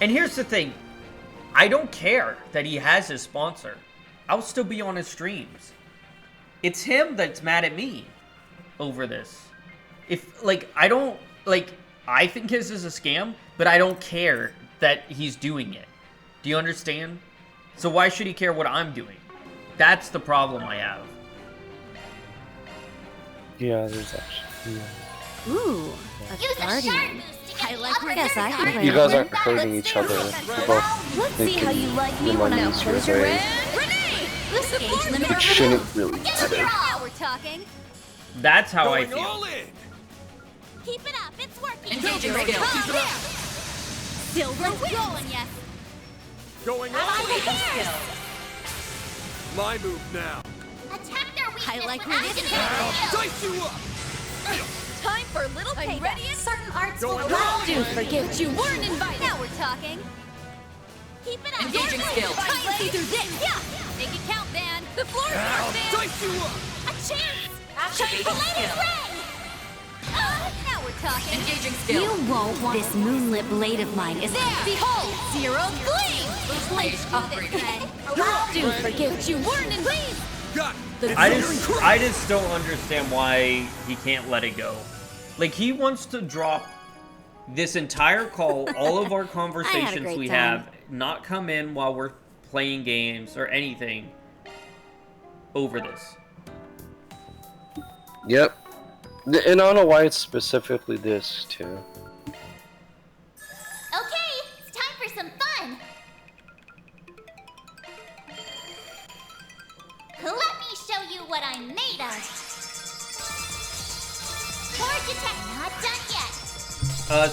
And here's the thing. I don't care that he has his sponsor. I'll still be on his streams. It's him that's mad at me over this. If, like, I don't, like, I think his is a scam, but I don't care that he's doing it. Do you understand? So why should he care what I'm doing? That's the problem I have. Yeah, there's actually... Yeah. Ooh, a guardian. I like I guess I can play. You guys aren't hurting each other. You're both Let's see how you like me when I close your red. This age limit. It shouldn't really matter. Now we're talking. That's how I feel. Keep it up, it's working. Engaging skill. Keep it up. Silver going, yes. Going all in. My move now. Attack their weakness. I like with where this is accident. Dice you up. Time for a little payback. Ready in certain arts Going will all do in. forget you weren't invited. Now we're talking. Keep it up. Engaging skill. Time see through this. Yeah. Make it count, Van. The floor is yours, Van. Dice you up. A chance. Activating Shine skill. now we're talking. Engaging skill. You won't want this moonlit blade of mine is There. Behold, zero gleam. Stage upgraded. Do forget you weren't invited. Got it. I just don't understand why he can't let it go. Like, he wants to drop this entire call, all of our conversations we have, not come in while we're playing games or anything over this. Yep. And I don't know why it's specifically this, too. Okay, it's time for some fun. Let me show you what I'm made of. Forge attack, not done yet.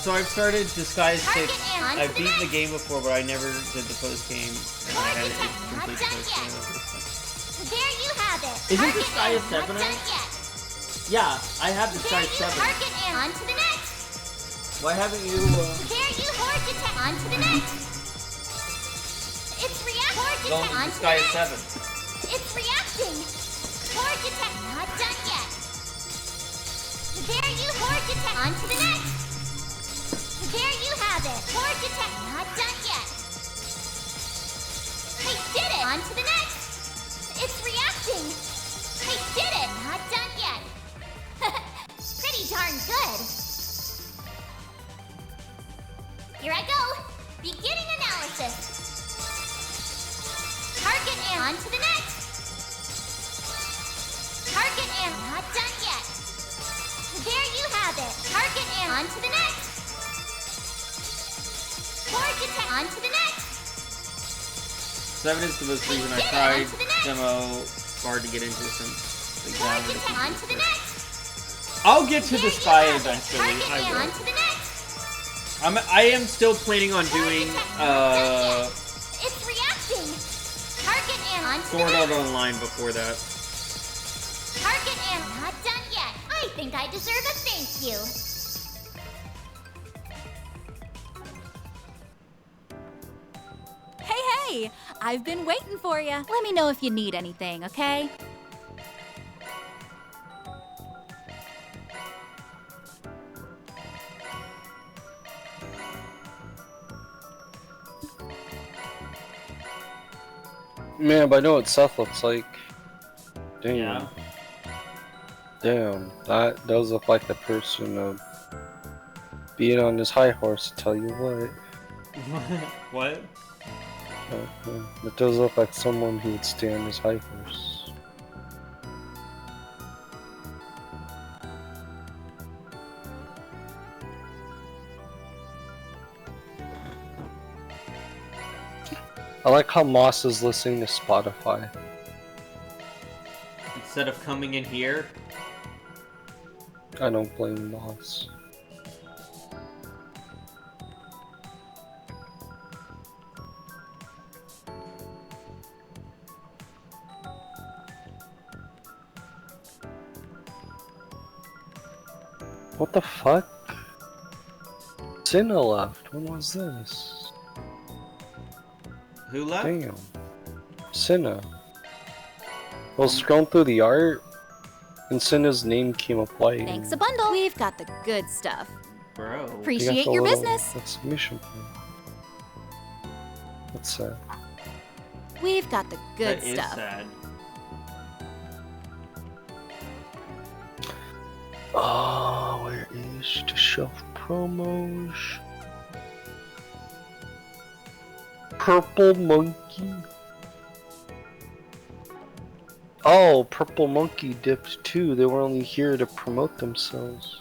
So I've started Disguise 6. Target and I've beaten the game before, but I never did the post-game. And I had it Not complete done post-game. yet. There you have it. Isn't Target Disguise and not 7 done out? yet. Yeah, I have There Disguise you 7. target and on to the next. Why haven't you, There you forge attack on to the next. It's reacting. Forge gone attack to on to the Disguise next. 7? It's reacting. Forge attack not done yet. There you forge attack on to the next. There you have it. Forge attack not done yet. I did it. On to the next. It's reacting. I did it. Not done yet. Pretty darn good. Beginning analysis. Target and on to the next. Target and not done yet. There you have it. Target and on to the next. Core detect on to the next. 7 is the most reason I tried demo. Hard to get into since they downloaded it. On to the next. I'll get to the spy eventually. I will. On to the next. I am still planning on doing It's reacting. Target and on to the Sword Art next. Online before that. Target and not done yet. I think I deserve a thank you. Hey, I've been waiting for you. Let me know if you need anything, okay? Man, but I know what Seth looks like. Damn. Yeah. Damn, that does look like the person being on his high horse, I tell you what. What? It does look like someone who would stay on his high horse. I like how Moss is listening to Spotify. Instead of coming in here. I don't blame Moss. What the fuck? Cinna left. When was this? Who left? Damn. Cinna. I was scrolling through the art, and Cinna's name came up white. Thanks a bundle. We've got the good stuff. Bro. Appreciate your business. Exclamation point. What's that? We've got the good That is stuff. sad. Oh, where is the shelf promos? Purple Monkey. Oh, Purple Monkey dipped too. They were only here to promote themselves.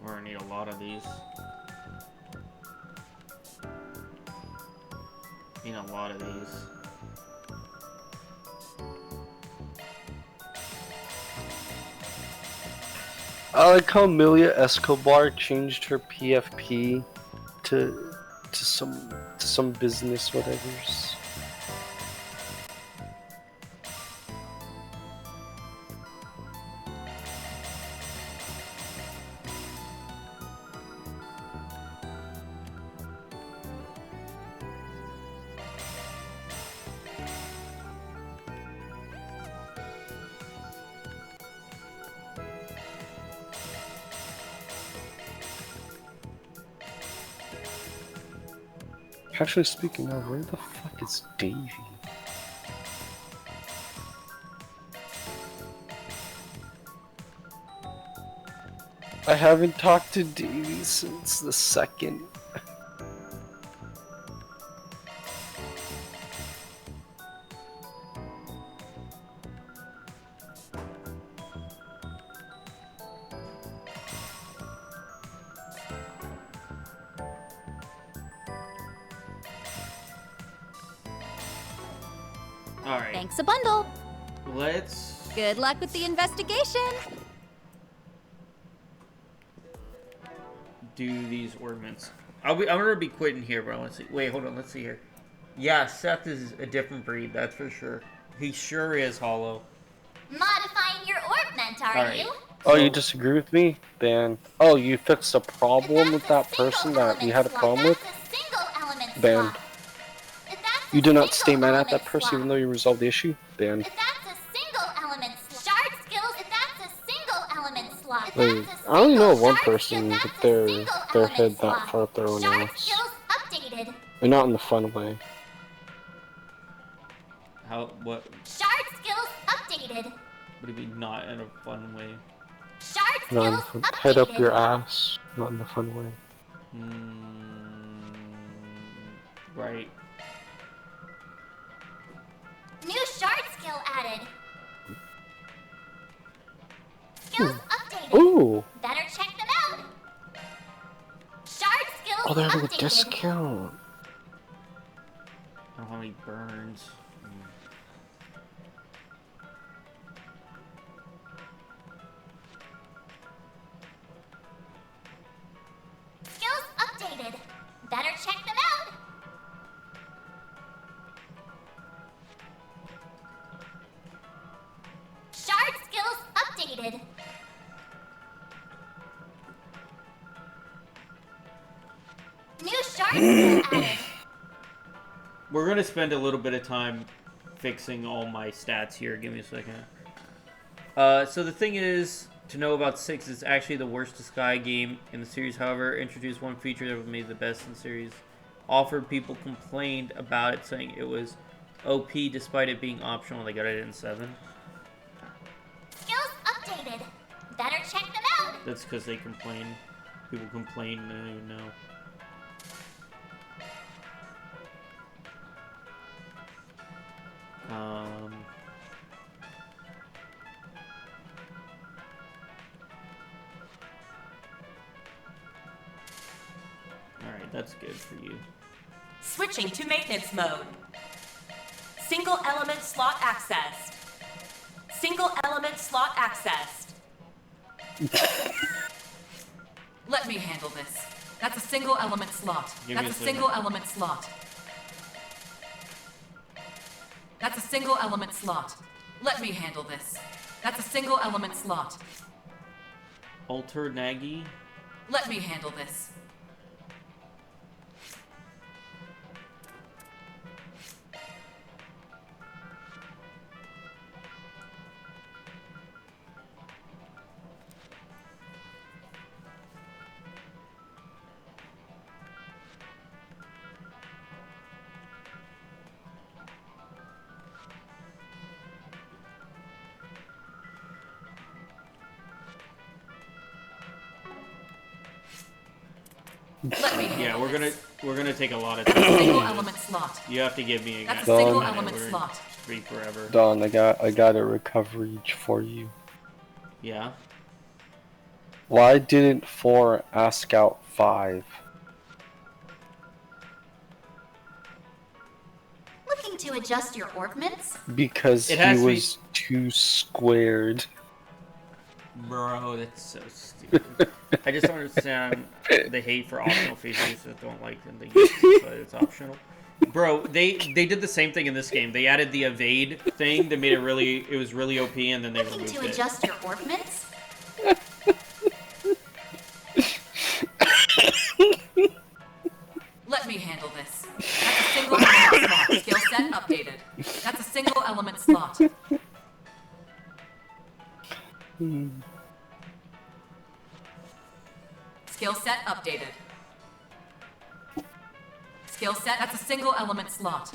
We're gonna need a lot of these. Need a lot of these. I like how Milia Escobar changed her PFP to some business whatevers. Actually, speaking of, where the fuck is Davey? I haven't talked to Davey since the second. Alright. Thanks a bundle. Let's Good luck with the investigation. do these ornaments. I'm gonna be quitting here, bro. Let's see. Wait, hold on. Let's see here. Yeah, Seth is a different breed, that's for sure. He sure is hollow. Modifying your ornament, are Alright. you? Oh, you disagree with me? Ban. Oh, you fixed a problem with that person that you had a problem with? Ban. You do not stay mad at that person even though you resolved the issue? Ban. If that's a single element slot. Shard skills, if that's a single element slot. Wait, I only know of one person with their head that far up their own Shard ass. skills updated. And not in the fun way. How, what? Shard skills updated. Would it be not in a fun way? Shard No, skills head up your updated. ass, not in a fun way. Right. New shard skill added. Skills updated. Ooh! Better check them out. Shard skills Oh, they're having a updated. discount. I don't know how many burns. Skills updated. Better check them out. Shard skills updated. New shard skill added. We're gonna spend a little bit of time fixing all my stats here. Give me a second. So the thing is, to know about 6 is actually the worst Sky game in the series. However, introduced one feature that was made the best in the series. Offered people complained about it, saying it was OP despite it being optional. They got it in 7. Skills updated. Better check them out. That's because they complain. People complain. I don't even know. Alright, that's good for you. Switching to maintenance mode. Single element slot accessed. Single element slot accessed. Let me handle this. That's a single element slot. Give me That's a a single second. element slot. That's a single element slot. Let me handle this. That's a single element slot. Alter Nagy. Let me handle this. Let me Yeah, handle we're this. gonna take a lot of Single time. element slot. You have to give me a That's a guess. single Done. element We're slot. Be forever. Don, I got a recovery for you. Yeah. Why didn't 4 ask out 5? Looking to adjust your orbments? Because It he has to be- was too squared. Bro, that's so stupid. I just don't understand the hate for optional features that don't like them. They use it, but it's optional. Bro, they did the same thing in this game. They added the evade thing that made it was really OP, and then they Looking removed to it. adjust your orbments? Let me handle this. That's a single element slot. Skill set updated. That's a single element slot. Skill set updated. Skill set, that's a single element slot.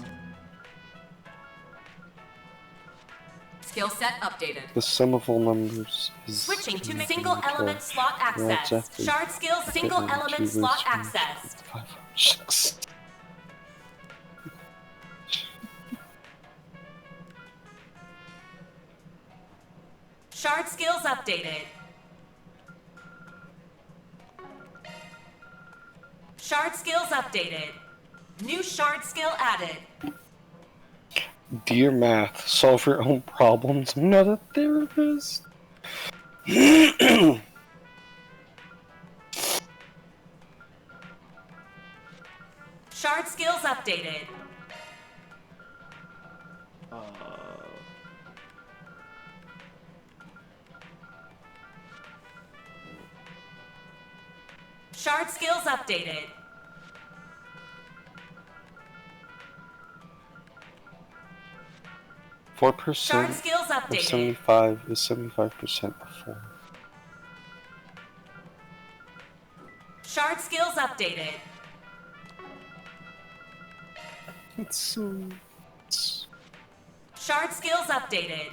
Skill set updated. The sum of all numbers is... Switching to single element slot accessed. Shard skills single element slot accessed. 5, 6. Shard skills updated. Shard skills updated. New shard skill added. Dear math, solve your own problems. I'm not a therapist. Shard skills updated. Shard skills updated. Shard 4% skills of updated. 75 is 75% of 4. Shard skills updated. It's so... Shard skills updated.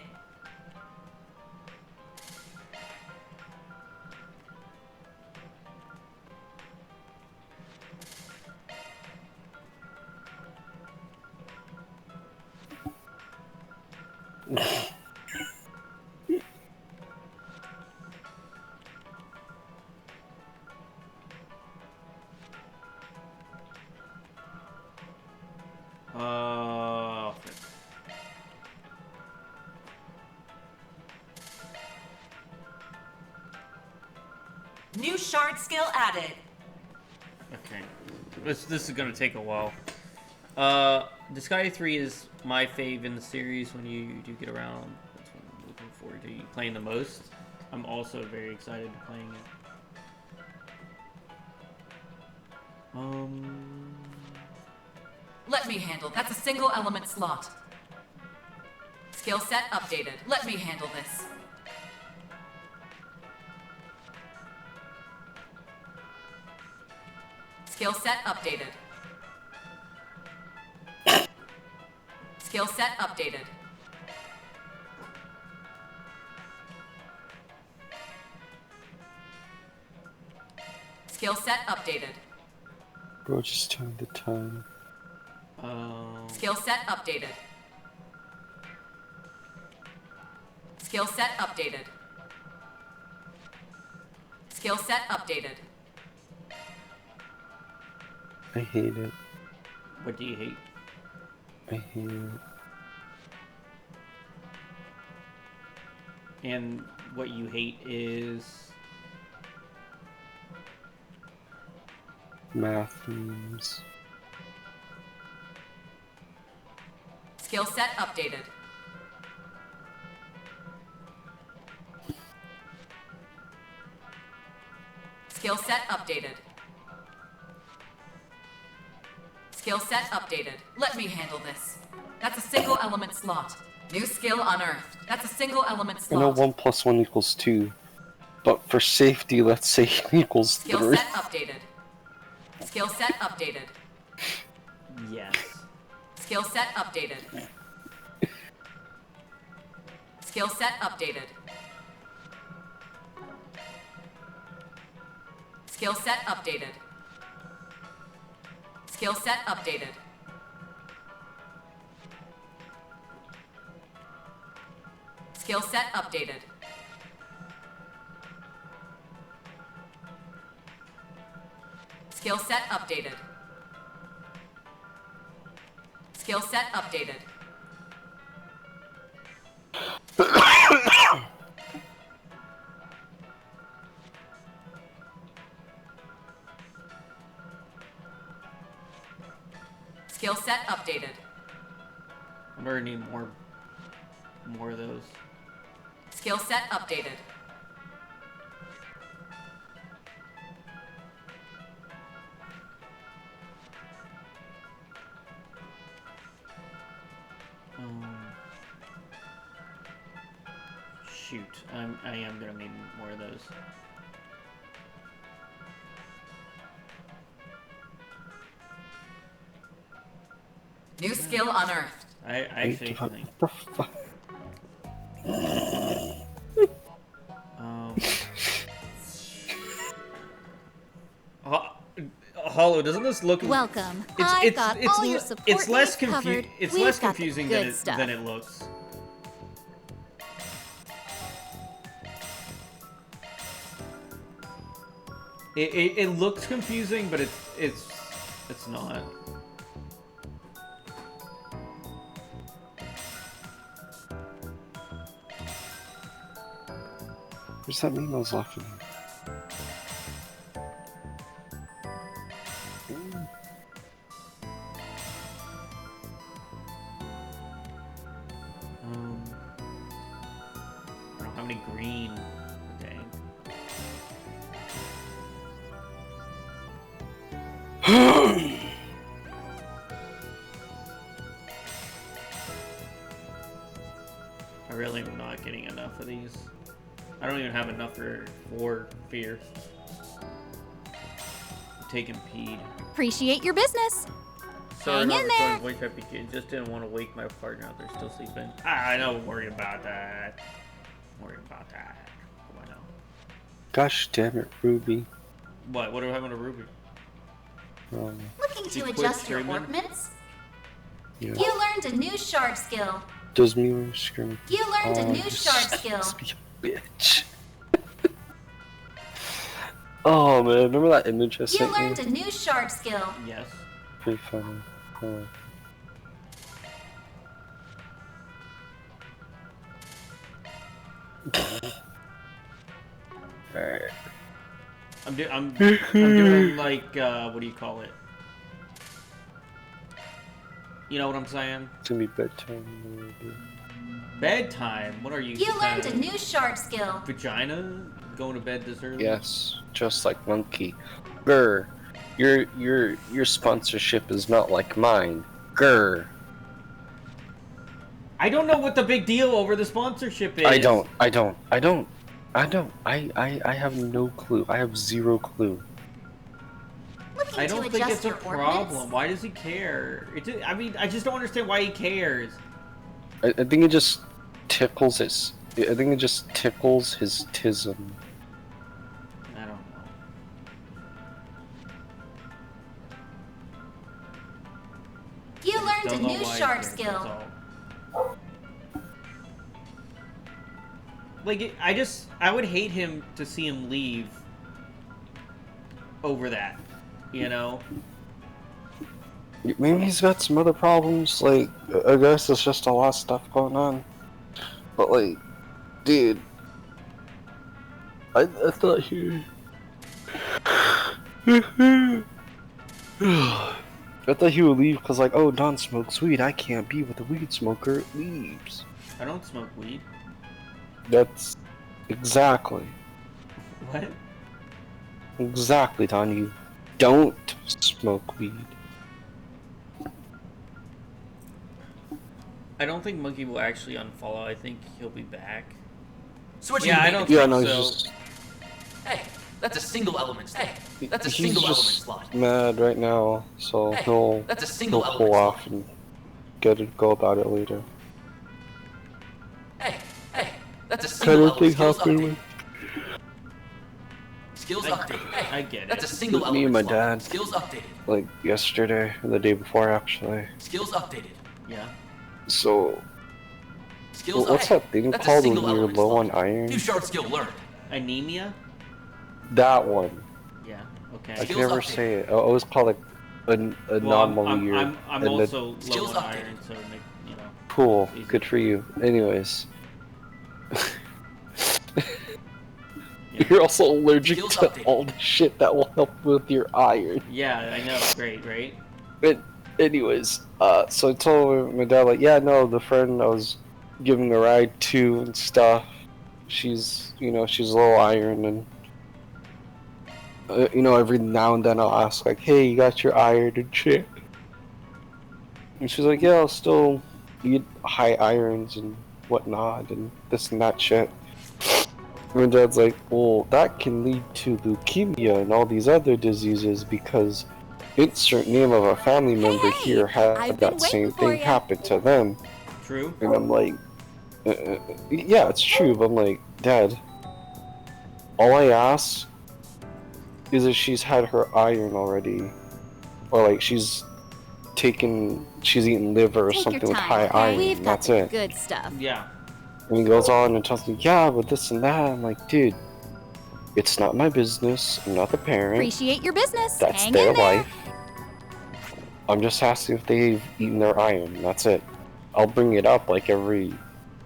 New shard skill added. Okay. This is gonna take a while. Disgaea 3 is my fave in the series when you do get around. That's what I'm looking forward to playing the most. I'm also very excited to playing it. Let me handle. That's a single element slot. Skill set updated. Let me handle this. Skill set updated. Skill set updated. Skill set updated. Bro, just turn the time. Skill set updated. Skill set updated. Skill set updated. I hate it. What do you hate? I hate it. And what you hate is... math memes. Skill set updated. Skill set updated. Skill set updated. Let me handle this. That's a single element slot. New skill unearthed. That's a single element I know slot. 1 + 1 = 2, but for safety, let's say equals Skill 3. set updated. Skill set updated. Yes. Skill set updated. Skill set updated. Skill set updated. Skill set updated. Skill set updated. Skill set updated. Skill set updated. Skill set updated. I'm gonna need more of those. Skill set updated. Shoot, I am gonna need more of those. New skill unearthed. I actually think. Hollow, doesn't this look? Welcome. I got all your support It's less needs covered. It's We've less got the confusing good than it looks. It looks confusing, but it's not. Where's that meme I was laughing at? I don't have any green. Dang. I really am not getting enough of these. I don't even have enough for fear. Taking peed. Appreciate your business. Sorry, Hang in there. Voice replication. Just didn't want to wake my partner up. They're still sleeping. I don't worry about that. Don't worry about that. Come on now. Gosh damn it, Ruby. What? What do I have on a Ruby? Looking She to quit adjust your streaming? ornaments? Yeah. You learned a new shard skill. Does me scream? You learned a new shard skill. Bitch. Oh man, remember that image I You sent learned you? a new shard skill. Yes. Pretty funny. Oh. Alright. I'm doing like what do you call it? You know what I'm saying? It's gonna be bedtime. Bedtime? What are you? You learned a new shard skill. Vagina? Going to bed this early? Yes, just like Monkey. Grr. Your sponsorship is not like mine. Grr. I don't know what the big deal over the sponsorship is. I don't. I have no clue. I have zero clue. I don't think it's a problem. Why does he care? I mean, I just don't understand why he cares. I think it just tickles his. I think it just tickles his tism. I don't know. You learned a new shard skill. Like, I would hate him to see him leave over that, you know? Maybe he's got some other problems, like, I guess there's just a lot of stuff going on. But, like, dude, I thought he... I thought he would leave because, like, oh, Don smokes weed, I can't be with a weed smoker, it leaves. I don't smoke weed. That's... exactly. What? Exactly, Don, you don't smoke weed. I don't think Monkey will actually unfollow. I think he'll be back. Switching yeah, to I don't yeah, think no, so. he's just... Hey, that's a single element. Hey, that's a he's single element just slot. mad right now, so Hey, he'll that's a single pull element off and go about it later. Hey, that's a Kind single of thing element. happened Skills updated. Hey, I get it. that's a single with element. me and my slot. dad, Skills updated. like yesterday, or the day before actually. Skills updated. Yeah. So, Skills what's updated. that thing That's a called when single you're element low on slot. iron? New shard skill learned. Anemia? That one. Yeah, okay. I can never say it. I always call it an anomaly. I'm and also low Skills on updated. iron, so, you know. Cool. Good for you. Anyways. You're also allergic Skills to updated. all the shit that will help with your iron. Yeah, I know. Great, right? But anyways, so I told my dad, like, yeah, no, the friend I was giving a ride to and stuff, she's, you know, she's low iron, and you know, every now and then I'll ask, like, hey, you got your iron and shit? And she's like, yeah, I'll still eat high irons and whatnot and this and that shit. My dad's like, well, that can lead to leukemia and all these other diseases because insert name of a family member here had that same thing happen to them. True. And I'm like, yeah, it's true, but I'm like, Dad, all I ask is if she's had her iron already, or like she's eaten liver or Take something your with time, high okay? iron, We've and got that's the it. good stuff. Yeah. And he goes on and tells me, yeah, but this and that. I'm like, dude, it's not my business. I'm not the parent. Appreciate your business. That's Hang their in there. life. I'm just asking if they've eaten their iron. That's it. I'll bring it up like every...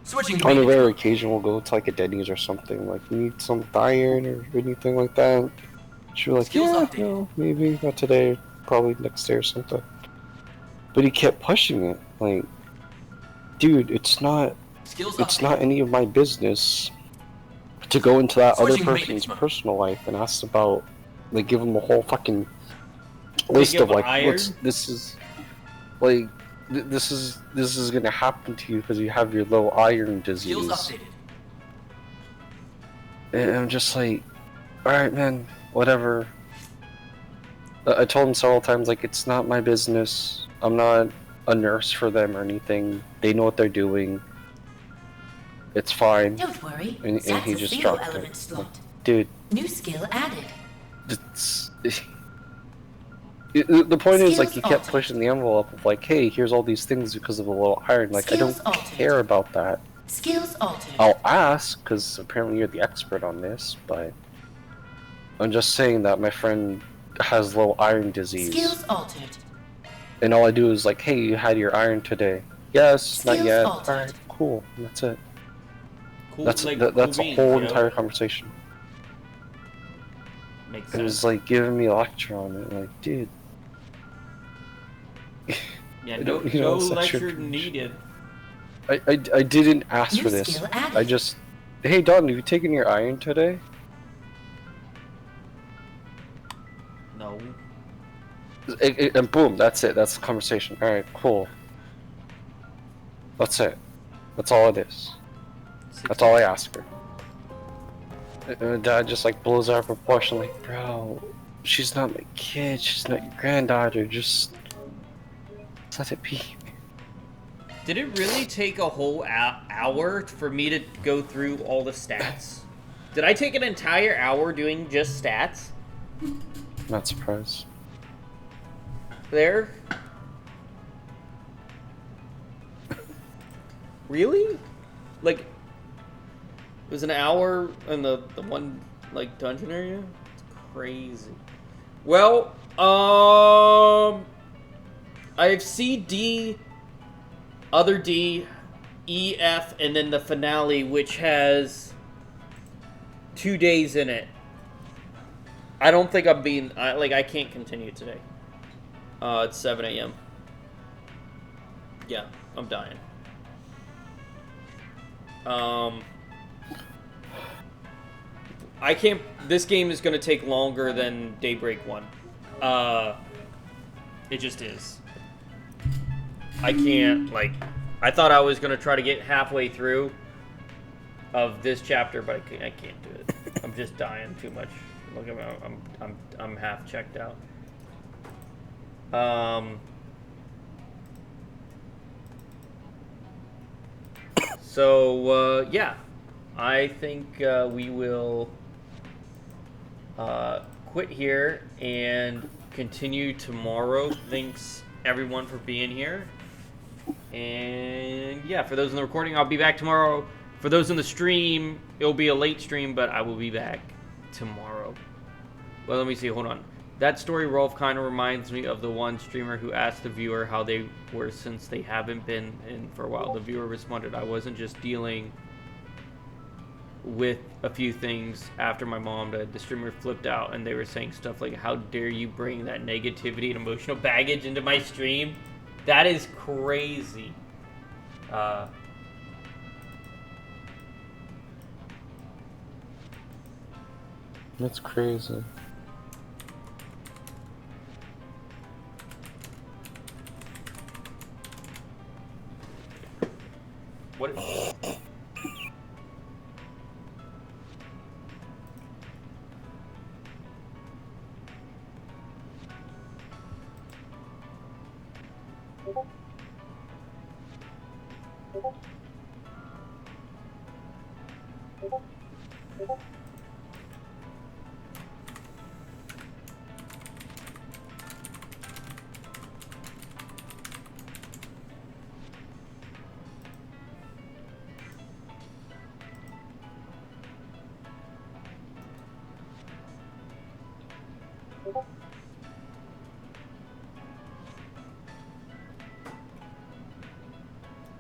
Switching on a rare occasion, we'll go to like a Denny's or something. Like, you need some iron or anything like that. She'll be like, yeah, no, maybe not today. Probably next day or something. But he kept pushing it. Like, dude, it's not any of my business to go into that other person's personal life and ask about, like, give them a whole fucking list of like, this is gonna happen to you because you have your low iron disease. And I'm just like, alright man, whatever. I told him several times, like, it's not my business. I'm not a nurse for them or anything. They know what they're doing. It's fine. Don't worry. And That's he a just single dropped element it. slot. Dude, New skill added. it's... The point is, like, you kept pushing the envelope of like, hey, here's all these things because of a little iron. Like, I don't care about that. Skills altered. I'll ask, because apparently you're the expert on this, but I'm just saying that my friend has low iron disease. Skills altered. And all I do is like, hey, you had your iron today. Yes, Skills not yet. altered. Alright, cool. And that's it. Cool, That's like, that's cool a beans, whole you know? entire conversation. Makes It sense. was like giving me a lecture on it. Like, dude. Yeah, I no, don't need all no this extra lecture information. needed. I didn't ask New for this. skill added. I just, hey Don, have you taken your iron today? No. And boom, that's it. That's the conversation. All right, cool. That's it. That's all it is. That's all I ask her. And Dad just like blows out of proportion. Like, bro, she's not my kid. She's not your granddaughter. Just let it be. Did it really take a whole hour for me to go through all the stats? Did I take an entire hour doing just stats? Not surprised. There? Really? Like, it was an hour in the one, like, dungeon area? It's crazy. Well, I have C, D, other D, E, F, and then the finale, which has 2 days in it. I don't think I'm being, I can't continue today. It's 7 a.m. Yeah, I'm dying. I can't, this game is going to take longer than Daybreak 1. It just is. I can't, like, I thought I was going to try to get halfway through of this chapter, but I can't do it. I'm just dying too much. Look at me, I'm half checked out. So, yeah. I think we will quit here and continue tomorrow. Thanks, everyone, for being here. And, yeah, for those in the recording, I'll be back tomorrow. For those in the stream, it'll be a late stream, but I will be back tomorrow. Well, let me see. Hold on. That story, Rolf, kind of reminds me of the one streamer who asked the viewer how they were since they haven't been in for a while. The viewer responded, I wasn't just dealing with a few things after my mom died. The streamer flipped out and they were saying stuff like, how dare you bring that negativity and emotional baggage into my stream? That is crazy. That's crazy. What?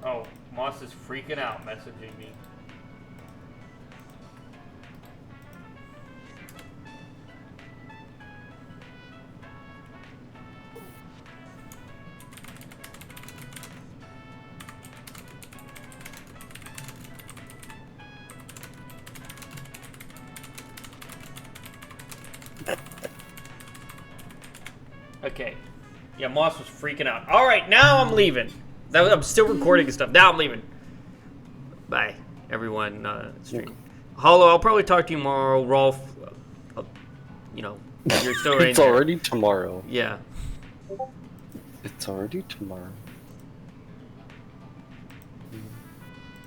Oh, Moss is freaking out messaging me. Okay. Yeah, Moss was freaking out. Alright, now I'm leaving. I'm still recording and stuff. Now I'm leaving. Bye, everyone. Stream. Hollow, I'll probably talk to you tomorrow. Rolf, you know, you're still right It's already tomorrow. Yeah. It's already tomorrow.